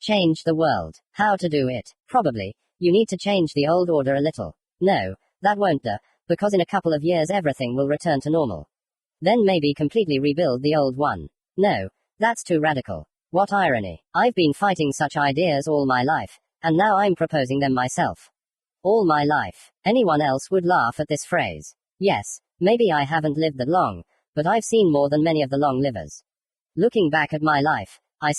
Change the world. How to do it? Probably. You need to change the old order a little. No, that won't do, because in a couple of years everything will return to normal. Then maybe completely rebuild the old one. No, that's too radical. What irony. I've been fighting such ideas all my life, and now I'm proposing them myself. All my life. Anyone else would laugh at this phrase. Yes, maybe I haven't lived that long, but I've seen more than many of the long livers. Looking back at my life, I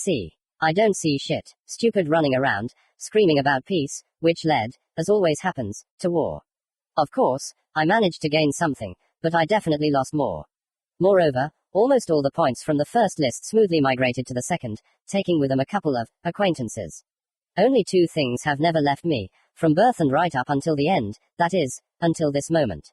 don't see shit. Stupid running around, screaming about peace, which led, as always happens, to war. Of course, I managed to gain something, but I definitely lost more. Moreover, almost all the points from the first list smoothly migrated to the second, taking with them a couple of acquaintances. Only two things have never left me, from birth and right up until the end, that is, until this moment.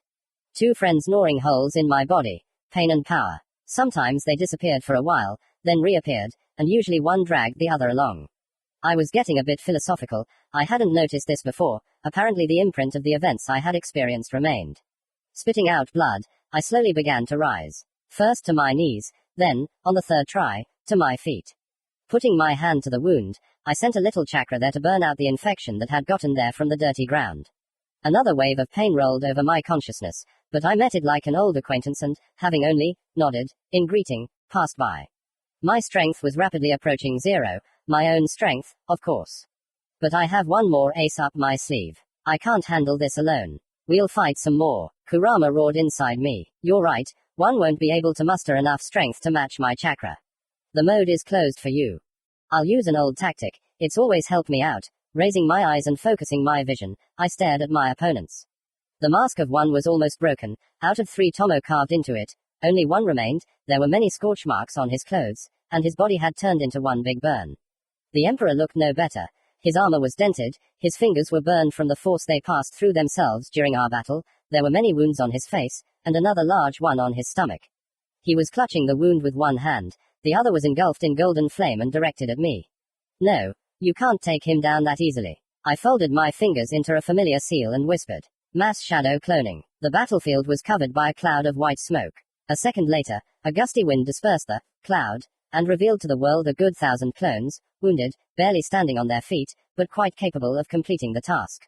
Two friends gnawing holes in my body, pain and power. Sometimes they disappeared for a while, then reappeared, and usually one dragged the other along. I was getting a bit philosophical. I hadn't noticed this before. Apparently the imprint of the events I had experienced remained. Spitting out blood, I slowly began to rise. First to my knees, then, on the third try, to my feet. Putting my hand to the wound, I sent a little chakra there to burn out the infection that had gotten there from the dirty ground. Another wave of pain rolled over my consciousness, but I met it like an old acquaintance and, having only nodded in greeting, passed by. My strength was rapidly approaching zero, my own strength, of course. But I have one more ace up my sleeve. I can't handle this alone. We'll fight some more. Kurama roared inside me. You're right, one won't be able to muster enough strength to match my chakra. The mode is closed for you. I'll use an old tactic, it's always helped me out. Raising my eyes and focusing my vision, I stared at my opponents. The mask of one was almost broken, out of 3 tomo carved into it. Only one remained, there were many scorch marks on his clothes, and his body had turned into one big burn. The emperor looked no better. His armor was dented, his fingers were burned from the force they passed through themselves during our battle, there were many wounds on his face, and another large one on his stomach. He was clutching the wound with one hand, the other was engulfed in golden flame and directed at me. No, you can't take him down that easily. I folded my fingers into a familiar seal and whispered. Mass shadow cloning. The battlefield was covered by a cloud of white smoke. A second later, a gusty wind dispersed the cloud, and revealed to the world a good 1,000 clones, wounded, barely standing on their feet, but quite capable of completing the task.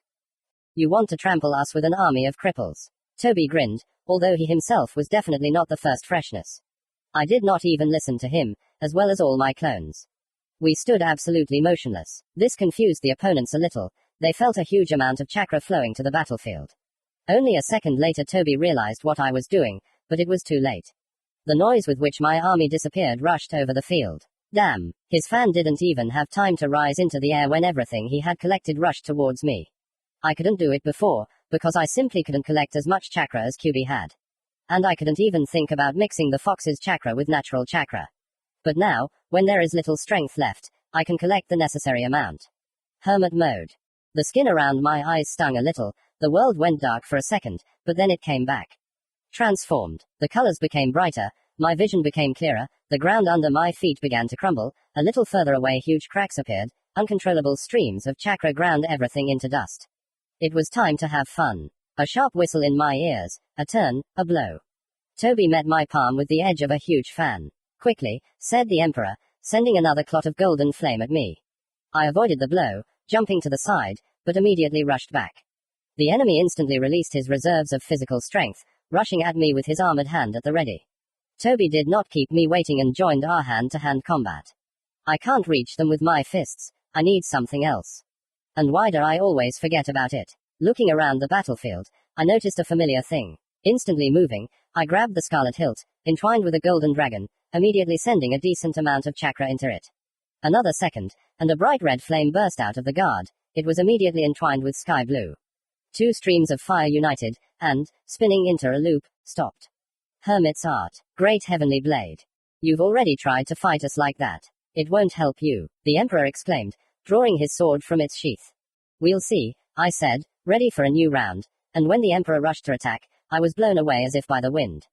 You want to trample us with an army of cripples. Toby grinned, although he himself was definitely not the first freshness. I did not even listen to him, as well as all my clones. We stood absolutely motionless. This confused the opponents a little. They felt a huge amount of chakra flowing to the battlefield. Only a second later Toby realized what I was doing, but it was too late. The noise with which my army disappeared rushed over the field. Damn, his fan didn't even have time to rise into the air when everything he had collected rushed towards me. I couldn't do it before, because I simply couldn't collect as much chakra as QB had. And I couldn't even think about mixing the fox's chakra with natural chakra. But now, when there is little strength left, I can collect the necessary amount. Hermit mode. The skin around my eyes stung a little, the world went dark for a second, but then it came back. Transformed. The colors became brighter, my vision became clearer, the ground under my feet began to crumble, a little further away huge cracks appeared, uncontrollable streams of chakra ground everything into dust. It was time to have fun. A sharp whistle in my ears, a turn, a blow. Toby met my palm with the edge of a huge fan. Quickly, said the emperor, sending another clot of golden flame at me. I avoided the blow, jumping to the side, but immediately rushed back. The enemy instantly released his reserves of physical strength, rushing at me with his armored hand at the ready. Toby did not keep me waiting and joined our hand-to-hand combat. I can't reach them with my fists, I need something else. And why do I always forget about it? Looking around the battlefield, I noticed a familiar thing. Instantly moving, I grabbed the scarlet hilt, entwined with a golden dragon, immediately sending a decent amount of chakra into it. Another second, and a bright red flame burst out of the guard. It was immediately entwined with sky blue. 2 streams of fire united, and, spinning into a loop, stopped. Hermit's art. Great heavenly blade. You've already tried to fight us like that. It won't help you, the emperor exclaimed, drawing his sword from its sheath. We'll see, I said, ready for a new round, and when the emperor rushed to attack, I was blown away as if by the wind.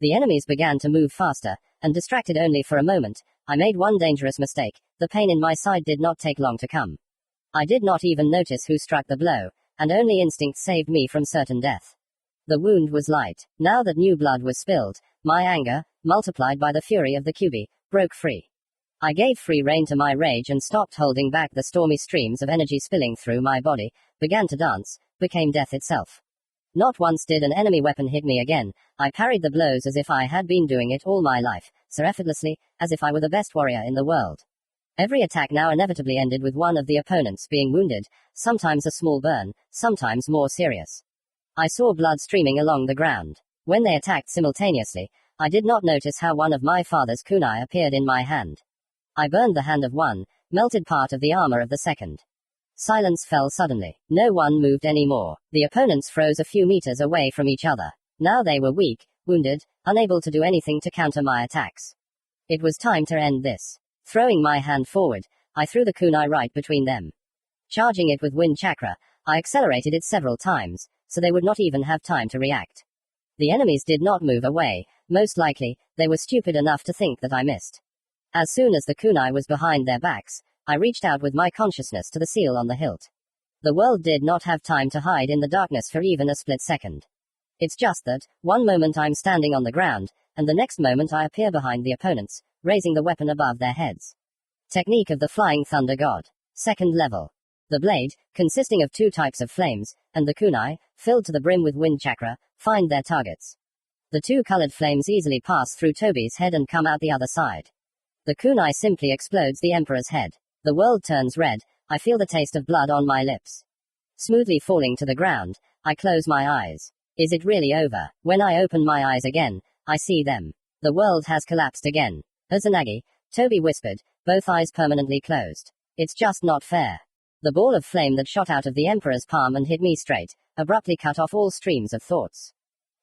The enemies began to move faster, and distracted only for a moment, I made one dangerous mistake. The pain in my side did not take long to come. I did not even notice who struck the blow, and only instinct saved me from certain death. The wound was light. Now that new blood was spilled, my anger, multiplied by the fury of the QB, broke free. I gave free rein to my rage and stopped holding back the stormy streams of energy spilling through my body, began to dance, became death itself. Not once did an enemy weapon hit me again. I parried the blows as if I had been doing it all my life, so effortlessly, as if I were the best warrior in the world. Every attack now inevitably ended with one of the opponents being wounded, sometimes a small burn, sometimes more serious. I saw blood streaming along the ground. When they attacked simultaneously, I did not notice how one of my father's kunai appeared in my hand. I burned the hand of one, melted part of the armor of the second. Silence fell suddenly. No one moved anymore. The opponents froze a few meters away from each other. Now they were weak, wounded, unable to do anything to counter my attacks. It was time to end this. Throwing my hand forward, I threw the kunai right between them. Charging it with wind chakra, I accelerated it several times, so they would not even have time to react. The enemies did not move away. Most likely, they were stupid enough to think that I missed. As soon as the kunai was behind their backs, I reached out with my consciousness to the seal on the hilt. The world did not have time to hide in the darkness for even a split second. It's just that, one moment I'm standing on the ground, and the next moment I appear behind the opponents, raising the weapon above their heads. Technique of the Flying Thunder God. Second level. The blade, consisting of 2 types of flames, and the kunai, filled to the brim with wind chakra, find their targets. The 2 colored flames easily pass through Toby's head and come out the other side. The kunai simply explodes the Emperor's head. The world turns red, I feel the taste of blood on my lips. Smoothly falling to the ground, I close my eyes. Is it really over? When I open my eyes again, I see them. The world has collapsed again. Uzanagi, Toby whispered, both eyes permanently closed. It's just not fair. The ball of flame that shot out of the Emperor's palm and hit me straight, abruptly cut off all streams of thoughts.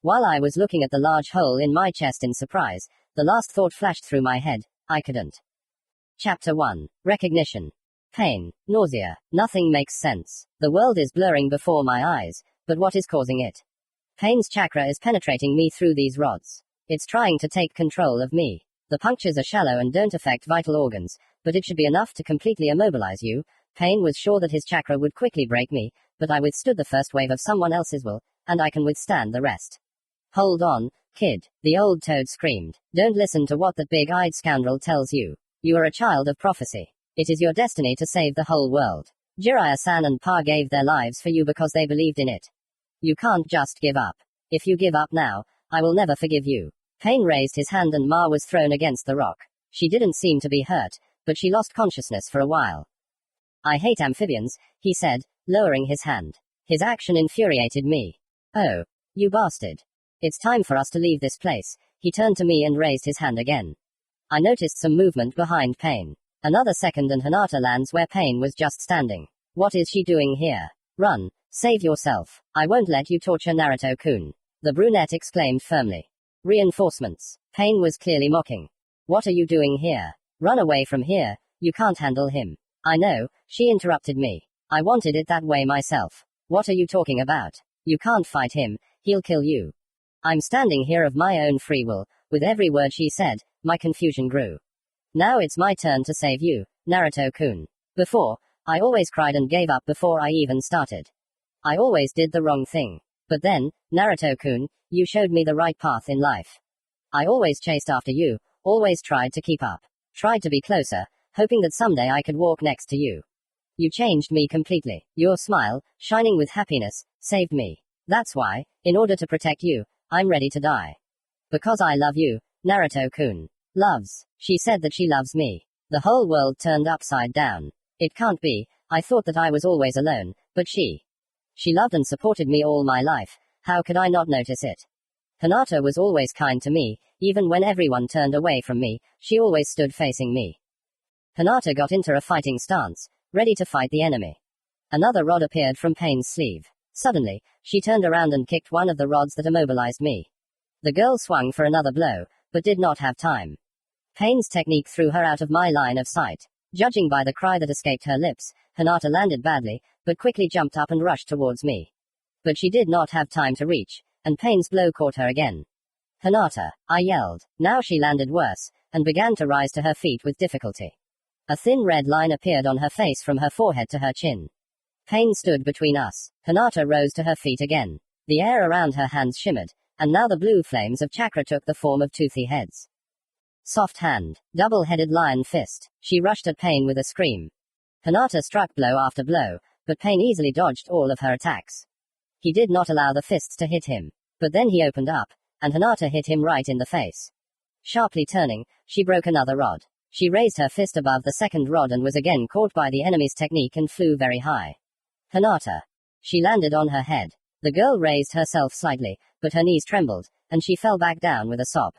While I was looking at the large hole in my chest in surprise, the last thought flashed through my head, I couldn't. Chapter 1. Recognition. Pain, nausea, nothing makes sense. The world is blurring before my eyes, but what is causing it? Pain's chakra is penetrating me through these rods. It's trying to take control of me. The punctures are shallow and don't affect vital organs, but it should be enough to completely immobilize you. Pain was sure that his chakra would quickly break me, but I withstood the first wave of someone else's will, and I can withstand the rest. Hold on, kid, the old toad screamed. Don't listen to what that big-eyed scoundrel tells you. You are a child of prophecy. It is your destiny to save the whole world. Jiraiya-san and Pa gave their lives for you because they believed in it. You can't just give up. If you give up now, I will never forgive you. Pain raised his hand and Ma was thrown against the rock. She didn't seem to be hurt, but she lost consciousness for a while. I hate amphibians, he said, lowering his hand. His action infuriated me. Oh, you bastard. It's time for us to leave this place. He turned to me and raised his hand again. I noticed some movement behind Pain. Another second and Hinata lands where Pain was just standing. What is she doing here? Run. Save yourself. I won't let you torture Naruto-kun. The brunette exclaimed firmly. Reinforcements. Pain was clearly mocking. What are you doing here? Run away from here. You can't handle him. I know, she interrupted me. I wanted it that way myself. What are you talking about? You can't fight him. He'll kill you. I'm standing here of my own free will. With every word she said, my confusion grew. Now it's my turn to save you, Naruto-kun. Before, I always cried and gave up before I even started. I always did the wrong thing. But then, Naruto-kun, you showed me the right path in life. I always chased after you, always tried to keep up. Tried to be closer, hoping that someday I could walk next to you. You changed me completely. Your smile, shining with happiness, saved me. That's why, in order to protect you, I'm ready to die. Because I love you, Naruto-kun. Loves. She said that she loves me. The whole world turned upside down. It can't be. I thought that I was always alone, but she loved and supported me all my life. How could I not notice it? Hinata was always kind to me, even when everyone turned away from me, she always stood facing me. Hinata got into a fighting stance, ready to fight the enemy. Another rod appeared from Pain's sleeve. Suddenly, she turned around and kicked one of the rods that immobilized me. The girl swung for another blow, but did not have time. Pain's technique threw her out of my line of sight. Judging by the cry that escaped her lips, Hinata landed badly, but quickly jumped up and rushed towards me. But she did not have time to reach, and Pain's blow caught her again. Hinata, I yelled. Now she landed worse, and began to rise to her feet with difficulty. A thin red line appeared on her face from her forehead to her chin. Pain stood between us. Hinata rose to her feet again. The air around her hands shimmered, and now the blue flames of chakra took the form of toothy heads. Soft hand. Double-headed lion fist. She rushed at Pain with a scream. Hinata struck blow after blow, but Pain easily dodged all of her attacks. He did not allow the fists to hit him. But then he opened up, and Hinata hit him right in the face. Sharply turning, she broke another rod. She raised her fist above the second rod and was again caught by the enemy's technique and flew very high. Hinata. She landed on her head. The girl raised herself slightly, but her knees trembled, and she fell back down with a sob.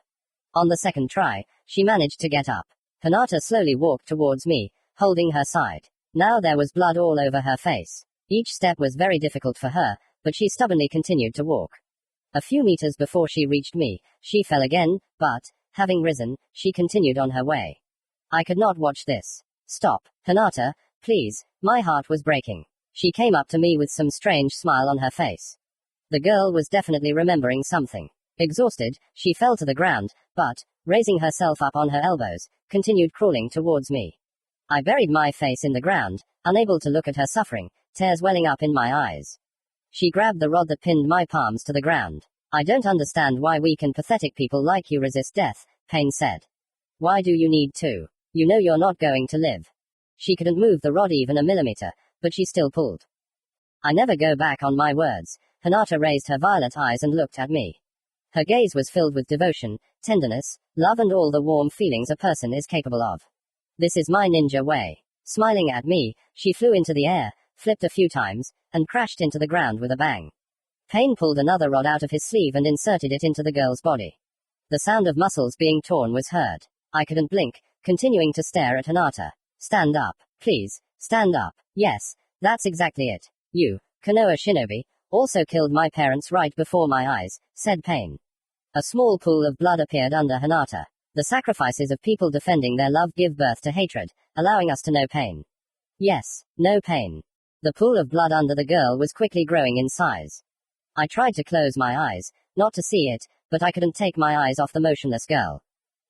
On the second try, she managed to get up. Hinata slowly walked towards me, holding her side. Now there was blood all over her face. Each step was very difficult for her, but she stubbornly continued to walk. A few meters before she reached me, she fell again, but, having risen, she continued on her way. I could not watch this. Stop, Hinata, please, my heart was breaking. She came up to me with some strange smile on her face. The girl was definitely remembering something. Exhausted, she fell to the ground, but, raising herself up on her elbows, continued crawling towards me. I buried my face in the ground, unable to look at her suffering, tears welling up in my eyes. She grabbed the rod that pinned my palms to the ground. I don't understand why weak and pathetic people like you resist death, Pain said. Why do you need to? You know you're not going to live. She couldn't move the rod even a millimeter, but she still pulled. I never go back on my words. Hinata raised her violet eyes and looked at me. Her gaze was filled with devotion, tenderness, love and all the warm feelings a person is capable of. This is my ninja way. Smiling at me, she flew into the air, flipped a few times, and crashed into the ground with a bang. Pain pulled another rod out of his sleeve and inserted it into the girl's body. The sound of muscles being torn was heard. I couldn't blink, continuing to stare at Hinata. Stand up, please, stand up. Yes, that's exactly it. You, Konoha Shinobi, also killed my parents right before my eyes, said Pain. A small pool of blood appeared under Hinata. The sacrifices of people defending their love give birth to hatred, allowing us to know pain. Yes, no pain. The pool of blood under the girl was quickly growing in size. I tried to close my eyes, not to see it, but I couldn't take my eyes off the motionless girl.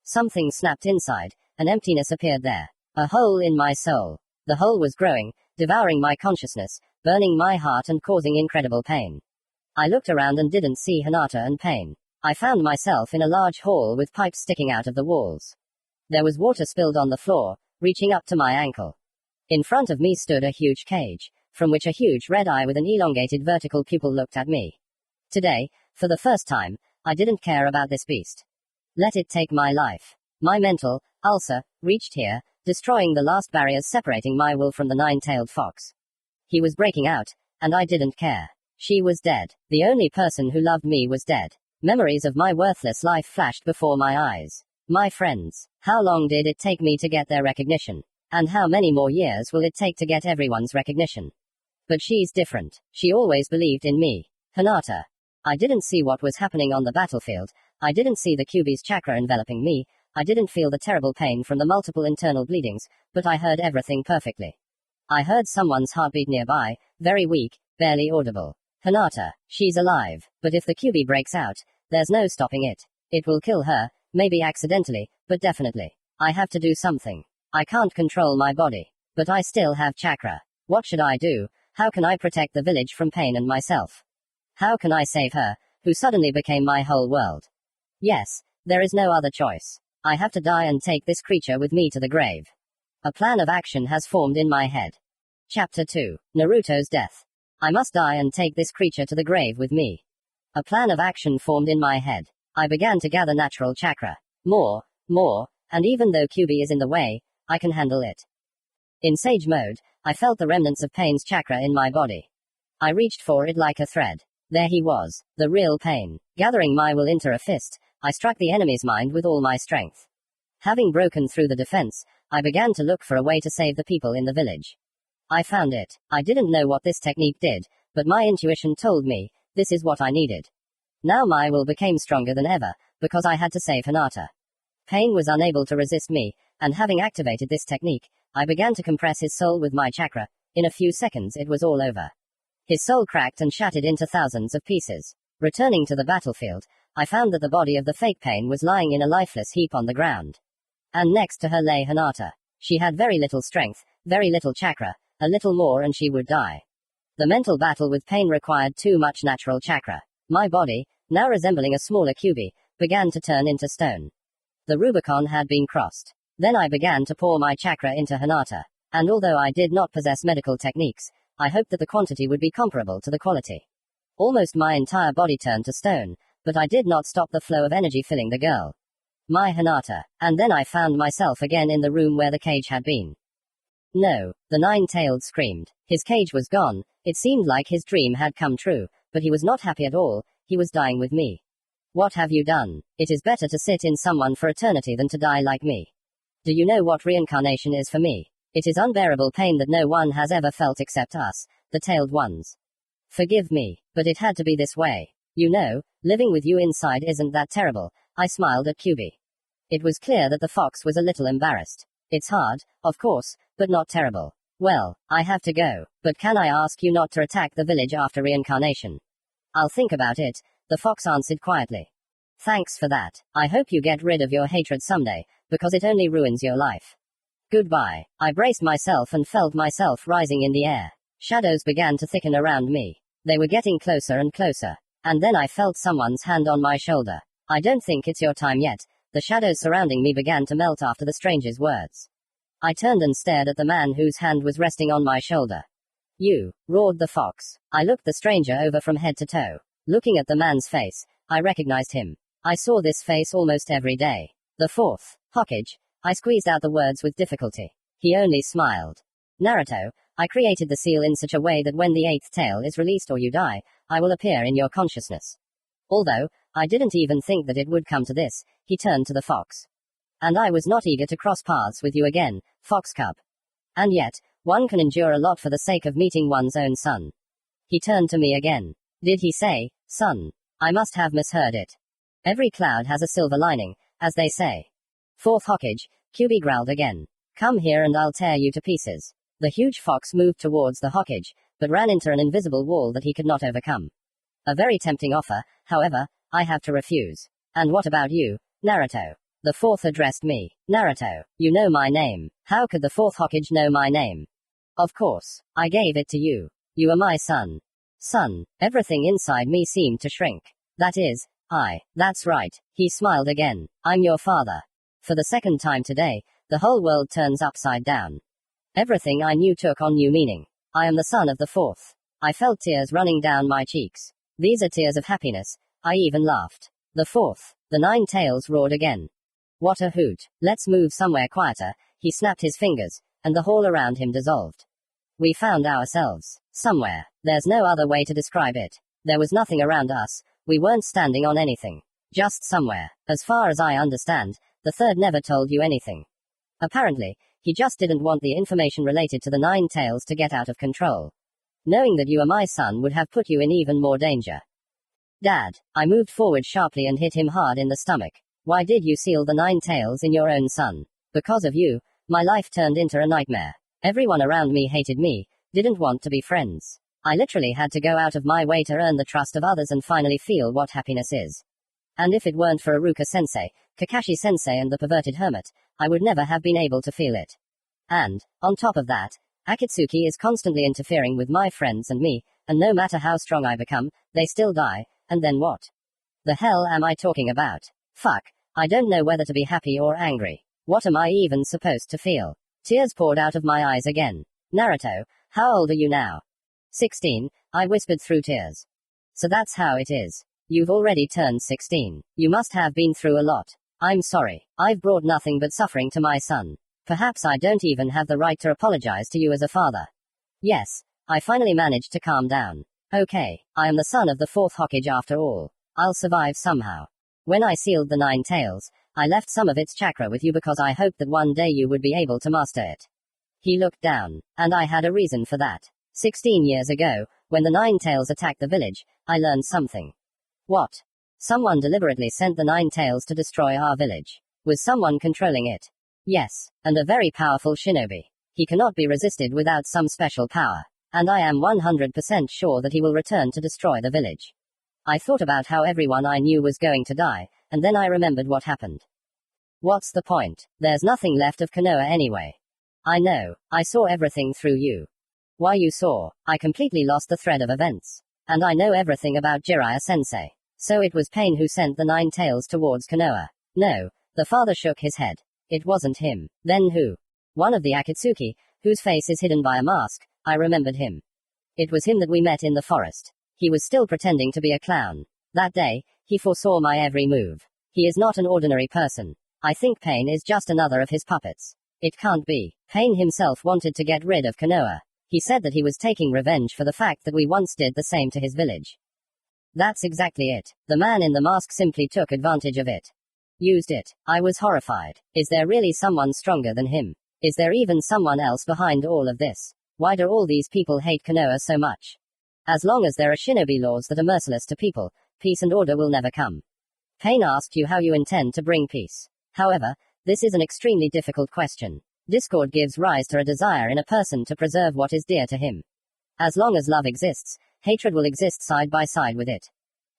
Something snapped inside, an emptiness appeared there. A hole in my soul. The hole was growing, devouring my consciousness, burning my heart and causing incredible pain. I looked around and didn't see Hinata and Pain. I found myself in a large hall with pipes sticking out of the walls. There was water spilled on the floor, reaching up to my ankle. In front of me stood a huge cage, from which a huge red eye with an elongated vertical pupil looked at me. Today, for the first time, I didn't care about this beast. Let it take my life. My mental ulcer reached here, destroying the last barriers separating my will from the nine-tailed fox. He was breaking out, and I didn't care. She was dead. The only person who loved me was dead. Memories of my worthless life flashed before my eyes. My friends. How long did it take me to get their recognition? And how many more years will it take to get everyone's recognition? But she's different. She always believed in me. Hinata. I didn't see what was happening on the battlefield. I didn't see the Kyuubi's chakra enveloping me. I didn't feel the terrible pain from the multiple internal bleedings, but I heard everything perfectly. I heard someone's heartbeat nearby, very weak, barely audible. Hinata, she's alive, but if the Kyuubi breaks out, there's no stopping it. It will kill her, maybe accidentally, but definitely. I have to do something. I can't control my body, but I still have chakra. What should I do? How can I protect the village from Pain and myself? How can I save her, who suddenly became my whole world? Yes, there is no other choice. I have to die and take this creature with me to the grave. A plan of action has formed in my head. Chapter 2. Naruto's death. I must die and take this creature to the grave with me. A plan of action formed in my head. I began to gather natural chakra. More, and even though Kyuubi is in the way, I can handle it. In sage mode, I felt the remnants of Pain's chakra in my body. I reached for it like a thread. There he was, the real Pain. Gathering my will into a fist, I struck the enemy's mind with all my strength. Having broken through the defense, I began to look for a way to save the people in the village. I found it. I didn't know what this technique did, but my intuition told me, this is what I needed. Now my will became stronger than ever, because I had to save Hinata. Pain was unable to resist me, and having activated this technique, I began to compress his soul with my chakra. In a few seconds it was all over. His soul cracked and shattered into thousands of pieces. Returning to the battlefield, I found that the body of the fake Pain was lying in a lifeless heap on the ground. And next to her lay Hinata. She had very little strength, very little chakra, a little more and she would die. The mental battle with Pain required too much natural chakra. My body, now resembling a smaller Kyuubi, began to turn into stone. The Rubicon had been crossed. Then I began to pour my chakra into hinata. And although I did not possess medical techniques, I hoped that the quantity would be comparable to the quality. Almost my entire body turned to stone, but I did not stop the flow of energy filling the girl. My hinata. And then I found myself again in the room where the cage had been. No, the nine-tailed screamed. His cage was gone. It seemed like his dream had come true, but he was not happy at all. He was dying with me. What have you done? It is better to sit in someone for eternity than to die like me. Do you know what reincarnation is for me? It is unbearable pain that no one has ever felt except us, the tailed ones. Forgive me, but it had to be this way. You know, living with you inside isn't that terrible. I smiled at QB. It was clear that the fox was a little embarrassed. It's hard, of course, but not terrible. Well, I have to go, but can I ask you not to attack the village after reincarnation? I'll think about it, the fox answered quietly. Thanks for that. I hope you get rid of your hatred someday, because it only ruins your life. Goodbye. I braced myself and felt myself rising in the air. Shadows began to thicken around me. They were getting closer and closer. And then I felt someone's hand on my shoulder. I don't think it's your time yet. The shadows surrounding me began to melt after the stranger's words. I turned and stared at the man whose hand was resting on my shoulder. You, roared the fox. I looked the stranger over from head to toe. Looking at the man's face, I recognized him. I saw this face almost every day. The fourth Hokage. I squeezed out the words with difficulty. He only smiled. Naruto, I created the seal in such a way that when the eighth tail is released or you die, I will appear in your consciousness. Although, I didn't even think that it would come to this, he turned to the fox. And I was not eager to cross paths with you again, fox cub. And yet, one can endure a lot for the sake of meeting one's own son. He turned to me again. Did he say, son? I must have misheard it. Every cloud has a silver lining, as they say. Fourth Hokage, QB growled again. Come here and I'll tear you to pieces. The huge fox moved towards the Hokage, but ran into an invisible wall that he could not overcome. A very tempting offer, however, I have to refuse. And what about you, Naruto? The fourth addressed me. Naruto, you know my name. How could the fourth Hokage know my name? Of course, I gave it to you. You are my son. Son, everything inside me seemed to shrink. That is, that's right, he smiled again. I'm your father. For the second time today, the whole world turns upside down. Everything I knew took on new meaning. I am the son of the fourth. I felt tears running down my cheeks. These are tears of happiness. I even laughed. The fourth, the nine tails roared again. What a hoot. Let's move somewhere quieter. He snapped his fingers, and the hall around him dissolved. We found ourselves somewhere. There's no other way to describe it. There was nothing around us. We weren't standing on anything. Just somewhere. As far as I understand, the third never told you anything. Apparently, he just didn't want the information related to the nine tails to get out of control. Knowing that you are my son would have put you in even more danger. Dad, I moved forward sharply and hit him hard in the stomach. Why did you seal the nine tails in your own son? Because of you, my life turned into a nightmare. Everyone around me hated me, didn't want to be friends. I literally had to go out of my way to earn the trust of others and finally feel what happiness is. And if it weren't for Iruka-sensei, Kakashi-sensei and the perverted hermit, I would never have been able to feel it. And, on top of that, Akatsuki is constantly interfering with my friends and me, and no matter how strong I become, they still die, and then what? The hell am I talking about? Fuck, I don't know whether to be happy or angry. What am I even supposed to feel? Tears poured out of my eyes again. Naruto, how old are you now? 16, I whispered through tears. So that's how it is. You've already turned 16. You must have been through a lot. I'm sorry. I've brought nothing but suffering to my son. Perhaps I don't even have the right to apologize to you as a father. Yes, I finally managed to calm down. Okay, I am the son of the fourth Hokage after all. I'll survive somehow. When I sealed the nine tails, I left some of its chakra with you because I hoped that one day you would be able to master it. He looked down, and I had a reason for that. 16 years ago, when the nine tails attacked the village, I learned something. What? Someone deliberately sent the nine tails to destroy our village. Was someone controlling it? Yes, and a very powerful shinobi. He cannot be resisted without some special power. And I am 100% sure that he will return to destroy the village. I thought about how everyone I knew was going to die, and then I remembered what happened. What's the point? There's nothing left of Konoha anyway. I know, I saw everything through you. Why you saw? I completely lost the thread of events. And I know everything about Jiraiya-sensei. So it was Pain who sent the nine tails towards Konoha. No, The father shook his head. It wasn't him. Then who? One of the Akatsuki, whose face is hidden by a mask. I remembered him. It was him that we met in the forest. He was still pretending to be a clown. That day, he foresaw my every move. He is not an ordinary person. I think Pain is just another of his puppets. It can't be. Pain himself wanted to get rid of Konoha. He said that he was taking revenge for the fact that we once did the same to his village. That's exactly it. The man in the mask simply took advantage of it. Used it. I was horrified. Is there really someone stronger than him? Is there even someone else behind all of this? Why do all these people hate Konoha so much? As long as there are shinobi laws that are merciless to people, peace and order will never come. Pain asked you how you intend to bring peace. However, this is an extremely difficult question. Discord gives rise to a desire in a person to preserve what is dear to him. As long as love exists, hatred will exist side by side with it.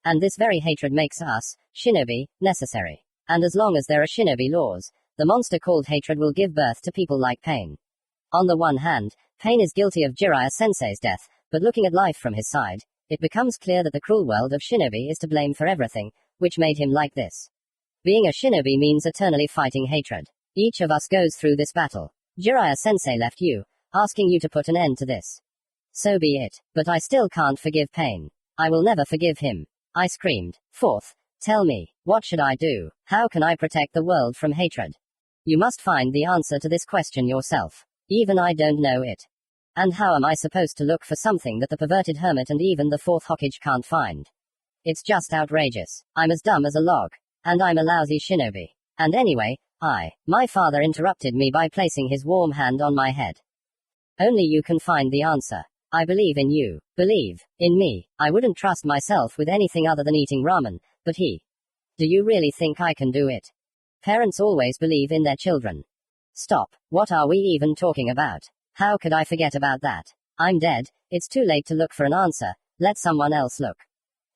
And this very hatred makes us, shinobi, necessary. And as long as there are shinobi laws, the monster called hatred will give birth to people like Pain. On the one hand, Pain is guilty of Jiraiya Sensei's death, but looking at life from his side, it becomes clear that the cruel world of shinobi is to blame for everything, which made him like this. Being a shinobi means eternally fighting hatred. Each of us goes through this battle. Jiraiya Sensei left you, asking you to put an end to this. So be it, but I still can't forgive Pain. I will never forgive him. I screamed. Fourth, tell me, what should I do? How can I protect the world from hatred? You must find the answer to this question yourself. Even I don't know it. And how am I supposed to look for something that the perverted hermit and even the fourth Hokage can't find? It's just outrageous. I'm as dumb as a log. And I'm a lousy shinobi. And anyway, my father interrupted me by placing his warm hand on my head. Only you can find the answer. I believe in you. Believe in me. I wouldn't trust myself with anything other than eating ramen, but he. Do you really think I can do it? Parents always believe in their children. Stop. What are we even talking about? How could I forget about that? I'm dead. It's too late to look for an answer. Let someone else look.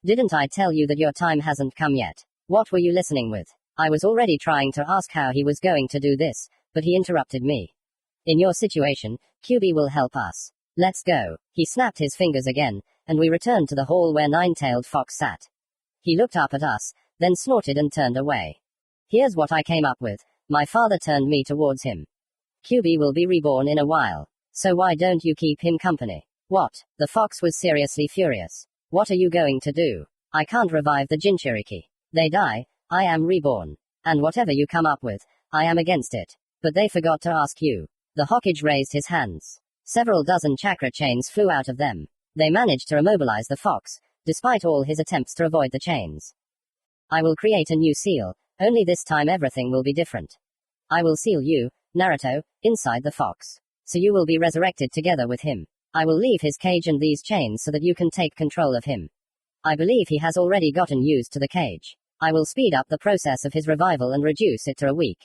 Didn't I tell you that your time hasn't come yet? What were you listening with? I was already trying to ask how he was going to do this, but he interrupted me. In your situation, QB will help us. Let's go. He snapped his fingers again, and we returned to the hall where Nine-Tailed Fox sat. He looked up at us, then snorted and turned away. Here's what I came up with. My father turned me towards him. QB will be reborn in a while. So why don't you keep him company? What? The fox was seriously furious. What are you going to do? I can't revive the Jinchuriki. They die, I am reborn. And whatever you come up with, I am against it. But they forgot to ask you. The Hokage raised his hands. Several dozen chakra chains flew out of them. They managed to immobilize the fox, despite all his attempts to avoid the chains. I will create a new seal, only this time everything will be different. I will seal you, Naruto, inside the fox. So you will be resurrected together with him. I will leave his cage and these chains so that you can take control of him. I believe he has already gotten used to the cage. I will speed up the process of his revival and reduce it to a week.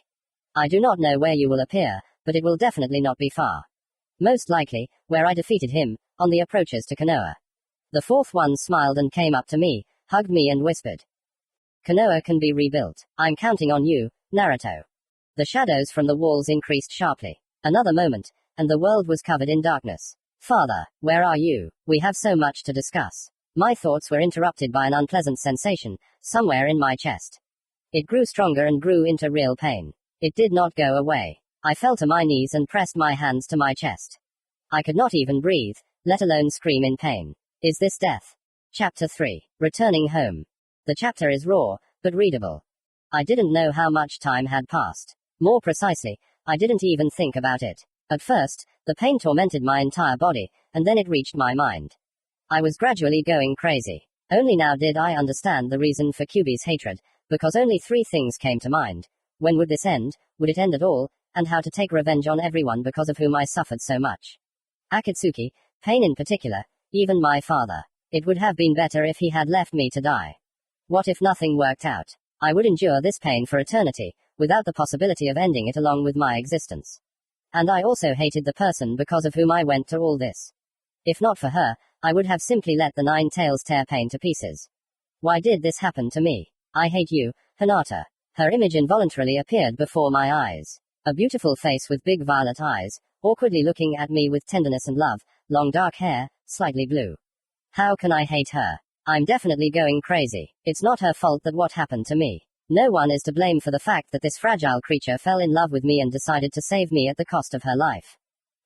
I do not know where you will appear, but it will definitely not be far. Most likely, where I defeated him, on the approaches to Konoha. The fourth one smiled and came up to me, hugged me and whispered. Konoha can be rebuilt. I'm counting on you, Naruto. The shadows from the walls increased sharply. Another moment, and the world was covered in darkness. Father, where are you? We have so much to discuss. My thoughts were interrupted by an unpleasant sensation, somewhere in my chest. It grew stronger and grew into real pain. It did not go away. I fell to my knees and pressed my hands to my chest. I could not even breathe, let alone scream in pain. Is this death? Chapter 3. Returning home. The chapter is raw, but readable. I didn't know how much time had passed. More precisely, I didn't even think about it. At first, the pain tormented my entire body, and then it reached my mind. I was gradually going crazy. Only now did I understand the reason for QB's hatred, because only 3 things came to mind. When would this end? Would it end at all? And how to take revenge on everyone because of whom I suffered so much. Akatsuki, Pain in particular, even my father. It would have been better if he had left me to die. What if nothing worked out? I would endure this pain for eternity, without the possibility of ending it along with my existence. And I also hated the person because of whom I went to all this. If not for her, I would have simply let the 9 tails tear Pain to pieces. Why did this happen to me? I hate you, Hinata. Her image involuntarily appeared before my eyes. A beautiful face with big violet eyes, awkwardly looking at me with tenderness and love, long dark hair, slightly blue. How can I hate her? I'm definitely going crazy. It's not her fault that what happened to me. No one is to blame for the fact that this fragile creature fell in love with me and decided to save me at the cost of her life.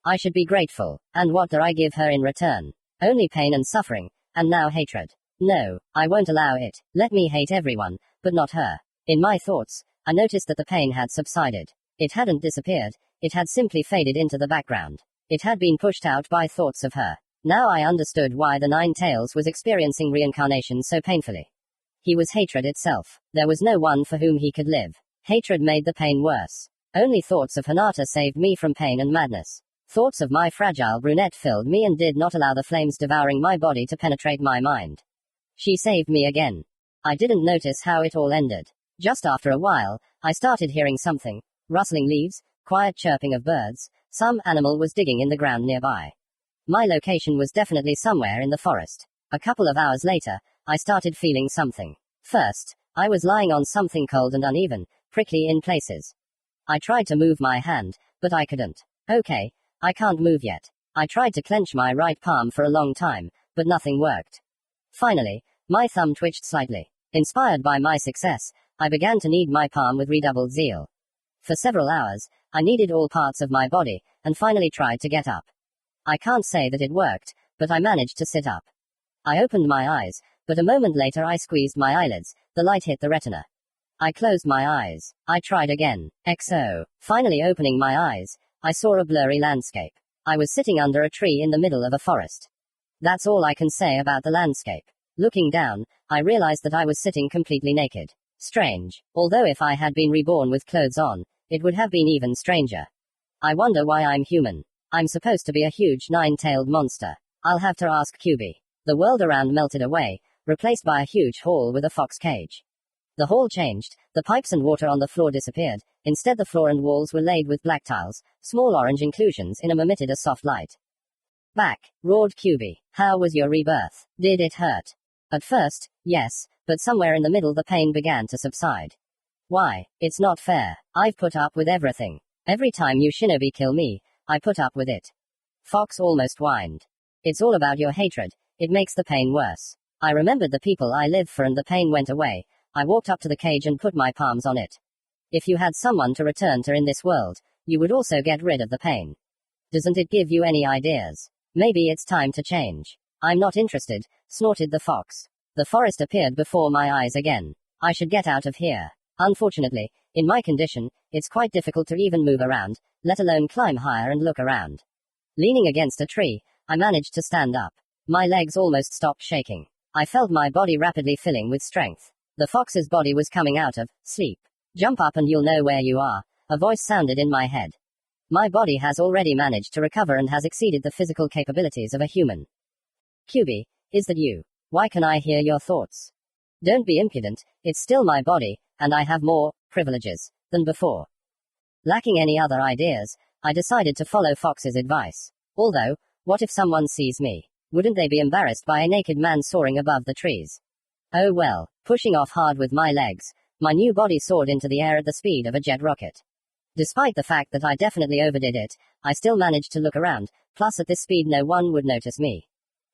I should be grateful. And what do I give her in return? Only pain and suffering, and now hatred. No, I won't allow it. Let me hate everyone, but not her. In my thoughts, I noticed that the pain had subsided. It hadn't disappeared, it had simply faded into the background. It had been pushed out by thoughts of her. Now I understood why the Nine Tails was experiencing reincarnation so painfully. He was hatred itself. There was no one for whom he could live. Hatred made the pain worse. Only thoughts of Hinata saved me from pain and madness. Thoughts of my fragile brunette filled me and did not allow the flames devouring my body to penetrate my mind. She saved me again. I didn't notice how it all ended. Just after a while, I started hearing something. Rustling leaves, quiet chirping of birds, some animal was digging in the ground nearby. My location was definitely somewhere in the forest. A couple of hours later, I started feeling something. First, I was lying on something cold and uneven, prickly in places. I tried to move my hand, but I couldn't. Okay, I can't move yet. I tried to clench my right palm for a long time, but nothing worked. Finally, my thumb twitched slightly. Inspired by my success, I began to knead my palm with redoubled zeal. For several hours, I kneaded all parts of my body, and finally tried to get up. I can't say that it worked, but I managed to sit up. I opened my eyes, but a moment later I squeezed my eyelids, the light hit the retina. I closed my eyes. I tried again. XO. Finally opening my eyes, I saw a blurry landscape. I was sitting under a tree in the middle of a forest. That's all I can say about the landscape. Looking down, I realized that I was sitting completely naked. Strange. Although if I had been reborn with clothes on, it would have been even stranger. I wonder why I'm human. I'm supposed to be a huge nine-tailed monster. I'll have to ask QB. The world around melted away, replaced by a huge hall with a fox cage. The hall changed, the pipes and water on the floor disappeared, instead the floor and walls were laid with black tiles, small orange inclusions in emitted a soft light. Back, roared QB. How was your rebirth? Did it hurt? At first, yes, but somewhere in the middle the pain began to subside. Why? It's not fair. I've put up with everything. Every time you shinobi kill me, I put up with it. Fox almost whined. It's all about your hatred, it makes the pain worse. I remembered the people I lived for and the pain went away. I walked up to the cage and put my palms on it. If you had someone to return to in this world, you would also get rid of the pain. Doesn't it give you any ideas? Maybe it's time to change. I'm not interested, snorted the fox. The forest appeared before my eyes again. I should get out of here. Unfortunately, in my condition, it's quite difficult to even move around, let alone climb higher and look around. Leaning against a tree, I managed to stand up. My legs almost stopped shaking. I felt my body rapidly filling with strength. The fox's body was coming out of sleep. Jump up and you'll know where you are, a voice sounded in my head. My body has already managed to recover and has exceeded the physical capabilities of a human. QB, is that you? Why can I hear your thoughts? Don't be impudent, it's still my body, and I have more privileges than before. Lacking any other ideas, I decided to follow Fox's advice. Although, what if someone sees me? Wouldn't they be embarrassed by a naked man soaring above the trees? Oh well, pushing off hard with my legs, my new body soared into the air at the speed of a jet rocket. Despite the fact that I definitely overdid it, I still managed to look around, plus at this speed no one would notice me.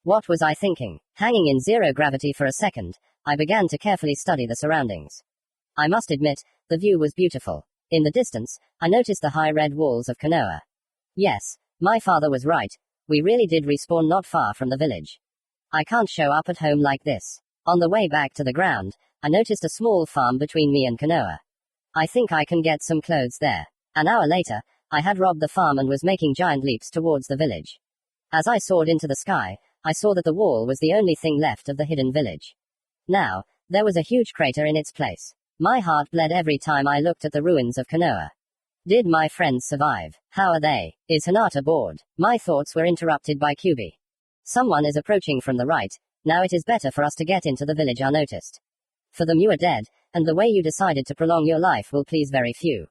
What was I thinking? Hanging in zero gravity for a second, I began to carefully study the surroundings. I must admit, the view was beautiful. In the distance, I noticed the high red walls of Konoha. Yes, my father was right, we really did respawn not far from the village. I can't show up at home like this. On the way back to the ground, I noticed a small farm between me and Konoha. I think I can get some clothes there. An hour later, I had robbed the farm and was making giant leaps towards the village. As I soared into the sky, I saw that the wall was the only thing left of the hidden village. Now, there was a huge crater in its place. My heart bled every time I looked at the ruins of Konoha. Did my friends survive? How are they? Is Hinata bored? My thoughts were interrupted by QB. Someone is approaching from the right. Now it is better for us to get into the village unnoticed. For them you are dead, and the way you decided to prolong your life will please very few.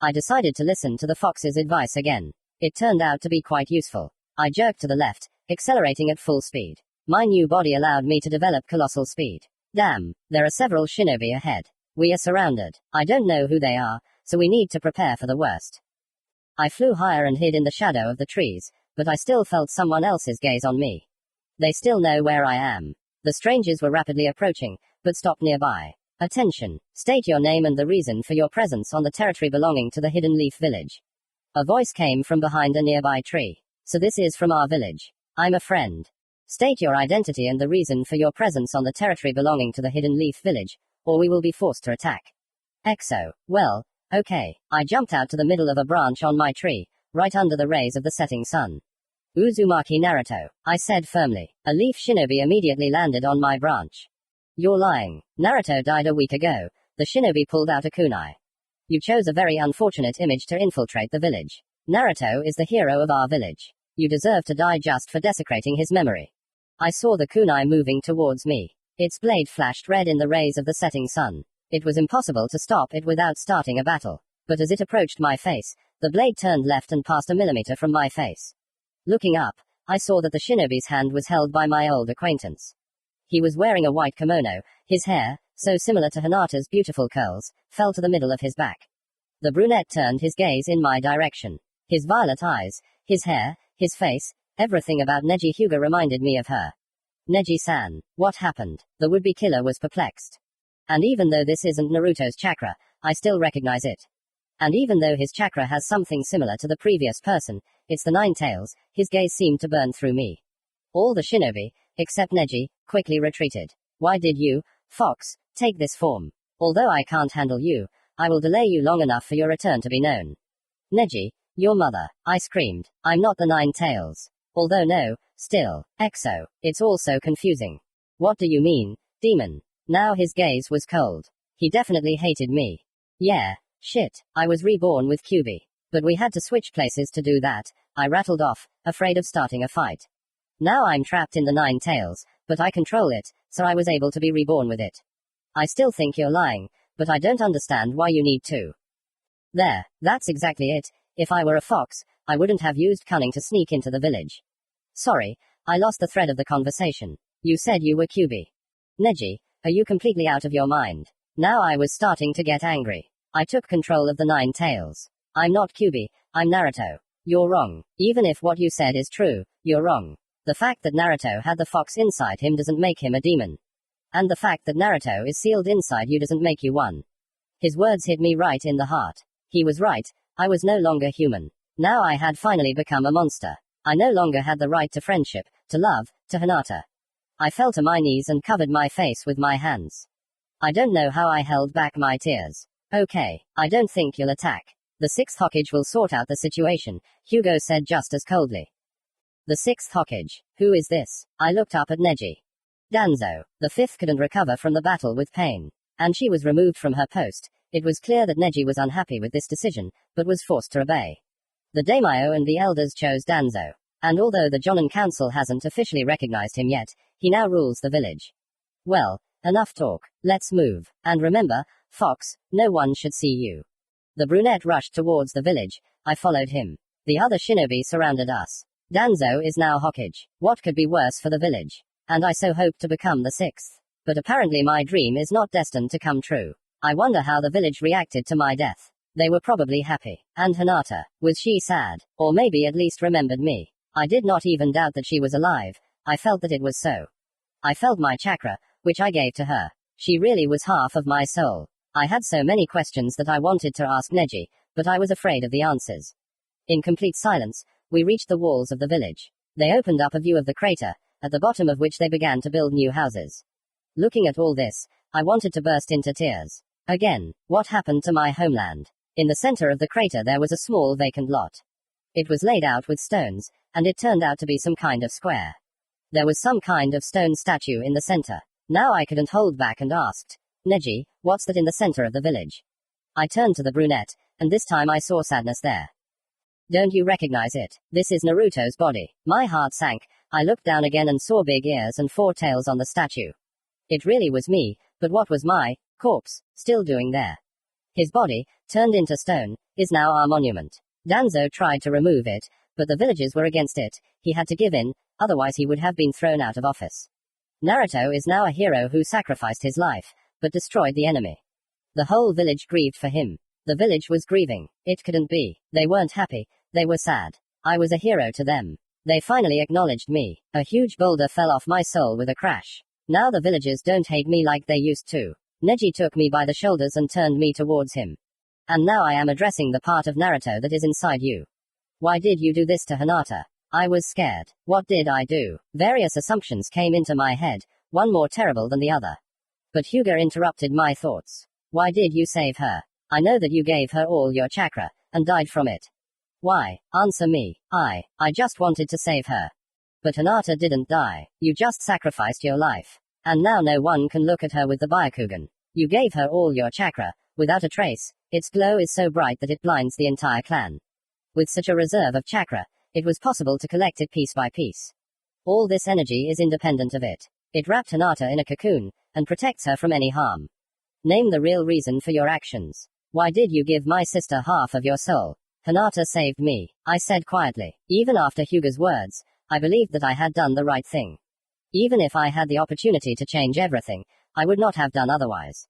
I decided to listen to the fox's advice again. It turned out to be quite useful. I jerked to the left, accelerating at full speed. My new body allowed me to develop colossal speed. Damn, there are several shinobi ahead. We are surrounded. I don't know who they are, so we need to prepare for the worst. I flew higher and hid in the shadow of the trees, but I still felt someone else's gaze on me. They still know where I am. The strangers were rapidly approaching, but stopped nearby. Attention. State your name and the reason for your presence on the territory belonging to the Hidden Leaf Village. A voice came from behind a nearby tree. So this is from our village. I'm a friend. State your identity and the reason for your presence on the territory belonging to the Hidden Leaf Village, or we will be forced to attack. Exo. Well, okay. I jumped out to the middle of a branch on my tree, right under the rays of the setting sun. Uzumaki Naruto, I said firmly. A leaf shinobi immediately landed on my branch. You're lying. Naruto died a week ago. The shinobi pulled out a kunai. You chose a very unfortunate image to infiltrate the village. Naruto is the hero of our village. You deserve to die just for desecrating his memory. I saw the kunai moving towards me. Its blade flashed red in the rays of the setting sun. It was impossible to stop it without starting a battle. But as it approached my face, the blade turned left and passed a millimeter from my face. Looking up, I saw that the shinobi's hand was held by my old acquaintance. He was wearing a white kimono. His hair, so similar to Hinata's beautiful curls, fell to the middle of his back. The brunette turned his gaze in my direction. His violet eyes, his hair, his face, everything about Neji Hyuga reminded me of her. Neji-san, what happened? The would-be killer was perplexed. And even though this isn't Naruto's chakra, I still recognize it. And even though his chakra has something similar to the previous person, it's the Nine Tails, his gaze seemed to burn through me. All the shinobi, except Neji, quickly retreated. Why did you, Fox, take this form? Although I can't handle you, I will delay you long enough for your return to be known. Neji, your mother, I screamed. I'm not the Nine Tails. Although no, still, Exo, it's all so confusing. What do you mean, demon? Now his gaze was cold. He definitely hated me. Yeah, shit, I was reborn with Kyuubi. But we had to switch places to do that, I rattled off, afraid of starting a fight. Now I'm trapped in the Nine Tails, but I control it, so I was able to be reborn with it. I still think you're lying, but I don't understand why you need to. There, that's exactly it. If I were a fox, I wouldn't have used cunning to sneak into the village. Sorry, I lost the thread of the conversation. You said you were Kyuubi. Neji, are you completely out of your mind? Now I was starting to get angry. I took control of the Nine Tails. I'm not Kyuubi, I'm Naruto. You're wrong. Even if what you said is true, you're wrong. The fact that Naruto had the fox inside him doesn't make him a demon. And the fact that Naruto is sealed inside you doesn't make you one. His words hit me right in the heart. He was right, I was no longer human. Now I had finally become a monster. I no longer had the right to friendship, to love, to Hinata. I fell to my knees and covered my face with my hands. I don't know how I held back my tears. Okay, I don't think you'll attack. The sixth Hokage will sort out the situation, Hugo said just as coldly. The sixth Hokage. Who is this? I looked up at Neji. Danzo. The fifth couldn't recover from the battle with pain. And she was removed from her post. It was clear that Neji was unhappy with this decision, but was forced to obey. The daimyo and the elders chose Danzo. And although the Jonin Council hasn't officially recognized him yet, he now rules the village. Well, enough talk. Let's move. And remember, Fox, no one should see you. The brunette rushed towards the village. I followed him. The other shinobi surrounded us. Danzo is now Hokage. What could be worse for the village? And I so hoped to become the sixth. But apparently my dream is not destined to come true. I wonder how the village reacted to my death. They were probably happy. And Hinata, was she sad? Or maybe at least remembered me. I did not even doubt that she was alive. I felt that it was so. I felt my chakra, which I gave to her. She really was half of my soul. I had so many questions that I wanted to ask Neji, but I was afraid of the answers. In complete silence, we reached the walls of the village. They opened up a view of the crater, at the bottom of which they began to build new houses. Looking at all this, I wanted to burst into tears. Again, what happened to my homeland? In the center of the crater there was a small vacant lot. It was laid out with stones, and it turned out to be some kind of square. There was some kind of stone statue in the center. Now I couldn't hold back and asked, Neji, what's that in the center of the village? I turned to the brunette, and this time I saw sadness there. Don't you recognize it? This is Naruto's body. My heart sank. I looked down again and saw big ears and four tails on the statue. It really was me, but what was my corpse still doing there? His body, turned into stone, is now our monument. Danzo tried to remove it, but the villagers were against it. He had to give in, otherwise he would have been thrown out of office. Naruto is now a hero who sacrificed his life, but destroyed the enemy. The whole village grieved for him. The village was grieving. It couldn't be. They weren't happy. They were sad. I was a hero to them. They finally acknowledged me. A huge boulder fell off my soul with a crash. Now the villagers don't hate me like they used to. Neji took me by the shoulders and turned me towards him. And now I am addressing the part of Naruto that is inside you. Why did you do this to Hinata? I was scared. What did I do? Various assumptions came into my head, one more terrible than the other. But Hyuga interrupted my thoughts. Why did you save her? I know that you gave her all your chakra, and died from it. Why? Answer me. I just wanted to save her. But Hinata didn't die. You just sacrificed your life. And now no one can look at her with the Byakugan. You gave her all your chakra, without a trace. Its glow is so bright that it blinds the entire clan. With such a reserve of chakra, it was possible to collect it piece by piece. All this energy is independent of it. It wrapped Hinata in a cocoon, and protects her from any harm. Name the real reason for your actions. Why did you give my sister half of your soul? Hinata saved me, I said quietly. Even after Hyuga's words, I believed that I had done the right thing. Even if I had the opportunity to change everything, I would not have done otherwise.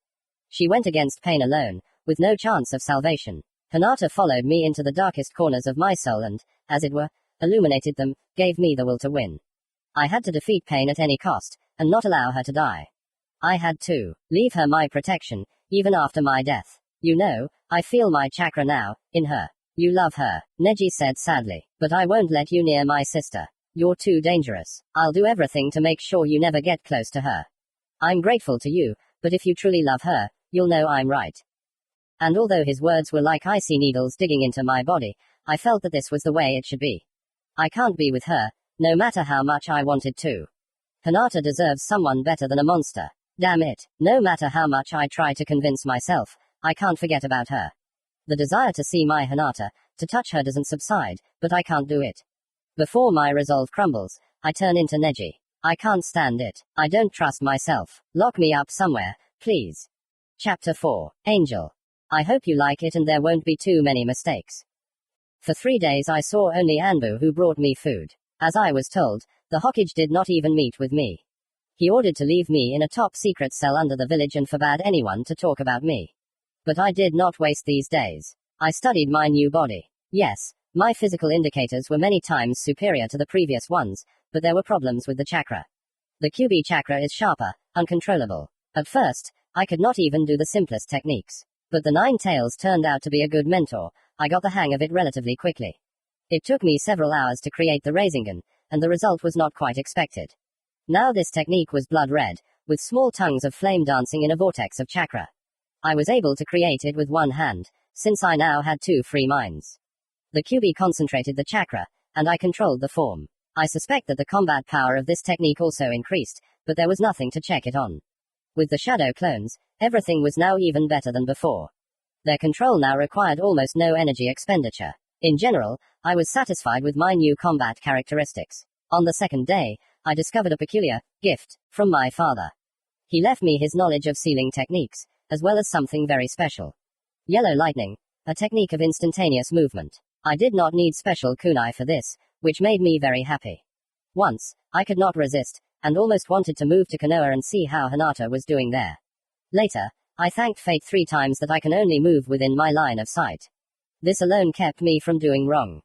She went against pain alone, with no chance of salvation. Hinata followed me into the darkest corners of my soul and, as it were, illuminated them, gave me the will to win. I had to defeat pain at any cost, and not allow her to die. I had to leave her my protection, even after my death. You know, I feel my chakra now, in her. You love her, Neji said sadly, but I won't let you near my sister. You're too dangerous. I'll do everything to make sure you never get close to her. I'm grateful to you, but if you truly love her, you'll know I'm right. And although his words were like icy needles digging into my body, I felt that this was the way it should be. I can't be with her, no matter how much I wanted to. Hinata deserves someone better than a monster. Damn it, no matter how much I try to convince myself, I can't forget about her. The desire to see my Hinata, to touch her doesn't subside, but I can't do it. Before my resolve crumbles, I turn into Neji. I can't stand it. I don't trust myself. Lock me up somewhere, please. Chapter 4. Angel. I hope you like it and there won't be too many mistakes. For 3 days I saw only Anbu, who brought me food. As I was told, the Hokage did not even meet with me. He ordered to leave me in a top-secret cell under the village and forbade anyone to talk about me. But I did not waste these days. I studied my new body. Yes, my physical indicators were many times superior to the previous ones, but there were problems with the chakra. The QB chakra is sharper, uncontrollable. At first, I could not even do the simplest techniques. But the Nine Tails turned out to be a good mentor. I got the hang of it relatively quickly. It took me several hours to create the rasengan, and the result was not quite expected. Now this technique was blood red, with small tongues of flame dancing in a vortex of chakra. I was able to create it with one hand, since I now had 2 free minds. The QB concentrated the chakra, and I controlled the form. I suspect that the combat power of this technique also increased, but there was nothing to check it on. With the shadow clones, everything was now even better than before. Their control now required almost no energy expenditure. In general, I was satisfied with my new combat characteristics. On the second day, I discovered a peculiar gift from my father. He left me his knowledge of sealing techniques, as well as something very special. Yellow lightning, a technique of instantaneous movement. I did not need special kunai for this, which made me very happy. Once, I could not resist, and almost wanted to move to Konoha and see how Hinata was doing there. Later, I thanked fate 3 times that I can only move within my line of sight. This alone kept me from doing wrong.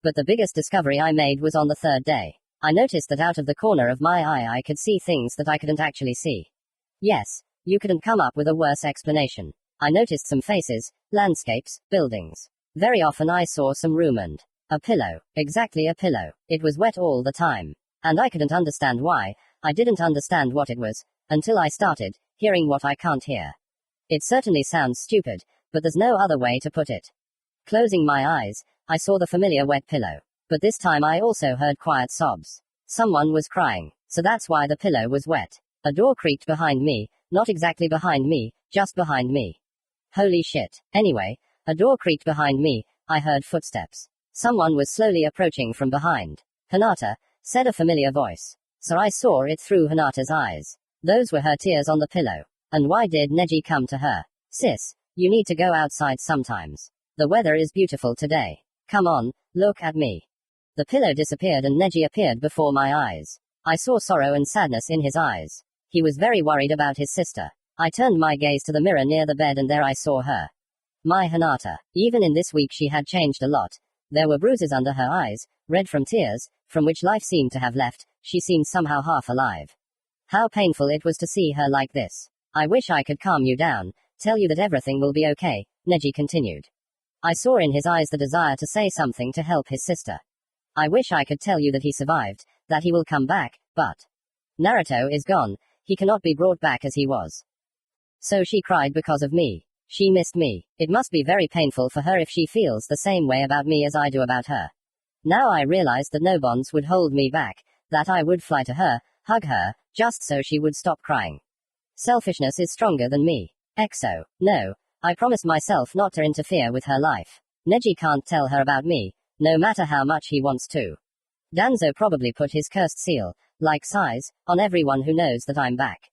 But the biggest discovery I made was on the 3rd day. I noticed that out of the corner of my eye I could see things that I couldn't actually see. Yes, you couldn't come up with a worse explanation. I noticed some faces, landscapes, buildings. Very often I saw some room and a pillow. Exactly a pillow. It was wet all the time. And I couldn't understand why. I didn't understand what it was, until I started hearing what I can't hear. It certainly sounds stupid, but there's no other way to put it. Closing my eyes, I saw the familiar wet pillow. But this time I also heard quiet sobs. Someone was crying, so that's why the pillow was wet. A door creaked behind me, not exactly behind me, just behind me. Holy shit. Anyway, a door creaked behind me, I heard footsteps. Someone was slowly approaching from behind. Hinata, said a familiar voice. So I saw it through Hinata's eyes. Those were her tears on the pillow. And why did Neji come to her? Sis, you need to go outside sometimes. The weather is beautiful today. Come on, look at me. The pillow disappeared and Neji appeared before my eyes. I saw sorrow and sadness in his eyes. He was very worried about his sister. I turned my gaze to the mirror near the bed and there I saw her. My Hinata. Even in this week she had changed a lot. There were bruises under her eyes, red from tears, from which life seemed to have left. She seemed somehow half alive. How painful it was to see her like this. I wish I could calm you down, tell you that everything will be okay, Neji continued. I saw in his eyes the desire to say something to help his sister. I wish I could tell you that he survived, that he will come back, but Naruto is gone, he cannot be brought back as he was. So she cried because of me. She missed me. It must be very painful for her if she feels the same way about me as I do about her. Now I realized that no bonds would hold me back, that I would fly to her, hug her, just so she would stop crying. Selfishness is stronger than me. EXO. No. I promised myself not to interfere with her life. Neji can't tell her about me, no matter how much he wants to. Danzo probably put his cursed seal, like size, on everyone who knows that I'm back.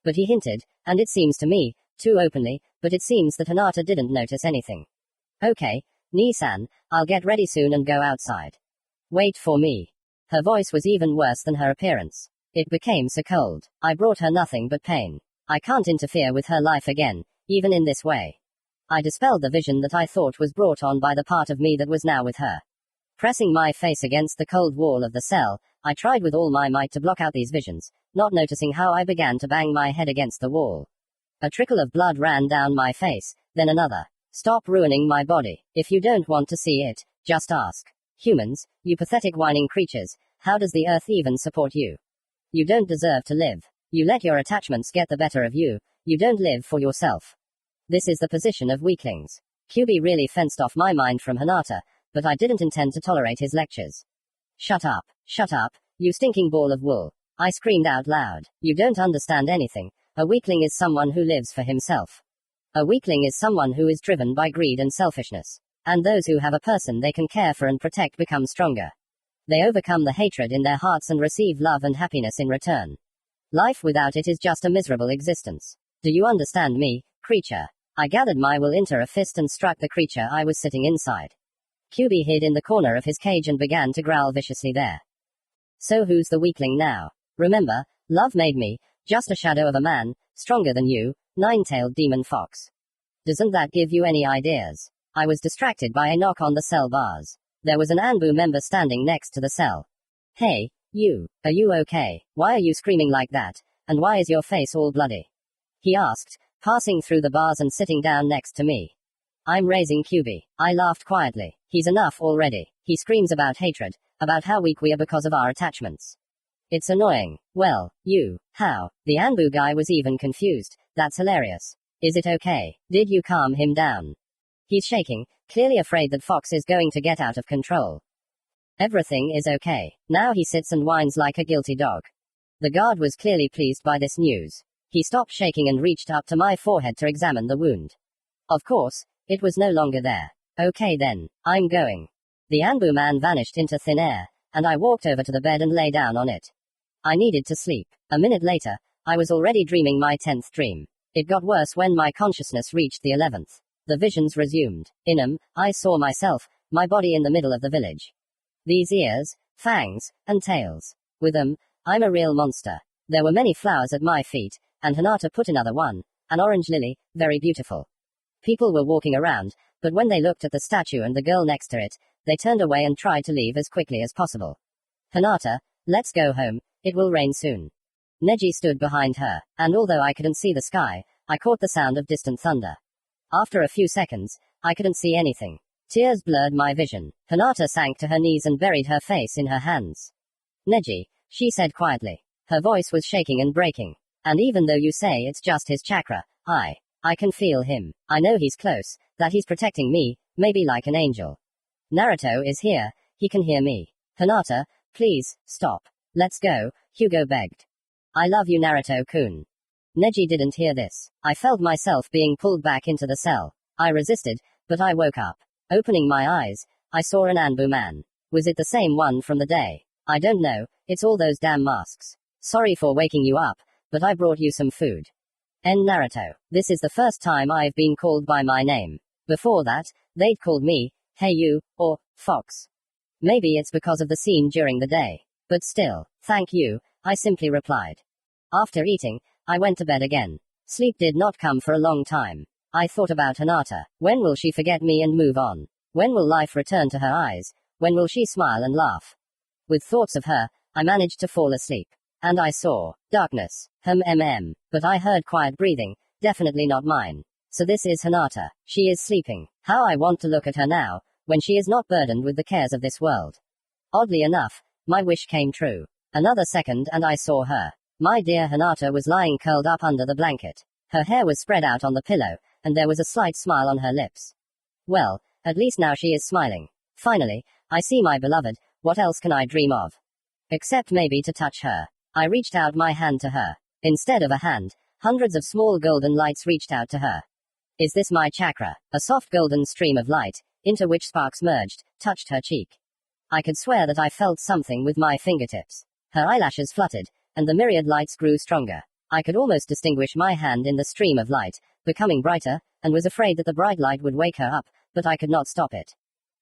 But he hinted, and it seems to me, too openly, but it seems that Hinata didn't notice anything. Okay, Nii-san, I'll get ready soon and go outside. Wait for me. Her voice was even worse than her appearance. It became so cold. I brought her nothing but pain. I can't interfere with her life again, even in this way. I dispelled the vision that I thought was brought on by the part of me that was now with her. Pressing my face against the cold wall of the cell, I tried with all my might to block out these visions, not noticing how I began to bang my head against the wall. A trickle of blood ran down my face, then another. Stop ruining my body. If you don't want to see it, just ask. Humans, you pathetic whining creatures, how does the earth even support you? You don't deserve to live. You let your attachments get the better of you, you don't live for yourself. This is the position of weaklings. Kyuubi really fenced off my mind from Hinata, but I didn't intend to tolerate his lectures. Shut up, you stinking ball of wool. I screamed out loud. You don't understand anything. A weakling is someone who lives for himself. A weakling is someone who is driven by greed and selfishness. And those who have a person they can care for and protect become stronger. They overcome the hatred in their hearts and receive love and happiness in return. Life without it is just a miserable existence. Do you understand me, creature? I gathered my will into a fist and struck the creature I was sitting inside. Kyuubi hid in the corner of his cage and began to growl viciously there. So who's the weakling now? Remember, love made me, just a shadow of a man, stronger than you, nine-tailed demon fox. Doesn't that give you any ideas? I was distracted by a knock on the cell bars. There was an ANBU member standing next to the cell. Hey, you, are you okay? Why are you screaming like that? And why is your face all bloody? He asked, passing through the bars and sitting down next to me. I'm raising Kyuubi. I laughed quietly. He's enough already. He screams about hatred, about how weak we are because of our attachments. It's annoying. Well, how? The ANBU guy was even confused. That's hilarious. Is it okay? Did you calm him down? He's shaking, clearly afraid that Fox is going to get out of control. Everything is okay. Now he sits and whines like a guilty dog. The guard was clearly pleased by this news. He stopped shaking and reached up to my forehead to examine the wound. Of course, it was no longer there. Okay then, I'm going. The ANBU man vanished into thin air, and I walked over to the bed and lay down on it. I needed to sleep. A minute later, I was already dreaming my 10th dream. It got worse when my consciousness reached the 11th. The visions resumed. In them, I saw myself, my body in the middle of the village. These ears, fangs, and tails. With them, I'm a real monster. There were many flowers at my feet, and Hinata put another one, an orange lily, very beautiful. People were walking around, but when they looked at the statue and the girl next to it, they turned away and tried to leave as quickly as possible. Hinata, let's go home, it will rain soon. Neji stood behind her, and although I couldn't see the sky, I caught the sound of distant thunder. After a few seconds, I couldn't see anything. Tears blurred my vision. Hinata sank to her knees and buried her face in her hands. Neji, she said quietly. Her voice was shaking and breaking. And even though you say it's just his chakra, I can feel him. I know he's close, that he's protecting me, maybe like an angel. Naruto is here, he can hear me. Hinata, please, stop. Let's go, Hugo begged. I love you Naruto-kun. Neji didn't hear this. I felt myself being pulled back into the cell. I resisted, but I woke up. Opening my eyes, I saw an ANBU man. Was it the same one from the day? I don't know, it's all those damn masks. Sorry for waking you up, but I brought you some food. Naruto. This is the first time I've been called by my name. Before that, they'd called me, hey you, or, Fox. Maybe it's because of the scene during the day. But still, thank you, I simply replied. After eating, I went to bed again. Sleep did not come for a long time. I thought about Hinata. When will she forget me and move on? When will life return to her eyes? When will she smile and laugh? With thoughts of her, I managed to fall asleep. and I saw darkness. But I heard quiet breathing, definitely not mine. So this is Hinata. She is sleeping. How I want to look at her now, when she is not burdened with the cares of this world. Oddly enough, my wish came true. Another second and I saw her. My dear Hinata was lying curled up under the blanket. Her hair was spread out on the pillow, and there was a slight smile on her lips. Well, at least now she is smiling. Finally, I see my beloved. What else can I dream of? Except maybe to touch her. I reached out my hand to her. Instead of a hand, hundreds of small golden lights reached out to her. Is this my chakra? A soft golden stream of light, into which sparks merged, touched her cheek. I could swear that I felt something with my fingertips. Her eyelashes fluttered, and the myriad lights grew stronger. I could almost distinguish my hand in the stream of light, becoming brighter, and was afraid that the bright light would wake her up, but I could not stop it.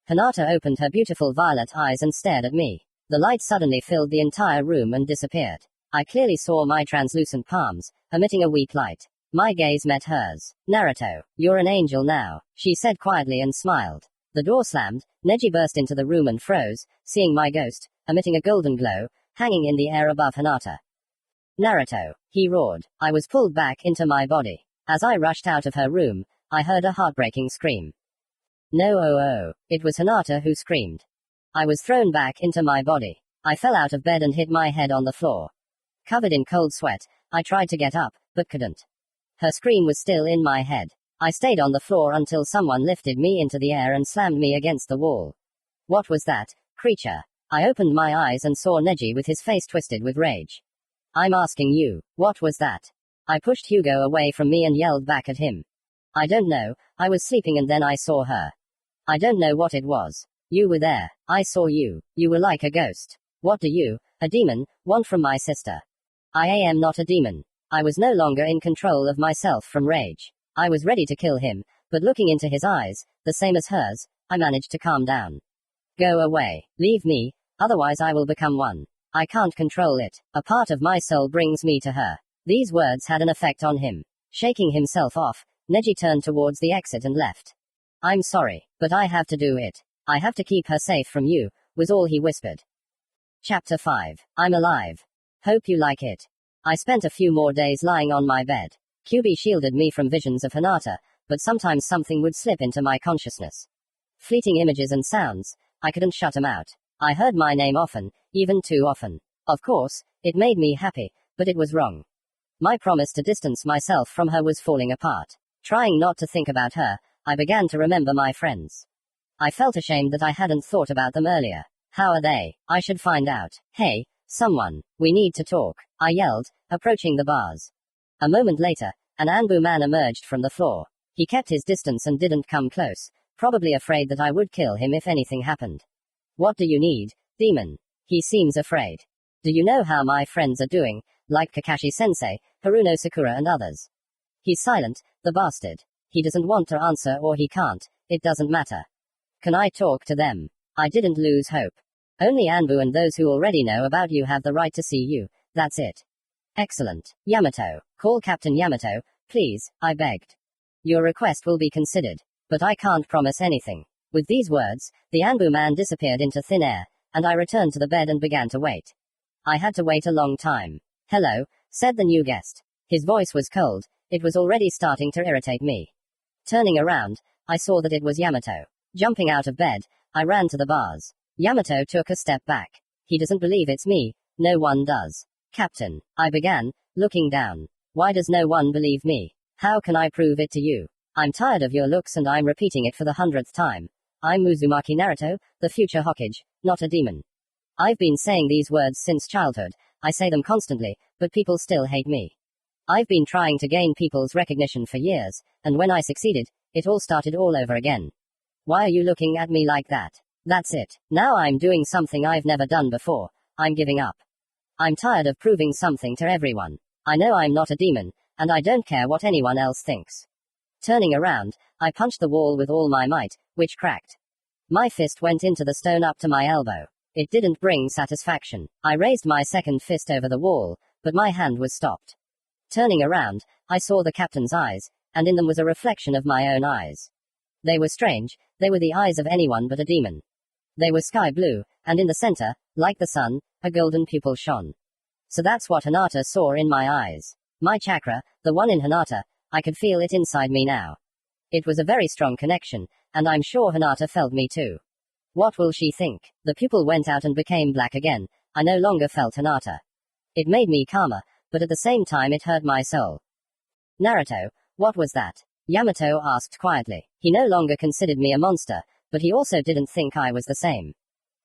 Hinata opened her beautiful violet eyes and stared at me. The light suddenly filled the entire room and disappeared. I clearly saw my translucent palms, emitting a weak light. My gaze met hers. Naruto, you're an angel now, she said quietly and smiled. The door slammed, Neji burst into the room and froze, seeing my ghost, emitting a golden glow, hanging in the air above Hinata. Naruto, he roared. I was pulled back into my body. As I rushed out of her room, I heard a heartbreaking scream. No, it was Hinata who screamed. I was thrown back into my body. I fell out of bed and hit my head on the floor. Covered in cold sweat, I tried to get up, but couldn't. Her scream was still in my head. I stayed on the floor until someone lifted me into the air and slammed me against the wall. What was that creature? I opened my eyes and saw Neji with his face twisted with rage. I'm asking you, what was that? I pushed Hugo away from me and yelled back at him. I don't know, I was sleeping and then I saw her. I don't know what it was. You were there. I saw you. You were like a ghost. What do you, a demon, want from my sister? I am not a demon. I was no longer in control of myself from rage. I was ready to kill him, but looking into his eyes, the same as hers, I managed to calm down. Go away. Leave me, otherwise I will become one. I can't control it. A part of my soul brings me to her. These words had an effect on him. Shaking himself off, Neji turned towards the exit and left. I'm sorry, but I have to do it. I have to keep her safe from you, was all he whispered. Chapter 5. I'm alive. Hope you like it. I spent a few more days lying on my bed. QB shielded me from visions of Hinata, but sometimes something would slip into my consciousness. Fleeting images and sounds, I couldn't shut them out. I heard my name often, even too often. Of course, it made me happy, but it was wrong. My promise to distance myself from her was falling apart. Trying not to think about her, I began to remember my friends. I felt ashamed that I hadn't thought about them earlier. How are they? I should find out. Hey, someone, we need to talk, I yelled, approaching the bars. A moment later, an Anbu man emerged from the floor. He kept his distance and didn't come close, probably afraid that I would kill him if anything happened. What do you need, demon? He seems afraid. Do you know how my friends are doing, like Kakashi-sensei, Haruno Sakura and others? He's silent, the bastard. He doesn't want to answer or he can't, it doesn't matter. Can I talk to them? I didn't lose hope. Only Anbu and those who already know about you have the right to see you, that's it. Excellent. Yamato, call Captain Yamato, please, I begged. Your request will be considered, but I can't promise anything. With these words, the Anbu man disappeared into thin air, and I returned to the bed and began to wait. I had to wait a long time. Hello, said the new guest. His voice was cold, it was already starting to irritate me. Turning around, I saw that it was Yamato. Jumping out of bed, I ran to the bars. Yamato took a step back. He doesn't believe it's me, no one does. Captain, I began, looking down. Why does no one believe me? How can I prove it to you? I'm tired of your looks and I'm repeating it for the 100th time. I'm Uzumaki Naruto, the future Hokage, not a demon. I've been saying these words since childhood, I say them constantly, but people still hate me. I've been trying to gain people's recognition for years, and when I succeeded, it all started all over again. Why are you looking at me like that? That's it. Now I'm doing something I've never done before. I'm giving up. I'm tired of proving something to everyone. I know I'm not a demon, and I don't care what anyone else thinks. Turning around, I punched the wall with all my might, which cracked. My fist went into the stone up to my elbow. It didn't bring satisfaction. I raised my second fist over the wall, but my hand was stopped. Turning around, I saw the captain's eyes, and in them was a reflection of my own eyes. They were strange, they were the eyes of anyone but a demon. They were sky blue, and in the center, like the sun, a golden pupil shone. So that's what Hinata saw in my eyes. My chakra, the one in Hinata, I could feel it inside me now. It was a very strong connection, and I'm sure Hinata felt me too. What will she think? The pupil went out and became black again. I no longer felt Hinata. It made me calmer, but at the same time it hurt my soul. Naruto, what was that? Yamato asked quietly. He no longer considered me a monster, but he also didn't think I was the same.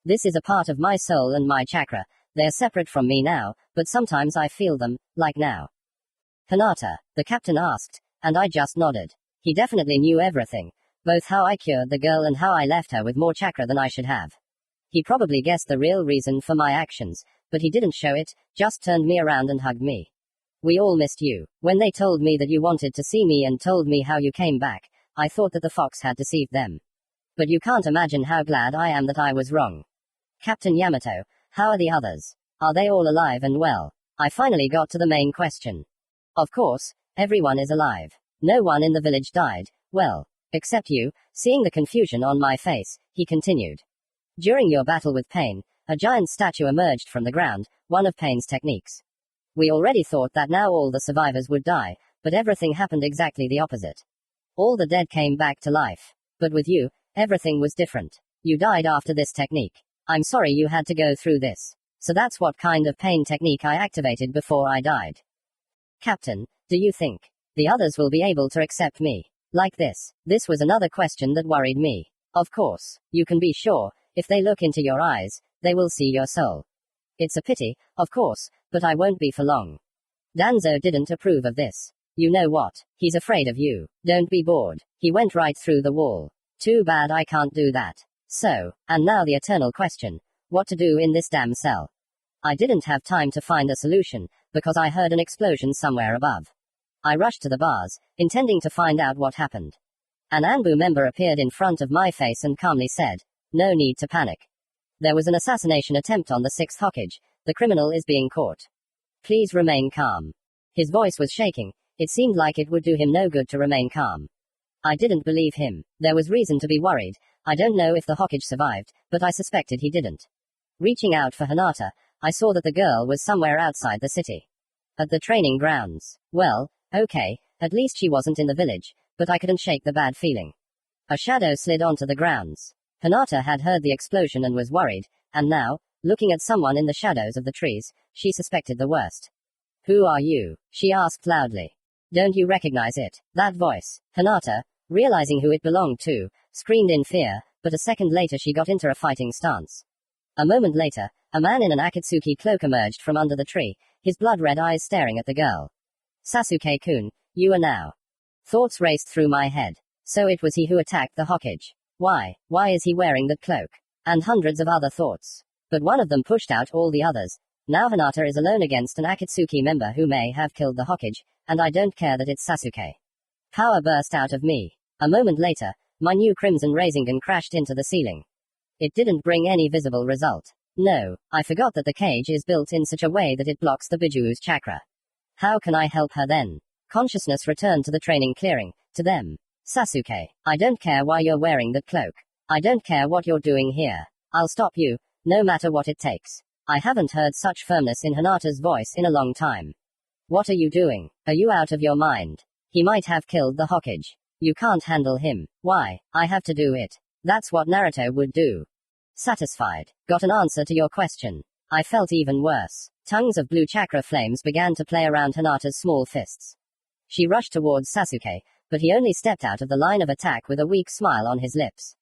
This is a part of my soul and my chakra. They are separate from me now, but sometimes I feel them, like now. Hinata, the captain asked, and I just nodded. He definitely knew everything, both how I cured the girl and how I left her with more chakra than I should have. He probably guessed the real reason for my actions, but he didn't show it, just turned me around and hugged me. We all missed you. When they told me that you wanted to see me and told me how you came back, I thought that the fox had deceived them. But you can't imagine how glad I am that I was wrong. Captain Yamato, how are the others? Are they all alive and well? I finally got to the main question. Of course, everyone is alive. No one in the village died, well, except you. Seeing the confusion on my face, he continued. During your battle with Pain, a giant statue emerged from the ground, one of Pain's techniques. We already thought that now all the survivors would die, but everything happened exactly the opposite. All the dead came back to life. But with you, everything was different. You died after this technique. I'm sorry you had to go through this. So that's what kind of pain technique I activated before I died. Captain, do you think the others will be able to accept me like this? This was another question that worried me. Of course, you can be sure, if they look into your eyes, they will see your soul. It's a pity, of course, but I won't be for long. Danzo didn't approve of this. You know what? He's afraid of you. Don't be bored. He went right through the wall. Too bad I can't do that. So, and now the eternal question. What to do in this damn cell? I didn't have time to find a solution, because I heard an explosion somewhere above. I rushed to the bars, intending to find out what happened. An Anbu member appeared in front of my face and calmly said, "No need to panic. There was an assassination attempt on the 6th Hokage. The criminal is being caught. Please remain calm." His voice was shaking. It seemed like it would do him no good to remain calm. I didn't believe him. There was reason to be worried. I don't know if the Hokage survived, but I suspected he didn't. Reaching out for Hinata, I saw that the girl was somewhere outside the city. At the training grounds. Well, okay, at least she wasn't in the village, but I couldn't shake the bad feeling. A shadow slid onto the grounds. Hinata had heard the explosion and was worried, and now, looking at someone in the shadows of the trees, she suspected the worst. "Who are you?" she asked loudly. "Don't you recognize it? That voice?" Hinata, realizing who it belonged to, screamed in fear, but a second later she got into a fighting stance. A moment later, a man in an Akatsuki cloak emerged from under the tree, his blood-red eyes staring at the girl. "Sasuke-kun, you are now." Thoughts raced through my head. So it was he who attacked the Hokage. Why is he wearing that cloak? And hundreds of other thoughts. But one of them pushed out all the others. Now Hinata is alone against an Akatsuki member who may have killed the Hokage, and I don't care that it's Sasuke. Power burst out of me. A moment later, my new crimson rasengan crashed into the ceiling. It didn't bring any visible result. No, I forgot that the cage is built in such a way that it blocks the Bijuu's chakra. How can I help her then? Consciousness returned to the training clearing, to them. "Sasuke, I don't care why you're wearing that cloak. I don't care what you're doing here. I'll stop you, no matter what it takes." I haven't heard such firmness in Hinata's voice in a long time. "What are you doing? Are you out of your mind? He might have killed the Hokage. You can't handle him. Why? I have to do it. That's what Naruto would do." Satisfied. Got an answer to your question. I felt even worse. Tongues of blue chakra flames began to play around Hinata's small fists. She rushed towards Sasuke, but he only stepped out of the line of attack with a weak smile on his lips.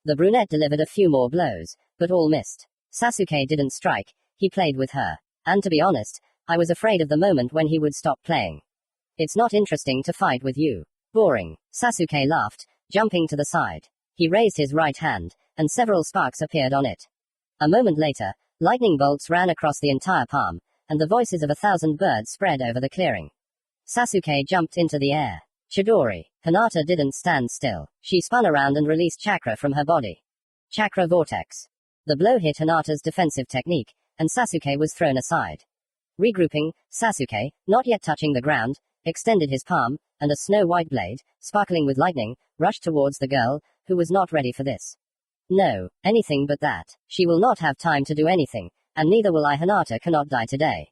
The brunette delivered a few more blows, but all missed. Sasuke didn't strike, he played with her. And to be honest, I was afraid of the moment when he would stop playing. "It's not interesting to fight with you. Boring." Sasuke laughed, jumping to the side. He raised his right hand, and several sparks appeared on it. A moment later, lightning bolts ran across the entire palm, and the voices of 1,000 birds spread over the clearing. Sasuke jumped into the air. Chidori. Hinata didn't stand still. She spun around and released chakra from her body. Chakra vortex. The blow hit Hinata's defensive technique, and Sasuke was thrown aside. Regrouping, Sasuke, not yet touching the ground, extended his palm, and a snow-white blade, sparkling with lightning, rushed towards the girl, who was not ready for this. No, anything but that. She will not have time to do anything, and neither will I. Hinata cannot die today.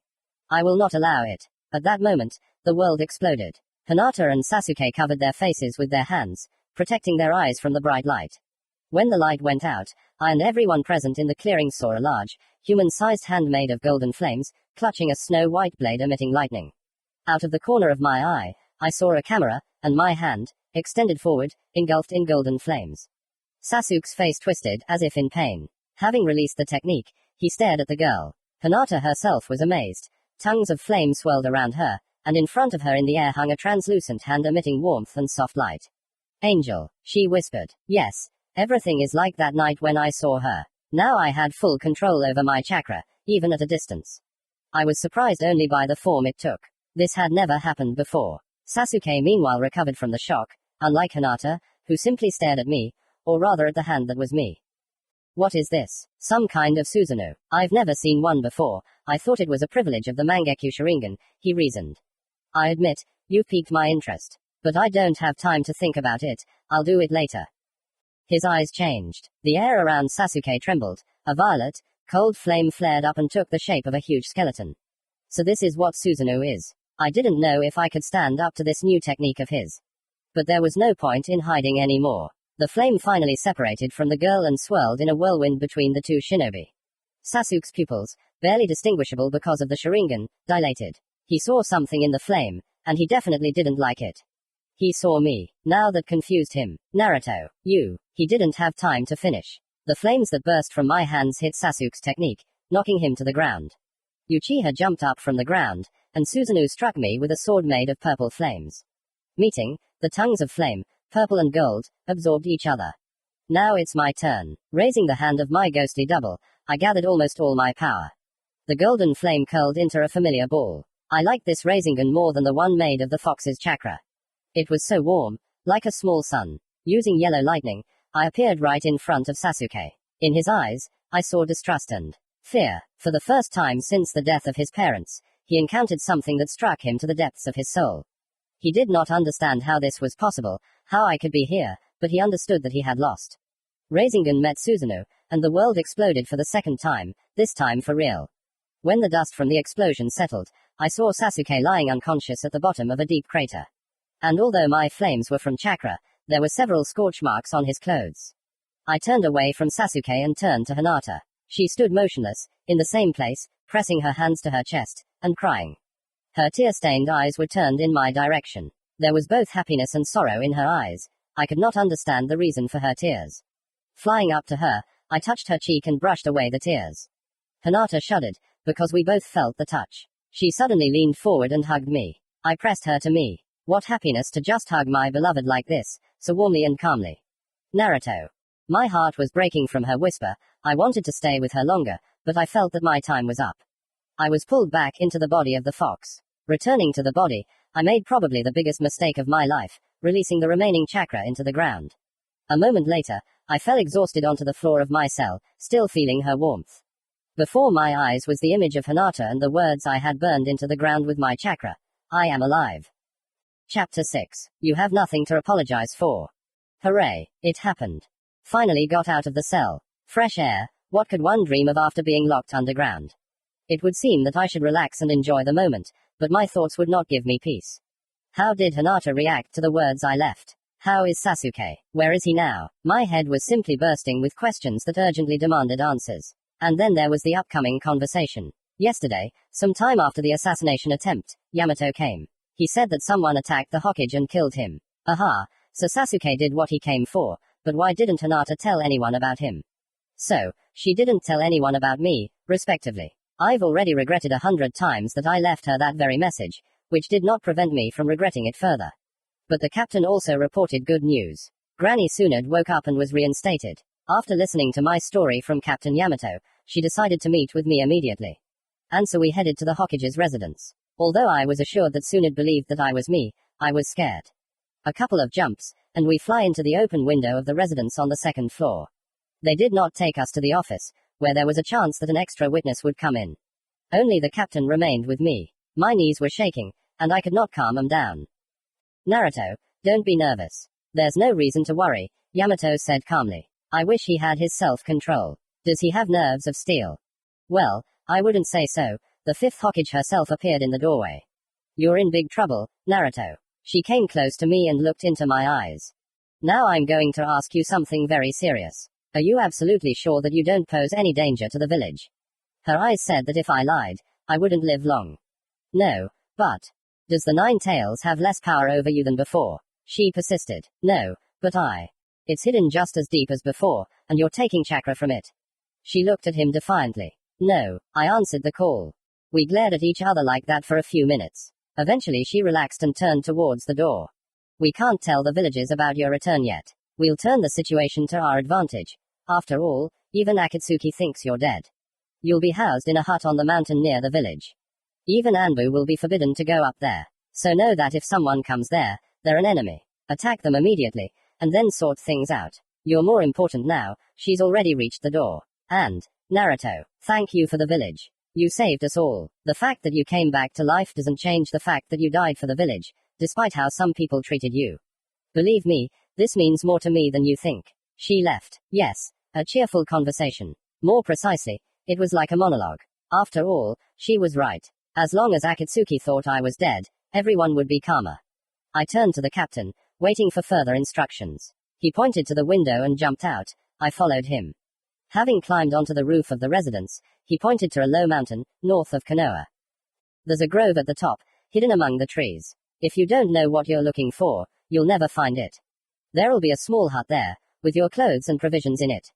I will not allow it. At that moment, the world exploded. Hinata and Sasuke covered their faces with their hands, protecting their eyes from the bright light. When the light went out, I and everyone present in the clearing saw a large, human-sized hand made of golden flames, clutching a snow-white blade emitting lightning. Out of the corner of my eye, I saw a camera, and my hand, extended forward, engulfed in golden flames. Sasuke's face twisted, as if in pain. Having released the technique, he stared at the girl. Hinata herself was amazed. Tongues of flame swirled around her, and in front of her in the air hung a translucent hand emitting warmth and soft light. Angel, she whispered. Yes, everything is like that night when I saw her. Now I had full control over my chakra, even at a distance. I was surprised only by the form it took. This had never happened before. Sasuke meanwhile recovered from the shock, unlike Hinata, who simply stared at me, or rather at the hand that was me. What is this? Some kind of Susanoo. I've never seen one before. I thought it was a privilege of the Mangekyo Sharingan, he reasoned. I admit, you've piqued my interest. But I don't have time to think about it, I'll do it later. His eyes changed. The air around Sasuke trembled. A violet, cold flame flared up and took the shape of a huge skeleton. So this is what Susanoo is. I didn't know if I could stand up to this new technique of his. But there was no point in hiding anymore. The flame finally separated from the girl and swirled in a whirlwind between the two shinobi. Sasuke's pupils, barely distinguishable because of the Sharingan, dilated. He saw something in the flame, and he definitely didn't like it. He saw me. Now that confused him. Naruto, you. He didn't have time to finish. The flames that burst from my hands hit Sasuke's technique, knocking him to the ground. Uchiha jumped up from the ground, and Susanoo struck me with a sword made of purple flames. Meeting, the tongues of flame, purple and gold, absorbed each other. Now it's my turn. Raising the hand of my ghostly double, I gathered almost all my power. The golden flame curled into a familiar ball. I liked this rasengan more than the one made of the fox's chakra. It was so warm, like a small sun. Using yellow lightning, I appeared right in front of Sasuke. In his eyes, I saw distrust and fear. For the first time since the death of his parents, he encountered something that struck him to the depths of his soul. He did not understand how this was possible, how I could be here, but he understood that he had lost. Rasengan met Susanoo, and the world exploded for the second time, this time for real. When the dust from the explosion settled, I saw Sasuke lying unconscious at the bottom of a deep crater. And although my flames were from chakra, there were several scorch marks on his clothes. I turned away from Sasuke and turned to Hinata. She stood motionless, in the same place, pressing her hands to her chest, and crying. Her tear-stained eyes were turned in my direction. There was both happiness and sorrow in her eyes. I could not understand the reason for her tears. Flying up to her, I touched her cheek and brushed away the tears. Hinata shuddered, because we both felt the touch. She suddenly leaned forward and hugged me. I pressed her to me. What happiness to just hug my beloved like this, so warmly and calmly. Naruto. My heart was breaking from her whisper. I wanted to stay with her longer, but I felt that my time was up. I was pulled back into the body of the fox. Returning to the body, I made probably the biggest mistake of my life, releasing the remaining chakra into the ground. A moment later, I fell exhausted onto the floor of my cell, still feeling her warmth. Before my eyes was the image of Hinata and the words I had burned into the ground with my chakra. I am alive. Chapter 6. You have nothing to apologize for. Hooray, it happened. Finally got out of the cell. Fresh air, what could one dream of after being locked underground? It would seem that I should relax and enjoy the moment, but my thoughts would not give me peace. How did Hinata react to the words I left? How is Sasuke? Where is he now? My head was simply bursting with questions that urgently demanded answers. And then there was the upcoming conversation. Yesterday, some time after the assassination attempt, Yamato came. He said that someone attacked the Hokage and killed him. Aha, so Sasuke did what he came for, but why didn't Hinata tell anyone about him? So, she didn't tell anyone about me, respectively. I've already regretted 100 times that I left her that very message, which did not prevent me from regretting it further. But the captain also reported good news. Granny Tsunade woke up and was reinstated. After listening to my story from Captain Yamato, she decided to meet with me immediately. And so we headed to the Hokage's residence. Although I was assured that Tsunade believed that I was me, I was scared. A couple of jumps, and we fly into the open window of the residence on the second floor. They did not take us to the office, where there was a chance that an extra witness would come in. Only the captain remained with me. My knees were shaking, and I could not calm them down. Naruto, don't be nervous. There's no reason to worry, Yamato said calmly. I wish he had his self-control. Does he have nerves of steel? Well, I wouldn't say so. The fifth Hokage herself appeared in the doorway. You're in big trouble, Naruto. She came close to me and looked into my eyes. Now I'm going to ask you something very serious. Are you absolutely sure that you don't pose any danger to the village? Her eyes said that if I lied, I wouldn't live long. No, but does the Nine Tails have less power over you than before? She persisted. No, but it's hidden just as deep as before, and you're taking chakra from it. She looked at him defiantly. No, I answered the call. We glared at each other like that for a few minutes. Eventually she relaxed and turned towards the door. We can't tell the villagers about your return yet. We'll turn the situation to our advantage. After all, even Akatsuki thinks you're dead. You'll be housed in a hut on the mountain near the village. Even Anbu will be forbidden to go up there. So know that if someone comes there, they're an enemy. Attack them immediately, and then sort things out. You're more important now. She's already reached the door. And, Naruto, thank you for the village. You saved us all. The fact that you came back to life doesn't change the fact that you died for the village, despite how some people treated you. Believe me, this means more to me than you think. She left. Yes, a cheerful conversation. More precisely, it was like a monologue. After all, she was right. As long as Akatsuki thought I was dead, everyone would be calmer. I turned to the captain, waiting for further instructions. He pointed to the window and jumped out. I followed him. Having climbed onto the roof of the residence, he pointed to a low mountain, north of Konoha. There's a grove at the top, hidden among the trees. If you don't know what you're looking for, you'll never find it. There'll be a small hut there, with your clothes and provisions in it.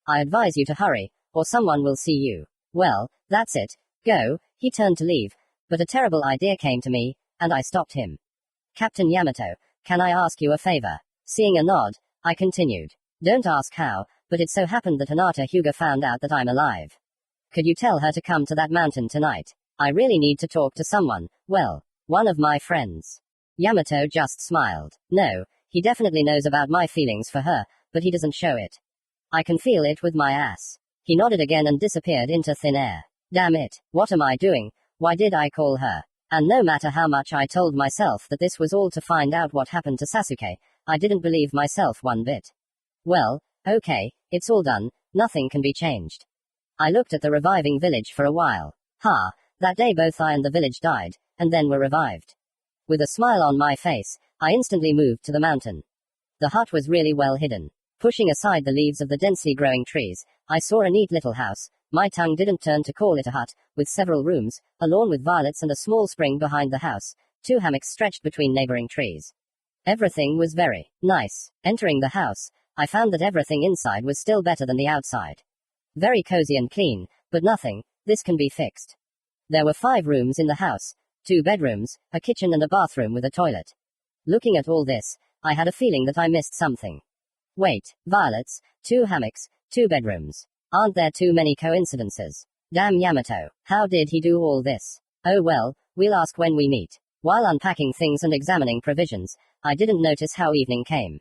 I advise you to hurry, or someone will see you. Well, that's it. Go. He turned to leave, but a terrible idea came to me, and I stopped him. Captain Yamato, can I ask you a favor? Seeing a nod, I continued. Don't ask how, but it so happened that Hinata Hyuga found out that I'm alive. Could you tell her to come to that mountain tonight? I really need to talk to someone, well, one of my friends. Yamato just smiled. No, he definitely knows about my feelings for her, but he doesn't show it. I can feel it with my ass. He nodded again and disappeared into thin air. Damn it, what am I doing? Why did I call her? And no matter how much I told myself that this was all to find out what happened to Sasuke, I didn't believe myself one bit. Well, okay, it's all done, nothing can be changed. I looked at the reviving village for a while. That day both I and the village died, and then were revived. With a smile on my face, I instantly moved to the mountain. The hut was really well hidden. Pushing aside the leaves of the densely growing trees, I saw a neat little house. My tongue didn't turn to call it a hut, with several rooms, a lawn with violets and a small spring behind the house, 2 hammocks stretched between neighboring trees. Everything was very nice. Entering the house, I found that everything inside was still better than the outside. Very cozy and clean, but nothing, this can be fixed. There were 5 rooms in the house, 2 bedrooms, a kitchen and a bathroom with a toilet. Looking at all this, I had a feeling that I missed something. Wait, violets, 2 hammocks, 2 bedrooms. Aren't there too many coincidences? Damn Yamato, how did he do all this? Oh well, we'll ask when we meet. While unpacking things and examining provisions, I didn't notice how evening came.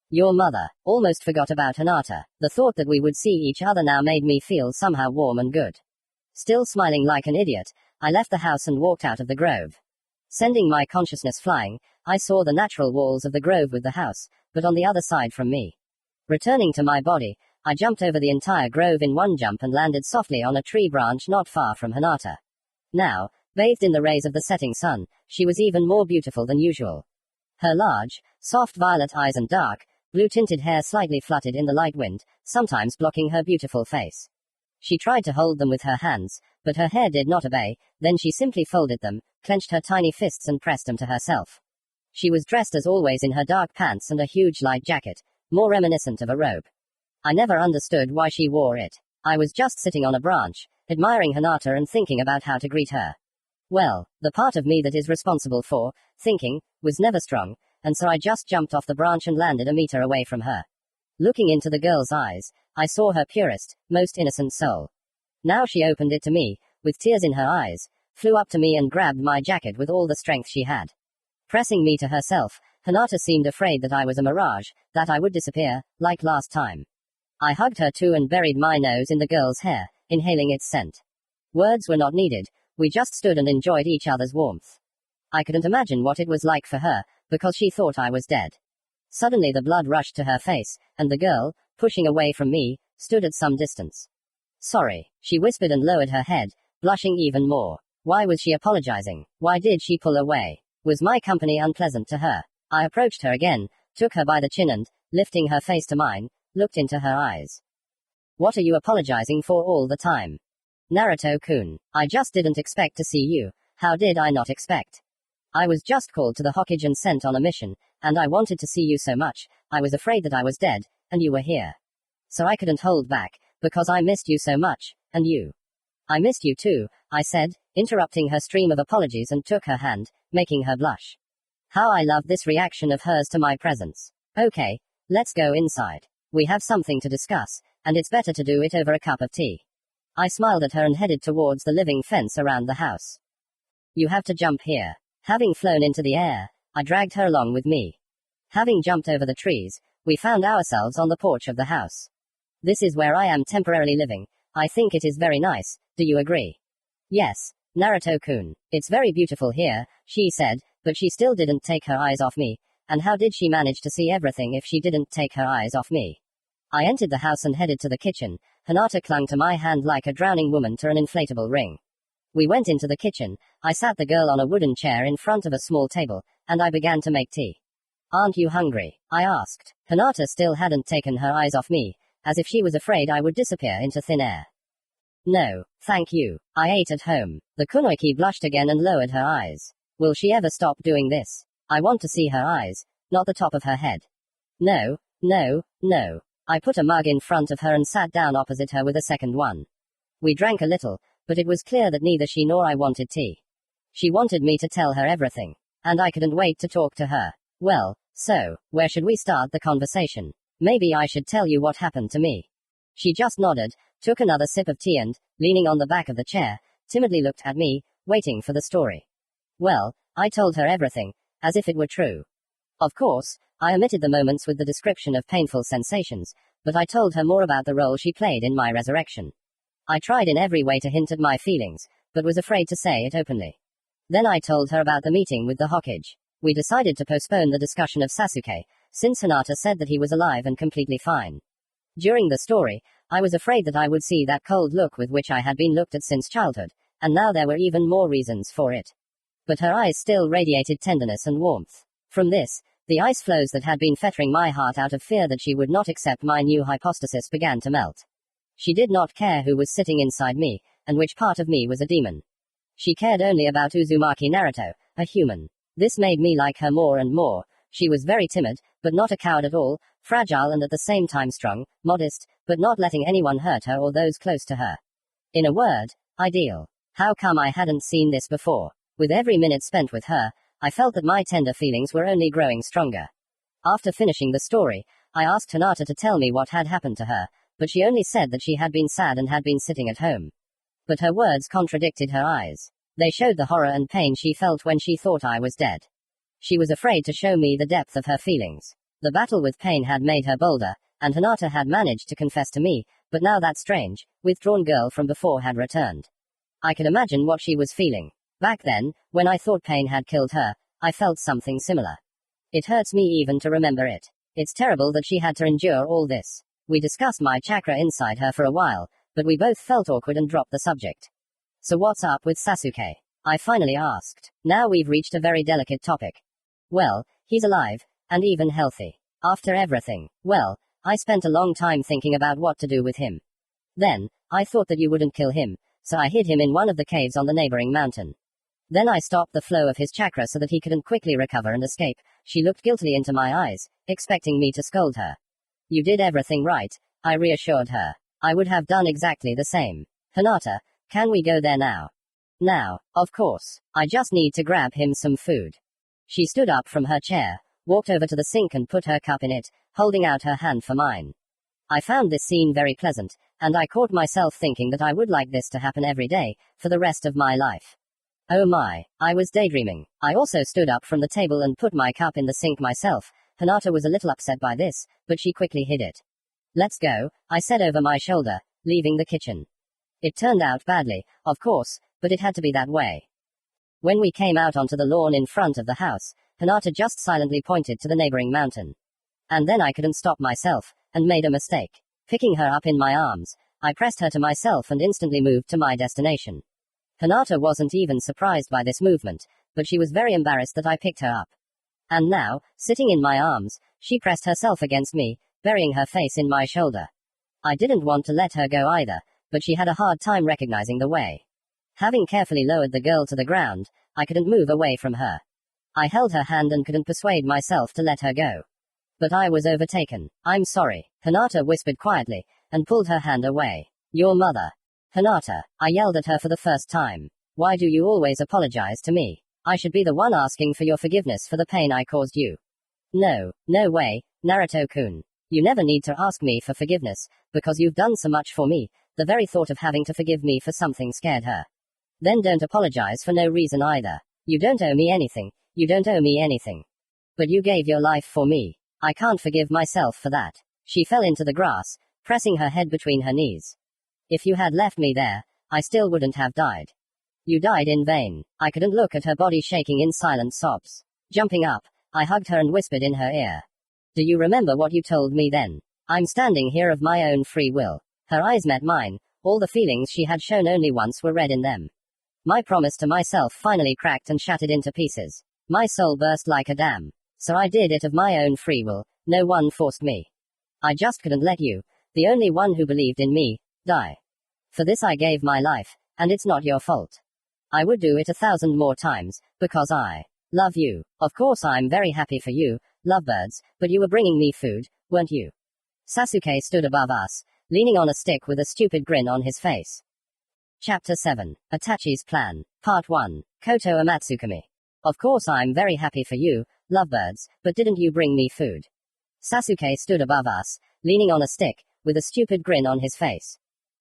Your mother. Almost forgot about Hinata. The thought that we would see each other now made me feel somehow warm and good. Still smiling like an idiot, I left the house and walked out of the grove. Sending my consciousness flying, I saw the natural walls of the grove with the house, but on the other side from me. Returning to my body, I jumped over the entire grove in one jump and landed softly on a tree branch not far from Hinata. Now, bathed in the rays of the setting sun, she was even more beautiful than usual. Her large, soft violet eyes and dark, blue-tinted hair slightly fluttered in the light wind, sometimes blocking her beautiful face. She tried to hold them with her hands, but her hair did not obey, then she simply folded them, clenched her tiny fists and pressed them to herself. She was dressed as always in her dark pants and a huge light jacket, more reminiscent of a robe. I never understood why she wore it. I was just sitting on a branch, admiring Hinata and thinking about how to greet her. Well, the part of me that is responsible for thinking was never strong, and so I just jumped off the branch and landed a meter away from her. Looking into the girl's eyes, I saw her purest, most innocent soul. Now she opened it to me, with tears in her eyes, flew up to me and grabbed my jacket with all the strength she had. Pressing me to herself, Hinata seemed afraid that I was a mirage, that I would disappear, like last time. I hugged her too and buried my nose in the girl's hair, inhaling its scent. Words were not needed, we just stood and enjoyed each other's warmth. I couldn't imagine what it was like for her, because she thought I was dead. Suddenly the blood rushed to her face, and the girl, pushing away from me, stood at some distance. Sorry, she whispered and lowered her head, blushing even more. Why was she apologizing? Why did she pull away? Was my company unpleasant to her? I approached her again, took her by the chin and, lifting her face to mine, looked into her eyes. What are you apologizing for all the time? Naruto-kun, I just didn't expect to see you. How did I not expect? I was just called to the Hokage and sent on a mission, and I wanted to see you so much, I was afraid that I was dead, and you were here. So I couldn't hold back, because I missed you so much, and you. I missed you too, I said, interrupting her stream of apologies and took her hand, making her blush. How I loved this reaction of hers to my presence. Okay, let's go inside. We have something to discuss, and it's better to do it over a cup of tea. I smiled at her and headed towards the living fence around the house. You have to jump here. Having flown into the air, I dragged her along with me. Having jumped over the trees, we found ourselves on the porch of the house. This is where I am temporarily living. I think it is very nice, do you agree? Yes, Naruto-kun. It's very beautiful here, she said, but she still didn't take her eyes off me. And how did she manage to see everything if she didn't take her eyes off me? I entered the house and headed to the kitchen. Hinata clung to my hand like a drowning woman to an inflatable ring. We went into the kitchen. I sat the girl on a wooden chair in front of a small table, and I began to make tea. Aren't you hungry? I asked. Hinata still hadn't taken her eyes off me, as if she was afraid I would disappear into thin air. No, thank you. I ate at home. The kunoiki blushed again and lowered her eyes. Will she ever stop doing this? I want to see her eyes, not the top of her head. No, no, no. I put a mug in front of her and sat down opposite her with a second one. We drank a little, but it was clear that neither she nor I wanted tea. She wanted me to tell her everything, and I couldn't wait to talk to her. Well, so, where should we start the conversation? Maybe I should tell you what happened to me. She just nodded, took another sip of tea and, leaning on the back of the chair, timidly looked at me, waiting for the story. Well, I told her everything, as if it were true. Of course, I omitted the moments with the description of painful sensations, but I told her more about the role she played in my resurrection. I tried in every way to hint at my feelings, but was afraid to say it openly. Then I told her about the meeting with the Hokage. We decided to postpone the discussion of Sasuke, since Hinata said that he was alive and completely fine. During the story, I was afraid that I would see that cold look with which I had been looked at since childhood, and now there were even more reasons for it. But her eyes still radiated tenderness and warmth. From this, the ice floes that had been fettering my heart out of fear that she would not accept my new hypostasis began to melt. She did not care who was sitting inside me, and which part of me was a demon. She cared only about Uzumaki Naruto, a human. This made me like her more and more. She was very timid, but not a coward at all, fragile and at the same time strong, modest, but not letting anyone hurt her or those close to her. In a word, ideal. How come I hadn't seen this before? With every minute spent with her, I felt that my tender feelings were only growing stronger. After finishing the story, I asked Hinata to tell me what had happened to her, but she only said that she had been sad and had been sitting at home. But her words contradicted her eyes. They showed the horror and pain she felt when she thought I was dead. She was afraid to show me the depth of her feelings. The battle with pain had made her bolder, and Hinata had managed to confess to me, but now that strange, withdrawn girl from before had returned. I could imagine what she was feeling. Back then, when I thought pain had killed her, I felt something similar. It hurts me even to remember it. It's terrible that she had to endure all this. We discussed my chakra inside her for a while, but we both felt awkward and dropped the subject. So what's up with Sasuke? I finally asked. Now we've reached a very delicate topic. Well, he's alive, and even healthy. After everything, well, I spent a long time thinking about what to do with him. Then, I thought that you wouldn't kill him, so I hid him in one of the caves on the neighboring mountain. Then I stopped the flow of his chakra so that he couldn't quickly recover and escape. She looked guiltily into my eyes, expecting me to scold her. You did everything right, I reassured her. I would have done exactly the same. Hinata, can we go there now? Now, of course. I just need to grab him some food. She stood up from her chair, walked over to the sink and put her cup in it, holding out her hand for mine. I found this scene very pleasant, and I caught myself thinking that I would like this to happen every day, for the rest of my life. Oh my, I was daydreaming. I also stood up from the table and put my cup in the sink myself. Hinata was a little upset by this, but she quickly hid it. Let's go, I said over my shoulder, leaving the kitchen. It turned out badly, of course, but it had to be that way. When we came out onto the lawn in front of the house, Hinata just silently pointed to the neighboring mountain. And then I couldn't stop myself, and made a mistake. Picking her up in my arms, I pressed her to myself and instantly moved to my destination. Hinata wasn't even surprised by this movement, but she was very embarrassed that I picked her up. And now, sitting in my arms, she pressed herself against me, burying her face in my shoulder. I didn't want to let her go either, but she had a hard time recognizing the way. Having carefully lowered the girl to the ground, I couldn't move away from her. I held her hand and couldn't persuade myself to let her go. But I was overtaken. "I'm sorry," Hinata whispered quietly, and pulled her hand away. "Your mother." "Hinata," I yelled at her for the first time. "Why do you always apologize to me? I should be the one asking for your forgiveness for the pain I caused you." "No, no way, Naruto-kun. You never need to ask me for forgiveness, because you've done so much for me." The very thought of having to forgive me for something scared her. "Then don't apologize for no reason either. You don't owe me anything. You don't owe me anything. But you gave your life for me. I can't forgive myself for that." She fell into the grass, pressing her head between her knees. "If you had left me there, I still wouldn't have died. You died in vain." I couldn't look at her body shaking in silent sobs. Jumping up, I hugged her and whispered in her ear. "Do you remember what you told me then? I'm standing here of my own free will." Her eyes met mine. All the feelings she had shown only once were read in them. My promise to myself finally cracked and shattered into pieces. My soul burst like a dam. So I did it of my own free will. No one forced me. I just couldn't let you, the only one who believed in me, die. For this I gave my life, and it's not your fault. I would do it 1,000 more times, because I love you. Of course I'm very happy for you, lovebirds, but you were bringing me food, weren't you? Sasuke stood above us, leaning on a stick with a stupid grin on his face. Chapter 7. Itachi's Plan. Part 1. Koto Amatsukami. Of course I'm very happy for you, lovebirds, but didn't you bring me food? Sasuke stood above us, leaning on a stick, with a stupid grin on his face.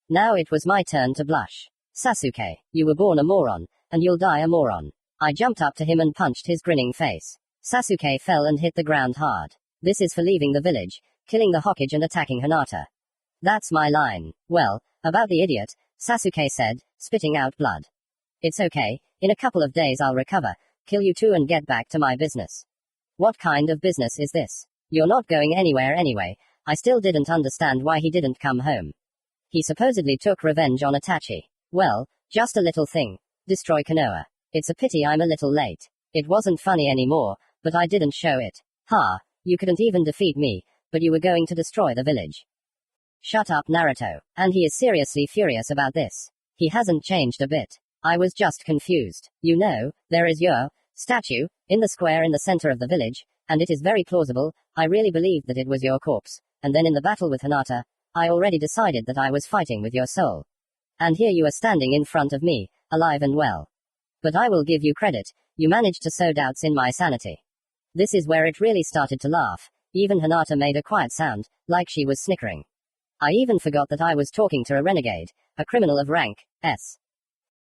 Now it was my turn to blush. "Sasuke, you were born a moron, and you'll die a moron." I jumped up to him and punched his grinning face. Sasuke fell and hit the ground hard. "This is for leaving the village, killing the Hokage and attacking Hinata. That's my line." "Well, about the idiot," Sasuke said, spitting out blood. "It's okay, in a couple of days I'll recover, kill you too and get back to my business." "What kind of business is this? You're not going anywhere anyway." I still didn't understand why he didn't come home. He supposedly took revenge on Itachi. Well, just a little thing. Destroy Konoha. It's a pity I'm a little late. It wasn't funny anymore, but I didn't show it. "Ha, you couldn't even defeat me, but you were going to destroy the village." "Shut up, Naruto." And he is seriously furious about this. He hasn't changed a bit. I was just confused. "You know, there is your statue in the square in the center of the village, and it is very plausible. I really believed that it was your corpse, and then in the battle with Hinata, I already decided that I was fighting with your soul. And here you are standing in front of me, alive and well. But I will give you credit, you managed to sow doubts in my sanity." This is where it really started to laugh. Even Hinata made a quiet sound, like she was snickering. I even forgot that I was talking to a renegade, a criminal of rank S.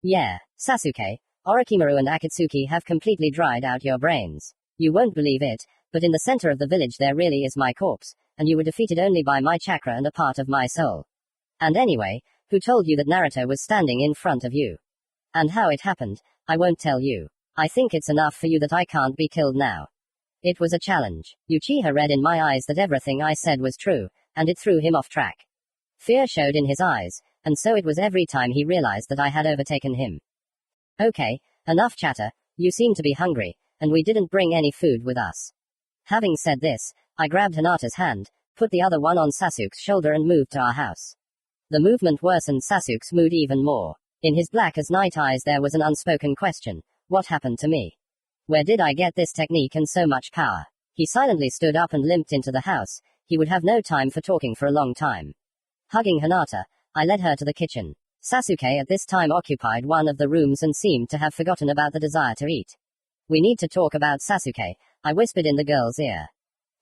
"Yeah, Sasuke, Orochimaru and Akatsuki have completely dried out your brains. You won't believe it, but in the center of the village there really is my corpse, and you were defeated only by my chakra and a part of my soul. And anyway, who told you that Naruto was standing in front of you? And how it happened, I won't tell you. I think it's enough for you that I can't be killed now." It was a challenge. Uchiha read in my eyes that everything I said was true, and it threw him off track. Fear showed in his eyes, and so it was every time he realized that I had overtaken him. "Okay, enough chatter, you seem to be hungry, and we didn't bring any food with us." Having said this, I grabbed Hinata's hand, put the other one on Sasuke's shoulder and moved to our house. The movement worsened Sasuke's mood even more. In his black as night eyes there was an unspoken question. What happened to me? Where did I get this technique and so much power? He silently stood up and limped into the house. He would have no time for talking for a long time. Hugging Hinata, I led her to the kitchen. Sasuke at this time occupied one of the rooms and seemed to have forgotten about the desire to eat. "We need to talk about Sasuke," I whispered in the girl's ear.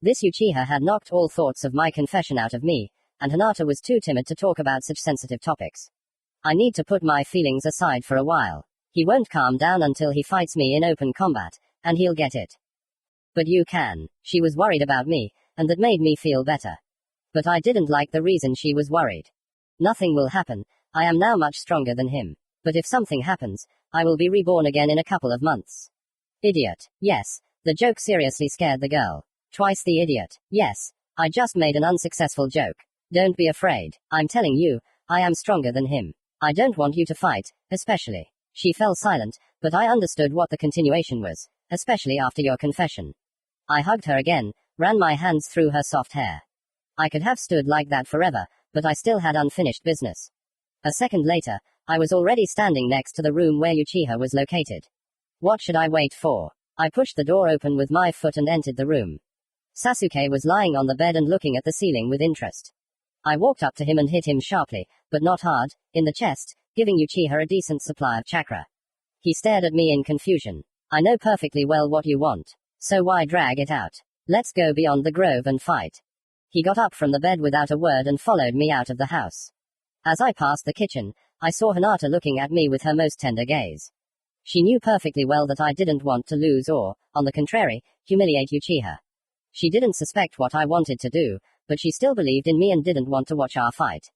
This Uchiha had knocked all thoughts of my confession out of me, and Hinata was too timid to talk about such sensitive topics. I need to put my feelings aside for a while. He won't calm down until he fights me in open combat, and he'll get it. "But you can." She was worried about me, and that made me feel better. But I didn't like the reason she was worried. "Nothing will happen. I am now much stronger than him. But if something happens, I will be reborn again in a couple of months." "Idiot." Yes, the joke seriously scared the girl. Twice the idiot. Yes, I just made an unsuccessful joke. Don't be afraid. I'm telling you, I am stronger than him. I don't want you to fight, especially. She fell silent, but I understood what the continuation was, especially after your confession. I hugged her again, ran my hands through her soft hair. I could have stood like that forever, but I still had unfinished business. A second later, I was already standing next to the room where Uchiha was located. What should I wait for? I pushed the door open with my foot and entered the room. Sasuke was lying on the bed and looking at the ceiling with interest. I walked up to him and hit him sharply, but not hard, in the chest, giving Uchiha a decent supply of chakra. He stared at me in confusion. I know perfectly well what you want. So why drag it out? Let's go beyond the grove and fight. He got up from the bed without a word and followed me out of the house. As I passed the kitchen, I saw Hinata looking at me with her most tender gaze. She knew perfectly well that I didn't want to lose or, on the contrary, humiliate Uchiha. She didn't suspect what I wanted to do, but she still believed in me and didn't want to watch our fight.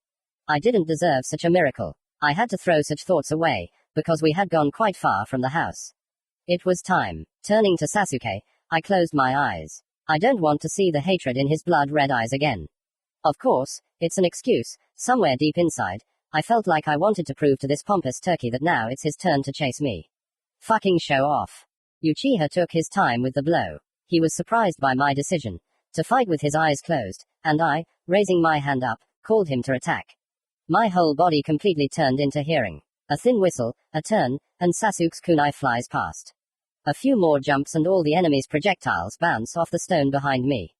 I didn't deserve such a miracle. I had to throw such thoughts away, because we had gone quite far from the house. It was time. Turning to Sasuke, I closed my eyes. I don't want to see the hatred in his blood-red eyes again. Of course, it's an excuse. Somewhere deep inside, I felt like I wanted to prove to this pompous turkey that now it's his turn to chase me. Fucking show off. Uchiha took his time with the blow. He was surprised by my decision to fight with his eyes closed, and I, raising my hand up, called him to attack. My whole body completely turned into hearing. A thin whistle, a turn, and Sasuke's kunai flies past. A few more jumps and all the enemy's projectiles bounce off the stone behind me.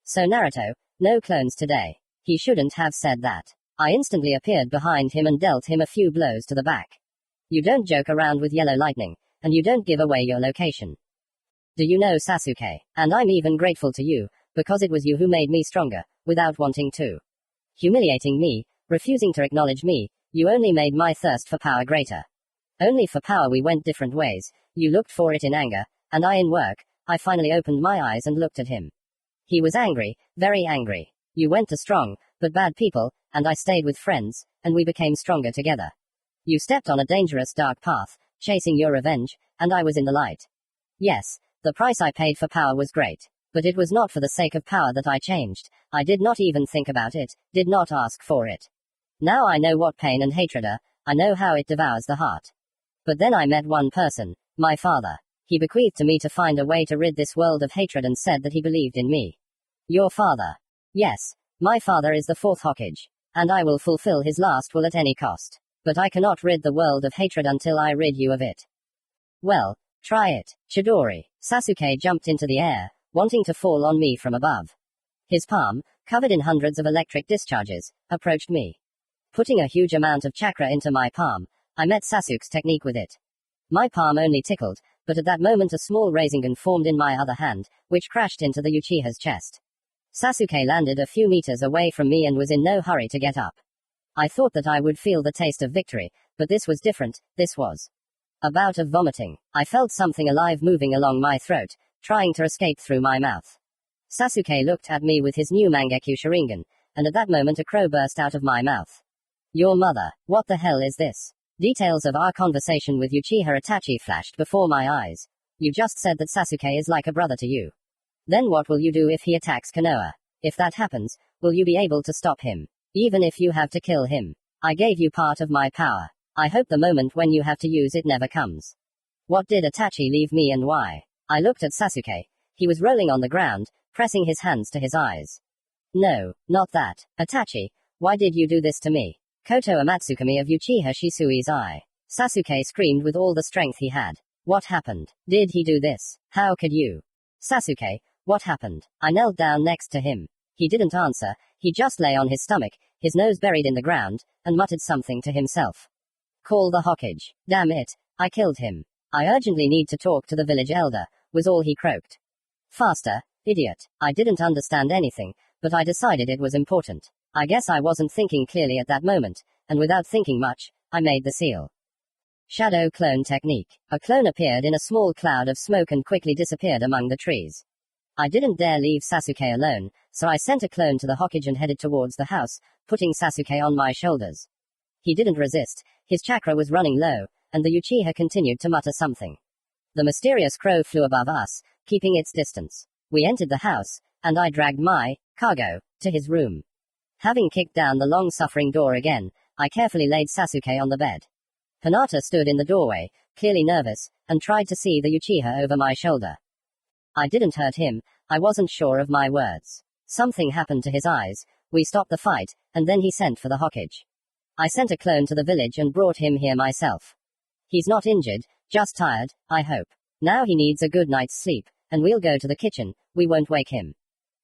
So Naruto, no clones today. He shouldn't have said that. I instantly appeared behind him and dealt him a few blows to the back. You don't joke around with yellow lightning, and you don't give away your location. Do you know, Sasuke? And I'm even grateful to you, because it was you who made me stronger, without wanting to. Humiliating me, refusing to acknowledge me, you only made my thirst for power greater. Only for power we went different ways. You looked for it in anger, and I in work. I finally opened my eyes and looked at him. He was angry, very angry. You went to strong, but bad people, and I stayed with friends, and we became stronger together. You stepped on a dangerous dark path, chasing your revenge, and I was in the light. Yes, the price I paid for power was great. But it was not for the sake of power that I changed. I did not even think about it, did not ask for it. Now I know what pain and hatred are, I know how it devours the heart. But then I met one person, my father. He bequeathed to me to find a way to rid this world of hatred and said that he believed in me. Your father. Yes, my father is the fourth Hokage. And I will fulfill his last will at any cost. But I cannot rid the world of hatred until I rid you of it. Well, try it, Chidori. Sasuke jumped into the air, wanting to fall on me from above. His palm, covered in hundreds of electric discharges, approached me. Putting a huge amount of chakra into my palm, I met Sasuke's technique with it. My palm only tickled, but at that moment a small rasengan formed in my other hand, which crashed into the Uchiha's chest. Sasuke landed a few meters away from me and was in no hurry to get up. I thought that I would feel the taste of victory, but this was different. This was a bout of vomiting. I felt something alive moving along my throat, trying to escape through my mouth. Sasuke looked at me with his new Mangekyo Sharingan, and at that moment a crow burst out of my mouth. Your mother. What the hell is this? Details of our conversation with Uchiha Itachi flashed before my eyes. You just said that Sasuke is like a brother to you. Then what will you do if he attacks Konoha? If that happens, will you be able to stop him? Even if you have to kill him. I gave you part of my power. I hope the moment when you have to use it never comes. What did Itachi leave me and why? I looked at Sasuke. He was rolling on the ground, pressing his hands to his eyes. No, not that. Itachi, why did you do this to me? Koto Amatsukami of Uchiha Shisui's eye. Sasuke screamed with all the strength he had. What happened? Did he do this? How could you? Sasuke, what happened? I knelt down next to him. He didn't answer, he just lay on his stomach, his nose buried in the ground, and muttered something to himself. Call the Hokage. Damn it, I killed him. I urgently need to talk to the village elder, was all he croaked. Faster, idiot. I didn't understand anything, but I decided it was important. I guess I wasn't thinking clearly at that moment, and without thinking much, I made the seal. Shadow clone technique. A clone appeared in a small cloud of smoke and quickly disappeared among the trees. I didn't dare leave Sasuke alone, so I sent a clone to the Hokage and headed towards the house, putting Sasuke on my shoulders. He didn't resist, his chakra was running low, and the Uchiha continued to mutter something. The mysterious crow flew above us, keeping its distance. We entered the house, and I dragged my cargo to his room. Having kicked down the long-suffering door again, I carefully laid Sasuke on the bed. Hinata stood in the doorway, clearly nervous, and tried to see the Uchiha over my shoulder. I didn't hurt him, I wasn't sure of my words. Something happened to his eyes, we stopped the fight, and then he sent for the Hokage. I sent a clone to the village and brought him here myself. He's not injured, just tired, I hope. Now he needs a good night's sleep, and we'll go to the kitchen, we won't wake him.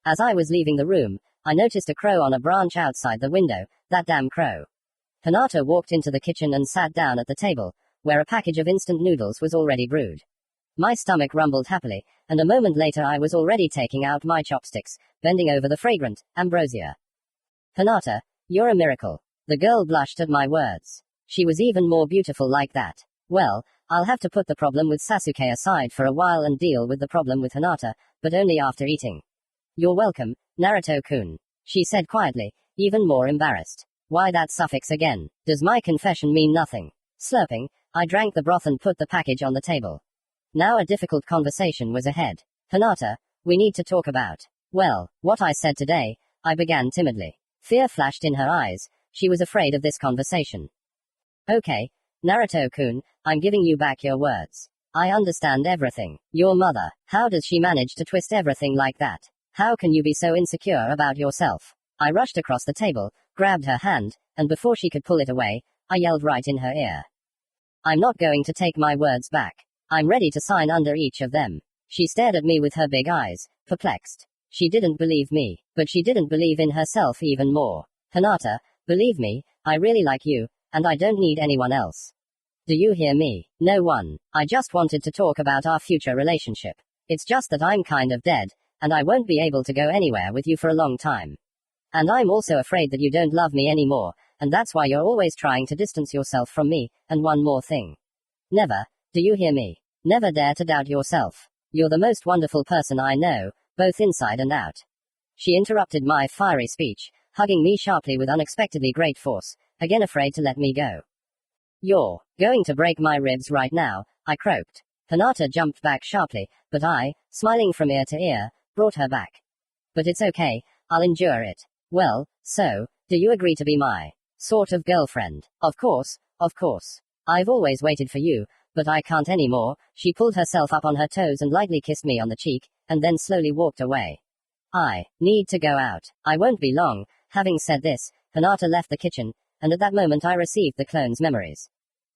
As I was leaving the room, I noticed a crow on a branch outside the window, that damn crow. Hinata walked into the kitchen and sat down at the table, where a package of instant noodles was already brewed. My stomach rumbled happily, and a moment later I was already taking out my chopsticks, bending over the fragrant ambrosia. Hinata, you're a miracle. The girl blushed at my words. She was even more beautiful like that. Well, I'll have to put the problem with Sasuke aside for a while and deal with the problem with Hinata, but only after eating. You're welcome, Naruto-kun, she said quietly, even more embarrassed. Why that suffix again? Does my confession mean nothing? Slurping, I drank the broth and put the package on the table. Now a difficult conversation was ahead. Hinata, we need to talk about. Well, what I said today, I began timidly. Fear flashed in her eyes, she was afraid of this conversation. Okay, Naruto-kun, I'm giving you back your words. I understand everything. Your mother, how does she manage to twist everything like that? How can you be so insecure about yourself? I rushed across the table, grabbed her hand, and before she could pull it away, I yelled right in her ear. I'm not going to take my words back. I'm ready to sign under each of them. She stared at me with her big eyes, perplexed. She didn't believe me, but she didn't believe in herself even more. Hinata, believe me, I really like you, and I don't need anyone else. Do you hear me? No one. I just wanted to talk about our future relationship. It's just that I'm kind of dead, and I won't be able to go anywhere with you for a long time. And I'm also afraid that you don't love me anymore, and that's why you're always trying to distance yourself from me, and one more thing. Never, do you hear me? Never dare to doubt yourself. You're the most wonderful person I know, both inside and out. She interrupted my fiery speech, hugging me sharply with unexpectedly great force, again afraid to let me go. You're going to break my ribs right now, I croaked. Hinata jumped back sharply, but I, smiling from ear to ear, brought her back. But it's okay, I'll endure it. Well, so, do you agree to be my sort of girlfriend? Of course, of course. I've always waited for you, but I can't anymore. She pulled herself up on her toes and lightly kissed me on the cheek, and then slowly walked away. I need to go out. I won't be long. Having said this, Hinata left the kitchen, and at that moment I received the clone's memories.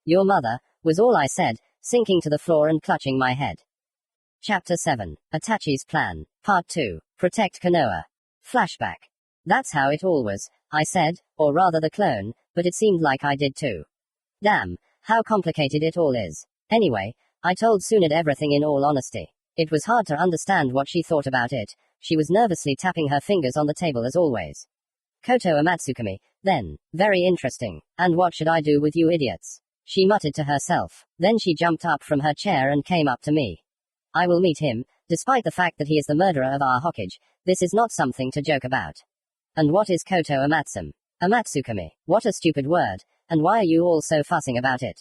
Your mother, was all I said, sinking to the floor and clutching my head. Chapter 7. Itachi's Plan. Part 2. Protect Konoha. Flashback. That's how it all was, I said, or rather the clone, but it seemed like I did too. Damn, how complicated it all is. Anyway, I told Tsunade everything in all honesty. It was hard to understand what she thought about it. She was nervously tapping her fingers on the table as always. Koto Amatsukami, then. Very interesting. And what should I do with you idiots? She muttered to herself. Then she jumped up from her chair and came up to me. I will meet him, despite the fact that he is the murderer of our Hokage. This is not something to joke about. And what is Koto Amatsukami? What a stupid word, and why are you all so fussing about it?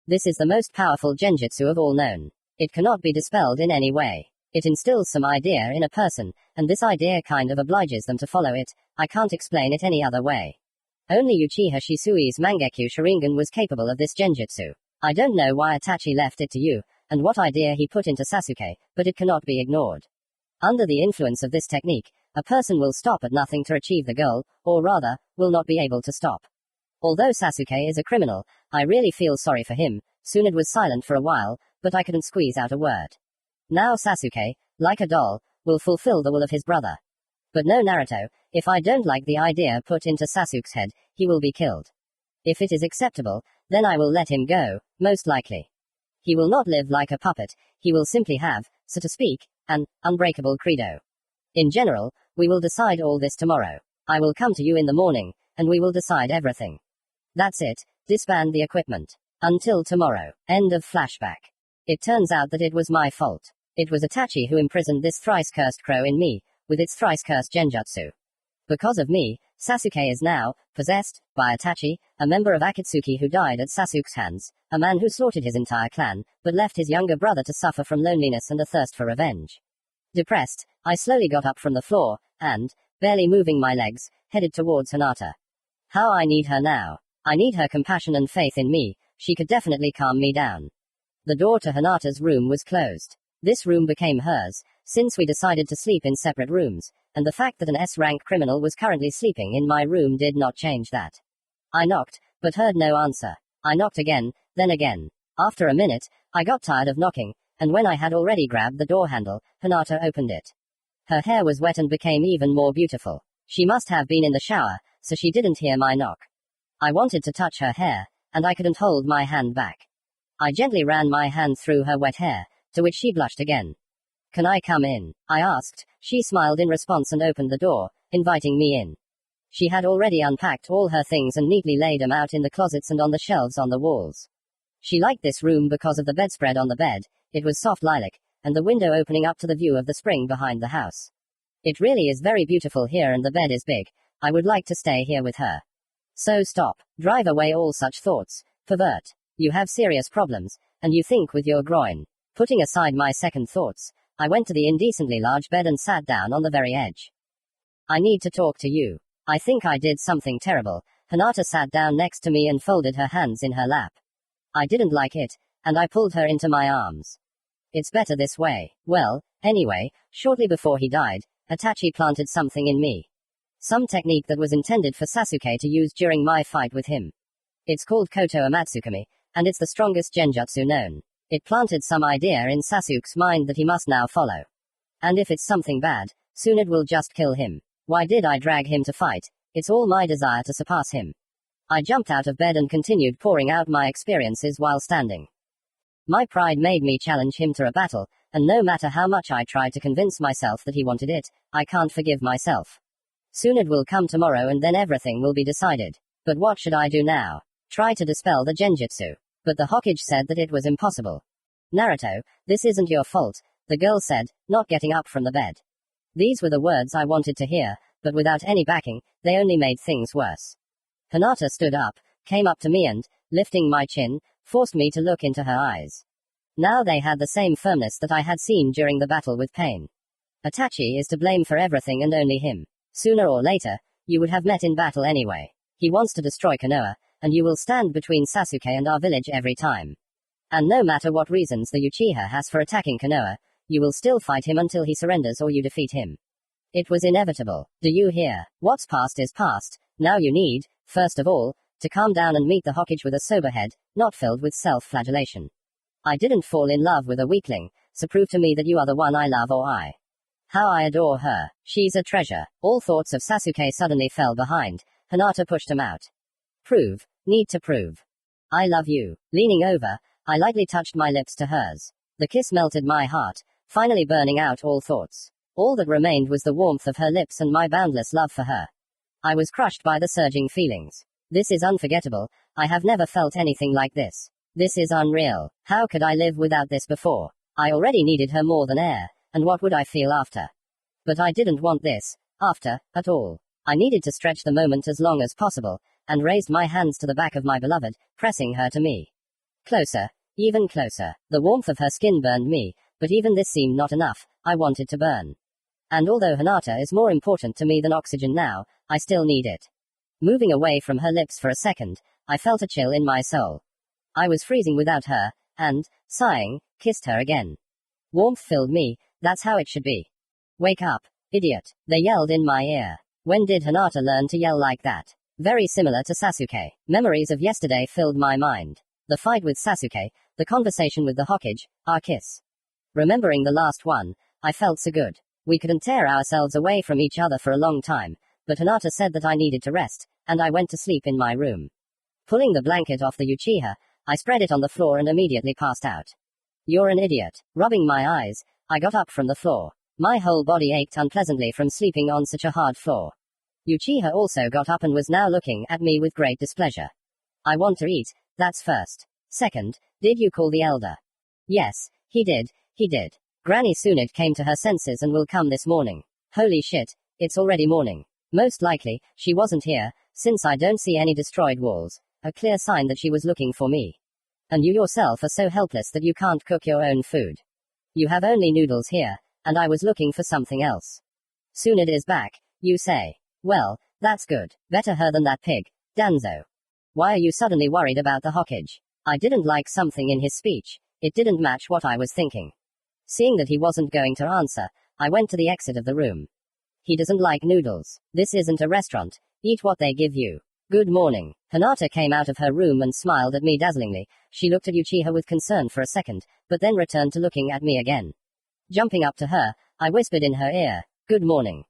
This is the most powerful genjutsu of all known. It cannot be dispelled in any way. It instills some idea in a person, and this idea kind of obliges them to follow it. I can't explain it any other way. Only Uchiha Shisui's Mangekyo Sharingan was capable of this genjutsu. I don't know why Itachi left it to you, and what idea he put into Sasuke, but it cannot be ignored. Under the influence of this technique, a person will stop at nothing to achieve the goal, or rather, will not be able to stop. Although Sasuke is a criminal, I really feel sorry for him. Tsunade was silent for a while, but I couldn't squeeze out a word. Now Sasuke, like a doll, will fulfill the will of his brother. But no Naruto, if I don't like the idea put into Sasuke's head, he will be killed. If it is acceptable, then I will let him go, most likely. He will not live like a puppet, he will simply have, so to speak, an unbreakable credo. In general, we will decide all this tomorrow. I will come to you in the morning, and we will decide everything. That's it, disband the equipment. Until tomorrow. End of flashback. It turns out that it was my fault. It was Itachi who imprisoned this thrice-cursed crow in me, with its thrice-cursed genjutsu. Because of me, Sasuke is now possessed by Itachi, a member of Akatsuki who died at Sasuke's hands, a man who slaughtered his entire clan, but left his younger brother to suffer from loneliness and a thirst for revenge. Depressed, I slowly got up from the floor, and, barely moving my legs, headed towards Hinata. How I need her now. I need her compassion and faith in me, she could definitely calm me down. The door to Hinata's room was closed. This room became hers, since we decided to sleep in separate rooms, and the fact that an S-rank criminal was currently sleeping in my room did not change that. I knocked, but heard no answer. I knocked again, then again. After a minute, I got tired of knocking, and when I had already grabbed the door handle, Hinata opened it. Her hair was wet and became even more beautiful. She must have been in the shower, so she didn't hear my knock. I wanted to touch her hair, and I couldn't hold my hand back. I gently ran my hand through her wet hair, to which she blushed again. "Can I come in?" I asked. She smiled in response and opened the door, inviting me in. She had already unpacked all her things and neatly laid them out in the closets and on the shelves on the walls. She liked this room because of the bedspread on the bed. It was soft lilac, and the window opening up to the view of the spring behind the house. "It really is very beautiful here and the bed is big. I would like to stay here with her." "So stop. Drive away all such thoughts, pervert. You have serious problems, and you think with your groin." Putting aside my second thoughts, I went to the indecently large bed and sat down on the very edge. "I need to talk to you. I think I did something terrible." Hinata sat down next to me and folded her hands in her lap. I didn't like it, and I pulled her into my arms. "It's better this way." "Well, anyway, shortly before he died, Itachi planted something in me. Some technique that was intended for Sasuke to use during my fight with him. It's called Koto Amatsukami, and it's the strongest genjutsu known. It planted some idea in Sasuke's mind that he must now follow. And if it's something bad, soon it will just kill him. Why did I drag him to fight? It's all my desire to surpass him." I jumped out of bed and continued pouring out my experiences while standing. My pride made me challenge him to a battle, and no matter how much I tried to convince myself that he wanted it, I can't forgive myself. Soon it will come tomorrow and then everything will be decided. But what should I do now? Try to dispel the genjutsu. But the Hokage said that it was impossible. "Naruto, this isn't your fault," the girl said, not getting up from the bed. These were the words I wanted to hear, but without any backing, they only made things worse. Hinata stood up, came up to me and, lifting my chin, forced me to look into her eyes. Now they had the same firmness that I had seen during the battle with Pain. "Itachi is to blame for everything and only him. Sooner or later, you would have met in battle anyway. He wants to destroy Konoha, and you will stand between Sasuke and our village every time. And no matter what reasons the Uchiha has for attacking Konoha, you will still fight him until he surrenders or you defeat him. It was inevitable. Do you hear? What's past is past. Now you need, first of all, to calm down and meet the Hokage with a sober head, not filled with self-flagellation. I didn't fall in love with a weakling, so prove to me that you are the one I love or how I adore her. She's a treasure." All thoughts of Sasuke suddenly fell behind. Hinata pushed him out. "Prove. Need to prove. I love you." Leaning over, I lightly touched my lips to hers. The kiss melted my heart, finally burning out all thoughts. All that remained was the warmth of her lips and my boundless love for her. I was crushed by the surging feelings. This is unforgettable. I have never felt anything like this. This is unreal. How could I live without this before? I already needed her more than air, and what would I feel after? But I didn't want this, after, at all. I needed to stretch the moment as long as possible, and raised my hands to the back of my beloved, pressing her to me. Closer, even closer. The warmth of her skin burned me, but even this seemed not enough. I wanted to burn. And although Hinata is more important to me than oxygen now, I still need it. Moving away from her lips for a second, I felt a chill in my soul. I was freezing without her, and, sighing, kissed her again. Warmth filled me. That's how it should be. "Wake up, idiot," they yelled in my ear. When did Hinata learn to yell like that? Very similar to Sasuke. Memories of yesterday filled my mind. The fight with Sasuke, the conversation with the Hokage, our kiss. Remembering the last one, I felt so good. We couldn't tear ourselves away from each other for a long time, but Hinata said that I needed to rest, and I went to sleep in my room. Pulling the blanket off the Uchiha, I spread it on the floor and immediately passed out. "You're an idiot." Rubbing my eyes, I got up from the floor. My whole body ached unpleasantly from sleeping on such a hard floor. Uchiha also got up and was now looking at me with great displeasure. "I want to eat, that's first. Second, did you call the elder?" "Yes, he did. Granny Sunit came to her senses and will come this morning." "Holy shit, it's already morning." "Most likely, she wasn't here, since I don't see any destroyed walls, a clear sign that she was looking for me. And you yourself are so helpless that you can't cook your own food. You have only noodles here, and I was looking for something else. Sunit is back, you say. Well, that's good. Better her than that pig, Danzo. Why are you suddenly worried about the Hokage?" I didn't like something in his speech. It didn't match what I was thinking. Seeing that he wasn't going to answer, I went to the exit of the room. He doesn't like noodles. This isn't a restaurant. Eat what they give you. Good morning. Hinata came out of her room and smiled at me dazzlingly. She looked at Uchiha with concern for a second, but then returned to looking at me again. Jumping up to her, I whispered in her ear, "Good morning."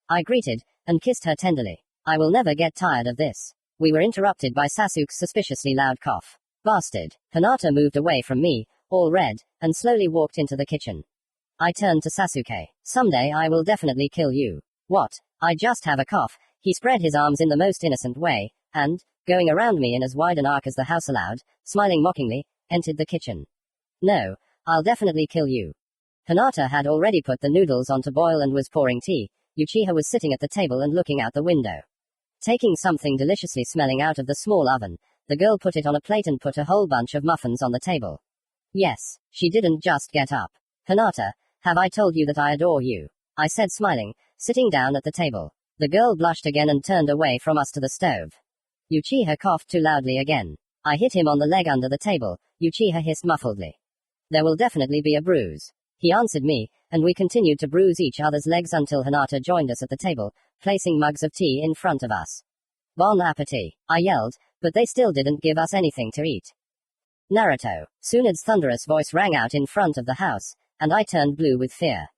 I greeted, and kissed her tenderly. I will never get tired of this. We were interrupted by Sasuke's suspiciously loud cough. Bastard. Hinata moved away from me, all red, and slowly walked into the kitchen. I turned to Sasuke. Someday I will definitely kill you. What? I just have a cough. He spread his arms in the most innocent way, and, going around me in as wide an arc as the house allowed, smiling mockingly, entered the kitchen. No, I'll definitely kill you. Hinata had already put the noodles on to boil and was pouring tea. Uchiha was sitting at the table and looking out the window. Taking something deliciously smelling out of the small oven, the girl put it on a plate and put a whole bunch of muffins on the table. Yes, she didn't just get up. Hinata, have I told you that I adore you? I said smiling, sitting down at the table. The girl blushed again and turned away from us to the stove. Uchiha coughed too loudly again. I hit him on the leg under the table. Uchiha hissed muffledly. There will definitely be a bruise. He answered me, and we continued to bruise each other's legs until Hinata joined us at the table, placing mugs of tea in front of us. Bon appetit, I yelled, but they still didn't give us anything to eat. Naruto. Tsunade's thunderous voice rang out in front of the house, and I turned blue with fear.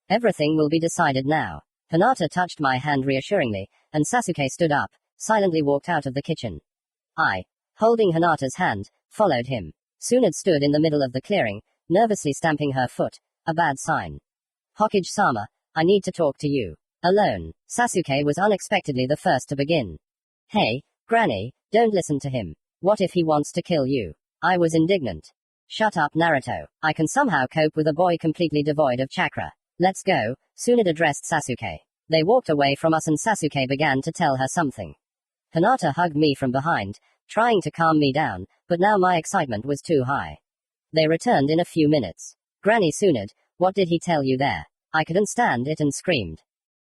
Everything will be decided now. Hinata touched my hand reassuringly, and Sasuke stood up, silently walked out of the kitchen. I, holding Hinata's hand, followed him. Tsunade stood in the middle of the clearing, nervously stamping her foot, a bad sign. Hokage-sama, I need to talk to you. Alone. Sasuke was unexpectedly the first to begin. Hey, Granny, don't listen to him. What if he wants to kill you? I was indignant. Shut up, Naruto. I can somehow cope with a boy completely devoid of chakra. Let's go, Tsunade addressed Sasuke. They walked away from us and Sasuke began to tell her something. Hinata hugged me from behind, trying to calm me down, but now my excitement was too high. They returned in a few minutes. Granny Tsunade, what did he tell you there? I couldn't stand it and screamed.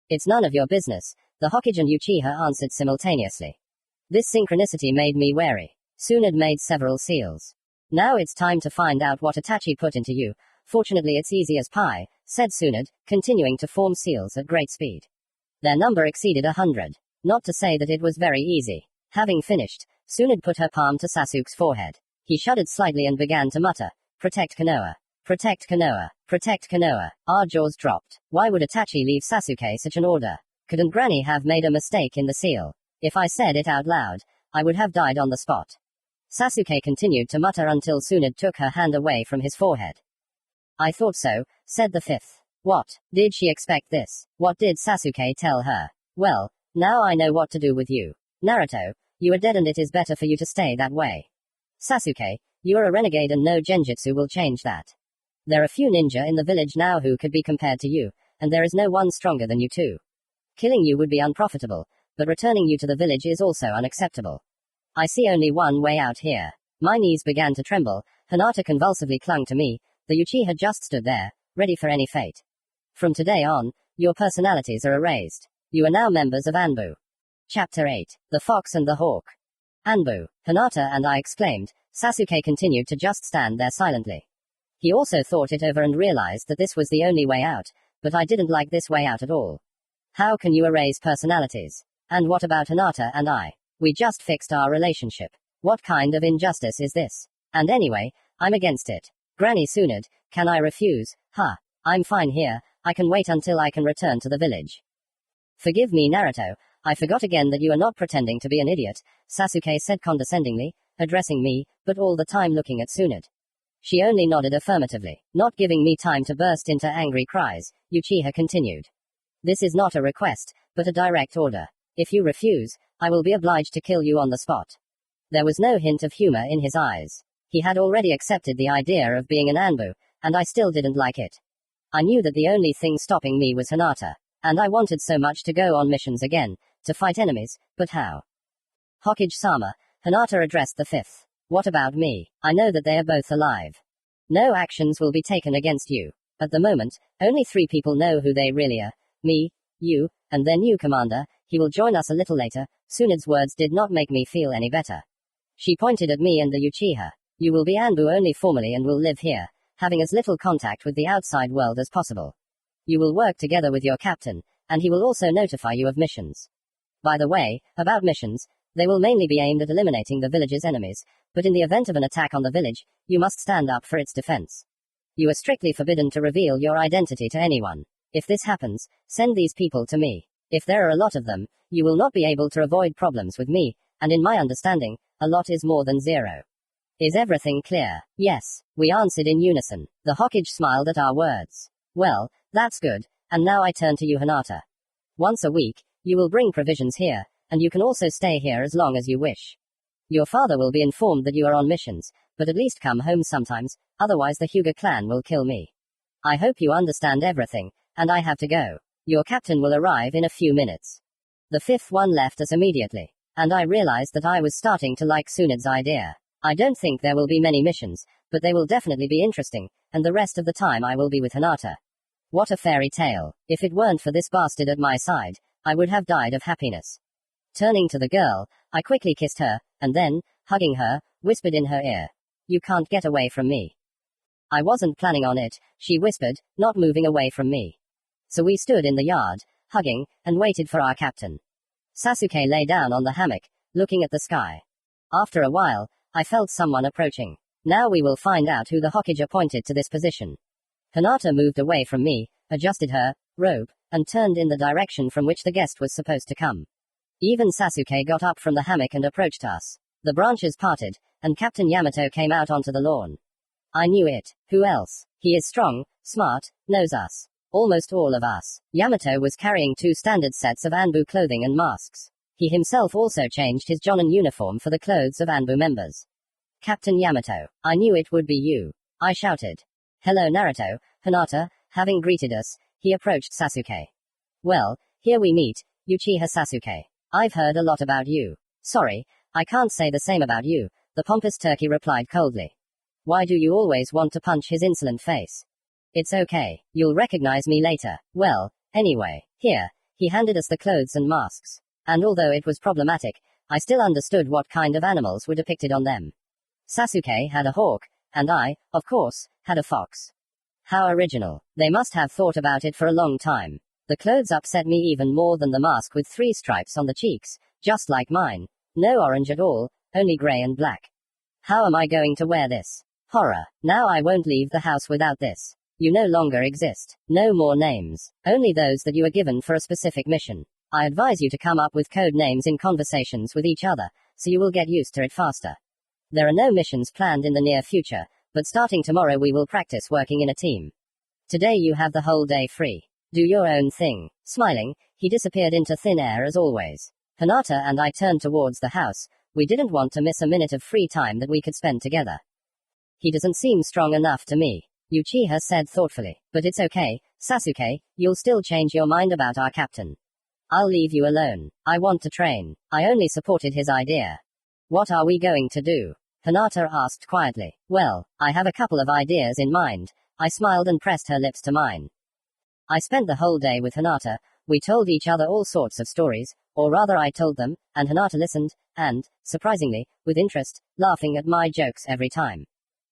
It's none of your business, the Hokage and Uchiha answered simultaneously. This synchronicity made me wary. Tsunade made several seals. Now it's time to find out what Itachi put into you. Fortunately it's easy as pie, said Tsunade, continuing to form seals at great speed. Their number exceeded 100. Not to say that it was very easy. Having finished, Tsunade put her palm to Sasuke's forehead. He shuddered slightly and began to mutter, "Protect Konoha. Protect Konoha. Protect Konoha." Our jaws dropped. Why would Itachi leave Sasuke such an order? Couldn't Granny have made a mistake in the seal? If I said it out loud, I would have died on the spot. Sasuke continued to mutter until Tsunade took her hand away from his forehead. I thought so, said the fifth. What? Did she expect this? What did Sasuke tell her? Well, now I know what to do with you. Naruto, you are dead and it is better for you to stay that way. Sasuke, you are a renegade and no genjutsu will change that. There are few ninja in the village now who could be compared to you, and there is no one stronger than you too. Killing you would be unprofitable, but returning you to the village is also unacceptable. I see only one way out here. My knees began to tremble, Hinata convulsively clung to me, the Uchiha just stood there, ready for any fate. From today on, your personalities are erased. You are now members of Anbu. Chapter 8. The Fox and the Hawk. Anbu, Hinata and I exclaimed. Sasuke continued to just stand there silently. He also thought it over and realized that this was the only way out, but I didn't like this way out at all. How can you erase personalities? And what about Hinata and I? We just fixed our relationship. What kind of injustice is this? And anyway, I'm against it. Granny Tsunade, can I refuse? Huh. I'm fine here, I can wait until I can return to the village. Forgive me, Naruto, I forgot again that you are not pretending to be an idiot, Sasuke said condescendingly, addressing me, but all the time looking at Tsunade. She only nodded affirmatively, not giving me time to burst into angry cries. Uchiha continued. This is not a request, but a direct order. If you refuse, I will be obliged to kill you on the spot. There was no hint of humor in his eyes. He had already accepted the idea of being an Anbu, and I still didn't like it. I knew that the only thing stopping me was Hinata, and I wanted so much to go on missions again, to fight enemies, but how? Hokage-sama, Hinata addressed the fifth. What about me? I know that they are both alive. No actions will be taken against you. At the moment, only 3 people know who they really are. Me, you, and their new commander. He will join us a little later. Tsunade's words did not make me feel any better. She pointed at me and the Uchiha. You will be Anbu only formally and will live here, having as little contact with the outside world as possible. You will work together with your captain, and he will also notify you of missions. By the way, about missions, they will mainly be aimed at eliminating the village's enemies, but in the event of an attack on the village, you must stand up for its defense. You are strictly forbidden to reveal your identity to anyone. If this happens, send these people to me. If there are a lot of them, you will not be able to avoid problems with me, and in my understanding, a lot is more than zero. Is everything clear? Yes, we answered in unison. The Hokage smiled at our words. Well, that's good, and now I turn to you, Hinata. Once a week, you will bring provisions here, and you can also stay here as long as you wish. Your father will be informed that you are on missions, but at least come home sometimes, otherwise the Hyuga clan will kill me. I hope you understand everything, and I have to go. Your captain will arrive in a few minutes. The fifth one left us immediately, and I realized that I was starting to like Tsunde's idea. I don't think there will be many missions, but they will definitely be interesting, and the rest of the time I will be with Hinata. What a fairy tale. If it weren't for this bastard at my side, I would have died of happiness. Turning to the girl, I quickly kissed her, and then, hugging her, whispered in her ear. You can't get away from me. I wasn't planning on it, she whispered, not moving away from me. So we stood in the yard, hugging, and waited for our captain. Sasuke lay down on the hammock, looking at the sky. After a while, I felt someone approaching. Now we will find out who the Hokage appointed to this position. Hinata moved away from me, adjusted her robe, and turned in the direction from which the guest was supposed to come. Even Sasuke got up from the hammock and approached us. The branches parted, and Captain Yamato came out onto the lawn. I knew it. Who else? He is strong, smart, knows us. Almost all of us. Yamato was carrying 2 standard sets of Anbu clothing and masks. He himself also changed his Jonin uniform for the clothes of Anbu members. Captain Yamato, I knew it would be you. I shouted. Hello Naruto, Hinata. Having greeted us, he approached Sasuke. Well, here we meet, Uchiha Sasuke. I've heard a lot about you. Sorry, I can't say the same about you, the pompous turkey replied coldly. Why do you always want to punch his insolent face? It's okay, you'll recognize me later. Well, anyway, here, he handed us the clothes and masks. And although it was problematic, I still understood what kind of animals were depicted on them. Sasuke had a hawk, and I, of course, had a fox. How original. They must have thought about it for a long time. The clothes upset me even more than the mask with 3 stripes on the cheeks, just like mine. No orange at all, only gray and black. How am I going to wear this? Horror. Now I won't leave the house without this. You no longer exist. No more names. Only those that you are given for a specific mission. I advise you to come up with code names in conversations with each other, so you will get used to it faster. There are no missions planned in the near future, but starting tomorrow we will practice working in a team. Today you have the whole day free. Do your own thing. Smiling, he disappeared into thin air as always. Hinata and I turned towards the house. We didn't want to miss a minute of free time that we could spend together. He doesn't seem strong enough to me, Uchiha said thoughtfully. But it's okay, Sasuke, you'll still change your mind about our captain. I'll leave you alone. I want to train. I only supported his idea. What are we going to do? Hinata asked quietly. Well, I have a couple of ideas in mind. I smiled and pressed her lips to mine. I spent the whole day with Hinata. We told each other all sorts of stories, or rather I told them, and Hinata listened, and, surprisingly, with interest, laughing at my jokes every time.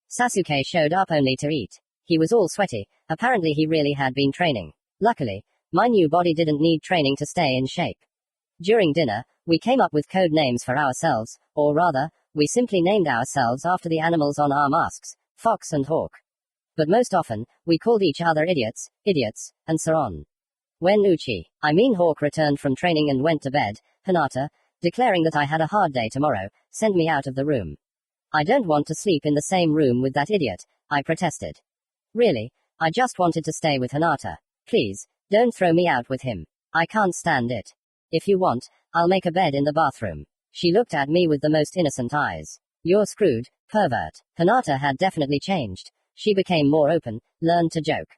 Sasuke showed up only to eat. He was all sweaty. Apparently he really had been training. Luckily, my new body didn't need training to stay in shape. During dinner, we came up with code names for ourselves, or rather, we simply named ourselves after the animals on our masks, fox and hawk. But most often, we called each other idiots, and so on. When Hawk returned from training and went to bed, Hinata, declaring that I had a hard day tomorrow, sent me out of the room. I don't want to sleep in the same room with that idiot, I protested. Really, I just wanted to stay with Hinata. Please, don't throw me out with him. I can't stand it. If you want, I'll make a bed in the bathroom. She looked at me with the most innocent eyes. You're screwed, pervert. Hinata had definitely changed. She became more open, learned to joke.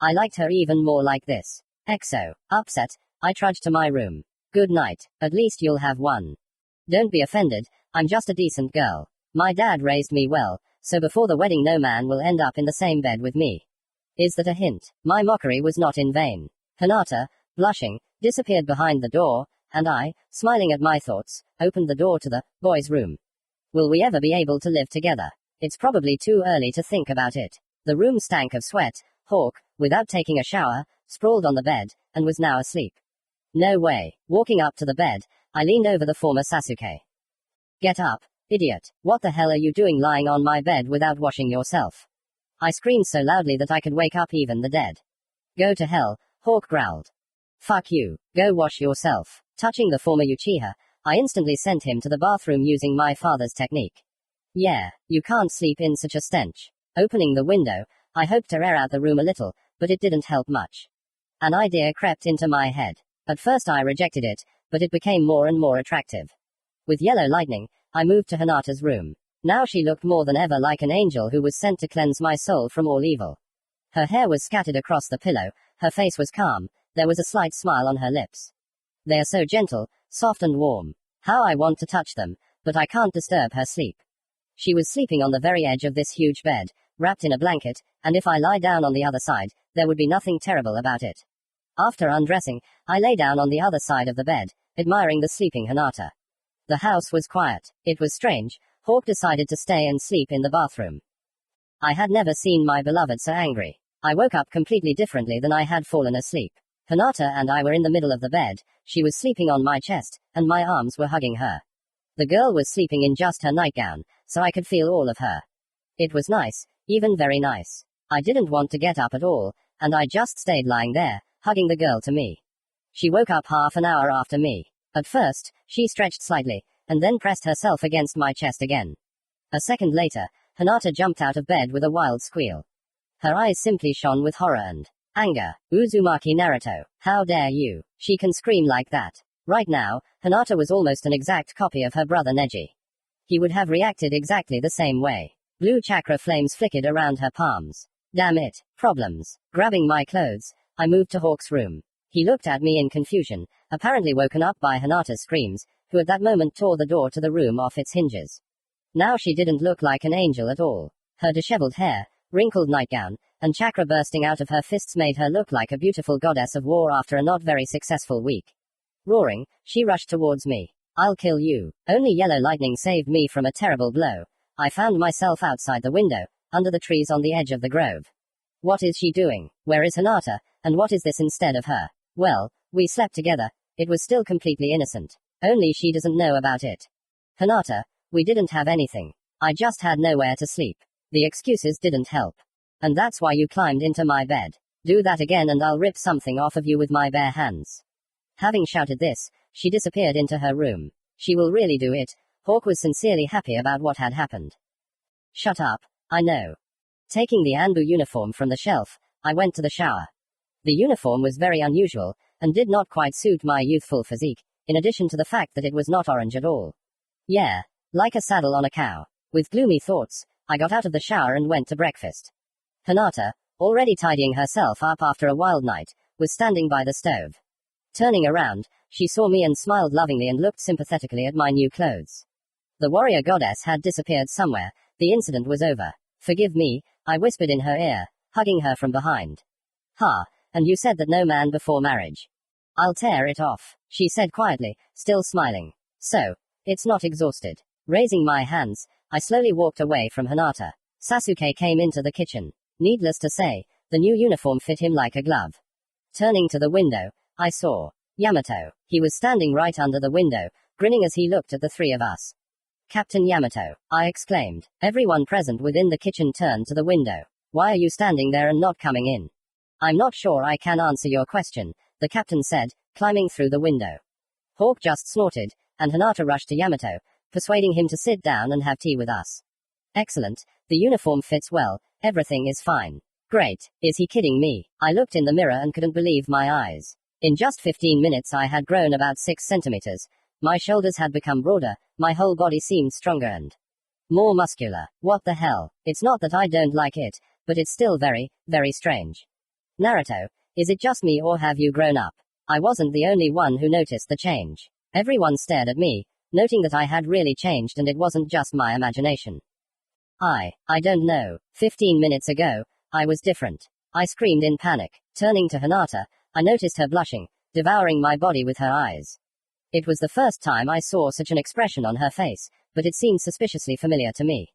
I liked her even more like this. EXO. Upset, I trudged to my room. Good night. At least you'll have one. Don't be offended, I'm just a decent girl. My dad raised me well, so before the wedding no man will end up in the same bed with me. Is that a hint? My mockery was not in vain. Hinata, blushing, disappeared behind the door, and I, smiling at my thoughts, opened the door to the boys' room. Will we ever be able to live together? It's probably too early to think about it. The room stank of sweat. Hawk, without taking a shower, sprawled on the bed, and was now asleep. No way. Walking up to the bed, I leaned over the former Sasuke. Get up, idiot. What the hell are you doing lying on my bed without washing yourself? I screamed so loudly that I could wake up even the dead. Go to hell, Hawk growled. Fuck you. Go wash yourself. Touching the former Uchiha, I instantly sent him to the bathroom using my father's technique. Yeah, you can't sleep in such a stench. Opening the window, I hoped to air out the room a little, but it didn't help much. An idea crept into my head. At first I rejected it, but it became more and more attractive. With yellow lightning, I moved to Hinata's room. Now she looked more than ever like an angel who was sent to cleanse my soul from all evil. Her hair was scattered across the pillow, her face was calm, there was a slight smile on her lips. They are so gentle, soft and warm. How I want to touch them, but I can't disturb her sleep. She was sleeping on the very edge of this huge bed, wrapped in a blanket, and if I lie down on the other side, there would be nothing terrible about it. After undressing, I lay down on the other side of the bed, admiring the sleeping Hinata. The house was quiet. It was strange. Hawk decided to stay and sleep in the bathroom. I had never seen my beloved so angry. I woke up completely differently than I had fallen asleep. Hinata and I were in the middle of the bed, she was sleeping on my chest, and my arms were hugging her. The girl was sleeping in just her nightgown, so I could feel all of her. It was nice, even very nice. I didn't want to get up at all, and I just stayed lying there, hugging the girl to me. She woke up half an hour after me. At first, she stretched slightly, and then pressed herself against my chest again. A second later, Hinata jumped out of bed with a wild squeal. Her eyes simply shone with horror and anger. Uzumaki Naruto, how dare you? She can scream like that. Right now, Hinata was almost an exact copy of her brother Neji. He would have reacted exactly the same way. Blue chakra flames flickered around her palms. Damn it, problems. Grabbing my clothes, I moved to Hawk's room. He looked at me in confusion, apparently woken up by Hinata's screams, who at that moment tore the door to the room off its hinges. Now she didn't look like an angel at all. Her disheveled hair, wrinkled nightgown, and chakra bursting out of her fists made her look like a beautiful goddess of war after a not very successful week. Roaring, she rushed towards me. I'll kill you. Only yellow lightning saved me from a terrible blow. I found myself outside the window, under the trees on the edge of the grove. What is she doing? Where is Hinata, and what is this instead of her? Well, we slept together. It was still completely innocent. Only she doesn't know about it. Hinata, we didn't have anything. I just had nowhere to sleep. The excuses didn't help. And that's why you climbed into my bed. Do that again and I'll rip something off of you with my bare hands. Having shouted this, she disappeared into her room. She will really do it. Hawk was sincerely happy about what had happened. Shut up. I know. Taking the Anbu uniform from the shelf, I went to the shower. The uniform was very unusual, and did not quite suit my youthful physique, in addition to the fact that it was not orange at all. Yeah, like a saddle on a cow. With gloomy thoughts, I got out of the shower and went to breakfast. Hinata, already tidying herself up after a wild night, was standing by the stove. Turning around, she saw me and smiled lovingly and looked sympathetically at my new clothes. The warrior goddess had disappeared somewhere. The incident was over. Forgive me, I whispered in her ear, hugging her from behind. Ha, and you said that no man before marriage. I'll tear it off, she said quietly, still smiling. So, it's not exhausted. Raising my hands, I slowly walked away from Hinata. Sasuke came into the kitchen. Needless to say, the new uniform fit him like a glove. Turning to the window, I saw Yamato. He was standing right under the window, grinning as he looked at the three of us. Captain Yamato, I exclaimed. Everyone present within the kitchen turned to the window. Why are you standing there and not coming in? I'm not sure I can answer your question, the captain said, climbing through the window. Hawk just snorted, and Hinata rushed to Yamato, persuading him to sit down and have tea with us. Excellent, the uniform fits well, everything is fine. Great, is he kidding me? I looked in the mirror and couldn't believe my eyes. In just 15 minutes I had grown about 6 centimeters. My shoulders had become broader, my whole body seemed stronger and more muscular. What the hell? It's not that I don't like it, but it's still very, very strange. Naruto, is it just me or have you grown up? I wasn't the only one who noticed the change. Everyone stared at me, noting that I had really changed and it wasn't just my imagination. I don't know. 15 minutes ago, I was different. I screamed in panic. Turning to Hinata, I noticed her blushing, devouring my body with her eyes. It was the first time I saw such an expression on her face, but it seemed suspiciously familiar to me.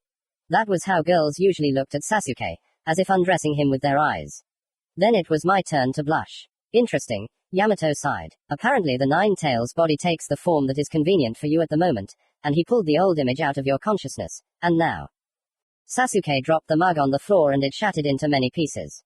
That was how girls usually looked at Sasuke, as if undressing him with their eyes. Then it was my turn to blush. Interesting, Yamato sighed. Apparently the Nine-Tails body takes the form that is convenient for you at the moment, and he pulled the old image out of your consciousness, and now. Sasuke dropped the mug on the floor and it shattered into many pieces.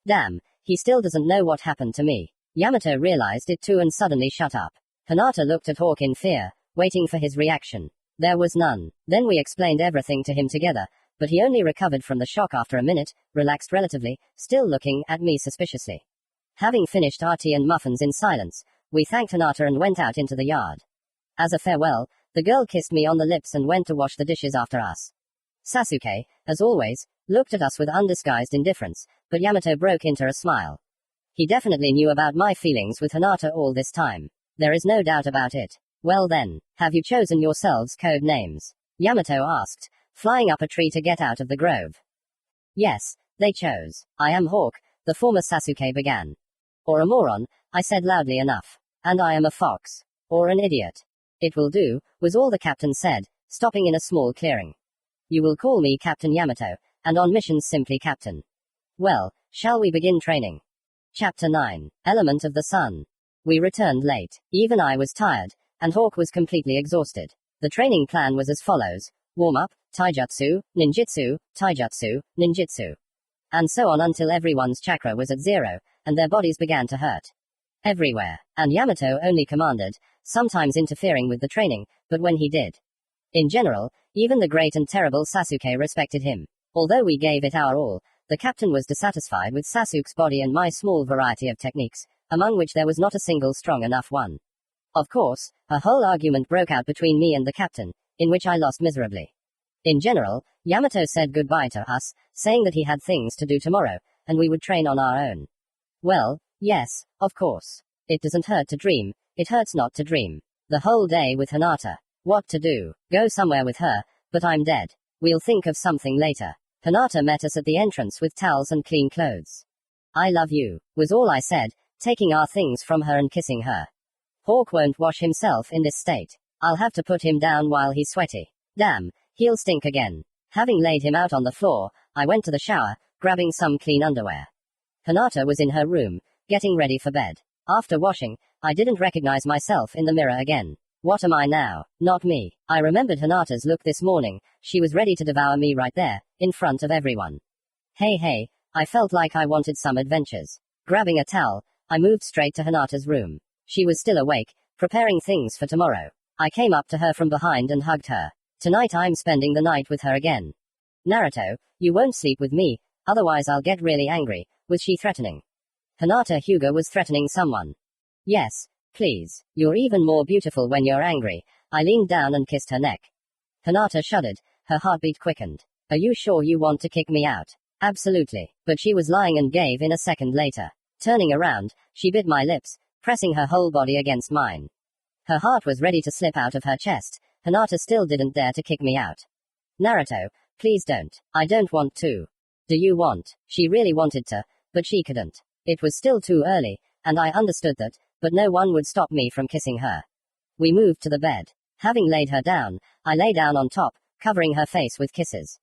Damn, he still doesn't know what happened to me. Yamato realized it too and suddenly shut up. Hinata looked at Hawk in fear, waiting for his reaction. There was none. Then we explained everything to him together, but he only recovered from the shock after a minute, relaxed relatively, still looking at me suspiciously. Having finished our tea and muffins in silence, we thanked Hinata and went out into the yard. As a farewell, the girl kissed me on the lips and went to wash the dishes after us. Sasuke, as always, looked at us with undisguised indifference, but Yamato broke into a smile. He definitely knew about my feelings with Hinata all this time. There is no doubt about it. Well then, have you chosen yourselves code names? Yamato asked, flying up a tree to get out of the grove. Yes, they chose. I am Hawk, the former Sasuke began. Or a moron, I said loudly enough. And I am a fox. Or an idiot. It will do, was all the captain said, stopping in a small clearing. You will call me Captain Yamato, and on missions simply Captain. Well, shall we begin training? Chapter 9. Element of the Sun. We returned late. Even I was tired, and Hawk was completely exhausted. The training plan was as follows: warm-up, taijutsu, ninjutsu, taijutsu, ninjutsu. And so on until everyone's chakra was at 0, and their bodies began to hurt. Everywhere. And Yamato only commanded, sometimes interfering with the training, but when he did. In general, even the great and terrible Sasuke respected him. Although we gave it our all, the captain was dissatisfied with Sasuke's body and my small variety of techniques, among which there was not a single strong enough one. Of course, a whole argument broke out between me and the captain, in which I lost miserably. In general, Yamato said goodbye to us, saying that he had things to do tomorrow, and we would train on our own. Well, yes, of course. It doesn't hurt to dream, it hurts not to dream. The whole day with Hinata. What to do? Go somewhere with her, but I'm dead. We'll think of something later. Hinata met us at the entrance with towels and clean clothes. I love you, was all I said, taking our things from her and kissing her. Hawk won't wash himself in this state. I'll have to put him down while he's sweaty. Damn, he'll stink again. Having laid him out on the floor, I went to the shower, grabbing some clean underwear. Hinata was in her room, getting ready for bed. After washing, I didn't recognize myself in the mirror again. What am I now? Not me. I remembered Hinata's look this morning. She was ready to devour me right there, in front of everyone. Hey, I felt like I wanted some adventures. Grabbing a towel, I moved straight to Hinata's room. She was still awake, preparing things for tomorrow. I came up to her from behind and hugged her. Tonight I'm spending the night with her again. Naruto, you won't sleep with me, otherwise I'll get really angry, was she threatening? Hinata Hyuga was threatening someone. Yes. Please, you're even more beautiful when you're angry. I leaned down and kissed her neck. Hinata shuddered, her heartbeat quickened. Are you sure you want to kick me out? Absolutely. But she was lying and gave in a second later. Turning around, she bit my lips, pressing her whole body against mine. Her heart was ready to slip out of her chest. Hinata still didn't dare to kick me out. Naruto, please don't. I don't want to. Do you want? She really wanted to, but she couldn't. It was still too early, and I understood that, but no one would stop me from kissing her. We moved to the bed. Having laid her down, I lay down on top, covering her face with kisses.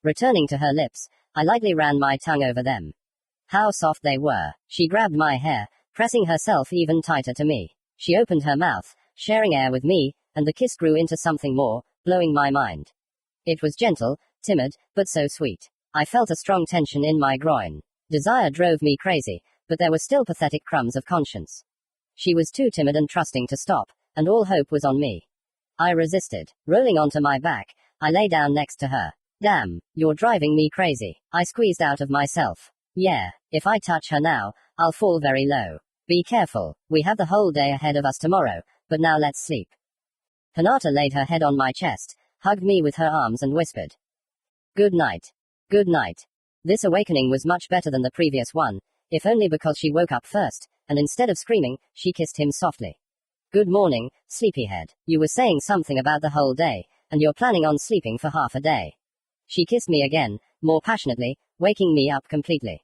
Returning to her lips, I lightly ran my tongue over them. How soft they were. She grabbed my hair, pressing herself even tighter to me. She opened her mouth, sharing air with me, and the kiss grew into something more, blowing my mind. It was gentle, timid, but so sweet. I felt a strong tension in my groin. Desire drove me crazy, but there were still pathetic crumbs of conscience. She was too timid and trusting to stop, and all hope was on me. I resisted. Rolling onto my back, I lay down next to her. Damn, you're driving me crazy. I squeezed out of myself. Yeah, if I touch her now, I'll fall very low. Be careful, we have the whole day ahead of us tomorrow, but now let's sleep. Hinata laid her head on my chest, hugged me with her arms and whispered. Good night. Good night. This awakening was much better than the previous one, if only because she woke up first, and instead of screaming, she kissed him softly. Good morning, sleepyhead. You were saying something about the whole day, and you're planning on sleeping for half a day. She kissed me again, more passionately, waking me up completely.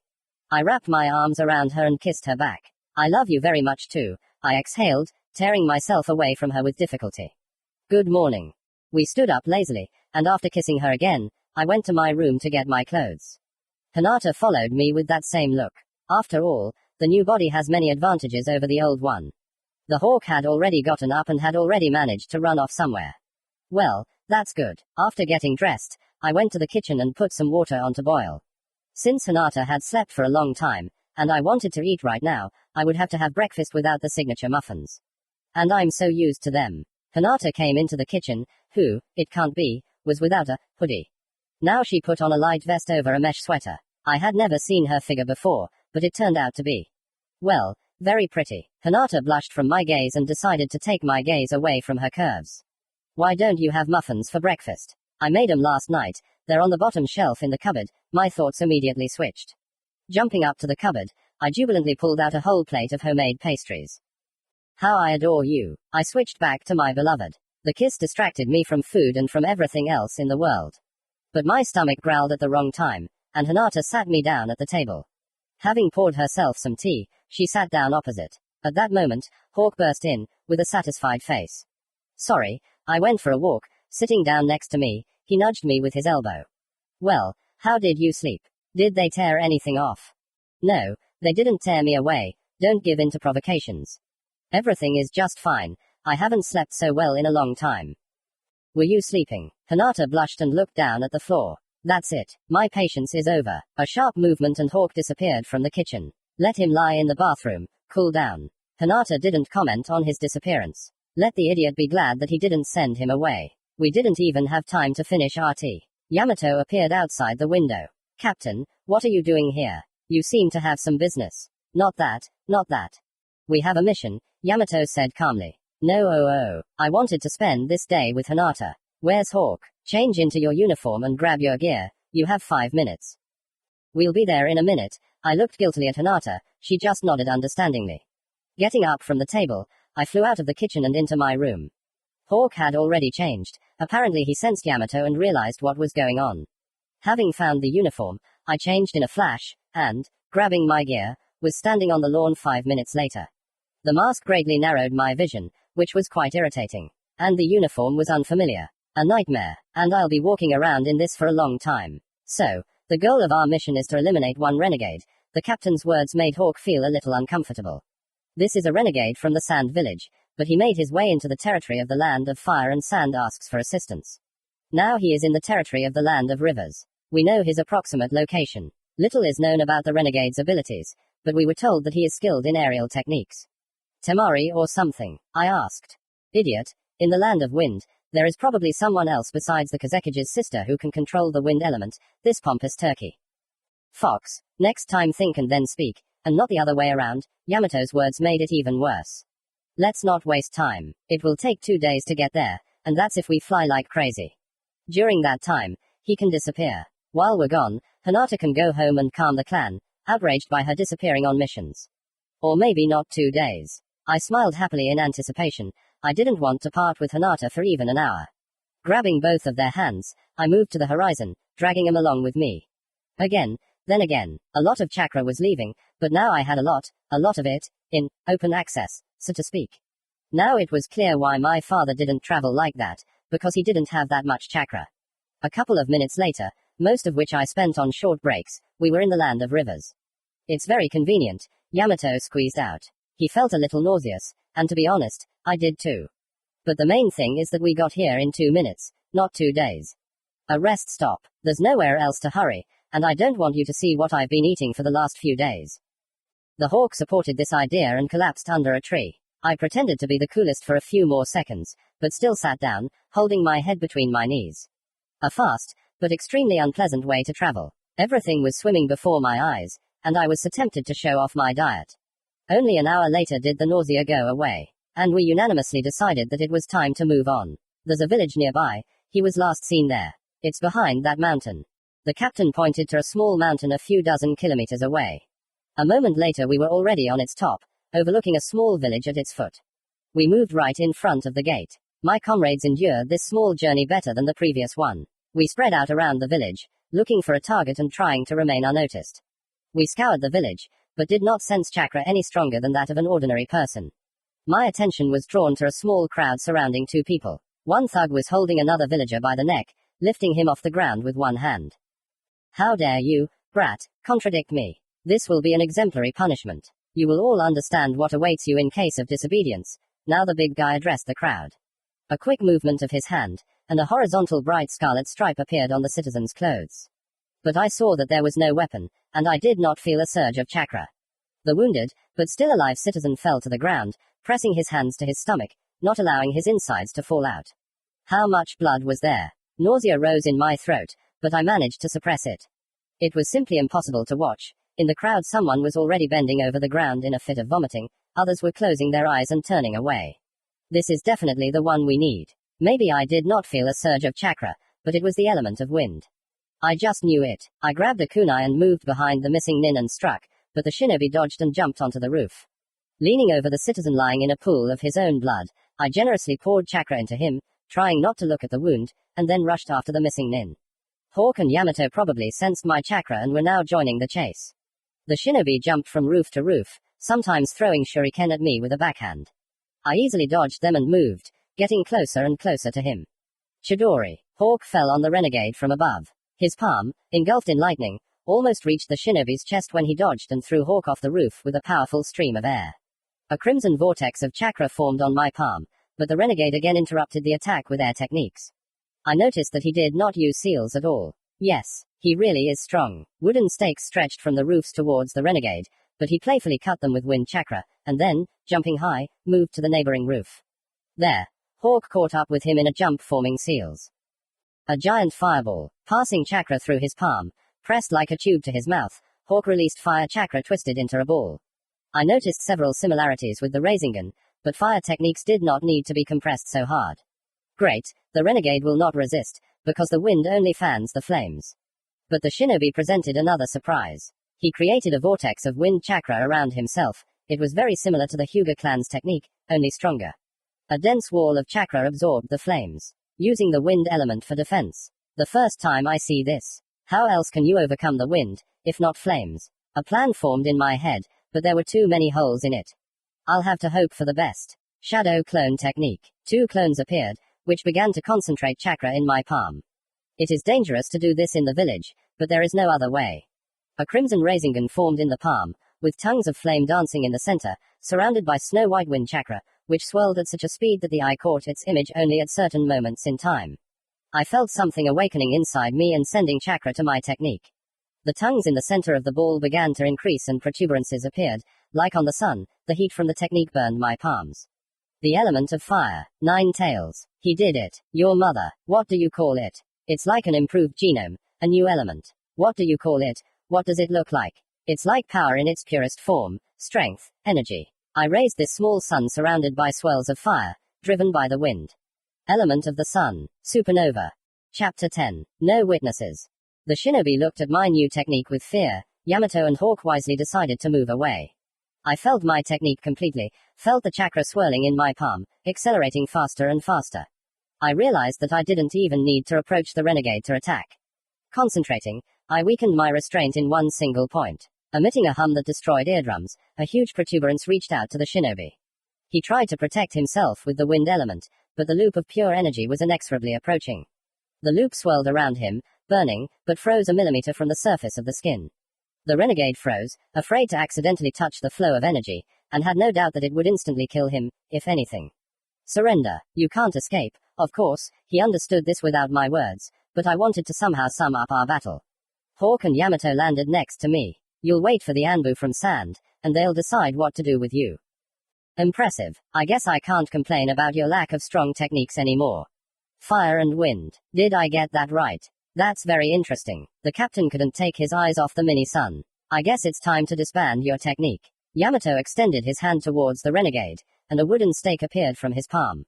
I wrapped my arms around her and kissed her back. I love you very much too, I exhaled, tearing myself away from her with difficulty. Good morning. We stood up lazily, and after kissing her again, I went to my room to get my clothes. Hinata followed me with that same look. After all, the new body has many advantages over the old one. The hawk had already gotten up and had already managed to run off somewhere. Well, that's good. After getting dressed, I went to the kitchen and put some water on to boil. Since Hinata had slept for a long time, and I wanted to eat right now, I would have to have breakfast without the signature muffins. And I'm so used to them. Hinata came into the kitchen, it can't be, was without a hoodie. Now she put on a light vest over a mesh sweater. I had never seen her figure before, but it turned out to be, well, very pretty. Hinata blushed from my gaze and decided to take my gaze away from her curves. Why don't you have muffins for breakfast? I made 'em last night, they're on the bottom shelf in the cupboard. My thoughts immediately switched. Jumping up to the cupboard, I jubilantly pulled out a whole plate of homemade pastries. How I adore you. I switched back to my beloved. The kiss distracted me from food and from everything else in the world. But my stomach growled at the wrong time, and Hinata sat me down at the table. Having poured herself some tea, she sat down opposite. At that moment, Hawk burst in, with a satisfied face. Sorry, I went for a walk. Sitting down next to me, he nudged me with his elbow. Well, how did you sleep? Did they tear anything off? No, they didn't tear me away. Don't give in to provocations. Everything is just fine. I haven't slept so well in a long time. Were you sleeping? Hinata blushed and looked down at the floor. That's it. My patience is over. A sharp movement and Hawk disappeared from the kitchen. Let him lie in the bathroom, cool down. Hinata didn't comment on his disappearance. Let the idiot be glad that he didn't send him away. We didn't even have time to finish our tea. Yamato appeared outside the window. Captain, what are you doing here? You seem to have some business. Not that. We have a mission, Yamato said calmly. No, I wanted to spend this day with Hinata. Where's Hawk? Change into your uniform and grab your gear. You have 5 minutes. We'll be there in a minute. I looked guiltily at Hinata. She just nodded understandingly. Getting up from the table, I flew out of the kitchen and into my room. Hawk had already changed. Apparently he sensed Yamato and realized what was going on. Having found the uniform, I changed in a flash, and, grabbing my gear, was standing on the lawn 5 minutes later. The mask greatly narrowed my vision, which was quite irritating. And the uniform was unfamiliar. A nightmare, and I'll be walking around in this for a long time. So, the goal of our mission is to eliminate one renegade. The captain's words made Hawk feel a little uncomfortable. This is a renegade from the Sand Village, but he made his way into the territory of the Land of Fire and Sand asks for assistance. Now he is in the territory of the Land of Rivers. We know his approximate location. Little is known about the renegade's abilities, but we were told that he is skilled in aerial techniques. Temari or something? I asked. Idiot, in the Land of Wind, there is probably someone else besides the Kazekige's sister who can control the wind element, this pompous turkey. Fox, next time think and then speak, and not the other way around. Yamato's words made it even worse. Let's not waste time. It will take 2 days to get there, and that's if we fly like crazy. During that time, he can disappear. While we're gone, Hinata can go home and calm the clan, outraged by her disappearing on missions. Or maybe not 2 days. I smiled happily in anticipation. I didn't want to part with Hinata for even an hour. Grabbing both of their hands, I moved to the horizon, dragging him along with me. Then again, a lot of chakra was leaving, but now I had a lot of it, in open access, so to speak. Now it was clear why my father didn't travel like that, because he didn't have that much chakra. A couple of minutes later, most of which I spent on short breaks, we were in the Land of Rivers. It's very convenient, Yamato squeezed out. He felt a little nauseous, and to be honest, I did too. But the main thing is that we got here in 2 minutes, not 2 days. A rest stop. There's nowhere else to hurry, and I don't want you to see what I've been eating for the last few days. The hawk supported this idea and collapsed under a tree. I pretended to be the coolest for a few more seconds, but still sat down, holding my head between my knees. A fast, but extremely unpleasant way to travel. Everything was swimming before my eyes, and I was so tempted to show off my diet. Only an hour later did the nausea go away, and we unanimously decided that it was time to move on. There's a village nearby. He was last seen there. It's behind that mountain. The captain pointed to a small mountain a few dozen kilometers away. A moment later we were already on its top, overlooking a small village at its foot. We moved right in front of the gate. My comrades endured this small journey better than the previous one. We spread out around the village, looking for a target and trying to remain unnoticed. We scoured the village, but did not sense chakra any stronger than that of an ordinary person. My attention was drawn to a small crowd surrounding 2 people. One thug was holding another villager by the neck, lifting him off the ground with one hand. How dare you, brat, contradict me? This will be an exemplary punishment. You will all understand what awaits you in case of disobedience. Now the big guy addressed the crowd. A quick movement of his hand, and a horizontal bright scarlet stripe appeared on the citizen's clothes. But I saw that there was no weapon, and I did not feel a surge of chakra. The wounded, but still alive citizen fell to the ground, pressing his hands to his stomach, not allowing his insides to fall out. How much blood was there? Nausea rose in my throat, but I managed to suppress it. It was simply impossible to watch. In the crowd someone was already bending over the ground in a fit of vomiting, others were closing their eyes and turning away. This is definitely the one we need. Maybe I did not feel a surge of chakra, but it was the element of wind. I just knew it. I grabbed a kunai and moved behind the missing nin and struck, but the shinobi dodged and jumped onto the roof. Leaning over the citizen lying in a pool of his own blood, I generously poured chakra into him, trying not to look at the wound, and then rushed after the missing nin. Hawk and Yamato probably sensed my chakra and were now joining the chase. The shinobi jumped from roof to roof, sometimes throwing shuriken at me with a backhand. I easily dodged them and moved, getting closer and closer to him. Chidori. Hawk fell on the renegade from above. His palm, engulfed in lightning, almost reached the shinobi's chest when he dodged and threw Hawk off the roof with a powerful stream of air. A crimson vortex of chakra formed on my palm, but the renegade again interrupted the attack with air techniques. I noticed that he did not use seals at all. Yes, he really is strong. Wooden stakes stretched from the roofs towards the renegade, but he playfully cut them with wind chakra, and then, jumping high, moved to the neighboring roof. There, Hawk caught up with him in a jump forming seals. A giant fireball, passing chakra through his palm, pressed like a tube to his mouth, Hawk released fire chakra twisted into a ball. I noticed several similarities with the rasengan, but fire techniques did not need to be compressed so hard. Great, the renegade will not resist, because the wind only fans the flames. But the shinobi presented another surprise. He created a vortex of wind chakra around himself. It was very similar to the Hyuga clan's technique, only stronger. A dense wall of chakra absorbed the flames, using the wind element for defense. The first time I see this. How else can you overcome the wind, if not flames? A plan formed in my head, but there were too many holes in it. I'll have to hope for the best. Shadow clone technique. 2 clones appeared, which began to concentrate chakra in my palm. It is dangerous to do this in the village, but there is no other way. A crimson rasengan formed in the palm, with tongues of flame dancing in the center, surrounded by snow-white wind chakra, which swirled at such a speed that the eye caught its image only at certain moments in time. I felt something awakening inside me and sending chakra to my technique. The tongues in the center of the ball began to increase and protuberances appeared. Like on the sun, the heat from the technique burned my palms. The element of fire. 9 tails. He did it. Your mother. What do you call it? It's like an improved genome, a new element. What do you call it? What does it look like? It's like power in its purest form, strength, energy. I raised this small sun surrounded by swirls of fire, driven by the wind. Element of the sun. Supernova. Chapter 10. No witnesses. The shinobi looked at my new technique with fear. Yamato and Hawk wisely decided to move away. I felt my technique completely, felt the chakra swirling in my palm, accelerating faster and faster. I realized that I didn't even need to approach the renegade to attack. Concentrating, I weakened my restraint in one single point. Emitting a hum that destroyed eardrums, a huge protuberance reached out to the shinobi. He tried to protect himself with the wind element, but the loop of pure energy was inexorably approaching. The loop swirled around him, burning, but froze a millimeter from the surface of the skin. The renegade froze, afraid to accidentally touch the flow of energy, and had no doubt that it would instantly kill him, if anything. Surrender. You can't escape. Of course, he understood this without my words, but I wanted to somehow sum up our battle. Hawk and Yamato landed next to me. You'll wait for the Anbu from Sand, and they'll decide what to do with you. Impressive. I guess I can't complain about your lack of strong techniques anymore. Fire and wind. Did I get that right? That's very interesting. The captain couldn't take his eyes off the mini-sun. I guess it's time to disband your technique. Yamato extended his hand towards the renegade, and a wooden stake appeared from his palm.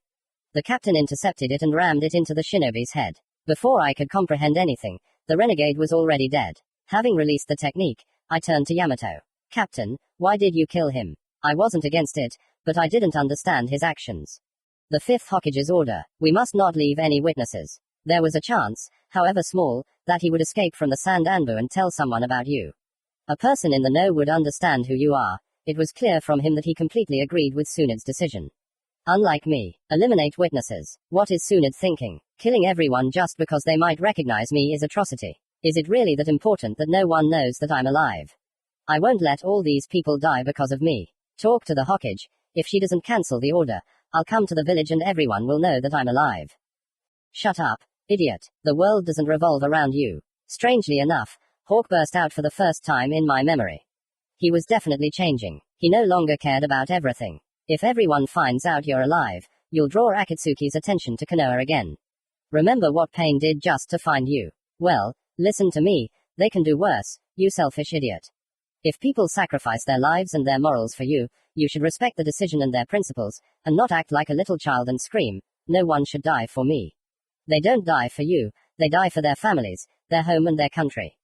The captain intercepted it and rammed it into the shinobi's head. Before I could comprehend anything, the renegade was already dead. Having released the technique, I turned to Yamato. Captain, why did you kill him? I wasn't against it, but I didn't understand his actions. The 5th Hokage's order. We must not leave any witnesses. There was a chance, however small, that he would escape from the Sand Anbu and tell someone about you. A person in the know would understand who you are. It was clear from him that he completely agreed with Tsunade's decision. Unlike me, eliminate witnesses. What is Tsunade thinking? Killing everyone just because they might recognize me is atrocity. Is it really that important that no one knows that I'm alive? I won't let all these people die because of me. Talk to the Hokage. If she doesn't cancel the order, I'll come to the village and everyone will know that I'm alive. Shut up, idiot. The world doesn't revolve around you. Strangely enough, Hawk burst out for the first time in my memory. He was definitely changing. He no longer cared about everything. If everyone finds out you're alive, you'll draw Akatsuki's attention to Konoha again. Remember what pain did just to find you. Well, listen to me, they can do worse, you selfish idiot. If people sacrifice their lives and their morals for you, you should respect the decision and their principles, and not act like a little child and scream, no one should die for me. They don't die for you, they die for their families, their home and their country.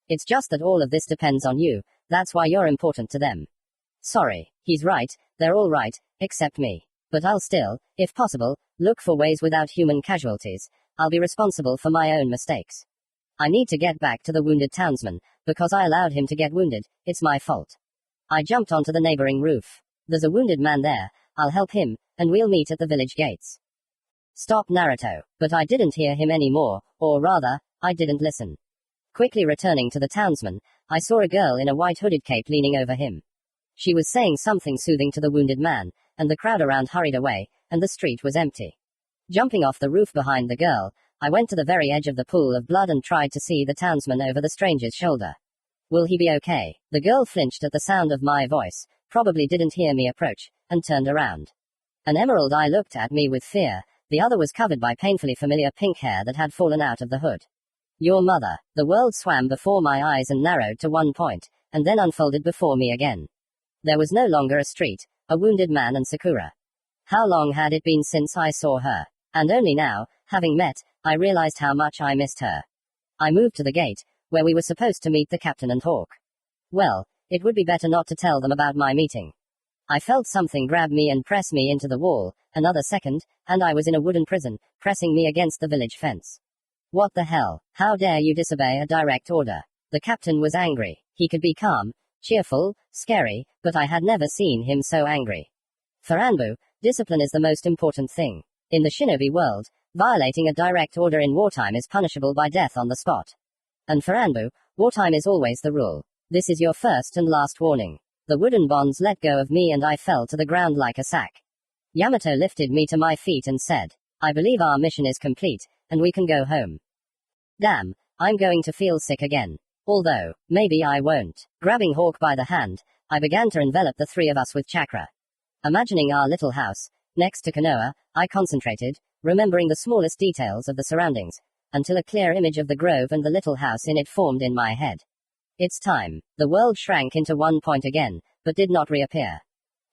It's just that all of this depends on you, that's why you're important to them. Sorry, he's right, they're all right, except me. But I'll still, if possible, look for ways without human casualties. I'll be responsible for my own mistakes. I need to get back to the wounded townsman, because I allowed him to get wounded, it's my fault. I jumped onto the neighboring roof. There's a wounded man there, I'll help him, and we'll meet at the village gates. Stop Naruto. But I didn't hear him anymore, or rather, I didn't listen. Quickly returning to the townsman, I saw a girl in a white hooded cape leaning over him. She was saying something soothing to the wounded man, and the crowd around hurried away, and the street was empty. Jumping off the roof behind the girl, I went to the very edge of the pool of blood and tried to see the townsman over the stranger's shoulder. Will he be okay? The girl flinched at the sound of my voice, probably didn't hear me approach, and turned around. An emerald eye looked at me with fear, the other was covered by painfully familiar pink hair that had fallen out of the hood. Your mother. The world swam before my eyes and narrowed to one point, and then unfolded before me again. There was no longer a street, a wounded man and Sakura. How long had it been since I saw her? And only now, having met, I realized how much I missed her. I moved to the gate, where we were supposed to meet the captain and Hawk. Well, it would be better not to tell them about my meeting. I felt something grab me and press me into the wall, another second, and I was in a wooden prison, pressing me against the village fence. What the hell? How dare you disobey a direct order? The captain was angry. He could be calm, cheerful, scary, but I had never seen him so angry. For Anbu, discipline is the most important thing. In the shinobi world, violating a direct order in wartime is punishable by death on the spot. And for Anbu, wartime is always the rule. This is your first and last warning. The wooden bonds let go of me and I fell to the ground like a sack. Yamato lifted me to my feet and said, I believe our mission is complete, and we can go home. Damn, I'm going to feel sick again. Although, maybe I won't. Grabbing Hawk by the hand, I began to envelop the three of us with chakra. Imagining our little house, next to Konoha, I concentrated, remembering the smallest details of the surroundings, until a clear image of the grove and the little house in it formed in my head. It's time. The world shrank into one point again, but did not reappear.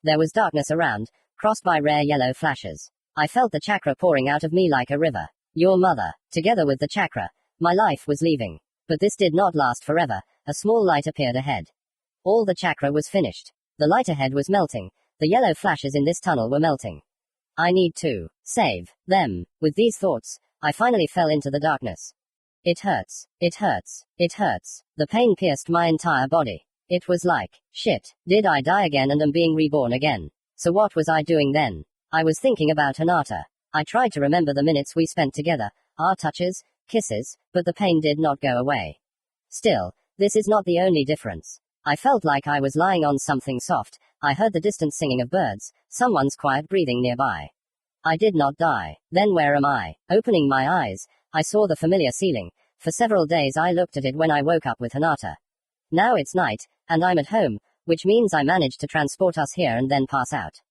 There was darkness around, crossed by rare yellow flashes. I felt the chakra pouring out of me like a river. Your mother. Together with the chakra, my life was leaving. But this did not last forever. A small light appeared ahead. All the chakra was finished. The light ahead was melting. The yellow flashes in this tunnel were melting. I need to save them. With these thoughts, I finally fell into the darkness. It hurts. It hurts. It hurts. The pain pierced my entire body. It was like, shit, did I die again and am being reborn again? So what was I doing then? I was thinking about Hinata. I tried to remember the minutes we spent together, our touches, kisses, but the pain did not go away. Still, this is not the only difference. I felt like I was lying on something soft. I heard the distant singing of birds, someone's quiet breathing nearby. I did not die. Then where am I? Opening my eyes, I saw the familiar ceiling. For several days I looked at it when I woke up with Hinata. Now it's night, and I'm at home, which means I managed to transport us here and then pass out.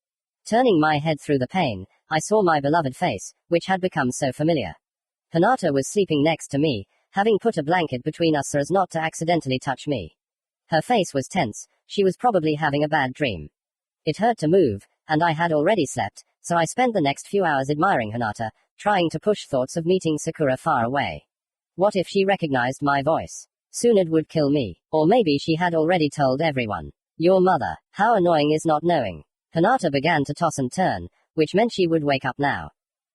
Turning my head through the pane, I saw my beloved face, which had become so familiar. Hinata was sleeping next to me, having put a blanket between us so as not to accidentally touch me. Her face was tense, she was probably having a bad dream. It hurt to move, and I had already slept, so I spent the next few hours admiring Hinata, trying to push thoughts of meeting Sakura far away. What if she recognized my voice? Tsunade would kill me, or maybe she had already told everyone. Your mother. How annoying is not knowing. Hinata began to toss and turn, which meant she would wake up now.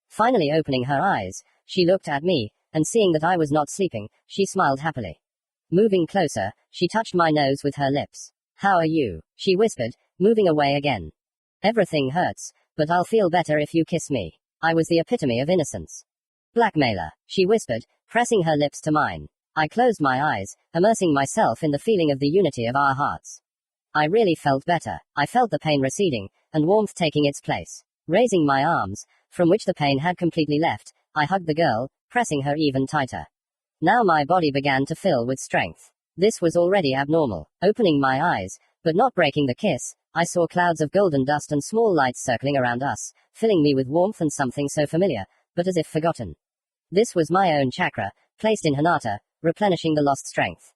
Finally opening her eyes, she looked at me, and seeing that I was not sleeping, she smiled happily. Moving closer, she touched my nose with her lips. How are you? She whispered, moving away again. Everything hurts, But I'll feel better if you kiss me. I was the epitome of innocence. Blackmailer, she whispered, pressing her lips to mine. I closed my eyes, immersing myself in the feeling of the unity of our hearts. I really felt better. I felt the pain receding, and warmth taking its place. Raising my arms, from which the pain had completely left, I hugged the girl, pressing her even tighter. Now my body began to fill with strength. This was already abnormal. Opening my eyes, but not breaking the kiss, I saw clouds of golden dust and small lights circling around us, filling me with warmth and something so familiar, but as if forgotten. This was my own chakra, placed in hinata, replenishing the lost strength.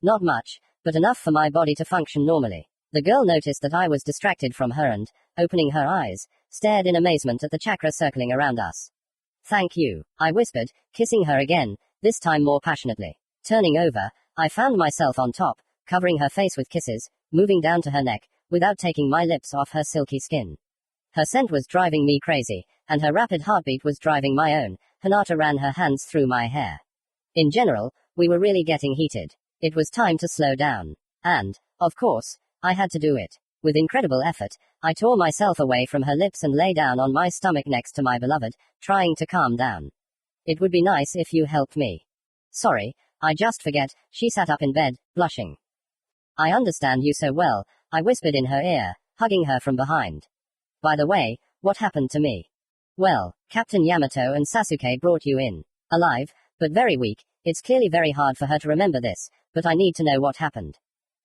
Not much, but enough for my body to function normally. The girl noticed that I was distracted from her and, opening her eyes, stared in amazement at the chakra circling around us. Thank you, I whispered, kissing her again, this time more passionately. Turning over, I found myself on top, covering her face with kisses, moving down to her neck, without taking my lips off her silky skin. Her scent was driving me crazy, and her rapid heartbeat was driving my own. Hinata ran her hands through my hair. In general, we were really getting heated. It was time to slow down. And, of course, I had to do it. With incredible effort, I tore myself away from her lips and lay down on my stomach next to my beloved, trying to calm down. It would be nice if you helped me. Sorry, I just forget, she sat up in bed, blushing. I understand you so well, I whispered in her ear, hugging her from behind. By the way, what happened to me? Well, Captain Yamato and Sasuke brought you in. Alive, but very weak. It's clearly very hard for her to remember this, but I need to know what happened.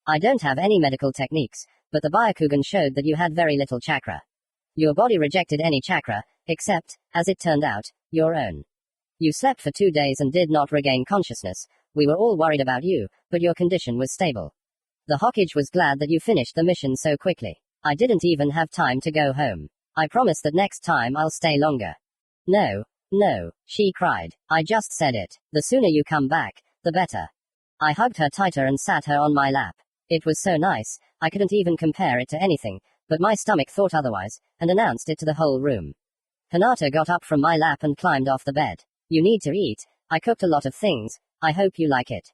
I don't have any medical techniques, but the Byakugan showed that you had very little chakra. Your body rejected any chakra, except, as it turned out, your own. You slept for 2 days and did not regain consciousness. We were all worried about you, but your condition was stable. The Hokage was glad that you finished the mission so quickly. I didn't even have time to go home. I promise that next time I'll stay longer. No, she cried. I just said it. The sooner you come back, the better. I hugged her tighter and sat her on my lap. It was so nice, I couldn't even compare it to anything, but my stomach thought otherwise, and announced it to the whole room. Hinata got up from my lap and climbed off the bed. You need to eat. I cooked a lot of things. I hope you like it.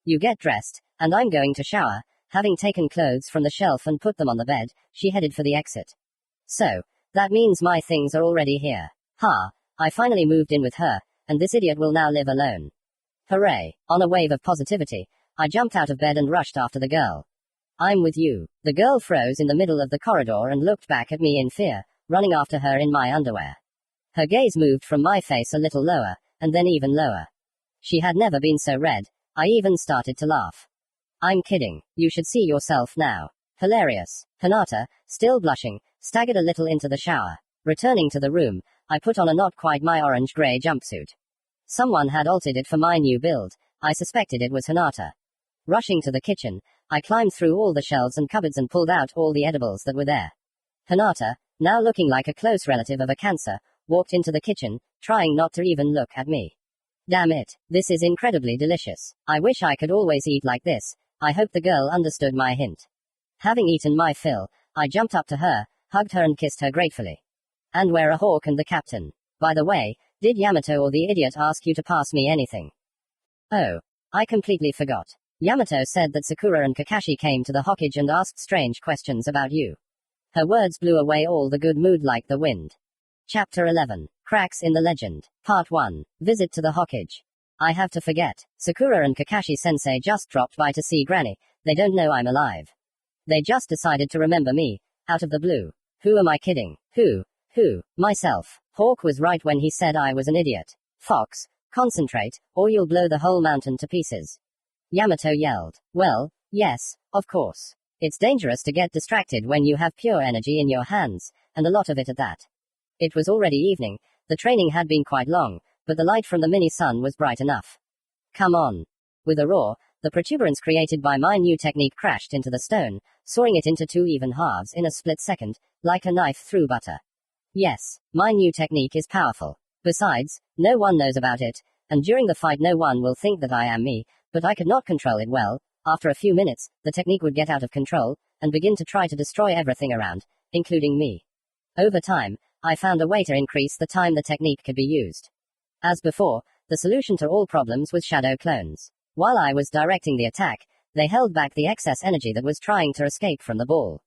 You get dressed, and I'm going to shower. Having taken clothes from the shelf and put them on the bed, she headed for the exit. So, that means my things are already here. I finally moved in with her, and this idiot will now live alone. Hooray! On a wave of positivity, I jumped out of bed and rushed after the girl. I'm with you. The girl froze in the middle of the corridor and looked back at me in fear, running after her in my underwear. Her gaze moved from my face a little lower, and then even lower. She had never been so red. I even started to laugh. I'm kidding. You should see yourself now. Hilarious. Hinata, still blushing, staggered a little into the shower. Returning to the room, I put on a not quite my orange-gray jumpsuit. Someone had altered it for my new build. I suspected it was Hinata. Rushing to the kitchen, I climbed through all the shelves and cupboards and pulled out all the edibles that were there. Hinata, now looking like a close relative of a cancer, walked into the kitchen, trying not to even look at me. Damn it, this is incredibly delicious. I wish I could always eat like this. I hope the girl understood my hint. Having eaten my fill, I jumped up to her, hugged her and kissed her gratefully. And where a hawk and the captain? By the way, did Yamato or the idiot ask you to pass me anything? Oh, I completely forgot. Yamato said that Sakura and Kakashi came to the Hokage and asked strange questions about you. Her words blew away all the good mood like the wind. Chapter 11. Cracks in the Legend. Part 1. Visit to the Hokage. I have to forget. Sakura and Kakashi-sensei just dropped by to see Granny. They don't know I'm alive. They just decided to remember me, out of the blue. Who am I kidding? Who? Myself. Hawk was right when he said I was an idiot. Fox, concentrate, or you'll blow the whole mountain to pieces. Yamato yelled. Well, yes, of course. It's dangerous to get distracted when you have pure energy in your hands, and a lot of it at that. It was already evening, the training had been quite long, but the light from the mini-sun was bright enough. Come on. With a roar, the protuberance created by my new technique crashed into the stone, sawing it into 2 even halves in a split second, like a knife through butter. Yes, my new technique is powerful. Besides, no one knows about it, and during the fight no one will think that I am me, but I could not control it well. After a few minutes, the technique would get out of control, and begin to try to destroy everything around, including me. Over time, I found a way to increase the time the technique could be used. As before, the solution to all problems was shadow clones. While I was directing the attack, they held back the excess energy that was trying to escape from the ball.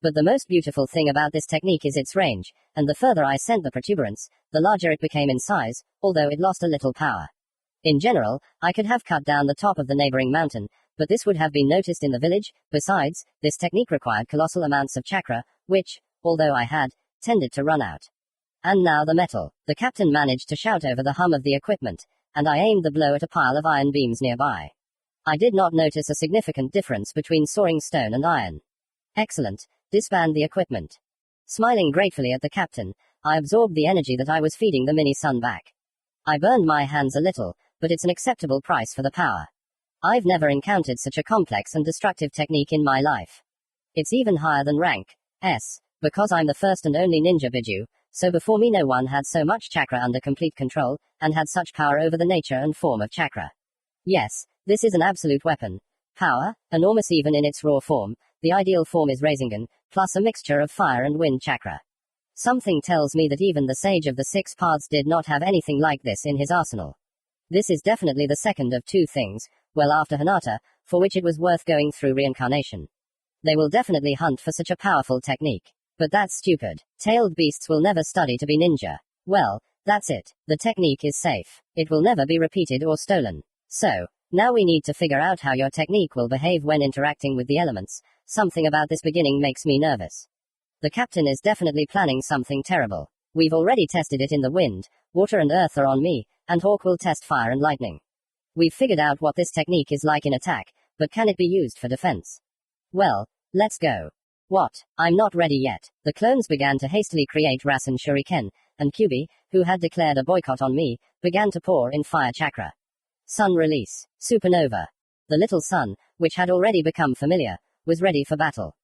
But the most beautiful thing about this technique is its range, and the further I sent the protuberance, the larger it became in size, although it lost a little power. In general, I could have cut down the top of the neighboring mountain, but this would have been noticed in the village. Besides, this technique required colossal amounts of chakra, which, although I had, tended to run out. And now the metal. The captain managed to shout over the hum of the equipment, and I aimed the blow at a pile of iron beams nearby. I did not notice a significant difference between soaring stone and iron. Excellent. Disband the equipment. Smiling gratefully at the captain, I absorbed the energy that I was feeding the mini sun back. I burned my hands a little, but it's an acceptable price for the power. I've never encountered such a complex and destructive technique in my life. It's even higher than rank S, because I'm the first and only ninja biju, so before me no one had so much chakra under complete control, and had such power over the nature and form of chakra. Yes, this is an absolute weapon. Power, enormous even in its raw form. The ideal form is rasengan, plus a mixture of fire and wind chakra. Something tells me that even the sage of the 6 paths did not have anything like this in his arsenal. This is definitely the second of 2 things, well after hinata, for which it was worth going through reincarnation. They will definitely hunt for such a powerful technique. But that's stupid. Tailed beasts will never study to be ninja. Well, that's it. The technique is safe. It will never be repeated or stolen. So, now we need to figure out how your technique will behave when interacting with the elements. Something about this beginning makes me nervous. The captain is definitely planning something terrible. We've already tested it in the wind, water and earth are on me, and Hawk will test fire and lightning. We've figured out what this technique is like in attack, but can it be used for defense? Well, let's go. What? I'm not ready yet. The clones began to hastily create Rasen Shuriken, and Kyubi, who had declared a boycott on me, began to pour in fire chakra. Sun release. Supernova. The little sun, which had already become familiar, was ready for battle.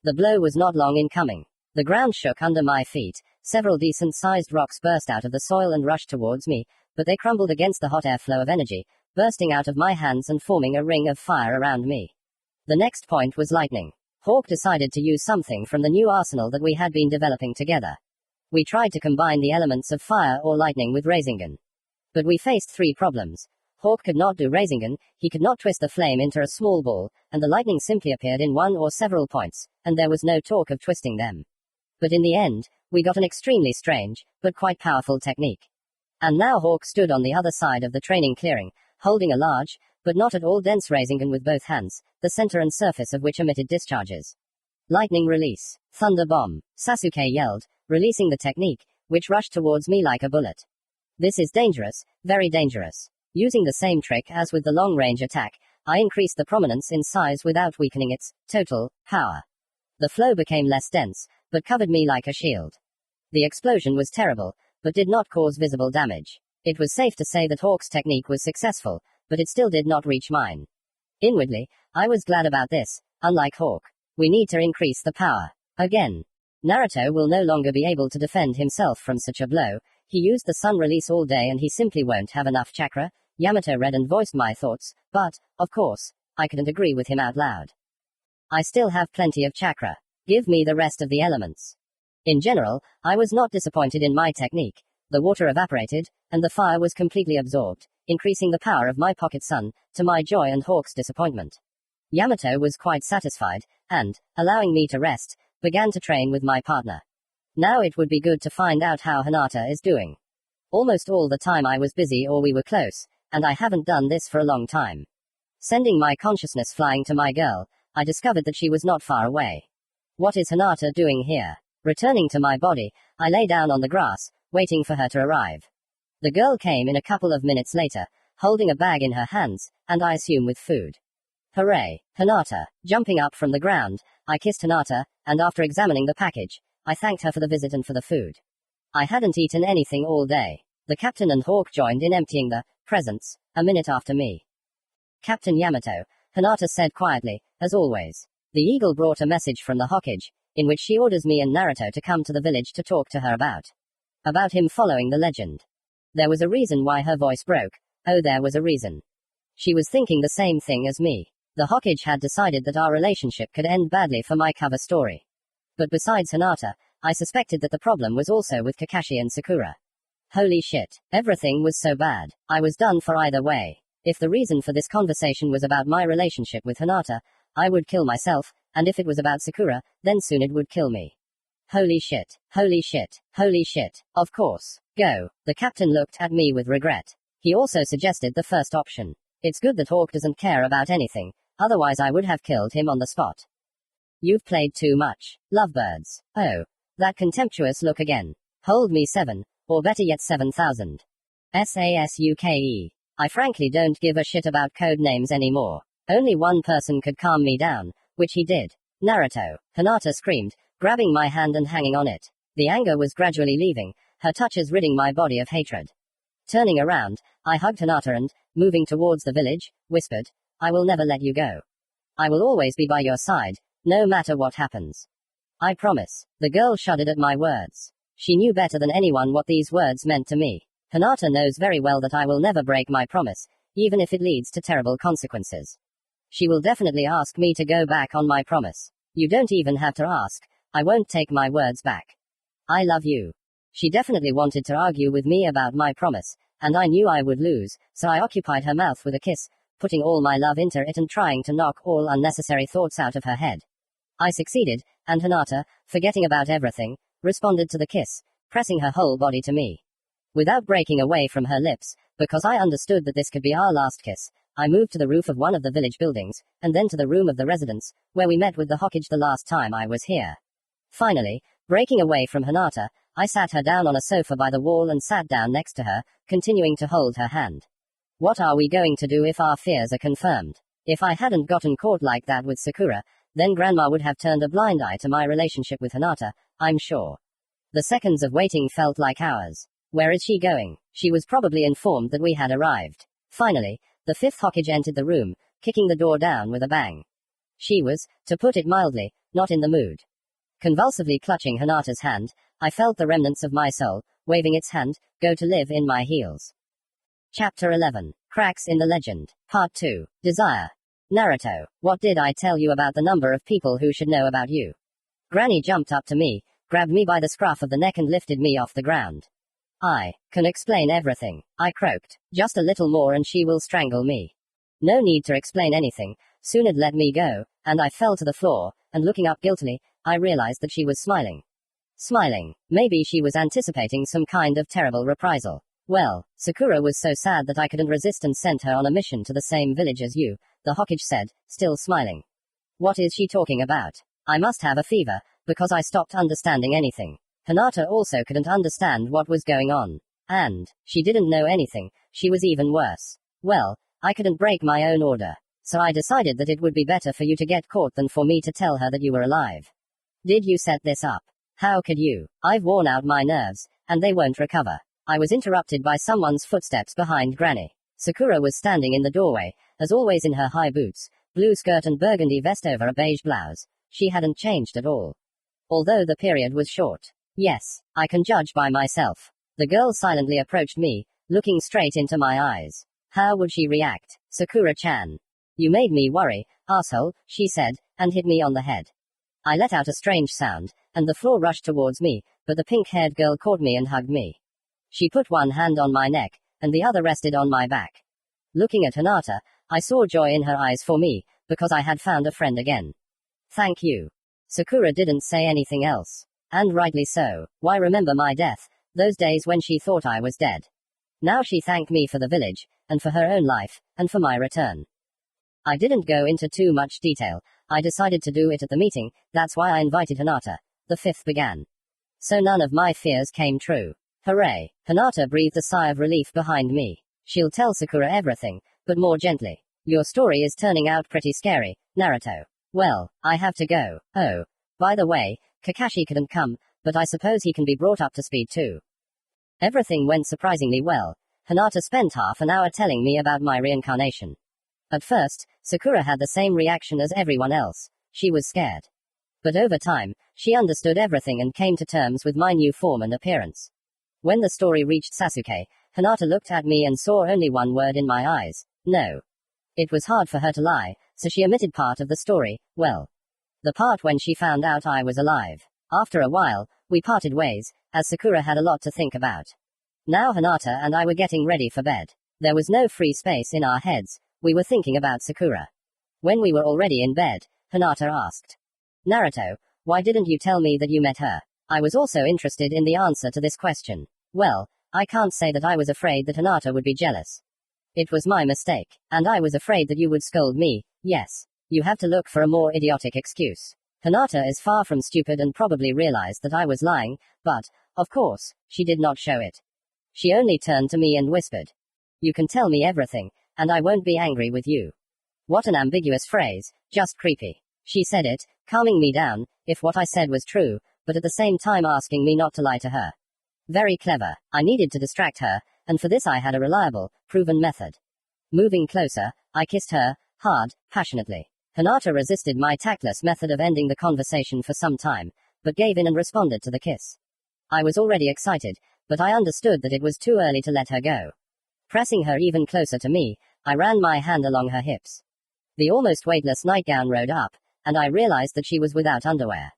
The blow was not long in coming. The ground shook under my feet, several decent-sized rocks burst out of the soil and rushed towards me, but they crumbled against the hot airflow of energy, bursting out of my hands and forming a ring of fire around me. The next point was lightning. Hawk decided to use something from the new arsenal that we had been developing together. We tried to combine the elements of fire or lightning with rasengan. But we faced 3 problems. Hawk could not do rasengan, he could not twist the flame into a small ball, and the lightning simply appeared in one or several points, and there was no talk of twisting them. But in the end, we got an extremely strange, but quite powerful technique. And now Hawk stood on the other side of the training clearing, holding a large, but not at all dense rasengan with both hands, the center and surface of which emitted discharges. Lightning release. Thunder bomb. Sasuke yelled, releasing the technique, which rushed towards me like a bullet. This is dangerous, very dangerous. Using the same trick as with the long-range attack, I increased the prominence in size without weakening its total power. The flow became less dense, but covered me like a shield. The explosion was terrible, but did not cause visible damage. It was safe to say that Hawk's technique was successful, but it still did not reach mine. Inwardly, I was glad about this. Unlike Hawk, we need to increase the power. Again. Naruto will no longer be able to defend himself from such a blow. He used the sun release all day and he simply won't have enough chakra. Yamato read and voiced my thoughts, but, of course, I couldn't agree with him out loud. I still have plenty of chakra. Give me the rest of the elements. In general, I was not disappointed in my technique. The water evaporated, and the fire was completely absorbed, increasing the power of my pocket sun, to my joy and Hawk's disappointment. Yamato was quite satisfied, and, allowing me to rest, began to train with my partner. Now it would be good to find out how Hinata is doing. Almost all the time I was busy or we were close, and I haven't done this for a long time. Sending my consciousness flying to my girl, I discovered that she was not far away. What is Hinata doing here? Returning to my body, I lay down on the grass, waiting for her to arrive. The girl came in a couple of minutes later, holding a bag in her hands, and I assume with food. Hooray! Hinata! Jumping up from the ground, I kissed Hinata, and after examining the package, I thanked her for the visit and for the food. I hadn't eaten anything all day. The captain and Hawk joined in emptying the presents, a minute after me. Captain Yamato, Hinata said quietly, as always. The eagle brought a message from the Hokage, in which she orders me and Naruto to come to the village to talk to her about him following the legend. There was a reason why her voice broke. Oh, there was a reason. She was thinking the same thing as me. The Hokage had decided that our relationship could end badly for my cover story. But besides Hinata, I suspected that the problem was also with Kakashi and Sakura. Holy shit. Everything was so bad. I was done for either way. If the reason for this conversation was about my relationship with Hinata, I would kill myself, and if it was about Sakura, then soon it would kill me. Holy shit, holy shit, holy shit. Of course. Go. The captain looked at me with regret. He also suggested the first option. It's good that Hawk doesn't care about anything, otherwise I would have killed him on the spot. You've played too much. Lovebirds. Oh. That contemptuous look again. Hold me 7, or better yet 7,000. SASUKE. I frankly don't give a shit about code names anymore. Only one person could calm me down, which he did. Naruto. Hinata screamed, grabbing my hand and hanging on it. The anger was gradually leaving, her touches ridding my body of hatred. Turning around, I hugged Hinata and, moving towards the village, whispered, I will never let you go. I will always be by your side, no matter what happens. I promise. The girl shuddered at my words. She knew better than anyone what these words meant to me. Hinata knows very well that I will never break my promise, even if it leads to terrible consequences. She will definitely ask me to go back on my promise. You don't even have to ask. I won't take my words back. I love you. She definitely wanted to argue with me about my promise, and I knew I would lose, so I occupied her mouth with a kiss, putting all my love into it and trying to knock all unnecessary thoughts out of her head. I succeeded, and Hinata, forgetting about everything, responded to the kiss, pressing her whole body to me. Without breaking away from her lips, because I understood that this could be our last kiss, I moved to the roof of one of the village buildings, and then to the room of the residence, where we met with the Hokage the last time I was here. Finally, breaking away from Hinata, I sat her down on a sofa by the wall and sat down next to her, continuing to hold her hand. What are we going to do if our fears are confirmed? If I hadn't gotten caught like that with Sakura, then Grandma would have turned a blind eye to my relationship with Hinata, I'm sure. The seconds of waiting felt like hours. Where is she going? She was probably informed that we had arrived. Finally, the fifth Hokage entered the room, kicking the door down with a bang. She was, to put it mildly, not in the mood. Convulsively clutching Hinata's hand, I felt the remnants of my soul, waving its hand, go to live in my heels. Chapter 11. Cracks in the Legend. Part 2. Desire. Naruto, what did I tell you about the number of people who should know about you? Granny jumped up to me, grabbed me by the scruff of the neck and lifted me off the ground. I can explain everything, I croaked. Just a little more and she will strangle me. No need to explain anything, soon'd let me go, and I fell to the floor, and looking up guiltily, I realized that she was smiling. Smiling. Maybe she was anticipating some kind of terrible reprisal. Well, Sakura was so sad that I couldn't resist and sent her on a mission to the same village as you, the Hokage said, still smiling. What is she talking about? I must have a fever, because I stopped understanding anything. Hinata also couldn't understand what was going on. And she didn't know anything, she was even worse. Well, I couldn't break my own order. So I decided that it would be better for you to get caught than for me to tell her that you were alive. Did you set this up? How could you? I've worn out my nerves, and they won't recover. I was interrupted by someone's footsteps behind Granny. Sakura was standing in the doorway, as always in her high boots, blue skirt and burgundy vest over a beige blouse. She hadn't changed at all. Although the period was short. Yes, I can judge by myself. The girl silently approached me, looking straight into my eyes. How would she react? Sakura-chan. You made me worry, asshole, she said, and hit me on the head. I let out a strange sound, and the floor rushed towards me, but the pink-haired girl caught me and hugged me. She put one hand on my neck, and the other rested on my back. Looking at Hinata, I saw joy in her eyes for me, because I had found a friend again. Thank you. Sakura didn't say anything else. And rightly so. Why remember my death, those days when she thought I was dead? Now she thanked me for the village, and for her own life, and for my return. I didn't go into too much detail. I decided to do it at the meeting, that's why I invited Hinata. The fifth began. So none of my fears came true. Hooray! Hinata breathed a sigh of relief behind me. She'll tell Sakura everything, but more gently. Your story is turning out pretty scary, Naruto. Well, I have to go. Oh. By the way, Kakashi couldn't come, but I suppose he can be brought up to speed too. Everything went surprisingly well. Hinata spent half an hour telling me about my reincarnation. At first, Sakura had the same reaction as everyone else. She was scared. But over time, she understood everything and came to terms with my new form and appearance. When the story reached Sasuke, Hinata looked at me and saw only one word in my eyes: no. It was hard for her to lie, so she omitted part of the story, well, the part when she found out I was alive. After a while, we parted ways, as Sakura had a lot to think about. Now Hinata and I were getting ready for bed. There was no free space in our heads, we were thinking about Sakura. When we were already in bed, Hinata asked, Naruto, why didn't you tell me that you met her? I was also interested in the answer to this question. Well, I can't say that I was afraid that Hinata would be jealous. It was my mistake, and I was afraid that you would scold me. Yes. You have to look for a more idiotic excuse. Hinata is far from stupid and probably realized that I was lying, but, of course, she did not show it. She only turned to me and whispered, "You can tell me everything, and I won't be angry with you." What an ambiguous phrase, just creepy. She said it, calming me down, if what I said was true, but at the same time asking me not to lie to her. Very clever. I needed to distract her, and for this I had a reliable, proven method. Moving closer, I kissed her, hard, passionately. Hinata resisted my tactless method of ending the conversation for some time, but gave in and responded to the kiss. I was already excited, but I understood that it was too early to let her go. Pressing her even closer to me, I ran my hand along her hips. The almost weightless nightgown rode up, and I realized that she was without underwear.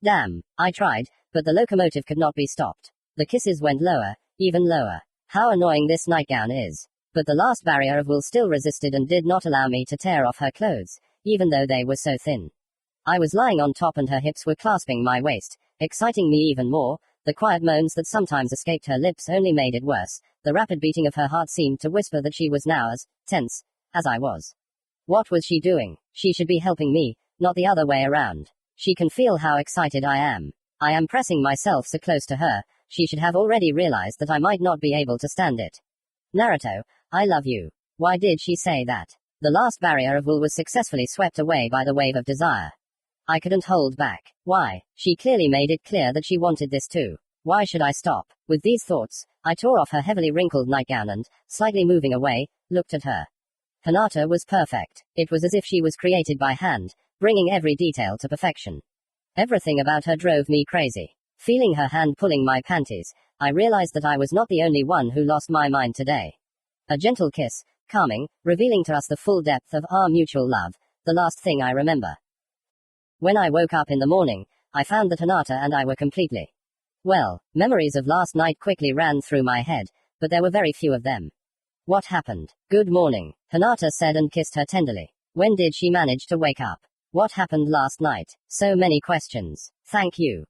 Damn, I tried, but the locomotive could not be stopped. The kisses went lower, even lower. How annoying this nightgown is. But the last barrier of will still resisted and did not allow me to tear off her clothes, even though they were so thin. I was lying on top and her hips were clasping my waist, exciting me even more. The quiet moans that sometimes escaped her lips only made it worse. The rapid beating of her heart seemed to whisper that she was now as tense as I was. What was she doing? She should be helping me, not the other way around. She can feel how excited I am. I am pressing myself so close to her. She should have already realized that I might not be able to stand it. Naruto, I love you. Why did she say that? The last barrier of will was successfully swept away by the wave of desire. I couldn't hold back. Why? She clearly made it clear that she wanted this too. Why should I stop? With these thoughts, I tore off her heavily wrinkled nightgown and, slightly moving away, looked at her. Hinata was perfect. It was as if she was created by hand, bringing every detail to perfection. Everything about her drove me crazy. Feeling her hand pulling my panties, I realized that I was not the only one who lost my mind today. A gentle kiss, calming, revealing to us the full depth of our mutual love, the last thing I remember. When I woke up in the morning, I found that Hinata and I were completely well. Memories of last night quickly ran through my head, but there were very few of them. What happened? Good morning, Hinata said and kissed her tenderly. When did she manage to wake up? What happened last night? So many questions. Thank you.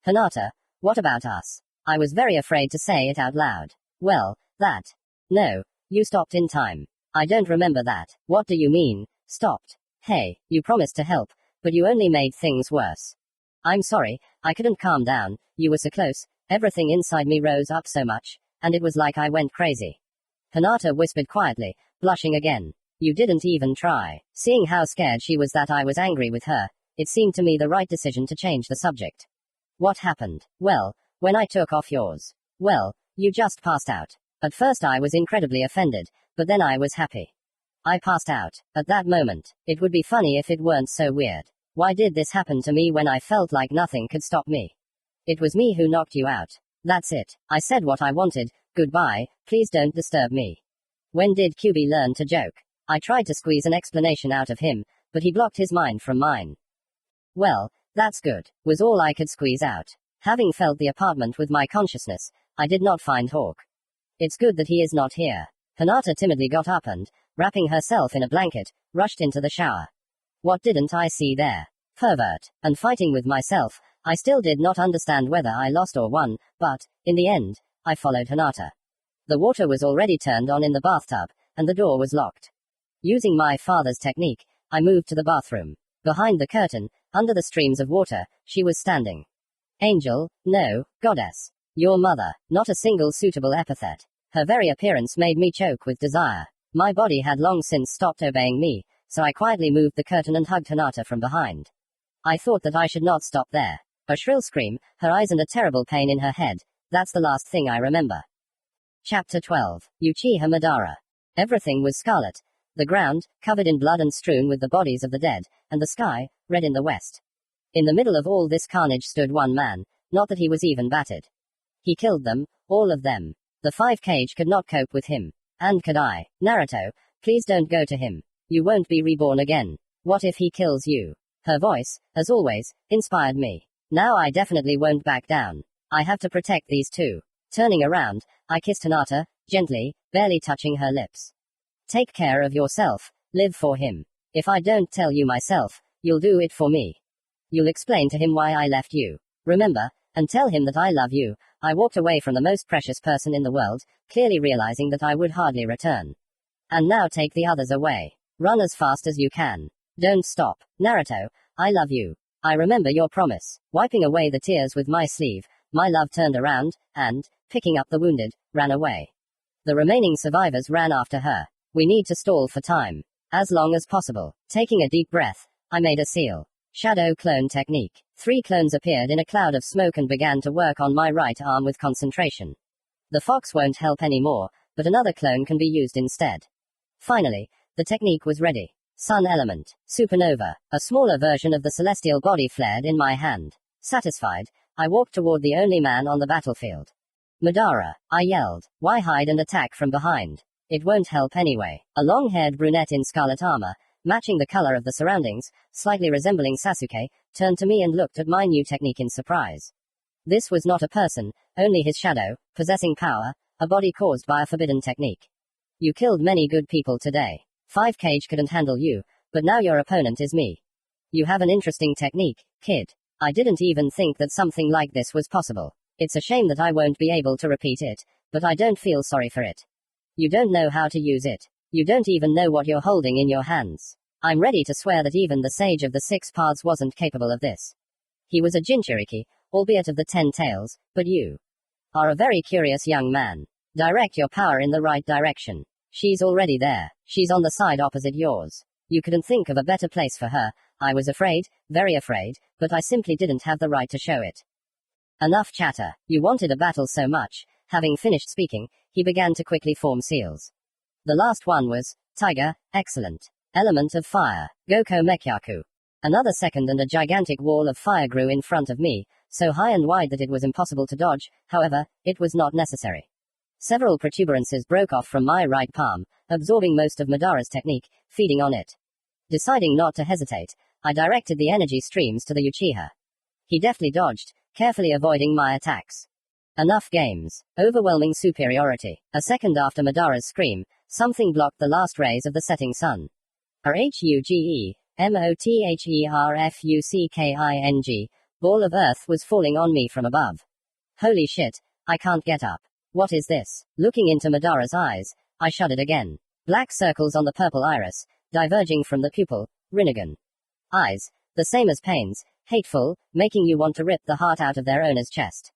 Hinata, what about us? I was very afraid to say it out loud. Well, that. No, you stopped in time. I don't remember that. What do you mean, stopped? Hey, you promised to help, but you only made things worse. I'm sorry, I couldn't calm down, you were so close, everything inside me rose up so much, and it was like I went crazy. Hinata whispered quietly, blushing again. You didn't even try. Seeing how scared she was that I was angry with her, it seemed to me the right decision to change the subject. What happened? Well, when I took off yours. Well, you just passed out. At first I was incredibly offended, but then I was happy. I passed out. At that moment. It would be funny if it weren't so weird. Why did this happen to me when I felt like nothing could stop me? It was me who knocked you out. That's it. I said what I wanted. Goodbye, please don't disturb me. When did QB learn to joke? I tried to squeeze an explanation out of him, but he blocked his mind from mine. Well, that's good, was all I could squeeze out. Having felt the apartment with my consciousness, I did not find Hawk. It's good that he is not here. Hinata timidly got up and, wrapping herself in a blanket, rushed into the shower. What didn't I see there? Pervert. And fighting with myself, I still did not understand whether I lost or won, but, in the end, I followed Hinata. The water was already turned on in the bathtub, and the door was locked. Using my father's technique, I moved to the bathroom. Behind the curtain, under the streams of water, she was standing. Angel, no, goddess. Your mother, not a single suitable epithet. Her very appearance made me choke with desire. My body had long since stopped obeying me, so I quietly moved the curtain and hugged Hinata from behind. I thought that I should not stop there. A shrill scream, her eyes and a terrible pain in her head, that's the last thing I remember. Chapter 12. Uchiha Madara. Everything was scarlet. The ground, covered in blood and strewn with the bodies of the dead, and the sky, red in the west. In the middle of all this carnage stood one man, not that he was even battered. He killed them, all of them. The 5 cage could not cope with him. And could I? Naruto, please don't go to him. You won't be reborn again. What if he kills you? Her voice, as always, inspired me. Now I definitely won't back down. I have to protect these two. Turning around, I kissed Hinata, gently, barely touching her lips. Take care of yourself, live for him. If I don't tell you myself, you'll do it for me. You'll explain to him why I left you. Remember, and tell him that I love you. I walked away from the most precious person in the world, clearly realizing that I would hardly return. And now take the others away. Run as fast as you can. Don't stop. Naruto, I love you. I remember your promise. Wiping away the tears with my sleeve, my love turned around, and, picking up the wounded, ran away. The remaining survivors ran after her. We need to stall for time. As long as possible. Taking a deep breath, I made a seal. Shadow clone technique. 3 clones appeared in a cloud of smoke and began to work on my right arm with concentration. The fox won't help anymore, but another clone can be used instead. Finally, the technique was ready. Sun element. Supernova. A smaller version of the celestial body flared in my hand. Satisfied, I walked toward the only man on the battlefield. Madara, I yelled. Why hide and attack from behind? It won't help anyway. A long-haired brunette in scarlet armor, matching the color of the surroundings, slightly resembling Sasuke, turned to me and looked at my new technique in surprise. This was not a person, only his shadow, possessing power, a body caused by a forbidden technique. You killed many good people today. 5 Cage couldn't handle you, but now your opponent is me. You have an interesting technique, kid. I didn't even think that something like this was possible. It's a shame that I won't be able to repeat it, but I don't feel sorry for it. You don't know how to use it. You don't even know what you're holding in your hands. I'm ready to swear that even the Sage of the 6 Paths wasn't capable of this. He was a Jinchuriki, albeit of the 10 tails, but you are a very curious young man. Direct your power in the right direction. She's already there. She's on the side opposite yours. You couldn't think of a better place for her. I was afraid, very afraid, but I simply didn't have the right to show it. Enough chatter. You wanted a battle so much. Having finished speaking, he began to quickly form seals. The last one was, Tiger, excellent. Element of fire, Goko Mekyaku. Another second and a gigantic wall of fire grew in front of me, so high and wide that it was impossible to dodge. However, it was not necessary. Several protuberances broke off from my right palm, absorbing most of Madara's technique, feeding on it. Deciding not to hesitate, I directed the energy streams to the Uchiha. He deftly dodged, carefully avoiding my attacks. Enough games. Overwhelming superiority. A second after Madara's scream, something blocked the last rays of the setting sun. HUGE-MOTHERFUCKING, ball of earth was falling on me from above. Holy shit, I can't get up. What is this? Looking into Madara's eyes, I shuddered again. Black circles on the purple iris, diverging from the pupil, Rinnegan. Eyes, the same as Pain's, hateful, making you want to rip the heart out of their owner's chest.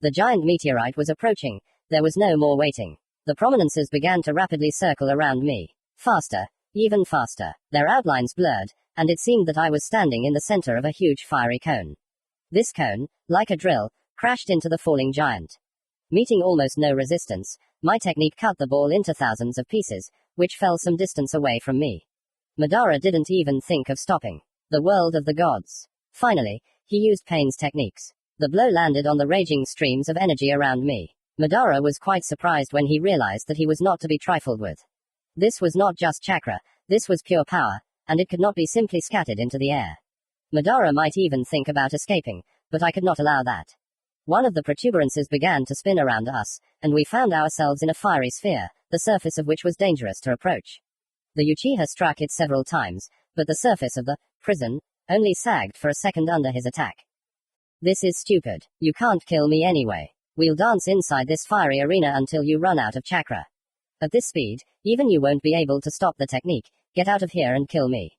The giant meteorite was approaching. There was no more waiting. The prominences began to rapidly circle around me. Faster, even faster. Their outlines blurred, and it seemed that I was standing in the center of a huge fiery cone. This cone, like a drill, crashed into the falling giant. Meeting almost no resistance, my technique cut the ball into thousands of pieces, which fell some distance away from me. Madara didn't even think of stopping. The world of the gods. Finally, he used Pain's techniques. The blow landed on the raging streams of energy around me. Madara was quite surprised when he realized that he was not to be trifled with. This was not just chakra, this was pure power, and it could not be simply scattered into the air. Madara might even think about escaping, but I could not allow that. One of the protuberances began to spin around us, and we found ourselves in a fiery sphere, the surface of which was dangerous to approach. The Uchiha struck it several times, but the surface of the prison only sagged for a second under his attack. This is stupid. You can't kill me anyway. We'll dance inside this fiery arena until you run out of chakra. At this speed, even you won't be able to stop the technique. Get out of here and kill me.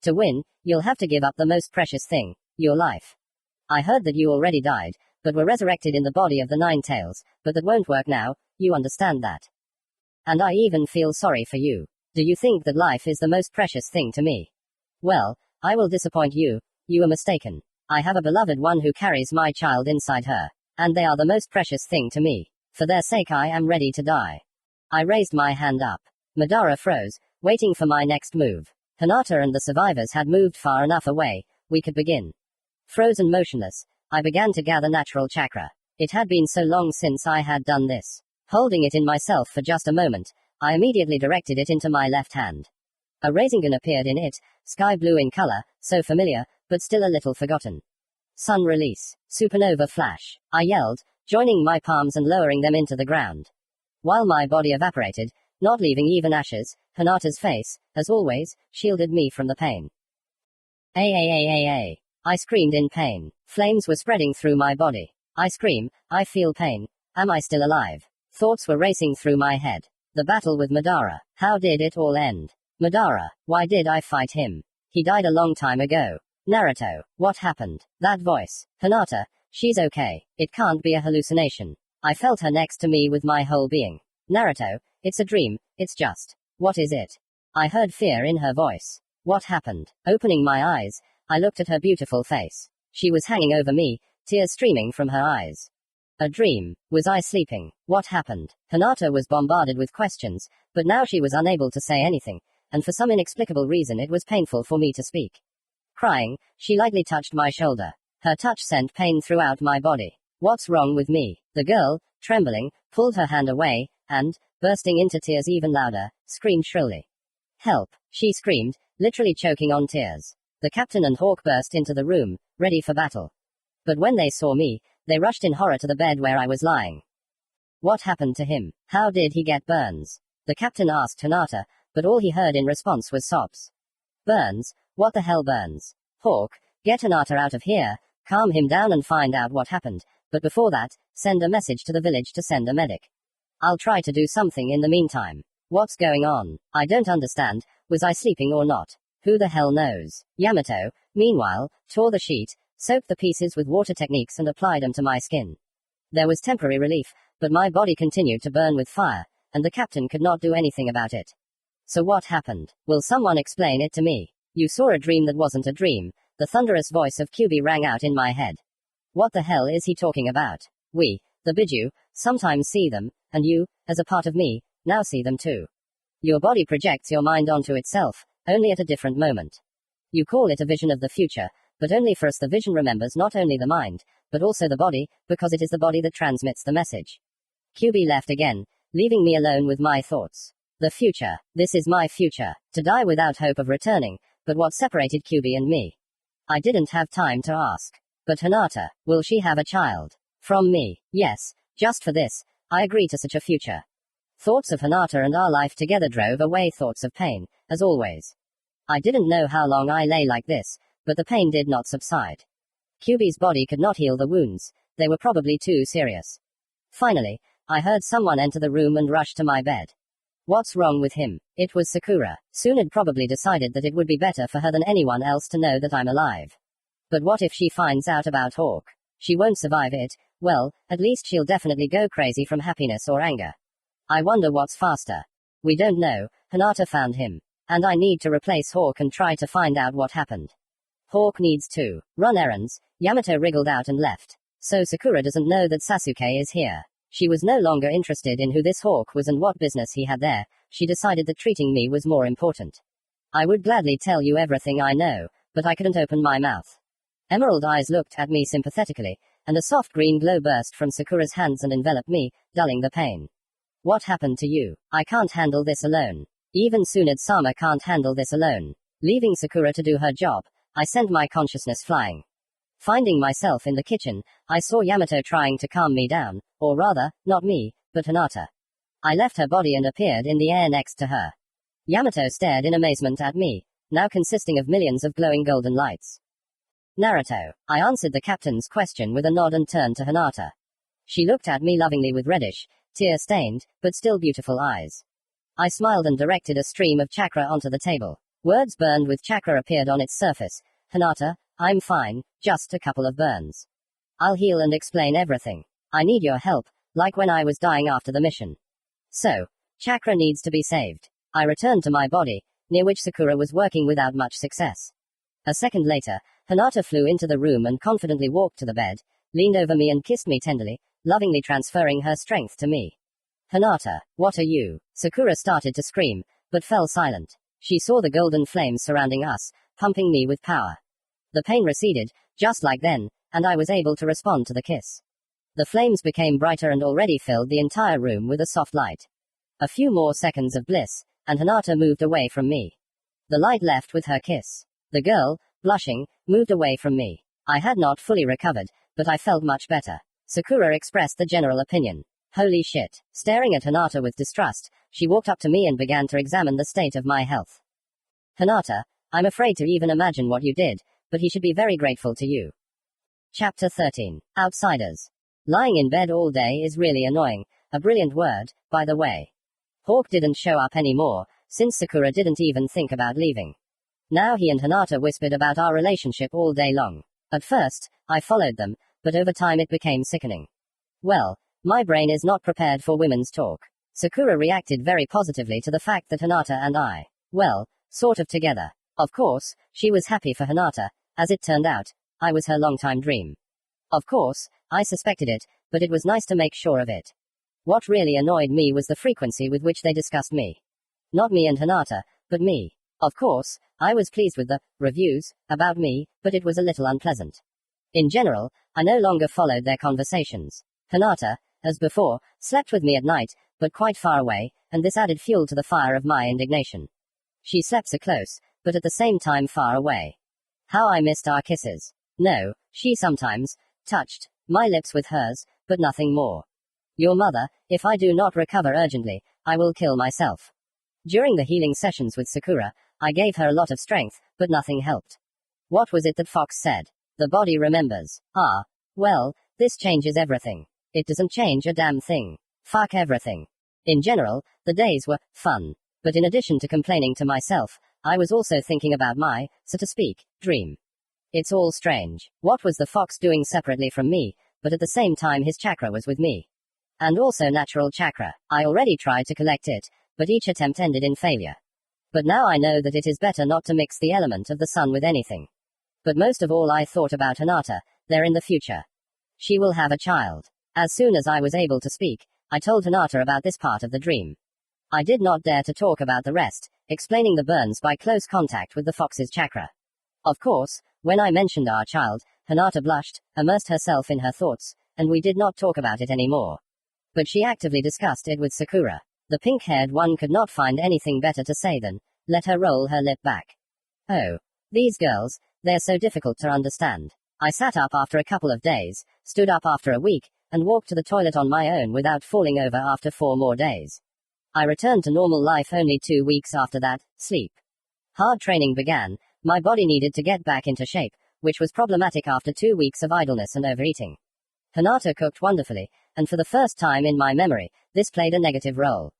To win, you'll have to give up the most precious thing, your life. I heard that you already died, but were resurrected in the body of the 9 tails, but that won't work now, you understand that. And I even feel sorry for you. Do you think that life is the most precious thing to me? Well, I will disappoint you. You are mistaken. I have a beloved one who carries my child inside her, and they are the most precious thing to me. For their sake I am ready to die. I raised my hand up. Madara froze, waiting for my next move. Hinata and the survivors had moved far enough away, we could begin. Frozen motionless, I began to gather natural chakra. It had been so long since I had done this. Holding it in myself for just a moment, I immediately directed it into my left hand. A rasengan appeared in it, sky blue in color, so familiar, but still a little forgotten. Sun release. Supernova flash. I yelled, joining my palms and lowering them into the ground. While my body evaporated, not leaving even ashes, Hinata's face, as always, shielded me from the pain. I screamed in pain. Flames were spreading through my body. I scream, I feel pain. Am I still alive? Thoughts were racing through my head. The battle with Madara. How did it all end? Madara, why did I fight him? He died a long time ago. Naruto, what happened? That voice. Hinata, she's okay. It can't be a hallucination. I felt her next to me with my whole being. Naruto, it's a dream, it's just. What is it? I heard fear in her voice. What happened? Opening my eyes, I looked at her beautiful face. She was hanging over me, tears streaming from her eyes. A dream. Was I sleeping? What happened? Hinata was bombarded with questions, but now she was unable to say anything, and for some inexplicable reason it was painful for me to speak. Crying, she lightly touched my shoulder. Her touch sent pain throughout my body. What's wrong with me? The girl, trembling, pulled her hand away, and, bursting into tears even louder, screamed shrilly. Help, she screamed, literally choking on tears. The captain and Hawk burst into the room, ready for battle. But when they saw me, they rushed in horror to the bed where I was lying. What happened to him? How did he get burns? The captain asked Hinata, but all he heard in response was sobs. Burns? What the hell burns? Hawk, get Hinata out of here, calm him down and find out what happened, but before that, send a message to the village to send a medic. I'll try to do something in the meantime. What's going on? I don't understand. Was I sleeping or not? Who the hell knows? Yamato, meanwhile, tore the sheet, soaked the pieces with water techniques and applied them to my skin. There was temporary relief, but my body continued to burn with fire, and the captain could not do anything about it. So what happened? Will someone explain it to me? You saw a dream that wasn't a dream. The thunderous voice of Kyubi rang out in my head. What the hell is he talking about? We, the Biju, sometimes see them, and you, as a part of me, now see them too. Your body projects your mind onto itself, only at a different moment. You call it a vision of the future, but only for us the vision remembers not only the mind, but also the body, because it is the body that transmits the message. Kyubi left again, leaving me alone with my thoughts. The future. This is my future. To die without hope of returning, but what separated Kyubi and me? I didn't have time to ask. But Hinata, will she have a child? From me? Yes. Just for this, I agree to such a future. Thoughts of Hinata and our life together drove away thoughts of pain, as always. I didn't know how long I lay like this, but the pain did not subside. Kyubi's body could not heal the wounds, they were probably too serious. Finally, I heard someone enter the room and rush to my bed. What's wrong with him? It was Sakura. Tsunade probably decided that it would be better for her than anyone else to know that I'm alive. But what if she finds out about Hawk? She won't survive it. Well, at least she'll definitely go crazy from happiness or anger. I wonder what's faster. We don't know. Hinata found him. And I need to replace Hawk and try to find out what happened. Hawk needs to run errands. Yamato wriggled out and left. So Sakura doesn't know that Sasuke is here. She was no longer interested in who this Hawk was and what business he had there. She decided that treating me was more important. I would gladly tell you everything I know, but I couldn't open my mouth. Emerald eyes looked at me sympathetically, and a soft green glow burst from Sakura's hands and enveloped me, dulling the pain. What happened to you? I can't handle this alone. Even Tsunade-sama can't handle this alone. Leaving Sakura to do her job, I sent my consciousness flying. Finding myself in the kitchen, I saw Yamato trying to calm me down, or rather, not me, but Hinata. I left her body and appeared in the air next to her. Yamato stared in amazement at me, now consisting of millions of glowing golden lights. Naruto. I answered the captain's question with a nod and turned to Hinata. She looked at me lovingly with reddish, tear-stained, but still beautiful eyes. I smiled and directed a stream of chakra onto the table. Words burned with chakra appeared on its surface. Hinata, I'm fine, just a couple of burns. I'll heal and explain everything. I need your help, like when I was dying after the mission. So, chakra needs to be saved. I returned to my body, near which Sakura was working without much success. A second later, Hinata flew into the room and confidently walked to the bed, leaned over me and kissed me tenderly, lovingly transferring her strength to me. Hinata, what are you? Sakura started to scream, but fell silent. She saw the golden flames surrounding us, pumping me with power. The pain receded, just like then, and I was able to respond to the kiss. The flames became brighter and already filled the entire room with a soft light. A few more seconds of bliss, and Hinata moved away from me. The light left with her kiss. The girl, blushing, moved away from me. I had not fully recovered, but I felt much better. Sakura expressed the general opinion. Holy shit. Staring at Hinata with distrust, she walked up to me and began to examine the state of my health. Hinata, I'm afraid to even imagine what you did, but he should be very grateful to you. Chapter 13. Outsiders. Lying in bed all day is really annoying. A brilliant word, by the way. Hawk didn't show up anymore, since Sakura didn't even think about leaving. Now he and Hinata whispered about our relationship all day long. At first, I followed them, but over time it became sickening. Well, my brain is not prepared for women's talk. Sakura reacted very positively to the fact that Hinata and I, well, sort of together. Of course, she was happy for Hinata. As it turned out, I was her longtime dream. Of course, I suspected it, but it was nice to make sure of it. What really annoyed me was the frequency with which they discussed me. Not me and Hinata, but me. Of course, I was pleased with the reviews about me, but it was a little unpleasant. In general, I no longer followed their conversations. Hinata, as before, slept with me at night, but quite far away, and this added fuel to the fire of my indignation. She slept so close, but at the same time far away. How I missed our kisses. No, she sometimes touched my lips with hers, but nothing more. Your mother, if I do not recover urgently, I will kill myself. During the healing sessions with Sakura, I gave her a lot of strength, but nothing helped. What was it that Fox said? The body remembers. Ah. Well, this changes everything. It doesn't change a damn thing. Fuck everything. In general, the days were fun. But in addition to complaining to myself, I was also thinking about my, so to speak, dream. It's all strange. What was the fox doing separately from me, but at the same time his chakra was with me? And also natural chakra. I already tried to collect it, but each attempt ended in failure. But now I know that it is better not to mix the element of the sun with anything. But most of all I thought about Hinata, there in the future. She will have a child. As soon as I was able to speak, I told Hinata about this part of the dream. I did not dare to talk about the rest, explaining the burns by close contact with the fox's chakra. Of course, when I mentioned our child, Hinata blushed, immersed herself in her thoughts, and we did not talk about it anymore. But she actively discussed it with Sakura. The pink-haired one could not find anything better to say than, let her roll her lip back. Oh. These girls, they're so difficult to understand. I sat up after a couple of days, stood up after a week, and walked to the toilet on my own without falling over after 4 more days. I returned to normal life only 2 weeks after that, sleep. Hard training began. My body needed to get back into shape, which was problematic after 2 weeks of idleness and overeating. Hinata cooked wonderfully, and for the first time in my memory, this played a negative role.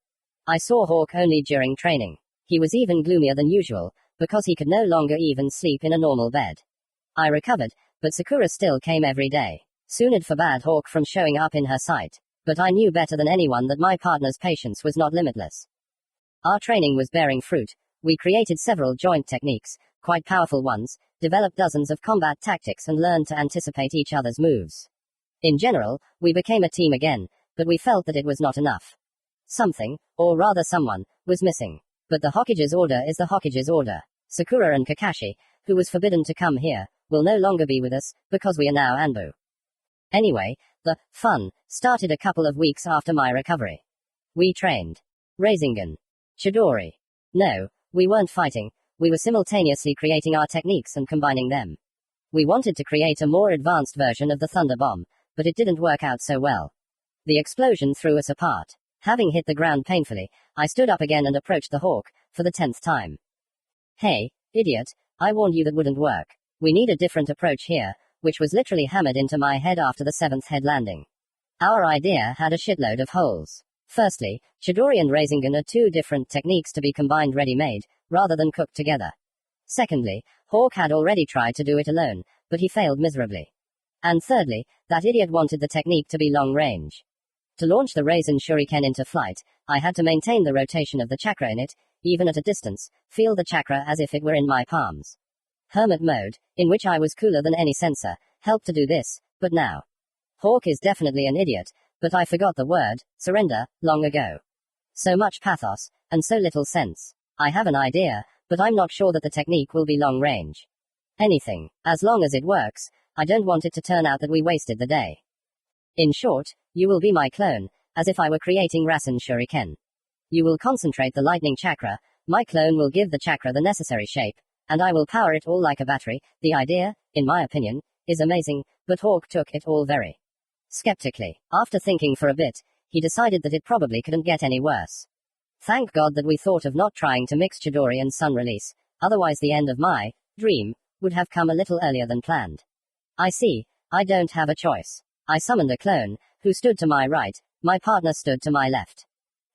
I saw Hawk only during training. He was even gloomier than usual, because he could no longer even sleep in a normal bed. I recovered, but Sakura still came every day. Soon it forbade Hawk from showing up in her sight. But I knew better than anyone that my partner's patience was not limitless. Our training was bearing fruit. We created several joint techniques, quite powerful ones, developed dozens of combat tactics and learned to anticipate each other's moves. In general, we became a team again, but we felt that it was not enough. Something, or rather someone, was missing. But the Hokage's order is the Hokage's order. Sakura and Kakashi, who was forbidden to come here, will no longer be with us, because we are now Anbu. Anyway, the fun started a couple of weeks after my recovery. We trained. Rasengan. Chidori. No, we weren't fighting, we were simultaneously creating our techniques and combining them. We wanted to create a more advanced version of the Thunder Bomb, but it didn't work out so well. The explosion threw us apart. Having hit the ground painfully, I stood up again and approached the Hawk, for the 10th time. Hey, idiot, I warned you that wouldn't work. We need a different approach here, which was literally hammered into my head after the 7th head landing. Our idea had a shitload of holes. Firstly, Chidori and Rasengan are 2 different techniques to be combined ready-made, rather than cooked together. Secondly, Hawk had already tried to do it alone, but he failed miserably. And thirdly, that idiot wanted the technique to be long-range. To launch the Rasen Shuriken into flight, I had to maintain the rotation of the chakra in it, even at a distance, feel the chakra as if it were in my palms. Hermit mode, in which I was cooler than any sensor, helped to do this, but now. Hawk is definitely an idiot, but I forgot the word, surrender, long ago. So much pathos, and so little sense. I have an idea, but I'm not sure that the technique will be long range. Anything, as long as it works, I don't want it to turn out that we wasted the day. In short, you will be my clone, as if I were creating Rasen Shuriken. You will concentrate the lightning chakra, my clone will give the chakra the necessary shape, and I will power it all like a battery. The idea, in my opinion, is amazing, but Hawk took it all very skeptically. After thinking for a bit, he decided that it probably couldn't get any worse. Thank God that we thought of not trying to mix Chidori and Sun release, otherwise the end of my dream would have come a little earlier than planned. I see, I don't have a choice. I summoned a clone, who stood to my right, my partner stood to my left.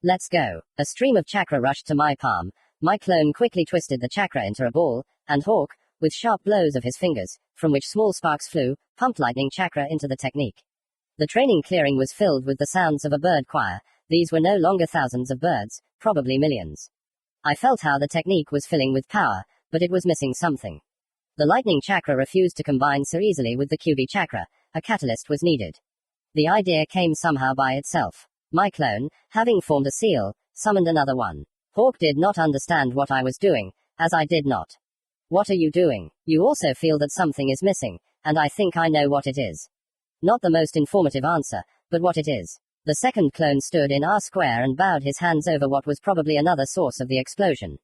Let's go. A stream of chakra rushed to my palm, my clone quickly twisted the chakra into a ball, and Hawk, with sharp blows of his fingers, from which small sparks flew, pumped lightning chakra into the technique. The training clearing was filled with the sounds of a bird choir. These were no longer thousands of birds, probably millions. I felt how the technique was filling with power, but it was missing something. The lightning chakra refused to combine so easily with the QB chakra. A catalyst was needed. The idea came somehow by itself. My clone, having formed a seal, summoned another one. Hawk did not understand what I was doing, as I did not. What are you doing? You also feel that something is missing, and I think I know what it is. Not the most informative answer, but what it is. The second clone stood in R square and bowed his hands over what was probably another source of the explosion.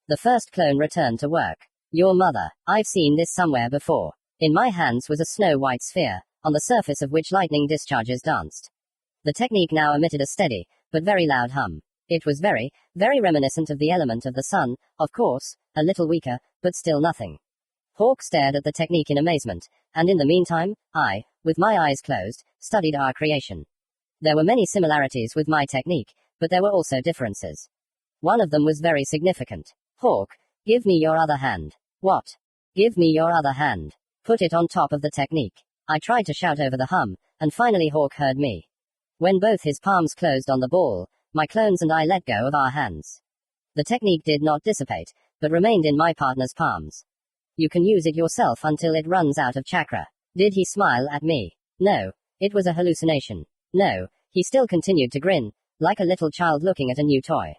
The first clone returned to work. Your mother. I've seen this somewhere before. In my hands was a snow-white sphere, on the surface of which lightning discharges danced. The technique now emitted a steady, but very loud hum. It was very, very reminiscent of the element of the sun, of course, a little weaker, but still nothing. Hawk stared at the technique in amazement, and in the meantime, I, with my eyes closed, studied our creation. There were many similarities with my technique, but there were also differences. One of them was very significant. Hawk, give me your other hand. What? Give me your other hand. Put it on top of the technique. I tried to shout over the hum, and finally Hawk heard me. When both his palms closed on the ball, my clones and I let go of our hands. The technique did not dissipate, but remained in my partner's palms. You can use it yourself until it runs out of chakra. Did he smile at me? No. It was a hallucination. No. He still continued to grin, like a little child looking at a new toy.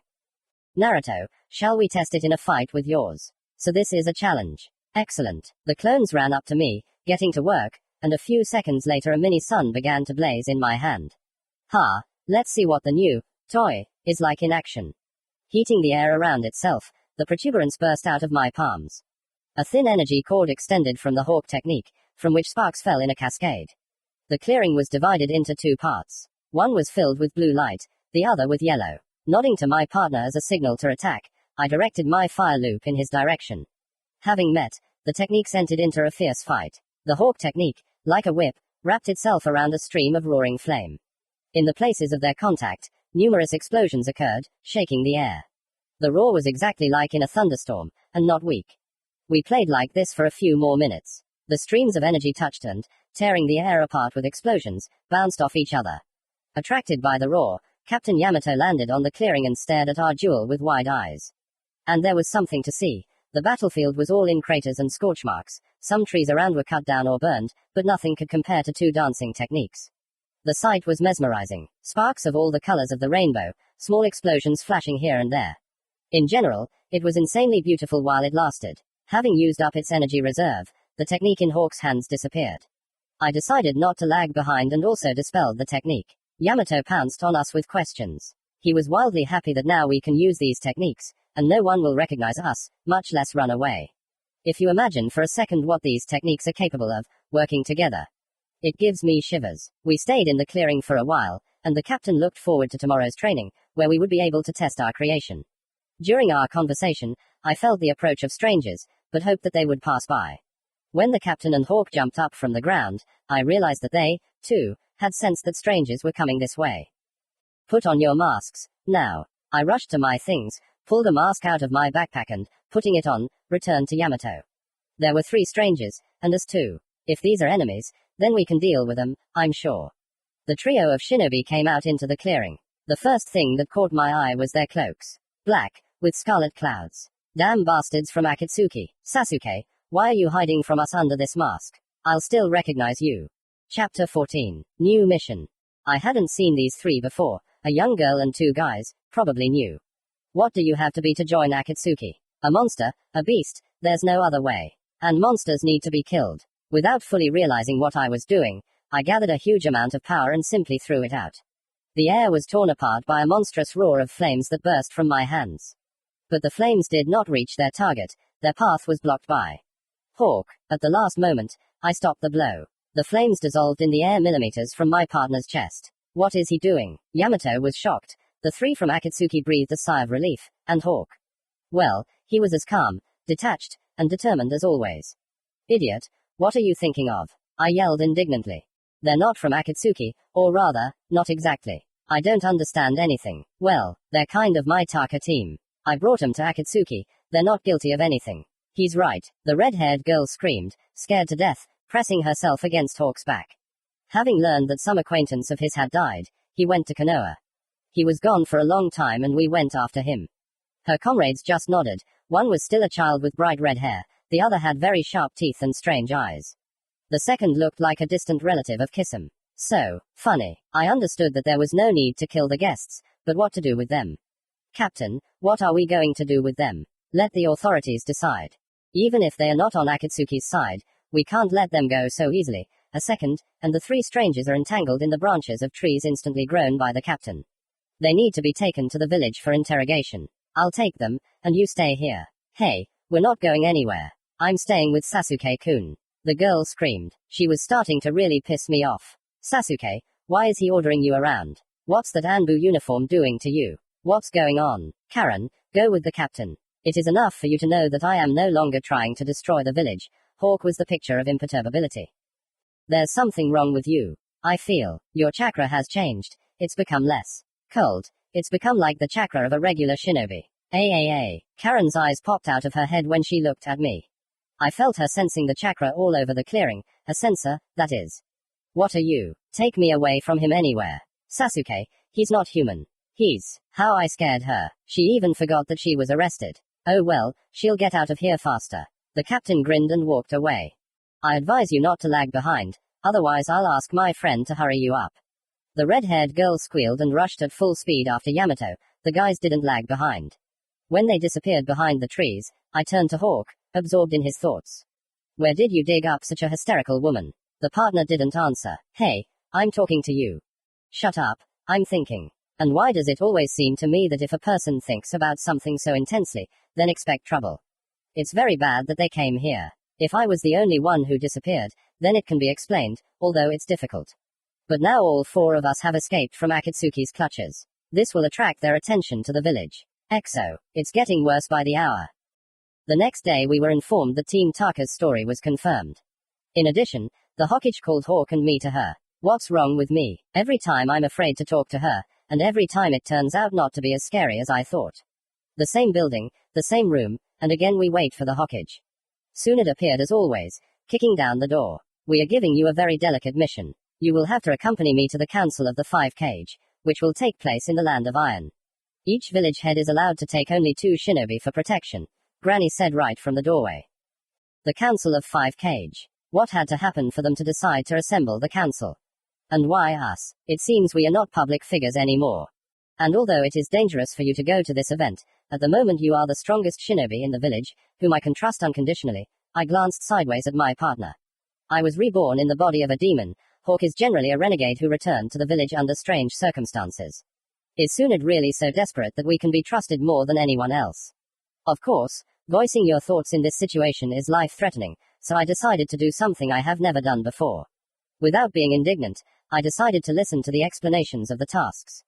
Naruto, shall we test it in a fight with yours? So this is a challenge. Excellent. The clones ran up to me, getting to work, and a few seconds later a mini sun began to blaze in my hand. Ha! Let's see what the new toy is like in action. Heating the air around itself, the protuberance burst out of my palms. A thin energy cord extended from the Hawk technique, from which sparks fell in a cascade. The clearing was divided into two parts. One was filled with blue light, the other with yellow. Nodding to my partner as a signal to attack, I directed my fire loop in his direction. Having met, the techniques entered into a fierce fight. The Hawk technique, like a whip, wrapped itself around a stream of roaring flame. In the places of their contact, numerous explosions occurred, shaking the air. The roar was exactly like in a thunderstorm, and not weak. We played like this for a few more minutes. The streams of energy touched and, tearing the air apart with explosions, bounced off each other. Attracted by the roar, Captain Yamato landed on the clearing and stared at our duel with wide eyes. And there was something to see. The battlefield was all in craters and scorch marks. Some trees around were cut down or burned, but nothing could compare to two dancing techniques. The sight was mesmerizing. Sparks of all the colors of the rainbow, small explosions flashing here and there. In general, it was insanely beautiful while it lasted. Having used up its energy reserve, the technique in Hawk's hands disappeared. I decided not to lag behind and also dispelled the technique. Yamato pounced on us with questions. He was wildly happy that now we can use these techniques, and no one will recognize us, much less run away. If you imagine for a second what these techniques are capable of, working together. It gives me shivers. We stayed in the clearing for a while, and the captain looked forward to tomorrow's training, where we would be able to test our creation. During our conversation, I felt the approach of strangers, but hoped that they would pass by. When the captain and Hawk jumped up from the ground, I realized that they, too, had sensed that strangers were coming this way. Put on your masks, now. I rushed to my things, pulled a mask out of my backpack and, putting it on, returned to Yamato. There were 3 strangers, and us 2. If these are enemies, then we can deal with them, I'm sure. The trio of shinobi came out into the clearing. The first thing that caught my eye was their cloaks. Black, with scarlet clouds. Damn bastards from Akatsuki. Sasuke, why are you hiding from us under this mask? I'll still recognize you. Chapter 14. New mission. I hadn't seen these 3 before, a young girl and 2 guys, probably new. What do you have to be to join Akatsuki? A monster, a beast, there's no other way. And monsters need to be killed. Without fully realizing what I was doing, I gathered a huge amount of power and simply threw it out. The air was torn apart by a monstrous roar of flames that burst from my hands. But the flames did not reach their target, their path was blocked by Hawk. At the last moment, I stopped the blow. The flames dissolved in the air millimeters from my partner's chest. What is he doing? Yamato was shocked. The 3 from Akatsuki breathed a sigh of relief, and Hawk. Well, he was as calm, detached, and determined as always. Idiot, what are you thinking of? I yelled indignantly. They're not from Akatsuki, or rather, not exactly. I don't understand anything. Well, they're kind of my Taka team. I brought 'em to Akatsuki, they're not guilty of anything. He's right, the red-haired girl screamed, scared to death, pressing herself against Hawk's back. Having learned that some acquaintance of his had died, he went to Konoha. He was gone for a long time and we went after him. Her comrades just nodded. One was still a child with bright red hair, the other had very sharp teeth and strange eyes. The second looked like a distant relative of Kissam. So, funny. I understood that there was no need to kill the guests, but what to do with them? Captain, what are we going to do with them? Let the authorities decide. Even if they are not on Akatsuki's side, we can't let them go so easily. A second, and the three strangers are entangled in the branches of trees instantly grown by the captain. They need to be taken to the village for interrogation. I'll take them, and you stay here. Hey, we're not going anywhere. I'm staying with Sasuke-kun. The girl screamed. She was starting to really piss me off. Sasuke, why is he ordering you around? What's that Anbu uniform doing to you? What's going on? Karen, go with the captain. It is enough for you to know that I am no longer trying to destroy the village. Hawk was the picture of imperturbability. There's something wrong with you. I feel. Your chakra has changed. It's become less cold. It's become like the chakra of a regular shinobi. Karen's eyes popped out of her head when she looked at me. I felt her sensing the chakra all over the clearing. A sensor, that is. What are you? Take me away from him anywhere. Sasuke, he's not human. How I scared her. She even forgot that she was arrested. Oh well, she'll get out of here faster. The captain grinned and walked away. I advise you not to lag behind, otherwise I'll ask my friend to hurry you up. The red-haired girl squealed and rushed at full speed after Yamato. The guys didn't lag behind. When they disappeared behind the trees, I turned to Hawk, absorbed in his thoughts. Where did you dig up such a hysterical woman? The partner didn't answer. Hey, I'm talking to you. Shut up, I'm thinking. And why does it always seem to me that if a person thinks about something so intensely, then expect trouble? It's very bad that they came here. If I was the only one who disappeared, then it can be explained, although it's difficult. But now all four of us have escaped from Akatsuki's clutches. This will attract their attention to the village. EXO. It's getting worse by the hour. The next day we were informed that Team Taka's story was confirmed. In addition, the Hokage called Hawk and me to her. What's wrong with me? Every time I'm afraid to talk to her, and every time it turns out not to be as scary as I thought. The same building, the same room, and again we wait for the Hokage. Soon it appeared as always, kicking down the door. We are giving you a very delicate mission. You will have to accompany me to the Council of the Five Cage, which will take place in the Land of Iron. Each village head is allowed to take only 2 shinobi for protection, Granny said right from the doorway. The Council of Five Cage. What had to happen for them to decide to assemble the council? And why us? It seems we are not public figures anymore. And although it is dangerous for you to go to this event, at the moment you are the strongest shinobi in the village, whom I can trust unconditionally. I glanced sideways at my partner. I was reborn in the body of a demon. Hawk is generally a renegade who returned to the village under strange circumstances. Is Sunad really so desperate that we can be trusted more than anyone else? Of course, voicing your thoughts in this situation is life-threatening, so I decided to do something I have never done before. Without being indignant, I decided to listen to the explanations of the tasks.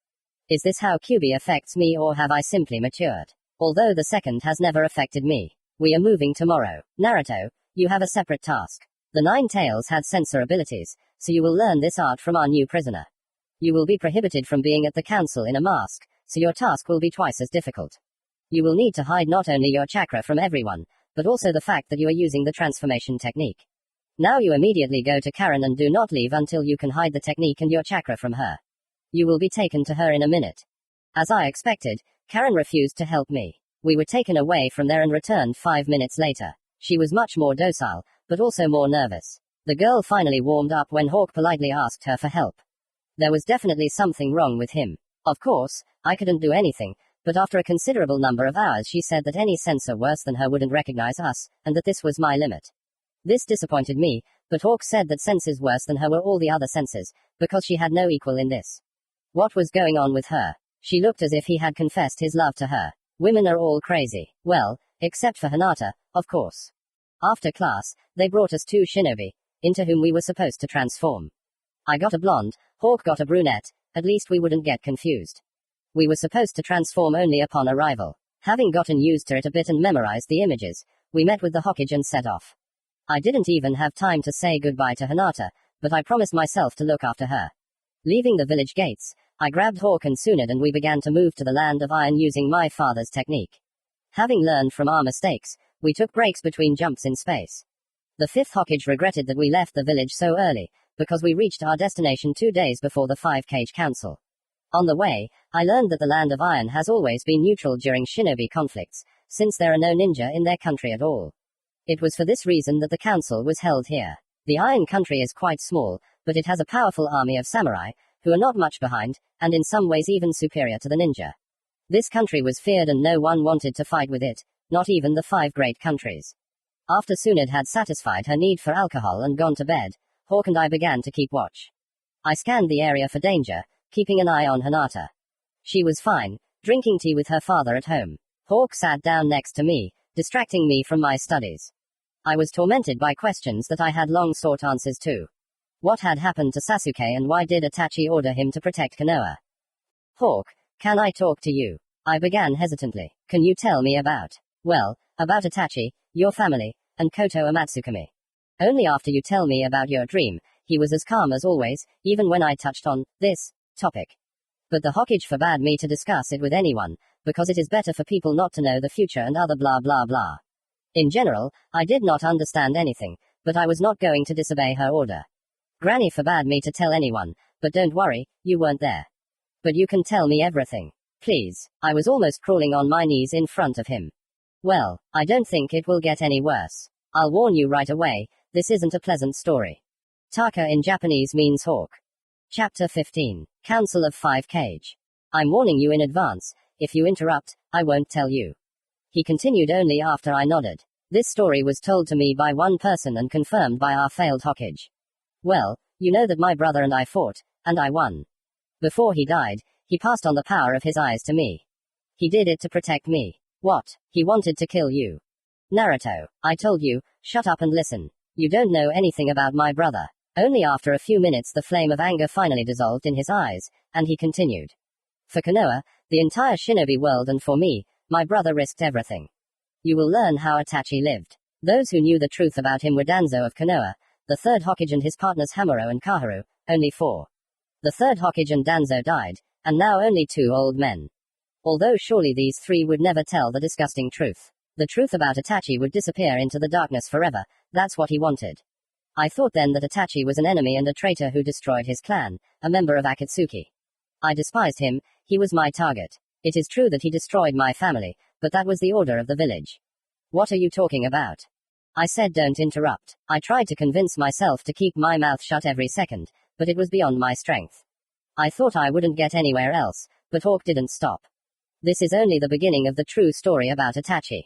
Is this how QB affects me or have I simply matured? Although the second has never affected me. We are moving tomorrow. Naruto, you have a separate task. The 9 tails had sensor abilities, so you will learn this art from our new prisoner. You will be prohibited from being at the council in a mask, so your task will be twice as difficult. You will need to hide not only your chakra from everyone, but also the fact that you are using the transformation technique. Now you immediately go to Karen and do not leave until you can hide the technique and your chakra from her. You will be taken to her in a minute. As I expected, Karen refused to help me. We were taken away from there and returned 5 minutes later. She was much more docile, but also more nervous. The girl finally warmed up when Hawk politely asked her for help. There was definitely something wrong with him. Of course, I couldn't do anything, but after a considerable number of hours she said that any sensor worse than her wouldn't recognize us, and that this was my limit. This disappointed me, but Hawk said that senses worse than her were all the other senses, because she had no equal in this. What was going on with her? She looked as if he had confessed his love to her. Women are all crazy. Well, except for Hinata, of course. After class, they brought us 2 shinobi, into whom we were supposed to transform. I got a blonde, Hawk got a brunette, at least we wouldn't get confused. We were supposed to transform only upon arrival. Having gotten used to it a bit and memorized the images, we met with the Hokage and set off. I didn't even have time to say goodbye to Hinata, but I promised myself to look after her. Leaving the village gates, I grabbed Hawk and Sunid and we began to move to the land of iron using my father's technique. Having learned from our mistakes, we took breaks between jumps in space. The fifth Hokage regretted that we left the village so early, because we reached our destination 2 days before the 5-Cage Council. On the way, I learned that the land of iron has always been neutral during shinobi conflicts, since there are no ninja in their country at all. It was for this reason that the council was held here. The Iron Country is quite small, but it has a powerful army of samurai, who are not much behind, and in some ways even superior to the ninja. This country was feared and no one wanted to fight with it, not even the 5 great countries. After Sunid had satisfied her need for alcohol and gone to bed, Hawk and I began to keep watch. I scanned the area for danger, keeping an eye on Hinata. She was fine, drinking tea with her father at home. Hawk sat down next to me, distracting me from my studies. I was tormented by questions that I had long sought answers to. What had happened to Sasuke and why did Itachi order him to protect Konoha? Hawk, can I talk to you? I began hesitantly. Can you tell me about Itachi, your family, and Koto Amatsukami? Only after you tell me about your dream. He was as calm as always, even when I touched on this topic. But the Hokage forbade me to discuss it with anyone, because it is better for people not to know the future and other blah blah blah. In general, I did not understand anything, but I was not going to disobey her order. Granny forbade me to tell anyone, but don't worry, you weren't there. But you can tell me everything. Please. I was almost crawling on my knees in front of him. Well, I don't think it will get any worse. I'll warn you right away, this isn't a pleasant story. Taka in Japanese means hawk. Chapter 15. Council of 5-Cage. I'm warning you in advance, if you interrupt, I won't tell you. He continued only after I nodded. This story was told to me by one person and confirmed by our failed Hokage. Well, you know that my brother and I fought, and I won. Before he died, he passed on the power of his eyes to me. He did it to protect me. What? He wanted to kill you. Naruto, I told you, shut up and listen. You don't know anything about my brother. Only after a few minutes the flame of anger finally dissolved in his eyes, and he continued. For Konoha, the entire shinobi world and for me, my brother risked everything. You will learn how Itachi lived. Those who knew the truth about him were Danzo of Konoha, the third Hokage and his partners Hamuro and Kaharu, only 4. The third Hokage and Danzo died, and now only 2 old men. Although surely these 3 would never tell the disgusting truth. The truth about Itachi would disappear into the darkness forever, that's what he wanted. I thought then that Itachi was an enemy and a traitor who destroyed his clan, a member of Akatsuki. I despised him, he was my target. It is true that he destroyed my family, but that was the order of the village. What are you talking about? I said don't interrupt. I tried to convince myself to keep my mouth shut every second, but it was beyond my strength. I thought I wouldn't get anywhere else, but Hawk didn't stop. This is only the beginning of the true story about Itachi.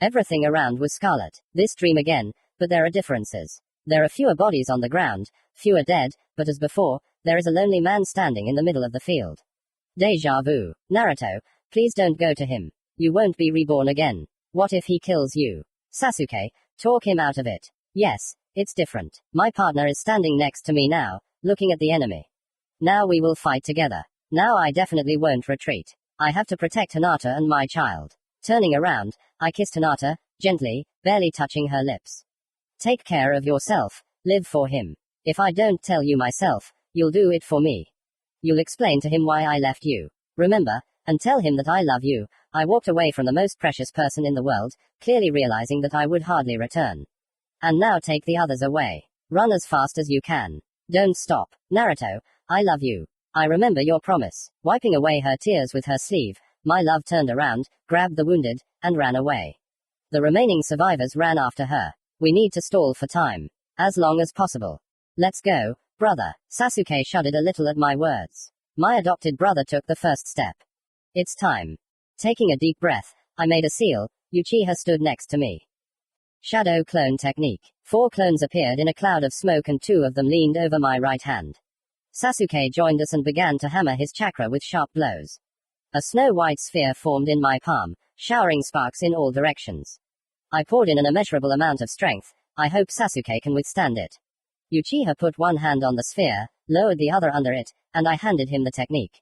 Everything around was scarlet. This dream again, but there are differences. There are fewer bodies on the ground, fewer dead, but as before, there is a lonely man standing in the middle of the field. Deja vu. Naruto, please don't go to him. You won't be reborn again. What if he kills you? Sasuke, talk him out of it. Yes, it's different. My partner is standing next to me now, looking at the enemy. Now we will fight together. Now I definitely won't retreat. I have to protect Hinata and my child. Turning around, I kissed Hinata, gently, barely touching her lips. Take care of yourself, live for him. If I don't tell you myself, you'll do it for me. You'll explain to him why I left you. Remember, and tell him that I love you. I walked away from the most precious person in the world, clearly realizing that I would hardly return. And now take the others away. Run as fast as you can. Don't stop. Naruto, I love you. I remember your promise. Wiping away her tears with her sleeve, my love turned around, grabbed the wounded, and ran away. The remaining survivors ran after her. We need to stall for time. As long as possible. Let's go, brother. Sasuke shuddered a little at my words. My adopted brother took the first step. It's time. Taking a deep breath, I made a seal. Uchiha stood next to me. Shadow clone technique. 4 clones appeared in a cloud of smoke and 2 of them leaned over my right hand. Sasuke joined us and began to hammer his chakra with sharp blows. A snow-white sphere formed in my palm, showering sparks in all directions. I poured in an immeasurable amount of strength. I hope Sasuke can withstand it. Uchiha put one hand on the sphere, lowered the other under it, and I handed him the technique.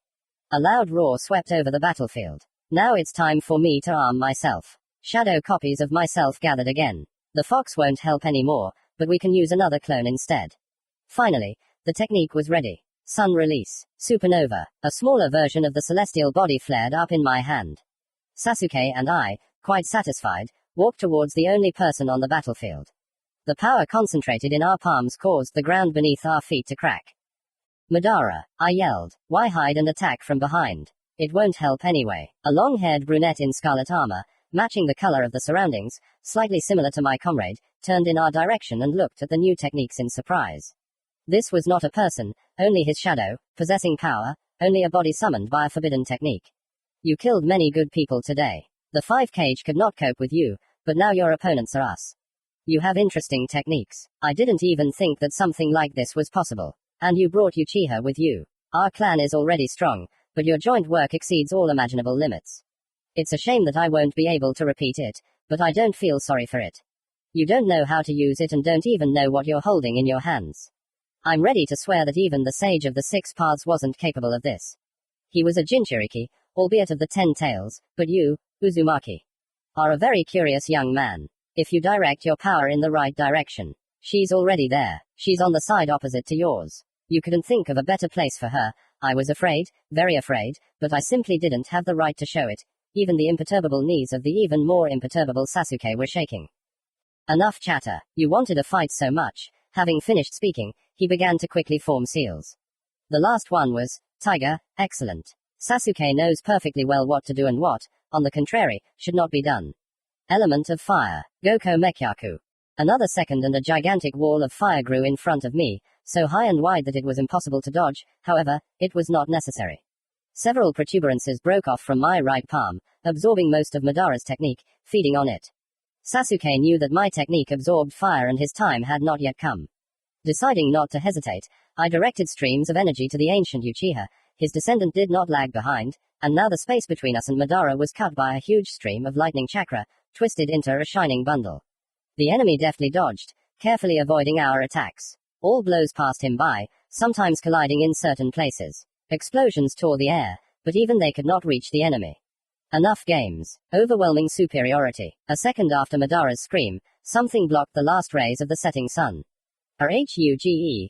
A loud roar swept over the battlefield. Now it's time for me to arm myself. Shadow copies of myself gathered again. The fox won't help anymore, but we can use another clone instead. Finally, the technique was ready. Sun release. Supernova. A smaller version of the celestial body flared up in my hand. Sasuke and I, quite satisfied, walked towards the only person on the battlefield. The power concentrated in our palms caused the ground beneath our feet to crack. Madara, I yelled. Why hide and attack from behind? It won't help anyway. A long-haired brunette in scarlet armor, matching the color of the surroundings, slightly similar to my comrade, turned in our direction and looked at the new techniques in surprise. This was not a person, only his shadow, possessing power, only a body summoned by a forbidden technique. You killed many good people today. The 5 cage could not cope with you, but now your opponents are us. You have interesting techniques. I didn't even think that something like this was possible. And you brought Uchiha with you. Our clan is already strong, but your joint work exceeds all imaginable limits. It's a shame that I won't be able to repeat it, but I don't feel sorry for it. You don't know how to use it and don't even know what you're holding in your hands. I'm ready to swear that even the sage of the 6 paths wasn't capable of this. He was a Jinchuriki, albeit of the 10 tails, but you, Uzumaki, are a very curious young man. If you direct your power in the right direction, she's already there. She's on the side opposite to yours. You couldn't think of a better place for her. I was afraid, very afraid, but I simply didn't have the right to show it. Even the imperturbable knees of the even more imperturbable Sasuke were shaking. Enough chatter. You wanted a fight so much. Having finished speaking, he began to quickly form seals. The last one was, Tiger, excellent. Sasuke knows perfectly well what to do and what, on the contrary, should not be done. Element of fire. Goko Mekyaku. Another second and a gigantic wall of fire grew in front of me, so high and wide that it was impossible to dodge. However, it was not necessary. Several protuberances broke off from my right palm, absorbing most of Madara's technique, feeding on it. Sasuke knew that my technique absorbed fire and his time had not yet come. Deciding not to hesitate, I directed streams of energy to the ancient Uchiha. His descendant did not lag behind, and now the space between us and Madara was cut by a huge stream of lightning chakra, twisted into a shining bundle. The enemy deftly dodged, carefully avoiding our attacks. All blows passed him by, sometimes colliding in certain places. Explosions tore the air, but even they could not reach the enemy. Enough games. Overwhelming superiority. A second after Madara's scream, something blocked the last rays of the setting sun. A HUGE-MOTHERFUCKING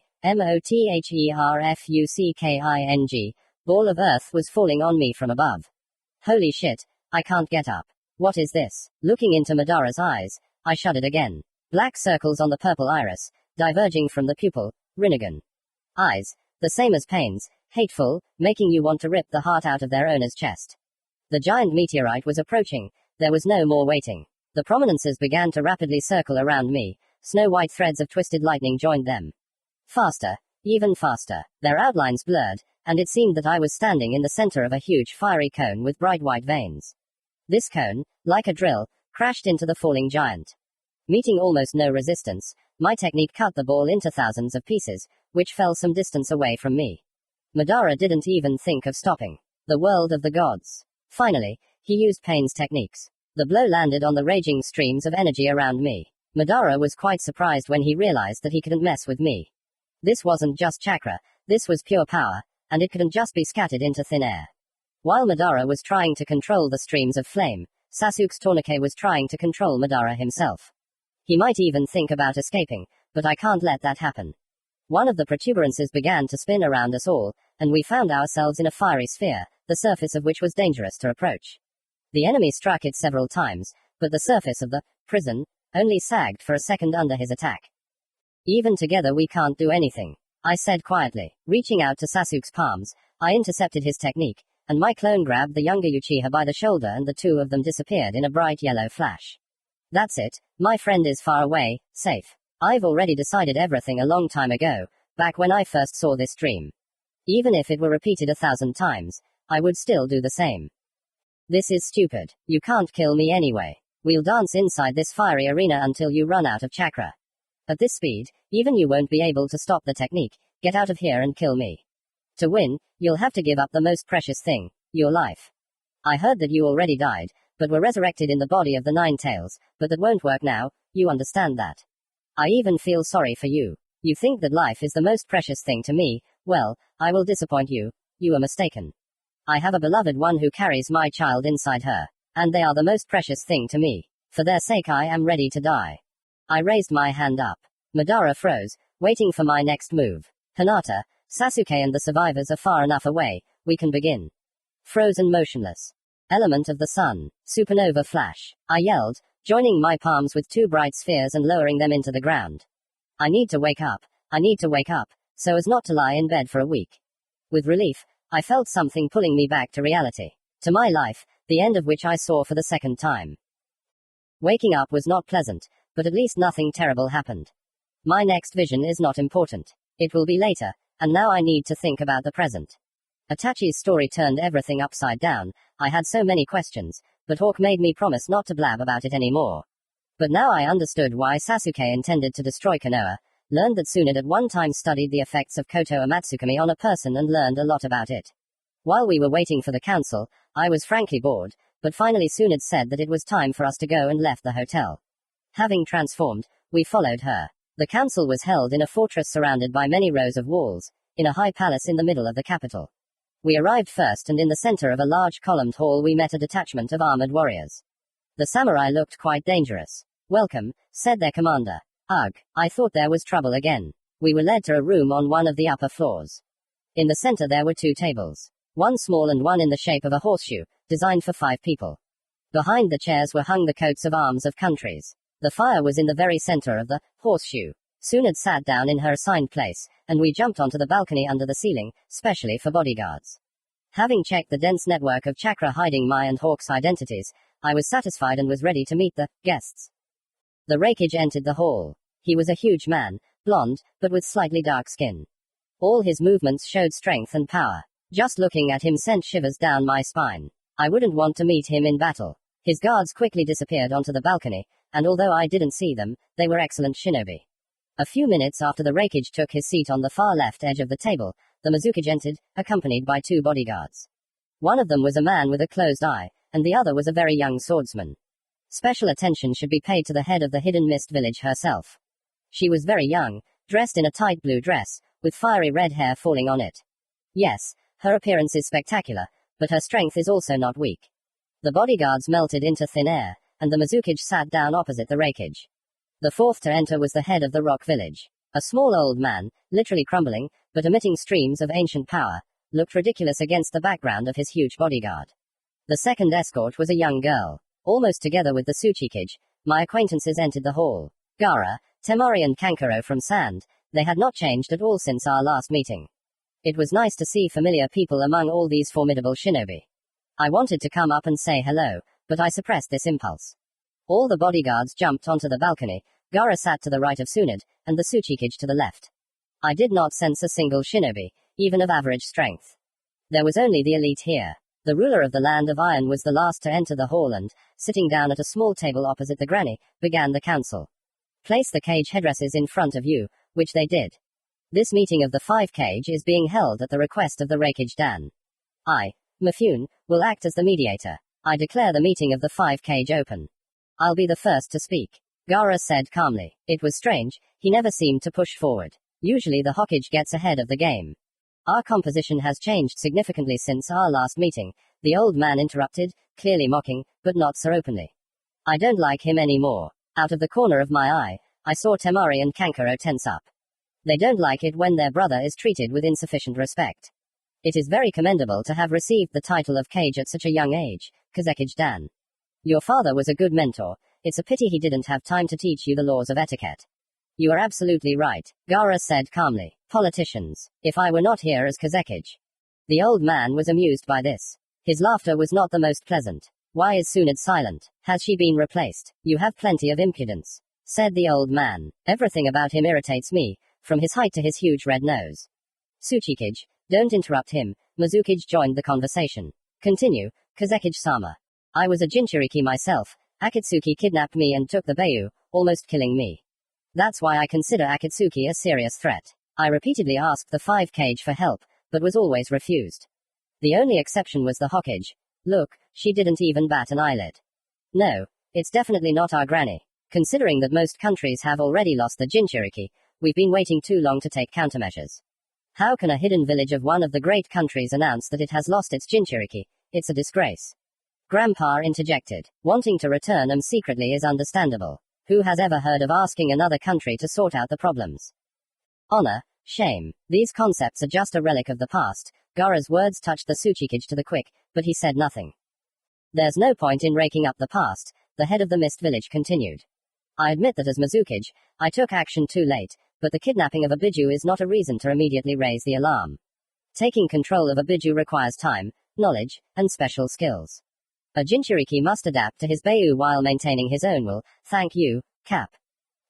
ball of earth was falling on me from above. Holy shit, I can't get up. What is this? Looking into Madara's eyes, I shuddered again. Black circles on the purple iris, diverging from the pupil, Rinnegan. Eyes, the same as pains, hateful, making you want to rip the heart out of their owner's chest. The giant meteorite was approaching. There was no more waiting. The prominences began to rapidly circle around me. Snow-white threads of twisted lightning joined them. Faster, even faster. Their outlines blurred, and it seemed that I was standing in the center of a huge fiery cone with bright white veins. This cone, like a drill, crashed into the falling giant. Meeting almost no resistance, my technique cut the ball into thousands of pieces, which fell some distance away from me. Madara didn't even think of stopping. The world of the gods. Finally, he used Pain's techniques. The blow landed on the raging streams of energy around me. Madara was quite surprised when he realized that he couldn't mess with me. This wasn't just chakra, this was pure power, and it couldn't just be scattered into thin air. While Madara was trying to control the streams of flame, Sasuke's tourniquet was trying to control Madara himself. He might even think about escaping, but I can't let that happen. One of the protuberances began to spin around us all, and we found ourselves in a fiery sphere, the surface of which was dangerous to approach. The enemy struck it several times, but the surface of the prison only sagged for a second under his attack. Even together we can't do anything, I said quietly. Reaching out to Sasuke's palms, I intercepted his technique, and my clone grabbed the younger Uchiha by the shoulder and the two of them disappeared in a bright yellow flash. That's it, my friend is far away, safe. I've already decided everything a long time ago, back when I first saw this dream. Even if it were repeated 1,000 times, I would still do the same. This is stupid. You can't kill me anyway. We'll dance inside this fiery arena until you run out of chakra. At this speed, even you won't be able to stop the technique. Get out of here and kill me. To win, you'll have to give up the most precious thing, your life. I heard that you already died, but were resurrected in the body of the 9 tails, but that won't work now, you understand that. I even feel sorry for you. You think that life is the most precious thing to me. Well, I will disappoint you. You are mistaken. I have a beloved one who carries my child inside her, and they are the most precious thing to me. For their sake I am ready to die. I raised my hand up. Madara froze, waiting for my next move. Hinata, Sasuke and the survivors are far enough away, we can begin. Frozen motionless. Element of the sun. Supernova flash. I yelled, joining my palms with two bright spheres and lowering them into the ground. I need to wake up, so as not to lie in bed for a week. With relief, I felt something pulling me back to reality. To my life, the end of which I saw for the second time. Waking up was not pleasant, but at least nothing terrible happened. My next vision is not important. It will be later, and now I need to think about the present. Itachi's story turned everything upside down. I had so many questions, but Hawk made me promise not to blab about it anymore. But now I understood why Sasuke intended to destroy Konoha, learned that Tsunade at one time studied the effects of Koto Amatsukami on a person and learned a lot about it. While we were waiting for the council, I was frankly bored, but finally Tsunade said that it was time for us to go and left the hotel. Having transformed, we followed her. The council was held in a fortress surrounded by many rows of walls, in a high palace in the middle of the capital. We arrived first, and in the center of a large columned hall we met a detachment of armored warriors. The samurai looked quite dangerous. "Welcome," said their commander. "Ugh, I thought there was trouble again." We were led to a room on one of the upper floors. In the center there were two tables. One small and one in the shape of a horseshoe, designed for 5 people. Behind the chairs were hung the coats of arms of countries. The fire was in the very center of the horseshoe. Tsunade sat down in her assigned place, and we jumped onto the balcony under the ceiling, specially for bodyguards. Having checked the dense network of chakra hiding my and Hawk's identities, I was satisfied and was ready to meet the guests. The Raikage entered the hall. He was a huge man, blonde, but with slightly dark skin. All his movements showed strength and power. Just looking at him sent shivers down my spine. I wouldn't want to meet him in battle. His guards quickly disappeared onto the balcony, and although I didn't see them, they were excellent shinobi. A few minutes after the Raikage took his seat on the far left edge of the table, the Mizukage entered, accompanied by 2 bodyguards. One of them was a man with a closed eye, and the other was a very young swordsman. Special attention should be paid to the head of the Hidden Mist village herself. She was very young, dressed in a tight blue dress, with fiery red hair falling on it. Yes, her appearance is spectacular, but her strength is also not weak. The bodyguards melted into thin air, and the Mizukage sat down opposite the Raikage. The fourth to enter was the head of the rock village. A small old man, literally crumbling, but emitting streams of ancient power, looked ridiculous against the background of his huge bodyguard. The second escort was a young girl. Almost together with the Tsuchikage, my acquaintances entered the hall. Gaara, Temari and Kankuro from Sand, they had not changed at all since our last meeting. It was nice to see familiar people among all these formidable shinobi. I wanted to come up and say hello, but I suppressed this impulse. All the bodyguards jumped onto the balcony. Gaara sat to the right of Tsunade, and the Tsuchikage to the left. I did not sense a single shinobi, even of average strength. There was only the elite here. The ruler of the Land of Iron was the last to enter the hall and, sitting down at a small table opposite the granny, began the council. Place the cage headdresses in front of you, which they did. This meeting of the 5 cage is being held at the request of the Raikage Dan. I, Mifune, will act as the mediator. I declare the meeting of the 5 cage open. I'll be the first to speak. Gaara said calmly. It was strange, he never seemed to push forward. Usually the Hokage gets ahead of the game. Our composition has changed significantly since our last meeting, the old man interrupted, clearly mocking, but not so openly. I don't like him anymore. Out of the corner of my eye, I saw Temari and Kankuro tense up. They don't like it when their brother is treated with insufficient respect. It is very commendable to have received the title of Kage at such a young age, Kazekage Dan. Your father was a good mentor, it's a pity he didn't have time to teach you the laws of etiquette. You are absolutely right, Gaara said calmly. Politicians. If I were not here as Kazekage. The old man was amused by this. His laughter was not the most pleasant. Why is Tsunade silent? Has she been replaced? You have plenty of impudence, said the old man. Everything about him irritates me, from his height to his huge red nose. Tsuchikage, don't interrupt him. Mizukage joined the conversation. Continue, Kazekage-sama. I was a Jinchuriki myself. Akatsuki kidnapped me and took the Bayou, almost killing me. That's why I consider Akatsuki a serious threat. I repeatedly asked the 5 cage for help, but was always refused. The only exception was the Hokage. Look, she didn't even bat an eyelid. No, it's definitely not our granny. Considering that most countries have already lost the Jinchuriki, we've been waiting too long to take countermeasures. How can a hidden village of one of the great countries announce that it has lost its Jinchuriki? It's a disgrace. Grandpa interjected. Wanting to return them secretly is understandable. Who has ever heard of asking another country to sort out the problems? Honor, shame. These concepts are just a relic of the past. Gaara's words touched the Tsuchikage to the quick, but he said nothing. There's no point in raking up the past, the head of the Mist Village continued. I admit that as Mizukage, I took action too late, but the kidnapping of a Biju is not a reason to immediately raise the alarm. Taking control of a Biju requires time, knowledge, and special skills. A Jinchuriki must adapt to his Bayu while maintaining his own will. Thank you, Cap.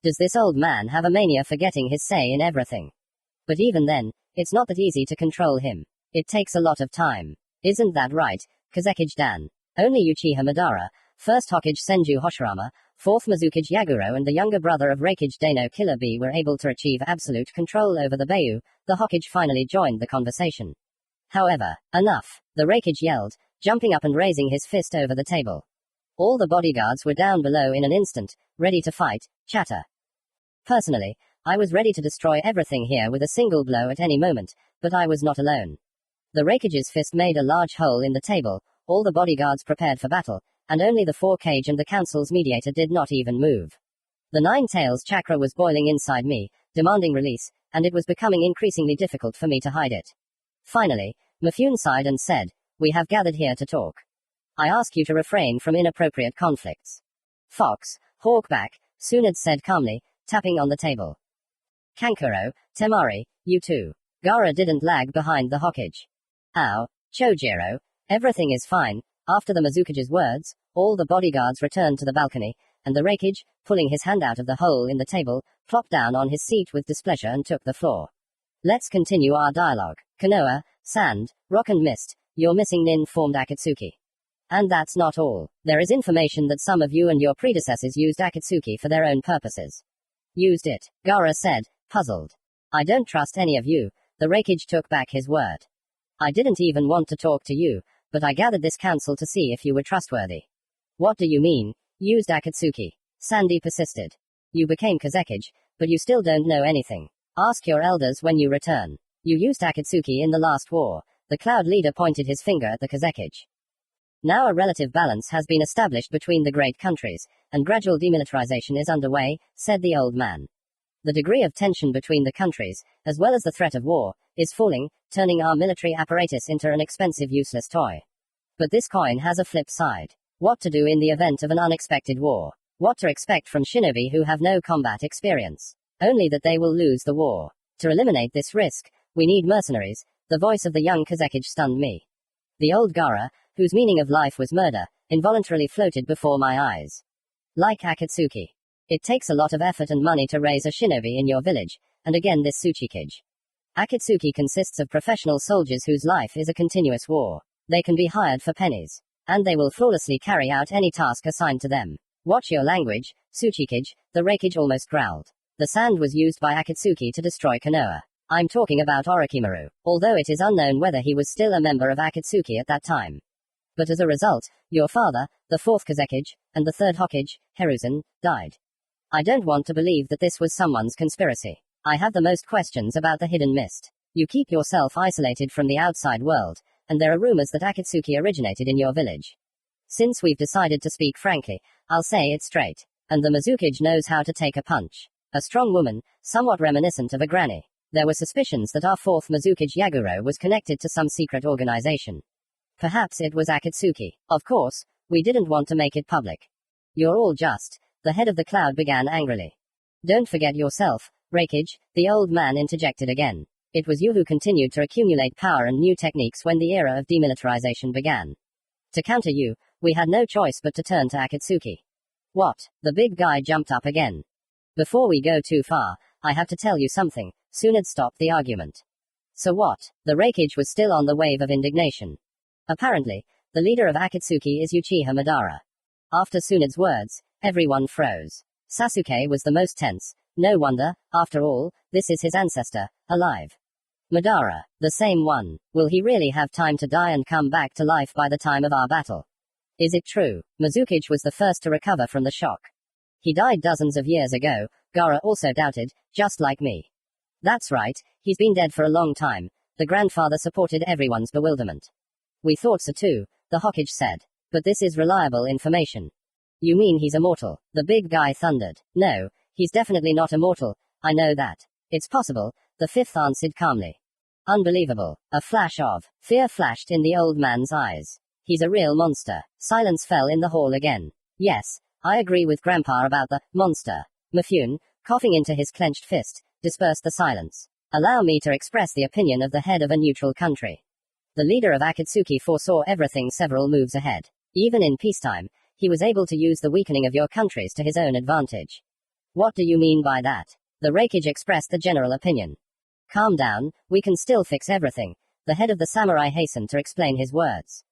Does this old man have a mania for getting his say in everything? But even then, it's not that easy to control him. It takes a lot of time. Isn't that right, Kazekage Dan? Only Uchiha Madara, first Hokage Senju Hoshirama, fourth Mizukage Yaguro and the younger brother of Raikage Dano Killer Bee were able to achieve absolute control over the Bayu. The Hokage finally joined the conversation. However, enough, the Raikage yelled, jumping up and raising his fist over the table. All the bodyguards were down below in an instant, ready to fight. Chatter. Personally, I was ready to destroy everything here with a single blow at any moment, but I was not alone. The Raikage's fist made a large hole in the table, all the bodyguards prepared for battle, and only the 4-Kage and the council's mediator did not even move. The Nine Tails chakra was boiling inside me, demanding release, and it was becoming increasingly difficult for me to hide it. Finally, Mifune sighed and said, "We have gathered here to talk. I ask you to refrain from inappropriate conflicts." Fox, Hawkback, Tsunade said calmly, tapping on the table. Kankuro, Temari, you too. Gaara didn't lag behind the Hokage. Ow, Chojiro, everything is fine. After the Mizukage's words, all the bodyguards returned to the balcony, and the Raikage, pulling his hand out of the hole in the table, plopped down on his seat with displeasure and took the floor. Let's continue our dialogue. Konoha, Sand, Rock and Mist, you're missing Nin formed Akatsuki. And that's not all. There is information that some of you and your predecessors used Akatsuki for their own purposes. Used it, Gaara said, puzzled. I don't trust any of you. The Raikage took back his word. I didn't even want to talk to you, but I gathered this council to see if you were trustworthy. What do you mean, used Akatsuki? Sandy persisted. You became Kazekage, but you still don't know anything. Ask your elders when you return. You used Akatsuki in the last war. The cloud leader pointed his finger at the Kazekage. Now a relative balance has been established between the great countries, and gradual demilitarization is underway, said the old man. The degree of tension between the countries, as well as the threat of war, is falling, turning our military apparatus into an expensive useless toy. But this coin has a flip side. What to do in the event of an unexpected war? What to expect from shinobi who have no combat experience? Only that they will lose the war. To eliminate this risk, we need mercenaries. The voice of the young Kazekage stunned me. The old Gaara, whose meaning of life was murder, involuntarily floated before my eyes. Like Akatsuki. It takes a lot of effort and money to raise a shinobi in your village, and again this Tsuchikage. Akatsuki consists of professional soldiers whose life is a continuous war. They can be hired for pennies. And they will flawlessly carry out any task assigned to them. Watch your language, Tsuchikage, the Raikage almost growled. The sand was used by Akatsuki to destroy Konoha. I'm talking about Orochimaru, although it is unknown whether he was still a member of Akatsuki at that time. But as a result, your father, the fourth Kazekage, and the third Hokage, Hiruzen, died. I don't want to believe that this was someone's conspiracy. I have the most questions about the hidden mist. You keep yourself isolated from the outside world, and there are rumors that Akatsuki originated in your village. Since we've decided to speak frankly, I'll say it straight. And the Mizukage knows how to take a punch. A strong woman, somewhat reminiscent of a granny. There were suspicions that our fourth Mizukage Yaguro was connected to some secret organization. Perhaps it was Akatsuki. Of course, we didn't want to make it public. You're all just. The head of the cloud began angrily. Don't forget yourself, Raikage, the old man interjected again. It was you who continued to accumulate power and new techniques when the era of demilitarization began. To counter you, we had no choice but to turn to Akatsuki. What? The big guy jumped up again. Before we go too far, I have to tell you something. Tsunade stopped the argument. So what? The Raikage was still on the wave of indignation. Apparently, the leader of Akatsuki is Uchiha Madara. After Tsunade's words, everyone froze. Sasuke was the most tense. No wonder, after all, this is his ancestor, alive. Madara, the same one. Will he really have time to die and come back to life by the time of our battle? Is it true? Mizukage was the first to recover from the shock. He died dozens of years ago, Gaara also doubted, just like me. That's right, he's been dead for a long time. The grandfather supported everyone's bewilderment. We thought so too, the Hokage said. But this is reliable information. You mean he's immortal? The big guy thundered. No, he's definitely not immortal. I know that. It's possible, the fifth answered calmly. Unbelievable. A flash of fear flashed in the old man's eyes. He's a real monster. Silence fell in the hall again. Yes, I agree with Grandpa about the monster. Mifune, coughing into his clenched fist, dispersed the silence. Allow me to express the opinion of the head of a neutral country. The leader of Akatsuki foresaw everything several moves ahead. Even in peacetime, he was able to use the weakening of your countries to his own advantage. What do you mean by that? The Reikage expressed the general opinion. Calm down, we can still fix everything. The head of the samurai hastened to explain his words.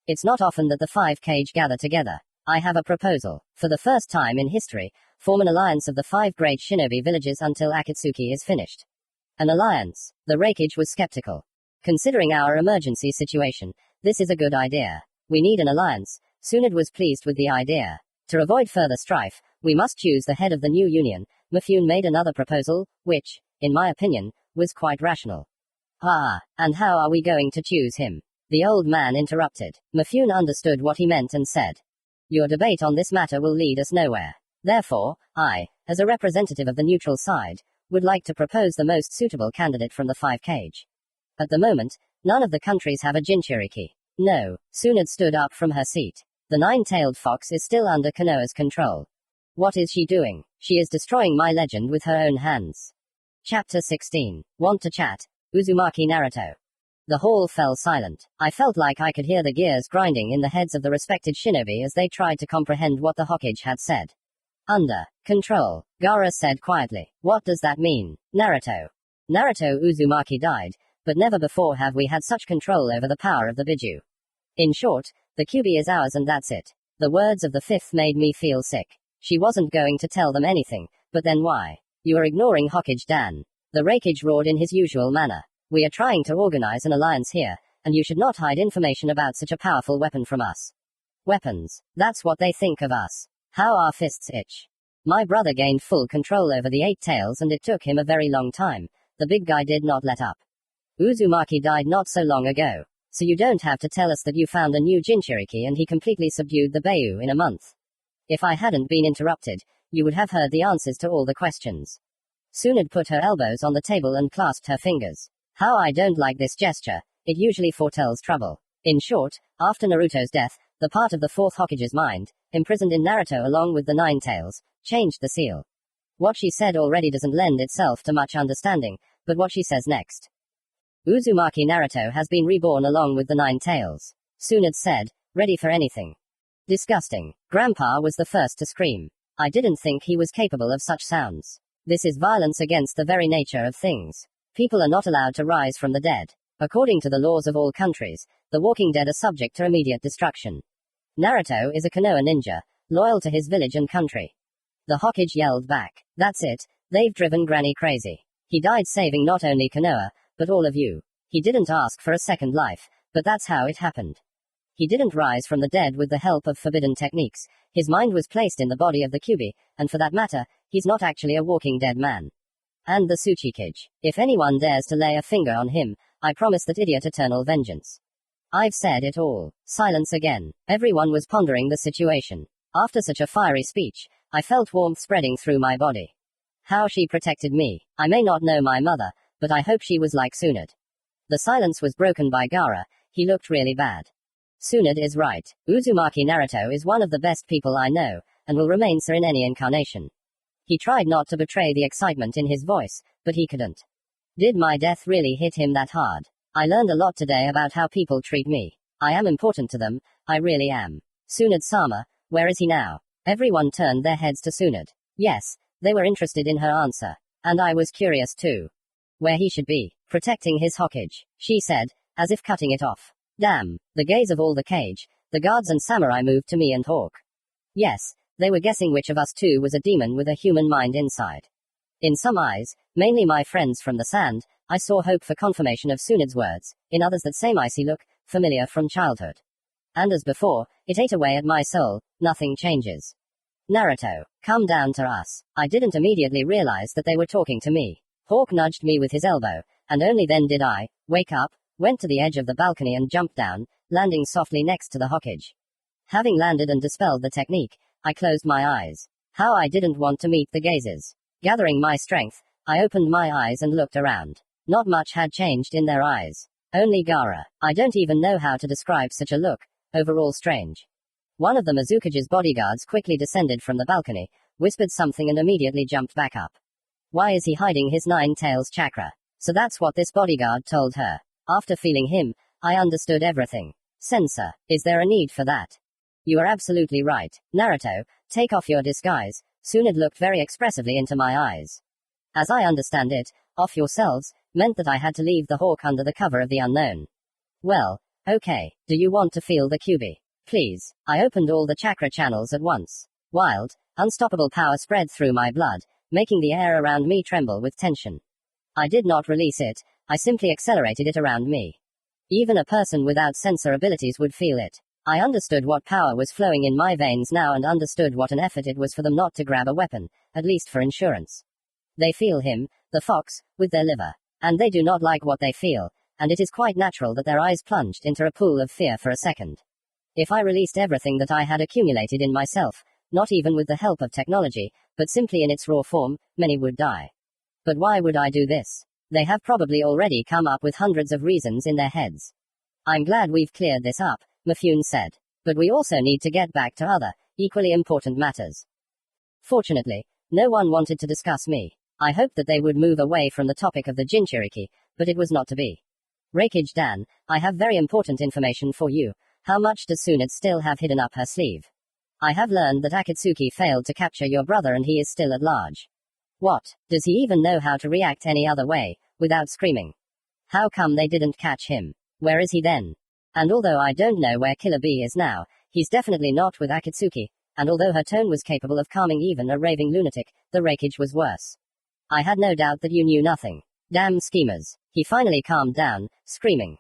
It's not often that the five Kage gather together. I have a proposal. For the first time in history, form an alliance of the five great shinobi villages until Akatsuki is finished. An alliance. The Reikage was skeptical. Considering our emergency situation, this is a good idea. We need an alliance. Tsunade was pleased with the idea. To avoid further strife, we must choose the head of the new union. Mifune made another proposal, which, in my opinion, was quite rational. And how are we going to choose him? The old man interrupted. Mifune understood what he meant and said. Your debate on this matter will lead us nowhere. Therefore, I, as a representative of the neutral side, would like to propose the most suitable candidate from the five Kage. At the moment, none of the countries have a Jinchuriki. No, Tsunade stood up from her seat. The nine-tailed fox is still under Konoha's control. What is she doing? She is destroying my legend with her own hands. Chapter 16. Want to chat? Uzumaki Naruto. The hall fell silent. I felt like I could hear the gears grinding in the heads of the respected shinobi as they tried to comprehend what the Hokage had said. Under control, Gaara said quietly. What does that mean? Naruto. Uzumaki died, but never before have we had such control over the power of the Biju. In short, the Kyuubi is ours and that's it. The words of the fifth made me feel sick. She wasn't going to tell them anything, but then why? You are ignoring Hokage Dan. The Reikage roared in his usual manner. We are trying to organize an alliance here, and you should not hide information about such a powerful weapon from us. Weapons. That's what they think of us. How our fists itch. My brother gained full control over the eight tails and it took him a very long time. The big guy did not let up. Uzumaki died not so long ago. So you don't have to tell us that you found a new Jinchuriki and he completely subdued the Beiyu in a month. If I hadn't been interrupted, you would have heard the answers to all the questions. Tsunade put her elbows on the table and clasped her fingers. How I don't like this gesture. It usually foretells trouble. In short, after Naruto's death, the part of the fourth Hokage's mind, imprisoned in Naruto along with the nine tails, changed the seal. What she said already doesn't lend itself to much understanding, but what she says next. Uzumaki Naruto has been reborn along with the nine tails. Tsunade said, ready for anything. Disgusting. Grandpa was the first to scream. I didn't think he was capable of such sounds. This is violence against the very nature of things. People are not allowed to rise from the dead. According to the laws of all countries, the walking dead are subject to immediate destruction. Naruto is a Konoha ninja, loyal to his village and country. The Hokage yelled back. That's it, they've driven Granny crazy. He died saving not only Konoha, but all of you. He didn't ask for a second life, but that's how it happened. He didn't rise from the dead with the help of forbidden techniques. His mind was placed in the body of the Kyuubi, and for that matter, he's not actually a walking dead man. And the Tsuchikage. If anyone dares to lay a finger on him, I promise that idiot eternal vengeance. I've said it all. Silence again. Everyone was pondering the situation. After such a fiery speech, I felt warmth spreading through my body. How she protected me. I may not know my mother, but I hope she was like Tsunade. The silence was broken by Gaara. He looked really bad. Tsunade is right. Uzumaki Naruto is one of the best people I know, and will remain so in any incarnation. He tried not to betray the excitement in his voice, but he couldn't. Did my death really hit him that hard? I learned a lot today about how people treat me. I am important to them, I really am. Tsunade-sama, where is he now? Everyone turned their heads to Tsunade. Yes, they were interested in her answer. And I was curious too. Where he should be, protecting his Hokage, she said, as if cutting it off. Damn, the gaze of all the Kage, the guards and samurai moved to me and Hawk. Yes, they were guessing which of us two was a demon with a human mind inside. In some eyes, mainly my friends from the sand, I saw hope for confirmation of Tsunade's words, in others that same icy look, familiar from childhood. And as before, it ate away at my soul, nothing changes. Naruto, come down to us. I didn't immediately realize that they were talking to me. Hawk nudged me with his elbow, and only then did I wake up, went to the edge of the balcony and jumped down, landing softly next to the Hokage. Having landed and dispelled the technique, I closed my eyes. How I didn't want to meet the gazes. Gathering my strength, I opened my eyes and looked around. Not much had changed in their eyes. Only Gaara. I don't even know how to describe such a look. Overall strange. One of the Mizukage's bodyguards quickly descended from the balcony, whispered something and immediately jumped back up. Why is he hiding his nine tails chakra? So that's what this bodyguard told her. After feeling him, I understood everything. Censor. Is there a need for that? You are absolutely right. Naruto, take off your disguise. Tsunade looked very expressively into my eyes. As I understand it, off yourselves, meant that I had to leave the hawk under the cover of the unknown. Well, okay, do you want to feel the QB? Please. I opened all the chakra channels at once. Wild, unstoppable power spread through my blood, making the air around me tremble with tension. I did not release it, I simply accelerated it around me. Even a person without sensor abilities would feel it. I understood what power was flowing in my veins now and understood what an effort it was for them not to grab a weapon, at least for insurance. They feel him, the fox, with their liver. And they do not like what they feel, and it is quite natural that their eyes plunged into a pool of fear for a second. If I released everything that I had accumulated in myself, not even with the help of technology, but simply in its raw form, many would die. But why would I do this? They have probably already come up with hundreds of reasons in their heads. I'm glad we've cleared this up, Mifune said. But we also need to get back to other, equally important matters. Fortunately, no one wanted to discuss me. I hoped that they would move away from the topic of the Jinchuriki, but it was not to be. Raikage Dan, I have very important information for you. How much does Tsunade still have hidden up her sleeve? I have learned that Akatsuki failed to capture your brother and he is still at large. What? Does he even know how to react any other way, without screaming? How come they didn't catch him? Where is he then? And although I don't know where Killer Bee is now, he's definitely not with Akatsuki, and although her tone was capable of calming even a raving lunatic, the Raikage was worse. I had no doubt that you knew nothing. Damn schemers. He finally calmed down, screaming.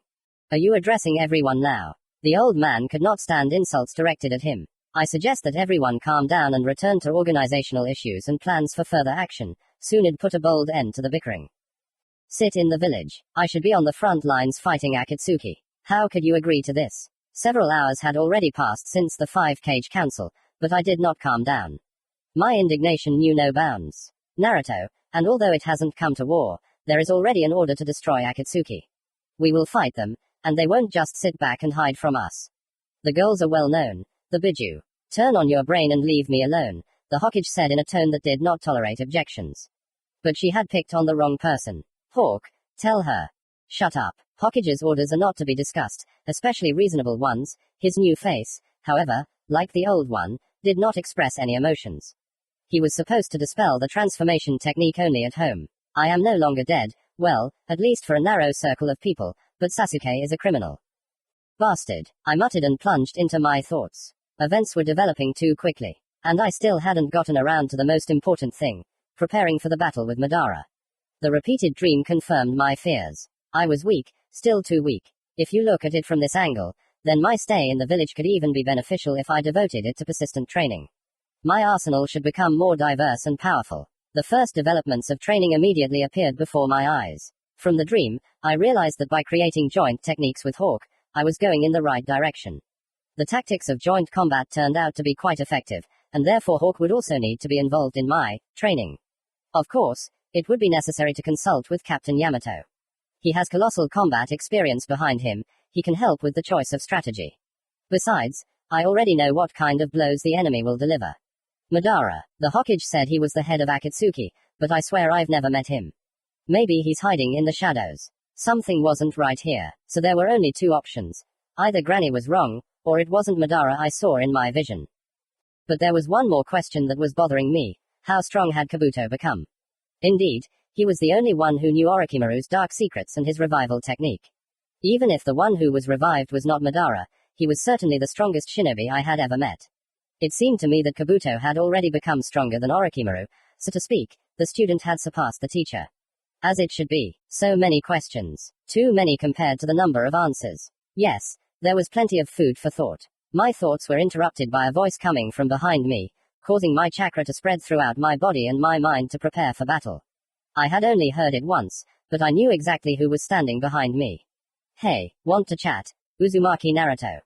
Are you addressing everyone now? The old man could not stand insults directed at him. I suggest that everyone calm down and return to organizational issues and plans for further action. Tsunade put a bold end to the bickering. Sit in the village. I should be on the front lines fighting Akatsuki. How could you agree to this? Several hours had already passed since the 5-cage council, but I did not calm down. My indignation knew no bounds. Naruto, and although it hasn't come to war, there is already an order to destroy Akatsuki. We will fight them, and they won't just sit back and hide from us. The goals are well known. The Biju. Turn on your brain and leave me alone, the Hokage said in a tone that did not tolerate objections. But she had picked on the wrong person. Hawk, tell her. Shut up. Hokage's orders are not to be discussed, especially reasonable ones. His new face, however, like the old one, did not express any emotions. He was supposed to dispel the transformation technique only at home. I am no longer dead, well, at least for a narrow circle of people, but Sasuke is a criminal. Bastard. I muttered and plunged into my thoughts. Events were developing too quickly. And I still hadn't gotten around to the most important thing, preparing for the battle with Madara. The repeated dream confirmed my fears. I was weak, still too weak. If you look at it from this angle, then my stay in the village could even be beneficial if I devoted it to persistent training. My arsenal should become more diverse and powerful. The first developments of training immediately appeared before my eyes. From the dream, I realized that by creating joint techniques with Hawk, I was going in the right direction. The tactics of joint combat turned out to be quite effective, and therefore Hawk would also need to be involved in my training. Of course, it would be necessary to consult with Captain Yamato. He has colossal combat experience behind him, he can help with the choice of strategy. Besides, I already know what kind of blows the enemy will deliver. Madara, the Hokage said he was the head of Akatsuki, but I swear I've never met him. Maybe he's hiding in the shadows. Something wasn't right here, so there were only two options. Either Granny was wrong, or it wasn't Madara I saw in my vision. But there was one more question that was bothering me. How strong had Kabuto become? Indeed, he was the only one who knew Orochimaru's dark secrets and his revival technique. Even if the one who was revived was not Madara, he was certainly the strongest shinobi I had ever met. It seemed to me that Kabuto had already become stronger than Orochimaru, so to speak, the student had surpassed the teacher. As it should be. So many questions. Too many compared to the number of answers. Yes, there was plenty of food for thought. My thoughts were interrupted by a voice coming from behind me, causing my chakra to spread throughout my body and my mind to prepare for battle. I had only heard it once, but I knew exactly who was standing behind me. Hey, want to chat? Uzumaki Naruto.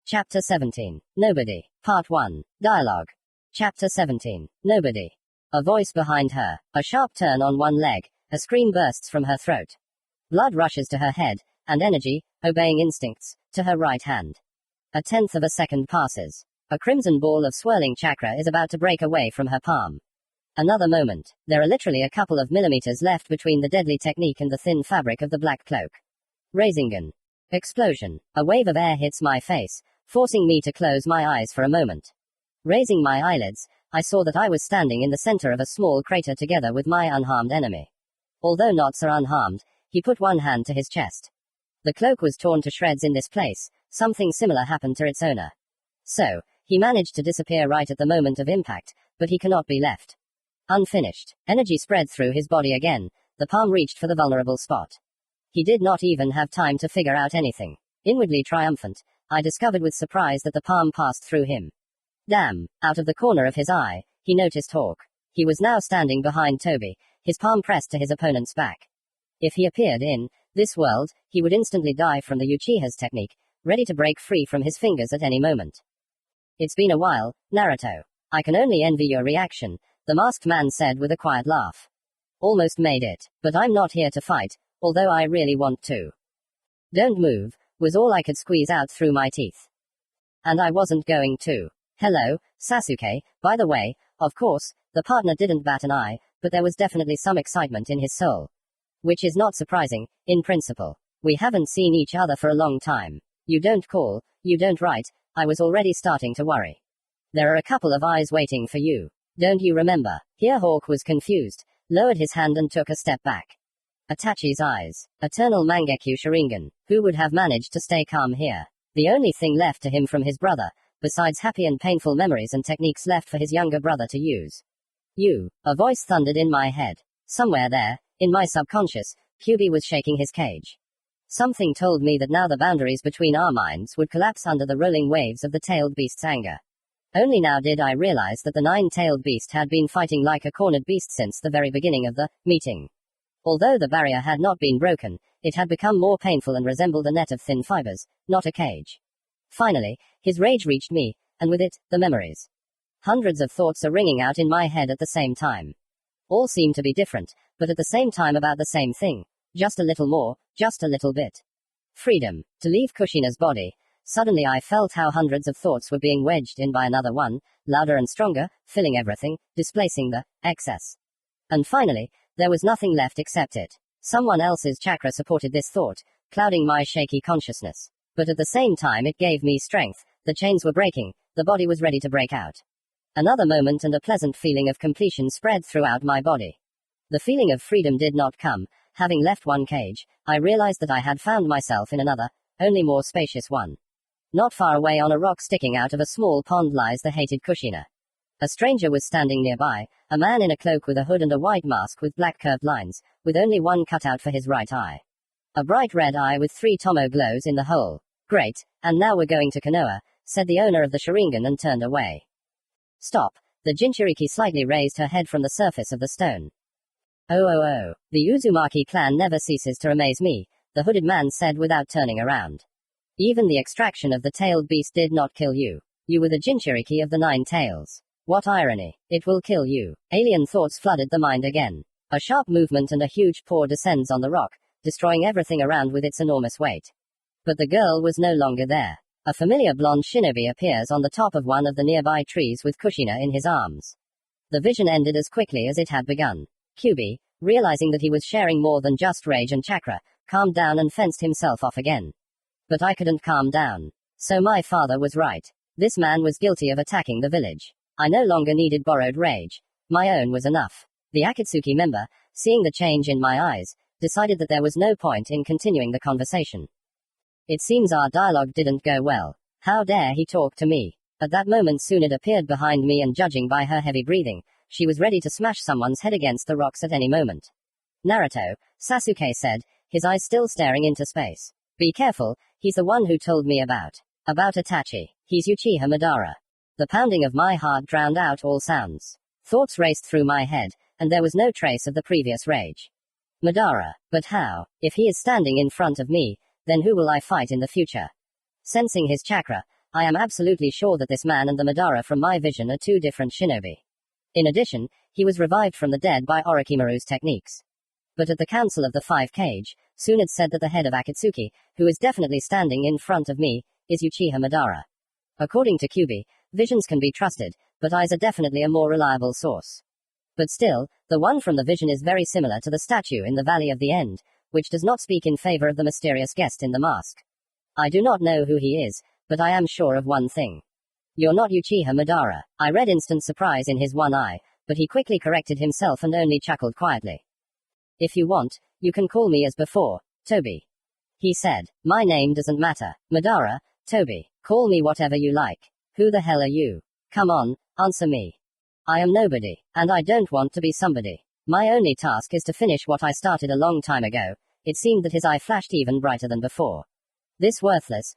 Chapter 17. Nobody. Part 1. Dialogue. Chapter 17. Nobody. A voice behind her. A sharp turn on one leg. A scream bursts from her throat. Blood rushes to her head, and energy, obeying instincts, to her right hand. A tenth of a second passes. A crimson ball of swirling chakra is about to break away from her palm. Another moment. There are literally a couple of millimeters left between the deadly technique and the thin fabric of the black cloak. Rasengan. Explosion. A wave of air hits my face, forcing me to close my eyes for a moment. Raising my eyelids, I saw that I was standing in the center of a small crater together with my unharmed enemy. Although Knots are unharmed, he put one hand to his chest. The cloak was torn to shreds in this place. Something similar happened to its owner. So, he managed to disappear right at the moment of impact, but he cannot be left unfinished. Energy spread through his body again. The palm reached for the vulnerable spot. He did not even have time to figure out anything. Inwardly triumphant, I discovered with surprise that the palm passed through him. Damn! Out of the corner of his eye, he noticed Hawk. He was now standing behind Toby, his palm pressed to his opponent's back. If he appeared in this world, he would instantly die from the Uchiha's technique, ready to break free from his fingers at any moment. It's been a while, Naruto. I can only envy your reaction, the masked man said with a quiet laugh. Almost made it, but I'm not here to fight, although I really want to. Don't move, was all I could squeeze out through my teeth. And I wasn't going to. Hello, Sasuke, by the way, of course, the partner didn't bat an eye, but there was definitely some excitement in his soul. Which is not surprising, in principle. We haven't seen each other for a long time. You don't call, you don't write, I was already starting to worry. There are a couple of eyes waiting for you. Don't you remember? Here Hawk was confused, lowered his hand and took a step back. Itachi's eyes. Eternal Mangekyo Sharingan. Who would have managed to stay calm here? The only thing left to him from his brother, besides happy and painful memories and techniques left for his younger brother to use. You. A voice thundered in my head. Somewhere there, in my subconscious, Kyubi was shaking his cage. Something told me that now the boundaries between our minds would collapse under the rolling waves of the tailed beast's anger. Only now did I realize that the nine-tailed beast had been fighting like a cornered beast since the very beginning of the meeting. Although the barrier had not been broken, it had become more painful and resembled a net of thin fibers, not a cage. Finally, his rage reached me, and with it, the memories. Hundreds of thoughts are ringing out in my head at the same time. All seem to be different, but at the same time about the same thing. Just a little more, just a little bit. Freedom. To leave Kushina's body. Suddenly I felt how hundreds of thoughts were being wedged in by another one, louder and stronger, filling everything, displacing the excess. And finally, there was nothing left except it. Someone else's chakra supported this thought, clouding my shaky consciousness. But at the same time it gave me strength, the chains were breaking, the body was ready to break out. Another moment and a pleasant feeling of completion spread throughout my body. The feeling of freedom did not come. Having left one cage, I realized that I had found myself in another, only more spacious one. Not far away on a rock sticking out of a small pond lies the hated Kushina. A stranger was standing nearby, a man in a cloak with a hood and a white mask with black curved lines, with only one cutout for his right eye. A bright red eye with 3 tomo glows in the hole. Great, and now we're going to Konoha, said the owner of the Sharingan and turned away. Stop. The Jinchuriki slightly raised her head from the surface of the stone. Oh. The Uzumaki clan never ceases to amaze me, the hooded man said without turning around. Even the extraction of the tailed beast did not kill you. You were the Jinchuriki of the 9 tails. What irony. It will kill you. Alien thoughts flooded the mind again. A sharp movement and a huge paw descends on the rock, destroying everything around with its enormous weight. But the girl was no longer there. A familiar blonde shinobi appears on the top of one of the nearby trees with Kushina in his arms. The vision ended as quickly as it had begun. Kyubi, realizing that he was sharing more than just rage and chakra, calmed down and fenced himself off again. But I couldn't calm down. So my father was right. This man was guilty of attacking the village. I no longer needed borrowed rage. My own was enough. The Akatsuki member, seeing the change in my eyes, decided that there was no point in continuing the conversation. It seems our dialogue didn't go well. How dare he talk to me? At that moment Tsunade appeared behind me and judging by her heavy breathing, she was ready to smash someone's head against the rocks at any moment. Naruto, Sasuke said, his eyes still staring into space. Be careful, he's the one who told me about Itachi. He's Uchiha Madara. The pounding of my heart drowned out all sounds. Thoughts raced through my head, and there was no trace of the previous rage. Madara, but how? If he is standing in front of me, then who will I fight in the future? Sensing his chakra, I am absolutely sure that this man and the Madara from my vision are two different shinobi. In addition, he was revived from the dead by Orochimaru's techniques. But at the Council of the Five Cage, Tsunade said that the head of Akatsuki, who is definitely standing in front of me, is Uchiha Madara. According to Kyubi, visions can be trusted, but eyes are definitely a more reliable source. But still, the one from the vision is very similar to the statue in the Valley of the End, which does not speak in favor of the mysterious guest in the mask. I do not know who he is, but I am sure of one thing. You're not Uchiha Madara. I read instant surprise in his one eye, but he quickly corrected himself and only chuckled quietly. If you want, you can call me as before, Toby. He said, my name doesn't matter, Madara, Toby, call me whatever you like. Who the hell are you? Come on, answer me. I am nobody, and I don't want to be somebody. My only task is to finish what I started a long time ago. It seemed that his eye flashed even brighter than before. This worthless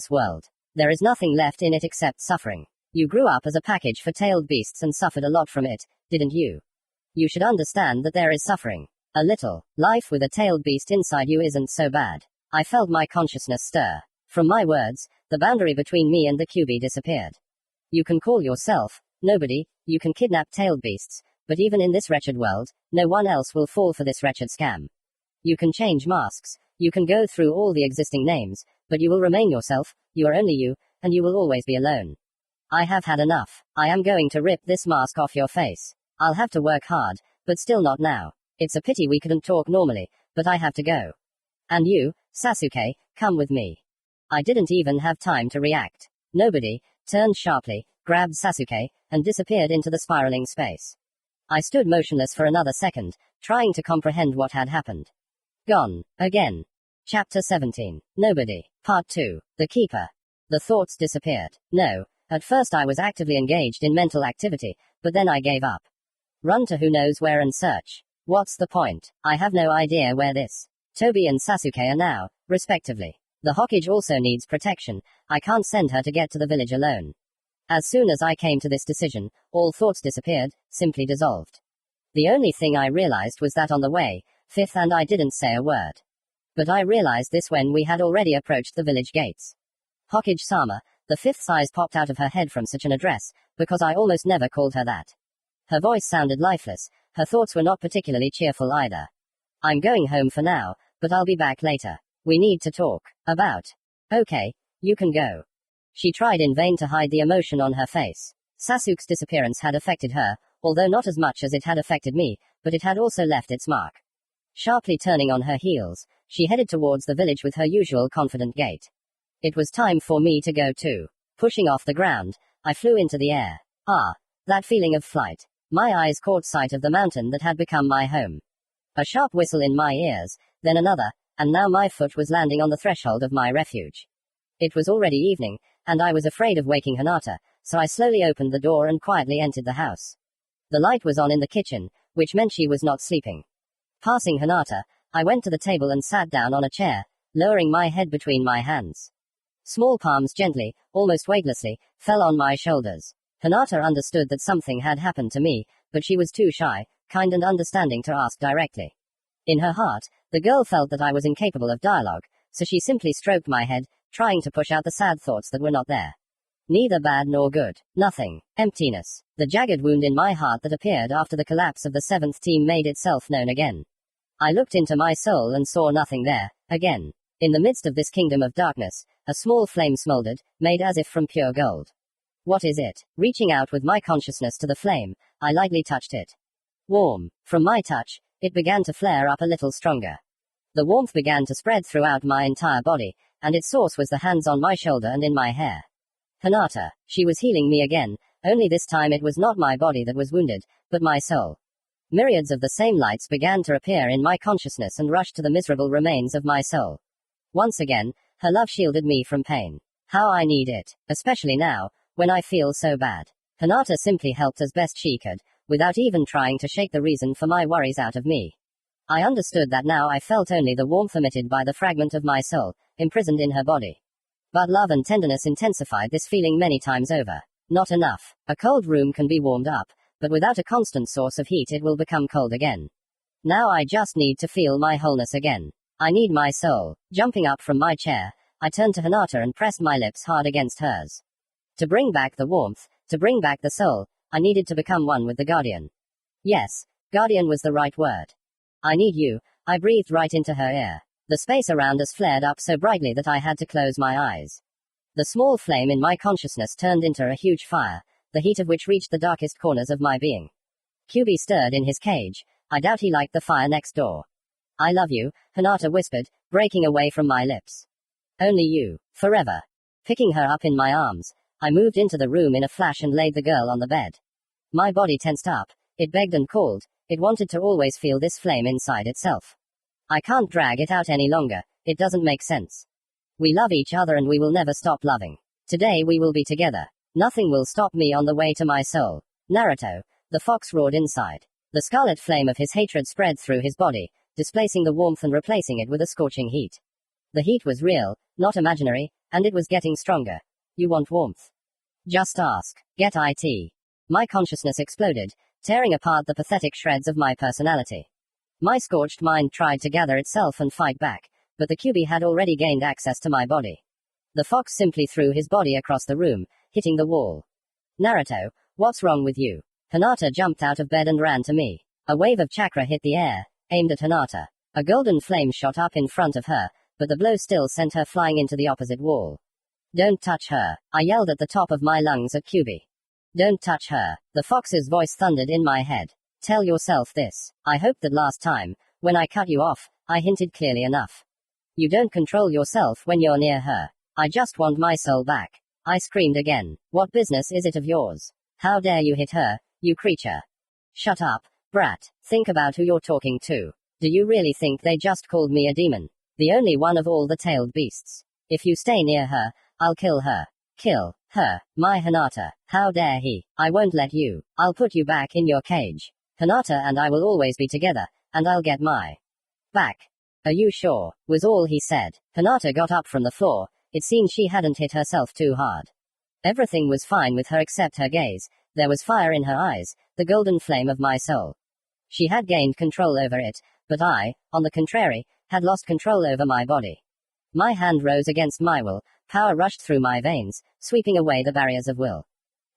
world. There is nothing left in it except suffering. You grew up as a package for tailed beasts and suffered a lot from it, didn't you? You should understand that there is suffering. A little. Life with a tailed beast inside you isn't so bad. I felt my consciousness stir. From my words, the boundary between me and the Kyubi disappeared. You can call yourself nobody, you can kidnap tailed beasts, but even in this wretched world, no one else will fall for this wretched scam. You can change masks, you can go through all the existing names, but you will remain yourself, you are only you, and you will always be alone. I have had enough. I am going to rip this mask off your face. I'll have to work hard, but still not now. It's a pity we couldn't talk normally, but I have to go. And you, Sasuke, come with me. I didn't even have time to react. Nobody turned sharply, grabbed Sasuke, and disappeared into the spiraling space. I stood motionless for another second, trying to comprehend what had happened. Gone. Again. Chapter 17. Nobody. Part 2. The Keeper. The thoughts disappeared. No. At first I was actively engaged in mental activity, but then I gave up. Run to who knows where and search. What's the point? I have no idea where this Toby and Sasuke are now, respectively. The Hokage also needs protection. I can't send her to get to the village alone. As soon as I came to this decision, all thoughts disappeared, simply dissolved. The only thing I realized was that on the way, Fifth and I didn't say a word. But I realized this when we had already approached the village gates. Hokage-sama, the Fifth's eyes popped out of her head from such an address, because I almost never called her that. Her voice sounded lifeless, her thoughts were not particularly cheerful either. I'm going home for now, but I'll be back later. We need to talk. About. Okay, you can go. She tried in vain to hide the emotion on her face. Sasuke's disappearance had affected her, although not as much as it had affected me, but it had also left its mark. Sharply turning on her heels, she headed towards the village with her usual confident gait. It was time for me to go too. Pushing off the ground, I flew into the air. Ah, that feeling of flight. My eyes caught sight of the mountain that had become my home. A sharp whistle in my ears, then another, and now my foot was landing on the threshold of my refuge. It was already evening, and I was afraid of waking Hinata, so I slowly opened the door and quietly entered the house. The light was on in the kitchen, which meant she was not sleeping. Passing Hinata, I went to the table and sat down on a chair, lowering my head between my hands. Small palms gently, almost weightlessly, fell on my shoulders. Hinata understood that something had happened to me, but she was too shy, kind and understanding to ask directly. In her heart, the girl felt that I was incapable of dialogue, so she simply stroked my head, trying to push out the sad thoughts that were not there. Neither bad nor good. Nothing. Emptiness. The jagged wound in my heart that appeared after the collapse of the 7th team made itself known again. I looked into my soul and saw nothing there, again. In the midst of this kingdom of darkness, a small flame smoldered, made as if from pure gold. What is it? Reaching out with my consciousness to the flame, I lightly touched it. Warm. From my touch, it began to flare up a little stronger. The warmth began to spread throughout my entire body, and its source was the hands on my shoulder and in my hair. Hinata. She was healing me again, only this time it was not my body that was wounded, but my soul. Myriads of the same lights began to appear in my consciousness and rushed to the miserable remains of my soul. Once again, her love shielded me from pain. How I need it, especially now, when I feel so bad. Hinata simply helped as best she could, without even trying to shake the reason for my worries out of me. I understood that now I felt only the warmth emitted by the fragment of my soul, imprisoned in her body. But love and tenderness intensified this feeling many times over. Not enough. A cold room can be warmed up, but without a constant source of heat it will become cold again. Now I just need to feel my wholeness again. I need my soul. Jumping up from my chair, I turned to Hinata and pressed my lips hard against hers. To bring back the warmth, to bring back the soul, I needed to become one with the guardian. Yes, guardian was the right word. I need you, I breathed right into her ear. The space around us flared up so brightly that I had to close my eyes. The small flame in my consciousness turned into a huge fire, the heat of which reached the darkest corners of my being. QB stirred in his cage. I doubt he liked the fire next door. I love you, Hinata whispered, breaking away from my lips. Only you, forever. Picking her up in my arms, I moved into the room in a flash and laid the girl on the bed. My body tensed up. It begged and called. It wanted to always feel this flame inside itself. I can't drag it out any longer. It doesn't make sense. We love each other and we will never stop loving. Today we will be together. Nothing will stop me on the way to my soul. Naruto, the fox roared inside. The scarlet flame of his hatred spread through his body, displacing the warmth and replacing it with a scorching heat. The heat was real, not imaginary, and it was getting stronger. You want warmth? Just ask. Get it. My consciousness exploded, tearing apart the pathetic shreds of my personality. My scorched mind tried to gather itself and fight back, but the QB had already gained access to my body. The fox simply threw his body across the room, hitting the wall. Naruto, what's wrong with you? Hinata jumped out of bed and ran to me. A wave of chakra hit the air, aimed at Hinata. A golden flame shot up in front of her, but the blow still sent her flying into the opposite wall. Don't touch her, I yelled at the top of my lungs at QB. Don't touch her, the fox's voice thundered in my head. Tell yourself this. I hope that last time, when I cut you off, I hinted clearly enough. You don't control yourself when you're near her. I just want my soul back. I screamed again. What business is it of yours? How dare you hit her, you creature? Shut up, brat. Think about who you're talking to. Do you really think they just called me a demon? The only one of all the tailed beasts. If you stay near her, I'll kill her. Kill her, my Hinata. How dare he? I won't let you. I'll put you back in your cage. Hinata and I will always be together, and I'll get my back. Are you sure? Was all he said. Hinata got up from the floor. It seemed she hadn't hit herself too hard. Everything was fine with her except her gaze. There was fire in her eyes, the golden flame of my soul. She had gained control over it, but I, on the contrary, had lost control over my body. My hand rose against my will, power rushed through my veins, sweeping away the barriers of will.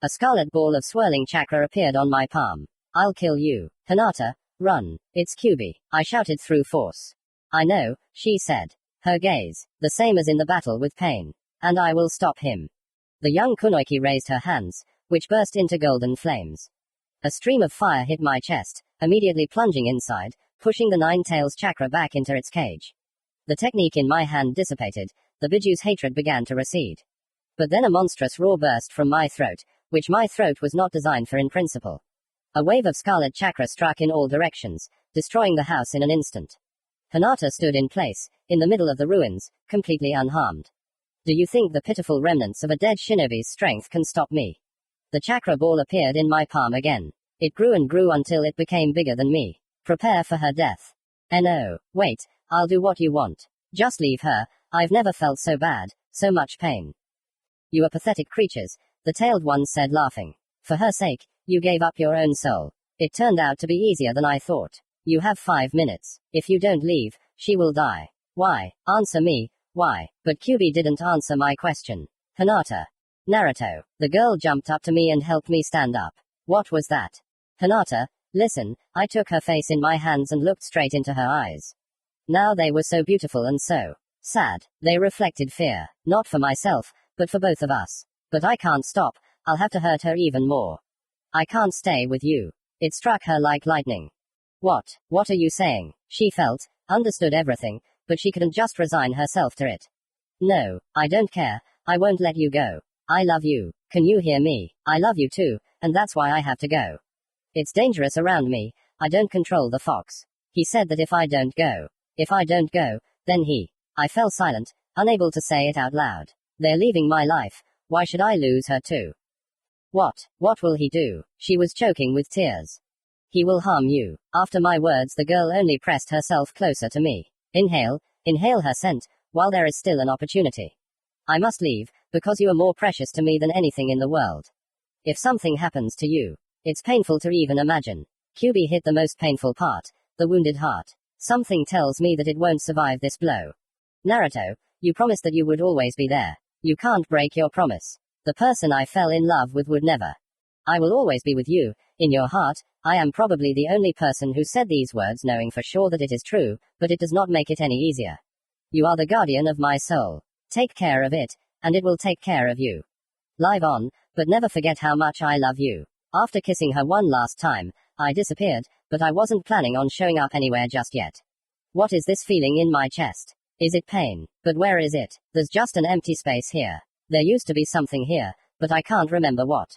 A scarlet ball of swirling chakra appeared on my palm. I'll kill you. Hinata, run. It's QB. I shouted through force. I know, she said. Her gaze, the same as in the battle with pain. And I will stop him. The young kunoiki raised her hands, which burst into golden flames. A stream of fire hit my chest, immediately plunging inside, pushing the nine tails chakra back into its cage. The technique in my hand dissipated, the Biju's hatred began to recede. But then a monstrous roar burst from my throat, which my throat was not designed for in principle. A wave of scarlet chakra struck in all directions, destroying the house in an instant. Hinata stood in place, in the middle of the ruins, completely unharmed. Do you think the pitiful remnants of a dead shinobi's strength can stop me? The chakra ball appeared in my palm again. It grew and grew until it became bigger than me. Prepare for her death. No, wait, I'll do what you want. Just leave her, I've never felt so bad, so much pain. You are pathetic creatures, the tailed one said laughing. For her sake, you gave up your own soul. It turned out to be easier than I thought. You have 5 minutes. If you don't leave, she will die. Why? Answer me, why? But QB didn't answer my question. Hinata. Naruto. The girl jumped up to me and helped me stand up. What was that? Hinata, listen, I took her face in my hands and looked straight into her eyes. Now they were so beautiful and so sad. They reflected fear, not for myself, but for both of us. But I can't stop, I'll have to hurt her even more. I can't stay with you. It struck her like lightning. What are you saying? She felt, understood everything, but she couldn't just resign herself to it. No, I don't care, I won't let you go. I love you. Can you hear me? I love you too, and that's why I have to go. It's dangerous around me, I don't control the fox. He said that if I don't go, then I fell silent, unable to say it out loud. They're leaving my life, why should I lose her too? What will he do? She was choking with tears. He will harm you. After my words, the girl only pressed herself closer to me. Inhale her scent, while there is still an opportunity. I must leave, because you are more precious to me than anything in the world. If something happens to you, it's painful to even imagine. QB hit the most painful part, the wounded heart. Something tells me that it won't survive this blow. Naruto, You promised that you would always be there. You can't break your promise. The person I fell in love with would never. I will always be with you, in your heart. I am probably the only person who said these words knowing for sure that it is true, but it does not make it any easier. You are the guardian of my soul. Take care of it, and it will take care of you. Live on, but never forget how much I love you. After kissing her one last time, I disappeared, but I wasn't planning on showing up anywhere just yet. What is this feeling in my chest? Is it pain? But where is it? There's just an empty space here. There used to be something here, but I can't remember what.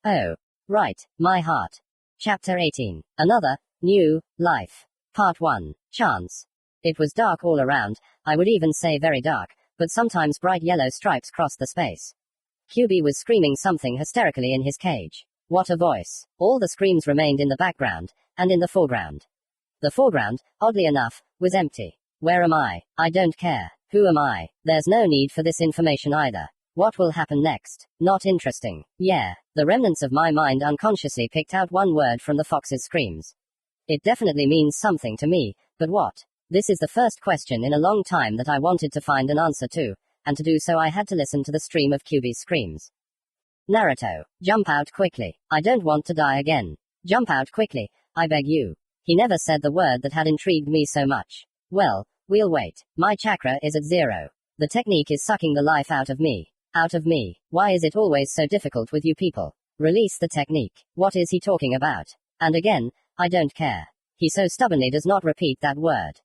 Oh. Right, my heart. Chapter 18. Another, New, Life. Part 1. Chance. It was dark all around, I would even say very dark, but sometimes bright yellow stripes crossed the space. QB was screaming something hysterically in his cage. What a voice. All the screams remained in the background, and in the foreground. The foreground, oddly enough, was empty. Where am I? I don't care. Who am I? There's no need for this information either. What will happen next? Not interesting. Yeah, the remnants of my mind unconsciously picked out one word from the fox's screams. It definitely means something to me, but what? This is the first question in a long time that I wanted to find an answer to, and to do so I had to listen to the stream of QB's screams. Naruto, jump out quickly. I don't want to die again. Jump out quickly, I beg you. He never said the word that had intrigued me so much. Well, we'll wait. My chakra is at 0. The technique is sucking the life out of me. Out of me. Why is it always so difficult with you people? Release the technique. What is he talking about? And again, I don't care. He so stubbornly does not repeat that word.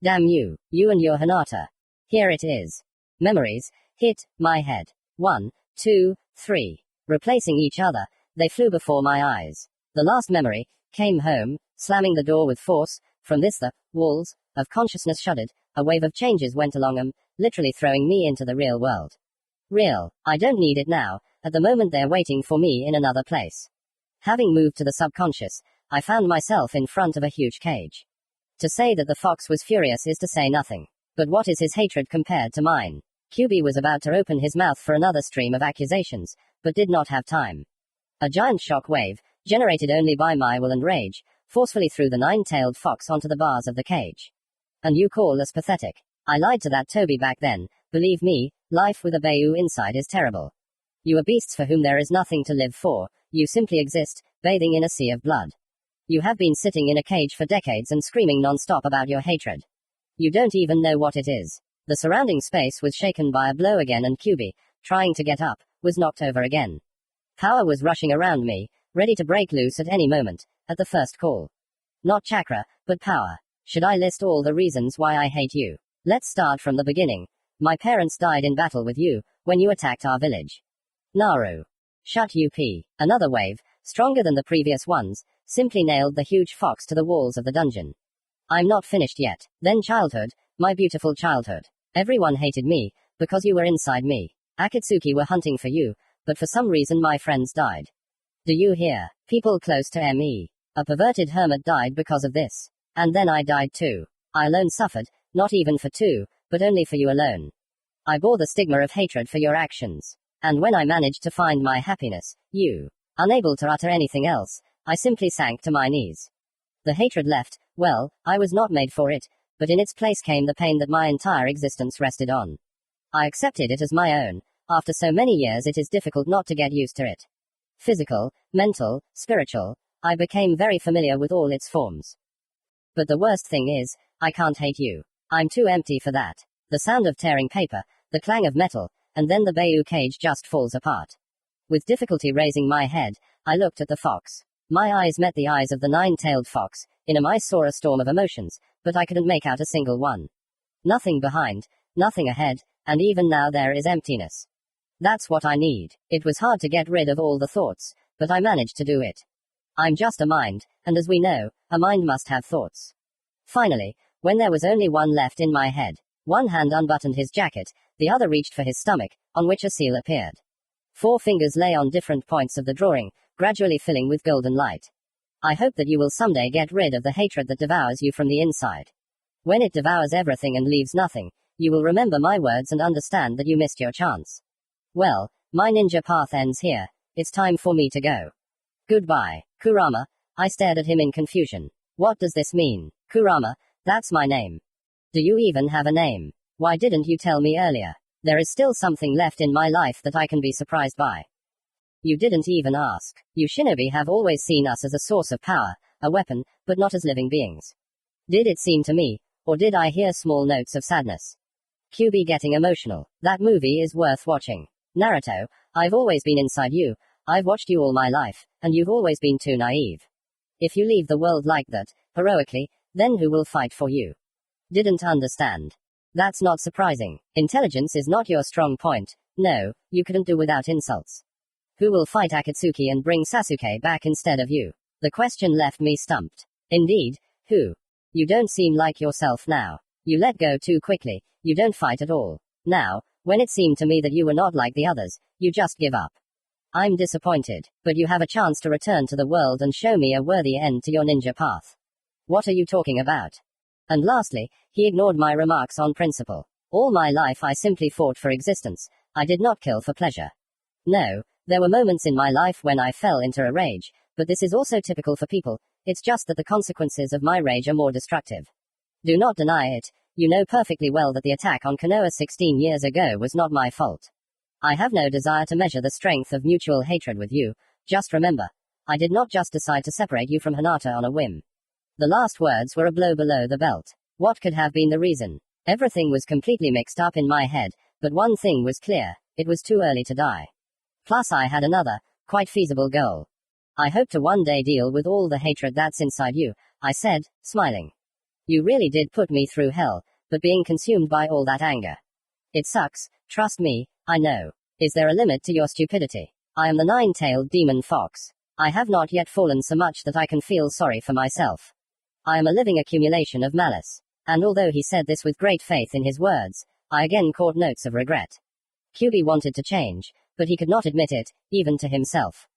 Damn you, you and your hinata. Here it is. Memories hit my head. 1, 2, 3. Replacing each other, they flew before my eyes. The last memory came home, slamming the door with force. From this the walls of consciousness shuddered. A wave of changes went along them, literally throwing me into the real world. Real. I don't need it now. At the moment they're waiting for me in another place. Having moved to the subconscious, I found myself in front of a huge cage. To say that the fox was furious is to say nothing. But what is his hatred compared to mine? QB was about to open his mouth for another stream of accusations, but did not have time. A giant shock wave, generated only by my will and rage, forcefully threw the nine-tailed fox onto the bars of the cage. And you call us pathetic? I lied to that Toby back then. Believe me, life with a Bayou inside is terrible. You are beasts for whom there is nothing to live for. You simply exist, bathing in a sea of blood. You have been sitting in a cage for decades and screaming non-stop about your hatred. You don't even know what it is. The surrounding space was shaken by a blow again, and QB, trying to get up, was knocked over again. Power was rushing around me, ready to break loose at any moment, at the first call. Not chakra, but power. Should I list all the reasons why I hate you? Let's start from the beginning. My parents died in battle with you, when you attacked our village. Naru. Shut up. Another wave, stronger than the previous ones, simply nailed the huge fox to the walls of the dungeon. I'm not finished yet. Then childhood, my beautiful childhood. Everyone hated me, because you were inside me. Akatsuki were hunting for you, but for some reason my friends died. Do you hear? People close to me. A perverted hermit died because of this. And then I died too. I alone suffered, not even for two, but only for you alone. I bore the stigma of hatred for your actions. And when I managed to find my happiness, you, unable to utter anything else, I simply sank to my knees. The hatred left, well, I was not made for it, but in its place came the pain that my entire existence rested on. I accepted it as my own. After so many years it is difficult not to get used to it. Physical, mental, spiritual, I became very familiar with all its forms. But the worst thing is, I can't hate you. I'm too empty for that. The sound of tearing paper, the clang of metal, and then the Bayou cage just falls apart. With difficulty raising my head, I looked at the fox. My eyes met the eyes of the nine-tailed fox. In I saw a storm of emotions, but I couldn't make out a single one. Nothing behind, nothing ahead, and even now there is emptiness. That's what I need. It was hard to get rid of all the thoughts, but I managed to do it. I'm just a mind, and as we know, a mind must have thoughts. Finally, when there was only one left in my head, one hand unbuttoned his jacket, the other reached for his stomach, on which a seal appeared. 4 fingers lay on different points of the drawing, gradually filling with golden light. I hope that you will someday get rid of the hatred that devours you from the inside. When it devours everything and leaves nothing, you will remember my words and understand that you missed your chance. Well, my ninja path ends here. It's time for me to go. Goodbye, Kurama. I stared at him in confusion. What does this mean? Kurama, that's my name. Do you even have a name? Why didn't you tell me earlier? There is still something left in my life that I can be surprised by. You didn't even ask. You shinobi have always seen us as a source of power, a weapon, but not as living beings. Did it seem to me, or did I hear small notes of sadness? QB getting emotional. That movie is worth watching. Naruto, I've always been inside you, I've watched you all my life, and you've always been too naive. If you leave the world like that, heroically, then who will fight for you? Didn't understand. That's not surprising. Intelligence is not your strong point. No, you couldn't do without insults. Who will fight Akatsuki and bring Sasuke back instead of you? The question left me stumped. Indeed, who? You don't seem like yourself now. You let go too quickly, you don't fight at all. Now, when it seemed to me that you were not like the others, you just give up. I'm disappointed, but you have a chance to return to the world and show me a worthy end to your ninja path. What are you talking about? And lastly, he ignored my remarks on principle. All my life I simply fought for existence. I did not kill for pleasure. No, there were moments in my life when I fell into a rage, but this is also typical for people, it's just that the consequences of my rage are more destructive. Do not deny it, you know perfectly well that the attack on Konoha 16 years ago was not my fault. I have no desire to measure the strength of mutual hatred with you, just remember, I did not just decide to separate you from Hinata on a whim. The last words were a blow below the belt. What could have been the reason? Everything was completely mixed up in my head, but one thing was clear, it was too early to die. Plus I had another, quite feasible goal. I hope to one day deal with all the hatred that's inside you, I said, smiling. You really did put me through hell, but being consumed by all that anger. It sucks, trust me, I know. Is there a limit to your stupidity? I am the nine-tailed demon fox. I have not yet fallen so much that I can feel sorry for myself. I am a living accumulation of malice. And although he said this with great faith in his words, I again caught notes of regret. QB wanted to change, but he could not admit it, even to himself.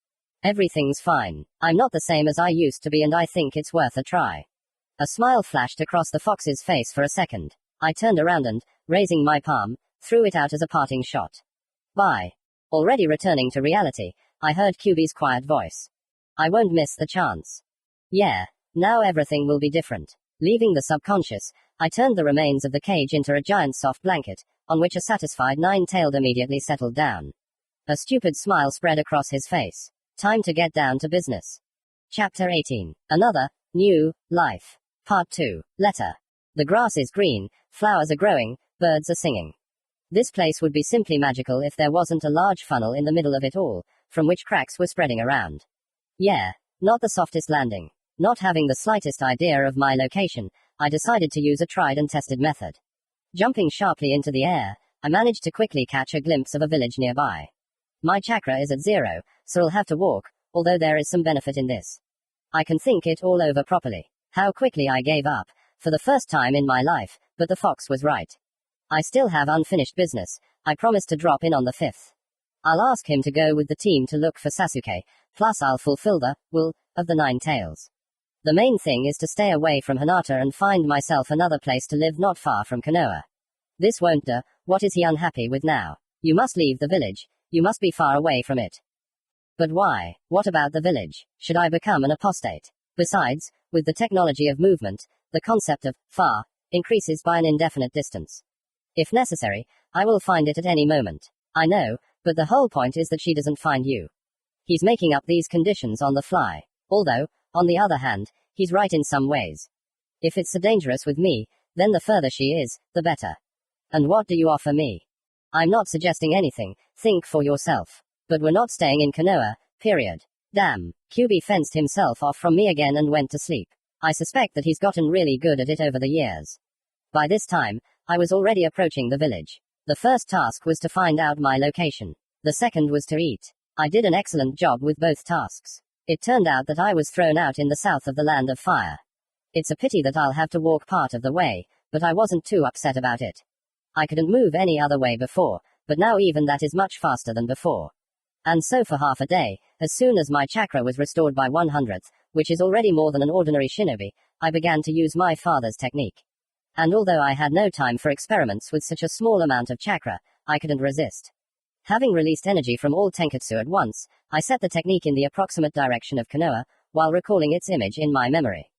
Everything's fine. I'm not the same as I used to be and I think it's worth a try. A smile flashed across the fox's face for a second. I turned around and, raising my palm, threw it out as a parting shot. Bye. Already returning to reality, I heard QB's quiet voice. I won't miss the chance. Yeah, now everything will be different. Leaving the subconscious, I turned the remains of the cage into a giant soft blanket, on which a satisfied nine-tailed immediately settled down. A stupid smile spread across his face. Time to get down to business. Chapter 18. Another, New, Life. Part 2. Letter. The grass is green, flowers are growing, birds are singing. This place would be simply magical if there wasn't a large funnel in the middle of it all, from which cracks were spreading around. Yeah, not the softest landing. Not having the slightest idea of my location, I decided to use a tried and tested method. Jumping sharply into the air, I managed to quickly catch a glimpse of a village nearby. My chakra is at 0, so I'll have to walk, although there is some benefit in this. I can think it all over properly. How quickly I gave up, for the first time in my life, but the fox was right. I still have unfinished business, I promised to drop in on the 5th. I'll ask him to go with the team to look for Sasuke, plus I'll fulfill the will of the 9 tails. The main thing is to stay away from Hinata and find myself another place to live not far from Konoha. This won't do. What is he unhappy with now? You must leave the village, you must be far away from it. But why? What about the village? Should I become an apostate? Besides, with the technology of movement, the concept of far increases by an indefinite distance. If necessary, I will find it at any moment. I know, but the whole point is that she doesn't find you. He's making up these conditions on the fly. Although, on the other hand, he's right in some ways. If it's so dangerous with me, then the further she is, the better. And what do you offer me? I'm not suggesting anything, think for yourself. But we're not staying in Konoha, period. Damn, QB fenced himself off from me again and went to sleep. I suspect that he's gotten really good at it over the years. By this time, I was already approaching the village. The first task was to find out my location. The second was to eat. I did an excellent job with both tasks. It turned out that I was thrown out in the south of the Land of Fire. It's a pity that I'll have to walk part of the way, but I wasn't too upset about it. I couldn't move any other way before, but now even that is much faster than before. And so for half a day, as soon as my chakra was restored by 100th, which is already more than an ordinary shinobi, I began to use my father's technique. And although I had no time for experiments with such a small amount of chakra, I couldn't resist. Having released energy from all tenketsu at once, I set the technique in the approximate direction of Konoha, while recalling its image in my memory.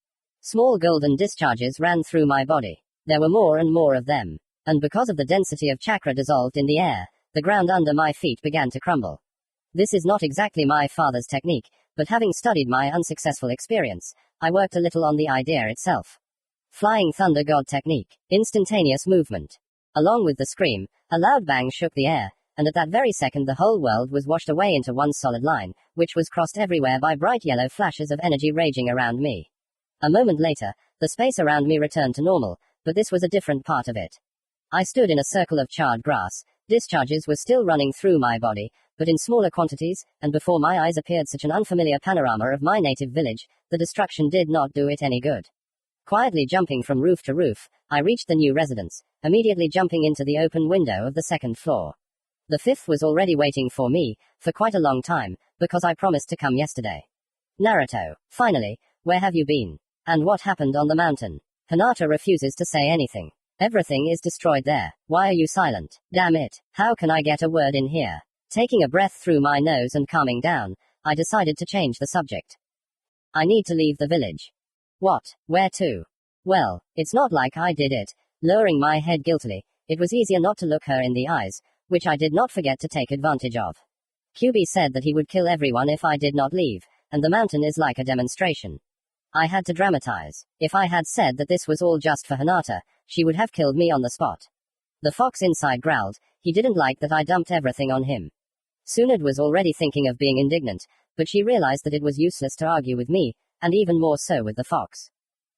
Small golden discharges ran through my body. There were more and more of them. And because of the density of chakra dissolved in the air, the ground under my feet began to crumble. This is not exactly my father's technique, but having studied my unsuccessful experience, I worked a little on the idea itself. Flying Thunder God technique. Instantaneous movement. Along with the scream, a loud bang shook the air, and at that very second the whole world was washed away into one solid line, which was crossed everywhere by bright yellow flashes of energy raging around me. A moment later, the space around me returned to normal, but this was a different part of it. I stood in a circle of charred grass. Discharges were still running through my body, but in smaller quantities, and before my eyes appeared such an unfamiliar panorama of my native village, the destruction did not do it any good. Quietly jumping from roof to roof, I reached the new residence, immediately jumping into the open window of the second floor. The fifth was already waiting for me, for quite a long time, because I promised to come yesterday. Naruto, finally, where have you been? And what happened on the mountain? Hinata refuses to say anything. Everything is destroyed there. Why are you silent? Damn it. How can I get a word in here? Taking a breath through my nose and calming down, I decided to change the subject. I need to leave the village. What? Where to? Well, it's not like I did it. Lowering my head guiltily, it was easier not to look her in the eyes, which I did not forget to take advantage of. QB said that he would kill everyone if I did not leave, and the mountain is like a demonstration. I had to dramatize. If I had said that this was all just for Hinata, she would have killed me on the spot. The fox inside growled. He didn't like that I dumped everything on him. Sunad was already thinking of being indignant, but she realized that it was useless to argue with me, and even more so with the fox.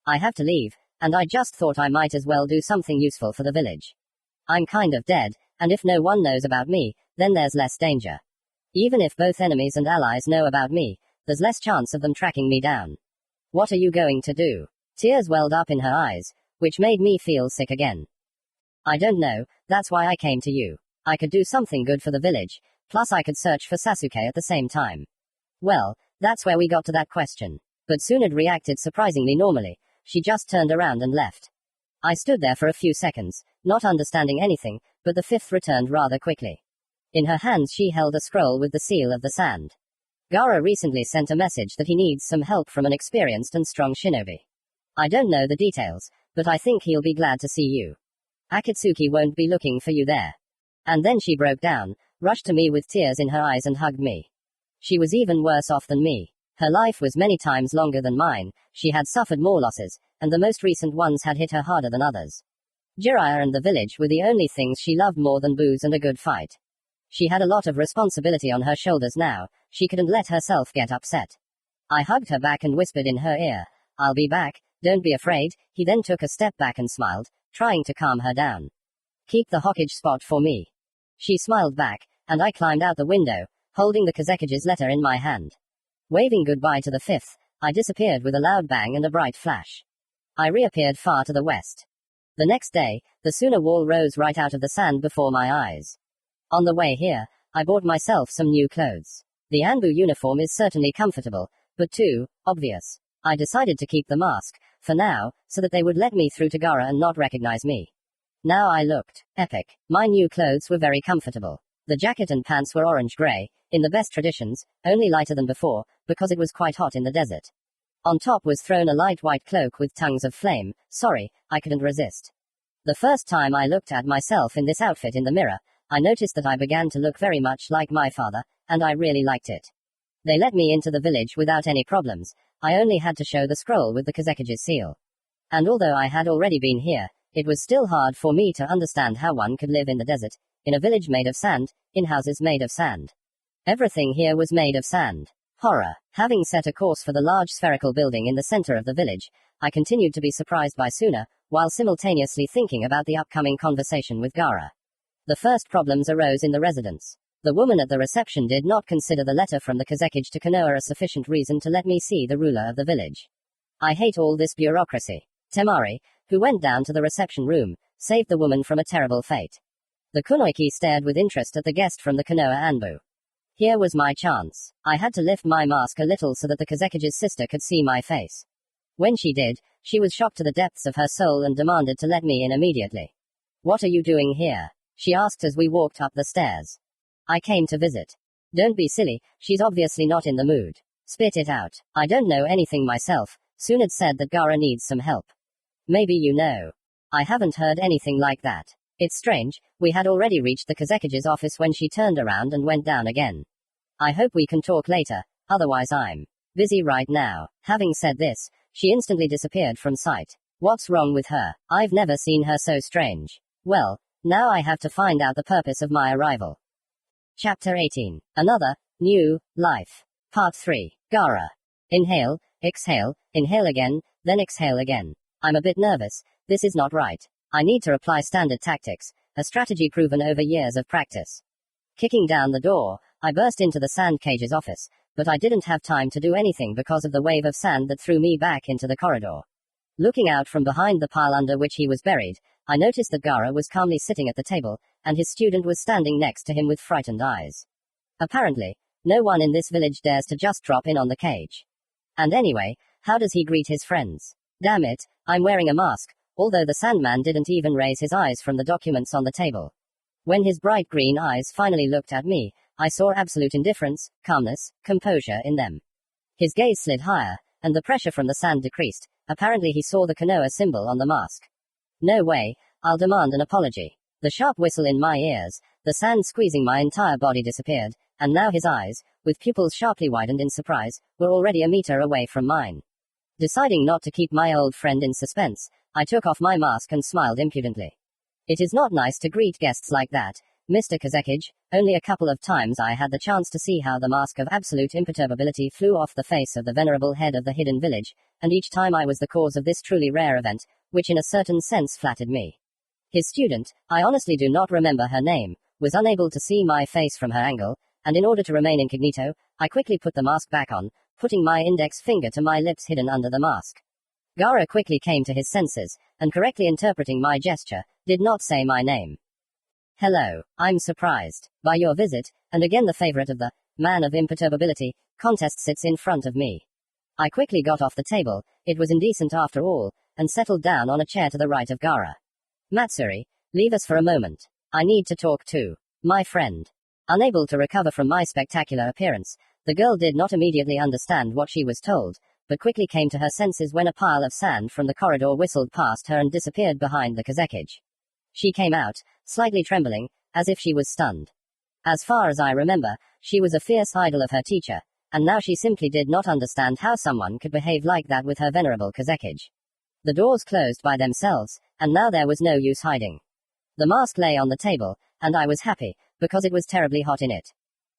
I have to leave, and I just thought I might as well do something useful for the village. I'm kind of dead, and if no one knows about me, then there's less danger. Even if both enemies and allies know about me, there's less chance of them tracking me down. What are you going to do? Tears welled up in her eyes, which made me feel sick again. I don't know, that's why I came to you. I could do something good for the village, plus I could search for Sasuke at the same time. Well, that's where we got to that question. But Sunad reacted surprisingly normally. She just turned around and left. I stood there for a few seconds, not understanding anything, but the fifth returned rather quickly. In her hands she held a scroll with the seal of the sand. Gaara recently sent a message that he needs some help from an experienced and strong shinobi. I don't know the details, but I think he'll be glad to see you. Akatsuki won't be looking for you there. And then she broke down, rushed to me with tears in her eyes and hugged me. She was even worse off than me. Her life was many times longer than mine, she had suffered more losses, and the most recent ones had hit her harder than others. Jiraiya and the village were the only things she loved more than booze and a good fight. She had a lot of responsibility on her shoulders now, she couldn't let herself get upset. I hugged her back and whispered in her ear, I'll be back, don't be afraid. He then took a step back and smiled, trying to calm her down. Keep the Hokage spot for me. She smiled back, and I climbed out the window, holding the Kazekige's letter in my hand. Waving goodbye to the fifth, I disappeared with a loud bang and a bright flash. I reappeared far to the west. The next day, the Suna wall rose right out of the sand before my eyes. On the way here, I bought myself some new clothes. The Anbu uniform is certainly comfortable, but too obvious. I decided to keep the mask, for now, so that they would let me through to Gaara and not recognize me. Now I looked epic. My new clothes were very comfortable. The jacket and pants were orange-gray, in the best traditions, only lighter than before, because it was quite hot in the desert. On top was thrown a light white cloak with tongues of flame. Sorry, I couldn't resist. The first time I looked at myself in this outfit in the mirror, I noticed that I began to look very much like my father, and I really liked it. They let me into the village without any problems. I only had to show the scroll with the Kazekige's seal. And although I had already been here, it was still hard for me to understand how one could live in the desert, in a village made of sand, in houses made of sand. Everything here was made of sand. Horror. Having set a course for the large spherical building in the center of the village, I continued to be surprised by Suna, while simultaneously thinking about the upcoming conversation with Gaara. The first problems arose in the residence. The woman at the reception did not consider the letter from the Kazekige to Konoha a sufficient reason to let me see the ruler of the village. I hate all this bureaucracy. Temari, who went down to the reception room, saved the woman from a terrible fate. The kunoiki stared with interest at the guest from the Konoha Anbu. Here was my chance. I had to lift my mask a little so that the Kazekige's sister could see my face. When she did, she was shocked to the depths of her soul and demanded to let me in immediately. What are you doing here? She asked as we walked up the stairs. I came to visit. Don't be silly, she's obviously not in the mood. Spit it out. I don't know anything myself. Sunad said that Gaara needs some help. Maybe you know. I haven't heard anything like that. It's strange, we had already reached the Kazekige's office when she turned around and went down again. I hope we can talk later, otherwise I'm busy right now. Having said this, she instantly disappeared from sight. What's wrong with her? I've never seen her so strange. Well, now I have to find out the purpose of my arrival. Chapter 18. Another, New, Life. Part 3. Gaara. Inhale, exhale, inhale again, then exhale again. I'm a bit nervous, this is not right. I need to apply standard tactics, a strategy proven over years of practice. Kicking down the door, I burst into the sand cage's office, but I didn't have time to do anything because of the wave of sand that threw me back into the corridor. Looking out from behind the pile under which he was buried, I noticed that Gaara was calmly sitting at the table, and his student was standing next to him with frightened eyes. Apparently, no one in this village dares to just drop in on the cage. And anyway, how does he greet his friends? Damn it, I'm wearing a mask, although the Sandman didn't even raise his eyes from the documents on the table. When his bright green eyes finally looked at me, I saw absolute indifference, calmness, composure in them. His gaze slid higher, and the pressure from the sand decreased. Apparently he saw the Konoha symbol on the mask. No way, I'll demand an apology. The sharp whistle in my ears, the sand squeezing my entire body disappeared, and now his eyes, with pupils sharply widened in surprise, were already a meter away from mine. Deciding not to keep my old friend in suspense, I took off my mask and smiled impudently. It is not nice to greet guests like that, Mr. Kazekige. Only a couple of times I had the chance to see how the mask of absolute imperturbability flew off the face of the venerable head of the hidden village, and each time I was the cause of this truly rare event, which in a certain sense flattered me. His student, I honestly do not remember her name, was unable to see my face from her angle, and in order to remain incognito, I quickly put the mask back on, putting my index finger to my lips hidden under the mask. Gaara quickly came to his senses, and correctly interpreting my gesture, did not say my name. Hello, I'm surprised by your visit, and again the favorite of the Man of Imperturbability contest sits in front of me. I quickly got off the table, it was indecent after all, and settled down on a chair to the right of Gaara. Matsuri, leave us for a moment. I need to talk to my friend. Unable to recover from my spectacular appearance, the girl did not immediately understand what she was told, but quickly came to her senses when a pile of sand from the corridor whistled past her and disappeared behind the Kazekige. She came out, slightly trembling, as if she was stunned. As far as I remember, she was a fierce idol of her teacher, and now she simply did not understand how someone could behave like that with her venerable Kazekige. The doors closed by themselves, and now there was no use hiding. The mask lay on the table, and I was happy, because it was terribly hot in it.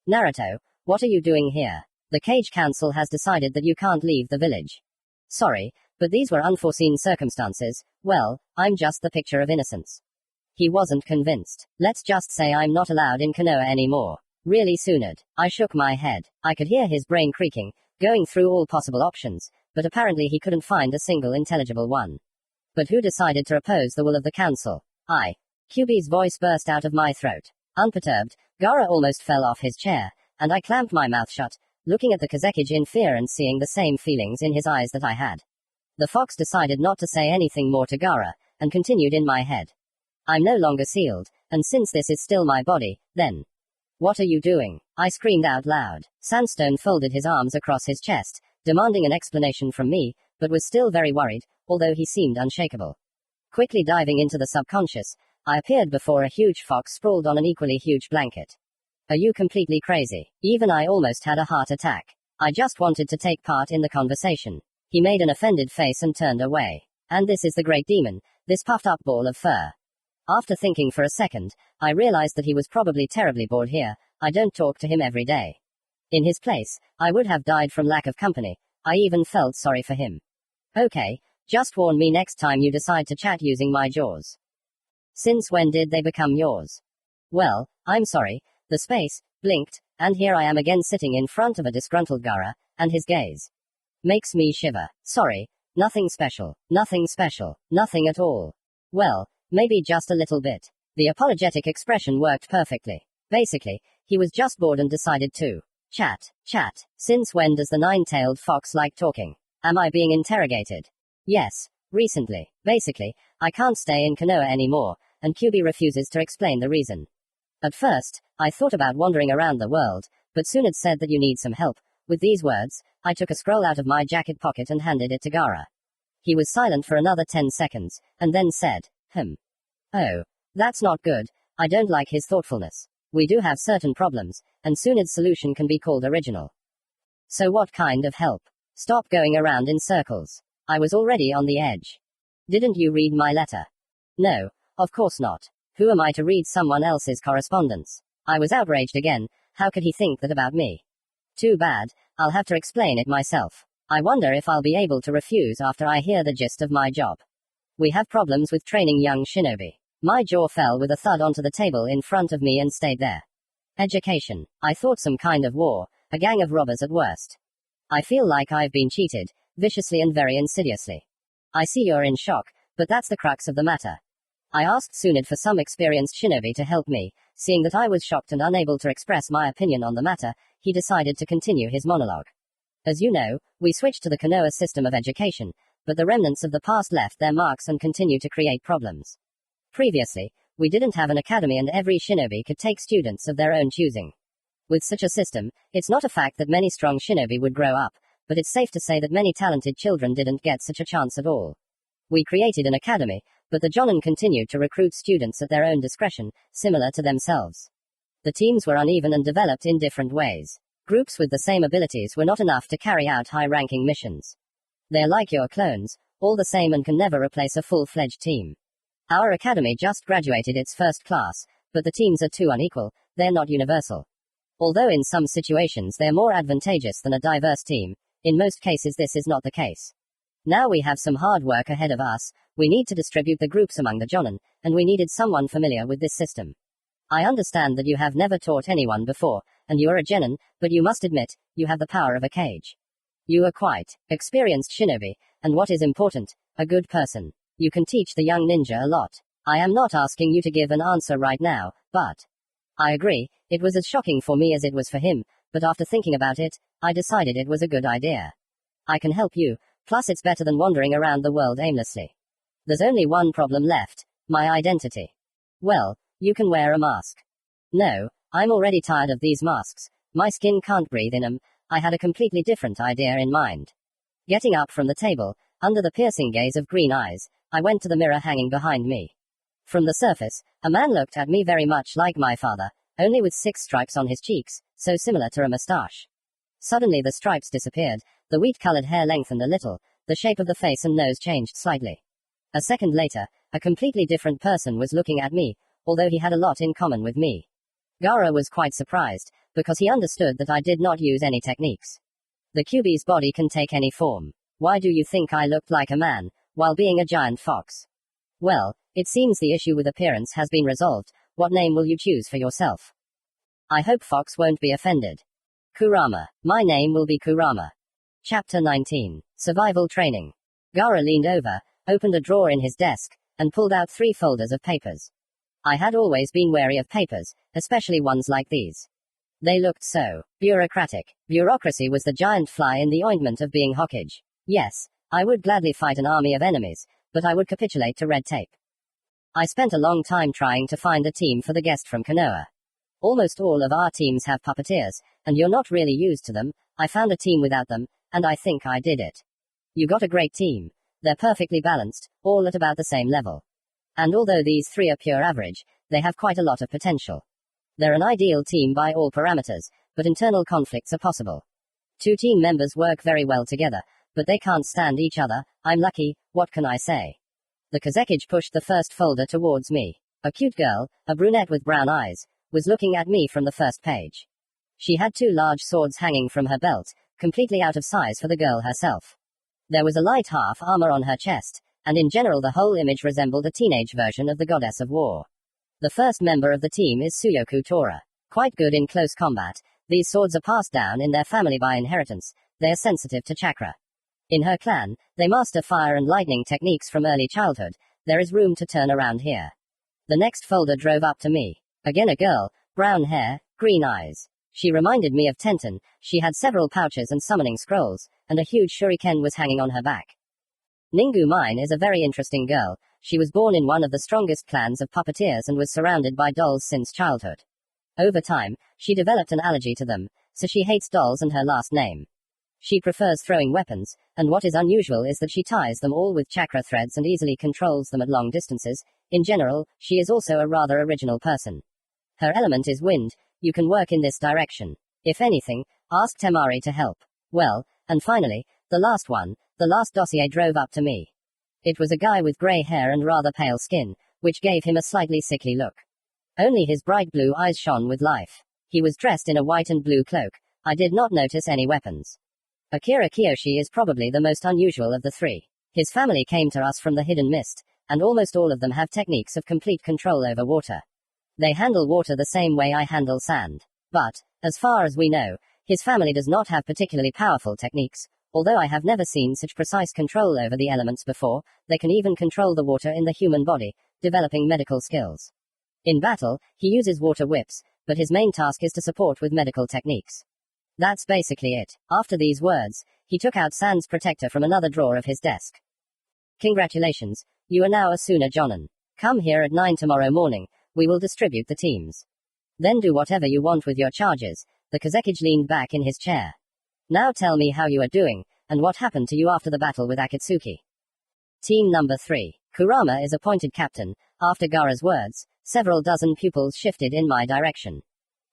Naruto, what are you doing here? The Cage Council has decided that you can't leave the village. Sorry, but these were unforeseen circumstances. Well, I'm just the picture of innocence. He wasn't convinced. Let's just say I'm not allowed in Konoha anymore. Really Tsunade. I shook my head. I could hear his brain creaking, going through all possible options, but apparently he couldn't find a single intelligible one. But who decided to oppose the will of the council? I. QB's voice burst out of my throat. Unperturbed, Gaara almost fell off his chair, and I clamped my mouth shut, looking at the Kazekige in fear and seeing the same feelings in his eyes that I had. The fox decided not to say anything more to Gaara, and continued in my head. I'm no longer sealed, and since this is still my body, then. What are you doing? I screamed out loud. Sandstone folded his arms across his chest, demanding an explanation from me, but was still very worried, although he seemed unshakable. Quickly diving into the subconscious, I appeared before a huge fox sprawled on an equally huge blanket. Are you completely crazy? Even I almost had a heart attack. I just wanted to take part in the conversation. He made an offended face and turned away. And this is the great demon, this puffed up ball of fur. After thinking for a second, I realized that he was probably terribly bored here. I don't talk to him every day. In his place, I would have died from lack of company. I even felt sorry for him. Okay, just warn me next time you decide to chat using my jaws. Since when did they become yours? Well, I'm sorry, the space blinked, and here I am again sitting in front of a disgruntled Gaara, and his gaze makes me shiver. Sorry, nothing special, nothing special, nothing at all. Well, maybe just a little bit. The apologetic expression worked perfectly. Basically, he was just bored and decided to chat. Since when does the nine-tailed fox like talking? Am I being interrogated? Yes, recently. Basically, I can't stay in Konoha anymore, and QB refuses to explain the reason. At first, I thought about wandering around the world, but Tsunade said that you need some help. With these words, I took a scroll out of my jacket pocket and handed it to Gaara. He was silent for another 10 seconds, and then said, Oh, That's not good. I don't like his thoughtfulness. We do have certain problems, and Sunid's solution can be called original. So what kind of help? Stop going around in circles. I was already on the edge. Didn't you read my letter? No, of course not. Who am I to read someone else's correspondence? I was outraged again. How could he think that about me? Too bad, I'll have to explain it myself. I wonder if I'll be able to refuse after I hear the gist of my job. We have problems with training young shinobi. My jaw fell with a thud onto the table in front of me and stayed there. Education. I thought some kind of war, a gang of robbers at worst. I feel like I've been cheated, viciously and very insidiously. I see you're in shock, but that's the crux of the matter. I asked Sunid for some experienced shinobi to help me. Seeing that I was shocked and unable to express my opinion on the matter, he decided to continue his monologue. As you know, we switched to the Konoha system of education, but the remnants of the past left their marks and continue to create problems. Previously, we didn't have an academy and every shinobi could take students of their own choosing. With such a system, it's not a fact that many strong shinobi would grow up, but it's safe to say that many talented children didn't get such a chance at all. We created an academy, but the Jonin continued to recruit students at their own discretion, similar to themselves. The teams were uneven and developed in different ways. Groups with the same abilities were not enough to carry out high-ranking missions. They're like your clones, all the same and can never replace a full-fledged team. Our academy just graduated its first class, but the teams are too unequal, they're not universal. Although in some situations they're more advantageous than a diverse team, in most cases this is not the case. Now we have some hard work ahead of us. We need to distribute the groups among the Jonin, and we needed someone familiar with this system. I understand that you have never taught anyone before, and you are a genin, but you must admit, you have the power of a kage. You are quite experienced shinobi, and what is important, a good person. You can teach the young ninja a lot. I am not asking you to give an answer right now, but I agree, it was as shocking for me as it was for him, but after thinking about it, I decided it was a good idea. I can help you, plus it's better than wandering around the world aimlessly. There's only one problem left, my identity. Well, you can wear a mask. No, I'm already tired of these masks. My skin can't breathe in them. I had a completely different idea in mind. Getting up from the table, under the piercing gaze of green eyes, I went to the mirror hanging behind me. From the surface, a man looked at me very much like my father, only with 6 stripes on his cheeks, so similar to a mustache. Suddenly the stripes disappeared, the wheat-colored hair lengthened a little, the shape of the face and nose changed slightly. A second later, a completely different person was looking at me, although he had a lot in common with me. Gaara was quite surprised, because he understood that I did not use any techniques. The Kyuubi's body can take any form. Why do you think I looked like a man, while being a giant fox? Well, it seems the issue with appearance has been resolved. What name will you choose for yourself? I hope Fox won't be offended. Kurama. My name will be Kurama. Chapter 19. Survival Training. Gaara leaned over, opened a drawer in his desk, and pulled out 3 folders of papers. I had always been wary of papers, especially ones like these. They looked so bureaucratic. Bureaucracy was the giant fly in the ointment of being Hokage. Yes, I would gladly fight an army of enemies, but I would capitulate to red tape. I spent a long time trying to find a team for the guest from Konoha. Almost all of our teams have puppeteers, and you're not really used to them. I found a team without them, and I think I did it. You got a great team. They're perfectly balanced, all at about the same level. And although these 3 are pure average, they have quite a lot of potential. They're an ideal team by all parameters, but internal conflicts are possible. 2 team members work very well together, but they can't stand each other. I'm lucky, what can I say? The Kazekage pushed the first folder towards me. A cute girl, a brunette with brown eyes, was looking at me from the first page. She had 2 large swords hanging from her belt, completely out of size for the girl herself. There was a light half armor on her chest, and in general the whole image resembled a teenage version of the goddess of war. The first member of the team is Suyoku Tora. Quite good in close combat, these swords are passed down in their family by inheritance, they are sensitive to chakra. In her clan, they master fire and lightning techniques from early childhood. There is room to turn around here. The next folder drove up to me. Again a girl, brown hair, green eyes. She reminded me of Tenten. She had several pouches and summoning scrolls, and a huge shuriken was hanging on her back. Ningu Mine is a very interesting girl. She was born in one of the strongest clans of puppeteers and was surrounded by dolls since childhood. Over time, she developed an allergy to them, so she hates dolls and her last name. She prefers throwing weapons, and what is unusual is that she ties them all with chakra threads and easily controls them at long distances. In general, she is also a rather original person. Her element is wind, you can work in this direction. If anything, ask Temari to help. Well, and finally, the last one, the last dossier drove up to me. It was a guy with grey hair and rather pale skin, which gave him a slightly sickly look. Only his bright blue eyes shone with life. He was dressed in a white and blue cloak. I did not notice any weapons. Akira Kiyoshi is probably the most unusual of the three. His family came to us from the hidden mist, and almost all of them have techniques of complete control over water. They handle water the same way I handle sand. But, as far as we know, his family does not have particularly powerful techniques. Although I have never seen such precise control over the elements before, they can even control the water in the human body, developing medical skills. In battle, he uses water whips, but his main task is to support with medical techniques. That's basically it. After these words, he took out Sand's protector from another drawer of his desk. Congratulations, you are now a Suna Jonin. Come here at 9 tomorrow morning, we will distribute the teams. Then do whatever you want with your charges. The Kazekage leaned back in his chair. Now tell me how you are doing, and what happened to you after the battle with Akatsuki. Team number 3. Kurama is appointed captain. After Gaara's words, several dozen pupils shifted in my direction.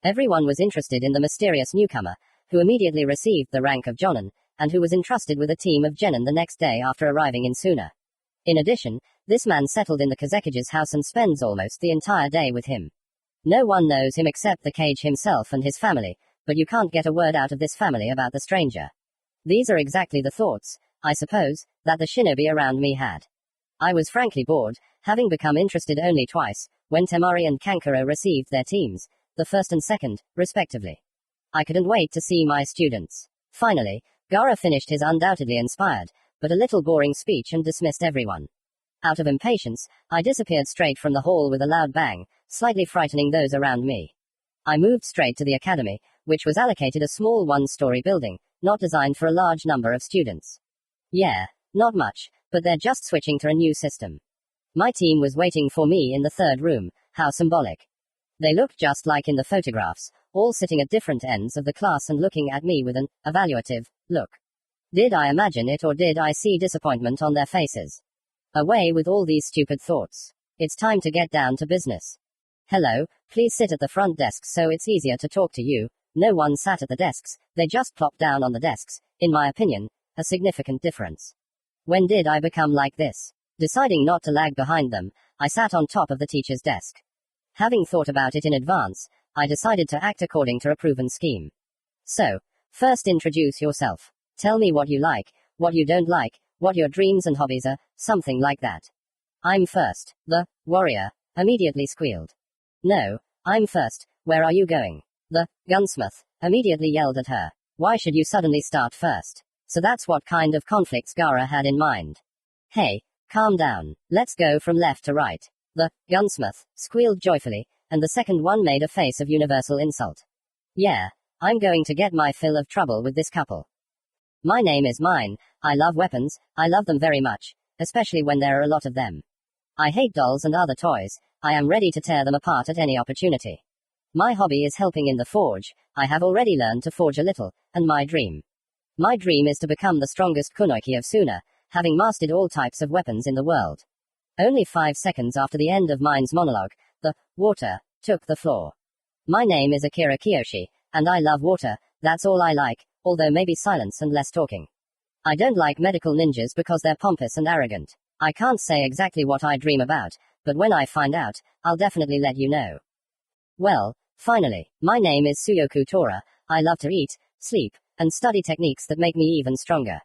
Everyone was interested in the mysterious newcomer, who immediately received the rank of Jonin, and who was entrusted with a team of genin the next day after arriving in Suna. In addition, this man settled in the Kazekage's house and spends almost the entire day with him. No one knows him except the Kage himself and his family, but you can't get a word out of this family about the stranger. These are exactly the thoughts, I suppose, that the shinobi around me had. I was frankly bored, having become interested only twice, when Temari and Kankuro received their teams, the first and second, respectively. I couldn't wait to see my students. Finally, Gaara finished his undoubtedly inspired, but a little boring speech and dismissed everyone. Out of impatience, I disappeared straight from the hall with a loud bang, slightly frightening those around me. I moved straight to the academy, which was allocated a small one-story building, not designed for a large number of students. Yeah, not much, but they're just switching to a new system. My team was waiting for me in the third room. How symbolic. They looked just like in the photographs, all sitting at different ends of the class and looking at me with an evaluative look. Did I imagine it or did I see disappointment on their faces? Away with all these stupid thoughts. It's time to get down to business. Hello, please sit at the front desks so it's easier to talk to you. No one sat at the desks, they just plopped down on the desks, in my opinion, a significant difference. When did I become like this? Deciding not to lag behind them, I sat on top of the teacher's desk. Having thought about it in advance, I decided to act according to a proven scheme. So, first introduce yourself. Tell me what you like, what you don't like, what your dreams and hobbies are, something like that. I'm first, the warrior immediately squealed. No, I'm first, where are you going? The gunsmith immediately yelled at her. Why should you suddenly start first? So that's what kind of conflicts Gaara had in mind. Hey, calm down, let's go from left to right. The gunsmith squealed joyfully, and the second one made a face of universal insult. Yeah, I'm going to get my fill of trouble with this couple. My name is Mine, I love weapons, I love them very much, especially when there are a lot of them. I hate dolls and other toys, I am ready to tear them apart at any opportunity. My hobby is helping in the forge, I have already learned to forge a little, and my dream. My dream is to become the strongest kunoichi of Suna, having mastered all types of weapons in the world. Only 5 seconds after the end of Mine's monologue, the water took the floor. My name is Akira Kiyoshi, and I love water, that's all I like, although maybe silence and less talking. I don't like medical ninjas because they're pompous and arrogant. I can't say exactly what I dream about, but when I find out, I'll definitely let you know. Well, finally, my name is Suyoku Tora, I love to eat, sleep, and study techniques that make me even stronger.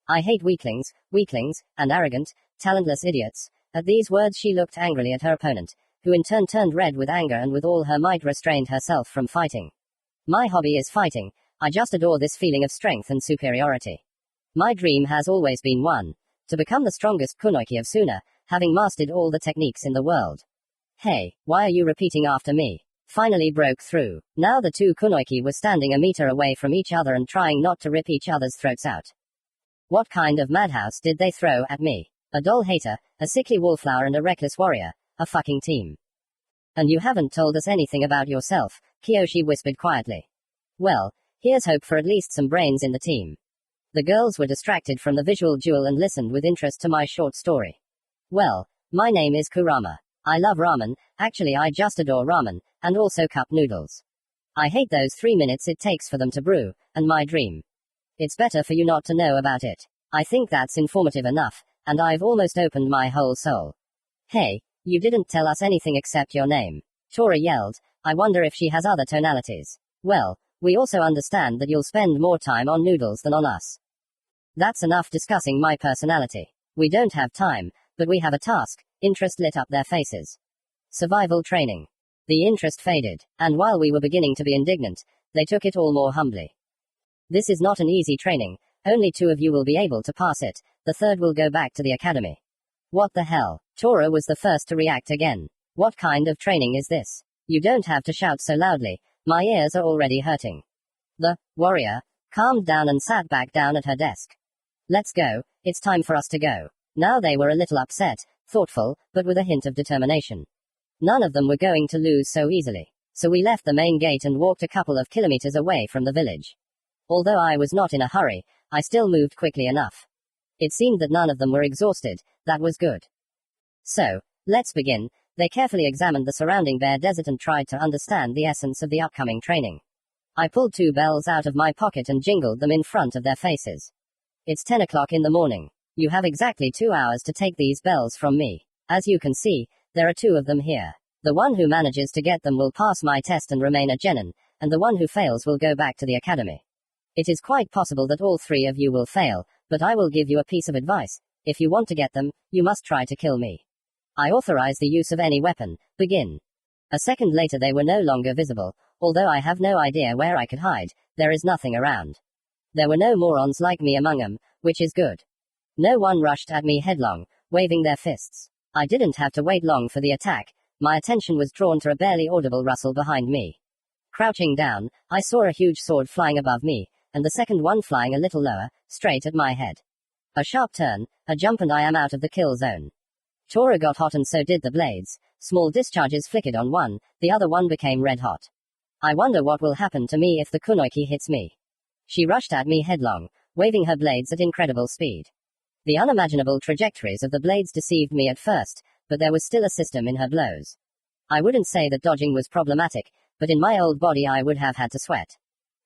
I hate weaklings, and arrogant, talentless idiots. At these words she looked angrily at her opponent, who in turn turned red with anger and with all her might restrained herself from fighting. My hobby is fighting, I just adore this feeling of strength and superiority. My dream has always been one, to become the strongest kunoichi of Suna, having mastered all the techniques in the world. Hey, why are you repeating after me? Finally broke through. Now the two kunoichi were standing a meter away from each other and trying not to rip each other's throats out. What kind of madhouse did they throw at me? A doll hater, a sickly wallflower and a reckless warrior, a fucking team. And you haven't told us anything about yourself, Kiyoshi whispered quietly. Well, here's hope for at least some brains in the team. The girls were distracted from the visual jewel and listened with interest to my short story. Well, my name is Kurama. I love ramen, actually I just adore ramen, and also cup noodles. I hate those 3 minutes it takes for them to brew, and my dream. It's better for you not to know about it. I think that's informative enough, and I've almost opened my whole soul. Hey, you didn't tell us anything except your name. Tora yelled. I wonder if she has other tonalities. Well, we also understand that you'll spend more time on noodles than on us. That's enough discussing my personality. We don't have time, but we have a task. Interest lit up their faces. Survival training. The interest faded, and while we were beginning to be indignant, they took it all more humbly. This is not an easy training. Only 2 of you will be able to pass it. The 3rd will go back to the academy. What the hell? Tora was the first to react again. What kind of training is this? You don't have to shout so loudly. My ears are already hurting. The warrior calmed down and sat back down at her desk. Let's go. It's time for us to go. Now they were a little upset, thoughtful, but with a hint of determination. None of them were going to lose so easily. So we left the main gate and walked a couple of kilometers away from the village. Although I was not in a hurry, I still moved quickly enough. It seemed that none of them were exhausted. That was good. So, let's begin. They carefully examined the surrounding bare desert and tried to understand the essence of the upcoming training. I pulled 2 bells out of my pocket and jingled them in front of their faces. It's 10 o'clock in the morning. You have exactly 2 hours to take these bells from me. As you can see, there are 2 of them here. The one who manages to get them will pass my test and remain a genin, and the one who fails will go back to the academy. It is quite possible that all 3 of you will fail, but I will give you a piece of advice. If you want to get them, you must try to kill me. I authorize the use of any weapon. Begin. A second later they were no longer visible, although I have no idea where I could hide. There is nothing around. There were no morons like me among them, which is good. No one rushed at me headlong, waving their fists. I didn't have to wait long for the attack. My attention was drawn to a barely audible rustle behind me. Crouching down, I saw a huge sword flying above me, and the second one flying a little lower, straight at my head. A sharp turn, a jump and I am out of the kill zone. Tora got hot and so did the blades. Small discharges flickered on one, the other one became red hot. I wonder what will happen to me if the kunoiki hits me. She rushed at me headlong, waving her blades at incredible speed. The unimaginable trajectories of the blades deceived me at first, but there was still a system in her blows. I wouldn't say that dodging was problematic, but in my old body I would have had to sweat.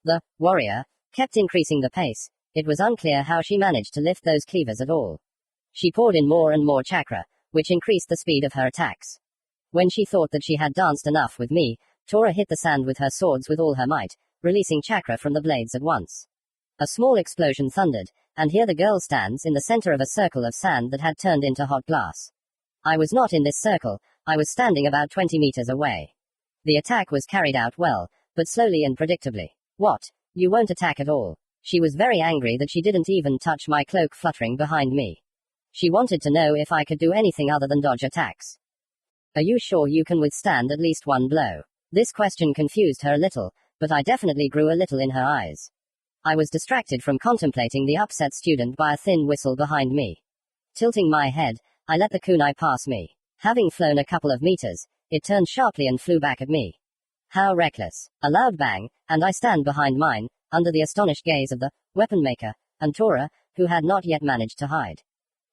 The warrior kept increasing the pace. It was unclear how she managed to lift those cleavers at all. She poured in more and more chakra, which increased the speed of her attacks. When she thought that she had danced enough with me, Tora hit the sand with her swords with all her might, releasing chakra from the blades at once. A small explosion thundered, and here the girl stands in the center of a circle of sand that had turned into hot glass. I was not in this circle, I was standing about 20 meters away. The attack was carried out well, but slowly and predictably. What? You won't attack at all? She was very angry that she didn't even touch my cloak fluttering behind me. She wanted to know if I could do anything other than dodge attacks. Are you sure you can withstand at least one blow? This question confused her a little, but I definitely grew a little in her eyes. I was distracted from contemplating the upset student by a thin whistle behind me. Tilting my head, I let the kunai pass me. Having flown a couple of meters, it turned sharply and flew back at me. How reckless. A loud bang, and I stand behind mine, under the astonished gaze of the weapon maker, and Tora, who had not yet managed to hide.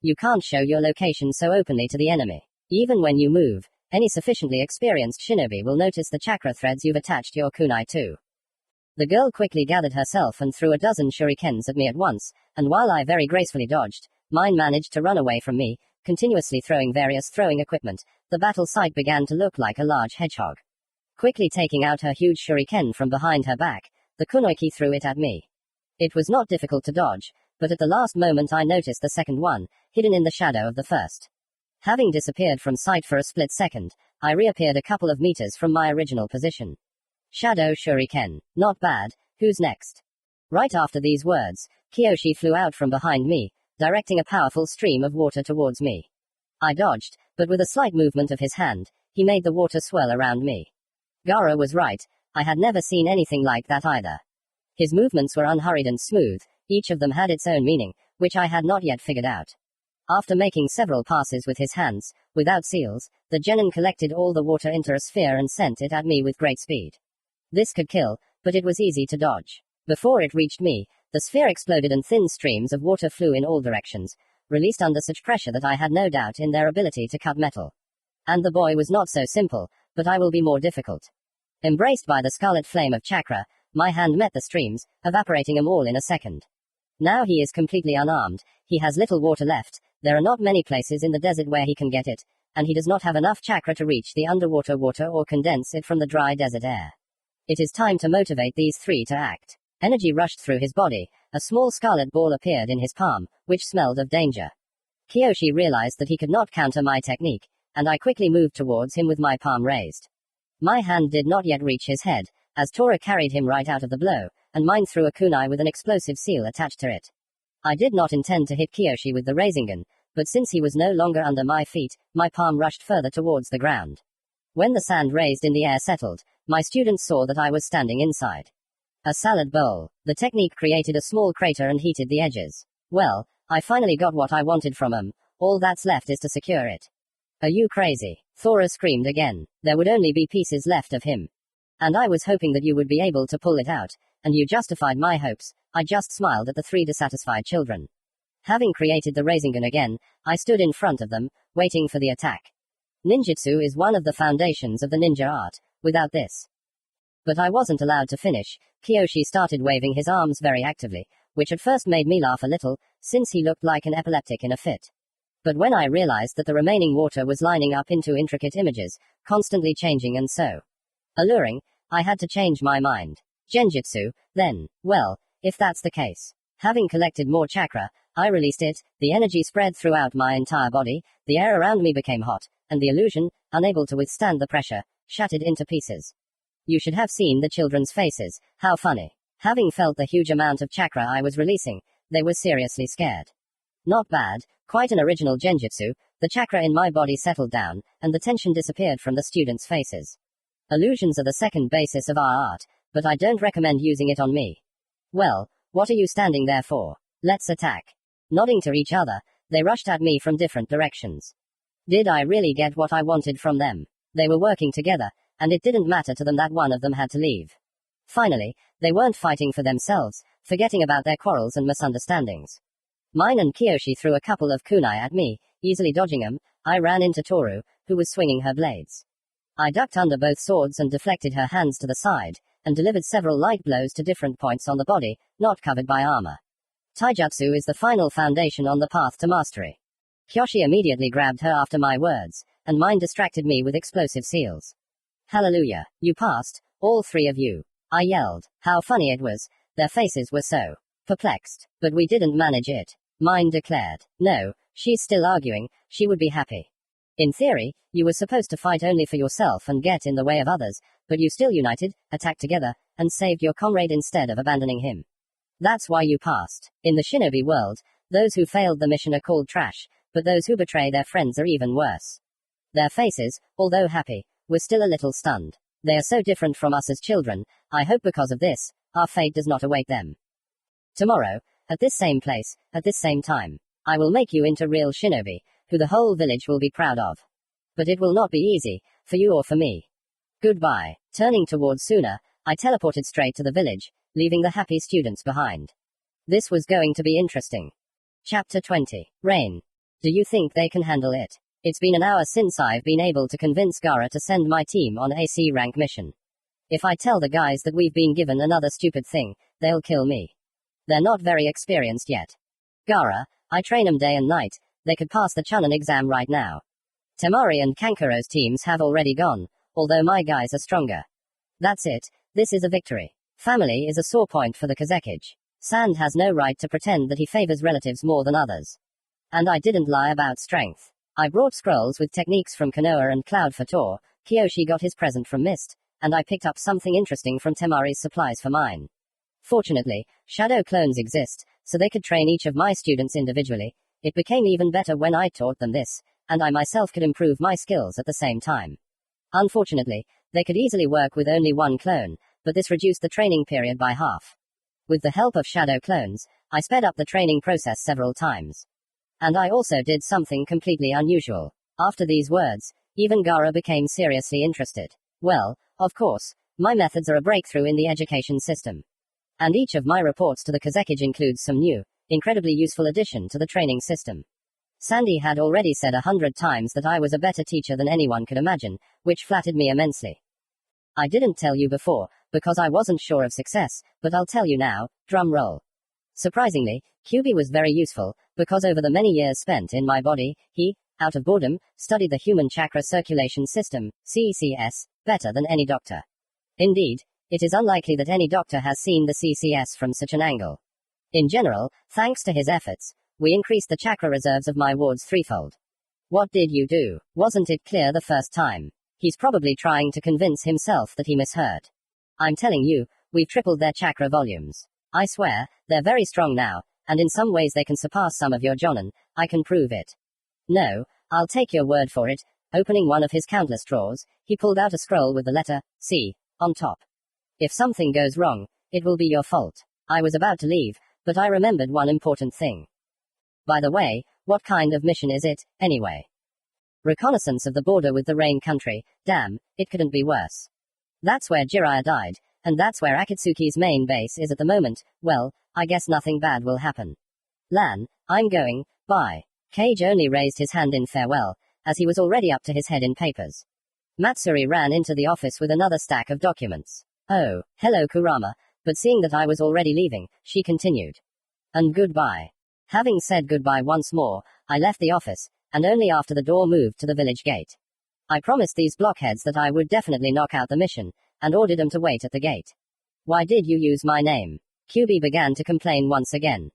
You can't show your location so openly to the enemy. Even when you move, any sufficiently experienced shinobi will notice the chakra threads you've attached your kunai to. The girl quickly gathered herself and threw a dozen shurikens at me at once, and while I very gracefully dodged, mine managed to run away from me, continuously throwing various throwing equipment. The battle site began to look like a large hedgehog. Quickly taking out her huge shuriken from behind her back, the kunoiki threw it at me. It was not difficult to dodge, but at the last moment I noticed the second one, hidden in the shadow of the first. Having disappeared from sight for a split second, I reappeared a couple of meters from my original position. Shadow shuriken. Not bad. Who's next? Right after these words, Kiyoshi flew out from behind me, directing a powerful stream of water towards me. I dodged, but with a slight movement of his hand, he made the water swirl around me. Gara was right, I had never seen anything like that either. His movements were unhurried and smooth, each of them had its own meaning, which I had not yet figured out. After making several passes with his hands, without seals, the genin collected all the water into a sphere and sent it at me with great speed. This could kill, but it was easy to dodge. Before it reached me, the sphere exploded and thin streams of water flew in all directions, released under such pressure that I had no doubt in their ability to cut metal. And the boy was not so simple, but I will be more difficult. Embraced by the scarlet flame of chakra, my hand met the streams, evaporating them all in a second. Now he is completely unarmed, he has little water left, there are not many places in the desert where he can get it, and he does not have enough chakra to reach the underwater water or condense it from the dry desert air. It is time to motivate these three to act. Energy rushed through his body, a small scarlet ball appeared in his palm, which smelled of danger. Kiyoshi realized that he could not counter my technique, and I quickly moved towards him with my palm raised. My hand did not yet reach his head, as Tora carried him right out of the blow, and mine threw a kunai with an explosive seal attached to it. I did not intend to hit Kiyoshi with the rasengan, but since he was no longer under my feet, my palm rushed further towards the ground. When the sand raised in the air settled, my students saw that I was standing inside a salad bowl. The technique created a small crater and heated the edges. Well, I finally got what I wanted from him, all that's left is to secure it. Are you crazy? Thora screamed again. There would only be pieces left of him. And I was hoping that you would be able to pull it out, and you justified my hopes. I just smiled at the three dissatisfied children. Having created the rasengan again, I stood in front of them, waiting for the attack. Ninjutsu is one of the foundations of the ninja art. Without this. But I wasn't allowed to finish. Kiyoshi started waving his arms very actively, which at first made me laugh a little, since he looked like an epileptic in a fit. But when I realized that the remaining water was lining up into intricate images, constantly changing and so alluring, I had to change my mind. Genjutsu, then. Well, if that's the case. Having collected more chakra, I released it, the energy spread throughout my entire body, the air around me became hot, and the illusion, unable to withstand the pressure, shattered into pieces. You should have seen the children's faces, how funny. Having felt the huge amount of chakra I was releasing, they were seriously scared. Not bad, quite an original genjutsu, the chakra in my body settled down, and the tension disappeared from the students' faces. Illusions are the second basis of our art, but I don't recommend using it on me. Well, what are you standing there for? Let's attack. Nodding to each other, they rushed at me from different directions. Did I really get what I wanted from them? They were working together, and it didn't matter to them that one of them had to leave. Finally, they weren't fighting for themselves, forgetting about their quarrels and misunderstandings. Mine and Kiyoshi threw a couple of kunai at me, easily dodging them. I ran into Toru, who was swinging her blades. I ducked under both swords and deflected her hands to the side, and delivered several light blows to different points on the body, not covered by armor. Taijutsu is the final foundation on the path to mastery. Kyoshi immediately grabbed her after my words, and mine distracted me with explosive seals. Hallelujah, you passed, all three of you. I yelled. How funny it was. Their faces were so perplexed. But we didn't manage it. Mine declared. No, she's still arguing, she would be happy. In theory, you were supposed to fight only for yourself and get in the way of others, but you still united, attacked together, and saved your comrade instead of abandoning him. That's why you passed. In the shinobi world, those who failed the mission are called trash, but those who betray their friends are even worse. Their faces, although happy, were still a little stunned. They are so different from us as children, I hope because of this, our fate does not await them. Tomorrow, at this same place, at this same time, I will make you into real shinobi, who the whole village will be proud of. But it will not be easy, for you or for me. Goodbye. Turning towards Suna, I teleported straight to the village, leaving the happy students behind. This was going to be interesting. Chapter 20. Rain. Do you think they can handle it? It's been an hour since I've been able to convince Gaara to send my team on a C rank mission. If I tell the guys that we've been given another stupid thing, they'll kill me. They're not very experienced yet. Gaara, I train them day and night, they could pass the Chunin exam right now. Temari and Kankuro's teams have already gone, although my guys are stronger. That's it, this is a victory. Family is a sore point for the Kazekage. Sand has no right to pretend that he favors relatives more than others. And I didn't lie about strength. I brought scrolls with techniques from Konoha and Cloud for Tor, Kiyoshi got his present from Mist, and I picked up something interesting from Temari's supplies for mine. Fortunately, shadow clones exist, so they could train each of my students individually. It became even better when I taught them this, and I myself could improve my skills at the same time. Unfortunately, they could easily work with only one clone, but this reduced the training period by half. With the help of shadow clones, I sped up the training process several times. And I also did something completely unusual. After these words, even Gaara became seriously interested. Well, of course, my methods are a breakthrough in the education system. And each of my reports to the Kazekage includes some new, incredibly useful addition to the training system. Sandy had already said 100 times that I was a better teacher than anyone could imagine, which flattered me immensely. I didn't tell you before, because I wasn't sure of success, but I'll tell you now, drum roll. Surprisingly, QB was very useful, because over the many years spent in my body, he, out of boredom, studied the human chakra circulation system, CCS, better than any doctor. Indeed, it is unlikely that any doctor has seen the CCS from such an angle. In general, thanks to his efforts, we increased the chakra reserves of my wards threefold. What did you do? Wasn't it clear the first time? He's probably trying to convince himself that he misheard. I'm telling you, we've tripled their chakra volumes. I swear, they're very strong now, and in some ways they can surpass some of your Jonin. I can prove it. No, I'll take your word for it. Opening one of his countless drawers, he pulled out a scroll with the letter C on top. If something goes wrong, it will be your fault. I was about to leave, but I remembered one important thing. By the way, what kind of mission is it, anyway? Reconnaissance of the border with the Rain country. Damn, it couldn't be worse. That's where Jiraiya died, and that's where Akatsuki's main base is at the moment. Well, I guess nothing bad will happen. Lan, I'm going, bye. Cage only raised his hand in farewell, as he was already up to his head in papers. Matsuri ran into the office with another stack of documents. Oh, hello Kurama, but seeing that I was already leaving, she continued. And goodbye. Having said goodbye once more, I left the office, and only after the door moved to the village gate. I promised these blockheads that I would definitely knock out the mission, and ordered them to wait at the gate. Why did you use my name? QB began to complain once again.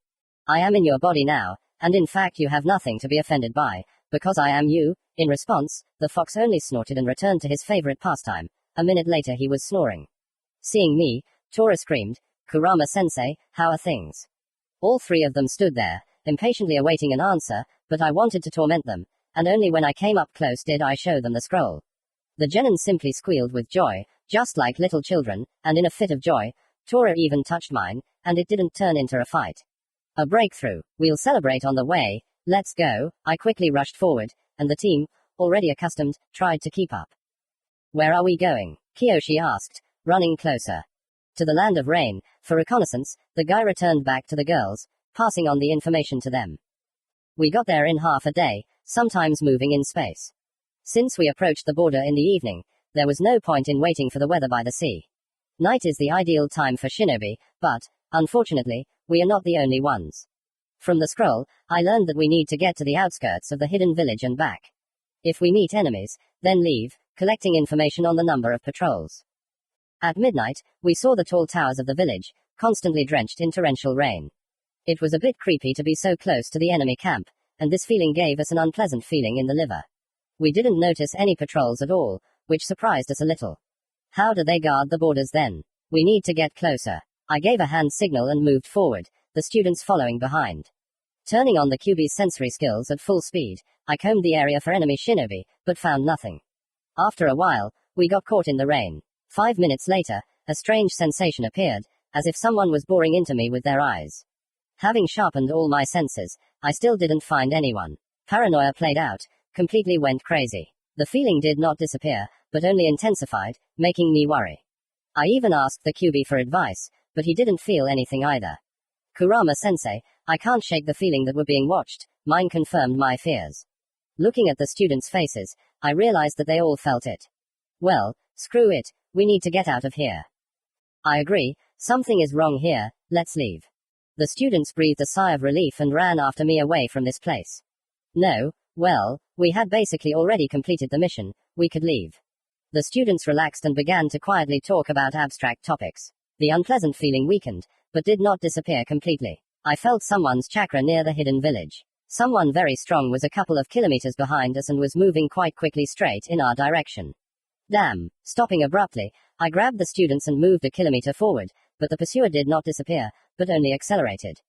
I am in your body now, and in fact you have nothing to be offended by, because I am you. In response, the fox only snorted and returned to his favorite pastime. A minute later he was snoring. Seeing me, Tora screamed, Kurama-sensei, how are things? All three of them stood there, impatiently awaiting an answer, but I wanted to torment them, and only when I came up close did I show them the scroll. The genin simply squealed with joy, just like little children, and in a fit of joy, Tora even touched mine, and it didn't turn into a fight. A breakthrough. We'll celebrate on the way. Let's go. I quickly rushed forward, and the team, already accustomed, tried to keep up. Where are we going? Kiyoshi asked, running closer. To the land of rain, for reconnaissance. The guy returned back to the girls, passing on the information to them. We got there in half a day, sometimes moving in space. Since we approached the border in the evening, there was no point in waiting for the weather by the sea. Night is the ideal time for shinobi, but, unfortunately, we are not the only ones. From the scroll, I learned that we need to get to the outskirts of the hidden village and back. If we meet enemies, then leave, collecting information on the number of patrols. At midnight, we saw the tall towers of the village, constantly drenched in torrential rain. It was a bit creepy to be so close to the enemy camp, and this feeling gave us an unpleasant feeling in the liver. We didn't notice any patrols at all, which surprised us a little. How do they guard the borders then? We need to get closer. I gave a hand signal and moved forward, the students following behind. Turning on the QB's sensory skills at full speed, I combed the area for enemy shinobi, but found nothing. After a while, we got caught in the rain. 5 minutes later, a strange sensation appeared, as if someone was boring into me with their eyes. Having sharpened all my senses, I still didn't find anyone. Paranoia played out, completely went crazy. The feeling did not disappear, but only intensified, making me worry. I even asked the QB for advice, but he didn't feel anything either. Kurama-sensei, I can't shake the feeling that we're being watched. Mine confirmed my fears. Looking at the students' faces, I realized that they all felt it. Well, screw it, we need to get out of here. I agree, something is wrong here, let's leave. The students breathed a sigh of relief and ran after me away from this place. No, well, we had basically already completed the mission, we could leave. The students relaxed and began to quietly talk about abstract topics. The unpleasant feeling weakened, but did not disappear completely. I felt someone's chakra near the hidden village. Someone very strong was a couple of kilometers behind us and was moving quite quickly straight in our direction. Damn. Stopping abruptly, I grabbed the students and moved a kilometer forward, but the pursuer did not disappear, but only accelerated.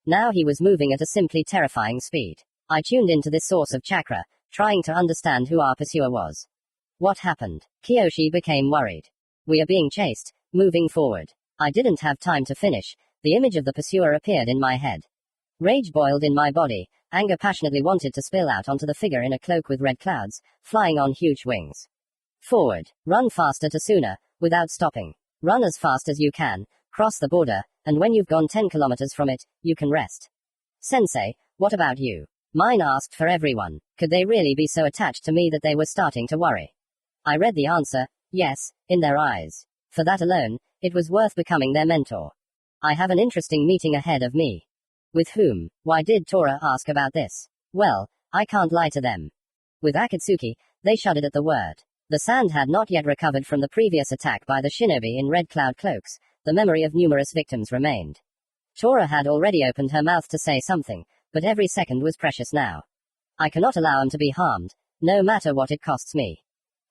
Now he was moving at a simply terrifying speed. I tuned into this source of chakra, trying to understand who our pursuer was. What happened? Kiyoshi became worried. We are being chased, moving forward. I didn't have time to finish. The image of the pursuer appeared in my head. Rage boiled in my body. Anger passionately wanted to spill out onto the figure in a cloak with red clouds, flying on huge wings. Forward. Run faster to sooner, without stopping. Run as fast as you can, cross the border, and when you've gone 10 kilometers from it, you can rest. Sensei, what about you? Mine asked for everyone. Could they really be so attached to me that they were starting to worry? I read the answer, yes, in their eyes. For that alone, it was worth becoming their mentor. I have an interesting meeting ahead of me. With whom? Why did Tora ask about this? Well, I can't lie to them. With Akatsuki, they shuddered at the word. The sand had not yet recovered from the previous attack by the shinobi in red cloud cloaks. The memory of numerous victims remained. Tora had already opened her mouth to say something, but every second was precious now. I cannot allow them to be harmed, no matter what it costs me.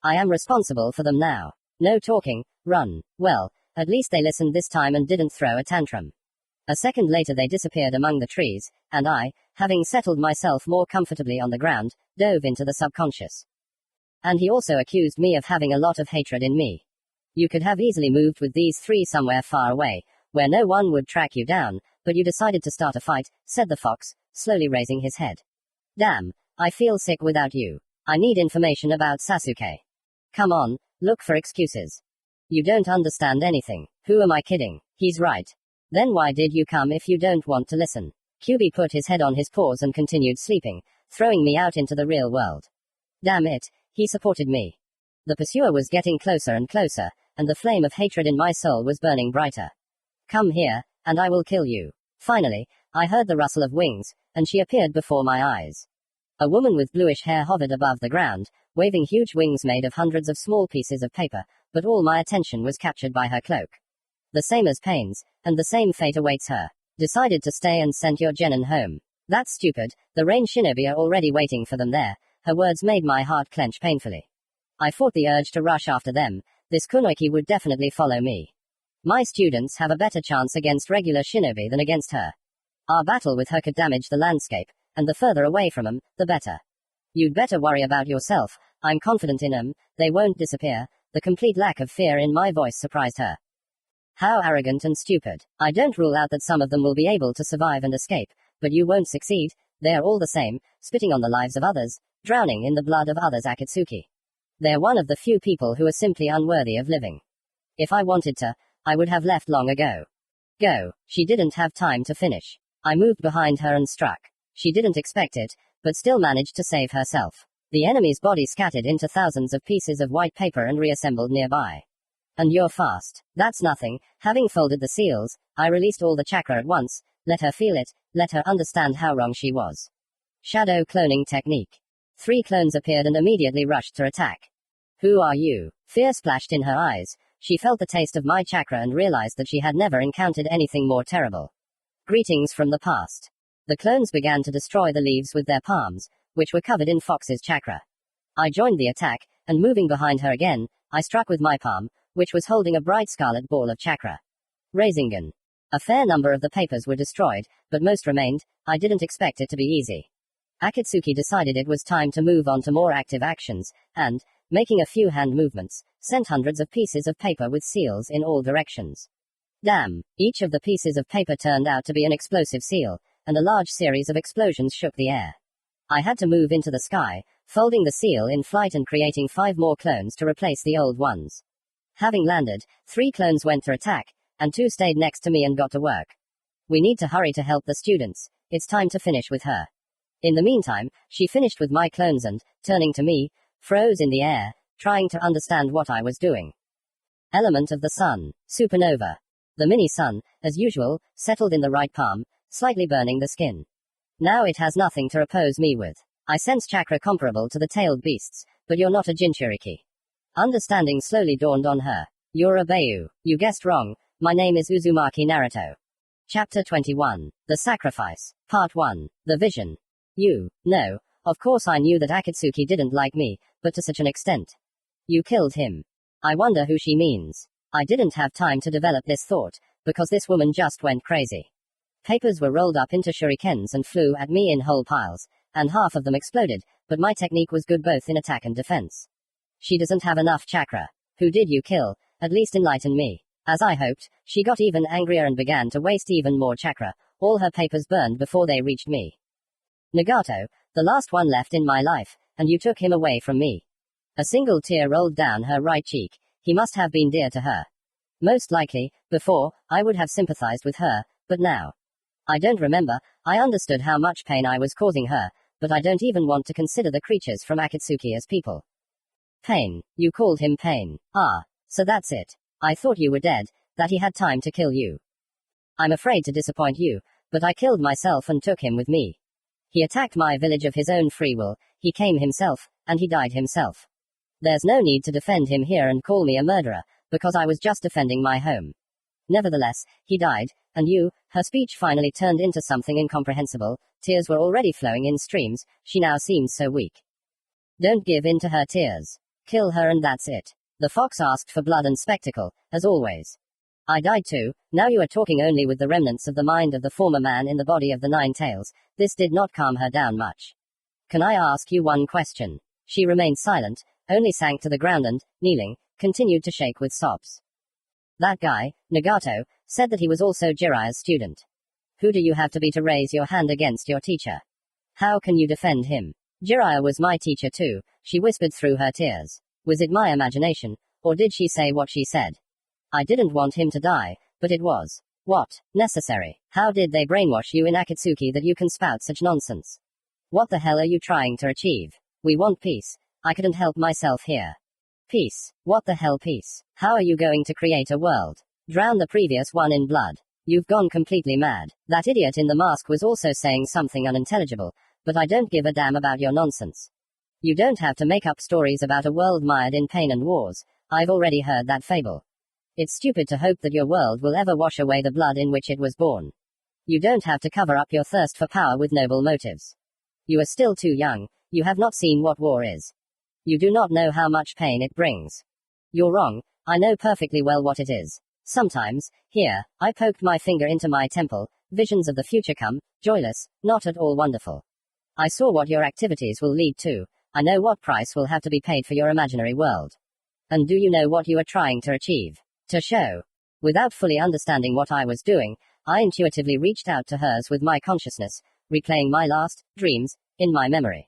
I am responsible for them now. No talking, run. Well, at least they listened this time and didn't throw a tantrum. A second later they disappeared among the trees, and I, having settled myself more comfortably on the ground, dove into the subconscious. And he also accused me of having a lot of hatred in me. You could have easily moved with these three somewhere far away, where no one would track you down, but you decided to start a fight, said the fox, slowly raising his head. Damn, I feel sick without you. I need information about Sasuke. Come on, look for excuses. You don't understand anything. Who am I kidding? He's right. Then why did you come if you don't want to listen? QB put his head on his paws and continued sleeping, throwing me out into the real world. Damn it, he supported me. The pursuer was getting closer and closer, and the flame of hatred in my soul was burning brighter. Come here, and I will kill you. Finally, I heard the rustle of wings, and she appeared before my eyes. A woman with bluish hair hovered above the ground, waving huge wings made of hundreds of small pieces of paper, but all my attention was captured by her cloak. The same as Paine's, and the same fate awaits her. Decided to stay and sent your genin home. That's stupid, the rain shinobi are already waiting for them there. Her words made my heart clench painfully. I fought the urge to rush after them. This kunoiki would definitely follow me. My students have a better chance against regular shinobi than against her. Our battle with her could damage the landscape, and the further away from them, the better. You'd better worry about yourself. I'm confident in them, they won't disappear. The complete lack of fear in my voice surprised her. How arrogant and stupid. I don't rule out that some of them will be able to survive and escape, but you won't succeed. They're all the same, spitting on the lives of others, drowning in the blood of others. Akatsuki. They're one of the few people who are simply unworthy of living. If I wanted to, I would have left long ago. Go. She didn't have time to finish. I moved behind her and struck. She didn't expect it, but still managed to save herself. The enemy's body scattered into thousands of pieces of white paper and reassembled nearby. And you're fast. That's nothing. Having folded the seals, I released all the chakra at once, let her feel it, let her understand how wrong she was. Shadow cloning technique. 3 clones appeared and immediately rushed to attack. Who are you? Fear splashed in her eyes. She felt the taste of my chakra and realized that she had never encountered anything more terrible. Greetings from the past. The clones began to destroy the leaves with their palms, which were covered in Fox's chakra. I joined the attack, and moving behind her again, I struck with my palm, which was holding a bright scarlet ball of chakra. Rasengan. A fair number of the papers were destroyed, but most remained. I didn't expect it to be easy. Akatsuki decided it was time to move on to more active actions, and, making a few hand movements, sent hundreds of pieces of paper with seals in all directions. Damn! Each of the pieces of paper turned out to be an explosive seal, and a large series of explosions shook the air. I had to move into the sky, folding the seal in flight and creating 5 more clones to replace the old ones. Having landed, 3 clones went to attack, and 2 stayed next to me and got to work. We need to hurry to help the students. It's time to finish with her. In the meantime, she finished with my clones and, turning to me, froze in the air, trying to understand what I was doing. Element of the sun. Supernova. The mini-sun, as usual, settled in the right palm, slightly burning the skin. Now it has nothing to oppose me with. I sense chakra comparable to the tailed beasts, but you're not a Jinchuriki. Understanding slowly dawned on her. You're a Bayu. You guessed wrong. My name is Uzumaki Naruto. Chapter 21. The Sacrifice. Part 1. The Vision. No, of course I knew that Akatsuki didn't like me, but to such an extent. You killed him. I wonder who she means. I didn't have time to develop this thought, because this woman just went crazy. Papers were rolled up into shurikens and flew at me in whole piles, and half of them exploded, but my technique was good both in attack and defense. She doesn't have enough chakra. Who did you kill? At least enlighten me. As I hoped, she got even angrier and began to waste even more chakra. All her papers burned before they reached me. Nagato, the last one left in my life, and you took him away from me. A single tear rolled down her right cheek. He must have been dear to her. Most likely, before, I would have sympathized with her, but now. I don't remember. I understood how much pain I was causing her, but I don't even want to consider the creatures from Akatsuki as people. Pain. You called him Pain. Ah. So that's it. I thought you were dead, that he had time to kill you. I'm afraid to disappoint you, but I killed myself and took him with me. He attacked my village of his own free will, he came himself, and he died himself. There's no need to defend him here and call me a murderer, because I was just defending my home. Nevertheless, he died, and you, her speech finally turned into something incomprehensible, tears were already flowing in streams, she now seemed so weak. Don't give in to her tears. Kill her and that's it. The fox asked for blood and spectacle, as always. I died too, now you are talking only with the remnants of the mind of the former man in the body of the nine tails, this did not calm her down much. Can I ask you one question? She remained silent, only sank to the ground and, kneeling, continued to shake with sobs. That guy, Nagato, said that he was also Jiraiya's student. Who do you have to be to raise your hand against your teacher? How can you defend him? Jiraiya was my teacher too, she whispered through her tears. Was it my imagination, or did she say what she said? I didn't want him to die, but it was. What? Necessary. How did they brainwash you in Akatsuki that you can spout such nonsense? What the hell are you trying to achieve? We want peace. I couldn't help myself here. Peace. What the hell peace? How are you going to create a world? Drown the previous one in blood. You've gone completely mad. That idiot in the mask was also saying something unintelligible, but I don't give a damn about your nonsense. You don't have to make up stories about a world mired in pain and wars. I've already heard that fable. It's stupid to hope that your world will ever wash away the blood in which it was born. You don't have to cover up your thirst for power with noble motives. You are still too young, you have not seen what war is. You do not know how much pain it brings. You're wrong, I know perfectly well what it is. Sometimes, here, I poked my finger into my temple, visions of the future come, joyless, not at all wonderful. I saw what your activities will lead to, I know what price will have to be paid for your imaginary world. And do you know what you are trying to achieve? To show. Without fully understanding what I was doing, I intuitively reached out to hers with my consciousness, replaying my last dreams in my memory.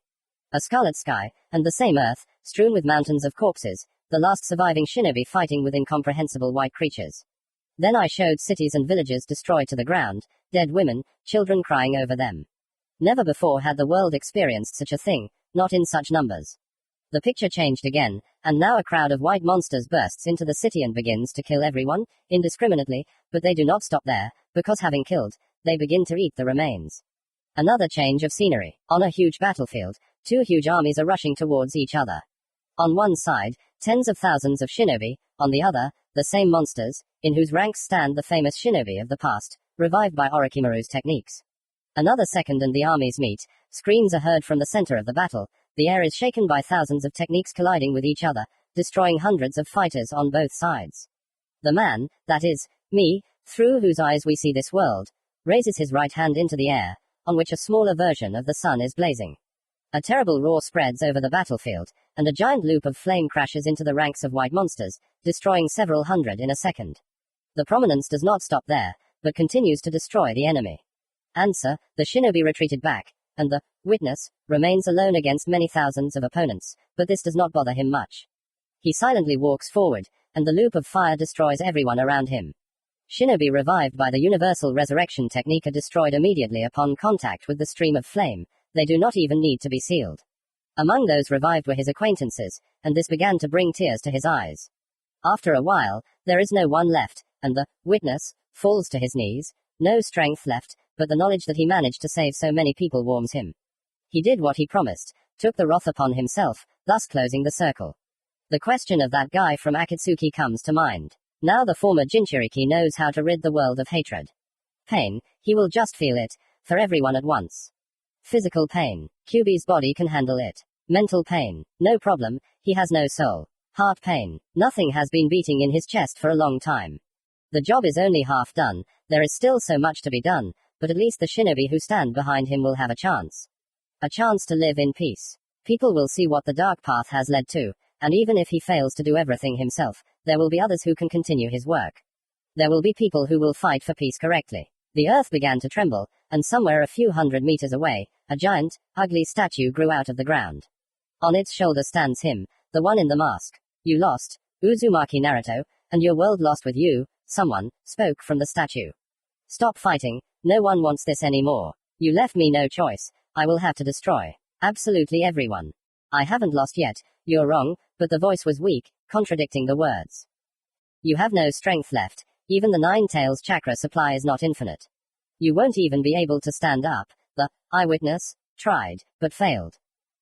A scarlet sky, and the same earth, strewn with mountains of corpses, the last surviving shinobi fighting with incomprehensible white creatures. Then I showed cities and villages destroyed to the ground, dead women, children crying over them. Never before had the world experienced such a thing, not in such numbers. The picture changed again, and now a crowd of white monsters bursts into the city and begins to kill everyone, indiscriminately, but they do not stop there, because having killed, they begin to eat the remains. Another change of scenery. On a huge battlefield, two huge armies are rushing towards each other. On one side, tens of thousands of shinobi, on the other, the same monsters, in whose ranks stand the famous shinobi of the past, revived by Orochimaru's techniques. Another second and the armies meet, screams are heard from the center of the battle, the air is shaken by thousands of techniques colliding with each other, destroying hundreds of fighters on both sides. The man, that is, me, through whose eyes we see this world, raises his right hand into the air, on which a smaller version of the sun is blazing. A terrible roar spreads over the battlefield, and a giant loop of flame crashes into the ranks of white monsters, destroying several hundred in a second. The prominence does not stop there, but continues to destroy the enemy. Answer, the shinobi retreated back, and the witness remains alone against many thousands of opponents, but this does not bother him much. He silently walks forward, and the loop of fire destroys everyone around him. Shinobi revived by the universal resurrection technique are destroyed immediately upon contact with the stream of flame, they do not even need to be sealed. Among those revived were his acquaintances, and this began to bring tears to his eyes. After a while, there is no one left, and the witness falls to his knees, no strength left, but the knowledge that he managed to save so many people warms him. He did what he promised, took the wrath upon himself, thus closing the circle. The question of that guy from Akatsuki comes to mind. Now the former Jinchuriki knows how to rid the world of hatred. Pain, he will just feel it, for everyone at once. Physical pain, Kyubi's body can handle it. Mental pain, no problem, he has no soul. Heart pain, nothing has been beating in his chest for a long time. The job is only half done, there is still so much to be done, but at least the shinobi who stand behind him will have a chance. A chance to live in peace. People will see what the dark path has led to, and even if he fails to do everything himself, there will be others who can continue his work. There will be people who will fight for peace correctly. The earth began to tremble, and somewhere a few hundred meters away, a giant, ugly statue grew out of the ground. On its shoulder stands him, the one in the mask. You lost, Uzumaki Naruto, and your world lost with you, someone spoke from the statue. Stop fighting, no one wants this anymore. You left me no choice, I will have to destroy Absolutely everyone. I haven't lost yet, you're wrong, but the voice was weak, contradicting the words. You have no strength left, even the nine tails chakra supply is not infinite. You won't even be able to stand up. The eyewitness tried, but failed.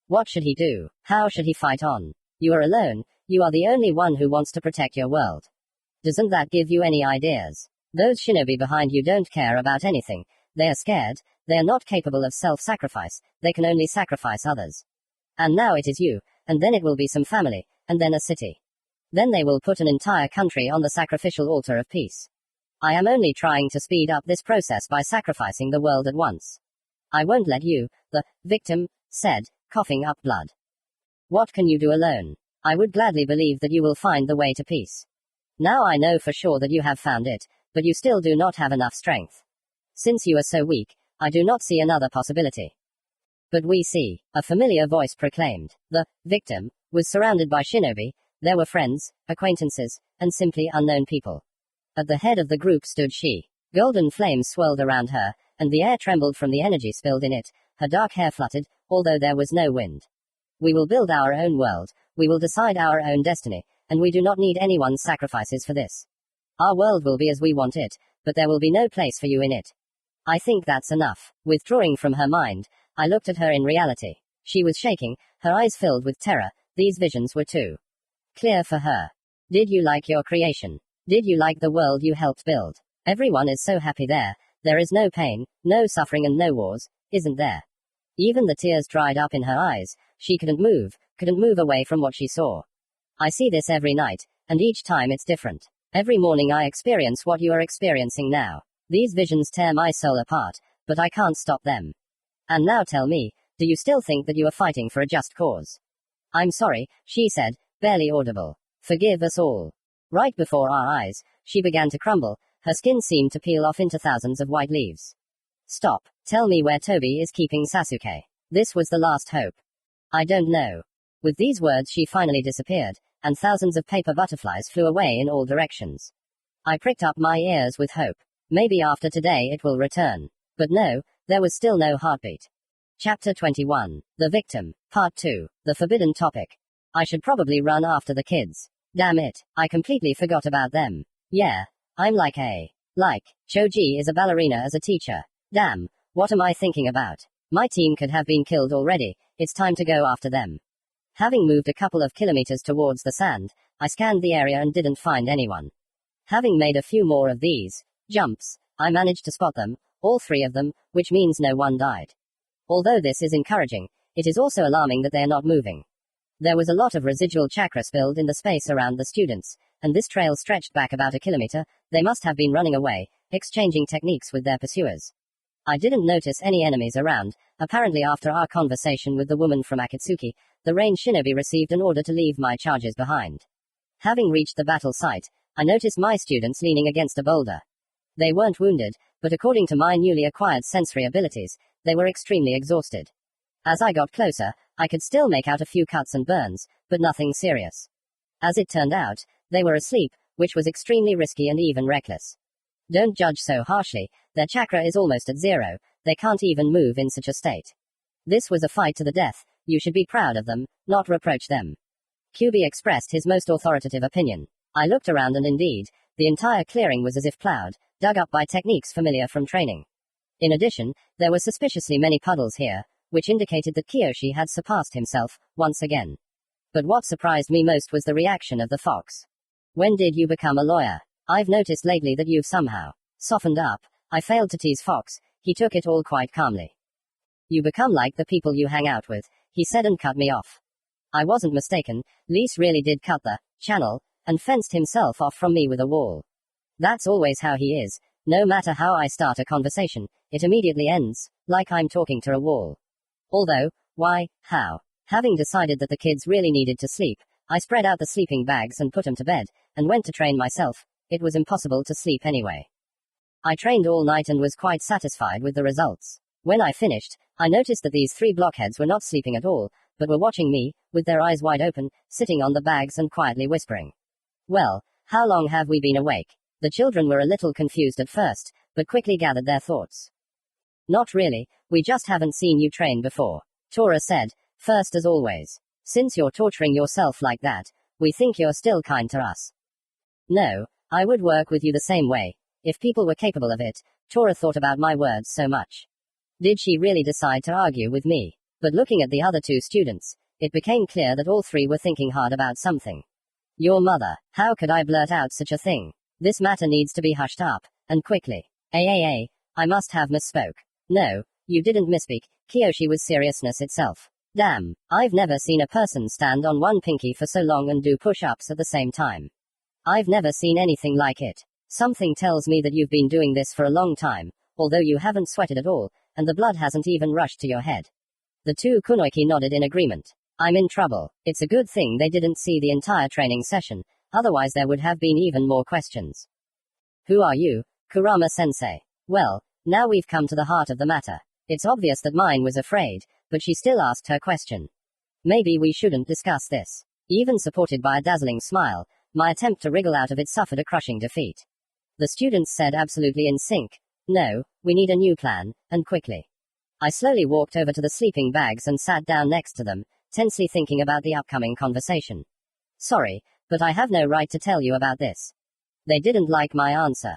What should he do? How should he fight on? You are alone, you are the only one who wants to protect your world. Doesn't that give you any ideas? Those shinobi behind you don't care about anything, they are scared, they are not capable of self-sacrifice, they can only sacrifice others. And now it is you, and then it will be some family, and then a city. Then they will put an entire country on the sacrificial altar of peace. I am only trying to speed up this process by sacrificing the world at once. I won't let you, the victim said, coughing up blood. What can you do alone? I would gladly believe that you will find the way to peace. Now I know for sure that you have found it, but you still do not have enough strength. Since you are so weak, I do not see another possibility. But we see, a familiar voice proclaimed. The victim was surrounded by shinobi. There were friends, acquaintances, and simply unknown people. At the head of the group stood she. Golden flames swirled around her, and the air trembled from the energy spilled in it. Her dark hair fluttered, although there was no wind. We will build our own world, we will decide our own destiny, and we do not need anyone's sacrifices for this. Our world will be as we want it, but there will be no place for you in it. I think that's enough. Withdrawing from her mind, I looked at her in reality. She was shaking, her eyes filled with terror. These visions were too clear for her. Did you like your creation? Did you like the world you helped build? Everyone is so happy there. There is no pain, no suffering and no wars, isn't there? Even the tears dried up in her eyes. She couldn't move away from what she saw. I see this every night, and each time it's different. Every morning I experience what you are experiencing now. These visions tear my soul apart, but I can't stop them. And now tell me, do you still think that you are fighting for a just cause? I'm sorry, she said, barely audible. Forgive us all. Right before our eyes, she began to crumble. Her skin seemed to peel off into thousands of white leaves. Stop. Tell me where Toby is keeping Sasuke. This was the last hope. I don't know. With these words she finally disappeared, and thousands of paper butterflies flew away in all directions. I pricked up my ears with hope. Maybe after today it will return. But no, there was still no heartbeat. Chapter 21. The Victim. Part 2. The Forbidden Topic. I should probably run after the kids. Damn it, I completely forgot about them. Yeah, I'm like Choji is a ballerina as a teacher. Damn, what am I thinking about? My team could have been killed already, it's time to go after them. Having moved a couple of kilometers towards the sand, I scanned the area and didn't find anyone. Having made a few more of these jumps, I managed to spot them, all three of them, which means no one died. Although this is encouraging, it is also alarming that they are not moving. There was a lot of residual chakra spilled in the space around the students, and this trail stretched back about a kilometer. They must have been running away, exchanging techniques with their pursuers. I didn't notice any enemies around. Apparently after our conversation with the woman from Akatsuki, the range shinobi received an order to leave my charges behind. Having reached the battle site, I noticed my students leaning against a boulder. They weren't wounded, but according to my newly acquired sensory abilities, they were extremely exhausted. As I got closer, I could still make out a few cuts and burns, but nothing serious. As it turned out, they were asleep, which was extremely risky and even reckless. Don't judge so harshly, their chakra is almost at zero, they can't even move in such a state. This was a fight to the death, you should be proud of them, not reproach them. QB expressed his most authoritative opinion. I looked around and indeed, the entire clearing was as if plowed, dug up by techniques familiar from training. In addition, there were suspiciously many puddles here, which indicated that Kiyoshi had surpassed himself, once again. But what surprised me most was the reaction of the fox. When did you become a lawyer? I've noticed lately that you've somehow softened up. I failed to tease Fox, he took it all quite calmly. You become like the people you hang out with, he said and cut me off. I wasn't mistaken, Lise really did cut the channel, and fenced himself off from me with a wall. That's always how he is, no matter how I start a conversation, it immediately ends, like I'm talking to a wall. Although, why, how? Having decided that the kids really needed to sleep, I spread out the sleeping bags and put them to bed, and went to train myself. It was impossible to sleep anyway. I trained all night and was quite satisfied with the results. When I finished, I noticed that these three blockheads were not sleeping at all, but were watching me, with their eyes wide open, sitting on the bags and quietly whispering. Well, how long have we been awake? The children were a little confused at first, but quickly gathered their thoughts. Not really, we just haven't seen you train before. Tora said, first as always. Since you're torturing yourself like that, we think you're still kind to us. No, I would work with you the same way, if people were capable of it. Tora thought about my words so much. Did she really decide to argue with me? But looking at the other two students, it became clear that all three were thinking hard about something. Your mother, how could I blurt out such a thing? This matter needs to be hushed up, and quickly. I must have misspoke. No, you didn't misspeak. Kiyoshi was seriousness itself. Damn, I've never seen a person stand on one pinky for so long and do push-ups at the same time. I've never seen anything like it. Something tells me that you've been doing this for a long time, although you haven't sweated at all, and the blood hasn't even rushed to your head. The two kunoiki nodded in agreement. I'm in trouble. It's a good thing they didn't see the entire training session, otherwise there would have been even more questions. Who are you, Kurama-sensei? Well, now we've come to the heart of the matter. It's obvious that mine was afraid, but she still asked her question. Maybe we shouldn't discuss this. Even supported by a dazzling smile, my attempt to wriggle out of it suffered a crushing defeat. The students said absolutely in sync, no, we need a new plan, and quickly. I slowly walked over to the sleeping bags and sat down next to them, tensely thinking about the upcoming conversation. Sorry, but I have no right to tell you about this. They didn't like my answer.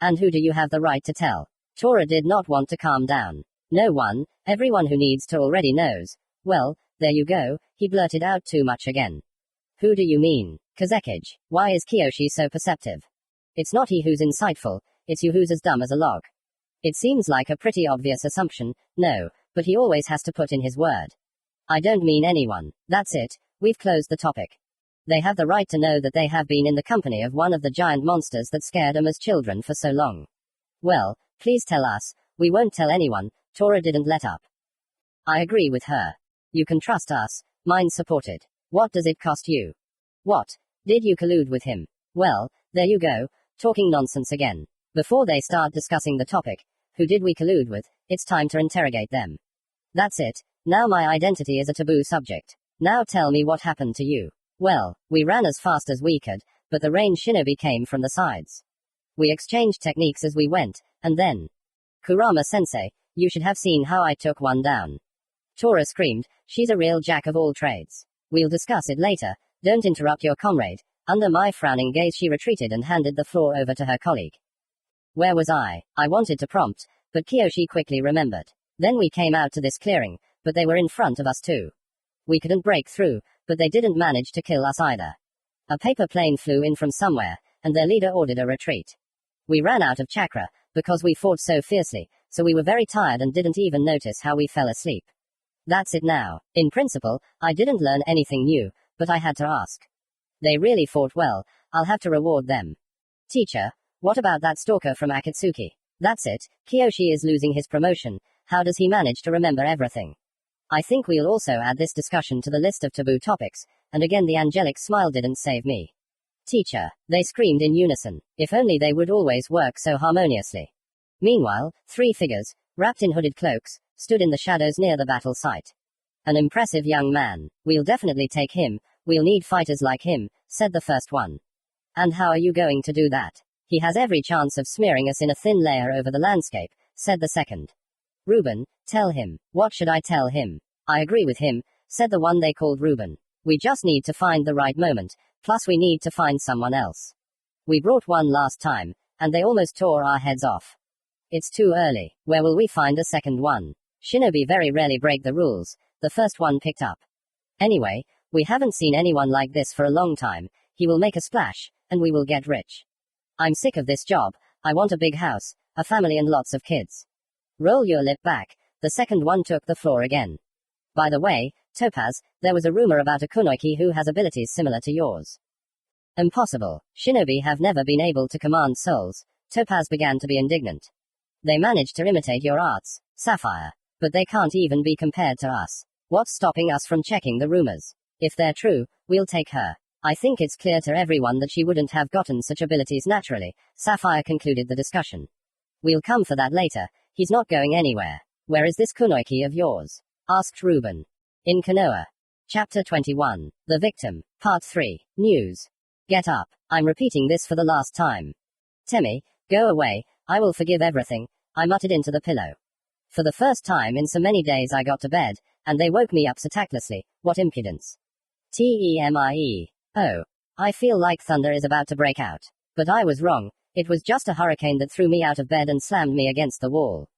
And who do you have the right to tell? Tora did not want to calm down. No one, everyone who needs to already knows. Well, there you go, he blurted out too much again. Who do you mean? Kazekage. Why is Kiyoshi so perceptive? It's not he who's insightful, it's you who's as dumb as a log. It seems like a pretty obvious assumption, no, but he always has to put in his word. I don't mean anyone. That's it, we've closed the topic. They have the right to know that they have been in the company of one of the giant monsters that scared them as children for so long. Well, please tell us. We won't tell anyone. Tora didn't let up. I agree with her. You can trust us. Mine supported. What does it cost you? What? Did you collude with him? Well, there you go, talking nonsense again. Before they start discussing the topic, who did we collude with? It's time to interrogate them. That's it. Now my identity is a taboo subject. Now tell me what happened to you. Well, we ran as fast as we could, but the rain shinobi came from the sides. We exchanged techniques as we went, and then. Kurama-sensei, you should have seen how I took one down. Tora screamed, she's a real jack of all trades. We'll discuss it later, don't interrupt your comrade. Under my frowning gaze she retreated and handed the floor over to her colleague. Where was I? I wanted to prompt, but Kiyoshi quickly remembered. Then we came out to this clearing, but they were in front of us too. We couldn't break through, but they didn't manage to kill us either. A paper plane flew in from somewhere, and their leader ordered a retreat. We ran out of chakra, because we fought so fiercely, so we were very tired and didn't even notice how we fell asleep. That's it now. In principle, I didn't learn anything new, but I had to ask. They really fought well, I'll have to reward them. Teacher, what about that stalker from Akatsuki? That's it, Kiyoshi is losing his promotion. How does he manage to remember everything? I think we'll also add this discussion to the list of taboo topics, and again the angelic smile didn't save me. Teacher, they screamed in unison. If only they would always work so harmoniously. Meanwhile, three figures, wrapped in hooded cloaks, stood in the shadows near the battle site. An impressive young man. We'll definitely take him, we'll need fighters like him, said the first one. And how are you going to do that? He has every chance of smearing us in a thin layer over the landscape, said the second. Reuben, tell him. What should I tell him? I agree with him, said the one they called Reuben. We just need to find the right moment, plus we need to find someone else. We brought one last time, and they almost tore our heads off. It's too early. Where will we find a second one? Shinobi very rarely break the rules, the first one picked up. Anyway, we haven't seen anyone like this for a long time. He will make a splash, and we will get rich. I'm sick of this job. I want a big house, a family and lots of kids. Roll your lip back. The second one took the floor again. By the way, Topaz, there was a rumor about a kunoiki who has abilities similar to yours. Impossible. Shinobi have never been able to command souls. Topaz began to be indignant. They managed to imitate your arts, Sapphire. But they can't even be compared to us. What's stopping us from checking the rumors? If they're true, we'll take her. I think it's clear to everyone that she wouldn't have gotten such abilities naturally. Sapphire concluded the discussion. We'll come for that later. He's not going anywhere. Where is this kunoiki of yours? Asked Reuben. In Konoha. Chapter 21. The Victim. Part 3. News. Get up. I'm repeating this for the last time. Temi, go away. I will forgive everything. I muttered into the pillow. For the first time in so many days I got to bed, and they woke me up so tactlessly. What impudence. Temie. Oh. I feel like thunder is about to break out. But I was wrong. It was just a hurricane that threw me out of bed and slammed me against the wall.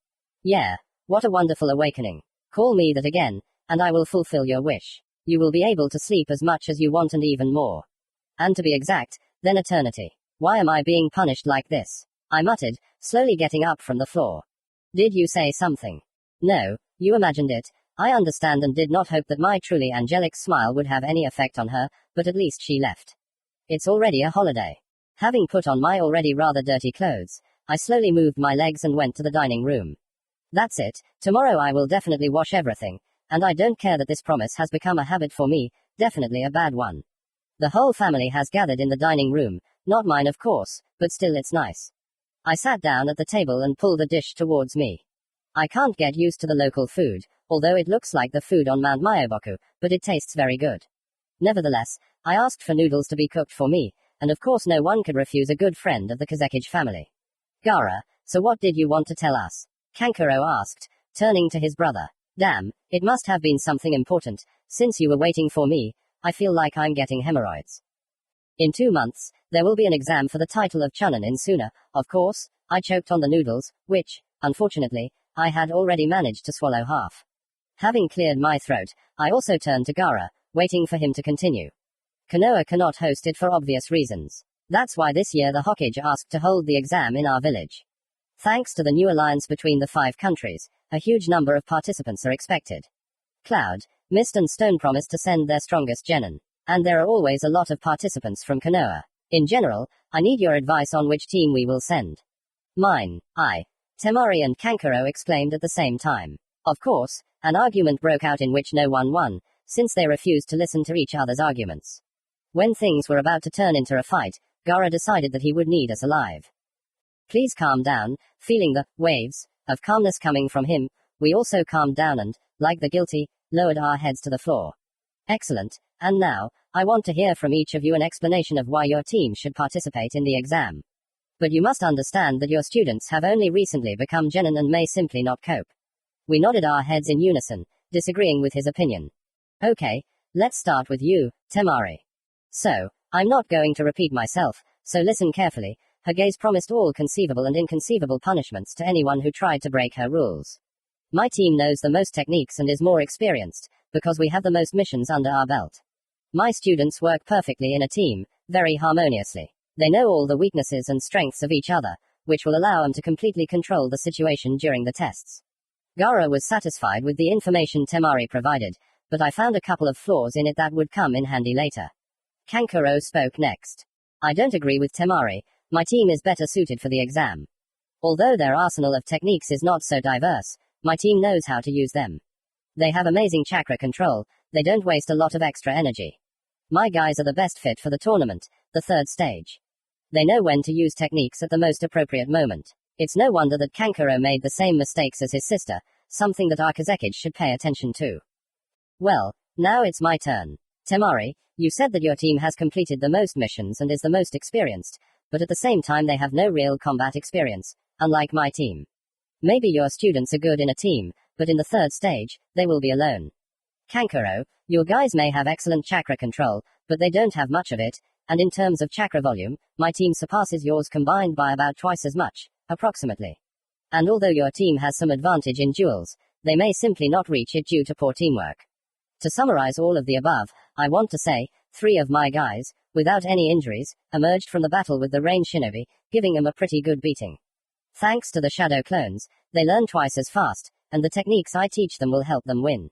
Yeah. What a wonderful awakening. Call me that again, and I will fulfill your wish. You will be able to sleep as much as you want and even more. And to be exact, then eternity. Why am I being punished like this? I muttered, slowly getting up from the floor. Did you say something? No, you imagined it. I understand and did not hope that my truly angelic smile would have any effect on her, but at least she left. It's already a holiday. Having put on my already rather dirty clothes, I slowly moved my legs and went to the dining room. That's it, tomorrow I will definitely wash everything, and I don't care that this promise has become a habit for me, definitely a bad one. The whole family has gathered in the dining room, not mine of course, but still it's nice. I sat down at the table and pulled a dish towards me. I can't get used to the local food, although it looks like the food on Mount Myoboku, but it tastes very good. Nevertheless, I asked for noodles to be cooked for me, and of course no one could refuse a good friend of the Kazekage family. Gaara, so what did you want to tell us? Kankuro asked, turning to his brother. Damn, it must have been something important, since you were waiting for me. I feel like I'm getting hemorrhoids. In 2 months, there will be an exam for the title of Chunin in Suna, of course. I choked on the noodles, which, unfortunately, I had already managed to swallow half. Having cleared my throat, I also turned to Gaara, waiting for him to continue. Konoha cannot host it for obvious reasons. That's why this year the Hokage asked to hold the exam in our village. Thanks to the new alliance between the 5 countries, a huge number of participants are expected. Cloud, Mist and Stone promised to send their strongest genin. And there are always a lot of participants from Konoha. In general, I need your advice on which team we will send. Mine, Temari and Kankuro exclaimed at the same time. Of course, an argument broke out in which no one won, since they refused to listen to each other's arguments. When things were about to turn into a fight, Gaara decided that he would need us alive. Please calm down. Feeling the waves of calmness coming from him, we also calmed down and, like the guilty, lowered our heads to the floor. Excellent, and now, I want to hear from each of you an explanation of why your team should participate in the exam. But you must understand that your students have only recently become genin and may simply not cope. We nodded our heads in unison, disagreeing with his opinion. Okay, let's start with you, Temari. So, I'm not going to repeat myself, so listen carefully. Hagase promised all conceivable and inconceivable punishments to anyone who tried to break her rules. My team knows the most techniques and is more experienced, because we have the most missions under our belt. My students work perfectly in a team, very harmoniously. They know all the weaknesses and strengths of each other, which will allow them to completely control the situation during the tests. Gaara was satisfied with the information Temari provided, but I found a couple of flaws in it that would come in handy later. Kankuro spoke next. I don't agree with Temari. My team is better suited for the exam. Although their arsenal of techniques is not so diverse, my team knows how to use them. They have amazing chakra control. They don't waste a lot of extra energy. My guys are the best fit for the tournament, the 3rd stage. They know when to use techniques at the most appropriate moment. It's no wonder that Kankuro made the same mistakes as his sister, something that our Kazekage should pay attention to. Well, now it's my turn. Temari, you said that your team has completed the most missions and is the most experienced, but at the same time they have no real combat experience, unlike my team. Maybe your students are good in a team, but in the 3rd stage, they will be alone. Kankuro, your guys may have excellent chakra control, but they don't have much of it, and in terms of chakra volume, my team surpasses yours combined by about twice as much, approximately. And although your team has some advantage in duels, they may simply not reach it due to poor teamwork. To summarize all of the above, I want to say, 3 of my guys, without any injuries, emerged from the battle with the Rain Shinobi, giving them a pretty good beating. Thanks to the Shadow Clones, they learn twice as fast, and the techniques I teach them will help them win.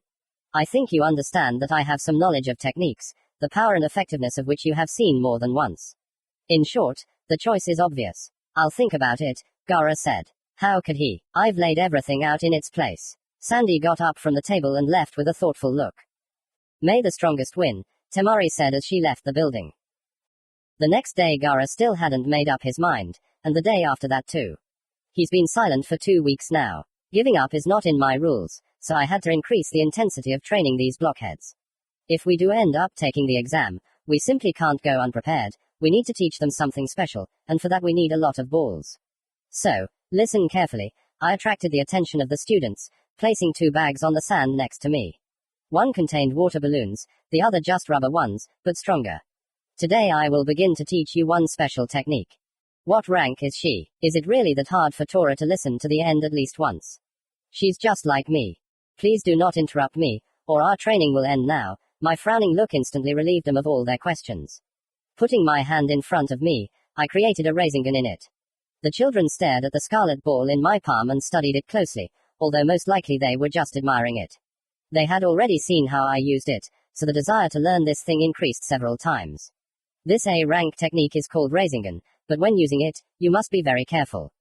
I think you understand that I have some knowledge of techniques, the power and effectiveness of which you have seen more than once. In short, the choice is obvious. I'll think about it, Gaara said. How could he? I've laid everything out in its place. Sandy got up from the table and left with a thoughtful look. May the strongest win, Temari said as she left the building. The next day Gaara still hadn't made up his mind, and the day after that too. He's been silent for 2 weeks now. Giving up is not in my rules, so I had to increase the intensity of training these blockheads. If we do end up taking the exam, we simply can't go unprepared. We need to teach them something special, and for that we need a lot of balls. So, listen carefully. I attracted the attention of the students, placing 2 bags on the sand next to me. One contained water balloons, the other just rubber ones, but stronger. Today I will begin to teach you one special technique. What rank is she? Is it really that hard for Tora to listen to the end at least once? She's just like me. Please do not interrupt me, or our training will end now. My frowning look instantly relieved them of all their questions. Putting my hand in front of me, I created a rasengan in it. The children stared at the scarlet ball in my palm and studied it closely, although most likely they were just admiring it. They had already seen how I used it, so the desire to learn this thing increased several times. This A-rank technique is called rasengan, but when using it, you must be very careful.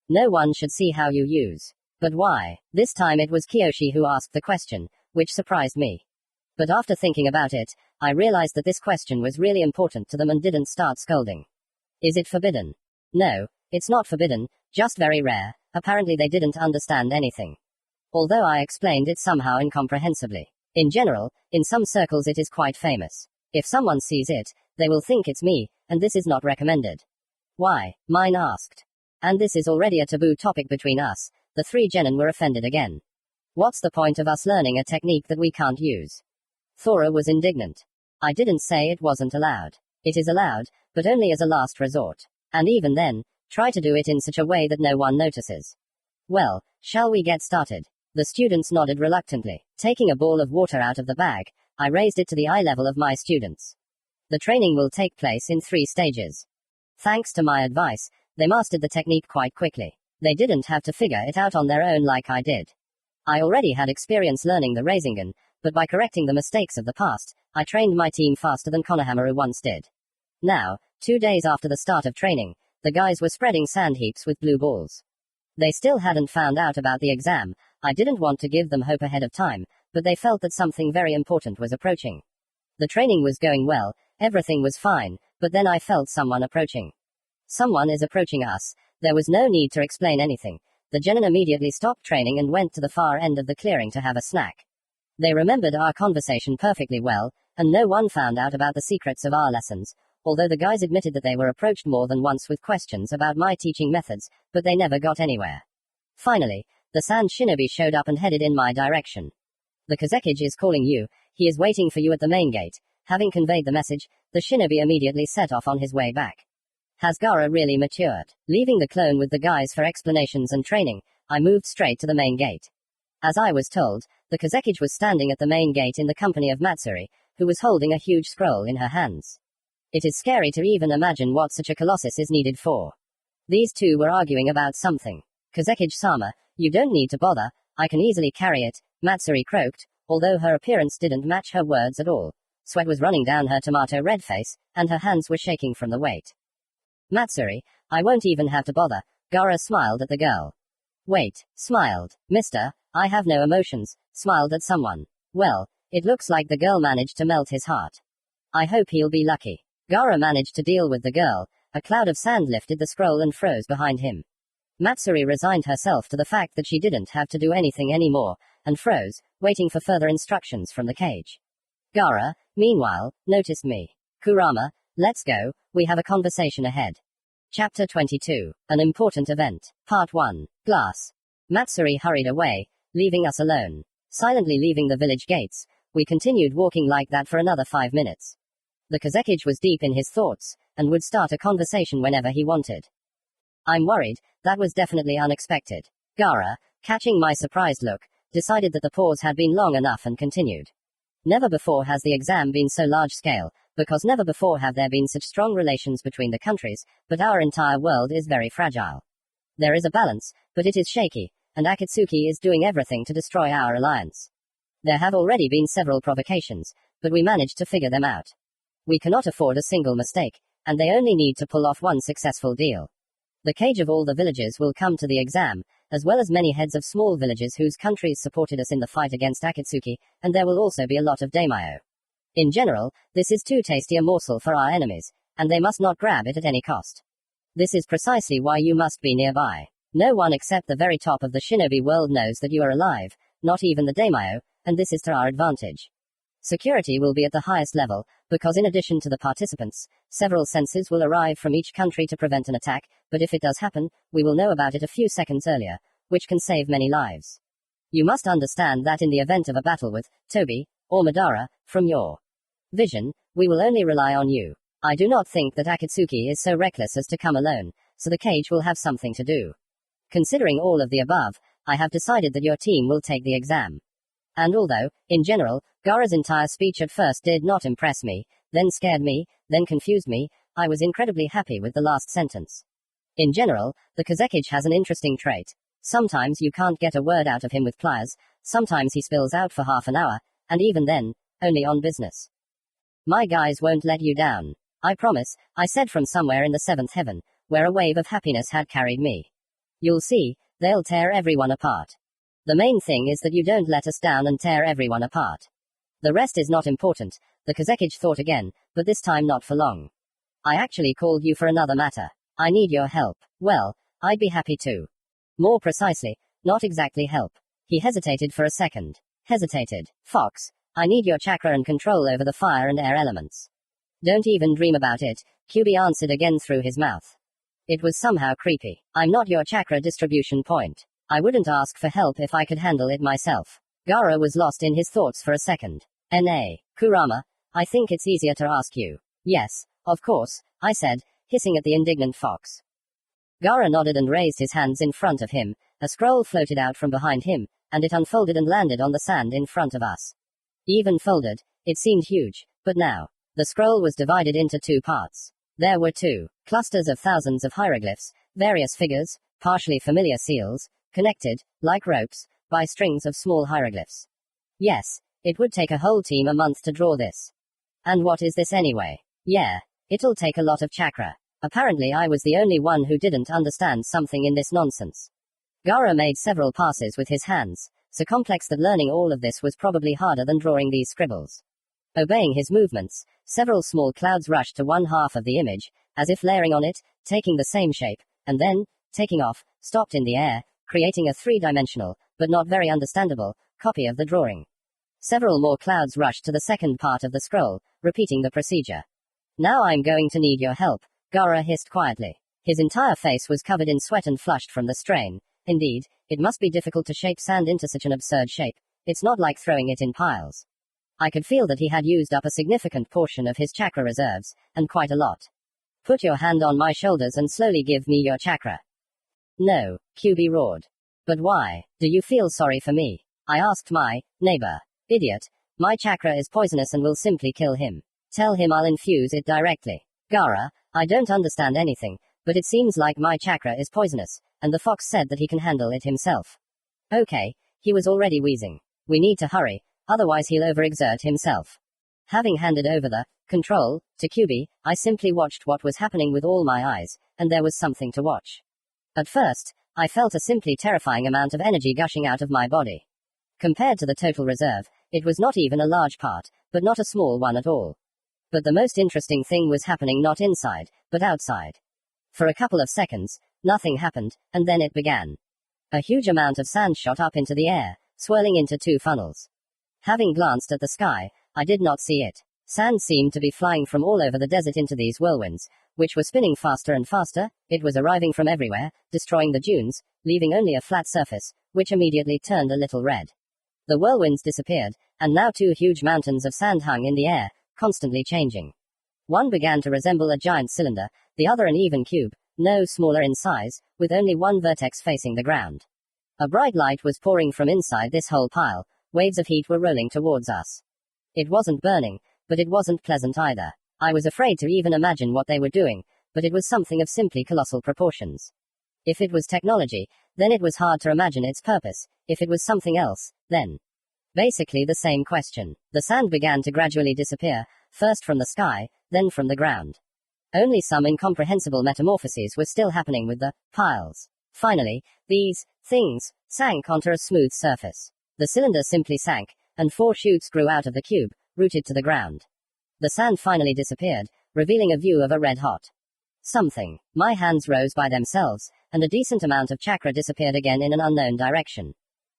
No one should see how you use. But why? This time it was Kiyoshi who asked the question, which surprised me. But after thinking about it, I realized that this question was really important to them and didn't start scolding. Is it forbidden? No, it's not forbidden, just very rare. Apparently they didn't understand anything. Although I explained it somehow incomprehensibly. In general, in some circles it is quite famous. If someone sees it, they will think it's me, and this is not recommended. Why? Mine asked. And this is already a taboo topic between us. The 3 genin were offended again. What's the point of us learning a technique that we can't use? Thora was indignant. I didn't say it wasn't allowed. It is allowed, but only as a last resort. And even then, try to do it in such a way that no one notices. Well, shall we get started? The students nodded reluctantly. Taking a ball of water out of the bag, I raised it to the eye level of my students. The training will take place in 3 stages. Thanks to my advice, they mastered the technique quite quickly. They didn't have to figure it out on their own like I did. I already had experience learning the rasengan, but by correcting the mistakes of the past, I trained my team faster than Konohamaru once did. Now, 2 days after the start of training, the guys were spreading sand heaps with blue balls. They still hadn't found out about the exam. I didn't want to give them hope ahead of time, but they felt that something very important was approaching. The training was going well, everything was fine, but then I felt someone approaching. Someone is approaching us. There was no need to explain anything. The genin immediately stopped training and went to the far end of the clearing to have a snack. They remembered our conversation perfectly well, and no one found out about the secrets of our lessons, although the guys admitted that they were approached more than once with questions about my teaching methods, but they never got anywhere. Finally, the sand shinobi showed up and headed in my direction. The Kazekage is calling you. He is waiting for you at the main gate. Having conveyed the message, the shinobi immediately set off on his way back. Has Gaara really matured? Leaving the clone with the guys for explanations and training, I moved straight to the main gate. As I was told, the Kazekage was standing at the main gate in the company of Matsuri, who was holding a huge scroll in her hands. It is scary to even imagine what such a colossus is needed for. These 2 were arguing about something. Kazekage-sama, you don't need to bother, I can easily carry it, Matsuri croaked, although her appearance didn't match her words at all. Sweat was running down her tomato-red face, and her hands were shaking from the weight. Matsuri, I won't even have to bother. Gaara smiled at the girl. Wait, smiled. Mister, I have no emotions, smiled at someone. Well, it looks like the girl managed to melt his heart. I hope he'll be lucky. Gaara managed to deal with the girl. A cloud of sand lifted the scroll and froze behind him. Matsuri resigned herself to the fact that she didn't have to do anything anymore, and froze, waiting for further instructions from the cage. Gaara, meanwhile, noticed me. Kurama, let's go, we have a conversation ahead. Chapter 22. An Important Event. Part 1. Glass. Matsuri hurried away, leaving us alone. Silently leaving the village gates, we continued walking like that for another 5 minutes. The Kazekage was deep in his thoughts, and would start a conversation whenever he wanted. I'm worried, that was definitely unexpected. Gaara, catching my surprised look, decided that the pause had been long enough and continued. Never before has the exam been so large-scale, because never before have there been such strong relations between the countries, but our entire world is very fragile. There is a balance, but it is shaky, and Akatsuki is doing everything to destroy our alliance. There have already been several provocations, but we managed to figure them out. We cannot afford a single mistake, and they only need to pull off one successful deal. The cage of all the villages will come to the exam, as well as many heads of small villages whose countries supported us in the fight against Akatsuki, and there will also be a lot of daimyo. In general, this is too tasty a morsel for our enemies, and they must not grab it at any cost. This is precisely why you must be nearby. No one except the very top of the shinobi world knows that you are alive, not even the daimyo, and this is to our advantage. Security will be at the highest level, because in addition to the participants, several sensors will arrive from each country to prevent an attack, but if it does happen, we will know about it a few seconds earlier, which can save many lives. You must understand that in the event of a battle with Toby or Madara, from your vision, we will only rely on you. I do not think that Akatsuki is so reckless as to come alone, so the cage will have something to do. Considering all of the above, I have decided that your team will take the exam. And although, in general, Gaara's entire speech at first did not impress me, then scared me, then confused me, I was incredibly happy with the last sentence. In general, the Kazekage has an interesting trait. Sometimes you can't get a word out of him with pliers, sometimes he spills out for half an hour, and even then, only on business. My guys won't let you down. I promise, I said from somewhere in the seventh heaven, where a wave of happiness had carried me. You'll see, they'll tear everyone apart. The main thing is that you don't let us down and tear everyone apart. The rest is not important, the Kazekage thought again, but this time not for long. I actually called you for another matter. I need your help. Well, I'd be happy to. More precisely, not exactly help. He hesitated for a second. Hesitated. Fox, I need your chakra and control over the fire and air elements. Don't even dream about it, Kyubi answered again through his mouth. It was somehow creepy. I'm not your chakra distribution point. I wouldn't ask for help if I could handle it myself. Gaara was lost in his thoughts for a second. N.A. Kurama, I think it's easier to ask you. Yes, of course, I said, hissing at the indignant fox. Gaara nodded and raised his hands in front of him. A scroll floated out from behind him, and it unfolded and landed on the sand in front of us. Even folded, it seemed huge, but now, the scroll was divided into two parts. There were two clusters of thousands of hieroglyphs, various figures, partially familiar seals, connected, like ropes, by strings of small hieroglyphs. Yes, it would take a whole team a month to draw this. And what is this anyway? Yeah, it'll take a lot of chakra. Apparently I was the only one who didn't understand something in this nonsense. Gaara made several passes with his hands, so complex that learning all of this was probably harder than drawing these scribbles. Obeying his movements, several small clouds rushed to one half of the image, as if layering on it, taking the same shape, and then, taking off, stopped in the air, creating a three-dimensional, but not very understandable, copy of the drawing. Several more clouds rushed to the second part of the scroll, repeating the procedure. Now I'm going to need your help, Gaara hissed quietly. His entire face was covered in sweat and flushed from the strain. Indeed, it must be difficult to shape sand into such an absurd shape. It's not like throwing it in piles. I could feel that he had used up a significant portion of his chakra reserves, and quite a lot. Put your hand on my shoulders and slowly give me your chakra. No, Kyubi roared. But why? Do you feel sorry for me? I asked my neighbor. Idiot, my chakra is poisonous and will simply kill him. Tell him I'll infuse it directly. Gaara, I don't understand anything, but it seems like my chakra is poisonous, and the fox said that he can handle it himself. Okay, he was already wheezing. We need to hurry, otherwise he'll overexert himself. Having handed over the control to Kyubi, I simply watched what was happening with all my eyes, and there was something to watch. At first, I felt a simply terrifying amount of energy gushing out of my body. Compared to the total reserve, it was not even a large part, but not a small one at all. But the most interesting thing was happening not inside, but outside. For a couple of seconds, nothing happened, and then it began. A huge amount of sand shot up into the air, swirling into two funnels. Having glanced at the sky, I did not see it. Sand seemed to be flying from all over the desert into these whirlwinds, which were spinning faster and faster. It was arriving from everywhere, destroying the dunes, leaving only a flat surface, which immediately turned a little red. The whirlwinds disappeared, and now two huge mountains of sand hung in the air, constantly changing. One began to resemble a giant cylinder, the other an even cube, no smaller in size, with only one vertex facing the ground. A bright light was pouring from inside this whole pile. Waves of heat were rolling towards us. It wasn't burning, but it wasn't pleasant either. I was afraid to even imagine what they were doing, but it was something of simply colossal proportions. If it was technology, then it was hard to imagine its purpose. If it was something else, then basically the same question. The sand began to gradually disappear, first from the sky, then from the ground. Only some incomprehensible metamorphoses were still happening with the piles. Finally, these things sank onto a smooth surface. The cylinder simply sank, and four shoots grew out of the cube, rooted to the ground. The sand finally disappeared, revealing a view of a red-hot something. My hands rose by themselves, and a decent amount of chakra disappeared again in an unknown direction.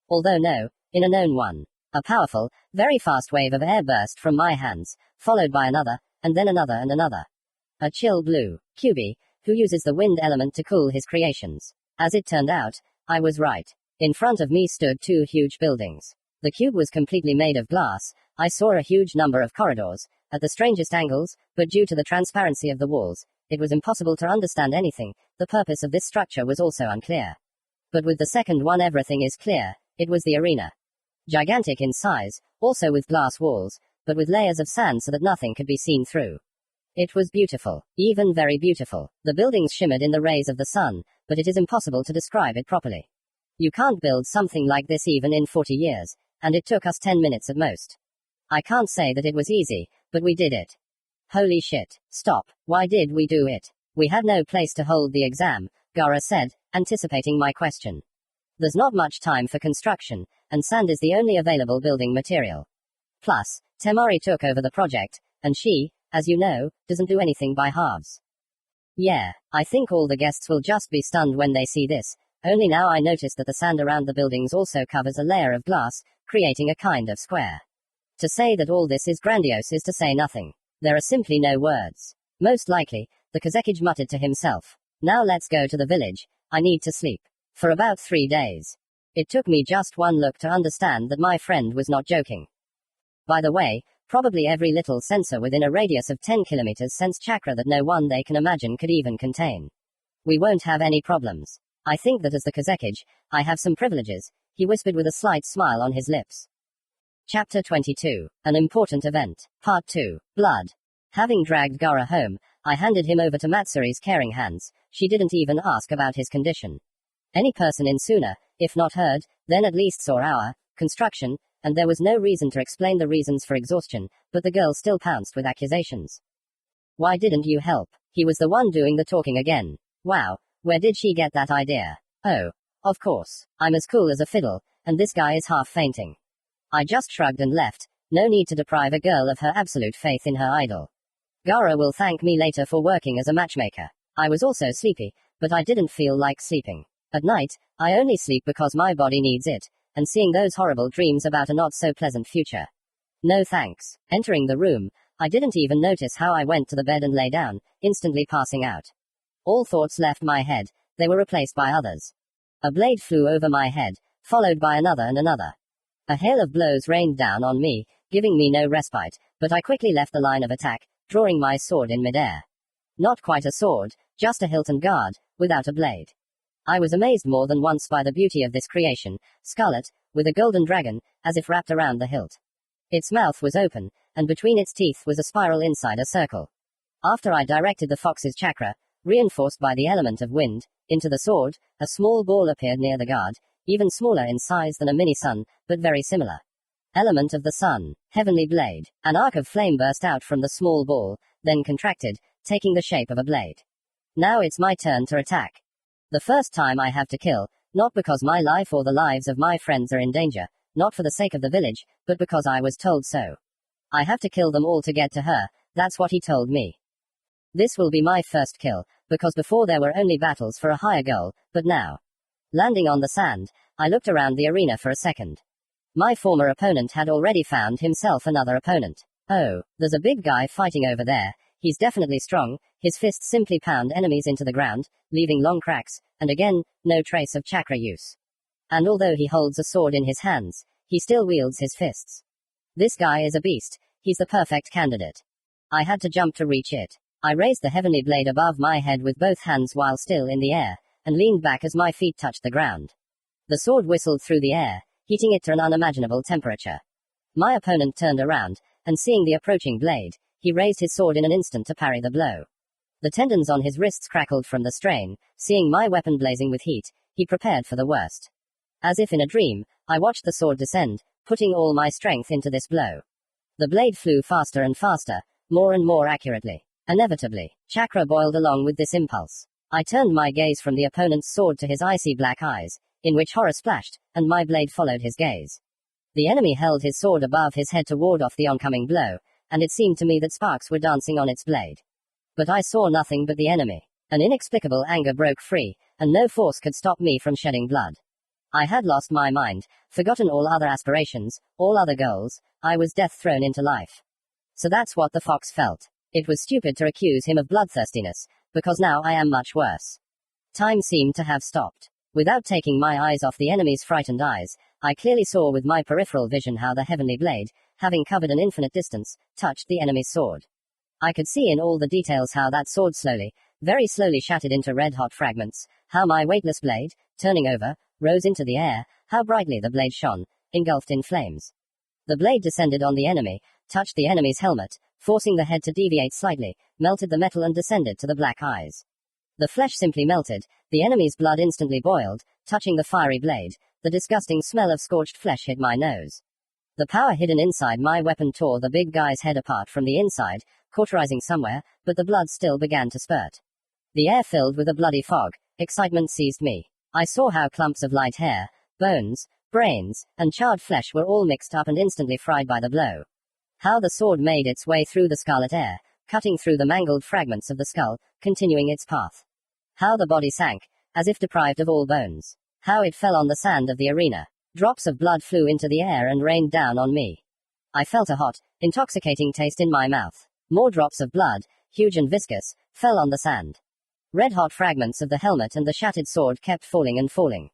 Although no, in a known one. A powerful, very fast wave of air burst from my hands, followed by another, and then another and another. A chill blew. Kyubi, who uses the wind element to cool his creations. As it turned out, I was right. In front of me stood two huge buildings. The cube was completely made of glass. I saw a huge number of corridors, at the strangest angles, but due to the transparency of the walls, it was impossible to understand anything. The purpose of this structure was also unclear. But with the second one everything is clear. It was the arena. Gigantic in size, also with glass walls, but with layers of sand so that nothing could be seen through. It was beautiful, even very beautiful. The buildings shimmered in the rays of the sun, but it is impossible to describe it properly. You can't build something like this even in 40 years, and it took us 10 minutes at most. I can't say that it was easy, but we did it. Holy shit. Stop. Why did we do it? We had no place to hold the exam, Gaara said, anticipating my question. There's not much time for construction, and sand is the only available building material. Plus, Temari took over the project, and she, as you know, doesn't do anything by halves. Yeah, I think all the guests will just be stunned when they see this. Only now I noticed that the sand around the buildings also covers a layer of glass, creating a kind of square. To say that all this is grandiose is to say nothing. There are simply no words. Most likely, the Kazekage muttered to himself. Now let's go to the village. I need to sleep. For about 3 days. It took me just one look to understand that my friend was not joking. By the way, probably every little sensor within a radius of 10 kilometers sense chakra that no one they can imagine could even contain. We won't have any problems. I think that as the Kazekage, I have some privileges, he whispered with a slight smile on his lips. Chapter 22. An Important Event. Part 2. Blood. Having dragged Gaara home, I handed him over to Matsuri's caring hands. She didn't even ask about his condition. Any person in Suna, if not heard, then at least saw our construction, and there was no reason to explain the reasons for exhaustion, but the girl still pounced with accusations. Why didn't you help? He was the one doing the talking again. Wow, where did she get that idea? Oh, of course, I'm as cool as a fiddle, and this guy is half fainting. I just shrugged and left. No need to deprive a girl of her absolute faith in her idol. Gaara will thank me later for working as a matchmaker. I was also sleepy, but I didn't feel like sleeping. At night, I only sleep because my body needs it, and seeing those horrible dreams about a not-so-pleasant future. No thanks. Entering the room, I didn't even notice how I went to the bed and lay down, instantly passing out. All thoughts left my head, they were replaced by others. A blade flew over my head, followed by another and another. A hail of blows rained down on me, giving me no respite, but I quickly left the line of attack, drawing my sword in midair. Not quite a sword, just a hilt and guard, without a blade. I was amazed more than once by the beauty of this creation, scarlet, with a golden dragon, as if wrapped around the hilt. Its mouth was open, and between its teeth was a spiral inside a circle. After I directed the fox's chakra, reinforced by the element of wind, into the sword, a small ball appeared near the guard, even smaller in size than a mini-sun, but very similar. Element of the sun, heavenly blade. An arc of flame burst out from the small ball, then contracted, taking the shape of a blade. Now it's my turn to attack. The first time I have to kill, not because my life or the lives of my friends are in danger, not for the sake of the village, but because I was told so. I have to kill them all to get to her, that's what he told me. This will be my first kill, because before there were only battles for a higher goal, but now. Landing on the sand, I looked around the arena for a second. My former opponent had already found himself another opponent. Oh, there's a big guy fighting over there. He's definitely strong, his fists simply pound enemies into the ground, leaving long cracks, and again, no trace of chakra use. And although he holds a sword in his hands, he still wields his fists. This guy is a beast, he's the perfect candidate. I had to jump to reach it. I raised the heavenly blade above my head with both hands while still in the air, and leaned back as my feet touched the ground. The sword whistled through the air, heating it to an unimaginable temperature. My opponent turned around, and seeing the approaching blade, he raised his sword in an instant to parry the blow. The tendons on his wrists crackled from the strain. Seeing my weapon blazing with heat, he prepared for the worst. As if in a dream, I watched the sword descend, putting all my strength into this blow. The blade flew faster and faster, more and more accurately. Inevitably, chakra boiled along with this impulse. I turned my gaze from the opponent's sword to his icy black eyes, in which horror splashed, and my blade followed his gaze. The enemy held his sword above his head to ward off the oncoming blow, and it seemed to me that sparks were dancing on its blade. But I saw nothing but the enemy. An inexplicable anger broke free, and no force could stop me from shedding blood. I had lost my mind, forgotten all other aspirations, all other goals. I was death thrown into life. So that's what the fox felt. It was stupid to accuse him of bloodthirstiness, because now I am much worse. Time seemed to have stopped. Without taking my eyes off the enemy's frightened eyes, I clearly saw with my peripheral vision how the heavenly blade, having covered an infinite distance, touched the enemy's sword. I could see in all the details how that sword slowly, very slowly shattered into red-hot fragments, how my weightless blade, turning over, rose into the air, how brightly the blade shone, engulfed in flames. The blade descended on the enemy, touched the enemy's helmet, forcing the head to deviate slightly, melted the metal and descended to the black eyes. The flesh simply melted, the enemy's blood instantly boiled, touching the fiery blade, the disgusting smell of scorched flesh hit my nose. The power hidden inside my weapon tore the big guy's head apart from the inside, cauterizing somewhere, but the blood still began to spurt. The air filled with a bloody fog, excitement seized me. I saw how clumps of light hair, bones, brains, and charred flesh were all mixed up and instantly fried by the blow. How the sword made its way through the scarlet air, cutting through the mangled fragments of the skull, continuing its path. How the body sank, as if deprived of all bones. How it fell on the sand of the arena. Drops of blood flew into the air and rained down on me. I felt a hot, intoxicating taste in my mouth. More drops of blood, huge and viscous, fell on the sand. Red-hot fragments of the helmet and the shattered sword kept falling and falling.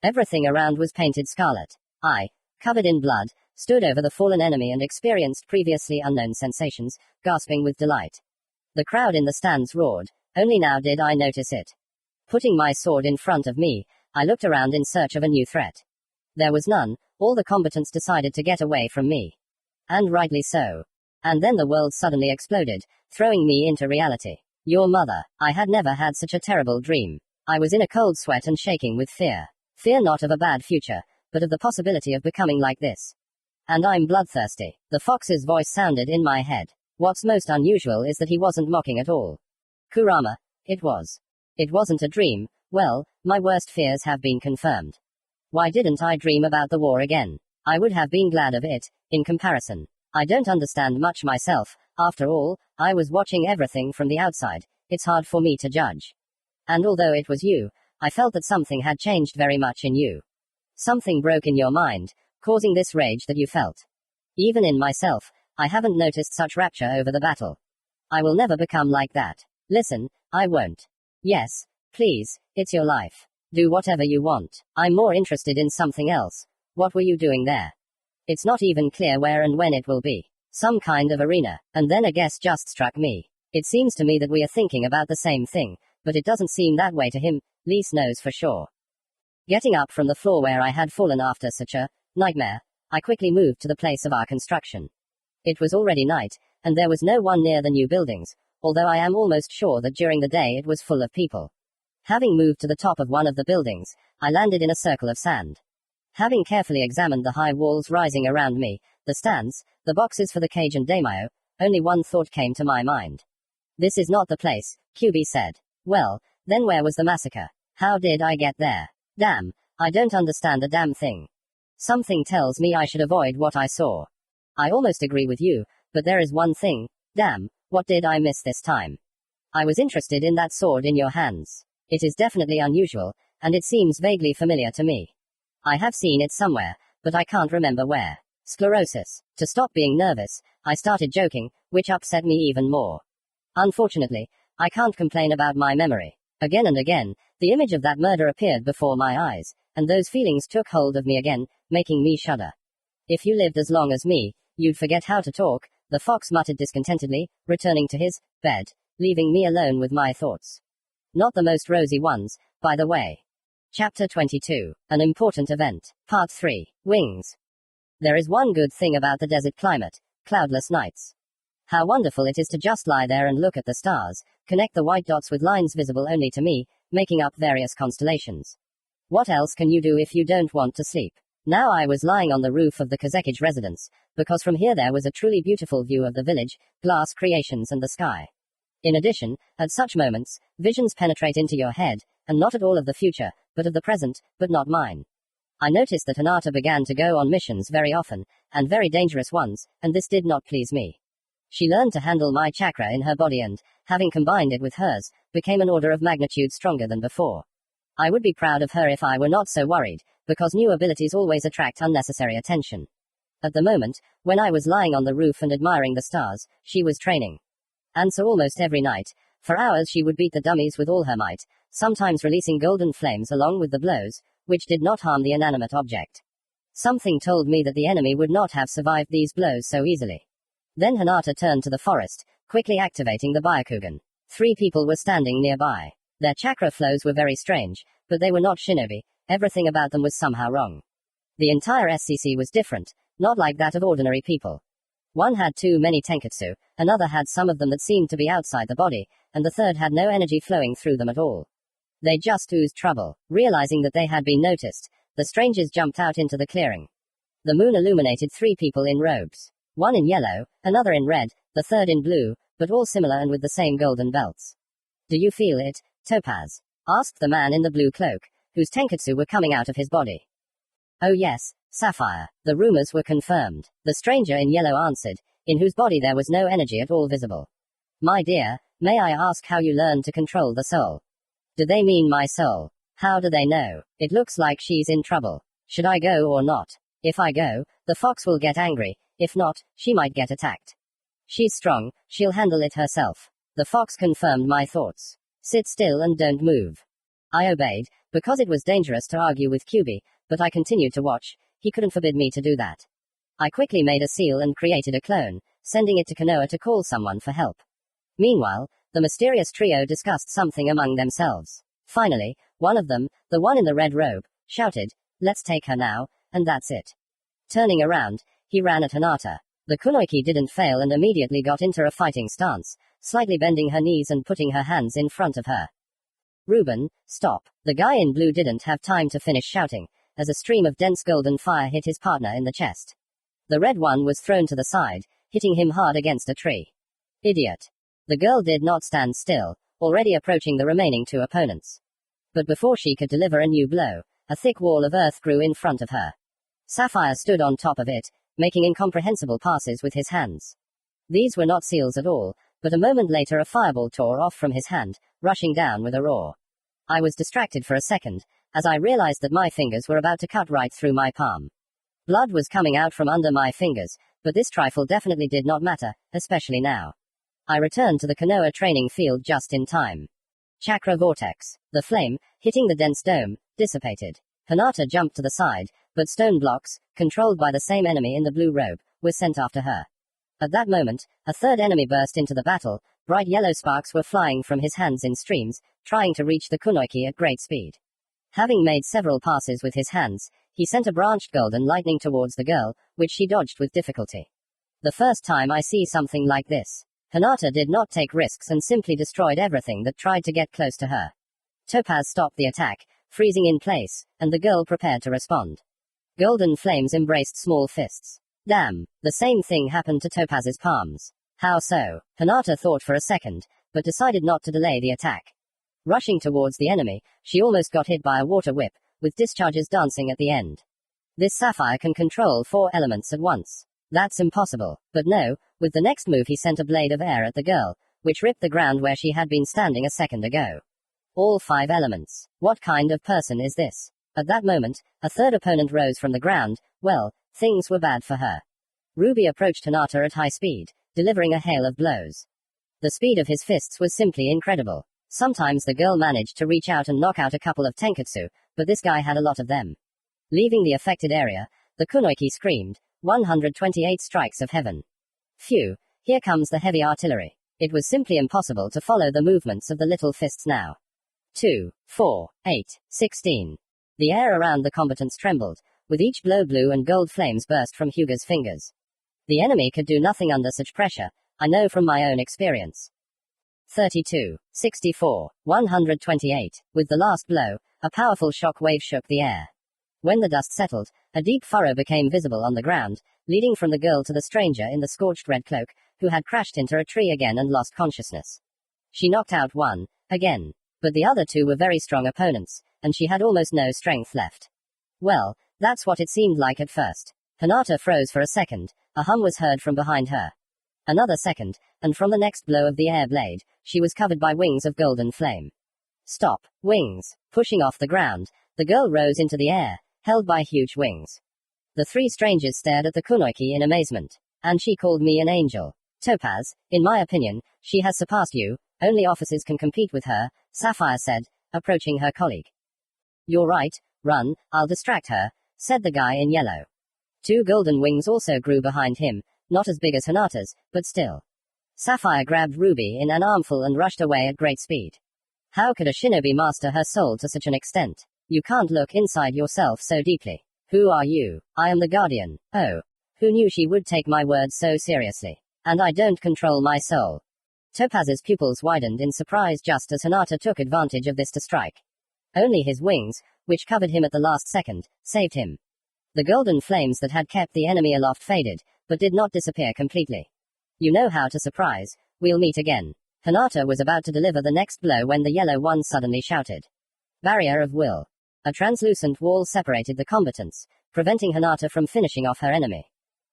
Everything around was painted scarlet. I, covered in blood, stood over the fallen enemy and experienced previously unknown sensations, gasping with delight. The crowd in the stands roared. Only now did I notice it. Putting my sword in front of me, I looked around in search of a new threat. There was none. All the combatants decided to get away from me. And rightly so. And then the world suddenly exploded, throwing me into reality. Your mother. I had never had such a terrible dream. I was in a cold sweat and shaking with fear. Fear not of a bad future, but of the possibility of becoming like this. And I'm bloodthirsty. The fox's voice sounded in my head. What's most unusual is that he wasn't mocking at all. Kurama. It was. It wasn't a dream. Well, my worst fears have been confirmed. Why didn't I dream about the war again? I would have been glad of it, in comparison. I don't understand much myself. After all, I was watching everything from the outside. It's hard for me to judge. And although it was you, I felt that something had changed very much in you. Something broke in your mind, causing this rage that you felt. Even in myself, I haven't noticed such rapture over the battle. I will never become like that. Listen, I won't. Yes, please, it's your life. Do whatever you want. I'm more interested in something else. What were you doing there? It's not even clear where and when it will be. Some kind of arena. And then a guess just struck me. It seems to me that we are thinking about the same thing, but it doesn't seem that way to him. Lise knows for sure. Getting up from the floor where I had fallen after such a nightmare, I quickly moved to the place of our construction. It was already night, and there was no one near the new buildings, although I am almost sure that during the day it was full of people. Having moved to the top of one of the buildings, I landed in a circle of sand. Having carefully examined the high walls rising around me, the stands, the boxes for the cage and daimyo, only one thought came to my mind. This is not the place, QB said. Well, then where was the massacre? How did I get there? Damn, I don't understand a damn thing. Something tells me I should avoid what I saw. I almost agree with you, but there is one thing. Damn, what did I miss this time? I was interested in that sword in your hands. It is definitely unusual, and it seems vaguely familiar to me. I have seen it somewhere, but I can't remember where. Sclerosis. To stop being nervous, I started joking, which upset me even more. Unfortunately, I can't complain about my memory. Again and again, the image of that murder appeared before my eyes, and those feelings took hold of me again, making me shudder. If you lived as long as me, you'd forget how to talk, the fox muttered discontentedly, returning to his bed, leaving me alone with my thoughts. Not the most rosy ones, by the way. Chapter 22. An Important Event. Part 3. Wings. There is one good thing about the desert climate: cloudless nights. How wonderful it is to just lie there and look at the stars, connect the white dots with lines visible only to me, making up various constellations. What else can you do if you don't want to sleep? Now I was lying on the roof of the Kozekage residence, because from here there was a truly beautiful view of the village, glass creations and the sky. In addition, at such moments, visions penetrate into your head, and not at all of the future, but of the present, but not mine. I noticed that Hinata began to go on missions very often, and very dangerous ones, and this did not please me. She learned to handle my chakra in her body and, having combined it with hers, became an order of magnitude stronger than before. I would be proud of her if I were not so worried, because new abilities always attract unnecessary attention. At the moment, when I was lying on the roof and admiring the stars, she was training. And so almost every night, for hours she would beat the dummies with all her might, sometimes releasing golden flames along with the blows, which did not harm the inanimate object. Something told me that the enemy would not have survived these blows so easily. Then Hinata turned to the forest, quickly activating the Byakugan. 3 people were standing nearby. Their chakra flows were very strange, but they were not shinobi. Everything about them was somehow wrong. The entire SCC was different, not like that of ordinary people. One had too many tenketsu, another had some of them that seemed to be outside the body, and the third had no energy flowing through them at all. They just oozed trouble. Realizing that they had been noticed, the strangers jumped out into the clearing. The moon illuminated 3 people in robes. One in yellow, another in red, the third in blue, but all similar and with the same golden belts. Do you feel it, Topaz? Asked the man in the blue cloak, whose tenketsu were coming out of his body. Oh yes, Sapphire. The rumors were confirmed. The stranger in yellow answered, in whose body there was no energy at all visible. My dear, may I ask how you learned to control the soul? Do they mean my soul? How do they know? It looks like she's in trouble. Should I go or not? If I go, the fox will get angry. If not, she might get attacked. She's strong, she'll handle it herself. The fox confirmed my thoughts. Sit still and don't move. I obeyed, because it was dangerous to argue with QB, but I continued to watch. He couldn't forbid me to do that. I quickly made a seal and created a clone, sending it to Konoha to call someone for help. Meanwhile, the mysterious trio discussed something among themselves. Finally, one of them, the one in the red robe, shouted, "Let's take her now," and that's it. Turning around, he ran at Hinata. The kunoiki didn't fail and immediately got into a fighting stance, slightly bending her knees and putting her hands in front of her. Ruben, stop. The guy in blue didn't have time to finish shouting, as a stream of dense golden fire hit his partner in the chest. The red one was thrown to the side, hitting him hard against a tree. Idiot. The girl did not stand still, already approaching the remaining 2 opponents. But before she could deliver a new blow, a thick wall of earth grew in front of her. Sapphire stood on top of it, making incomprehensible passes with his hands. These were not seals at all, but a moment later a fireball tore off from his hand, rushing down with a roar. I was distracted for a second, as I realized that my fingers were about to cut right through my palm. Blood was coming out from under my fingers, but this trifle definitely did not matter, especially now. I returned to the Konoha training field just in time. Chakra vortex. The flame, hitting the dense dome, dissipated. Hinata jumped to the side, but stone blocks, controlled by the same enemy in the blue robe, were sent after her. At that moment, a third enemy burst into the battle. Bright yellow sparks were flying from his hands in streams, trying to reach the kunoiki at great speed. Having made several passes with his hands, he sent a branched golden lightning towards the girl, which she dodged with difficulty. The first time I see something like this. Hinata did not take risks and simply destroyed everything that tried to get close to her. Topaz stopped the attack, freezing in place, and the girl prepared to respond. Golden flames embraced small fists. Damn, the same thing happened to Topaz's palms. How so? Hinata thought for a second, but decided not to delay the attack. Rushing towards the enemy, she almost got hit by a water whip, with discharges dancing at the end. This Sapphire can control 4 elements at once. That's impossible. But no, with the next move he sent a blade of air at the girl, which ripped the ground where she had been standing a second ago. All 5 elements. What kind of person is this? At that moment, a third opponent rose from the ground. Well, things were bad for her. Ruby approached Hinata at high speed, delivering a hail of blows. The speed of his fists was simply incredible. Sometimes the girl managed to reach out and knock out a couple of tenketsu, but this guy had a lot of them. Leaving the affected area, the kunoiki screamed, 128 strikes of heaven. Phew, here comes the heavy artillery. It was simply impossible to follow the movements of the little fists now. 2, 4, 8, 16. The air around the combatants trembled, with each blow blue and gold flames burst from Hyuga's fingers. The enemy could do nothing under such pressure, I know from my own experience. 32, 64, 128. With the last blow, a powerful shock wave shook the air. When the dust settled, a deep furrow became visible on the ground, leading from the girl to the stranger in the scorched red cloak, who had crashed into a tree again and lost consciousness. She knocked out one, again. But the other 2 were very strong opponents, and she had almost no strength left. Well, that's what it seemed like at first. Hinata froze for a second, a hum was heard from behind her. Another second, and from the next blow of the air blade, she was covered by wings of golden flame. Stop, wings. Pushing off the ground, the girl rose into the air, held by huge wings. The 3 strangers stared at the kunoiki in amazement. And she called me an angel. Topaz, in my opinion, she has surpassed you, only officers can compete with her, Sapphire said, approaching her colleague. You're right, run, I'll distract her, said the guy in yellow. Two golden wings also grew behind him, not as big as Hinata's, but still. Sapphire grabbed Ruby in an armful and rushed away at great speed. How could a shinobi master her soul to such an extent? You can't look inside yourself so deeply. Who are you? I am the guardian. Oh. Who knew she would take my words so seriously? And I don't control my soul. Topaz's pupils widened in surprise just as Hinata took advantage of this to strike. Only his wings, which covered him at the last second, saved him. The golden flames that had kept the enemy aloft faded, but did not disappear completely. You know how to surprise, we'll meet again. Hinata was about to deliver the next blow when the yellow one suddenly shouted. Barrier of will. A translucent wall separated the combatants, preventing Hinata from finishing off her enemy.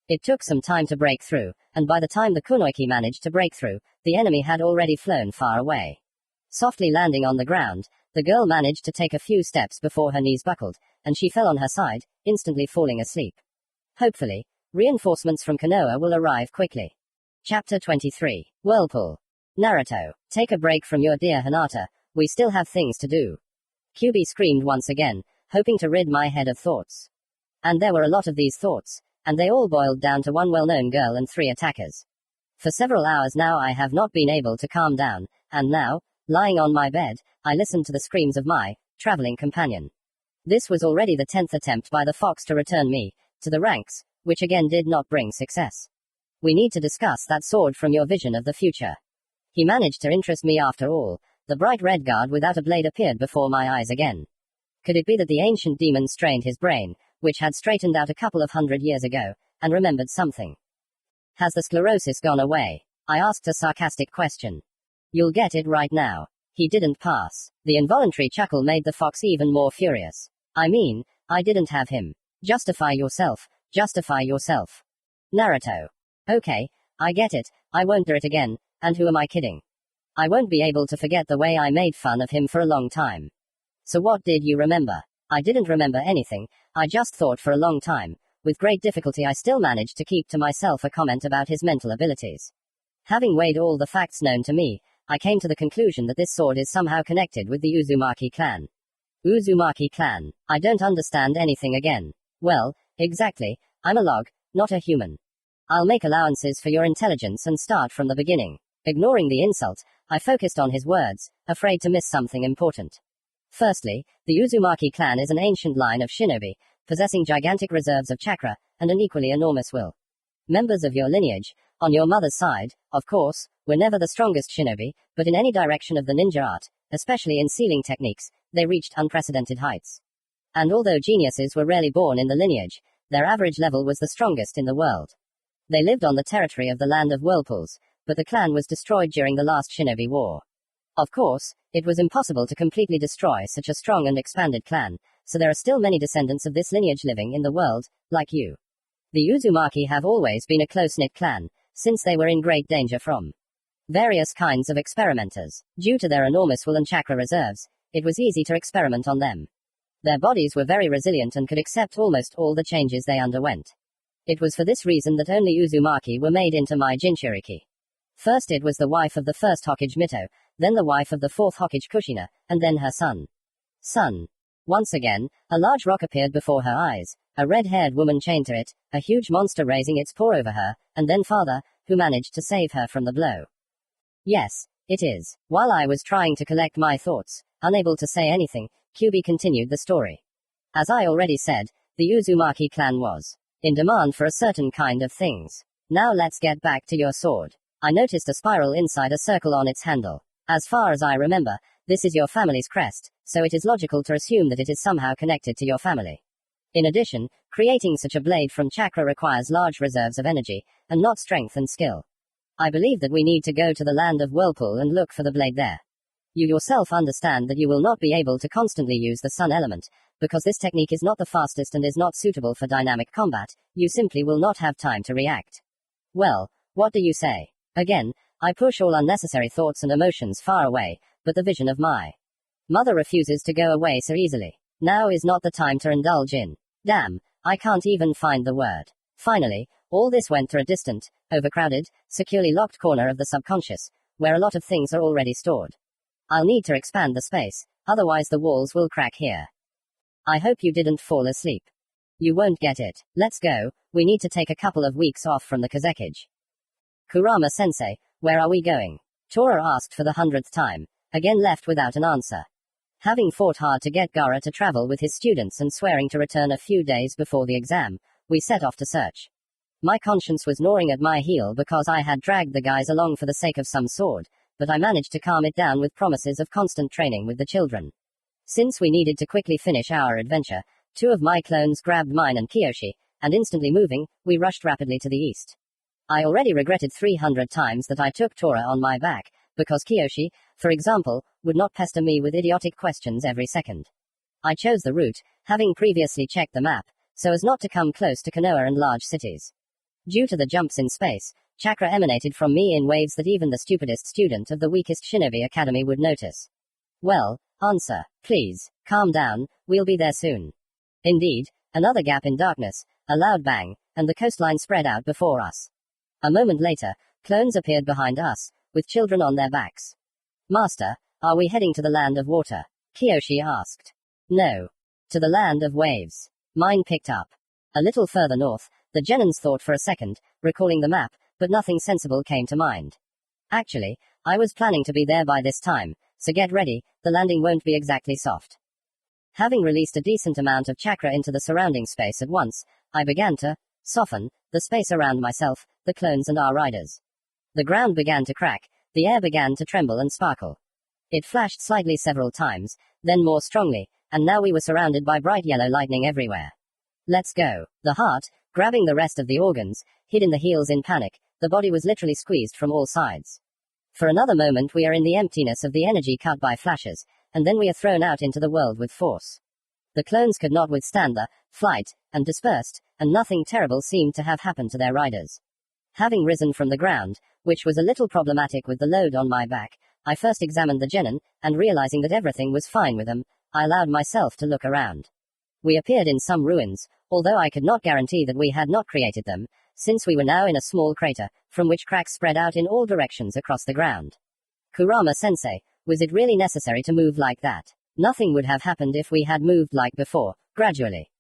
It took some time to break through, and by the time the kunoiki managed to break through, the enemy had already flown far away. Softly landing on the ground, the girl managed to take a few steps before her knees buckled, and she fell on her side, instantly falling asleep. Hopefully, reinforcements from Konoha will arrive quickly. Chapter 23. Whirlpool. Naruto, take a break from your dear Hinata, we still have things to do. QB screamed once again, hoping to rid my head of thoughts. And there were a lot of these thoughts, and they all boiled down to one well-known girl and 3 attackers. For several hours now I have not been able to calm down, and now, lying on my bed, I listened to the screams of my traveling companion. This was already the 10th attempt by the fox to return me to the ranks, which again did not bring success. We need to discuss that sword from your vision of the future. He managed to interest me after all. The bright red guard without a blade appeared before my eyes again. Could it be that the ancient demon strained his brain, which had straightened out a couple of 100 years ago, and remembered something? Has the sclerosis gone away? I asked a sarcastic question. You'll get it right now. He didn't pass. The involuntary chuckle made the fox even more furious. I mean, I didn't have him. Justify yourself. Justify yourself. Naruto. Okay, I get it, I won't do it again, and who am I kidding? I won't be able to forget the way I made fun of him for a long time. So what did you remember? I didn't remember anything, I just thought for a long time. With great difficulty I still managed to keep to myself a comment about his mental abilities. Having weighed all the facts known to me, I came to the conclusion that this sword is somehow connected with the Uzumaki clan. Uzumaki clan. I don't understand anything again. Well, exactly, I'm a log, not a human. I'll make allowances for your intelligence and start from the beginning. Ignoring the insult, I focused on his words, afraid to miss something important. Firstly, the Uzumaki clan is an ancient line of shinobi, possessing gigantic reserves of chakra, and an equally enormous will. Members of your lineage, on your mother's side, of course, were never the strongest shinobi, but in any direction of the ninja art, especially in sealing techniques, they reached unprecedented heights. And although geniuses were rarely born in the lineage, their average level was the strongest in the world. They lived on the territory of the Land of Whirlpools, but the clan was destroyed during the last Shinobi War. Of course, it was impossible to completely destroy such a strong and expanded clan, so there are still many descendants of this lineage living in the world, like you. The Uzumaki have always been a close-knit clan, since they were in great danger from various kinds of experimenters. Due to their enormous will and chakra reserves, it was easy to experiment on them. Their bodies were very resilient and could accept almost all the changes they underwent. It was for this reason that only Uzumaki were made into my Jinchuriki. First it was the wife of the first Hokage Mito, then the wife of the fourth Hokage Kushina, and then her son. Once again, a large rock appeared before her eyes, a red-haired woman chained to it, a huge monster raising its paw over her, and then father, who managed to save her from the blow. Yes, it is. While I was trying to collect my thoughts, unable to say anything, Kyubi continued the story. As I already said, the Uzumaki clan was in demand for a certain kind of things. Now let's get back to your sword. I noticed a spiral inside a circle on its handle. As far as I remember, this is your family's crest, so it is logical to assume that it is somehow connected to your family. In addition, creating such a blade from chakra requires large reserves of energy, and not strength and skill. I believe that we need to go to the Land of Whirlpool and look for the blade there. You yourself understand that you will not be able to constantly use the sun element, because this technique is not the fastest and is not suitable for dynamic combat, you simply will not have time to react. Well, what do you say? Again, I push all unnecessary thoughts and emotions far away, but the vision of my mother refuses to go away so easily. Now is not the time to indulge in. Damn, I can't even find the word. Finally, all this went to a distant, overcrowded, securely locked corner of the subconscious, where a lot of things are already stored. I'll need to expand the space, otherwise the walls will crack here. I hope you didn't fall asleep. You won't get it. Let's go, we need to take a couple of weeks off from the Kazekage. Kurama-sensei, where are we going? Tora asked for the 100th time, again left without an answer. Having fought hard to get Gara to travel with his students and swearing to return a few days before the exam, we set off to search. My conscience was gnawing at my heel because I had dragged the guys along for the sake of some sword, but I managed to calm it down with promises of constant training with the children. Since we needed to quickly finish our adventure, 2 of my clones grabbed mine and Kiyoshi, and instantly moving, we rushed rapidly to the east. I already regretted 300 times that I took Tora on my back, because Kiyoshi, for example, would not pester me with idiotic questions every second. I chose the route, having previously checked the map, so as not to come close to Konoha and large cities. Due to the jumps in space, chakra emanated from me in waves that even the stupidest student of the weakest shinobi academy would notice. Well, answer, please, calm down, we'll be there soon. Indeed, another gap in darkness, a loud bang, and the coastline spread out before us. A moment later, clones appeared behind us, with children on their backs. Master, are we heading to the land of water? Kiyoshi asked. No. To the land of waves. Mine picked up. A little further north, the Genins thought for a second, recalling the map, but nothing sensible came to mind. Actually, I was planning to be there by this time, so get ready, the landing won't be exactly soft. Having released a decent amount of chakra into the surrounding space at once, I began to soften the space around myself, the clones and our riders. The ground began to crack, the air began to tremble and sparkle. It flashed slightly several times, then more strongly, and now we were surrounded by bright yellow lightning everywhere. Let's go. The heart, grabbing the rest of the organs, hid in the heels in panic, the body was literally squeezed from all sides. For another moment we are in the emptiness of the energy cut by flashes, and then we are thrown out into the world with force. The clones could not withstand the flight, and dispersed, and nothing terrible seemed to have happened to their riders. Having risen from the ground, which was a little problematic with the load on my back, I first examined the genin, and realizing that everything was fine with them, I allowed myself to look around. We appeared in some ruins, although I could not guarantee that we had not created them, since we were now in a small crater, from which cracks spread out in all directions across the ground. Kurama-sensei, was it really necessary to move like that? Nothing would have happened if we had moved like before, gradually.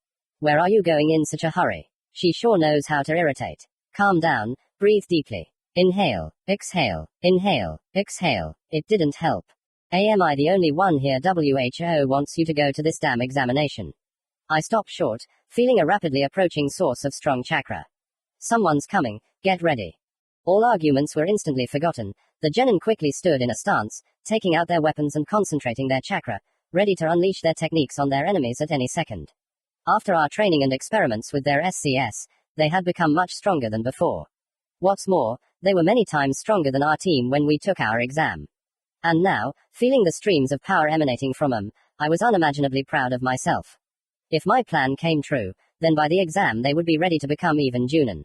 Where are you going in such a hurry? She sure knows how to irritate. Calm down, breathe deeply. Inhale, exhale, inhale, exhale. It didn't help. Am I the only one here? WHO wants you to go to this damn examination. I stopped short, feeling a rapidly approaching source of strong chakra. Someone's coming, get ready. All arguments were instantly forgotten. The genin quickly stood in a stance, taking out their weapons and concentrating their chakra, ready to unleash their techniques on their enemies at any second. After our training and experiments with their SCS, they had become much stronger than before. What's more, they were many times stronger than our team when we took our exam. And now, feeling the streams of power emanating from them, I was unimaginably proud of myself. If my plan came true, then by the exam they would be ready to become even Junin.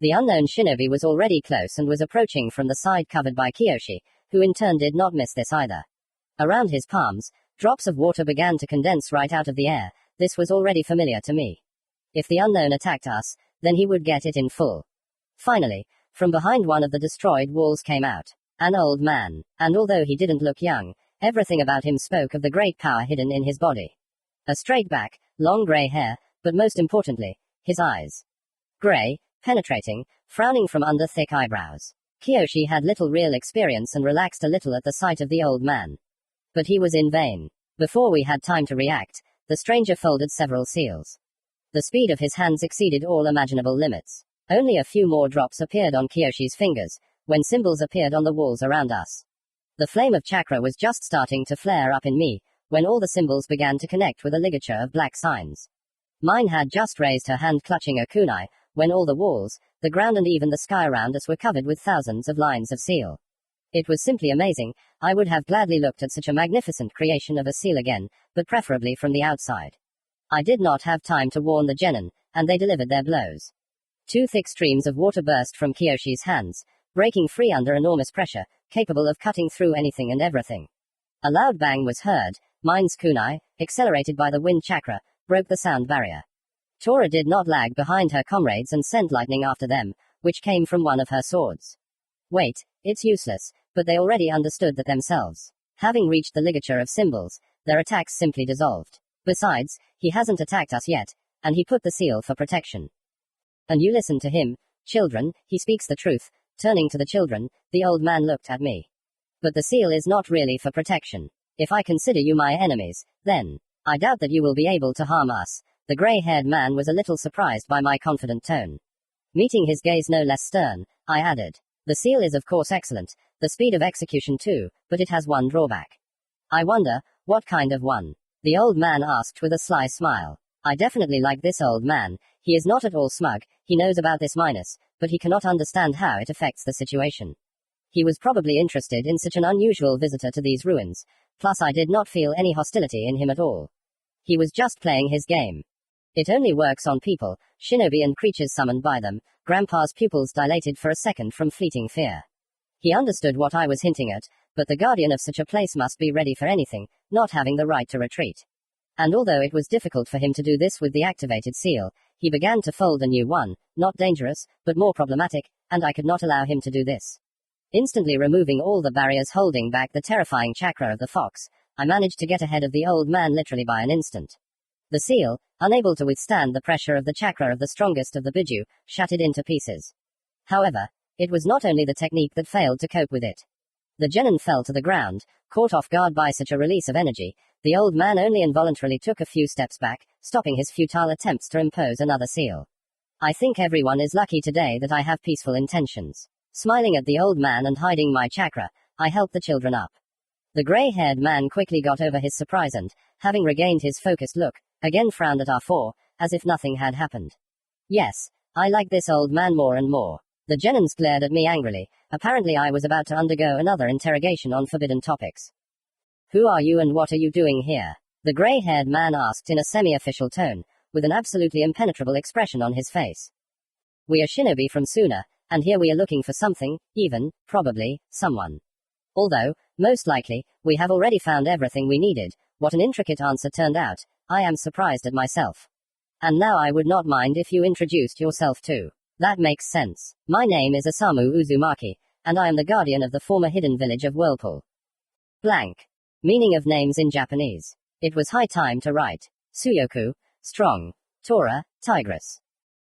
The unknown shinobi was already close and was approaching from the side covered by Kiyoshi, who in turn did not miss this either. Around his palms, drops of water began to condense right out of the air. This was already familiar to me. If the unknown attacked us, then he would get it in full. Finally, from behind one of the destroyed walls came out an old man, and although he didn't look young, everything about him spoke of the great power hidden in his body. A straight back, long gray hair, but most importantly, his eyes. Gray, penetrating, frowning from under thick eyebrows. Kiyoshi had little real experience and relaxed a little at the sight of the old man. But he was in vain. Before we had time to react, the stranger folded several seals. The speed of his hands exceeded all imaginable limits. Only a few more drops appeared on Kiyoshi's fingers, when symbols appeared on the walls around us. The flame of chakra was just starting to flare up in me, when all the symbols began to connect with a ligature of black signs. Mine had just raised her hand clutching a kunai, when all the walls, the ground and even the sky around us were covered with thousands of lines of seal. It was simply amazing. I would have gladly looked at such a magnificent creation of a seal again, but preferably from the outside. I did not have time to warn the genin, and they delivered their blows. Two thick streams of water burst from Kiyoshi's hands, breaking free under enormous pressure, capable of cutting through anything and everything. A loud bang was heard. Mine's kunai, accelerated by the wind chakra, broke the sound barrier. Tora did not lag behind her comrades and sent lightning after them, which came from one of her swords. Wait, it's useless, but they already understood that themselves. Having reached the ligature of symbols, their attacks simply dissolved. Besides, he hasn't attacked us yet, and he put the seal for protection. And you listen to him, children, he speaks the truth. Turning to the children, the old man looked at me. But the seal is not really for protection. If I consider you my enemies, then I doubt that you will be able to harm us. The gray-haired man was a little surprised by my confident tone. Meeting his gaze no less stern, I added, the seal is of course excellent, the speed of execution too, but it has one drawback. I wonder, what kind of one? The old man asked with a sly smile. I definitely like this old man. He is not at all smug, he knows about this minus, but he cannot understand how it affects the situation. He was probably interested in such an unusual visitor to these ruins, plus I did not feel any hostility in him at all. He was just playing his game. It only works on people, shinobi and creatures summoned by them. Grandpa's pupils dilated for a second from fleeting fear. He understood what I was hinting at, but the guardian of such a place must be ready for anything, not having the right to retreat. And although it was difficult for him to do this with the activated seal, he began to fold a new one, not dangerous, but more problematic, and I could not allow him to do this. Instantly removing all the barriers holding back the terrifying chakra of the fox, I managed to get ahead of the old man literally by an instant. The seal, unable to withstand the pressure of the chakra of the strongest of the biju, shattered into pieces. However, it was not only the technique that failed to cope with it. The genin fell to the ground, caught off guard by such a release of energy. The old man only involuntarily took a few steps back, stopping his futile attempts to impose another seal. I think everyone is lucky today that I have peaceful intentions. Smiling at the old man and hiding my chakra, I helped the children up. The gray-haired man quickly got over his surprise and, having regained his focused look, again frowned at our four, as if nothing had happened. Yes, I like this old man more and more. The genins glared at me angrily. Apparently I was about to undergo another interrogation on forbidden topics. Who are you and what are you doing here? The gray-haired man asked in a semi-official tone, with an absolutely impenetrable expression on his face. We are shinobi from Suna, and here we are looking for something, even, probably, someone. Although, most likely, we have already found everything we needed. What an intricate answer turned out. I am surprised at myself. And now I would not mind if you introduced yourself too. That makes sense. My name is Osamu Uzumaki, and I am the guardian of the former hidden village of Whirlpool. Blank. Meaning of names in Japanese. It was high time to write. Suyoku, strong. Tora, tigress.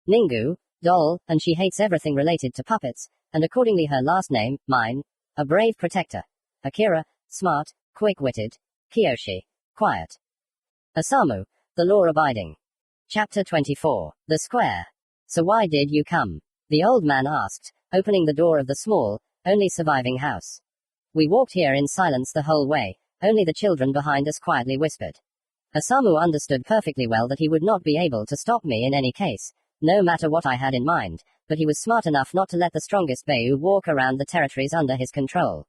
Ningu, doll, and she hates everything related to puppets, and accordingly her last name, mine, a brave protector. Akira, smart, quick-witted. Kiyoshi, quiet. Osamu, the law-abiding. Chapter 24. The Square. So why did you come? The old man asked, opening the door of the small, only surviving house. We walked here in silence the whole way, only the children behind us quietly whispered. Osamu understood perfectly well that he would not be able to stop me in any case, no matter what I had in mind, but he was smart enough not to let the strongest Bayu walk around the territories under his control.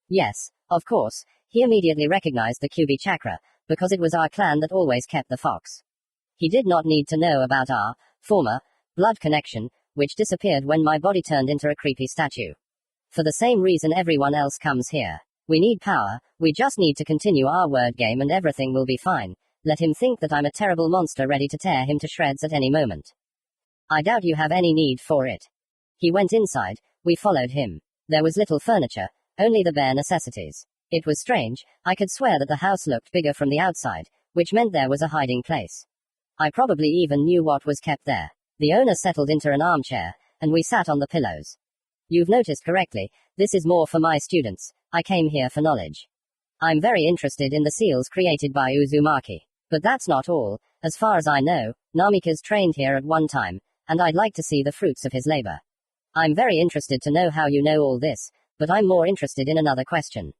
Yes, of course, he immediately recognized the Kyubi chakra, because it was our clan that always kept the fox. He did not need to know about our former blood connection, which disappeared when my body turned into a creepy statue. For the same reason everyone else comes here. We need power, we just need to continue our word game and everything will be fine. Let him think that I'm a terrible monster ready to tear him to shreds at any moment. I doubt you have any need for it. He went inside, we followed him. There was little furniture, only the bare necessities. It was strange, I could swear that the house looked bigger from the outside, which meant there was a hiding place. I probably even knew what was kept there. The owner settled into an armchair, and we sat on the pillows. You've noticed correctly, this is more for my students. I came here for knowledge. I'm very interested in the seals created by Uzumaki. But that's not all. As far as I know, Namikaze trained here at one time, and I'd like to see the fruits of his labor. I'm very interested to know how you know all this, but I'm more interested in another question.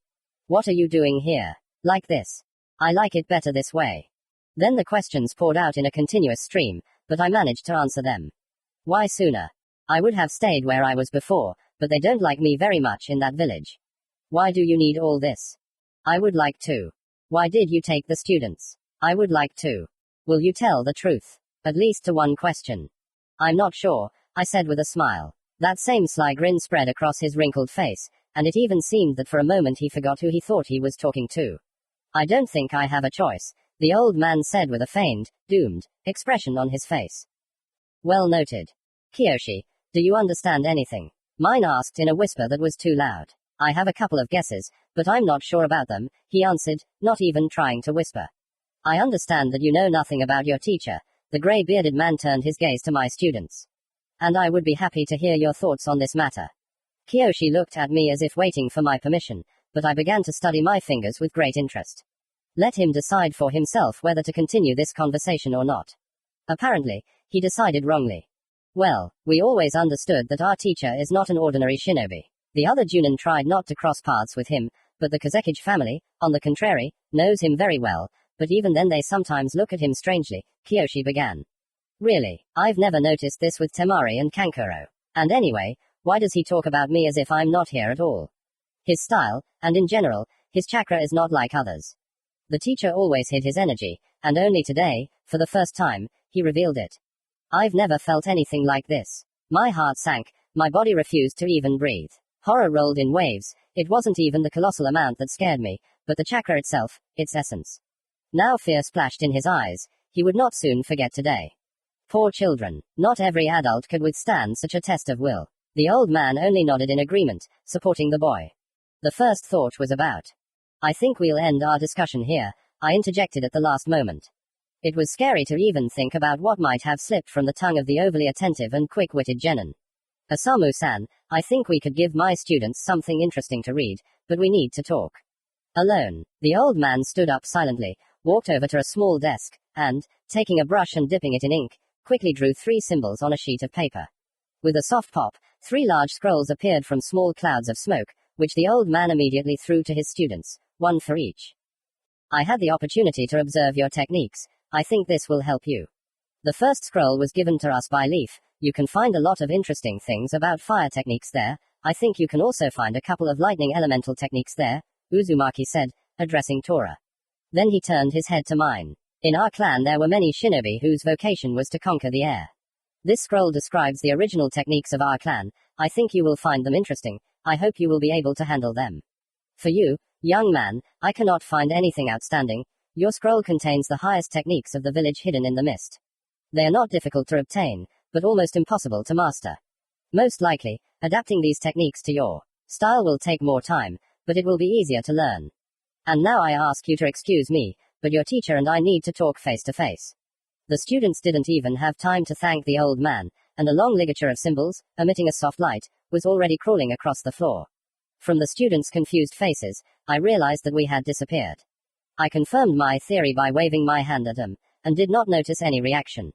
What are you doing here? Like this. I like it better this way. Then the questions poured out in a continuous stream, but I managed to answer them. Why sooner? I would have stayed where I was before, but they don't like me very much in that village. Why do you need all this? I would like to. Why did you take the students? I would like to. Will you tell the truth? At least to one question. I'm not sure, I said with a smile. That same sly grin spread across his wrinkled face, and it even seemed that for a moment he forgot who he thought he was talking to. I don't think I have a choice, the old man said with a feigned, doomed, expression on his face. Well noted. Kiyoshi, do you understand anything? Mine asked in a whisper that was too loud. I have a couple of guesses, but I'm not sure about them, he answered, not even trying to whisper. I understand that you know nothing about your teacher. The grey-bearded man turned his gaze to my students. And I would be happy to hear your thoughts on this matter. Kiyoshi looked at me as if waiting for my permission, but I began to study my fingers with great interest. Let him decide for himself whether to continue this conversation or not. Apparently, he decided wrongly. Well, we always understood that our teacher is not an ordinary shinobi. The other Junin tried not to cross paths with him, but the Kazekage family, on the contrary, knows him very well, but even then they sometimes look at him strangely, Kiyoshi began. Really, I've never noticed this with Temari and Kankuro. And anyway, why does he talk about me as if I'm not here at all? His style, and in general, his chakra is not like others. The teacher always hid his energy, and only today, for the first time, he revealed it. I've never felt anything like this. My heart sank, my body refused to even breathe. Horror rolled in waves. It wasn't even the colossal amount that scared me, but the chakra itself, its essence. Now fear splashed in his eyes. He would not soon forget today. Poor children. Not every adult could withstand such a test of will. The old man only nodded in agreement, supporting the boy. The first thought was about. I think we'll end our discussion here, I interjected at the last moment. It was scary to even think about what might have slipped from the tongue of the overly attentive and quick-witted genin. Osamu-san, I think we could give my students something interesting to read, but we need to talk. Alone. The old man stood up silently, walked over to a small desk, and, taking a brush and dipping it in ink, quickly drew 3 symbols on a sheet of paper. With a soft pop, 3 large scrolls appeared from small clouds of smoke, which the old man immediately threw to his students, 1 for each. I had the opportunity to observe your techniques. I think this will help you. The first scroll was given to us by Leaf. You can find a lot of interesting things about fire techniques there. I think you can also find a couple of lightning elemental techniques there, Uzumaki said, addressing Tora. Then he turned his head to mine. In our clan there were many shinobi whose vocation was to conquer the air. This scroll describes the original techniques of our clan. I think you will find them interesting. I hope you will be able to handle them. For you, young man, I cannot find anything outstanding. Your scroll contains the highest techniques of the village hidden in the mist. They are not difficult to obtain, but almost impossible to master. Most likely, adapting these techniques to your style will take more time, but it will be easier to learn. And now I ask you to excuse me, but your teacher and I need to talk face to face. The students didn't even have time to thank the old man, and a long ligature of symbols, emitting a soft light, was already crawling across the floor. From the students' confused faces, I realized that we had disappeared. I confirmed my theory by waving my hand at them, and did not notice any reaction.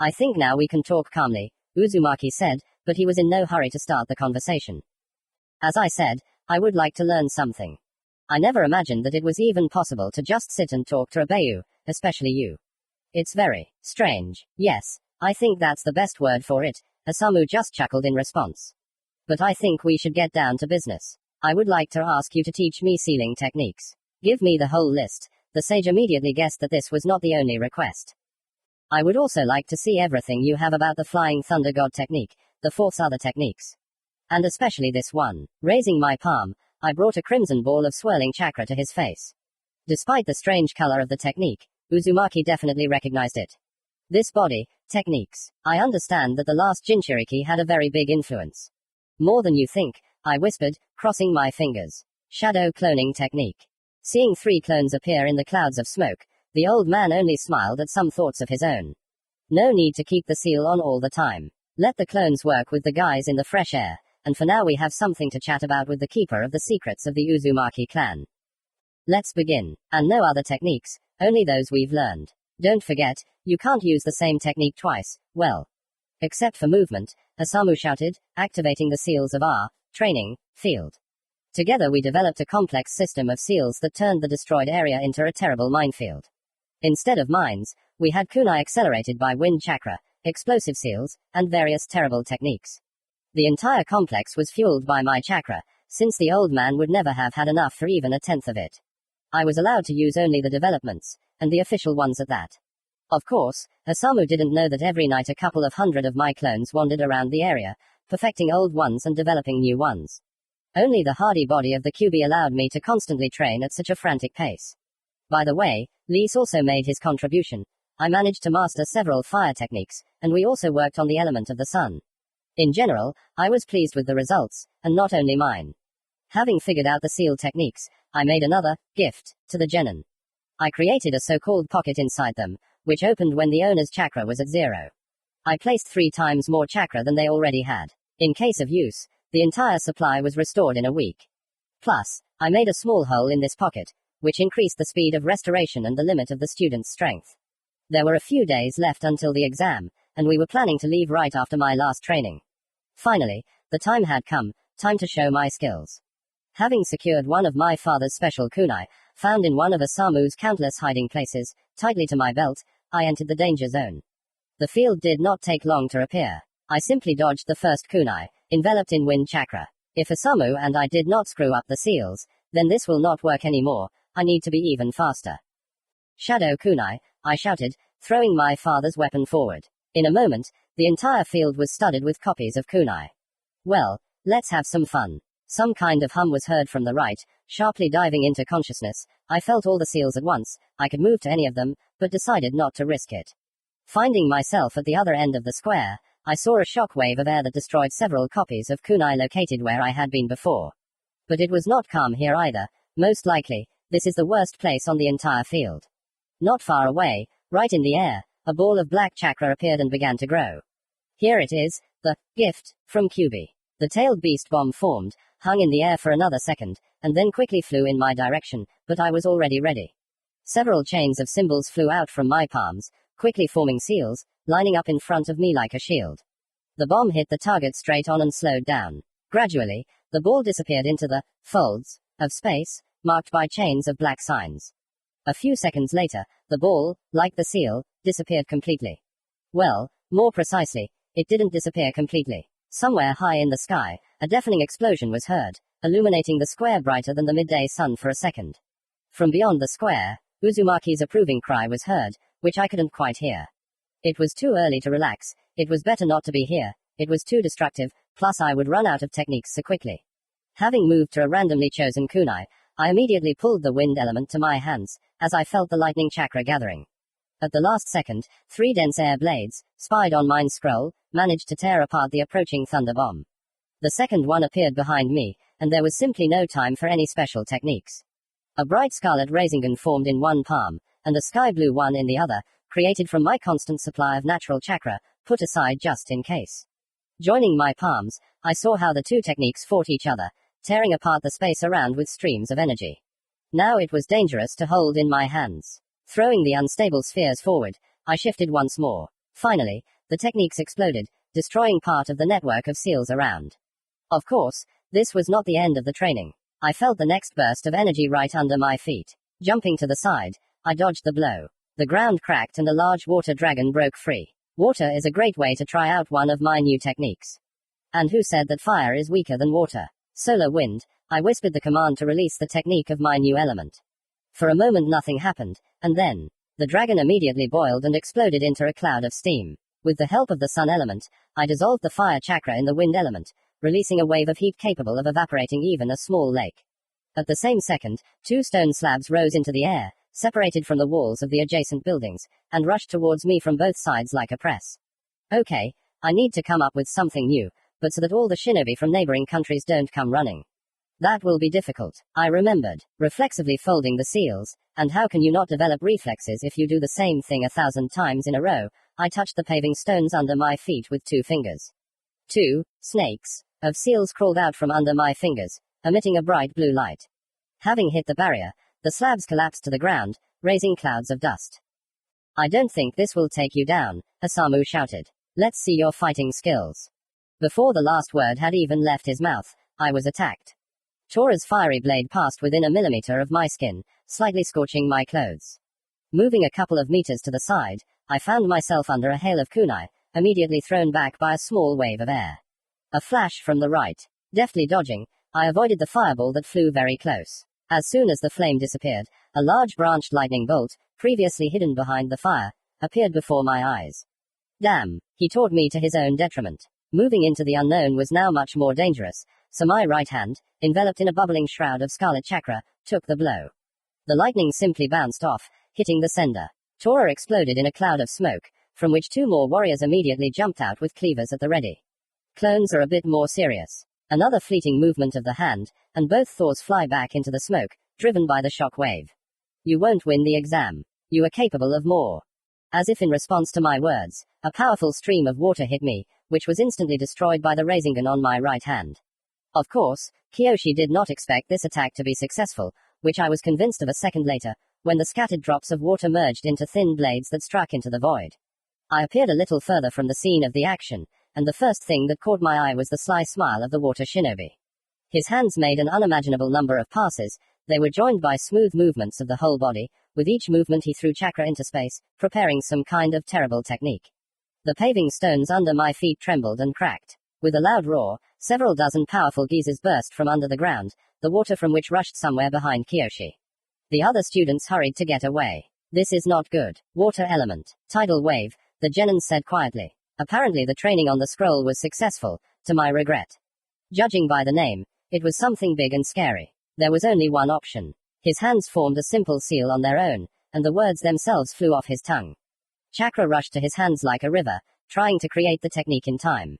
I think now we can talk calmly, Uzumaki said, but he was in no hurry to start the conversation. As I said, I would like to learn something. I never imagined that it was even possible to just sit and talk to a Bayu, especially you. It's very strange. Yes, I think that's the best word for it, Osamu just chuckled in response. But I think we should get down to business. I would like to ask you to teach me sealing techniques. Give me the whole list. The sage immediately guessed that this was not the only request. I would also like to see everything you have about the flying thunder god technique, the 4 other techniques. And especially this one. Raising my palm, I brought a crimson ball of swirling chakra to his face. Despite the strange color of the technique, Uzumaki definitely recognized it. This body, techniques. I understand that the last Jinchuriki had a very big influence. More than you think, I whispered, crossing my fingers. Shadow cloning technique. Seeing 3 clones appear in the clouds of smoke, the old man only smiled at some thoughts of his own. No need to keep the seal on all the time. Let the clones work with the guys in the fresh air, and for now we have something to chat about with the keeper of the secrets of the Uzumaki clan. Let's begin. And no other techniques, only those we've learned. Don't forget, you can't use the same technique twice, well. Except for movement, Osamu shouted, activating the seals of our training field. Together we developed a complex system of seals that turned the destroyed area into a terrible minefield. Instead of mines, we had kunai accelerated by wind chakra, explosive seals, and various terrible techniques. The entire complex was fueled by my chakra, since the old man would never have had enough for even a tenth of it. I was allowed to use only the developments, and the official ones at that. Of course, Osamu didn't know that every night a couple of hundred of my clones wandered around the area, perfecting old ones and developing new ones. Only the hardy body of the QB allowed me to constantly train at such a frantic pace. By the way, Lise also made his contribution. I managed to master several fire techniques, and we also worked on the element of the sun. In general, I was pleased with the results, and not only mine. Having figured out the seal techniques, I made another gift to the genin. I created a so-called pocket inside them, which opened when the owner's chakra was at 0. I placed 3 times more chakra than they already had. In case of use, the entire supply was restored in a week. Plus, I made a small hole in this pocket, which increased the speed of restoration and the limit of the student's strength. There were a few days left until the exam, and we were planning to leave right after my last training. Finally, the time had come, time to show my skills. Having secured one of my father's special kunai, found in one of Osamu's countless hiding places, tightly to my belt, I entered the danger zone. The field did not take long to appear. I simply dodged the first kunai, enveloped in wind chakra. If Osamu and I did not screw up the seals, then this will not work anymore. I need to be even faster. Shadow kunai, I shouted, throwing my father's weapon forward. In a moment, the entire field was studded with copies of kunai. Well, let's have some fun. Some kind of hum was heard from the right, sharply diving into consciousness. I felt all the seals at once. I could move to any of them, but decided not to risk it. Finding myself at the other end of the square, I saw a shock wave of air that destroyed several copies of kunai located where I had been before. But it was not calm here either. Most likely, this is the worst place on the entire field. Not far away, right in the air, a ball of black chakra appeared and began to grow. Here it is, the gift from QB. The tailed beast bomb formed, hung in the air for another second, and then quickly flew in my direction, but I was already ready. Several chains of symbols flew out from my palms, quickly forming seals, lining up in front of me like a shield. The bomb hit the target straight on and slowed down. Gradually, the ball disappeared into the folds of space, marked by chains of black signs. A few seconds later, the ball, like the seal, disappeared completely. Well, more precisely, it didn't disappear completely. Somewhere high in the sky, a deafening explosion was heard, illuminating the square brighter than the midday sun for a second. From beyond the square, Uzumaki's approving cry was heard, which I couldn't quite hear. It was too early to relax, it was better not to be here, it was too destructive, plus I would run out of techniques so quickly. Having moved to a randomly chosen kunai, I immediately pulled the wind element to my hands, as I felt the lightning chakra gathering. At the last second, 3 dense air blades, spied on mine scroll, managed to tear apart the approaching thunder bomb. The second one appeared behind me, and there was simply no time for any special techniques. A bright scarlet rasengan formed in one palm, and a sky blue one in the other, created from my constant supply of natural chakra, put aside just in case. Joining my palms, I saw how the 2 techniques fought each other, tearing apart the space around with streams of energy. Now it was dangerous to hold in my hands. Throwing the unstable spheres forward, I shifted once more. Finally, the techniques exploded, destroying part of the network of seals around. Of course, this was not the end of the training. I felt the next burst of energy right under my feet. Jumping to the side, I dodged the blow. The ground cracked and a large water dragon broke free. Water is a great way to try out one of my new techniques. And who said that fire is weaker than water? Solar wind, I whispered the command to release the technique of my new element. For a moment nothing happened, and then, the dragon immediately boiled and exploded into a cloud of steam. With the help of the sun element, I dissolved the fire chakra in the wind element, releasing a wave of heat capable of evaporating even a small lake. At the same second, 2 stone slabs rose into the air, separated from the walls of the adjacent buildings, and rushed towards me from both sides like a press. Okay, I need to come up with something new, but so that all the shinobi from neighboring countries don't come running. That will be difficult, I remembered, reflexively folding the seals, and how can you not develop reflexes if you do the same thing 1,000 times in a row? I touched the paving stones under my feet with 2 fingers. 2 snakes of seals crawled out from under my fingers, emitting a bright blue light. Having hit the barrier, the slabs collapsed to the ground, raising clouds of dust. I don't think this will take you down, Osamu shouted. Let's see your fighting skills. Before the last word had even left his mouth, I was attacked. Tora's fiery blade passed within a millimeter of my skin, slightly scorching my clothes. Moving a couple of meters to the side, I found myself under a hail of kunai, immediately thrown back by a small wave of air. A flash from the right. Deftly dodging, I avoided the fireball that flew very close. As soon as the flame disappeared, a large branched lightning bolt, previously hidden behind the fire, appeared before my eyes. Damn, he taught me to his own detriment. Moving into the unknown was now much more dangerous, so my right hand, enveloped in a bubbling shroud of scarlet chakra, took the blow. The lightning simply bounced off, hitting the sender. Tora exploded in a cloud of smoke, from which 2 more warriors immediately jumped out with cleavers at the ready. Clones are a bit more serious. Another fleeting movement of the hand, and both Thors fly back into the smoke, driven by the shock wave. You won't win the exam. You are capable of more. As if in response to my words, a powerful stream of water hit me, which was instantly destroyed by the rasengan on my right hand. Of course, Kyoshi did not expect this attack to be successful, which I was convinced of a second later, when the scattered drops of water merged into thin blades that struck into the void. I appeared a little further from the scene of the action, and the first thing that caught my eye was the sly smile of the water shinobi. His hands made an unimaginable number of passes, they were joined by smooth movements of the whole body, with each movement he threw chakra into space, preparing some kind of terrible technique. The paving stones under my feet trembled and cracked. With a loud roar, several dozen powerful geysers burst from under the ground, the water from which rushed somewhere behind Kyoshi. The other students hurried to get away. This is not good. Water element. Tidal wave, the genin said quietly. Apparently the training on the scroll was successful, to my regret. Judging by the name, it was something big and scary. There was only one option. His hands formed a simple seal on their own, and the words themselves flew off his tongue. Chakra rushed to his hands like a river, trying to create the technique in time.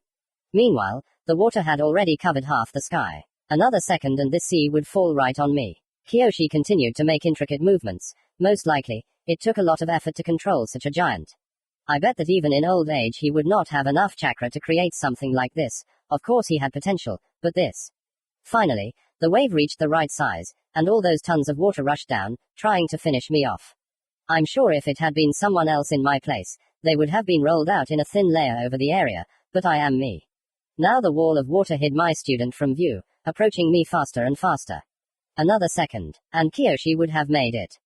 Meanwhile, the water had already covered half the sky. Another second and this sea would fall right on me. Kyoshi continued to make intricate movements. Most likely, it took a lot of effort to control such a giant. I bet that even in old age he would not have enough chakra to create something like this. Of course he had potential, but this. Finally, the wave reached the right size, and all those tons of water rushed down, trying to finish me off. I'm sure if it had been someone else in my place, they would have been rolled out in a thin layer over the area, but I am me. Now the wall of water hid my student from view, approaching me faster and faster. Another second, and Kyoshi would have made it.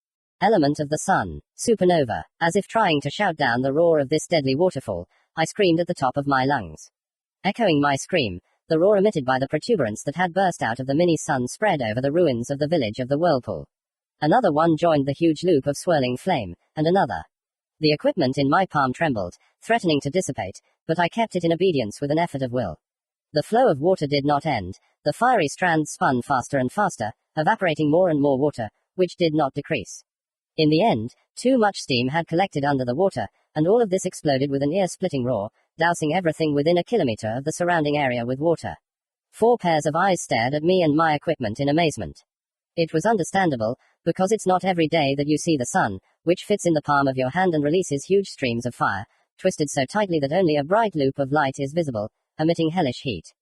Element of the sun. Supernova. As if trying to shout down the roar of this deadly waterfall, I screamed at the top of my lungs. Echoing my scream, the roar emitted by the protuberance that had burst out of the mini-sun spread over the ruins of the village of the whirlpool. Another one joined the huge loop of swirling flame, and another. The equipment in my palm trembled, threatening to dissipate, but I kept it in obedience with an effort of will. The flow of water did not end, the fiery strands spun faster and faster, evaporating more and more water, which did not decrease. In the end, too much steam had collected under the water, and all of this exploded with an ear-splitting roar, dousing everything within a kilometer of the surrounding area with water. 4 pairs of eyes stared at me and my equipment in amazement. It was understandable, because it's not every day that you see the sun, which fits in the palm of your hand and releases huge streams of fire, twisted so tightly that only a bright loop of light is visible, emitting hellish heat.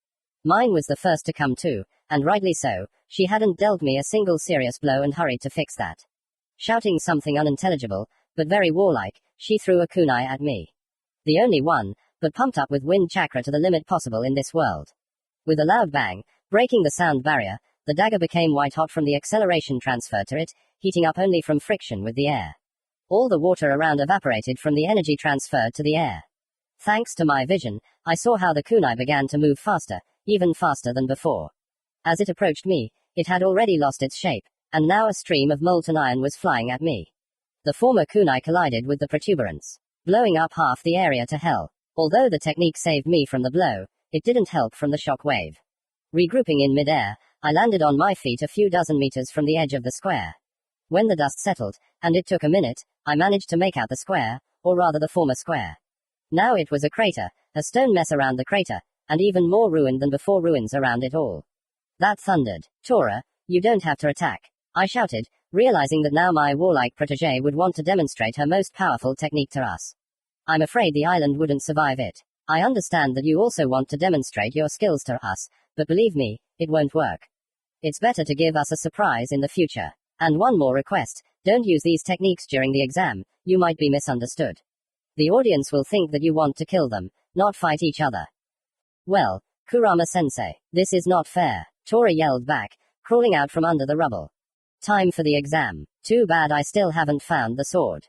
Mine was the first to come to, and rightly so. She hadn't dealt me a single serious blow and hurried to fix that. Shouting something unintelligible, but very warlike, she threw a kunai at me. The only one, but pumped up with wind chakra to the limit possible in this world. With a loud bang, breaking the sound barrier, the dagger became white hot from the acceleration transferred to it, heating up only from friction with the air. All the water around evaporated from the energy transferred to the air. Thanks to my vision, I saw how the kunai began to move faster, even faster than before. As it approached me, it had already lost its shape, and now a stream of molten iron was flying at me. The former kunai collided with the protuberance, blowing up half the area to hell. Although the technique saved me from the blow, it didn't help from the shock wave. Regrouping in mid-air, I landed on my feet a few dozen meters from the edge of the square. When the dust settled, and it took a minute, I managed to make out the square, or rather the former square. Now it was a crater, a stone mess around the crater, and even more ruined than before ruins around it all. That thundered. Tora, you don't have to attack, I shouted, realizing that now my warlike protégé would want to demonstrate her most powerful technique to us. I'm afraid the island wouldn't survive it. I understand that you also want to demonstrate your skills to us, but believe me, it won't work. It's better to give us a surprise in the future. And one more request, don't use these techniques during the exam, you might be misunderstood. The audience will think that you want to kill them, not fight each other. Well, Kurama-sensei, this is not fair, Tora yelled back, crawling out from under the rubble. Time for the exam. Too bad I still haven't found the sword.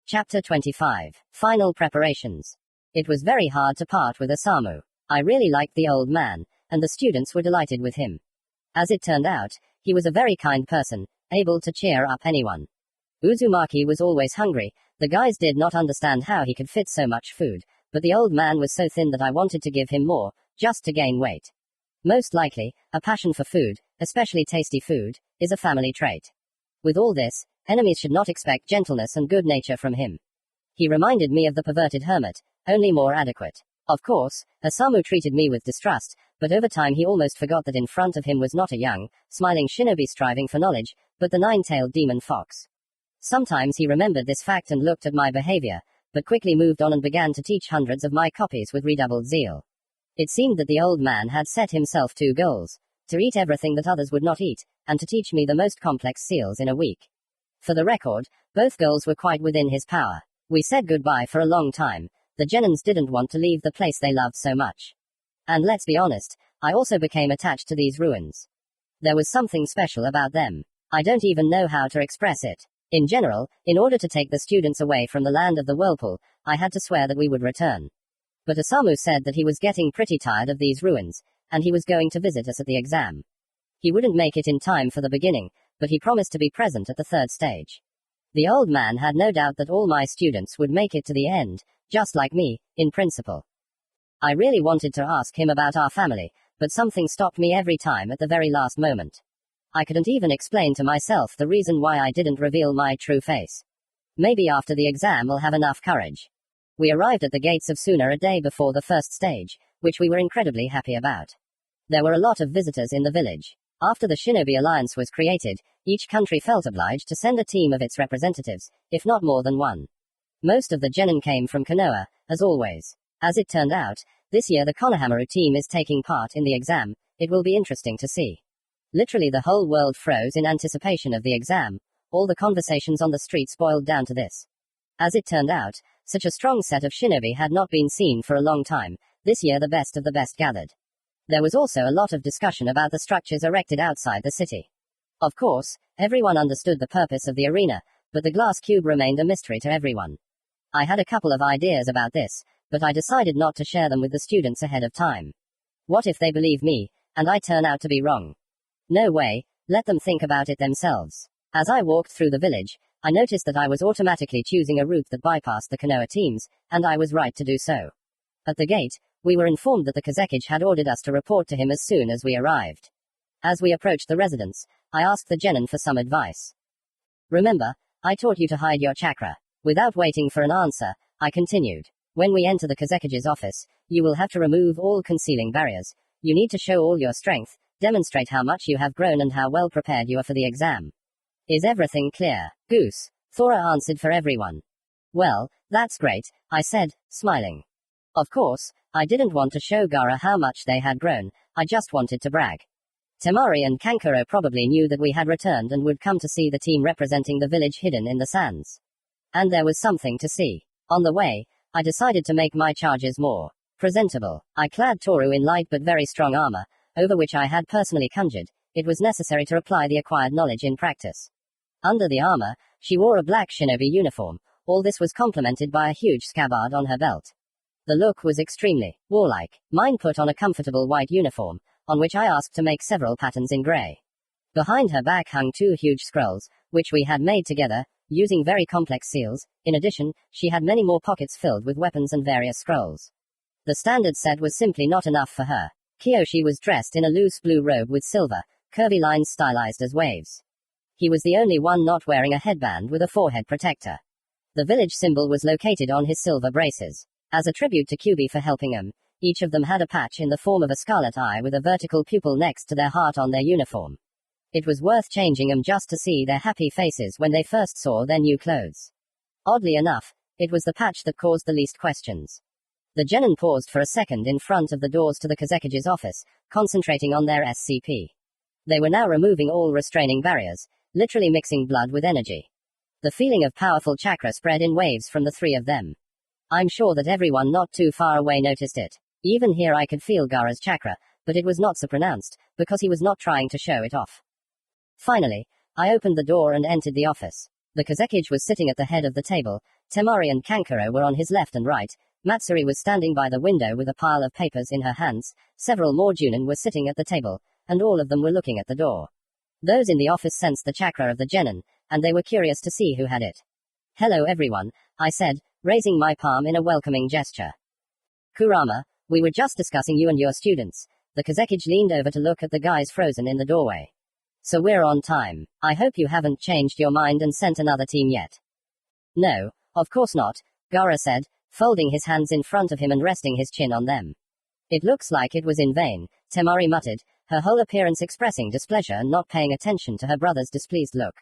Chapter 25. Final preparations. It was very hard to part with Osamu. I really liked the old man, and the students were delighted with him. As it turned out, he was a very kind person, able to cheer up anyone. Uzumaki was always hungry. The guys did not understand how he could fit so much food, but the old man was so thin that I wanted to give him more, just to gain weight. Most likely, a passion for food, especially tasty food, is a family trait. With all this, enemies should not expect gentleness and good nature from him. He reminded me of the perverted hermit, only more adequate. Of course, Osamu treated me with distrust, but over time he almost forgot that in front of him was not a young, smiling shinobi striving for knowledge, but the nine-tailed demon fox. Sometimes he remembered this fact and looked at my behavior, but quickly moved on and began to teach hundreds of my copies with redoubled zeal. It seemed that the old man had set himself two goals: to eat everything that others would not eat, and to teach me the most complex seals in a week. For the record, both goals were quite within his power. We said goodbye for a long time. The Genins didn't want to leave the place they loved so much. And let's be honest, I also became attached to these ruins. There was something special about them. I don't even know how to express it. In general, in order to take the students away from the land of the whirlpool, I had to swear that we would return. But Osamu said that he was getting pretty tired of these ruins, and he was going to visit us at the exam. He wouldn't make it in time for the beginning, but he promised to be present at the third stage. The old man had no doubt that all my students would make it to the end, just like me, in principle. I really wanted to ask him about our family, but something stopped me every time at the very last moment. I couldn't even explain to myself the reason why I didn't reveal my true face. Maybe after the exam I'll have enough courage. We arrived at the gates of Suna a day before the first stage, which we were incredibly happy about. There were a lot of visitors in the village. After the Shinobi Alliance was created, each country felt obliged to send a team of its representatives, if not more than one. Most of the genin came from Konoha, as always. As it turned out, this year the Konohamaru team is taking part in the exam. It will be interesting to see. Literally the whole world froze in anticipation of the exam. All the conversations on the streets boiled down to this. As it turned out, such a strong set of shinobi had not been seen for a long time. This year the best of the best gathered. There was also a lot of discussion about the structures erected outside the city. Of course, everyone understood the purpose of the arena, but the glass cube remained a mystery to everyone. I had a couple of ideas about this, but I decided not to share them with the students ahead of time. What if they believe me, and I turn out to be wrong? No way, let them think about it themselves. As I walked through the village, I noticed that I was automatically choosing a route that bypassed the Konoha teams, and I was right to do so. At the gate, we were informed that the Kazekage had ordered us to report to him as soon as we arrived. As we approached the residence, I asked the genin for some advice. Remember, I taught you to hide your chakra. Without waiting for an answer, I continued. When we enter the Kazekage's office, you will have to remove all concealing barriers. You need to show all your strength, demonstrate how much you have grown and how well prepared you are for the exam. Is everything clear? Goose. Thora answered for everyone. Well, that's great, I said, smiling. Of course, I didn't want to show Gaara how much they had grown, I just wanted to brag. Temari and Kankuro probably knew that we had returned and would come to see the team representing the village hidden in the sands. And there was something to see. On the way, I decided to make my charges more presentable. I clad Toru in light but very strong armor, over which I had personally conjured. It was necessary to apply the acquired knowledge in practice. Under the armor, she wore a black shinobi uniform. All this was complemented by a huge scabbard on her belt. The look was extremely warlike. Mine put on a comfortable white uniform, on which I asked to make several patterns in gray. Behind her back hung two huge scrolls, which we had made together, using very complex seals. In addition, she had many more pockets filled with weapons and various scrolls. The standard set was simply not enough for her. Kiyoshi was dressed in a loose blue robe with silver, curvy lines stylized as waves. He was the only one not wearing a headband with a forehead protector. The village symbol was located on his silver braces. As a tribute to Kyubi for helping him, each of them had a patch in the form of a scarlet eye with a vertical pupil next to their heart on their uniform. It was worth changing them just to see their happy faces when they first saw their new clothes. Oddly enough, it was the patch that caused the least questions. The genin paused for a second in front of the doors to the Kazekage's office, concentrating on their SCP. They were now removing all restraining barriers, literally mixing blood with energy. The feeling of powerful chakra spread in waves from the three of them. I'm sure that everyone not too far away noticed it. Even here I could feel Gaara's chakra, but it was not so pronounced, because he was not trying to show it off. Finally, I opened the door and entered the office. The Kazekage was sitting at the head of the table. Temari and Kankuro were on his left and right. Matsuri was standing by the window with a pile of papers in her hands. Several more Junin were sitting at the table, and all of them were looking at the door. Those in the office sensed the chakra of the genin, and they were curious to see who had it. Hello everyone, I said, raising my palm in a welcoming gesture. Kurama, we were just discussing you and your students. The Kazekage leaned over to look at the guys frozen in the doorway. So we're on time. I hope you haven't changed your mind and sent another team yet. No, of course not, Gaara said, folding his hands in front of him and resting his chin on them. It looks like it was in vain, Temari muttered, her whole appearance expressing displeasure and not paying attention to her brother's displeased look.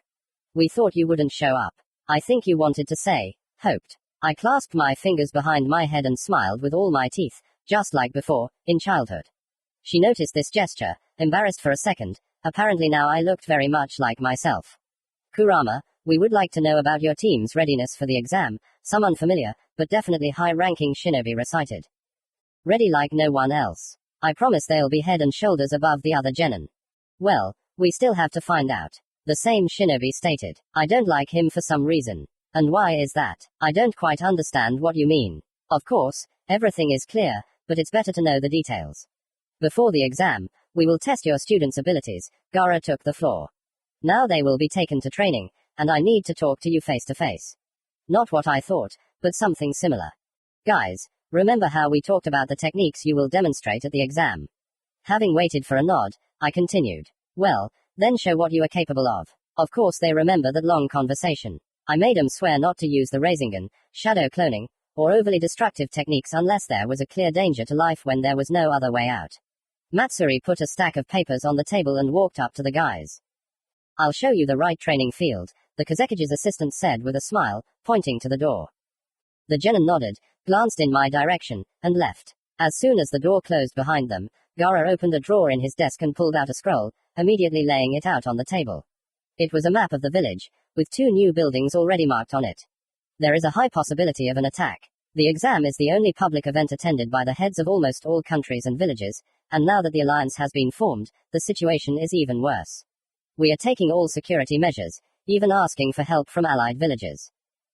We thought you wouldn't show up. I think you wanted to say, hoped. I clasped my fingers behind my head and smiled with all my teeth, just like before, in childhood. She noticed this gesture, embarrassed for a second. Apparently now I looked very much like myself. Kurama, we would like to know about your team's readiness for the exam, some unfamiliar, but definitely high-ranking shinobi recited. Ready like no one else. I promise they'll be head and shoulders above the other genin. Well, we still have to find out. The same shinobi stated. I don't like him for some reason. And why is that? I don't quite understand what you mean. Of course, everything is clear, but it's better to know the details. Before the exam, we will test your students' abilities. Gara took the floor. Now they will be taken to training, and I need to talk to you face to face. Not what I thought, but something similar. Guys, remember how we talked about the techniques you will demonstrate at the exam? Having waited for a nod, I continued. Well, then show what you are capable of. Of course they remember that long conversation. I made them swear not to use the rasengan, shadow cloning, or overly destructive techniques unless there was a clear danger to life when there was no other way out. Matsuri put a stack of papers on the table and walked up to the guys. I'll show you the right training field, the Kazekige's assistant said with a smile, pointing to the door. The genin nodded, glanced in my direction, and left. As soon as the door closed behind them, Gara opened a drawer in his desk and pulled out a scroll, immediately laying it out on the table. It was a map of the village, with 2 new buildings already marked on it. There is a high possibility of an attack. The exam is the only public event attended by the heads of almost all countries and villages, and now that the alliance has been formed, the situation is even worse. We are taking all security measures, even asking for help from allied villages.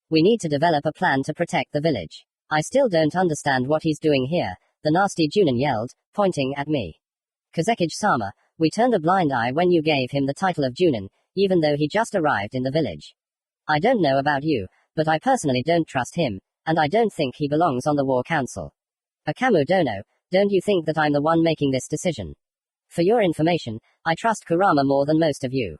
We need to develop a plan to protect the village. I still don't understand what he's doing here, the nasty Junin yelled, pointing at me. Kazekige-sama, we turned a blind eye when you gave him the title of Junin, even though he just arrived in the village. I don't know about you, but I personally don't trust him, and I don't think he belongs on the war council. Akamu Dono, don't you think that I'm the one making this decision? For your information, I trust Kurama more than most of you.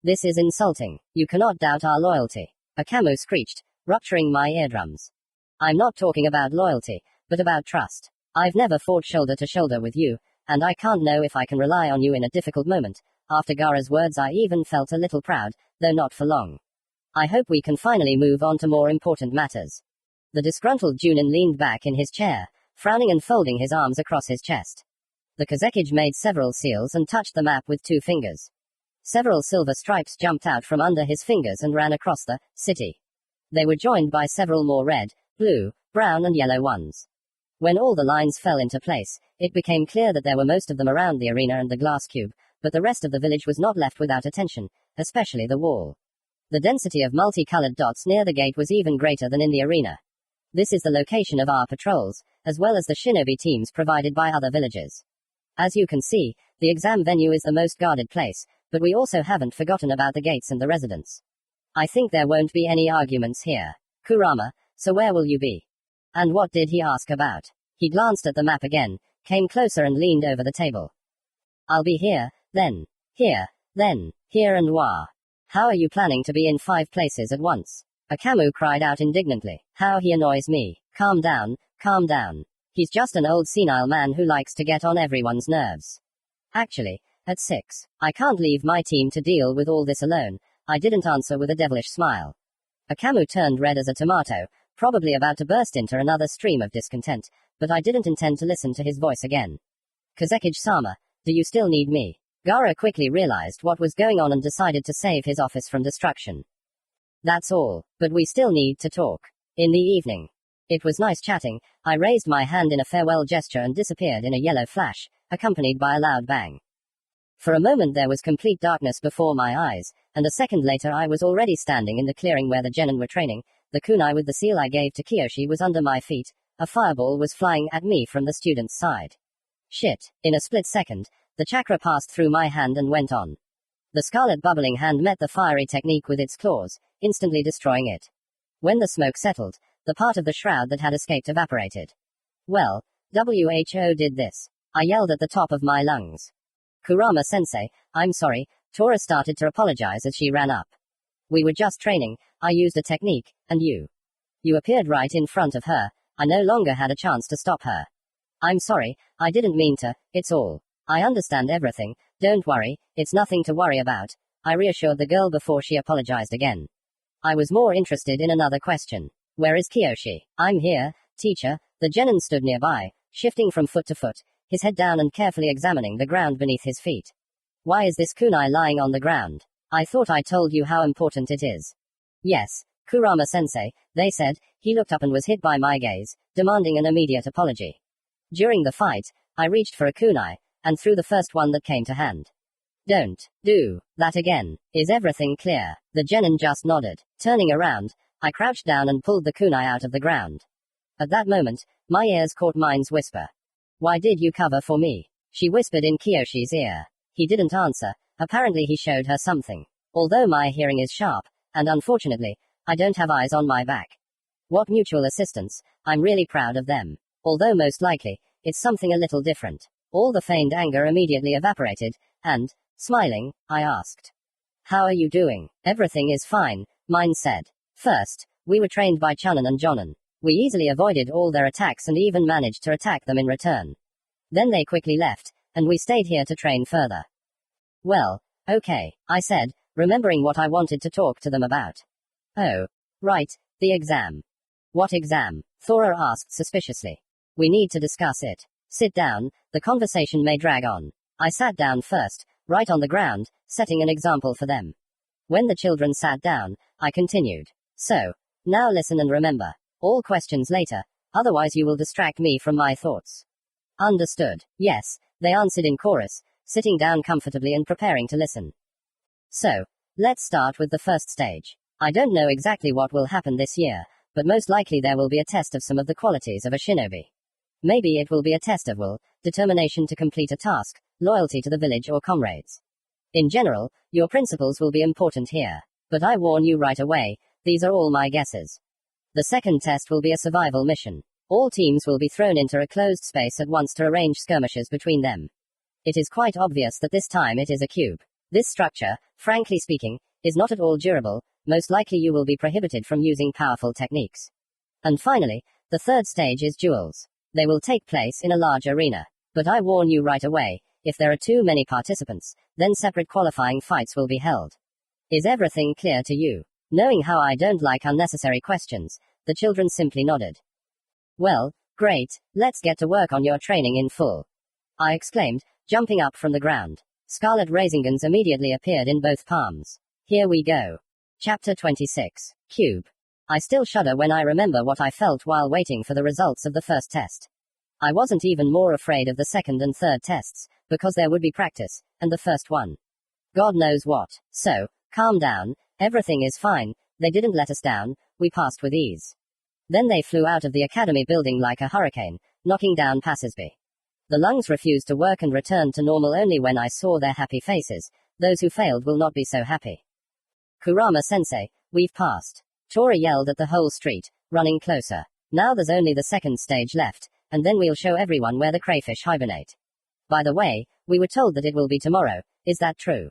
This is insulting. You cannot doubt our loyalty. Akamu screeched, rupturing my eardrums. I'm not talking about loyalty, but about trust. I've never fought shoulder to shoulder with you, and I can't know if I can rely on you in a difficult moment. After Gara's words I even felt a little proud, though not for long. I hope we can finally move on to more important matters. The disgruntled Junin leaned back in his chair, frowning and folding his arms across his chest. The Kazekige made several seals and touched the map with 2 fingers. Several silver stripes jumped out from under his fingers and ran across the city. They were joined by several more red, blue, brown and yellow ones. When all the lines fell into place, it became clear that there were most of them around the arena and the glass cube, but the rest of the village was not left without attention, especially the wall. The density of multicolored dots near the gate was even greater than in the arena. This is the location of our patrols, as well as the shinobi teams provided by other villages. As you can see, the exam venue is the most guarded place, but we also haven't forgotten about the gates and the residents. I think there won't be any arguments here. Kurama, so where will you be? And what did he ask about? He glanced at the map again, came closer and leaned over the table. I'll be here, then here and wah. How are you planning to be in 5 places at once? Akamu cried out indignantly. How he annoys me. Calm down, calm down. He's just an old senile man who likes to get on everyone's nerves. Actually, at 6, I can't leave my team to deal with all this alone. I didn't answer with a devilish smile. Akamu turned red as a tomato, probably about to burst into another stream of discontent, but I didn't intend to listen to his voice again. Kazekige-sama, do you still need me? Gara quickly realized what was going on and decided to save his office from destruction. That's all, but we still need to talk. In the evening. It was nice chatting. I raised my hand in a farewell gesture and disappeared in a yellow flash, accompanied by a loud bang. For a moment there was complete darkness before my eyes, and a second later I was already standing in the clearing where the genin were training. The kunai with the seal I gave to Kiyoshi was under my feet. A fireball was flying at me from the student's side. Shit. In a split second, the chakra passed through my hand and went on. The scarlet bubbling hand met the fiery technique with its claws, instantly destroying it. When the smoke settled, the part of the shroud that had escaped evaporated. Well, WHO did this. I yelled at the top of my lungs. Kurama-sensei, I'm sorry. Tora started to apologize as she ran up. We were just training. I used a technique, and you. You appeared right in front of her. I no longer had a chance to stop her. I'm sorry, I didn't mean to, it's all. I understand everything, don't worry, it's nothing to worry about. I reassured the girl before she apologized again. I was more interested in another question. Where is Kiyoshi? I'm here, teacher. The genin stood nearby, shifting from foot to foot, his head down and carefully examining the ground beneath his feet. Why is this kunai lying on the ground? I thought I told you how important it is. Yes, Kurama-sensei, they said. He looked up and was hit by my gaze, demanding an immediate apology. During the fight, I reached for a kunai, and threw the first one that came to hand. Don't do that again. Is everything clear? The genin just nodded. Turning around, I crouched down and pulled the kunai out of the ground. At that moment, my ears caught mine's whisper. Why did you cover for me? She whispered in Kiyoshi's ear. He didn't answer. Apparently he showed her something. Although my hearing is sharp, and unfortunately, I don't have eyes on my back. What mutual assistance, I'm really proud of them. Although most likely, it's something a little different. All the feigned anger immediately evaporated, and, smiling, I asked. How are you doing? Everything is fine, mine said. First, we were trained by Chunin and Jonin. We easily avoided all their attacks and even managed to attack them in return. Then they quickly left, and we stayed here to train further. Well, okay, I said, remembering what I wanted to talk to them about. Oh, right, the exam. What exam? Thora asked suspiciously. We need to discuss it. Sit down, the conversation may drag on. I sat down first, right on the ground, setting an example for them. When the children sat down, I continued. So, now listen and remember. All questions later, otherwise you will distract me from my thoughts. Understood. Yes, they answered in chorus, sitting down comfortably and preparing to listen. So, let's start with the first stage. I don't know exactly what will happen this year, but most likely there will be a test of some of the qualities of a shinobi. Maybe it will be a test of will, determination to complete a task, loyalty to the village or comrades. In general, your principles will be important here. But I warn you right away, these are all my guesses. The second test will be a survival mission. All teams will be thrown into a closed space at once to arrange skirmishes between them. It is quite obvious that this time it is a cube. This structure, frankly speaking, is not at all durable. Most likely you will be prohibited from using powerful techniques. And finally, the third stage is duels. They will take place in a large arena. But I warn you right away, if there are too many participants, then separate qualifying fights will be held. Is everything clear to you? Knowing how I don't like unnecessary questions, the children simply nodded. Well, great, let's get to work on your training in full. I exclaimed, jumping up from the ground. Scarlet rasengans immediately appeared in both palms. Here we go. Chapter 26. Cube. I still shudder when I remember what I felt while waiting for the results of the first test. I wasn't even more afraid of the second and third tests, because there would be practice, and the first one. God knows what. So, calm down, everything is fine, they didn't let us down, we passed with ease. Then they flew out of the academy building like a hurricane, knocking down passersby. The lungs refused to work and returned to normal only when I saw their happy faces. Those who failed will not be so happy. Kurama-sensei, we've passed. Tori yelled at the whole street, running closer. Now there's only the second stage left, and then we'll show everyone where the crayfish hibernate. By the way, we were told that it will be tomorrow, is that true?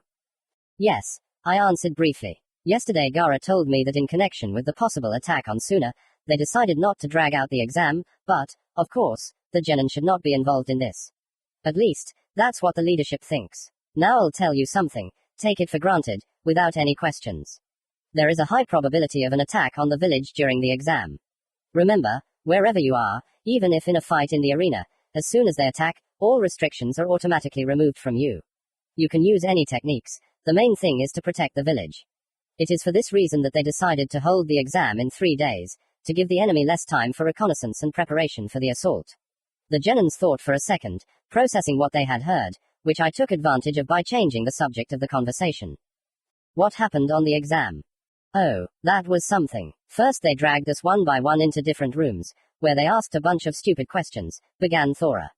Yes, I answered briefly. Yesterday Gara told me that in connection with the possible attack on Suna, they decided not to drag out the exam, but, of course, the genin should not be involved in this. At least, that's what the leadership thinks. Now I'll tell you something, take it for granted, without any questions. There is a high probability of an attack on the village during the exam. Remember, wherever you are, even if in a fight in the arena, as soon as they attack, all restrictions are automatically removed from you. You can use any techniques, the main thing is to protect the village. It is for this reason that they decided to hold the exam in 3 days, to give the enemy less time for reconnaissance and preparation for the assault. The genins thought for a second, processing what they had heard, which I took advantage of by changing the subject of the conversation. What happened on the exam? Oh, that was something. First they dragged us one by one into different rooms, where they asked a bunch of stupid questions, began Thora.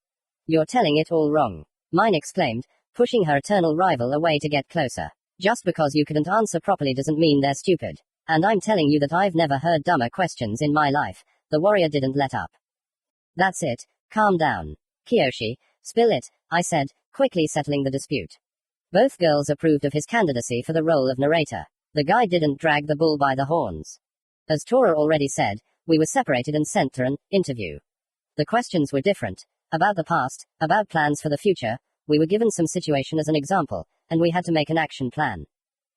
You're telling it all wrong. Mine exclaimed, pushing her eternal rival away to get closer. Just because you couldn't answer properly doesn't mean they're stupid. And I'm telling you that I've never heard dumber questions in my life. The warrior didn't let up. That's it, calm down. Kiyoshi, spill it, I said, quickly settling the dispute. Both girls approved of his candidacy for the role of narrator. The guy didn't drag the bull by the horns. As Tora already said, we were separated and sent to an interview. The questions were different. About the past, about plans for the future, we were given some situation as an example, and we had to make an action plan.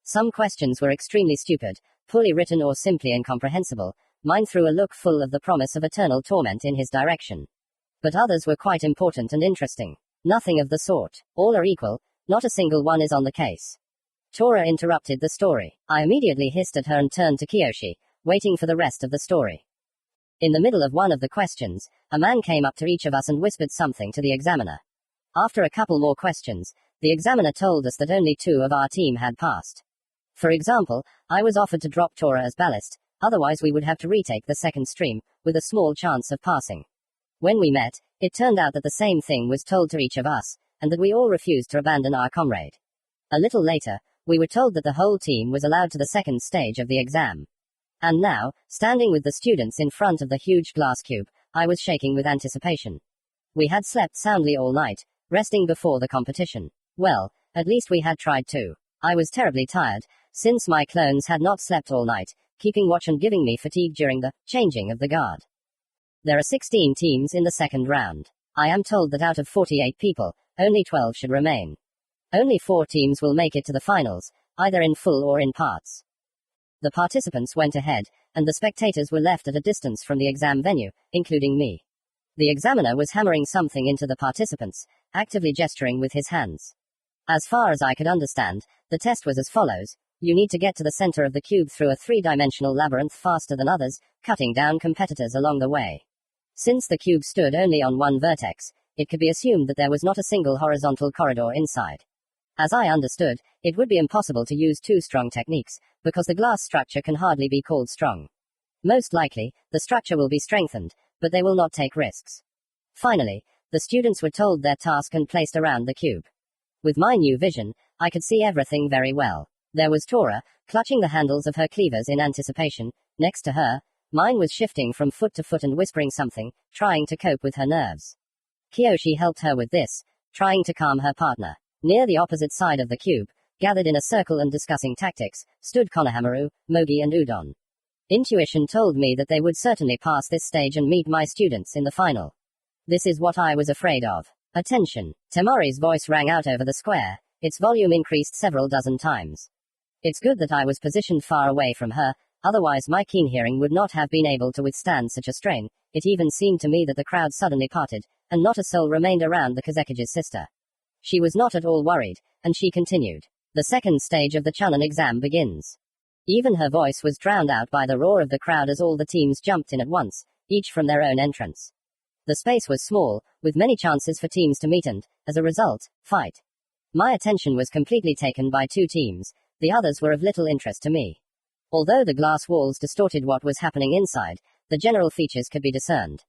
Some questions were extremely stupid, poorly written or simply incomprehensible. Mine threw a look full of the promise of eternal torment in his direction. But others were quite important and interesting. Nothing of the sort. All are equal, not a single one is on the case. Tora interrupted the story. I immediately hissed at her and turned to Kiyoshi, waiting for the rest of the story. In the middle of one of the questions, a man came up to each of us and whispered something to the examiner. After a couple more questions, the examiner told us that only 2 of our team had passed. For example, I was offered to drop Tora as ballast, otherwise we would have to retake the second stream, with a small chance of passing. When we met, it turned out that the same thing was told to each of us, and that we all refused to abandon our comrade. A little later, we were told that the whole team was allowed to the second stage of the exam. And now, standing with the students in front of the huge glass cube, I was shaking with anticipation. We had slept soundly all night, resting before the competition. Well, at least we had tried to. I was terribly tired, since my clones had not slept all night, keeping watch and giving me fatigue during the changing of the guard. There are 16 teams in the second round. I am told that out of 48 people, only 12 should remain. Only 4 teams will make it to the finals, either in full or in parts. The participants went ahead, and the spectators were left at a distance from the exam venue, including me. The examiner was hammering something into the participants, actively gesturing with his hands. As far as I could understand, the test was as follows. You need to get to the center of the cube through a 3-dimensional labyrinth faster than others, cutting down competitors along the way. Since the cube stood only on one vertex, it could be assumed that there was not a single horizontal corridor inside. As I understood, it would be impossible to use 2 strong techniques, because the glass structure can hardly be called strong. Most likely, the structure will be strengthened, but they will not take risks. Finally, the students were told their task and placed around the cube. With my new vision, I could see everything very well. There was Tora, clutching the handles of her cleavers in anticipation. Next to her, mine was shifting from foot to foot and whispering something, trying to cope with her nerves. Kiyoshi helped her with this, trying to calm her partner. Near the opposite side of the cube, gathered in a circle and discussing tactics, stood Konohamaru, Mogi and Udon. Intuition told me that they would certainly pass this stage and meet my students in the final. This is what I was afraid of. Attention! Temari's voice rang out over the square, its volume increased several dozen times. It's good that I was positioned far away from her, otherwise my keen hearing would not have been able to withstand such a strain. It even seemed to me that the crowd suddenly parted, and not a soul remained around the Kazekige's sister. She was not at all worried, and she continued. The second stage of the Chunin exam begins. Even her voice was drowned out by the roar of the crowd as all the teams jumped in at once, each from their own entrance. The space was small, with many chances for teams to meet and, as a result, fight. My attention was completely taken by 2 teams, the others were of little interest to me. Although the glass walls distorted what was happening inside, the general features could be discerned.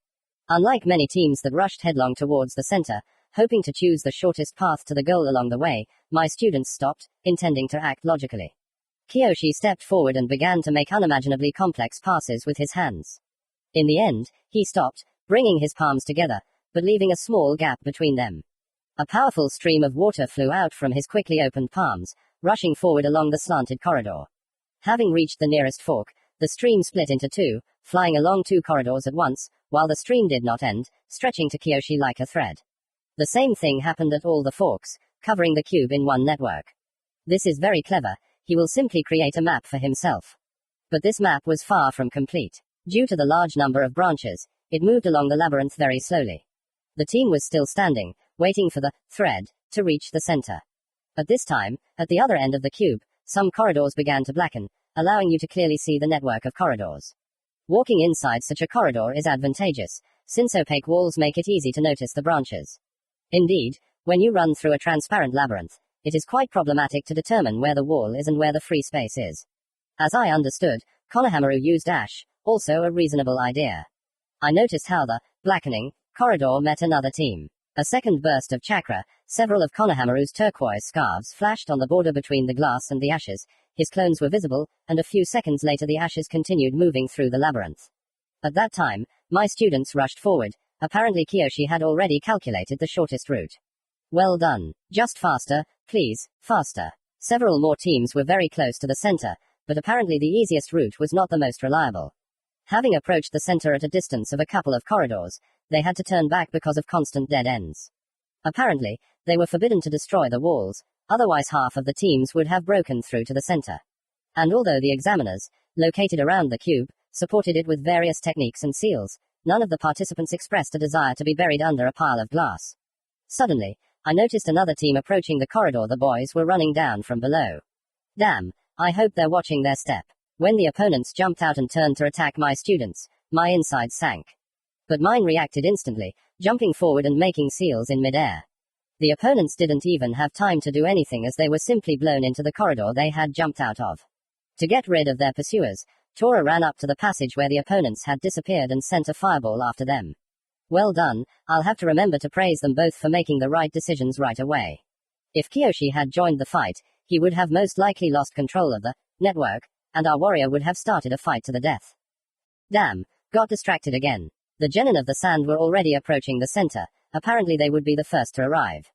Unlike many teams that rushed headlong towards the center, hoping to choose the shortest path to the goal along the way, my students stopped, intending to act logically. Kiyoshi stepped forward and began to make unimaginably complex passes with his hands. In the end, he stopped, bringing his palms together, but leaving a small gap between them. A powerful stream of water flew out from his quickly opened palms, rushing forward along the slanted corridor. Having reached the nearest fork, the stream split into 2, flying along 2 corridors at once, while the stream did not end, stretching to Kiyoshi like a thread. The same thing happened at all the forks, covering the cube in one network. This is very clever, he will simply create a map for himself. But this map was far from complete. Due to the large number of branches, it moved along the labyrinth very slowly. The team was still standing, waiting for the thread to reach the center. At this time, at the other end of the cube, some corridors began to blacken, allowing you to clearly see the network of corridors. Walking inside such a corridor is advantageous, since opaque walls make it easy to notice the branches. Indeed, when you run through a transparent labyrinth, it is quite problematic to determine where the wall is and where the free space is. As I understood, Konohamaru used ash, also a reasonable idea. I noticed how the blackening corridor met another team. A second burst of chakra, several of Konohamaru's turquoise scarves flashed on the border between the glass and the ashes, his clones were visible, and a few seconds later the ashes continued moving through the labyrinth. At that time, my students rushed forward. Apparently Kiyoshi had already calculated the shortest route. Well done. Just faster, please, faster. Several more teams were very close to the center, but apparently the easiest route was not the most reliable. Having approached the center at a distance of a couple of corridors, they had to turn back because of constant dead ends. Apparently, they were forbidden to destroy the walls, otherwise half of the teams would have broken through to the center. And although the examiners, located around the cube, supported it with various techniques and seals, none of the participants expressed a desire to be buried under a pile of glass. Suddenly, I noticed another team approaching the corridor the boys were running down from below. Damn, I hope they're watching their step. When the opponents jumped out and turned to attack my students, my insides sank. But mine reacted instantly, jumping forward and making seals in midair. The opponents didn't even have time to do anything as they were simply blown into the corridor they had jumped out of. To get rid of their pursuers, Tora ran up to the passage where the opponents had disappeared and sent a fireball after them. Well done, I'll have to remember to praise them both for making the right decisions right away. If Kiyoshi had joined the fight, he would have most likely lost control of the network, and our warrior would have started a fight to the death. Damn, got distracted again. The genin of the sand were already approaching the center, apparently they would be the first to arrive.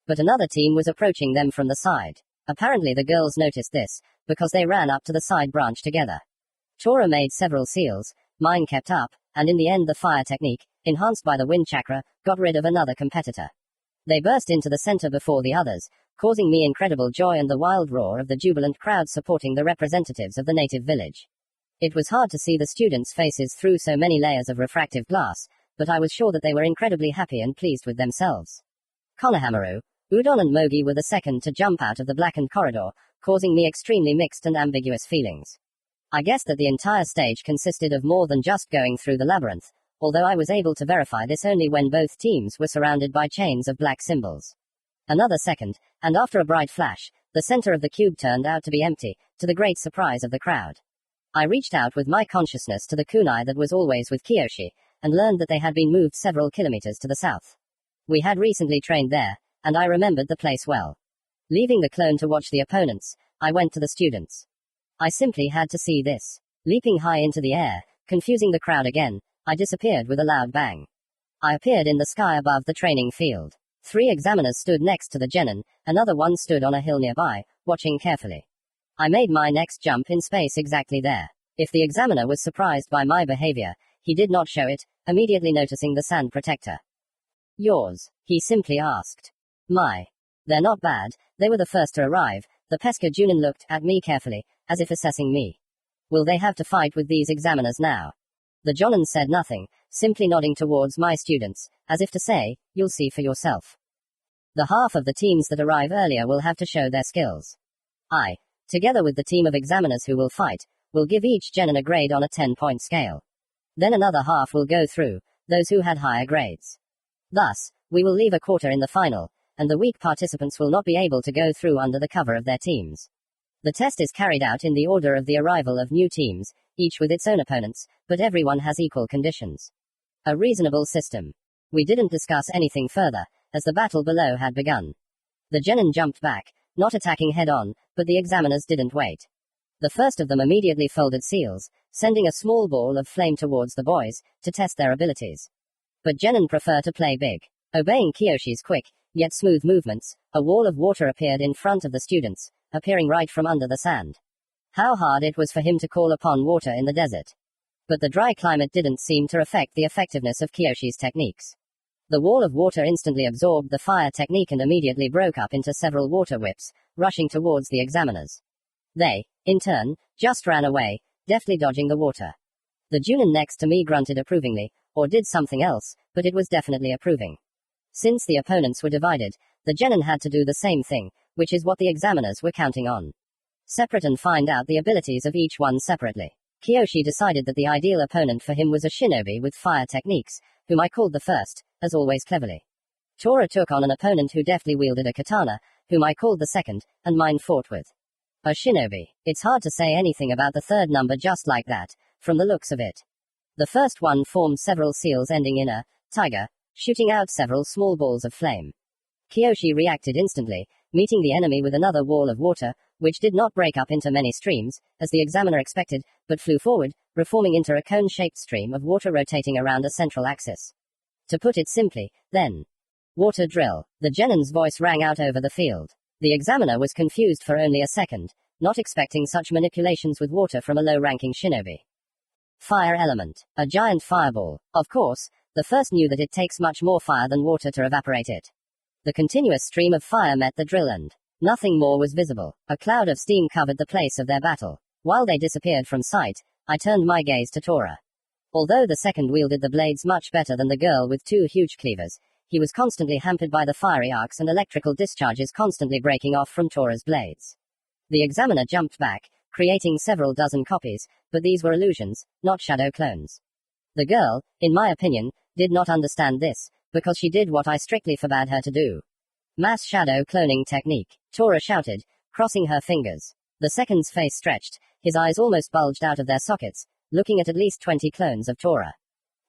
But another team was approaching them from the side. Apparently the girls noticed this, because they ran up to the side branch together. Tora made several seals, mine kept up, and in the end the fire technique, enhanced by the wind chakra, got rid of another competitor. They burst into the center before the others, causing me incredible joy and the wild roar of the jubilant crowd supporting the representatives of the native village. It was hard to see the students' faces through so many layers of refractive glass, but I was sure that they were incredibly happy and pleased with themselves. Konohamaru, Udon and Mogi were the second to jump out of the blackened corridor, causing me extremely mixed and ambiguous feelings. I guessed that the entire stage consisted of more than just going through the labyrinth, although I was able to verify this only when both teams were surrounded by chains of black symbols. Another second, and after a bright flash, the center of the cube turned out to be empty, to the great surprise of the crowd. I reached out with my consciousness to the kunai that was always with Kiyoshi, and learned that they had been moved several kilometers to the south. We had recently trained there, and I remembered the place well. Leaving the clone to watch the opponents, I went to the students. I simply had to see this. Leaping high into the air, confusing the crowd again, I disappeared with a loud bang. I appeared in the sky above the training field. 3 examiners stood next to the genin, another one stood on a hill nearby, watching carefully. I made my next jump in space exactly there. If the examiner was surprised by my behavior, he did not show it, immediately noticing the sand protector. Yours? He simply asked. They're not bad, they were the first to arrive. The Pesca Junin looked at me carefully, as if assessing me. Will they have to fight with these examiners now? The Jonin said nothing, simply nodding towards my students, as if to say, you'll see for yourself. The half of the teams that arrive earlier will have to show their skills. I, together with the team of examiners who will fight, will give each genin a grade on a 10-point scale. Then another half will go through, those who had higher grades. Thus, we will leave a quarter in the final, and the weak participants will not be able to go through under the cover of their teams. The test is carried out in the order of the arrival of new teams, each with its own opponents, but everyone has equal conditions. A reasonable system. We didn't discuss anything further, as the battle below had begun. The genin jumped back, not attacking head-on, but the examiners didn't wait. The first of them immediately folded seals, sending a small ball of flame towards the boys, to test their abilities. But genin prefer to play big. Obeying Kiyoshi's quick, yet smooth movements, a wall of water appeared in front of the students, appearing right from under the sand. How hard it was for him to call upon water in the desert. But the dry climate didn't seem to affect the effectiveness of Kiyoshi's techniques. The wall of water instantly absorbed the fire technique and immediately broke up into several water whips, rushing towards the examiners. They, in turn, just ran away, deftly dodging the water. The Junin next to me grunted approvingly, or did something else, but it was definitely approving. Since the opponents were divided, the genin had to do the same thing, which is what the examiners were counting on. Separate and find out the abilities of each one separately. Kiyoshi decided that the ideal opponent for him was a shinobi with fire techniques, whom I called the first, as always cleverly. Tora took on an opponent who deftly wielded a katana, whom I called the second, and mine fought with a shinobi. It's hard to say anything about the third number just like that, from the looks of it. The first one formed several seals ending in a tiger, shooting out several small balls of flame. Kiyoshi reacted instantly, meeting the enemy with another wall of water, which did not break up into many streams, as the examiner expected, but flew forward, reforming into a cone-shaped stream of water rotating around a central axis. To put it simply, then. Water drill. The genin's voice rang out over the field. The examiner was confused for only a second, not expecting such manipulations with water from a low-ranking shinobi. Fire element. A giant fireball. Of course, the first knew that it takes much more fire than water to evaporate it. The continuous stream of fire met the drill and nothing more was visible. A cloud of steam covered the place of their battle. While they disappeared from sight, I turned my gaze to Tora. Although the second wielded the blades much better than the girl with two huge cleavers, he was constantly hampered by the fiery arcs and electrical discharges constantly breaking off from Tora's blades. The examiner jumped back, creating several dozen copies, but these were illusions, not shadow clones. The girl, in my opinion, did not understand this, because she did what I strictly forbade her to do. Mass shadow cloning technique, Tora shouted, crossing her fingers. The second's face stretched, his eyes almost bulged out of their sockets, looking at least 20 clones of Tora.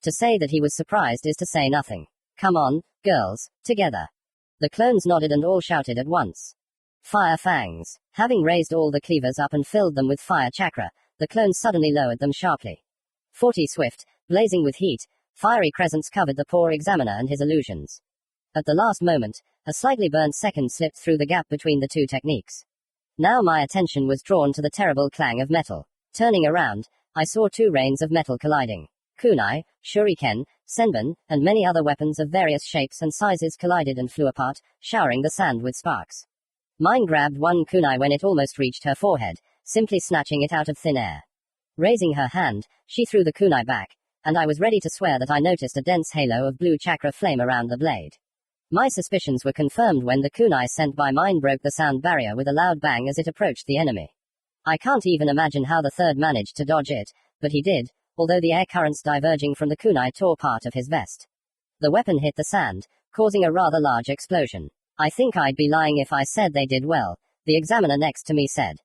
To say that he was surprised is to say nothing. Come on, girls, together. The clones nodded and all shouted at once. Fire fangs. Having raised all the cleavers up and filled them with fire chakra, the clones suddenly lowered them sharply. 40 swift, blazing with heat, fiery crescents covered the poor examiner and his illusions. At the last moment, a slightly burnt second slipped through the gap between the two techniques. Now my attention was drawn to the terrible clang of metal. Turning around, I saw two rains of metal colliding. Kunai, shuriken, senbon, and many other weapons of various shapes and sizes collided and flew apart, showering the sand with sparks. Mine grabbed one kunai when it almost reached her forehead, simply snatching it out of thin air. Raising her hand, she threw the kunai back, and I was ready to swear that I noticed a dense halo of blue chakra flame around the blade. My suspicions were confirmed when the kunai sent by mine broke the sound barrier with a loud bang as it approached the enemy. I can't even imagine how the third managed to dodge it, but he did, although the air currents diverging from the kunai tore part of his vest. The weapon hit the sand, causing a rather large explosion. I think I'd be lying if I said they did well, the examiner next to me said.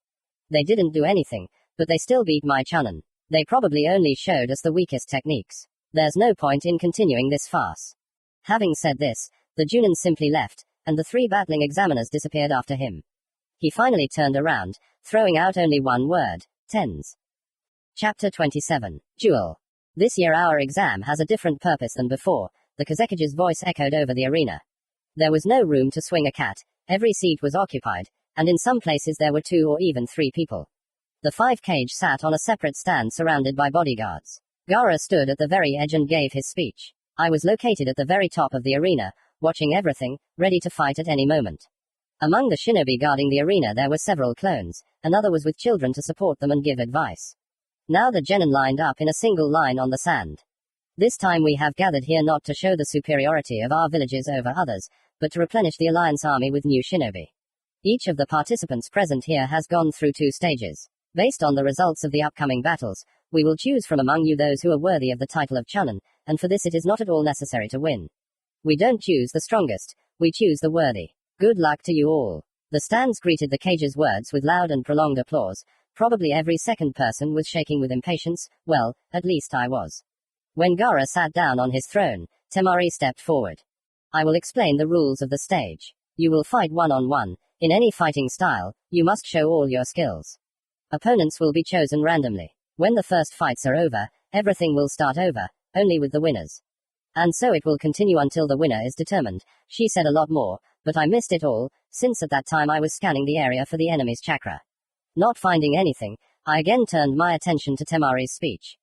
They didn't do anything, but they still beat my chunin. They probably only showed us the weakest techniques. There's no point in continuing this farce. Having said this, the Junin simply left, and the three battling examiners disappeared after him. He finally turned around, throwing out only one word, tens. Chapter 27. Duel. This year our exam has a different purpose than before, the Kazekige's voice echoed over the arena. There was no room to swing a cat, every seat was occupied, and in some places there were 2 or even 3 people. The 5 cage sat on a separate stand surrounded by bodyguards. Gaara stood at the very edge and gave his speech. I was located at the very top of the arena, watching everything, ready to fight at any moment. Among the shinobi guarding the arena there were several clones, another was with children to support them and give advice. Now the genin lined up in a single line on the sand. This time we have gathered here not to show the superiority of our villages over others, but to replenish the alliance army with new shinobi. Each of the participants present here has gone through 2 stages. Based on the results of the upcoming battles, we will choose from among you those who are worthy of the title of chunin, and for this it is not at all necessary to win. We don't choose the strongest, we choose the worthy. Good luck to you all. The stands greeted the cage's words with loud and prolonged applause. Probably every second person was shaking with impatience, well, at least I was. When Gaara sat down on his throne, Temari stepped forward. I will explain the rules of the stage. You will fight one-on-one. In any fighting style, you must show all your skills. Opponents will be chosen randomly. When the first fights are over, everything will start over, only with the winners. And so it will continue until the winner is determined. She said a lot more, but I missed it all, since at that time I was scanning the area for the enemy's chakra. Not finding anything, I again turned my attention to Temari's speech.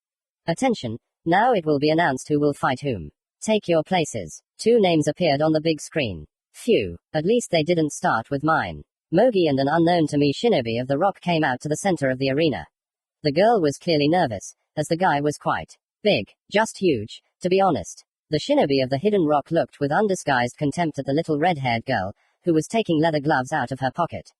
Attention, now it will be announced who will fight whom. Take your places. 2 names appeared on the big screen. Phew, at least they didn't start with mine. Mogi and an unknown to me shinobi of the rock came out to the center of the arena. The girl was clearly nervous, as the guy was quite big, just huge, to be honest. The shinobi of the hidden rock looked with undisguised contempt at the little red-haired girl, who was taking leather gloves out of her pocket.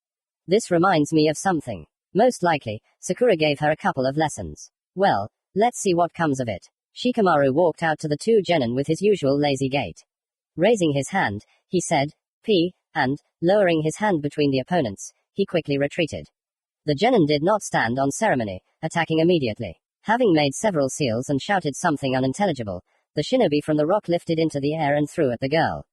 This reminds me of something. Most likely, Sakura gave her a couple of lessons. Well, let's see what comes of it. Shikamaru walked out to the 2 genin with his usual lazy gait. Raising his hand, he said, P, and, lowering his hand between the opponents, he quickly retreated. The genin did not stand on ceremony, attacking immediately. Having made several seals and shouted something unintelligible, the shinobi from the rock lifted into the air and threw at the girl.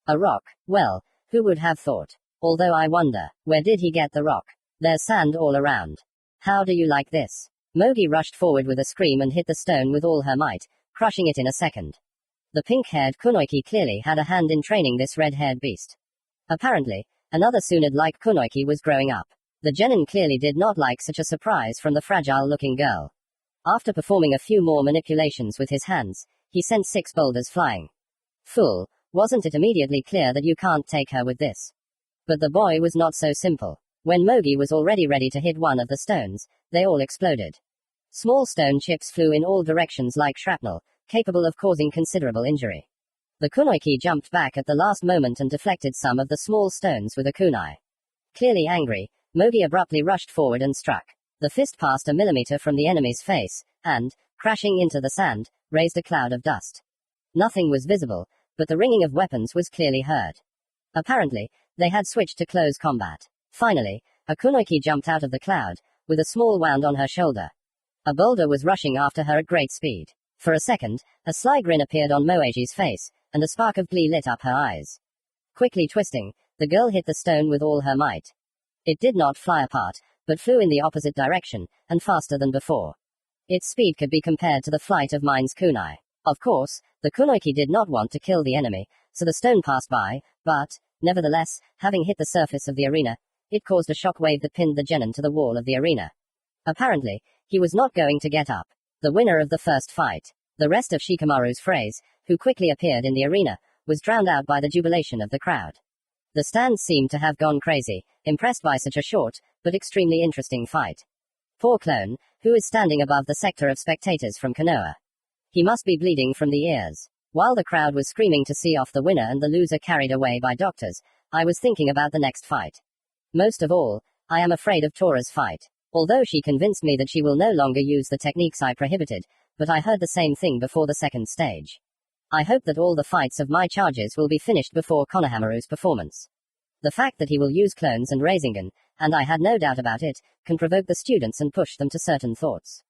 A rock? Well, who would have thought? Although I wonder, where did he get the rock? There's sand all around. How do you like this? Mogi rushed forward with a scream and hit the stone with all her might, crushing it in a second. The pink-haired kunoiki clearly had a hand in training this red-haired beast. Apparently, another Tsunade-like kunoiki was growing up. The genin clearly did not like such a surprise from the fragile-looking girl. After performing a few more manipulations with his hands, he sent 6 boulders flying. Fool, wasn't it immediately clear that you can't take her with this? But the boy was not so simple. When Mogi was already ready to hit one of the stones, they all exploded. Small stone chips flew in all directions like shrapnel, capable of causing considerable injury. The kunoiki jumped back at the last moment and deflected some of the small stones with a kunai. Clearly angry, Mogi abruptly rushed forward and struck. The fist passed a millimeter from the enemy's face, and, crashing into the sand, raised a cloud of dust. Nothing was visible, but the ringing of weapons was clearly heard. Apparently, they had switched to close combat. Finally, a kunoiki jumped out of the cloud, with a small wound on her shoulder. A boulder was rushing after her at great speed. For a second, a sly grin appeared on Moeji's face, and a spark of glee lit up her eyes. Quickly twisting, the girl hit the stone with all her might. It did not fly apart, but flew in the opposite direction, and faster than before. Its speed could be compared to the flight of mine's kunai. Of course, the kunoiki did not want to kill the enemy, so the stone passed by, but, nevertheless, having hit the surface of the arena, it caused a shock wave that pinned the genin to the wall of the arena. Apparently, he was not going to get up. The winner of the first fight, the rest of Shikamaru's phrase, who quickly appeared in the arena, was drowned out by the jubilation of the crowd. The stands seemed to have gone crazy, impressed by such a short, but extremely interesting fight. Poor clone, who is standing above the sector of spectators from Konoha. He must be bleeding from the ears. While the crowd was screaming to see off the winner and the loser carried away by doctors, I was thinking about the next fight. Most of all, I am afraid of Tora's fight. Although she convinced me that she will no longer use the techniques I prohibited, but I heard the same thing before the second stage. I hope that all the fights of my charges will be finished before Konohamaru's performance. The fact that he will use clones and rasengan, and I had no doubt about it, can provoke the students and push them to certain thoughts.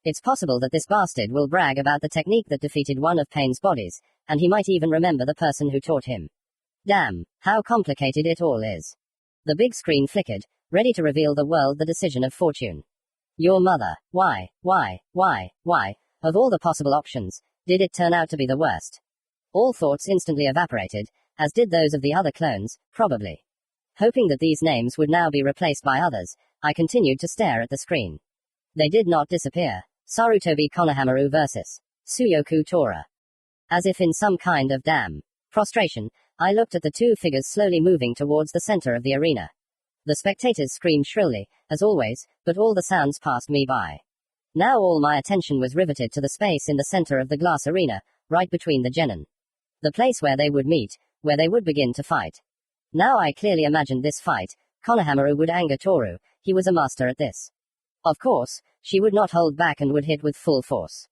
It's possible that this bastard will brag about the technique that defeated one of Pain's bodies, and he might even remember the person who taught him. Damn, how complicated it all is. The big screen flickered, ready to reveal the world the decision of fortune. Your mother, why, of all the possible options, did it turn out to be the worst? All thoughts instantly evaporated, as did those of the other clones, probably. Hoping that these names would now be replaced by others, I continued to stare at the screen. They did not disappear. Sarutobi Konohamaru vs. Suyoku Tora. As if in some kind of damn prostration, I looked at the two figures slowly moving towards the center of the arena. The spectators screamed shrilly, as always, but all the sounds passed me by. Now all my attention was riveted to the space in the center of the glass arena, right between the genin. The place where they would meet, where they would begin to fight. Now I clearly imagined this fight. Konohamaru would anger Toru, he was a master at this. Of course, she would not hold back and would hit with full force.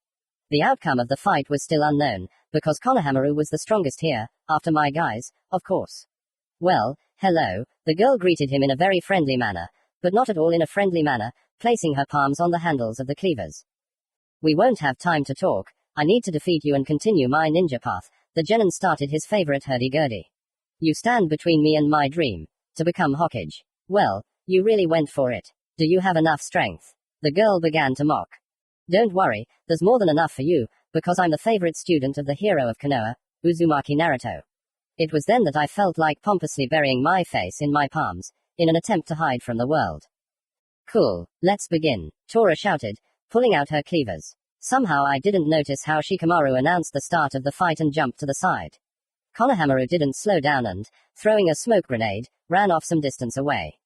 The outcome of the fight was still unknown, because Konohamaru was the strongest here, after my guys, of course. Well, hello, the girl greeted him in a very friendly manner, but not at all in a friendly manner, placing her palms on the handles of the cleavers. We won't have time to talk, I need to defeat you and continue my ninja path. The genin started his favorite hurdy-gurdy. You stand between me and my dream, to become Hokage. Well, you really went for it. Do you have enough strength? The girl began to mock. Don't worry, there's more than enough for you, because I'm the favorite student of the hero of Konoha, Uzumaki Naruto. It was then that I felt like pompously burying my face in my palms, in an attempt to hide from the world. Cool, let's begin, Tora shouted, pulling out her cleavers. Somehow I didn't notice how Shikamaru announced the start of the fight and jumped to the side. Konohamaru didn't slow down and, throwing a smoke grenade, ran off some distance away.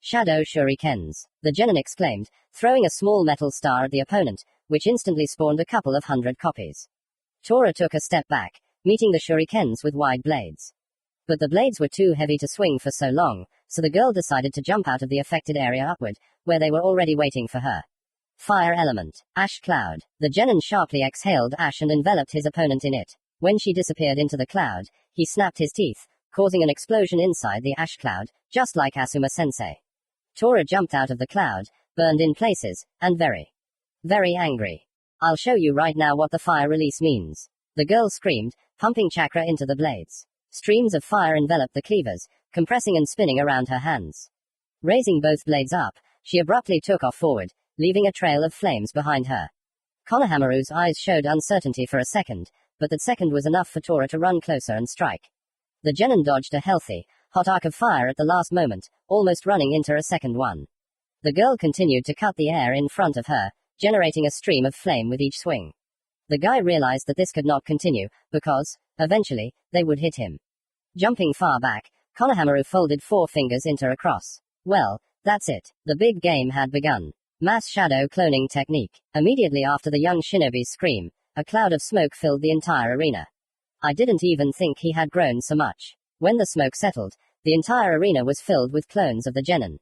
Shadow shurikens, the genin exclaimed, throwing a small metal star at the opponent, which instantly spawned a couple of 100 copies. Tora took a step back, meeting the shurikens with wide blades. But the blades were too heavy to swing for so long, so the girl decided to jump out of the affected area upward, where they were already waiting for her. Fire element, ash cloud. The genin sharply exhaled ash and enveloped his opponent in it. When she disappeared into the cloud, he snapped his teeth, causing an explosion inside the ash cloud, just like Asuma-sensei. Tora jumped out of the cloud, burned in places, and very angry. I'll show you right now what the fire release means. The girl screamed, pumping chakra into the blades. Streams of fire enveloped the cleavers, compressing and spinning around her hands. Raising both blades up, she abruptly took off forward, leaving a trail of flames behind her. Konohamaru's eyes showed uncertainty for a second, but that second was enough for Tora to run closer and strike. The genin dodged a healthy, hot arc of fire at the last moment, almost running into a second one. The girl continued to cut the air in front of her, generating a stream of flame with each swing. The guy realized that this could not continue, because, eventually, they would hit him. Jumping far back, Konohamaru folded 4 fingers into a cross. Well, that's it. The big game had begun. Mass shadow cloning technique. Immediately after the young shinobi's scream, a cloud of smoke filled the entire arena. I didn't even think he had grown so much. When the smoke settled, the entire arena was filled with clones of the genin.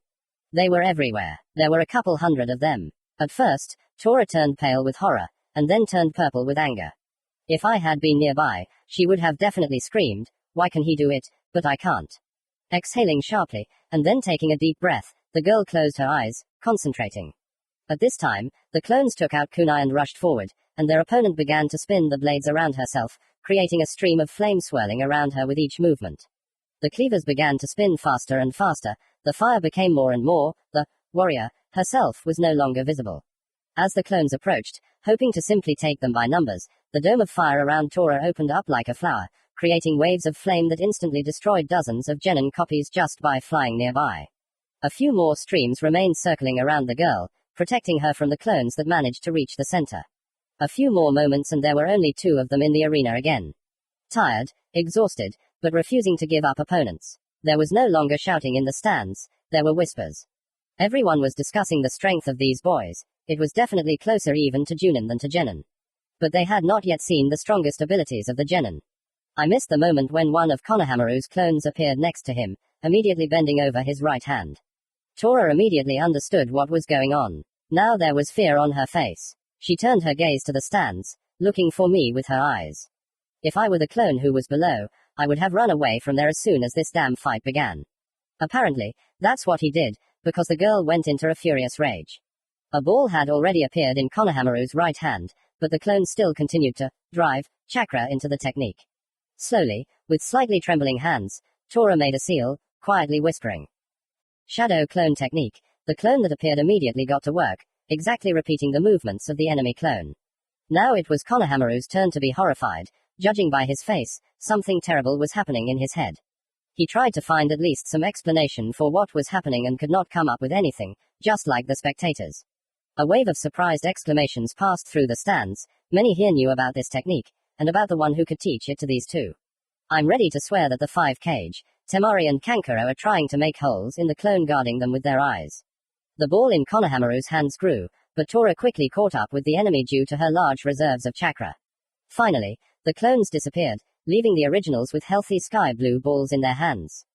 They were everywhere. There were a couple hundred of them. At first, Tora turned pale with horror, and then turned purple with anger. If I had been nearby, she would have definitely screamed, "Why can he do it, but I can't?" Exhaling sharply, and then taking a deep breath, the girl closed her eyes, concentrating. At this time, the clones took out kunai and rushed forward, and their opponent began to spin the blades around herself, creating a stream of flame swirling around her with each movement. The cleavers began to spin faster and faster, the fire became more and more, the warrior herself was no longer visible. As the clones approached, hoping to simply take them by numbers, the dome of fire around Tora opened up like a flower, creating waves of flame that instantly destroyed dozens of genin copies just by flying nearby. A few more streams remained circling around the girl, protecting her from the clones that managed to reach the center. A few more moments and there were only 2 of them in the arena again. Tired, exhausted, but refusing to give up opponents. There was no longer shouting in the stands, there were whispers. Everyone was discussing the strength of these boys. It was definitely closer even to Junin than to genin. But they had not yet seen the strongest abilities of the genin. I missed the moment when one of Konohamaru's clones appeared next to him, immediately bending over his right hand. Tora immediately understood what was going on. Now there was fear on her face. She turned her gaze to the stands, looking for me with her eyes. If I were the clone who was below, I would have run away from there as soon as this damn fight began. Apparently, that's what he did, because the girl went into a furious rage. A ball had already appeared in Konohamaru's right hand, but the clone still continued to drive chakra into the technique. Slowly, with slightly trembling hands, Tora made a seal, quietly whispering. Shadow clone technique. The clone that appeared immediately got to work, exactly repeating the movements of the enemy clone. Now it was Konohamaru's turn to be horrified. Judging by his face, something terrible was happening in his head. He tried to find at least some explanation for what was happening and could not come up with anything, just like the spectators. A wave of surprised exclamations passed through the stands. Many here knew about this technique, and about the one who could teach it to these 2. I'm ready to swear that the 5 Kage, Temari and Kankuro are trying to make holes in the clone guarding them with their eyes. The ball in Konohamaru's hands grew, but Tora quickly caught up with the enemy due to her large reserves of chakra. Finally, the clones disappeared, leaving the originals with healthy sky blue balls in their hands.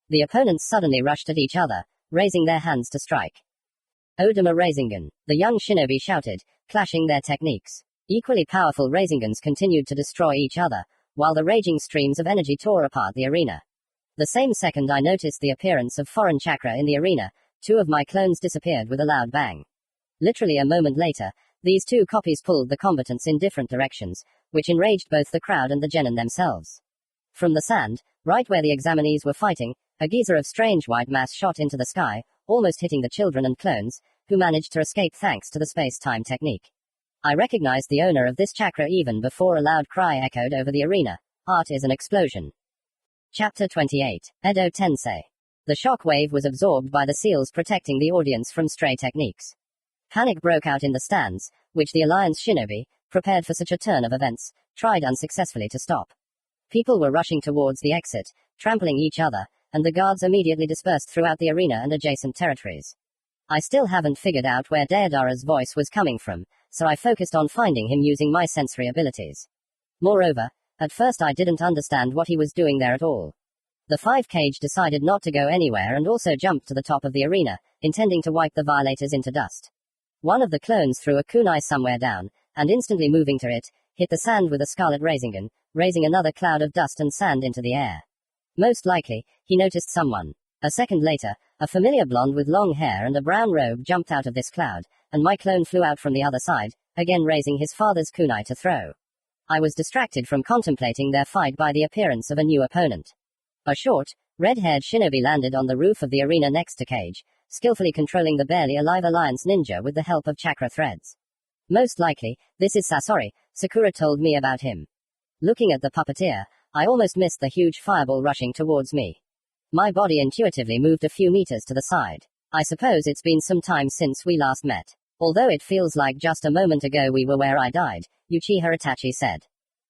The opponents suddenly rushed at each other, raising their hands to strike. Odama Rasengan, the young shinobi shouted, clashing their techniques. Equally powerful Rasengans continued to destroy each other, while the raging streams of energy tore apart the arena. The same second I noticed the appearance of foreign chakra in the arena, 2 of my clones disappeared with a loud bang. Literally a moment later, these 2 copies pulled the combatants in different directions, which enraged both the crowd and the genin themselves. From the sand, right where the examinees were fighting, a geyser of strange white mass shot into the sky, almost hitting the children and clones, who managed to escape thanks to the space-time technique. I recognized the owner of this chakra even before a loud cry echoed over the arena. Art is an explosion. Chapter 28. Edo Tensei. The shock wave was absorbed by the seals protecting the audience from stray techniques. Panic broke out in the stands, which the Alliance shinobi, prepared for such a turn of events, tried unsuccessfully to stop. People were rushing towards the exit, trampling each other, and the guards immediately dispersed throughout the arena and adjacent territories. I still haven't figured out where Deodara's voice was coming from, so I focused on finding him using my sensory abilities. Moreover, at first I didn't understand what he was doing there at all. The 5 Kage decided not to go anywhere and also jumped to the top of the arena, intending to wipe the violators into dust. One of the clones threw a kunai somewhere down, and instantly moving to it, hit the sand with a scarlet Rasengan, raising another cloud of dust and sand into the air. Most likely, he noticed someone. A second later, a familiar blonde with long hair and a brown robe jumped out of this cloud, and my clone flew out from the other side, again raising his father's kunai to throw. I was distracted from contemplating their fight by the appearance of a new opponent. A short, red-haired shinobi landed on the roof of the arena next to Kage, skillfully controlling the barely alive Alliance ninja with the help of chakra threads. Most likely, this is Sasori, Sakura told me about him. Looking at the puppeteer, I almost missed the huge fireball rushing towards me. My body intuitively moved a few meters to the side. I suppose it's been some time since we last met. Although it feels like just a moment ago we were where I died, Uchiha Itachi said.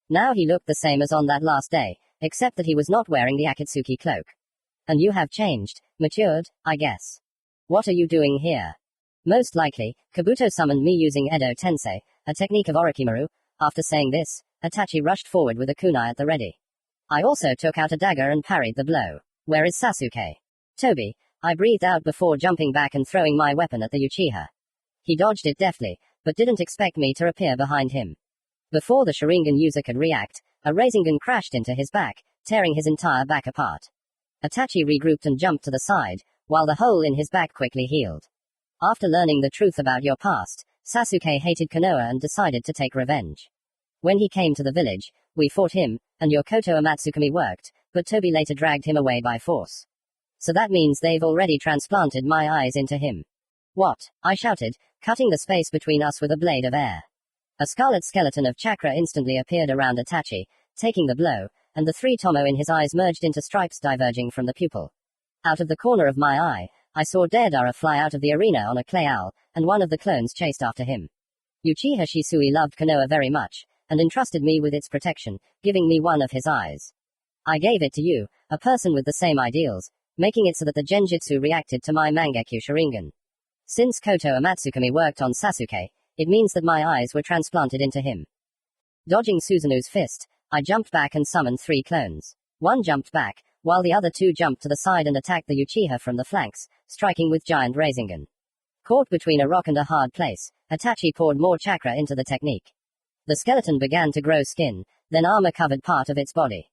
Now he looked the same as on that last day, except that he was not wearing the Akatsuki cloak. And you have changed, matured, I guess. What are you doing here? Most likely, Kabuto summoned me using Edo Tensei, a technique of Orochimaru. After saying this, Itachi rushed forward with a kunai at the ready. I also took out a dagger and parried the blow. Where is Sasuke? Toby, I breathed out before jumping back and throwing my weapon at the Uchiha. He dodged it deftly, but didn't expect me to appear behind him. Before the Sharingan user could react, a rasengan crashed into his back, tearing his entire back apart. Itachi regrouped and jumped to the side, while the hole in his back quickly healed. After learning the truth about your past, Sasuke hated Konoha and decided to take revenge. When he came to the village, we fought him, and your Koto Amatsukami worked, but Toby later dragged him away by force. So that means they've already transplanted my eyes into him. What? I shouted, cutting the space between us with a blade of air. A scarlet skeleton of chakra instantly appeared around Itachi, taking the blow, and the three tomo in his eyes merged into stripes diverging from the pupil. Out of the corner of my eye, I saw Deidara fly out of the arena on a clay owl, and one of the clones chased after him. Uchiha Shisui loved Konoha very much, and entrusted me with its protection, giving me one of his eyes. I gave it to you, a person with the same ideals, making it so that the Genjutsu reacted to my Mangekyo Sharingan. Since Koto Amatsukami worked on Sasuke, it means that my eyes were transplanted into him. Dodging Susanu's fist, I jumped back and summoned three clones. One jumped back, while the other two jumped to the side and attacked the Uchiha from the flanks, striking with giant rasengan. Caught between a rock and a hard place, Itachi poured more chakra into the technique. The skeleton began to grow skin, then armor covered part of its body.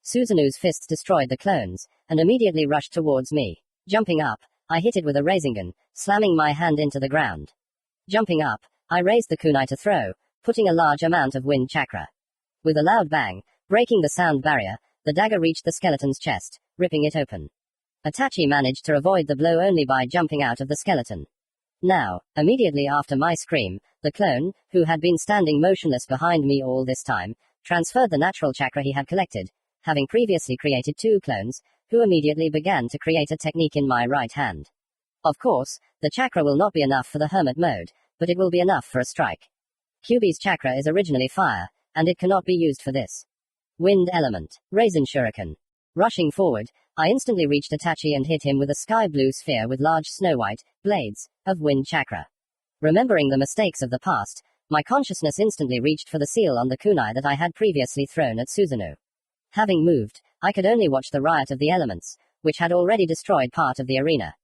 Susanu's fists destroyed the clones, and immediately rushed towards me. Jumping up, I hit it with a rasengan, slamming my hand into the ground. Jumping up, I raised the kunai to throw, putting a large amount of wind chakra. With a loud bang, breaking the sound barrier, the dagger reached the skeleton's chest, ripping it open. Itachi managed to avoid the blow only by jumping out of the skeleton. Now, immediately after my scream, the clone, who had been standing motionless behind me all this time, transferred the natural chakra he had collected, having previously created two clones, who immediately began to create a technique in my right hand. Of course, the chakra will not be enough for the hermit mode, but it will be enough for a strike. Kyuubi's chakra is originally fire, and it cannot be used for this. Wind element. Rasen Shuriken. Rushing forward, I instantly reached Itachi and hit him with a sky blue sphere with large snow-white blades of wind chakra. Remembering the mistakes of the past, my consciousness instantly reached for the seal on the kunai that I had previously thrown at Susanoo. Having moved, I could only watch the riot of the elements, which had already destroyed part of the arena.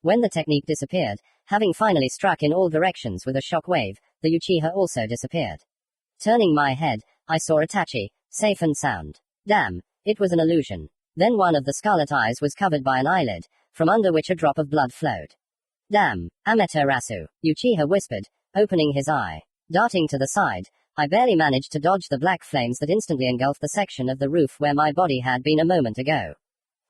When the technique disappeared, having finally struck in all directions with a shock wave, the Uchiha also disappeared. Turning my head, I saw Itachi, safe and sound. Damn, it was an illusion. Then one of the scarlet eyes was covered by an eyelid, from under which a drop of blood flowed. Damn, Amaterasu, Uchiha whispered, opening his eye. Darting to the side, I barely managed to dodge the black flames that instantly engulfed the section of the roof where my body had been a moment ago.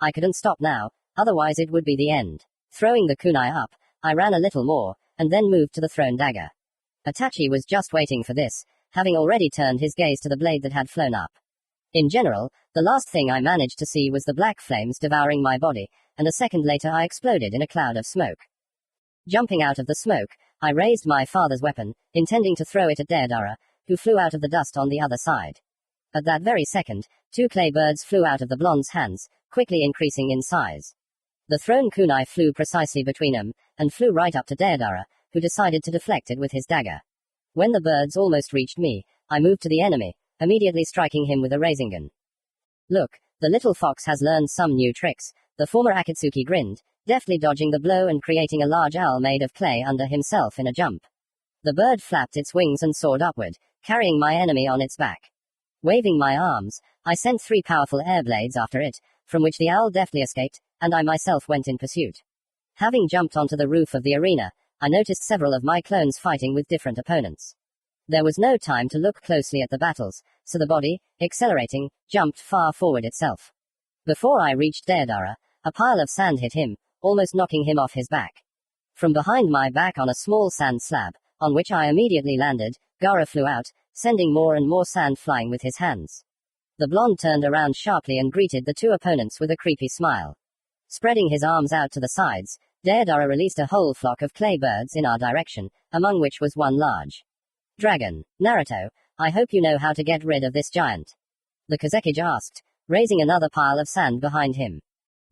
I couldn't stop now, otherwise it would be the end. Throwing the kunai up, I ran a little more, and then moved to the thrown dagger. Itachi was just waiting for this, having already turned his gaze to the blade that had flown up. In general, the last thing I managed to see was the black flames devouring my body, and a second later I exploded in a cloud of smoke. Jumping out of the smoke, I raised my father's weapon, intending to throw it at Deidara, who flew out of the dust on the other side. At that very second, two clay birds flew out of the blonde's hands, quickly increasing in size. The thrown kunai flew precisely between them, and flew right up to Deidara, who decided to deflect it with his dagger. When the birds almost reached me, I moved to the enemy, immediately striking him with a rasengan. Look, the little fox has learned some new tricks, the former Akatsuki grinned, deftly dodging the blow and creating a large owl made of clay under himself in a jump. The bird flapped its wings and soared upward, carrying my enemy on its back. Waving my arms, I sent 3 powerful air blades after it, from which the owl deftly escaped, and I myself went in pursuit. Having jumped onto the roof of the arena, I noticed several of my clones fighting with different opponents. There was no time to look closely at the battles, so the body, accelerating, jumped far forward itself. Before I reached Deidara, a pile of sand hit him, almost knocking him off his back. From behind my back on a small sand slab, on which I immediately landed, Gaara flew out, sending more and more sand flying with his hands. The blonde turned around sharply and greeted the two opponents with a creepy smile. Spreading his arms out to the sides, Deodara released a whole flock of clay birds in our direction, among which was one large dragon. Naruto, I hope you know how to get rid of this giant. The Kazekage asked, raising another pile of sand behind him.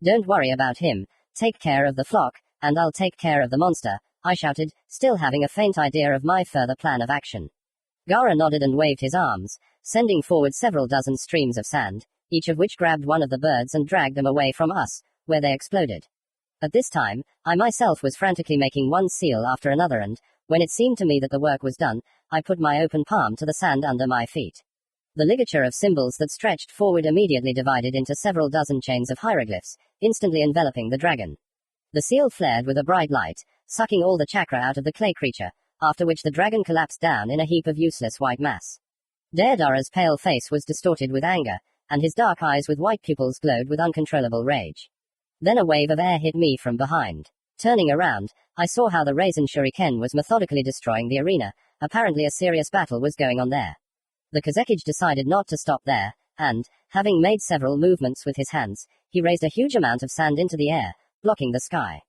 Don't worry about him, take care of the flock, and I'll take care of the monster, I shouted, still having a faint idea of my further plan of action. Gaara nodded and waved his arms, sending forward several dozen streams of sand, each of which grabbed one of the birds and dragged them away from us, where they exploded. At this time, I myself was frantically making one seal after another and, when it seemed to me that the work was done, I put my open palm to the sand under my feet. The ligature of symbols that stretched forward immediately divided into several dozen chains of hieroglyphs, instantly enveloping the dragon. The seal flared with a bright light, sucking all the chakra out of the clay creature, after which the dragon collapsed down in a heap of useless white mass. Deodara's pale face was distorted with anger, and his dark eyes with white pupils glowed with uncontrollable rage. Then a wave of air hit me from behind. Turning around, I saw how the Raisin Shuriken was methodically destroying the arena. Apparently a serious battle was going on there. The Kazekage decided not to stop there, and, having made several movements with his hands, he raised a huge amount of sand into the air, blocking the sky.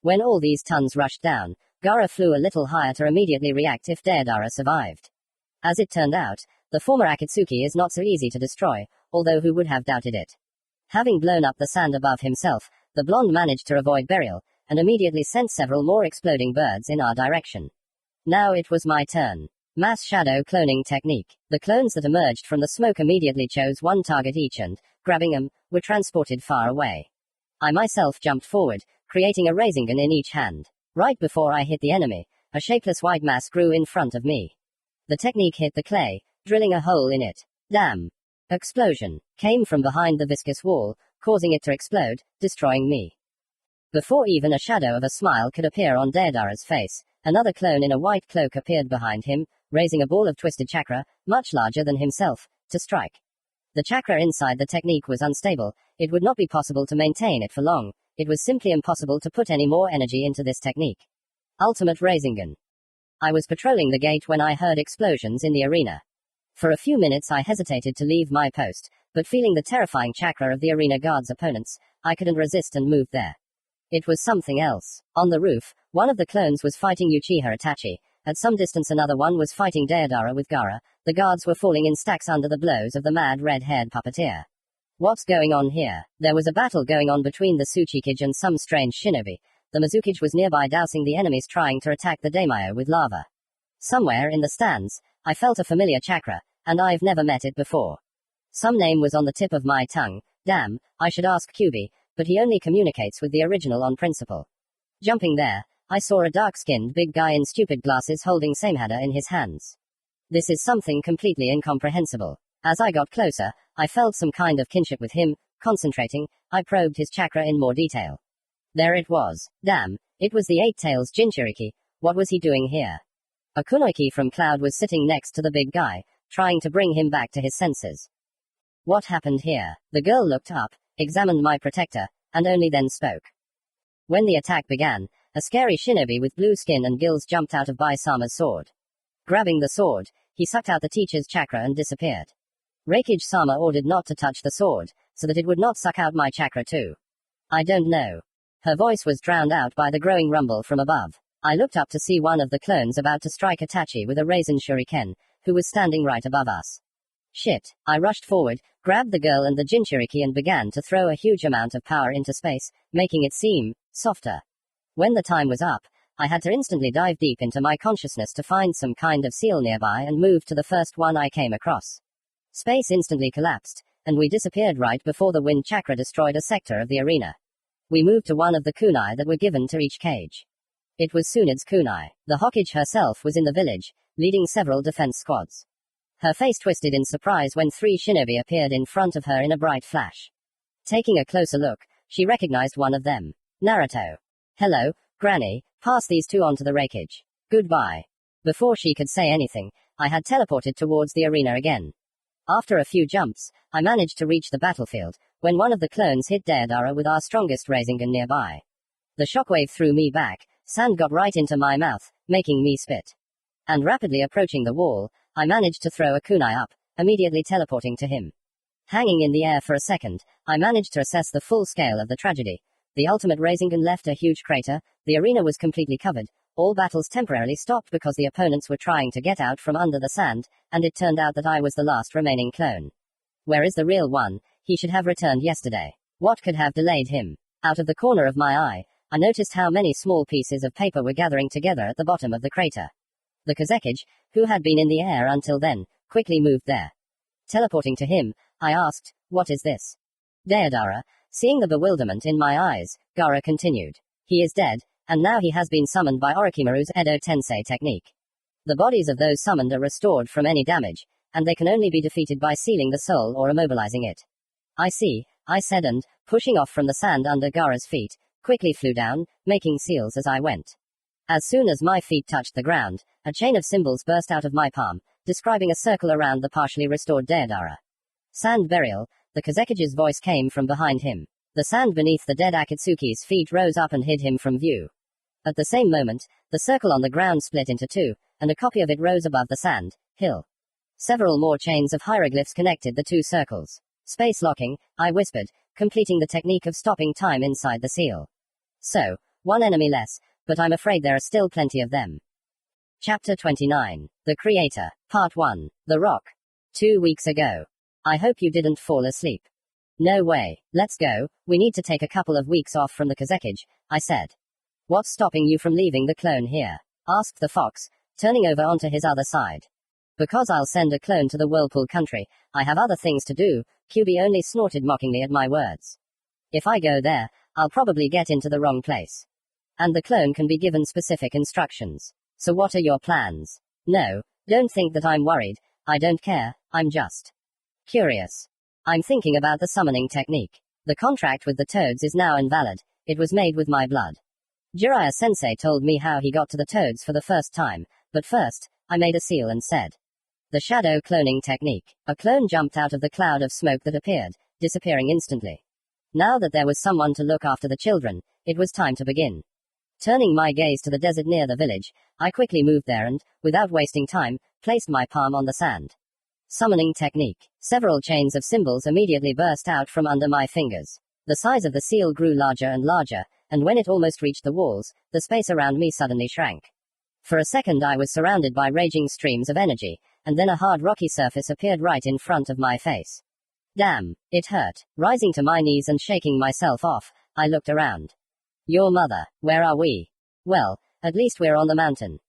When all these tons rushed down, Gaara flew a little higher to immediately react if Deodara survived. As it turned out, the former Akatsuki is not so easy to destroy, although who would have doubted it. Having blown up the sand above himself, the blonde managed to avoid burial, and immediately sent several more exploding birds in our direction. Now it was my turn. Mass shadow cloning technique. The clones that emerged from the smoke immediately chose one target each and, grabbing them, were transported far away. I myself jumped forward, creating a rasengan in each hand. Right before I hit the enemy, a shapeless white mass grew in front of me. The technique hit the clay, drilling a hole in it. Damn! Explosion came from behind the viscous wall, causing it to explode, destroying me. Before even a shadow of a smile could appear on Deodara's face, another clone in a white cloak appeared behind him, raising a ball of twisted chakra, much larger than himself, to strike. The chakra inside the technique was unstable, it would not be possible to maintain it for long, it was simply impossible to put any more energy into this technique. Ultimate Rasengan. I was patrolling the gate when I heard explosions in the arena. For a few minutes I hesitated to leave my post, but feeling the terrifying chakra of the arena guard's opponents, I couldn't resist and moved there. It was something else. On the roof, one of the clones was fighting Uchiha Itachi. At some distance another one was fighting Deodara with Gaara. The guards were falling in stacks under the blows of the mad red-haired puppeteer. What's going on here? There was a battle going on between the Tsuchikage and some strange shinobi. The Mizukage was nearby dousing the enemies trying to attack the daimyo with lava. Somewhere in the stands, I felt a familiar chakra, and I've never met it before. Some name was on the tip of my tongue. Damn, I should ask Kyubi, but he only communicates with the original on principle. Jumping there, I saw a dark-skinned big guy in stupid glasses holding Samehada in his hands. This is something completely incomprehensible. As I got closer, I felt some kind of kinship with him. Concentrating, I probed his chakra in more detail. There it was. Damn, it was the Eight Tails Jinchuriki. What was he doing here? A kunoiki from Cloud was sitting next to the big guy, trying to bring him back to his senses. What happened here? The girl looked up, examined my protector, and only then spoke. When the attack began, a scary shinobi with blue skin and gills jumped out of Bai-sama's sword. Grabbing the sword, he sucked out the teacher's chakra and disappeared. Reikage-sama ordered not to touch the sword, so that it would not suck out my chakra too. I don't know. Her voice was drowned out by the growing rumble from above. I looked up to see one of the clones about to strike Itachi with a Raisin Shuriken, who was standing right above us. Shit. I rushed forward, grabbed the girl and the Jinchuriki and began to throw a huge amount of power into space, making it seem softer. When the time was up, I had to instantly dive deep into my consciousness to find some kind of seal nearby and move to the first one I came across. Space instantly collapsed, and we disappeared right before the wind chakra destroyed a sector of the arena. We moved to one of the kunai that were given to each cage. It was Tsunad's kunai. The Hokage herself was in the village, leading several defense squads. Her face twisted in surprise when 3 shinobi appeared in front of her in a bright flash. Taking a closer look, she recognized one of them. Naruto. Hello, Granny, pass these 2 on to the Reikage. Goodbye. Before she could say anything, I had teleported towards the arena again. After a few jumps, I managed to reach the battlefield, when one of the clones hit Deodara with our strongest Rasengan nearby. The shockwave threw me back, sand got right into my mouth, making me spit. And rapidly approaching the wall, I managed to throw a kunai up, immediately teleporting to him. Hanging in the air for a second, I managed to assess the full scale of the tragedy. The ultimate rasengan left a huge crater, the arena was completely covered, all battles temporarily stopped because the opponents were trying to get out from under the sand, and it turned out that I was the last remaining clone. Where is the real one? He should have returned yesterday. What could have delayed him? Out of the corner of my eye, I noticed how many small pieces of paper were gathering together at the bottom of the crater. The kazekage, who had been in the air until then, quickly moved there. Teleporting to him, I asked, "What is this?" Deodara, seeing the bewilderment in my eyes, Gaara continued. "He is dead, and now he has been summoned by Orochimaru's Edo Tensei technique. The bodies of those summoned are restored from any damage, and they can only be defeated by sealing the soul or immobilizing it." "I see," I said, and, pushing off from the sand under Gaara's feet, quickly flew down, making seals as I went. As soon as my feet touched the ground, a chain of symbols burst out of my palm, describing a circle around the partially restored Deodara. "Sand burial," the kazekage's voice came from behind him. The sand beneath the dead Akatsuki's feet rose up and hid him from view. At the same moment, the circle on the ground split into two, and a copy of it rose above the sand hill. Several more chains of hieroglyphs connected the two circles. "Space locking," I whispered, completing the technique of stopping time inside the seal. "So, one enemy less, but I'm afraid there are still plenty of them." Chapter 29. The Creator. Part 1. The Rock. 2 weeks ago. I hope you didn't fall asleep. "No way. Let's go. We need to take a couple of weeks off from the kazekage," I said. "What's stopping you from leaving the clone here?" asked the fox, turning over onto his other side. "Because I'll send a clone to the Whirlpool country. I have other things to do," QB only snorted mockingly at my words. "If I go there, I'll probably get into the wrong place. And the clone can be given specific instructions. So what are your plans?" "No, don't think that I'm worried. I don't care, I'm just curious. I'm thinking about the summoning technique. The contract with the toads is now invalid. It was made with my blood. Jiraiya sensei told me how he got to the toads for the first time, but first, I made a seal and said, 'The shadow cloning technique.' A clone jumped out of the cloud of smoke that appeared, disappearing instantly. Now that there was someone to look after the children, it was time to begin. Turning my gaze to the desert near the village, I quickly moved there and, without wasting time, placed my palm on the sand. Summoning technique. Several chains of symbols immediately burst out from under my fingers. The size of the seal grew larger and larger, and when it almost reached the walls, the space around me suddenly shrank. For a second I was surrounded by raging streams of energy, and then a hard rocky surface appeared right in front of my face. Damn, it hurt. Rising to my knees and shaking myself off, I looked around. "Your mother, where are we?" "Well, at least we're on the mountain."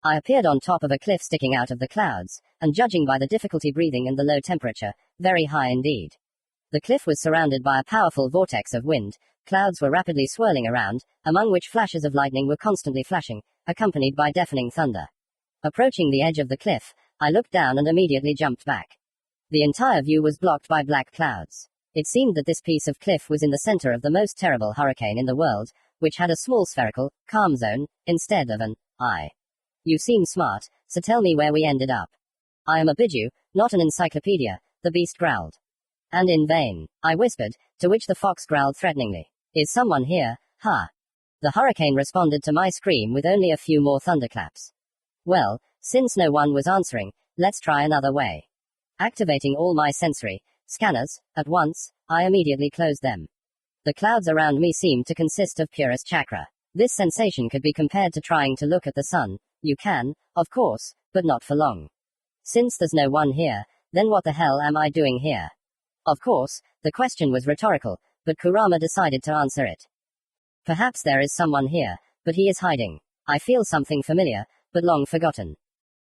I appeared on top of a cliff sticking out of the clouds, and judging by the difficulty breathing and the low temperature, very high indeed. The cliff was surrounded by a powerful vortex of wind, clouds were rapidly swirling around, among which flashes of lightning were constantly flashing, accompanied by deafening thunder. Approaching the edge of the cliff, I looked down and immediately jumped back. The entire view was blocked by black clouds. It seemed that this piece of cliff was in the center of the most terrible hurricane in the world, which had a small spherical, calm zone, instead of an eye. "You seem smart, so tell me where we ended up." "I am a biju, not an encyclopedia," the beast growled. "And in vain," I whispered, to which the fox growled threateningly. "Is someone here, huh?" The hurricane responded to my scream with only a few more thunderclaps. Well, since no one was answering, let's try another way. Activating all my sensory scanners at once, I immediately closed them. The clouds around me seemed to consist of purest chakra. This sensation could be compared to trying to look at the sun. You can, of course, but not for long. Since there's no one here, then what the hell am I doing here? Of course, the question was rhetorical, but Kurama decided to answer it. Perhaps there is someone here, but he is hiding. I feel something familiar, but long forgotten.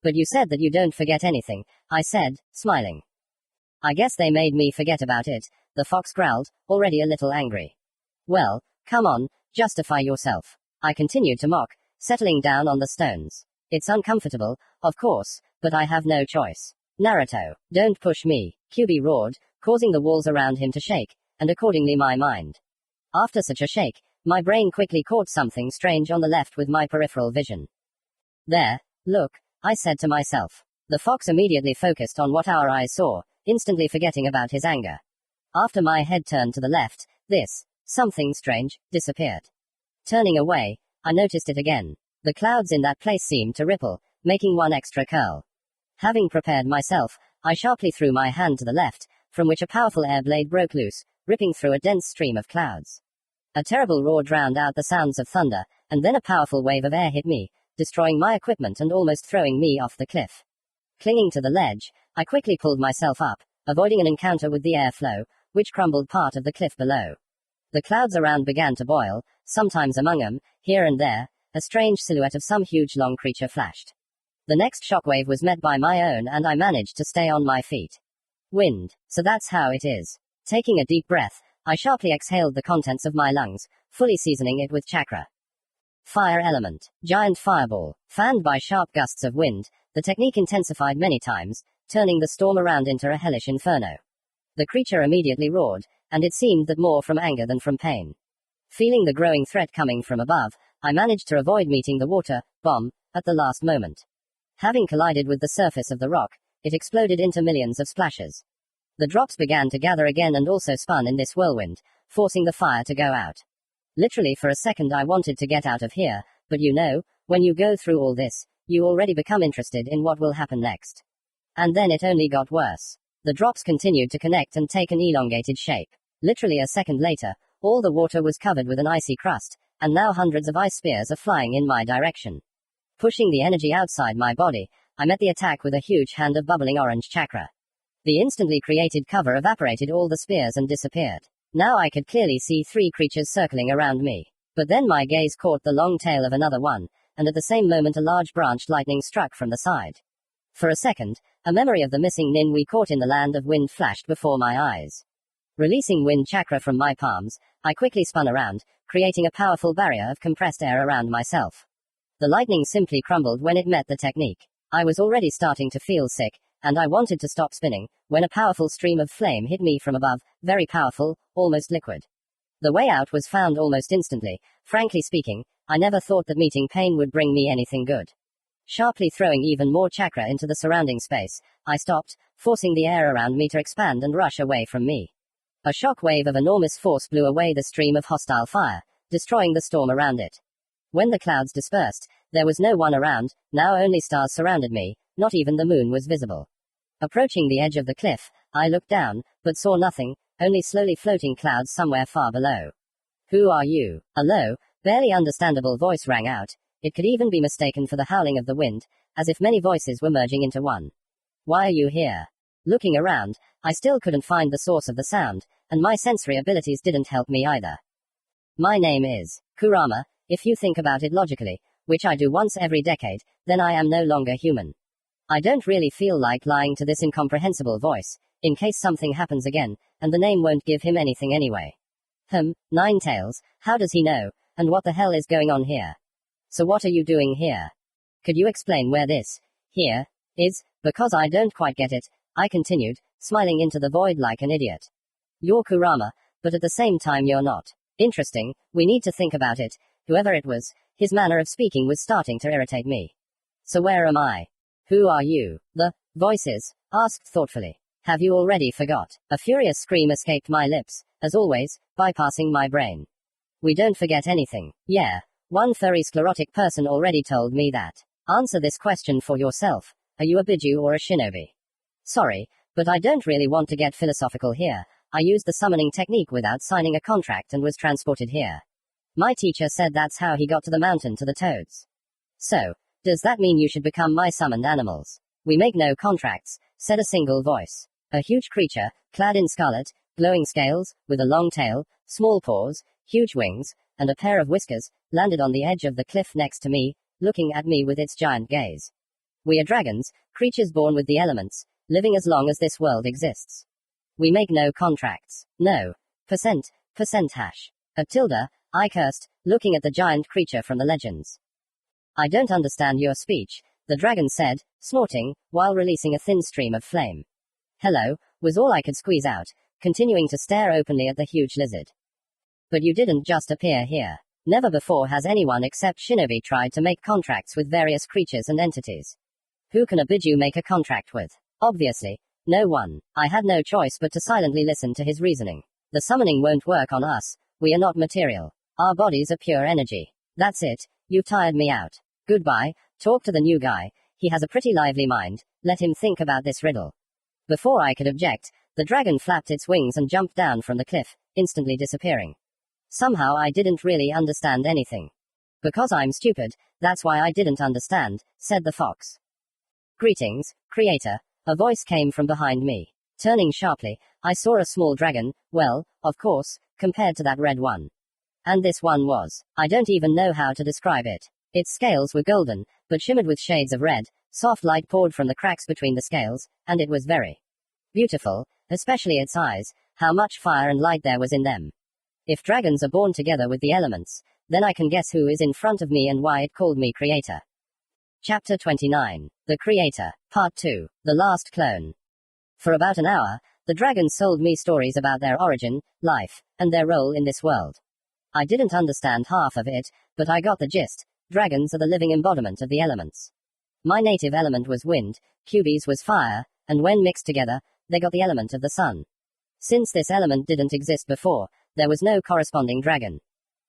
But you said that you don't forget anything, I said, smiling. I guess they made me forget about it, the fox growled, already a little angry. Well, come on, justify yourself. I continued to mock, settling down on the stones. It's uncomfortable, of course, but I have no choice. Naruto, don't push me, QB roared, causing the walls around him to shake, and accordingly my mind. After such a shake, my brain quickly caught something strange on the left with my peripheral vision. There, look, I said to myself. The fox immediately focused on what our eyes saw, instantly forgetting about his anger. After my head turned to the left, this, something strange, disappeared. Turning away, I noticed it again. The clouds in that place seemed to ripple, making one extra curl. Having prepared myself, I sharply threw my hand to the left, from which a powerful air blade broke loose, ripping through a dense stream of clouds. A terrible roar drowned out the sounds of thunder, and then a powerful wave of air hit me, destroying my equipment and almost throwing me off the cliff. Clinging to the ledge, I quickly pulled myself up, avoiding an encounter with the airflow, which crumbled part of the cliff below. The clouds around began to boil, sometimes among them, here and there, a strange silhouette of some huge long creature flashed. The next shockwave was met by my own and I managed to stay on my feet. Wind. So that's how it is. Taking a deep breath, I sharply exhaled the contents of my lungs, fully seasoning it with chakra. Fire element. Giant fireball. Fanned by sharp gusts of wind, the technique intensified many times, turning the storm around into a hellish inferno. The creature immediately roared, and it seemed that more from anger than from pain. Feeling the growing threat coming from above, I managed to avoid meeting the water bomb at the last moment. Having collided with the surface of the rock, it exploded into millions of splashes. The drops began to gather again and also spun in this whirlwind, forcing the fire to go out. Literally for a second I wanted to get out of here, but you know, when you go through all this, you already become interested in what will happen next. And then it only got worse. The drops continued to connect and take an elongated shape. Literally a second later, all the water was covered with an icy crust, and now hundreds of ice spears are flying in my direction. Pushing the energy outside my body, I met the attack with a huge hand of bubbling orange chakra. The instantly created cover evaporated all the spears and disappeared. Now I could clearly see 3 creatures circling around me. But then my gaze caught the long tail of another one, and at the same moment a large branched lightning struck from the side. For a second, a memory of the missing nin we caught in the land of wind flashed before my eyes. Releasing wind chakra from my palms, I quickly spun around, creating a powerful barrier of compressed air around myself. The lightning simply crumbled when it met the technique. I was already starting to feel sick, and I wanted to stop spinning, when a powerful stream of flame hit me from above, very powerful, almost liquid. The way out was found almost instantly. Frankly speaking, I never thought that meeting pain would bring me anything good. Sharply throwing even more chakra into the surrounding space, I stopped, forcing the air around me to expand and rush away from me. A shock wave of enormous force blew away the stream of hostile fire, destroying the storm around it. When the clouds dispersed, there was no one around, now only stars surrounded me, not even the moon was visible. Approaching the edge of the cliff, I looked down, but saw nothing, only slowly floating clouds somewhere far below. Who are you? A low, barely understandable voice rang out. It could even be mistaken for the howling of the wind, as if many voices were merging into one. Why are you here? Looking around, I still couldn't find the source of the sound, and my sensory abilities didn't help me either. My name is Kurama. If you think about it logically, which I do once every decade, then I am no longer human. I don't really feel like lying to this incomprehensible voice, in case something happens again, and the name won't give him anything anyway. 9 tails, how does he know, and what the hell is going on here? So what are you doing here? Could you explain where this, here, is? Because I don't quite get it, I continued, smiling into the void like an idiot. You're Kurama, but at the same time you're not. Interesting, we need to think about it. Whoever it was, his manner of speaking was starting to irritate me. So where am I? Who are you? The voices asked thoughtfully. Have you already forgot? A furious scream escaped my lips, as always, bypassing my brain. We don't forget anything. Yeah. One furry sclerotic person already told me that. Answer this question for yourself. Are you a biju or a shinobi? Sorry, but I don't really want to get philosophical here. I used the summoning technique without signing a contract and was transported here. My teacher said that's how he got to the mountain to the toads. So, does that mean you should become my summoned animals? We make no contracts, said a single voice. A huge creature, clad in scarlet, glowing scales, with a long tail, small paws, huge wings, and a pair of whiskers, landed on the edge of the cliff next to me, looking at me with its giant gaze. We are dragons, creatures born with the elements, living as long as this world exists. We make no contracts. No. Percent hash. I cursed, looking at the giant creature from the legends. I don't understand your speech, the dragon said, snorting, while releasing a thin stream of flame. Hello, was all I could squeeze out, continuing to stare openly at the huge lizard. But you didn't just appear here. Never before has anyone except Shinobi tried to make contracts with various creatures and entities. Who can a biju make a contract with? Obviously, no one. I had no choice but to silently listen to his reasoning. The summoning won't work on us. We are not material. Our bodies are pure energy. That's it. You've tired me out. Goodbye. Talk to the new guy. He has a pretty lively mind. Let him think about this riddle. Before I could object, the dragon flapped its wings and jumped down from the cliff, instantly disappearing. Somehow I didn't really understand anything. Because I'm stupid, that's why I didn't understand, said the fox. Greetings, creator. A voice came from behind me. Turning sharply, I saw a small dragon, well, of course, compared to that red one. And this one was. I don't even know how to describe it. Its scales were golden, but shimmered with shades of red. Soft light poured from the cracks between the scales, and it was very beautiful, especially its eyes, how much fire and light there was in them. If dragons are born together with the elements, then I can guess who is in front of me and why it called me creator. Chapter 29. The Creator, Part 2, The Last Clone. For about an hour, the dragons sold me stories about their origin, life, and their role in this world. I didn't understand half of it, but I got the gist. Dragons are the living embodiment of the elements. My native element was wind, QB's was fire, and when mixed together, they got the element of the sun. Since this element didn't exist before, there was no corresponding dragon.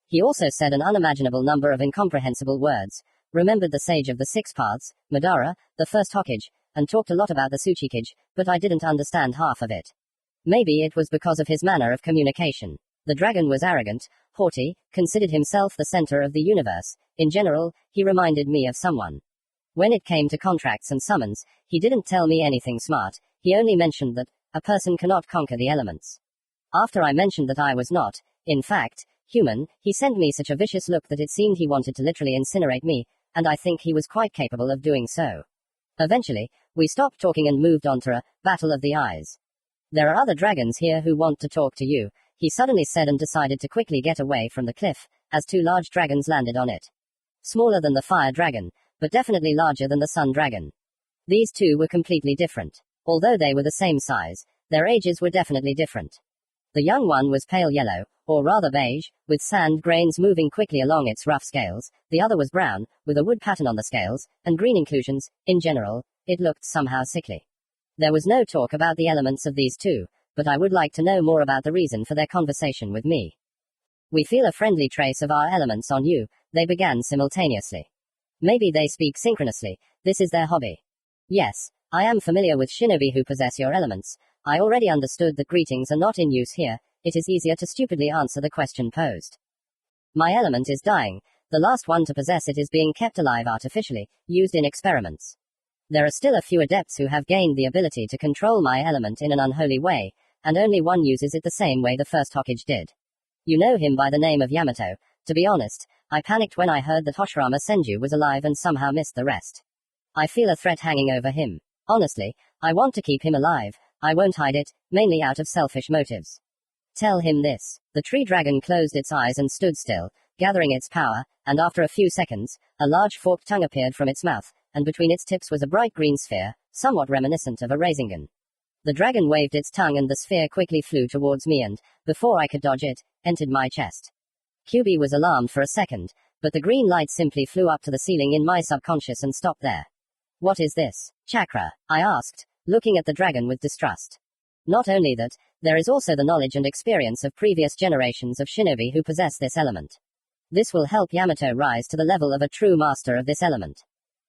He also said an unimaginable number of incomprehensible words, remembered the sage of the 6 paths, Madara, the first Hokage, and talked a lot about the Tsuchikage, but I didn't understand half of it. Maybe it was because of his manner of communication. The dragon was arrogant, haughty, considered himself the center of the universe. In general, he reminded me of someone. When it came to contracts and summons, he didn't tell me anything smart, he only mentioned that a person cannot conquer the elements. After I mentioned that I was not, in fact, human, he sent me such a vicious look that it seemed he wanted to literally incinerate me, and I think he was quite capable of doing so. Eventually, we stopped talking and moved on to a battle of the eyes. There are other dragons here who want to talk to you, he suddenly said and decided to quickly get away from the cliff, as 2 large dragons landed on it. Smaller than the fire dragon, but definitely larger than the sun dragon. These 2 were completely different. Although they were the same size, their ages were definitely different. The young one was pale yellow, or rather beige, with sand grains moving quickly along its rough scales. The other was brown, with a wood pattern on the scales, and green inclusions. In general, it looked somehow sickly. There was no talk about the elements of these 2, but I would like to know more about the reason for their conversation with me. We feel a friendly trace of our elements on you, they began simultaneously. Maybe they speak synchronously, this is their hobby. Yes, I am familiar with shinobi who possess your elements. I already understood that greetings are not in use here, it is easier to stupidly answer the question posed. My element is dying, the last one to possess it is being kept alive artificially, used in experiments. There are still a few adepts who have gained the ability to control my element in an unholy way, and only one uses it the same way the first Hokage did. You know him by the name of Yamato. To be honest, I panicked when I heard that Hoshirama Senju was alive and somehow missed the rest. I feel a threat hanging over him. Honestly, I want to keep him alive. I won't hide it, mainly out of selfish motives. Tell him this. The tree dragon closed its eyes and stood still, gathering its power, and after a few seconds, a large forked tongue appeared from its mouth, and between its tips was a bright green sphere, somewhat reminiscent of a rasengan. The dragon waved its tongue and the sphere quickly flew towards me and, before I could dodge it, entered my chest. QB was alarmed for a second, but the green light simply flew up to the ceiling in my subconscious and stopped there. What is this? Chakra? I asked, looking at the dragon with distrust. Not only that, there is also the knowledge and experience of previous generations of shinobi who possess this element. This will help Yamato rise to the level of a true master of this element.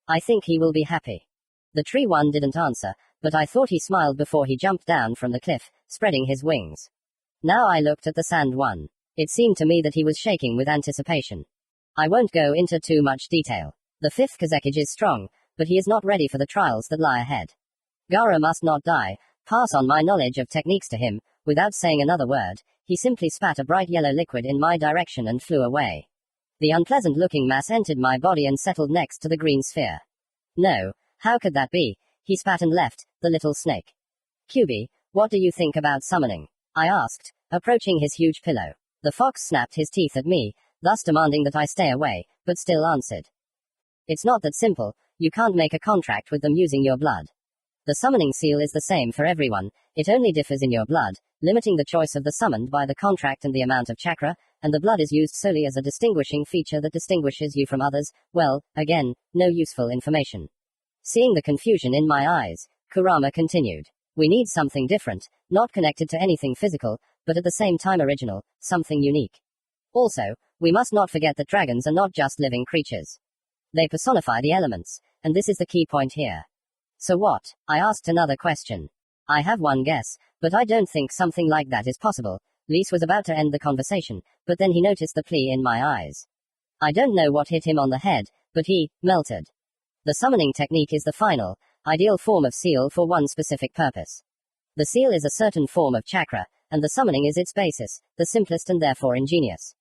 I think he will be happy. The tree one didn't answer, but I thought he smiled before he jumped down from the cliff, spreading his wings. Now I looked at the sand one. It seemed to me that he was shaking with anticipation. I won't go into too much detail. The 5th Kazekage is strong, but he is not ready for the trials that lie ahead. Gaara must not die. Pass on my knowledge of techniques to him. Without saying another word, he simply spat a bright yellow liquid in my direction and flew away. The unpleasant-looking mass entered my body and settled next to the green sphere. No, how could that be? He spat and left, the little snake. QB, what do you think about summoning? I asked, approaching his huge pillow. The fox snapped his teeth at me, thus demanding that I stay away, but still answered. It's not that simple, you can't make a contract with them using your blood. The summoning seal is the same for everyone, it only differs in your blood, limiting the choice of the summoned by the contract and the amount of chakra, and the blood is used solely as a distinguishing feature that distinguishes you from others. Well, again, no useful information. Seeing the confusion in my eyes, Kurama continued. We need something different, not connected to anything physical, but at the same time original, something unique. Also, we must not forget that dragons are not just living creatures. They personify the elements, and this is the key point here. So what? I asked another question. I have one guess, but I don't think something like that is possible. Lise was about to end the conversation, but then he noticed the plea in my eyes. I don't know what hit him on the head, but he melted. The summoning technique is the final, ideal form of seal for one specific purpose. The seal is a certain form of chakra, and the summoning is its basis, the simplest and therefore ingenious.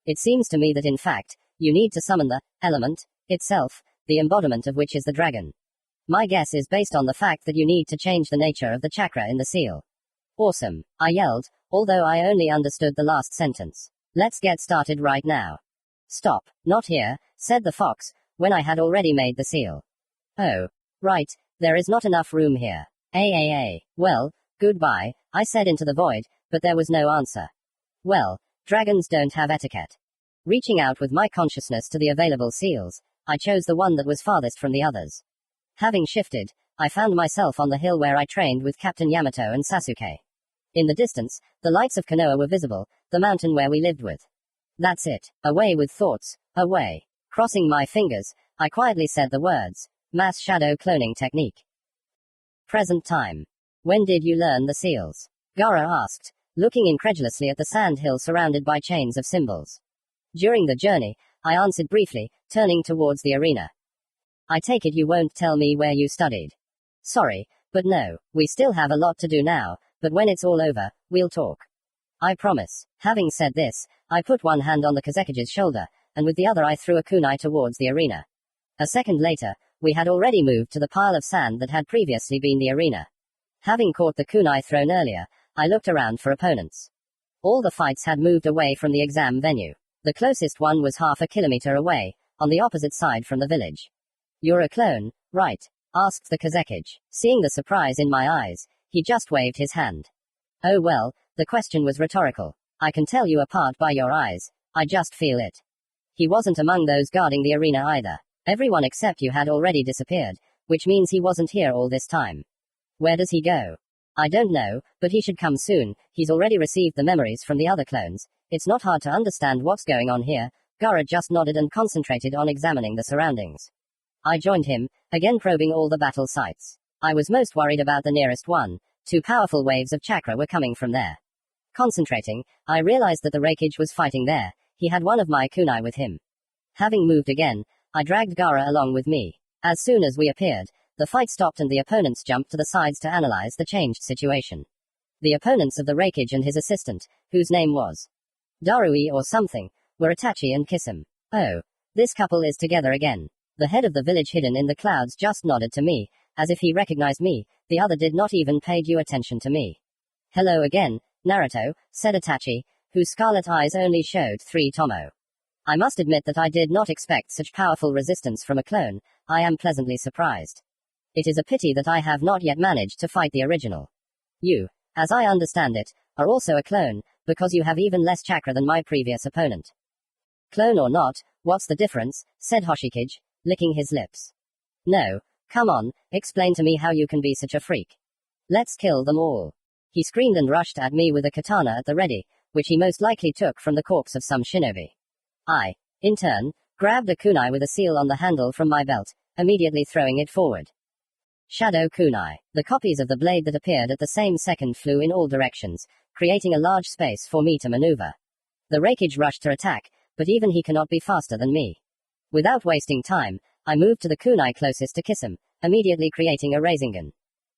It seems to me that in fact, you need to summon the element itself, the embodiment of which is the dragon. My guess is based on the fact that you need to change the nature of the chakra in the seal. Awesome, I yelled, although I only understood the last sentence. Let's get started right now. Stop, not here, said the fox, when I had already made the seal. Oh. Right, there is not enough room here. Well, goodbye, I said into the void, but there was no answer. Well, dragons don't have etiquette. Reaching out with my consciousness to the available seals, I chose the one that was farthest from the others. Having shifted, I found myself on the hill where I trained with Captain Yamato and Sasuke. In the distance, the lights of Konoha were visible, the mountain where we lived with. That's it, away with thoughts, away. Crossing my fingers, I quietly said the words, mass shadow cloning technique. Present time. When did you learn the seals? Gaara asked, looking incredulously at the sand hill surrounded by chains of symbols. During the journey, I answered briefly, turning towards the arena. I take it you won't tell me where you studied. Sorry, but no, we still have a lot to do now, but when it's all over, we'll talk. I promise. Having said this, I put one hand on the Kazekige's shoulder, and with the other I threw a kunai towards the arena. A second later, we had already moved to the pile of sand that had previously been the arena. Having caught the kunai thrown earlier, I looked around for opponents. All the fights had moved away from the exam venue. The closest one was half a kilometer away, on the opposite side from the village. You're a clone, right? Asked the Kazekige. Seeing the surprise in my eyes, he just waved his hand. Oh well, the question was rhetorical. I can tell you apart by your eyes, I just feel it. He wasn't among those guarding the arena either. Everyone except you had already disappeared, which means he wasn't here all this time. Where does he go? I don't know, but he should come soon. He's already received the memories from the other clones. It's not hard to understand what's going on here. Gaara just nodded and concentrated on examining the surroundings. I joined him, again probing all the battle sites. I was most worried about the nearest one. 2 powerful waves of chakra were coming from there. Concentrating, I realized that the Raikage was fighting there. He had one of my kunai with him. Having moved again, I dragged Gaara along with me. As soon as we appeared, the fight stopped and the opponents jumped to the sides to analyze the changed situation. The opponents of the Raikage and his assistant, whose name was Darui or something, were Itachi and Kisame. Oh, this couple is together again. The head of the village hidden in the clouds just nodded to me, as if he recognized me. The other did not even pay due attention to me. Hello again, Naruto, said Itachi, whose scarlet eyes only showed 3 tomo. I must admit that I did not expect such powerful resistance from a clone. I am pleasantly surprised. It is a pity that I have not yet managed to fight the original. You, as I understand it, are also a clone, because you have even less chakra than my previous opponent. Clone or not, what's the difference? Said Hoshikage, licking his lips. No, come on, explain to me how you can be such a freak. Let's kill them all. He screamed and rushed at me with a katana at the ready, which he most likely took from the corpse of some shinobi. I, in turn, grabbed a kunai with a seal on the handle from my belt, immediately throwing it forward. Shadow kunai. The copies of the blade that appeared at the same second flew in all directions, creating a large space for me to maneuver. The Raikage rushed to attack, but even he cannot be faster than me. Without wasting time, I moved to the kunai closest to Kisame, immediately creating a rasengan.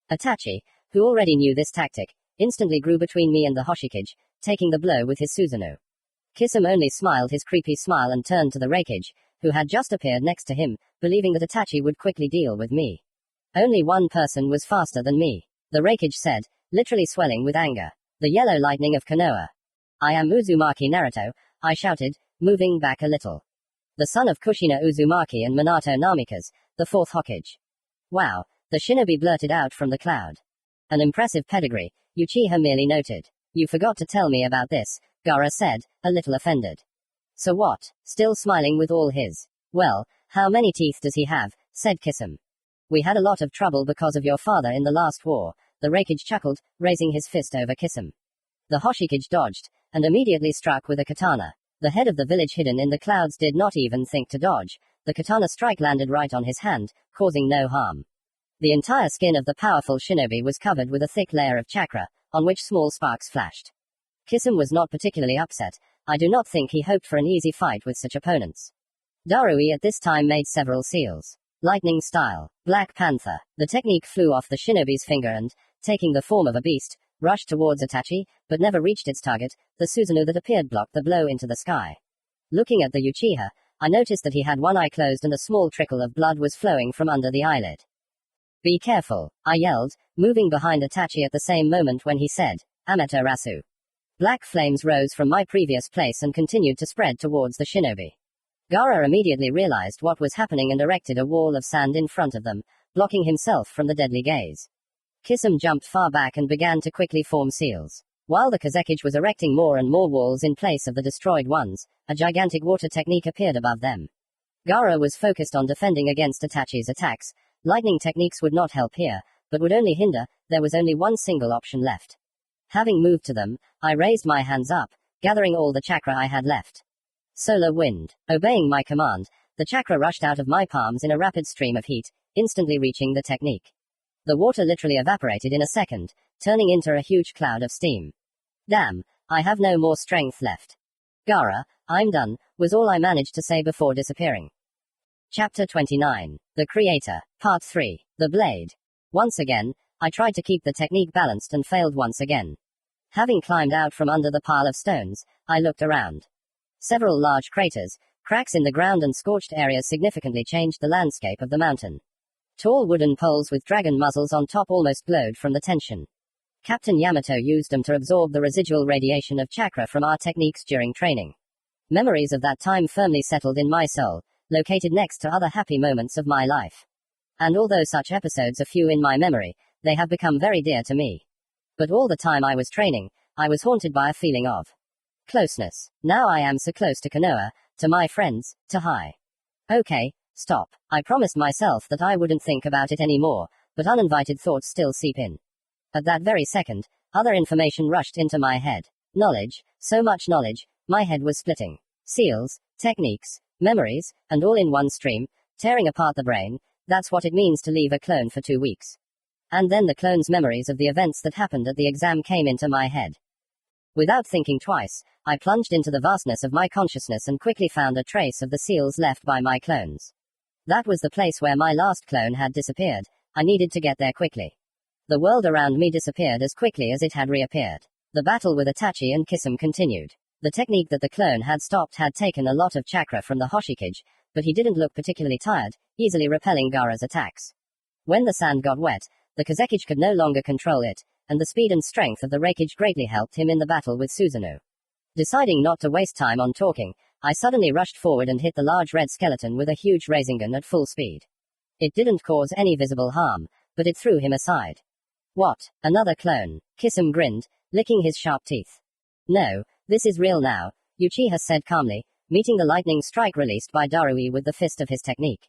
Itachi, who already knew this tactic, instantly grew between me and the Hoshikage, taking the blow with his Susanoo. Kisame only smiled his creepy smile and turned to the Raikage, who had just appeared next to him, believing that Itachi would quickly deal with me. Only one person was faster than me. The Raikage said, literally swelling with anger. The yellow lightning of Konoha. I am Uzumaki Naruto, I shouted, moving back a little. The son of Kushina Uzumaki and Minato Namikaze, the 4th Hokage. Wow, the shinobi blurted out from the cloud. An impressive pedigree, Uchiha merely noted. You forgot to tell me about this, Gaara said, a little offended. So what? Still smiling with all his. Well, how many teeth does he have? Said Kisame. We had a lot of trouble because of your father in the last war, the Raikage chuckled, raising his fist over Kisame. The Hoshikage dodged, and immediately struck with a katana. The head of the village hidden in the clouds did not even think to dodge. The katana strike landed right on his hand, causing no harm. The entire skin of the powerful shinobi was covered with a thick layer of chakra, on which small sparks flashed. Kisum was not particularly upset. I do not think he hoped for an easy fight with such opponents. Darui at this time made several seals. Lightning style. Black Panther. The technique flew off the shinobi's finger and, taking the form of a beast, rushed towards Itachi, but never reached its target. The Susanoo that appeared blocked the blow into the sky. Looking at the Uchiha, I noticed that he had one eye closed and a small trickle of blood was flowing from under the eyelid. Be careful, I yelled, moving behind Itachi at the same moment when he said, Ameta Rasu. Black flames rose from my previous place and continued to spread towards the shinobi. Gaara immediately realized what was happening and erected a wall of sand in front of them, blocking himself from the deadly gaze. Kisum jumped far back and began to quickly form seals. While the Kazekage was erecting more and more walls in place of the destroyed ones, a gigantic water technique appeared above them. Gaara was focused on defending against Itachi's attacks. Lightning techniques would not help here, but would only hinder. There was only one single option left. Having moved to them, I raised my hands up, gathering all the chakra I had left. Solar wind. Obeying my command, the chakra rushed out of my palms in a rapid stream of heat, instantly reaching the technique. The water literally evaporated in a second, turning into a huge cloud of steam. Damn, I have no more strength left. Gaara, I'm done, was all I managed to say before disappearing. Chapter 29. The Creator. Part 3. The Blade. Once again, I tried to keep the technique balanced and failed once again. Having climbed out from under the pile of stones, I looked around. Several large craters, cracks in the ground and scorched areas significantly changed the landscape of the mountain. Tall wooden poles with dragon muzzles on top almost glowed from the tension. Captain Yamato used them to absorb the residual radiation of chakra from our techniques during training. Memories of that time firmly settled in my soul, located next to other happy moments of my life. And although such episodes are few in my memory, they have become very dear to me. But all the time I was training, I was haunted by a feeling of closeness. Now I am so close to Konoha, to my friends, to Hai. Okay, stop. I promised myself that I wouldn't think about it anymore, but uninvited thoughts still seep in. At that very second, other information rushed into my head. Knowledge, so much knowledge, my head was splitting. Seals, techniques, memories, and all in one stream, tearing apart the brain. That's what it means to leave a clone for 2 weeks. And then the clone's memories of the events that happened at the exam came into my head. Without thinking twice, I plunged into the vastness of my consciousness and quickly found a trace of the seals left by my clones. That was the place where my last clone had disappeared. I needed to get there quickly. The world around me disappeared as quickly as it had reappeared. The battle with Itachi and Kisum continued. The technique that the clone had stopped had taken a lot of chakra from the Hoshikage, but he didn't look particularly tired, easily repelling Gaara's attacks. When the sand got wet, the Kazekage could no longer control it, and the speed and strength of the Reikage greatly helped him in the battle with Susanoo. Deciding not to waste time on talking, I suddenly rushed forward and hit the large red skeleton with a huge rasengan at full speed. It didn't cause any visible harm, but it threw him aside. What? Another clone? Kisum grinned, licking his sharp teeth. No, this is real now, Uchiha said calmly, meeting the lightning strike released by Darui with the fist of his technique.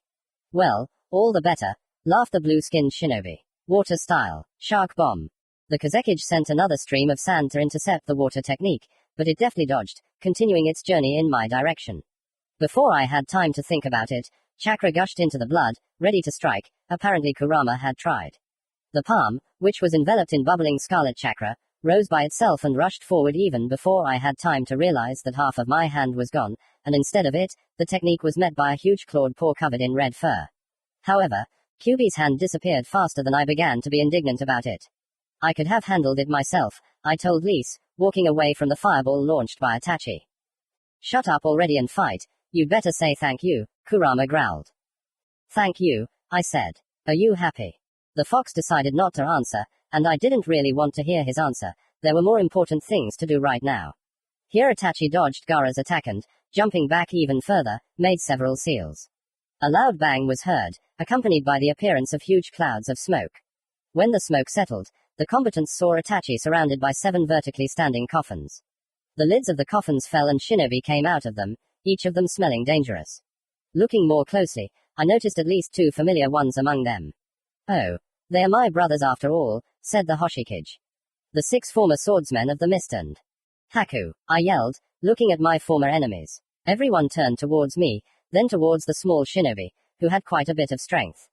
Well, all the better, laughed the blue-skinned shinobi. Water style. Shark bomb. The Kazekage sent another stream of sand to intercept the water technique, but it deftly dodged, continuing its journey in my direction. Before I had time to think about it, chakra gushed into the blood, ready to strike. Apparently Kurama had tried. The palm, which was enveloped in bubbling scarlet chakra, rose by itself and rushed forward even before I had time to realize that half of my hand was gone, and instead of it, the technique was met by a huge clawed paw covered in red fur. However, Kyubi's hand disappeared faster than I began to be indignant about it. I could have handled it myself, I told Lise, walking away from the fireball launched by Itachi. Shut up already and fight, you'd better say thank you, Kurama growled. Thank you, I said. Are you happy? The fox decided not to answer, and I didn't really want to hear his answer. There were more important things to do right now. Here Itachi dodged Gaara's attack and, jumping back even further, made several seals. A loud bang was heard, accompanied by the appearance of huge clouds of smoke. When the smoke settled, the combatants saw Itachi surrounded by 7 vertically standing coffins. The lids of the coffins fell and shinobi came out of them, each of them smelling dangerous. Looking more closely, I noticed at least 2 familiar ones among them. Oh, they are my brothers after all, said the Hoshikage. The 6 former swordsmen of the mist and Haku, I yelled, looking at my former enemies. Everyone turned towards me, then towards the small shinobi, who had quite a bit of strength.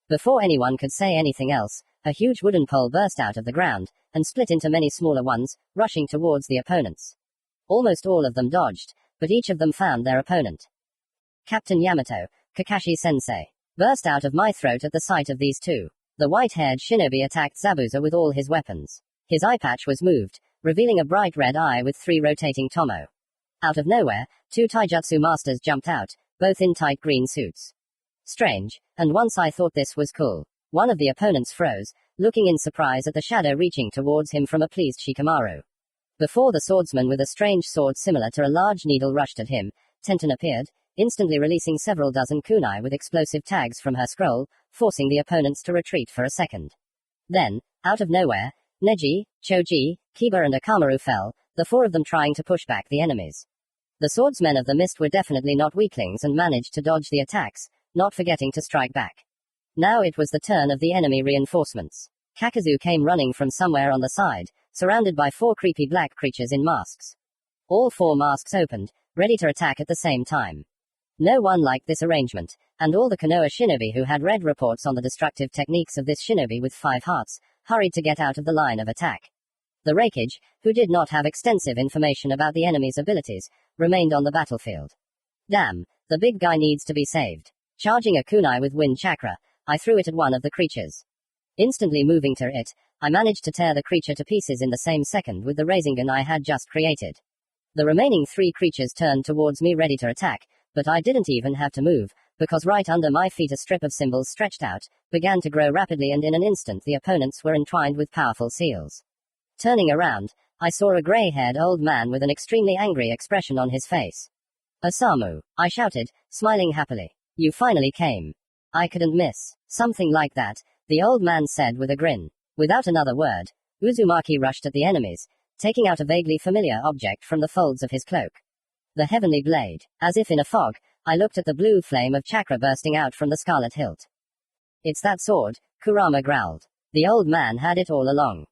Before anyone could say anything else, A huge wooden pole burst out of the ground, and split into many smaller ones, rushing towards the opponents. Almost all of them dodged, but each of them found their opponent. Captain Yamato, Kakashi-sensei, burst out of my throat at the sight of these two. The white-haired shinobi attacked Zabuza with all his weapons. His eye patch was moved, revealing a bright red eye with 3 rotating tomo. Out of nowhere, 2 taijutsu masters jumped out, both in tight green suits. Strange, and once I thought this was cool. One of the opponents froze, looking in surprise at the shadow reaching towards him from a pleased Shikamaru. Before the swordsman with a strange sword similar to a large needle rushed at him, Tenten appeared, instantly releasing several dozen kunai with explosive tags from her scroll, forcing the opponents to retreat for a second. Then, out of nowhere, Neji, Choji, Kiba and Akamaru fell, the 4 of them trying to push back the enemies. The swordsmen of the mist were definitely not weaklings and managed to dodge the attacks, not forgetting to strike back. Now it was the turn of the enemy reinforcements. Kakazu came running from somewhere on the side, surrounded by 4 creepy black creatures in masks. All 4 masks opened, ready to attack at the same time. No one liked this arrangement, and all the Konoha shinobi who had read reports on the destructive techniques of this shinobi with 5 hearts, hurried to get out of the line of attack. The Reikage, who did not have extensive information about the enemy's abilities, remained on the battlefield. Damn, the big guy needs to be saved. Charging a kunai with wind chakra, I threw it at one of the creatures. Instantly moving to it, I managed to tear the creature to pieces in the same second with the rasengan I had just created. The remaining 3 creatures turned towards me ready to attack, but I didn't even have to move, because right under my feet a strip of symbols stretched out, began to grow rapidly and in an instant the opponents were entwined with powerful seals. Turning around, I saw a grey-haired old man with an extremely angry expression on his face. "Osamu," I shouted, smiling happily. "You finally came." "I couldn't miss." "Something like that," the old man said with a grin. Without another word, Uzumaki rushed at the enemies, taking out a vaguely familiar object from the folds of his cloak. The heavenly blade. As if in a fog, I looked at the blue flame of chakra bursting out from the scarlet hilt. "It's that sword," Kurama growled. The old man had it all along.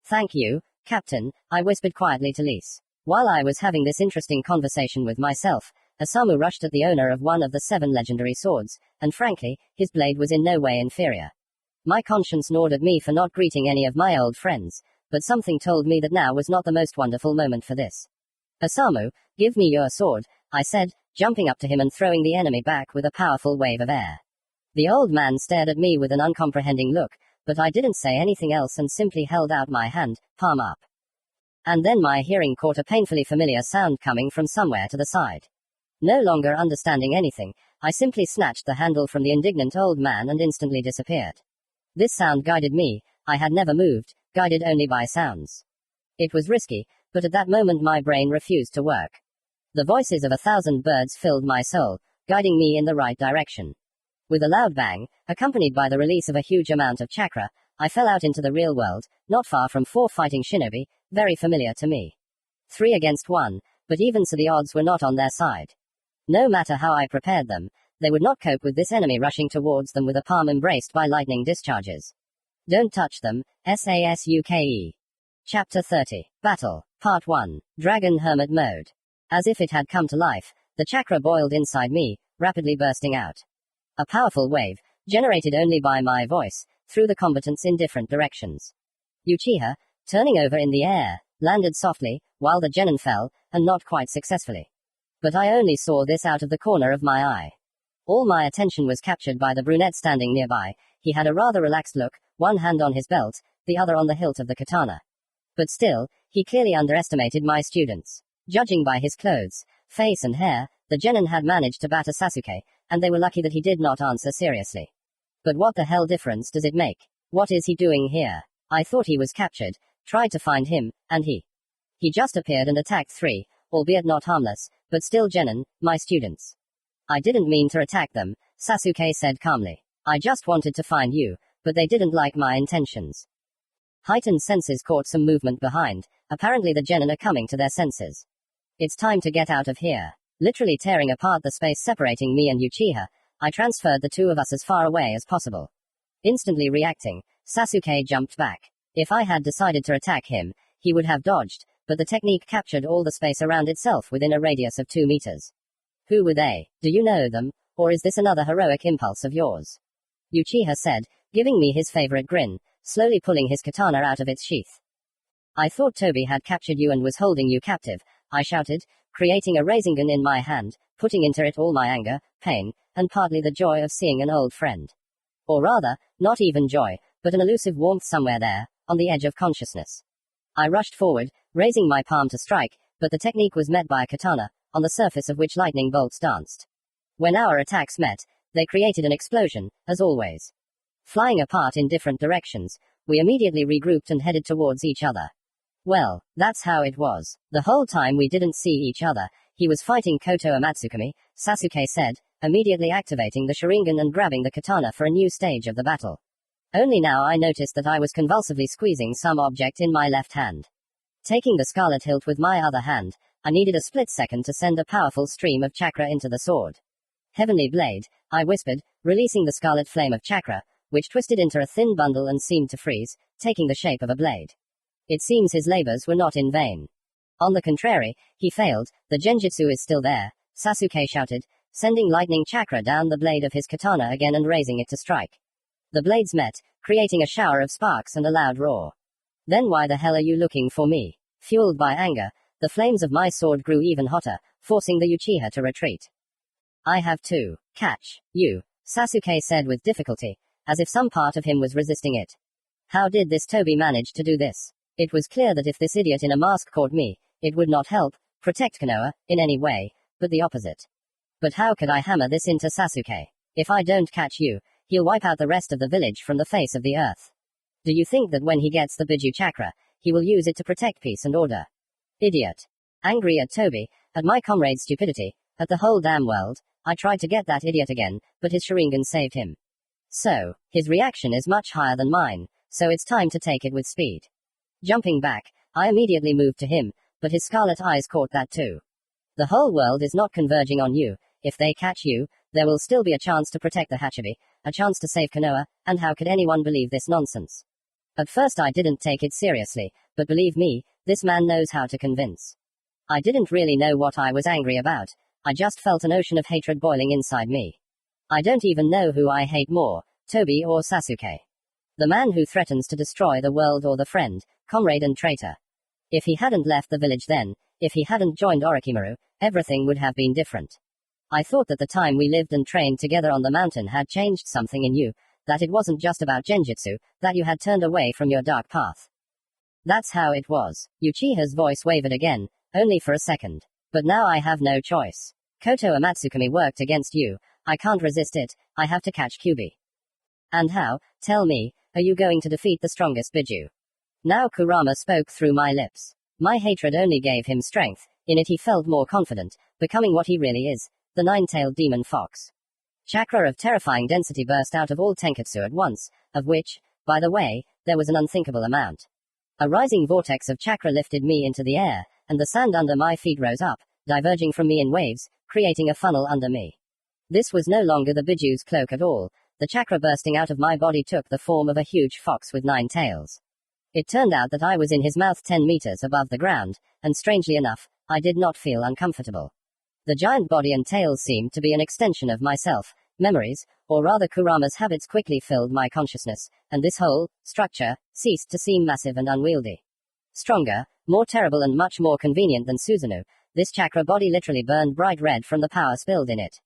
"Thank you, Captain," I whispered quietly to Lise. While I was having this interesting conversation with myself, Osamu rushed at the owner of one of the 7 legendary swords, and frankly, his blade was in no way inferior. My conscience gnawed at me for not greeting any of my old friends, but something told me that now was not the most wonderful moment for this. "Osamu, give me your sword," I said, jumping up to him and throwing the enemy back with a powerful wave of air. The old man stared at me with an uncomprehending look, but I didn't say anything else and simply held out my hand, palm up. And then my hearing caught a painfully familiar sound coming from somewhere to the side. No longer understanding anything, I simply snatched the handle from the indignant old man and instantly disappeared. This sound guided me, I had never moved, guided only by sounds. It was risky, but at that moment my brain refused to work. The voices of 1,000 birds filled my soul, guiding me in the right direction. With a loud bang, accompanied by the release of a huge amount of chakra, I fell out into the real world, not far from 4 fighting shinobi, very familiar to me. 3 against 1, but even so the odds were not on their side. No matter how I prepared them, they would not cope with this enemy rushing towards them with a palm embraced by lightning discharges. Don't touch them, SASUKE. Chapter 30. Battle. Part 1. Dragon Hermit Mode. As if it had come to life, the chakra boiled inside me, rapidly bursting out. A powerful wave, generated only by my voice, threw the combatants in different directions. Uchiha, turning over in the air, landed softly, while the genin fell, and not quite successfully. But I only saw this out of the corner of my eye. All my attention was captured by the brunette standing nearby. He had a rather relaxed look, one hand on his belt, the other on the hilt of the katana. But still, he clearly underestimated my students. Judging by his clothes, face and hair, the genin had managed to batter Sasuke, and they were lucky that he did not answer seriously. But what the hell difference does it make? What is he doing here? I thought he was captured, tried to find him, and he just appeared and attacked 3, albeit not harmless, but still genin, my students. "I didn't mean to attack them," Sasuke said calmly. "I just wanted to find you, but they didn't like my intentions." Heightened senses caught some movement behind. Apparently the genin are coming to their senses. "It's time to get out of here." Literally tearing apart the space separating me and Uchiha, I transferred the 2 of us as far away as possible. Instantly reacting, Sasuke jumped back. If I had decided to attack him, he would have dodged, but the technique captured all the space around itself within a radius of 2 meters. "Who were they? Do you know them? Or is this another heroic impulse of yours?" Uchiha said, giving me his favorite grin, slowly pulling his katana out of its sheath. I thought Toby had captured you and was holding you captive, I shouted, creating a rasengan in my hand, putting into it all my anger, pain, and partly the joy of seeing an old friend. Or rather, not even joy, but an elusive warmth somewhere there, on the edge of consciousness. I rushed forward, raising my palm to strike, but the technique was met by a katana, on the surface of which lightning bolts danced. When our attacks met, they created an explosion, as always. Flying apart in different directions, we immediately regrouped and headed towards each other. Well, that's how it was. The whole time we didn't see each other, he was fighting Koto Amatsukami, Sasuke said, immediately activating the Sharingan and grabbing the katana for a new stage of the battle. Only now I noticed that I was convulsively squeezing some object in my left hand. Taking the scarlet hilt with my other hand, I needed a split second to send a powerful stream of chakra into the sword. Heavenly blade, I whispered, releasing the scarlet flame of chakra, which twisted into a thin bundle and seemed to freeze, taking the shape of a blade. It seems his labors were not in vain. On the contrary, he failed, the genjutsu is still there, Sasuke shouted, sending lightning chakra down the blade of his katana again and raising it to strike. The blades met, creating a shower of sparks and a loud roar. Then why the hell are you looking for me? Fueled by anger, the flames of my sword grew even hotter, forcing the Uchiha to retreat. I have to catch you, Sasuke said with difficulty, as if some part of him was resisting it. How did this Toby manage to do this? It was clear that if this idiot in a mask caught me, it would not help, protect Konoha, in any way, but the opposite. But how could I hammer this into Sasuke? If I don't catch you, he'll wipe out the rest of the village from the face of the earth. Do you think that when he gets the Biju chakra, he will use it to protect peace and order? Idiot. Angry at Toby, at my comrade's stupidity, at the whole damn world, I tried to get that idiot again, but his Sharingan saved him. So, his reaction is much higher than mine, so it's time to take it with speed. Jumping back, I immediately moved to him, but his scarlet eyes caught that too. The whole world is not converging on you. If they catch you, there will still be a chance to protect the Hachibi, a chance to save Konoha, and how could anyone believe this nonsense? At first I didn't take it seriously, but believe me, this man knows how to convince. I didn't really know what I was angry about, I just felt an ocean of hatred boiling inside me. I don't even know who I hate more, Toby or Sasuke. The man who threatens to destroy the world or the friend, comrade and traitor. If he hadn't left the village then, if he hadn't joined Orochimaru, everything would have been different. I thought that the time we lived and trained together on the mountain had changed something in you, that it wasn't just about genjutsu, that you had turned away from your dark path. That's how it was. Uchiha's voice wavered again, only for a second. But now I have no choice. Koto Amatsukami worked against you, I can't resist it, I have to catch Kyubi. And how, tell me, are you going to defeat the strongest Biju? Now Kurama spoke through my lips. My hatred only gave him strength, in it he felt more confident, becoming what he really is, the nine-tailed demon fox. Chakra of terrifying density burst out of all Tenketsu at once, of which, by the way, there was an unthinkable amount. A rising vortex of chakra lifted me into the air, and the sand under my feet rose up, diverging from me in waves, creating a funnel under me. This was no longer the Biju's cloak at all. The chakra bursting out of my body took the form of a huge fox with 9 tails. It turned out that I was in his mouth 10 meters above the ground, and strangely enough, I did not feel uncomfortable. The giant body and tails seemed to be an extension of myself. Memories, or rather Kurama's habits, quickly filled my consciousness, and this whole structure ceased to seem massive and unwieldy. Stronger, more terrible and much more convenient than Susanoo, this chakra body literally burned bright red from the power spilled in it.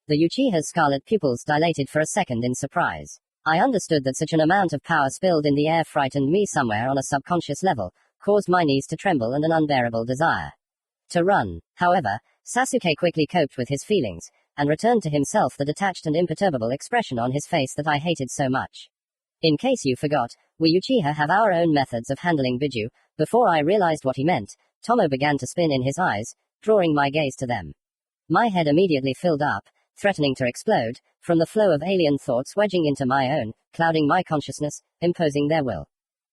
The Uchiha's scarlet pupils dilated for a second in surprise. I understood that such an amount of power spilled in the air frightened me somewhere on a subconscious level, caused my knees to tremble and an unbearable desire to run. However, Sasuke quickly coped with his feelings, and returned to himself the detached and imperturbable expression on his face that I hated so much. In case you forgot, we Uchiha have our own methods of handling Biju. Before I realized what he meant, Tomo began to spin in his eyes, drawing my gaze to them. My head immediately filled up, threatening to explode, from the flow of alien thoughts wedging into my own, clouding my consciousness, imposing their will.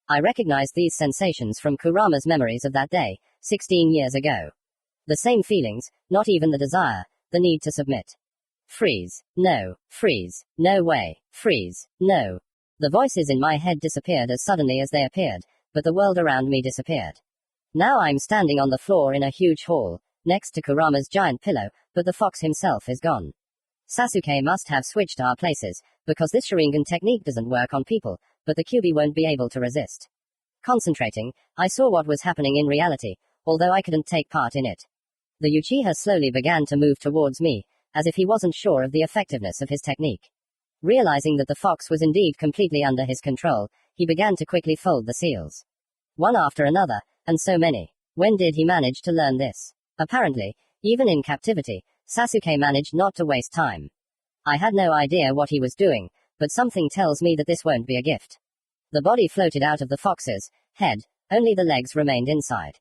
I recognized these sensations from Kurama's memories of that day, 16 years ago. The same feelings, not even the desire, the need to submit. Freeze. No. Freeze. No way. Freeze. No. The voices in my head disappeared as suddenly as they appeared, but the world around me disappeared. Now I'm standing on the floor in a huge hall, next to Kurama's giant pillow, but the fox himself is gone. Sasuke must have switched our places, because this Sharingan technique doesn't work on people, but the Kyuubi won't be able to resist. Concentrating, I saw what was happening in reality, although I couldn't take part in it. The Uchiha slowly began to move towards me, as if he wasn't sure of the effectiveness of his technique. Realizing that the fox was indeed completely under his control, he began to quickly fold the seals. One after another, and so many. When did he manage to learn this? Apparently, even in captivity, Sasuke managed not to waste time. I had no idea what he was doing, but something tells me that this won't be a gift. The body floated out of the fox's head, only the legs remained inside.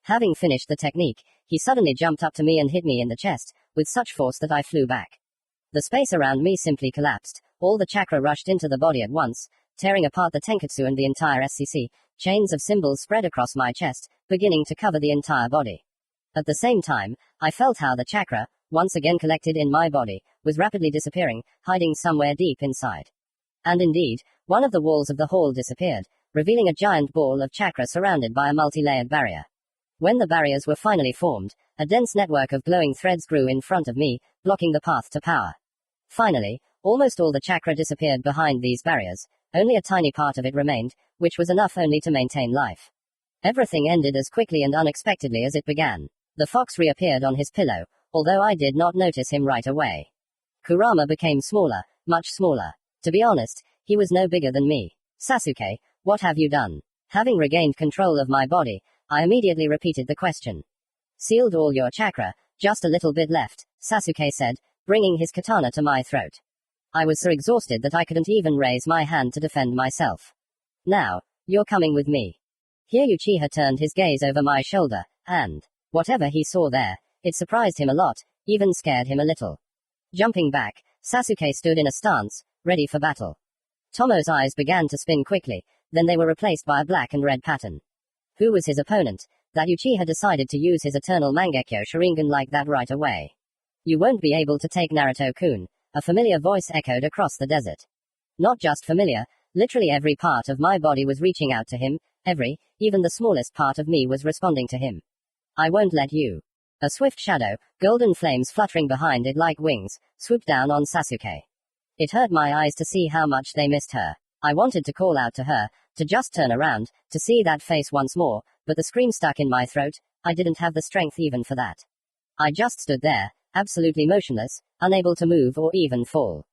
Having finished the technique, he suddenly jumped up to me and hit me in the chest, with such force that I flew back. The space around me simply collapsed, all the chakra rushed into the body at once, tearing apart the tenketsu and the entire SCC, chains of symbols spread across my chest, beginning to cover the entire body. At the same time, I felt how the chakra, once again collected in my body, was rapidly disappearing, hiding somewhere deep inside. And indeed, one of the walls of the hall disappeared, revealing a giant ball of chakra surrounded by a multi-layered barrier. When the barriers were finally formed, a dense network of glowing threads grew in front of me, blocking the path to power. Finally, almost all the chakra disappeared behind these barriers, only a tiny part of it remained, which was enough only to maintain life. Everything ended as quickly and unexpectedly as it began. The fox reappeared on his pillow, although I did not notice him right away. Kurama became smaller, much smaller. To be honest, he was no bigger than me. Sasuke, what have you done? Having regained control of my body, I immediately repeated the question. Sealed all your chakra, just a little bit left, Sasuke said, bringing his katana to my throat. I was so exhausted that I couldn't even raise my hand to defend myself. Now, you're coming with me. Here Uchiha turned his gaze over my shoulder, and whatever he saw there, it surprised him a lot, even scared him a little. Jumping back, Sasuke stood in a stance, ready for battle. Tomo's eyes began to spin quickly, then they were replaced by a black and red pattern. Who was his opponent? That Uchiha decided to use his eternal Mangekyo Sharingan like that right away. You won't be able to take Naruto-kun, a familiar voice echoed across the desert. Not just familiar, literally every part of my body was reaching out to him, even the smallest part of me was responding to him. I won't let you. A swift shadow, golden flames fluttering behind it like wings, swooped down on Sasuke. It hurt my eyes to see how much they missed her. I wanted to call out to her, to just turn around, to see that face once more, but the scream stuck in my throat. I didn't have the strength even for that. I just stood there, absolutely motionless, unable to move or even fall.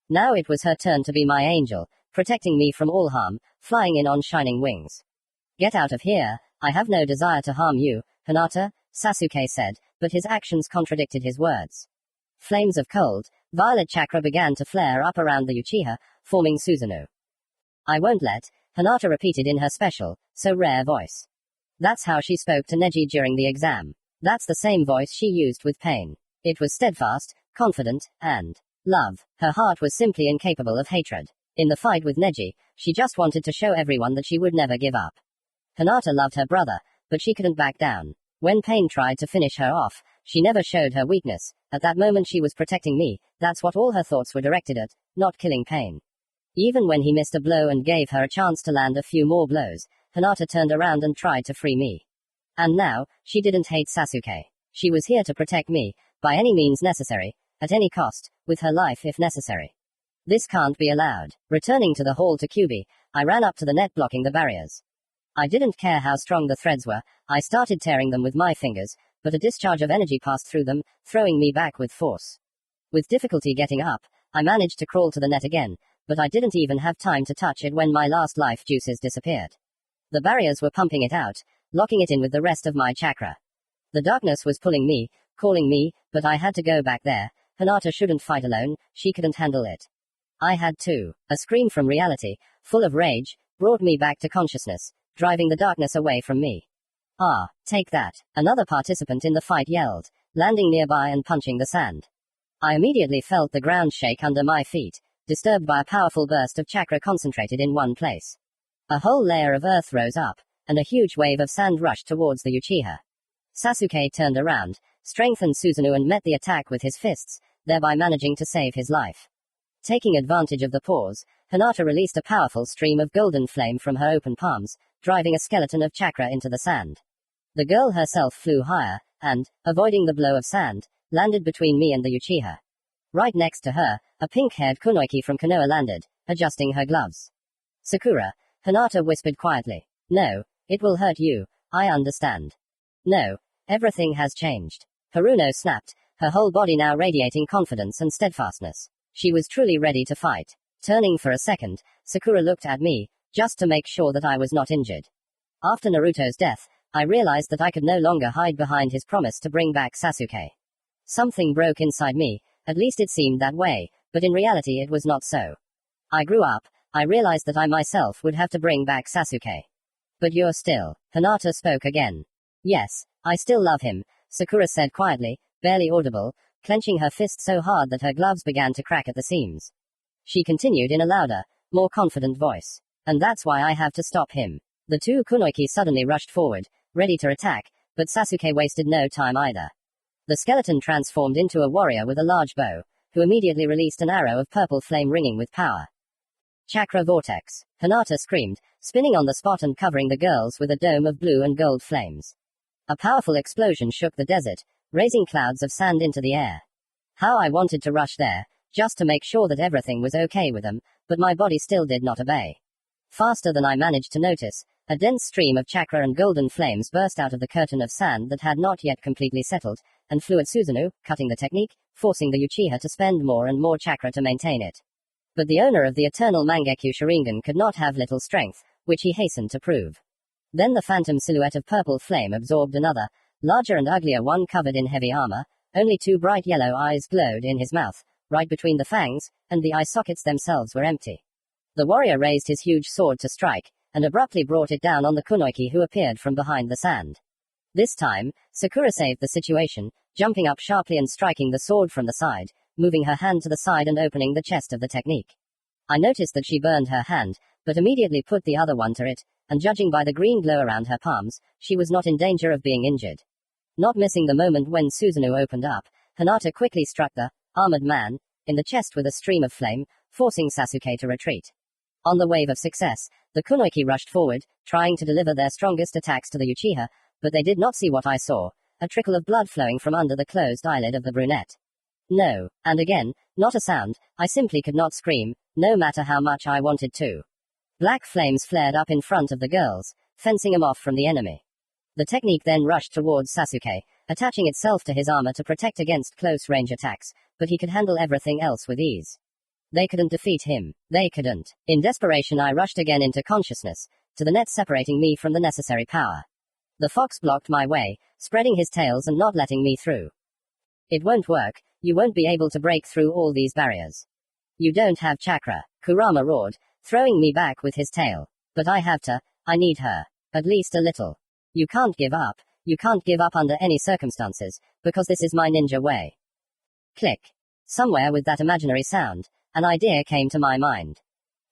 Now it was her turn to be my angel, protecting me from all harm, flying in on shining wings. Get out of here, I have no desire to harm you, Hinata, Sasuke said, but his actions contradicted his words. Flames of cold, violet chakra began to flare up around the Uchiha, forming Susanoo. I won't let, Hinata repeated in her special, so rare voice. That's how she spoke to Neji during the exam. That's the same voice she used with pain. It was steadfast, confident, and love. Her heart was simply incapable of hatred. In the fight with Neji, she just wanted to show everyone that she would never give up. Hinata loved her brother, but she couldn't back down. When pain tried to finish her off, she never showed her weakness. At that moment she was protecting me, that's what all her thoughts were directed at, not killing pain. Even when he missed a blow and gave her a chance to land a few more blows, Hinata turned around and tried to free me. And now, she didn't hate Sasuke. She was here to protect me, by any means necessary, at any cost, with her life if necessary. This can't be allowed. Returning to the hall to Kyuubi, I ran up to the net blocking the barriers. I didn't care how strong the threads were, I started tearing them with my fingers, but a discharge of energy passed through them, throwing me back with force. With difficulty getting up, I managed to crawl to the net again, but I didn't even have time to touch it when my last life juices disappeared. The barriers were pumping it out, locking it in with the rest of my chakra. The darkness was pulling me, calling me, but I had to go back there. Hinata shouldn't fight alone, she couldn't handle it. I had to. A scream from reality, full of rage, brought me back to consciousness, driving the darkness away from me. Ah, take that, another participant in the fight yelled, landing nearby and punching the sand. I immediately felt the ground shake under my feet, disturbed by a powerful burst of chakra concentrated in one place. A whole layer of earth rose up, and a huge wave of sand rushed towards the Uchiha. Sasuke turned around, strengthened Susanoo and met the attack with his fists, thereby managing to save his life. Taking advantage of the pause, Hinata released a powerful stream of golden flame from her open palms, driving a skeleton of chakra into the sand. The girl herself flew higher, and, avoiding the blow of sand, landed between me and the Uchiha. Right next to her, a pink-haired kunoiki from Konoha landed, adjusting her gloves. Sakura, Hinata whispered quietly. No, it will hurt you, I understand. No, everything has changed. Haruno snapped, her whole body now radiating confidence and steadfastness. She was truly ready to fight. Turning for a second, Sakura looked at me, just to make sure that I was not injured. After Naruto's death, I realized that I could no longer hide behind his promise to bring back Sasuke. Something broke inside me, at least it seemed that way, but in reality it was not so. I grew up, I realized that I myself would have to bring back Sasuke. But you're still. Hinata spoke again. Yes, I still love him, Sakura said quietly, barely audible, clenching her fist so hard that her gloves began to crack at the seams. She continued in a louder, more confident voice. And that's why I have to stop him. The two kunoichi suddenly rushed forward, ready to attack, but Sasuke wasted no time either. The skeleton transformed into a warrior with a large bow, who immediately released an arrow of purple flame ringing with power. Chakra vortex. Hinata screamed, spinning on the spot and covering the girls with a dome of blue and gold flames. A powerful explosion shook the desert, raising clouds of sand into the air. How I wanted to rush there, just to make sure that everything was okay with them, but my body still did not obey. Faster than I managed to notice, a dense stream of chakra and golden flames burst out of the curtain of sand that had not yet completely settled, and flew at Susanoo, cutting the technique, forcing the Uchiha to spend more and more chakra to maintain it. But the owner of the eternal Mangekyo Sharingan could not have little strength, which he hastened to prove. Then the phantom silhouette of purple flame absorbed another, larger and uglier one covered in heavy armor. Only two bright yellow eyes glowed in his mouth, right between the fangs, and the eye sockets themselves were empty. The warrior raised his huge sword to strike, and abruptly brought it down on the kunoichi who appeared from behind the sand. This time, Sakura saved the situation, jumping up sharply and striking the sword from the side, moving her hand to the side and opening the chest of the technique. I noticed that she burned her hand, but immediately put the other one to it, and judging by the green glow around her palms, she was not in danger of being injured. Not missing the moment when Susanoo opened up, Hinata quickly struck the armored man in the chest with a stream of flame, forcing Sasuke to retreat. On the wave of success, the kunoichi rushed forward, trying to deliver their strongest attacks to the Uchiha, but they did not see what I saw, a trickle of blood flowing from under the closed eyelid of the brunette. No, and again, not a sound, I simply could not scream, no matter how much I wanted to. Black flames flared up in front of the girls, fencing them off from the enemy. The technique then rushed towards Sasuke, attaching itself to his armor to protect against close-range attacks, but he could handle everything else with ease. They couldn't defeat him. They couldn't. In desperation I rushed again into consciousness, to the net separating me from the necessary power. The fox blocked my way, spreading his tails and not letting me through. It won't work, you won't be able to break through all these barriers. You don't have chakra, Kurama roared, throwing me back with his tail. But I have to, I need her. At least a little. You can't give up under any circumstances, because this is my ninja way. Click. Somewhere with that imaginary sound, an idea came to my mind.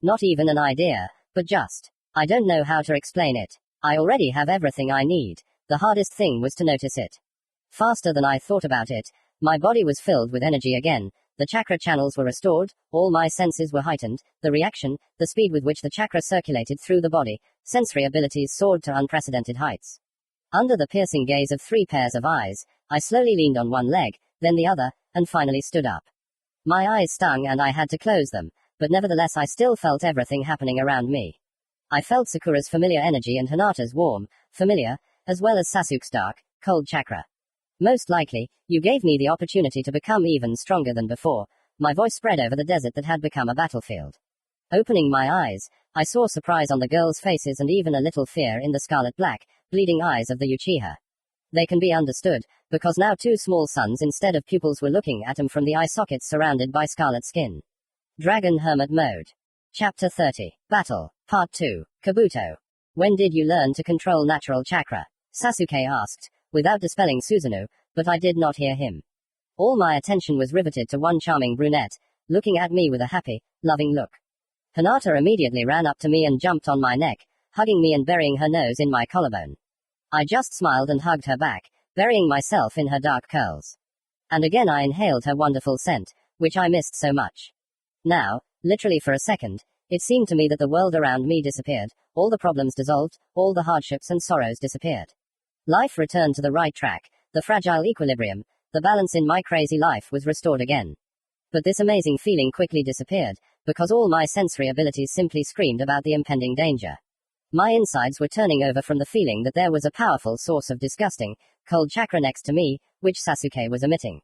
Not even an idea, but just. I don't know how to explain it. I already have everything I need. The hardest thing was to notice it. Faster than I thought about it, my body was filled with energy again, the chakra channels were restored, all my senses were heightened, the reaction, the speed with which the chakra circulated through the body, sensory abilities soared to unprecedented heights. Under the piercing gaze of 3 pairs of eyes, I slowly leaned on one leg, then the other, and finally stood up. My eyes stung and I had to close them, but nevertheless I still felt everything happening around me. I felt Sakura's familiar energy and Hinata's warm, familiar, as well as Sasuke's dark, cold chakra. Most likely, you gave me the opportunity to become even stronger than before. My voice spread over the desert that had become a battlefield. Opening my eyes, I saw surprise on the girls' faces and even a little fear in the scarlet black, bleeding eyes of the Uchiha. They can be understood, because now 2 small suns instead of pupils were looking at him from the eye sockets surrounded by scarlet skin. Dragon Hermit Mode. Chapter 30. Battle. Part 2. Kabuto. When did you learn to control natural chakra? Sasuke asked, without dispelling Susanoo, but I did not hear him. All my attention was riveted to one charming brunette, looking at me with a happy, loving look. Hinata immediately ran up to me and jumped on my neck, hugging me and burying her nose in my collarbone. I just smiled and hugged her back, burying myself in her dark curls. And again I inhaled her wonderful scent, which I missed so much. Now, literally for a second, it seemed to me that the world around me disappeared, all the problems dissolved, all the hardships and sorrows disappeared. Life returned to the right track, the fragile equilibrium, the balance in my crazy life was restored again. But this amazing feeling quickly disappeared, because all my sensory abilities simply screamed about the impending danger. My insides were turning over from the feeling that there was a powerful source of disgusting, cold chakra next to me, which Sasuke was emitting.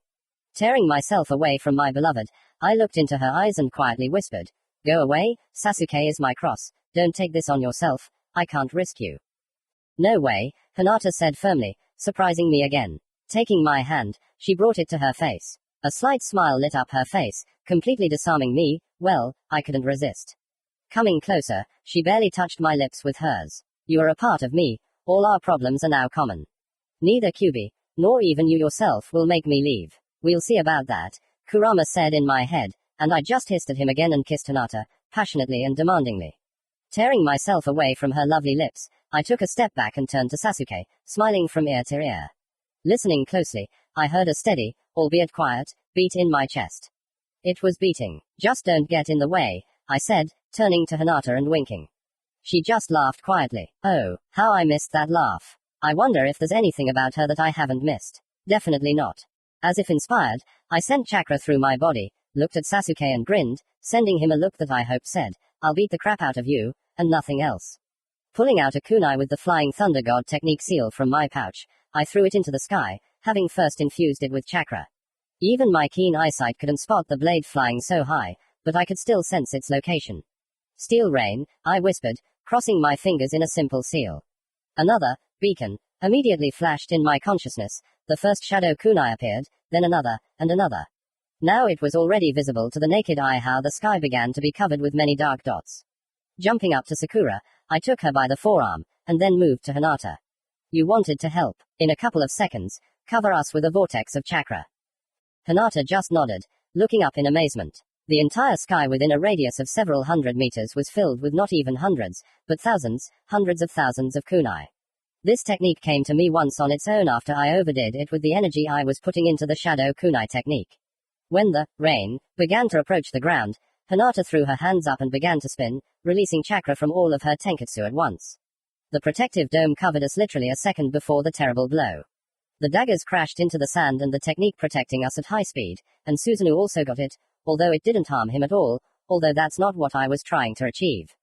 Tearing myself away from my beloved, I looked into her eyes and quietly whispered, "Go away, Sasuke is my cross, don't take this on yourself, I can't risk you." "No way," Hinata said firmly, surprising me again. Taking my hand, she brought it to her face. A slight smile lit up her face, completely disarming me. Well, I couldn't resist. Coming closer, she barely touched my lips with hers. "You are a part of me, all our problems are now common. Neither Kyubi, nor even you yourself will make me leave. We'll see about that," Kurama said in my head, and I just hissed at him again and kissed Hinata, passionately and demandingly. Tearing myself away from her lovely lips, I took a step back and turned to Sasuke, smiling from ear to ear. Listening closely, I heard a steady, albeit quiet, beat in my chest. It was beating. "Just don't get in the way," I said, turning to Hinata and winking. She just laughed quietly. Oh, how I missed that laugh. I wonder if there's anything about her that I haven't missed. Definitely not. As if inspired, I sent chakra through my body, looked at Sasuke and grinned, sending him a look that I hoped said, "I'll beat the crap out of you," and nothing else. Pulling out a kunai with the Flying Thunder God technique seal from my pouch, I threw it into the sky, having first infused it with chakra. Even my keen eyesight couldn't spot the blade flying so high, but I could still sense its location. "Steel rain," I whispered, crossing my fingers in a simple seal. Another beacon immediately flashed in my consciousness. The first shadow kunai appeared, then another, and another. Now it was already visible to the naked eye how the sky began to be covered with many dark dots. Jumping up to Sakura, I took her by the forearm, and then moved to Hinata. "You wanted to help. In a couple of seconds, cover us with a vortex of chakra." Hinata just nodded, looking up in amazement. The entire sky within a radius of several hundred meters was filled with not even hundreds, but thousands, hundreds of thousands of kunai. This technique came to me once on its own after I overdid it with the energy I was putting into the shadow kunai technique. When the rain began to approach the ground, Hinata threw her hands up and began to spin, releasing chakra from all of her tenketsu at once. The protective dome covered us literally a second before the terrible blow. The daggers crashed into the sand and the technique protecting us at high speed, and Susanoo also got it, although it didn't harm him at all, although that's not what I was trying to achieve.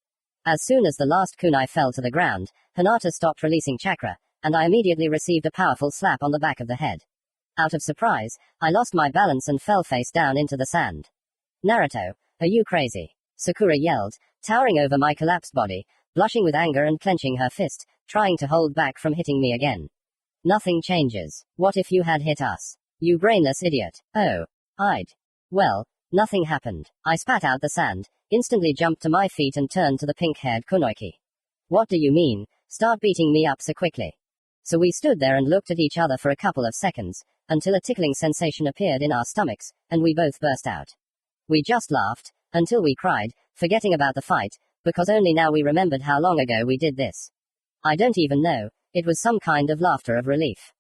As soon as the last kunai fell to the ground, Hinata stopped releasing chakra, and I immediately received a powerful slap on the back of the head. Out of surprise, I lost my balance and fell face down into the sand. "Naruto, are you crazy?" Sakura yelled, towering over my collapsed body, blushing with anger and clenching her fist, trying to hold back from hitting me again. "Nothing changes. What if you had hit us? You brainless idiot." "Oh. Well, nothing happened." I spat out the sand, instantly jumped to my feet and turned to the pink-haired kunoiki. "What do you mean, start beating me up so quickly?" So we stood there and looked at each other for a couple of seconds, until a tickling sensation appeared in our stomachs, and we both burst out. We just laughed, until we cried, forgetting about the fight, because only now we remembered how long ago we did this. I don't even know, it was some kind of laughter of relief.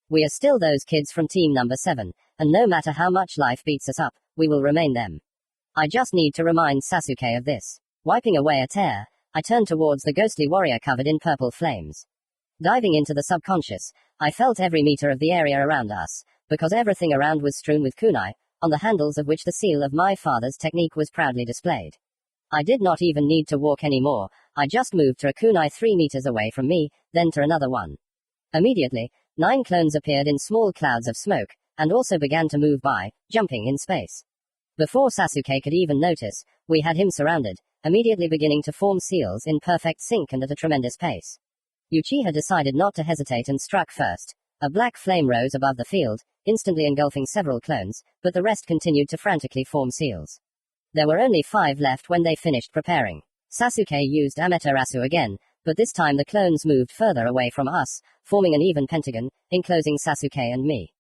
We are still those kids from team number 7, and no matter how much life beats us up, we will remain them. I just need to remind Sasuke of this. Wiping away a tear, I turned towards the ghostly warrior covered in purple flames. Diving into the subconscious, I felt every meter of the area around us, because everything around was strewn with kunai, on the handles of which the seal of my father's technique was proudly displayed. I did not even need to walk anymore, I just moved to a kunai 3 meters away from me, then to another one. Immediately, 9 clones appeared in small clouds of smoke, and also began to move by, jumping in space. Before Sasuke could even notice, we had him surrounded, immediately beginning to form seals in perfect sync and at a tremendous pace. Uchiha decided not to hesitate and struck first. A black flame rose above the field, instantly engulfing several clones, but the rest continued to frantically form seals. There were only 5 left when they finished preparing. Sasuke used Amaterasu again, but this time the clones moved further away from us, forming an even pentagon, enclosing Sasuke and me.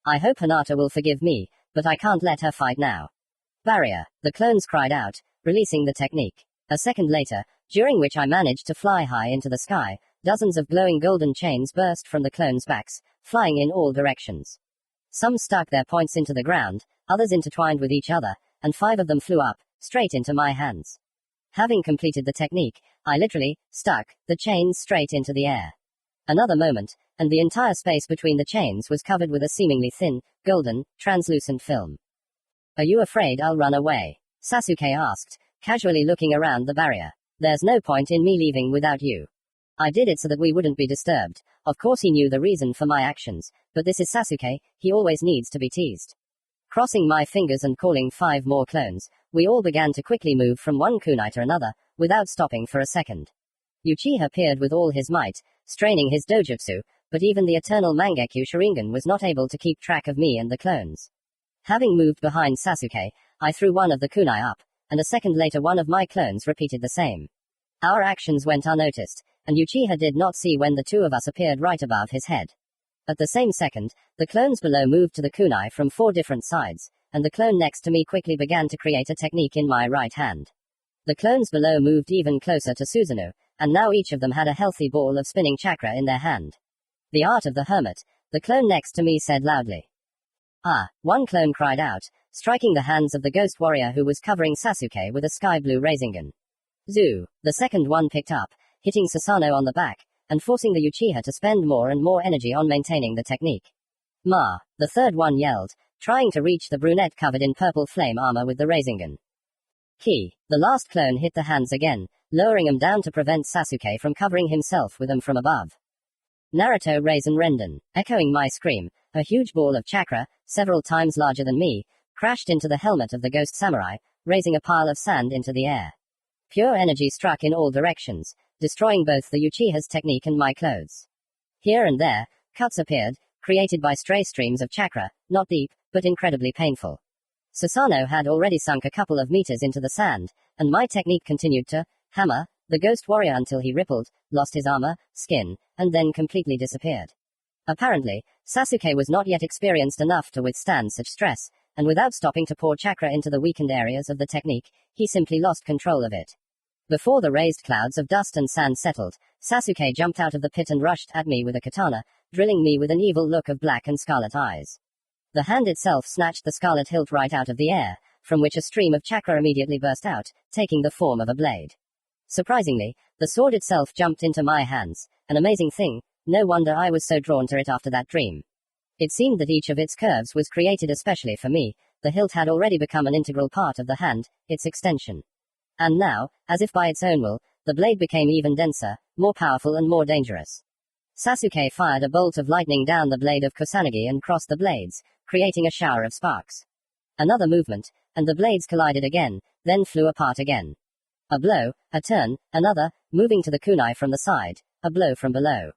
I hope Hinata will forgive me, but I can't let her fight now. "Barrier," the clones cried out, releasing the technique. A second later, during which I managed to fly high into the sky, dozens of glowing golden chains burst from the clones' backs, flying in all directions. Some stuck their points into the ground, others intertwined with each other, and 5 of them flew up, straight into my hands. Having completed the technique, I literally stuck the chains straight into the air. Another moment, and the entire space between the chains was covered with a seemingly thin, golden, translucent film. "Are you afraid I'll run away?" Sasuke asked, casually looking around the barrier. There's no point in me leaving without you. I did it so that we wouldn't be disturbed. Of course he knew the reason for my actions, but this is Sasuke, he always needs to be teased. Crossing my fingers and calling 5 more clones, we all began to quickly move from one kunai to another, without stopping for a second. Uchiha peered with all his might, straining his dojutsu, but even the eternal Mangekyo Sharingan was not able to keep track of me and the clones. Having moved behind Sasuke, I threw one of the kunai up, and a second later one of my clones repeated the same. Our actions went unnoticed, and Uchiha did not see when the 2 of us appeared right above his head. At the same second, the clones below moved to the kunai from 4 different sides, and the clone next to me quickly began to create a technique in my right hand. The clones below moved even closer to Susanoo, and now each of them had a healthy ball of spinning chakra in their hand. The art of the hermit, the clone next to me said loudly. Ah, one clone cried out, striking the hands of the ghost warrior who was covering Sasuke with a sky blue rasengan. Zoo, the second one picked up, hitting Susanoo on the back, and forcing the Uchiha to spend more and more energy on maintaining the technique. Ma, the third one yelled, trying to reach the brunette covered in purple flame armor with the rasengan. Ki, the last clone hit the hands again, lowering them down to prevent Sasuke from covering himself with them from above. Naruto Raisin Renden, echoing my scream, a huge ball of chakra, several times larger than me, crashed into the helmet of the ghost samurai, raising a pile of sand into the air. Pure energy struck in all directions, destroying both the Uchiha's technique and my clothes. Here and there, cuts appeared, created by stray streams of chakra, not deep, but incredibly painful. Susanoo had already sunk a couple of meters into the sand, and my technique continued to hammer the ghost warrior until he rippled, lost his armor, skin, and then completely disappeared. Apparently, Sasuke was not yet experienced enough to withstand such stress, and without stopping to pour chakra into the weakened areas of the technique, he simply lost control of it. Before the raised clouds of dust and sand settled, Sasuke jumped out of the pit and rushed at me with a katana, drilling me with an evil look of black and scarlet eyes. The hand itself snatched the scarlet hilt right out of the air, from which a stream of chakra immediately burst out, taking the form of a blade. Surprisingly, the sword itself jumped into my hands, an amazing thing, no wonder I was so drawn to it after that dream. It seemed that each of its curves was created especially for me, the hilt had already become an integral part of the hand, its extension. And now, as if by its own will, the blade became even denser, more powerful and more dangerous. Sasuke fired a bolt of lightning down the blade of Kusanagi and crossed the blades, creating a shower of sparks. Another movement, and the blades collided again, then flew apart again. A blow, a turn, another, moving to the kunai from the side, a blow from below.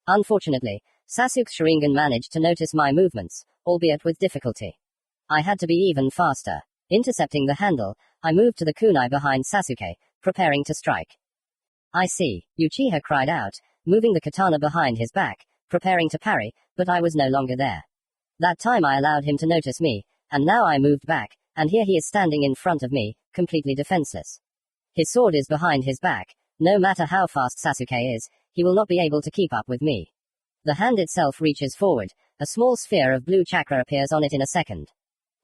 Unfortunately, Sasuke's Sharingan managed to notice my movements, albeit with difficulty. I had to be even faster. Intercepting the handle, I moved to the kunai behind Sasuke, preparing to strike. I see, Uchiha cried out, moving the katana behind his back, preparing to parry, but I was no longer there. That time I allowed him to notice me, and now I moved back, and here he is standing in front of me, completely defenseless. His sword is behind his back. No matter how fast Sasuke is, he will not be able to keep up with me. The hand itself reaches forward, a small sphere of blue chakra appears on it in a second.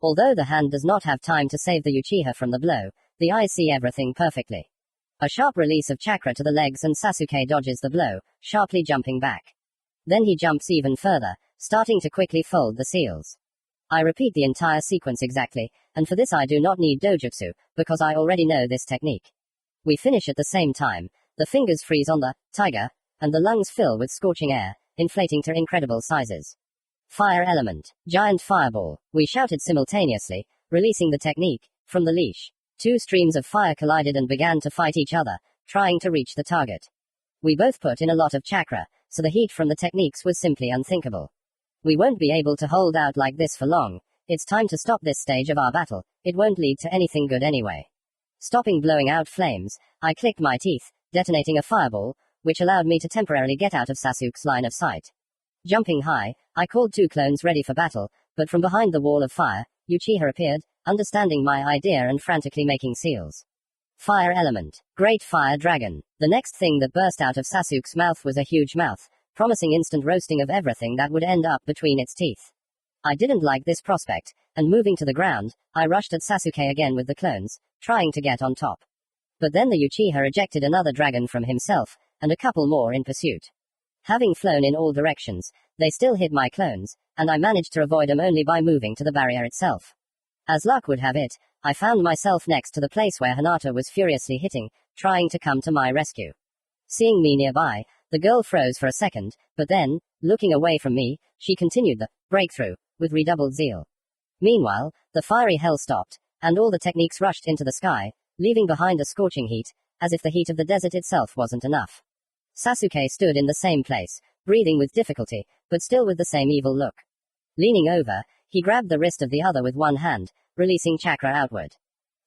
Although the hand does not have time to save the Uchiha from the blow, the eyes see everything perfectly. A sharp release of chakra to the legs and Sasuke dodges the blow, sharply jumping back. Then he jumps even further, starting to quickly fold the seals. I repeat the entire sequence exactly, and for this I do not need dojutsu, because I already know this technique. We finish at the same time, the fingers freeze on the tiger, and the lungs fill with scorching air, inflating to incredible sizes. Fire element, giant fireball, we shouted simultaneously, releasing the technique from the leash. 2 streams of fire collided and began to fight each other, trying to reach the target. We both put in a lot of chakra, so the heat from the techniques was simply unthinkable. We won't be able to hold out like this for long. It's time to stop this stage of our battle, it won't lead to anything good anyway. Stopping blowing out flames, I clicked my teeth, detonating a fireball, which allowed me to temporarily get out of Sasuke's line of sight. Jumping high, I called 2 clones ready for battle, but from behind the wall of fire, Uchiha appeared, understanding my idea and frantically making seals. Fire element, great fire dragon. The next thing that burst out of Sasuke's mouth was a huge mouth, promising instant roasting of everything that would end up between its teeth. I didn't like this prospect, and moving to the ground, I rushed at Sasuke again with the clones, trying to get on top. But then the Uchiha ejected another dragon from himself, and a couple more in pursuit. Having flown in all directions, they still hit my clones, and I managed to avoid them only by moving to the barrier itself. As luck would have it, I found myself next to the place where Hinata was furiously hitting, trying to come to my rescue. Seeing me nearby, the girl froze for a second, but then, looking away from me, she continued the breakthrough with redoubled zeal. Meanwhile, the fiery hell stopped, and all the techniques rushed into the sky, leaving behind a scorching heat, as if the heat of the desert itself wasn't enough. Sasuke stood in the same place, breathing with difficulty, but still with the same evil look. Leaning over, he grabbed the wrist of the other with one hand, releasing chakra outward.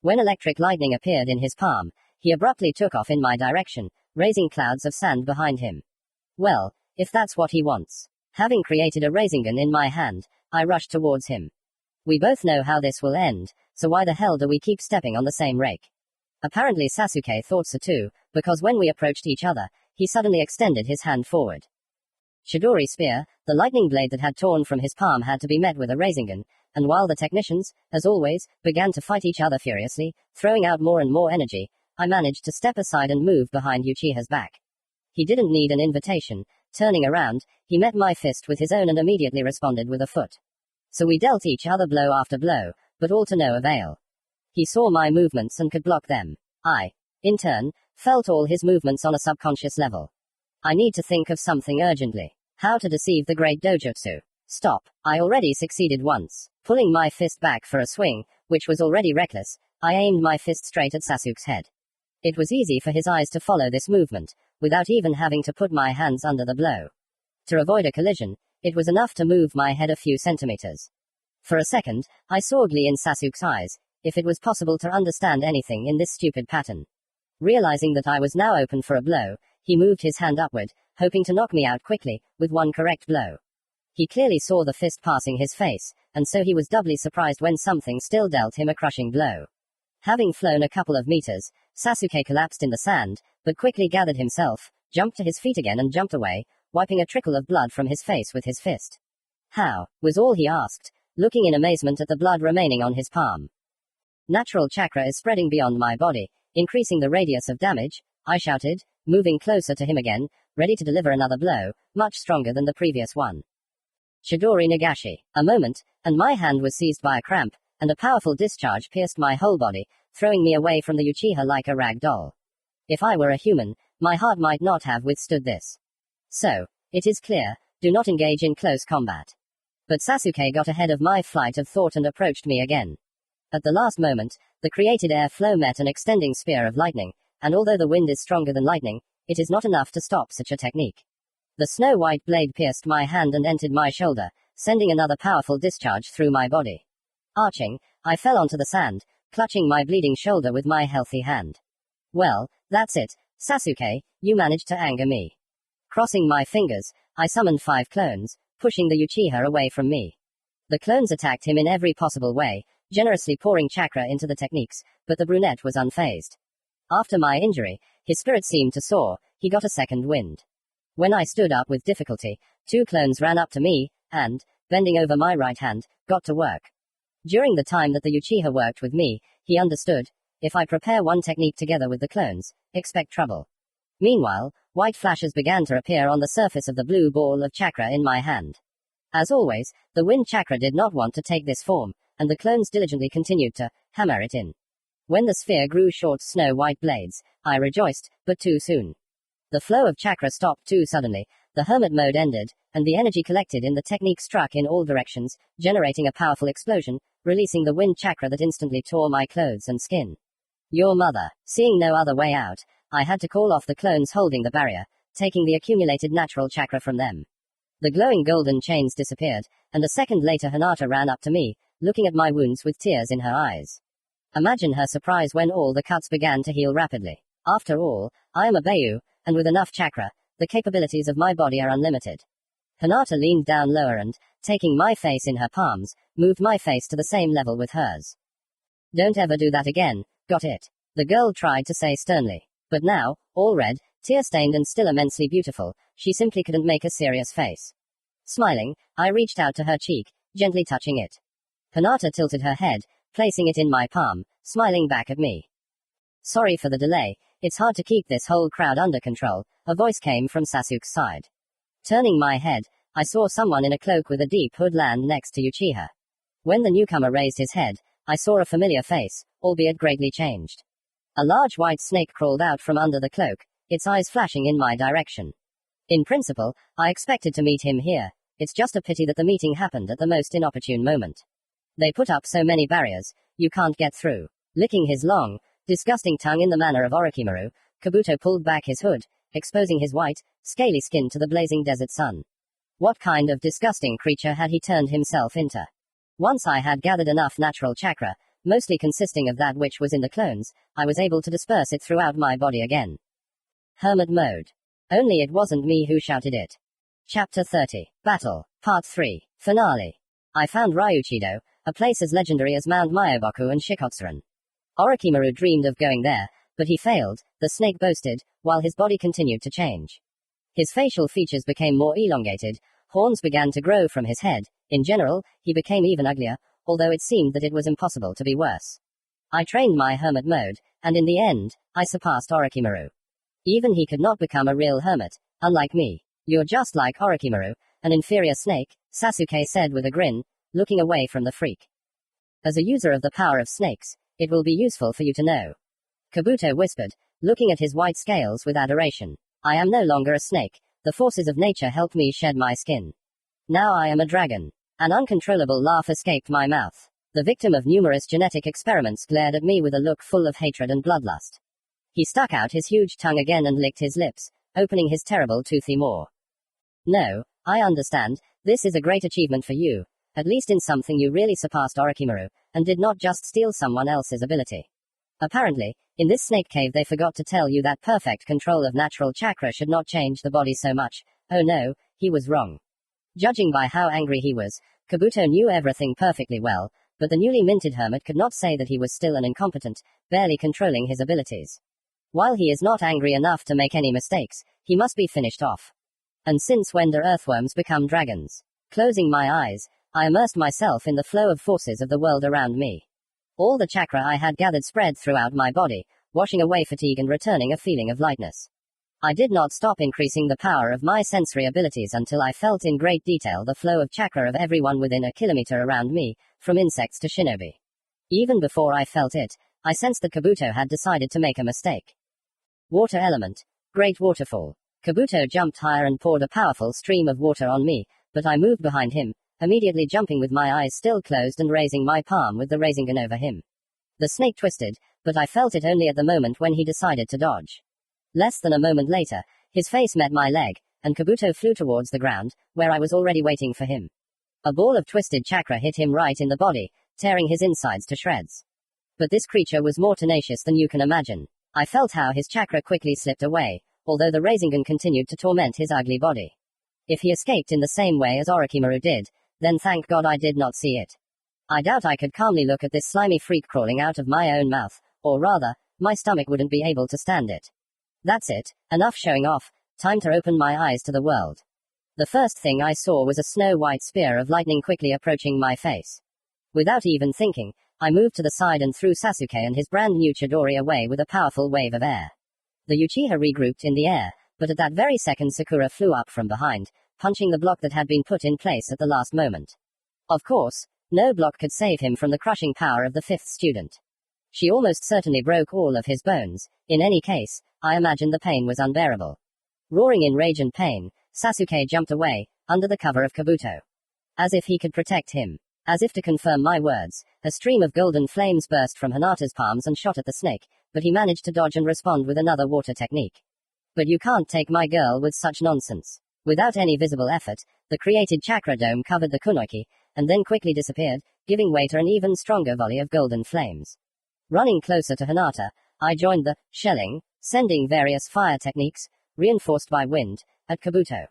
When electric lightning appeared in his palm, he abruptly took off in my direction, raising clouds of sand behind him. Well, if that's what he wants. Having created a rasengan in my hand, I rushed towards him. We both know how this will end, so why the hell do we keep stepping on the same rake? Apparently Sasuke thought so too, because when we approached each other, he suddenly extended his hand forward. Chidori spear, the lightning blade that had torn from his palm had to be met with a rasengan, and while the technicians, as always, began to fight each other furiously, throwing out more and more energy, I managed to step aside and move behind Uchiha's back. He didn't need an invitation. Turning around, he met my fist with his own and immediately responded with a foot. So we dealt each other blow after blow, but all to no avail. He saw my movements and could block them. I, in turn, felt all his movements on a subconscious level. I need to think of something urgently. How to deceive the great dojutsu. Stop. I already succeeded once. Pulling my fist back for a swing, which was already reckless, I aimed my fist straight at Sasuke's head. It was easy for his eyes to follow this movement, without even having to put my hands under the blow. To avoid a collision, it was enough to move my head a few centimeters. For a second, I saw glee in Sasuke's eyes, if it was possible to understand anything in this stupid pattern. Realizing that I was now open for a blow, he moved his hand upward, hoping to knock me out quickly, with one correct blow. He clearly saw the fist passing his face, and so he was doubly surprised when something still dealt him a crushing blow. Having flown a couple of meters, Sasuke collapsed in the sand, but quickly gathered himself, jumped to his feet again and jumped away, wiping a trickle of blood from his face with his fist. How? Was all he asked, looking in amazement at the blood remaining on his palm. Natural chakra is spreading beyond my body, increasing the radius of damage, I shouted, moving closer to him again, ready to deliver another blow, much stronger than the previous one. Chidori Nagashi. A moment, and my hand was seized by a cramp, and a powerful discharge pierced my whole body, throwing me away from the Uchiha like a rag doll. If I were a human, my heart might not have withstood this. So, it is clear, do not engage in close combat. But Sasuke got ahead of my flight of thought and approached me again. At the last moment, the created air flow met an extending spear of lightning, and although the wind is stronger than lightning, it is not enough to stop such a technique. The snow-white blade pierced my hand and entered my shoulder, sending another powerful discharge through my body. Arching, I fell onto the sand, clutching my bleeding shoulder with my healthy hand. Well, that's it, Sasuke, you managed to anger me. Crossing my fingers, I summoned 5 clones, pushing the Uchiha away from me. The clones attacked him in every possible way, generously pouring chakra into the techniques, but the brunette was unfazed. After my injury, his spirit seemed to soar, he got a second wind. When I stood up with difficulty, 2 clones ran up to me, and, bending over my right hand, got to work. During the time that the Uchiha worked with me, he understood, if I prepare one technique together with the clones, expect trouble. Meanwhile, white flashes began to appear on the surface of the blue ball of chakra in my hand. As always, the wind chakra did not want to take this form, and the clones diligently continued to hammer it in. When the sphere grew short snow-white blades, I rejoiced, but too soon. The flow of chakra stopped too suddenly, the hermit mode ended, and the energy collected in the technique struck in all directions, generating a powerful explosion, releasing the wind chakra that instantly tore my clothes and skin. Your mother. Seeing no other way out, I had to call off the clones holding the barrier, taking the accumulated natural chakra from them. The glowing golden chains disappeared, and a second later Hinata ran up to me, looking at my wounds with tears in her eyes. Imagine her surprise when all the cuts began to heal rapidly. After all, I am a Bayu, and with enough chakra, the capabilities of my body are unlimited. Hinata leaned down lower and, taking my face in her palms, moved my face to the same level with hers. Don't ever do that again, got it? The girl tried to say sternly. But now, all red, tear-stained and still immensely beautiful, she simply couldn't make a serious face. Smiling, I reached out to her cheek, gently touching it. Hinata tilted her head, placing it in my palm, smiling back at me. Sorry for the delay, it's hard to keep this whole crowd under control, a voice came from Sasuke's side. Turning my head, I saw someone in a cloak with a deep hood land next to Uchiha. When the newcomer raised his head, I saw a familiar face, albeit greatly changed. A large white snake crawled out from under the cloak, its eyes flashing in my direction. In principle, I expected to meet him here. It's just a pity that the meeting happened at the most inopportune moment. They put up so many barriers, you can't get through. Licking his long, disgusting tongue in the manner of Orochimaru, Kabuto pulled back his hood, exposing his white, scaly skin to the blazing desert sun. What kind of disgusting creature had he turned himself into? Once I had gathered enough natural chakra, mostly consisting of that which was in the clones, I was able to disperse it throughout my body again. Hermit mode. Only it wasn't me who shouted it. Chapter 30. Battle. Part 3. Finale. I found Ryuchido, a place as legendary as Mount Myoboku and Shikotsuren. Orochimaru dreamed of going there, but he failed, the snake boasted, while his body continued to change. His facial features became more elongated, horns began to grow from his head. In general, he became even uglier, although it seemed that it was impossible to be worse. I trained my hermit mode, and in the end, I surpassed Orochimaru. Even he could not become a real hermit, unlike me. You're just like Orochimaru, an inferior snake, Sasuke said with a grin, looking away from the freak. As a user of the power of snakes, it will be useful for you to know. Kabuto whispered, looking at his white scales with adoration. I am no longer a snake, the forces of nature helped me shed my skin. Now I am a dragon. An uncontrollable laugh escaped my mouth. The victim of numerous genetic experiments glared at me with a look full of hatred and bloodlust. He stuck out his huge tongue again and licked his lips, opening his terrible toothy maw. No, I understand, this is a great achievement for you, at least in something you really surpassed Orochimaru, and did not just steal someone else's ability. Apparently, in this snake cave they forgot to tell you that perfect control of natural chakra should not change the body so much. Oh no, he was wrong. Judging by how angry he was, Kabuto knew everything perfectly well, but the newly minted hermit could not say that he was still an incompetent, barely controlling his abilities. While he is not angry enough to make any mistakes, he must be finished off. And since when do earthworms become dragons? Closing my eyes, I immersed myself in the flow of forces of the world around me. All the chakra I had gathered spread throughout my body, washing away fatigue and returning a feeling of lightness. I did not stop increasing the power of my sensory abilities until I felt in great detail the flow of chakra of everyone within a kilometer around me, from insects to shinobi. Even before I felt it, I sensed that Kabuto had decided to make a mistake. Water element. Great waterfall. Kabuto jumped higher and poured a powerful stream of water on me, but I moved behind him, immediately jumping with my eyes still closed and raising my palm with the rasengan over him. The snake twisted, but I felt it only at the moment when he decided to dodge. Less than a moment later, his face met my leg, and Kabuto flew towards the ground, where I was already waiting for him. A ball of twisted chakra hit him right in the body, tearing his insides to shreds. But this creature was more tenacious than you can imagine. I felt how his chakra quickly slipped away, although the rasengan continued to torment his ugly body. If he escaped in the same way as Orochimaru did, then thank God I did not see it. I doubt I could calmly look at this slimy freak crawling out of my own mouth, or rather, my stomach wouldn't be able to stand it. That's it, enough showing off, time to open my eyes to the world. The first thing I saw was a snow-white spear of lightning quickly approaching my face. Without even thinking, I moved to the side and threw Sasuke and his brand new Chidori away with a powerful wave of air. The Uchiha regrouped in the air, but at that very second Sakura flew up from behind, punching the block that had been put in place at the last moment. Of course, no block could save him from the crushing power of the fifth student. She almost certainly broke all of his bones. In any case, I imagine the pain was unbearable. Roaring in rage and pain, Sasuke jumped away, under the cover of Kabuto. As if he could protect him. As if to confirm my words, a stream of golden flames burst from Hinata's palms and shot at the snake, but he managed to dodge and respond with another water technique. But you can't take my girl with such nonsense. Without any visible effort, the created chakra dome covered the kunoiki, and then quickly disappeared, giving way to an even stronger volley of golden flames. Running closer to Hinata, I joined the shelling, sending various fire techniques, reinforced by wind, at Kabuto.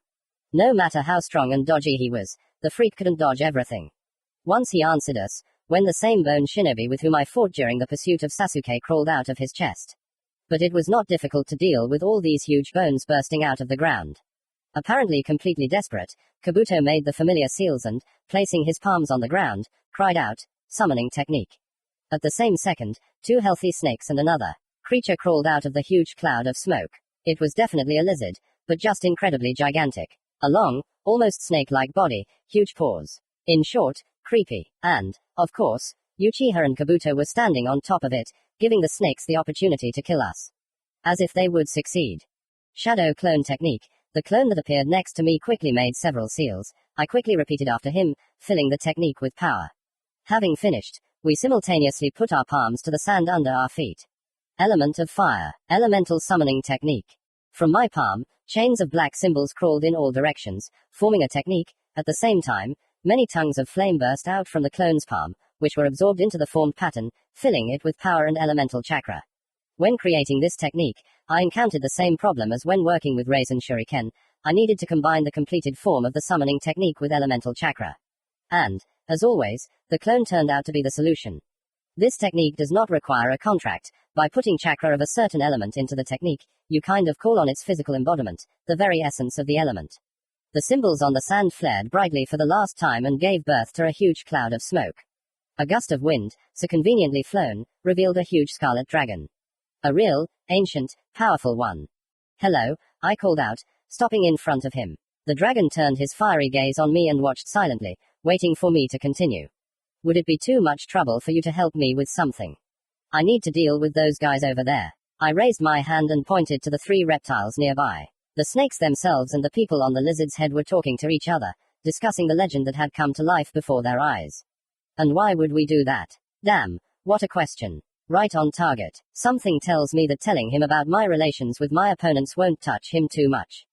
No matter how strong and dodgy he was, the freak couldn't dodge everything. Once he answered us, when the same bone shinobi with whom I fought during the pursuit of Sasuke crawled out of his chest. But it was not difficult to deal with all these huge bones bursting out of the ground. Apparently completely desperate, Kabuto made the familiar seals and, placing his palms on the ground, cried out, summoning technique. At the same second, two healthy snakes and another creature crawled out of the huge cloud of smoke. It was definitely a lizard, but just incredibly gigantic. A long, almost snake-like body, huge paws. In short, creepy, and, of course, Uchiha and Kabuto were standing on top of it, giving the snakes the opportunity to kill us. As if they would succeed. Shadow clone technique. The clone that appeared next to me quickly made several seals. I quickly repeated after him, filling the technique with power. Having finished, we simultaneously put our palms to the sand under our feet. Element of fire. Elemental summoning technique. From my palm, chains of black symbols crawled in all directions, forming a technique. At the same time, many tongues of flame burst out from the clone's palm, which were absorbed into the formed pattern, filling it with power and elemental chakra. When creating this technique, I encountered the same problem as when working with Rasen Shuriken. I needed to combine the completed form of the summoning technique with elemental chakra. And, as always, the clone turned out to be the solution. This technique does not require a contract. By putting chakra of a certain element into the technique, you kind of call on its physical embodiment, the very essence of the element. The symbols on the sand flared brightly for the last time and gave birth to a huge cloud of smoke. A gust of wind, so conveniently flown, revealed a huge scarlet dragon. A real, ancient, powerful one. Hello, I called out, stopping in front of him. The dragon turned his fiery gaze on me and watched silently, waiting for me to continue. Would it be too much trouble for you to help me with something? I need to deal with those guys over there. I raised my hand and pointed to the 3 reptiles nearby. The snakes themselves and the people on the lizard's head were talking to each other, discussing the legend that had come to life before their eyes. And why would we do that? Damn, what a question. Right on target. Something tells me that telling him about my relations with my opponents won't touch him too much.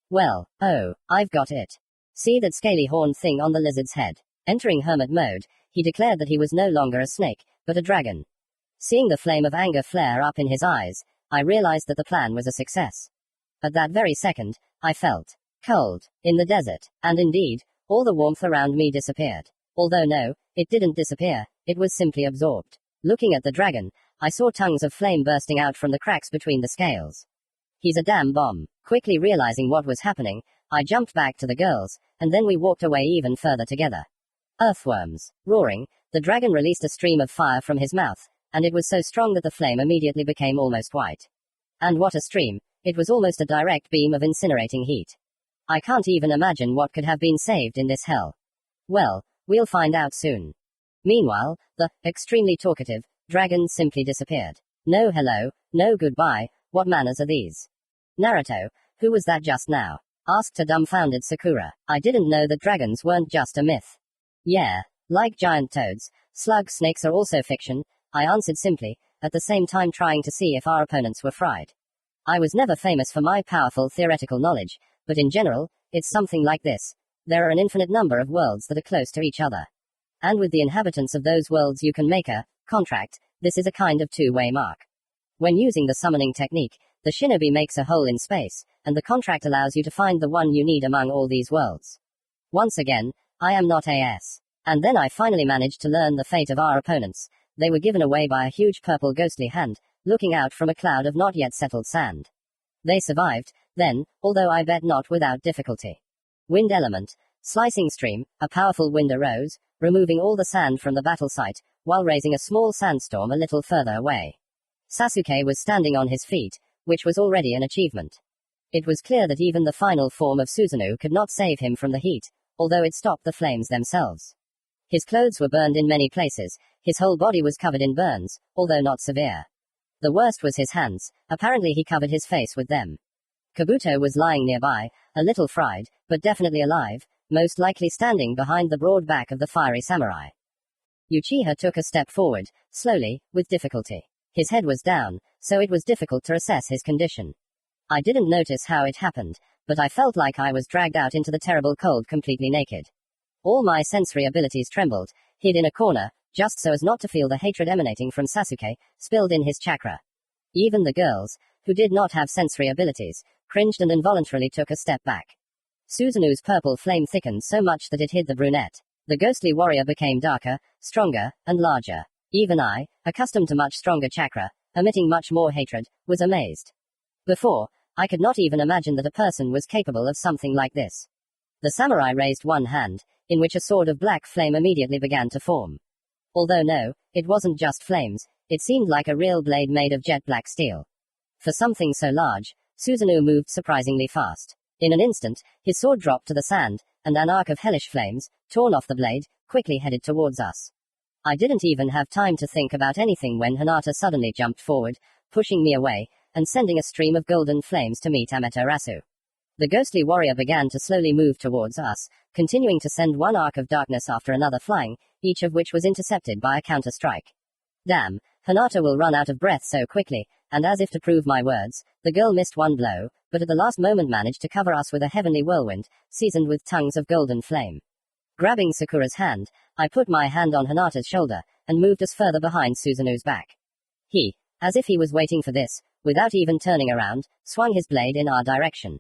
Well, oh, I've got it. See that scaly horn thing on the lizard's head? Entering hermit mode, he declared that he was no longer a snake, but a dragon. Seeing the flame of anger flare up in his eyes, I realized that the plan was a success. At that very second, I felt cold in the desert, and indeed, all the warmth around me disappeared. Although no, it didn't disappear, it was simply absorbed. Looking at the dragon, I saw tongues of flame bursting out from the cracks between the scales. He's a damn bomb. Quickly realizing what was happening, I jumped back to the girls, and then we walked away even further together. Earthworms. Roaring, the dragon released a stream of fire from his mouth, and it was so strong that the flame immediately became almost white. And what a stream! It was almost a direct beam of incinerating heat. I can't even imagine what could have been saved in this hell. Well, we'll find out soon. Meanwhile, the extremely talkative dragon simply disappeared. No hello, no goodbye, what manners are these? Naruto, who was that just now? Asked a dumbfounded Sakura. I didn't know that dragons weren't just a myth. Yeah, like giant toads, slug snakes are also fiction, I answered simply, at the same time trying to see if our opponents were fried. I was never famous for my powerful theoretical knowledge, but in general, it's something like this. There are an infinite number of worlds that are close to each other. And with the inhabitants of those worlds you can make a contract. This is a kind of two-way mark. When using the summoning technique, the shinobi makes a hole in space, and the contract allows you to find the one you need among all these worlds. Once again, I am not AS. And then I finally managed to learn the fate of our opponents. They were given away by a huge purple ghostly hand, looking out from a cloud of not yet settled sand. They survived, then, although I bet not without difficulty. Wind element. Slicing stream, a powerful wind arose, removing all the sand from the battle site, while raising a small sandstorm a little further away. Sasuke was standing on his feet, which was already an achievement. It was clear that even the final form of Susanoo could not save him from the heat, although it stopped the flames themselves. His clothes were burned in many places, his whole body was covered in burns, although not severe. The worst was his hands, apparently he covered his face with them. Kabuto was lying nearby, a little fried, but definitely alive, most likely standing behind the broad back of the fiery samurai. Uchiha took a step forward, slowly, with difficulty. His head was down, so it was difficult to assess his condition. I didn't notice how it happened, but I felt like I was dragged out into the terrible cold completely naked. All my sensory abilities trembled, hid in a corner, just so as not to feel the hatred emanating from Sasuke, spilled in his chakra. Even the girls, who did not have sensory abilities, cringed and involuntarily took a step back. Susanoo's purple flame thickened so much that it hid the brunette. The ghostly warrior became darker, stronger, and larger. Even I, accustomed to much stronger chakra, emitting much more hatred, was amazed. Before, I could not even imagine that a person was capable of something like this. The samurai raised one hand, in which a sword of black flame immediately began to form. Although no, it wasn't just flames, it seemed like a real blade made of jet black steel. For something so large, Susanoo moved surprisingly fast. In an instant, his sword dropped to the sand, and an arc of hellish flames, torn off the blade, quickly headed towards us. I didn't even have time to think about anything when Hinata suddenly jumped forward, pushing me away, and sending a stream of golden flames to meet Amaterasu. The ghostly warrior began to slowly move towards us, continuing to send one arc of darkness after another flying, each of which was intercepted by a counter-strike. Damn, Hinata will run out of breath so quickly, and as if to prove my words, the girl missed one blow, but at the last moment managed to cover us with a heavenly whirlwind, seasoned with tongues of golden flame. Grabbing Sakura's hand, I put my hand on Hinata's shoulder, and moved us further behind Suzanu's back. He, as if he was waiting for this, without even turning around, swung his blade in our direction.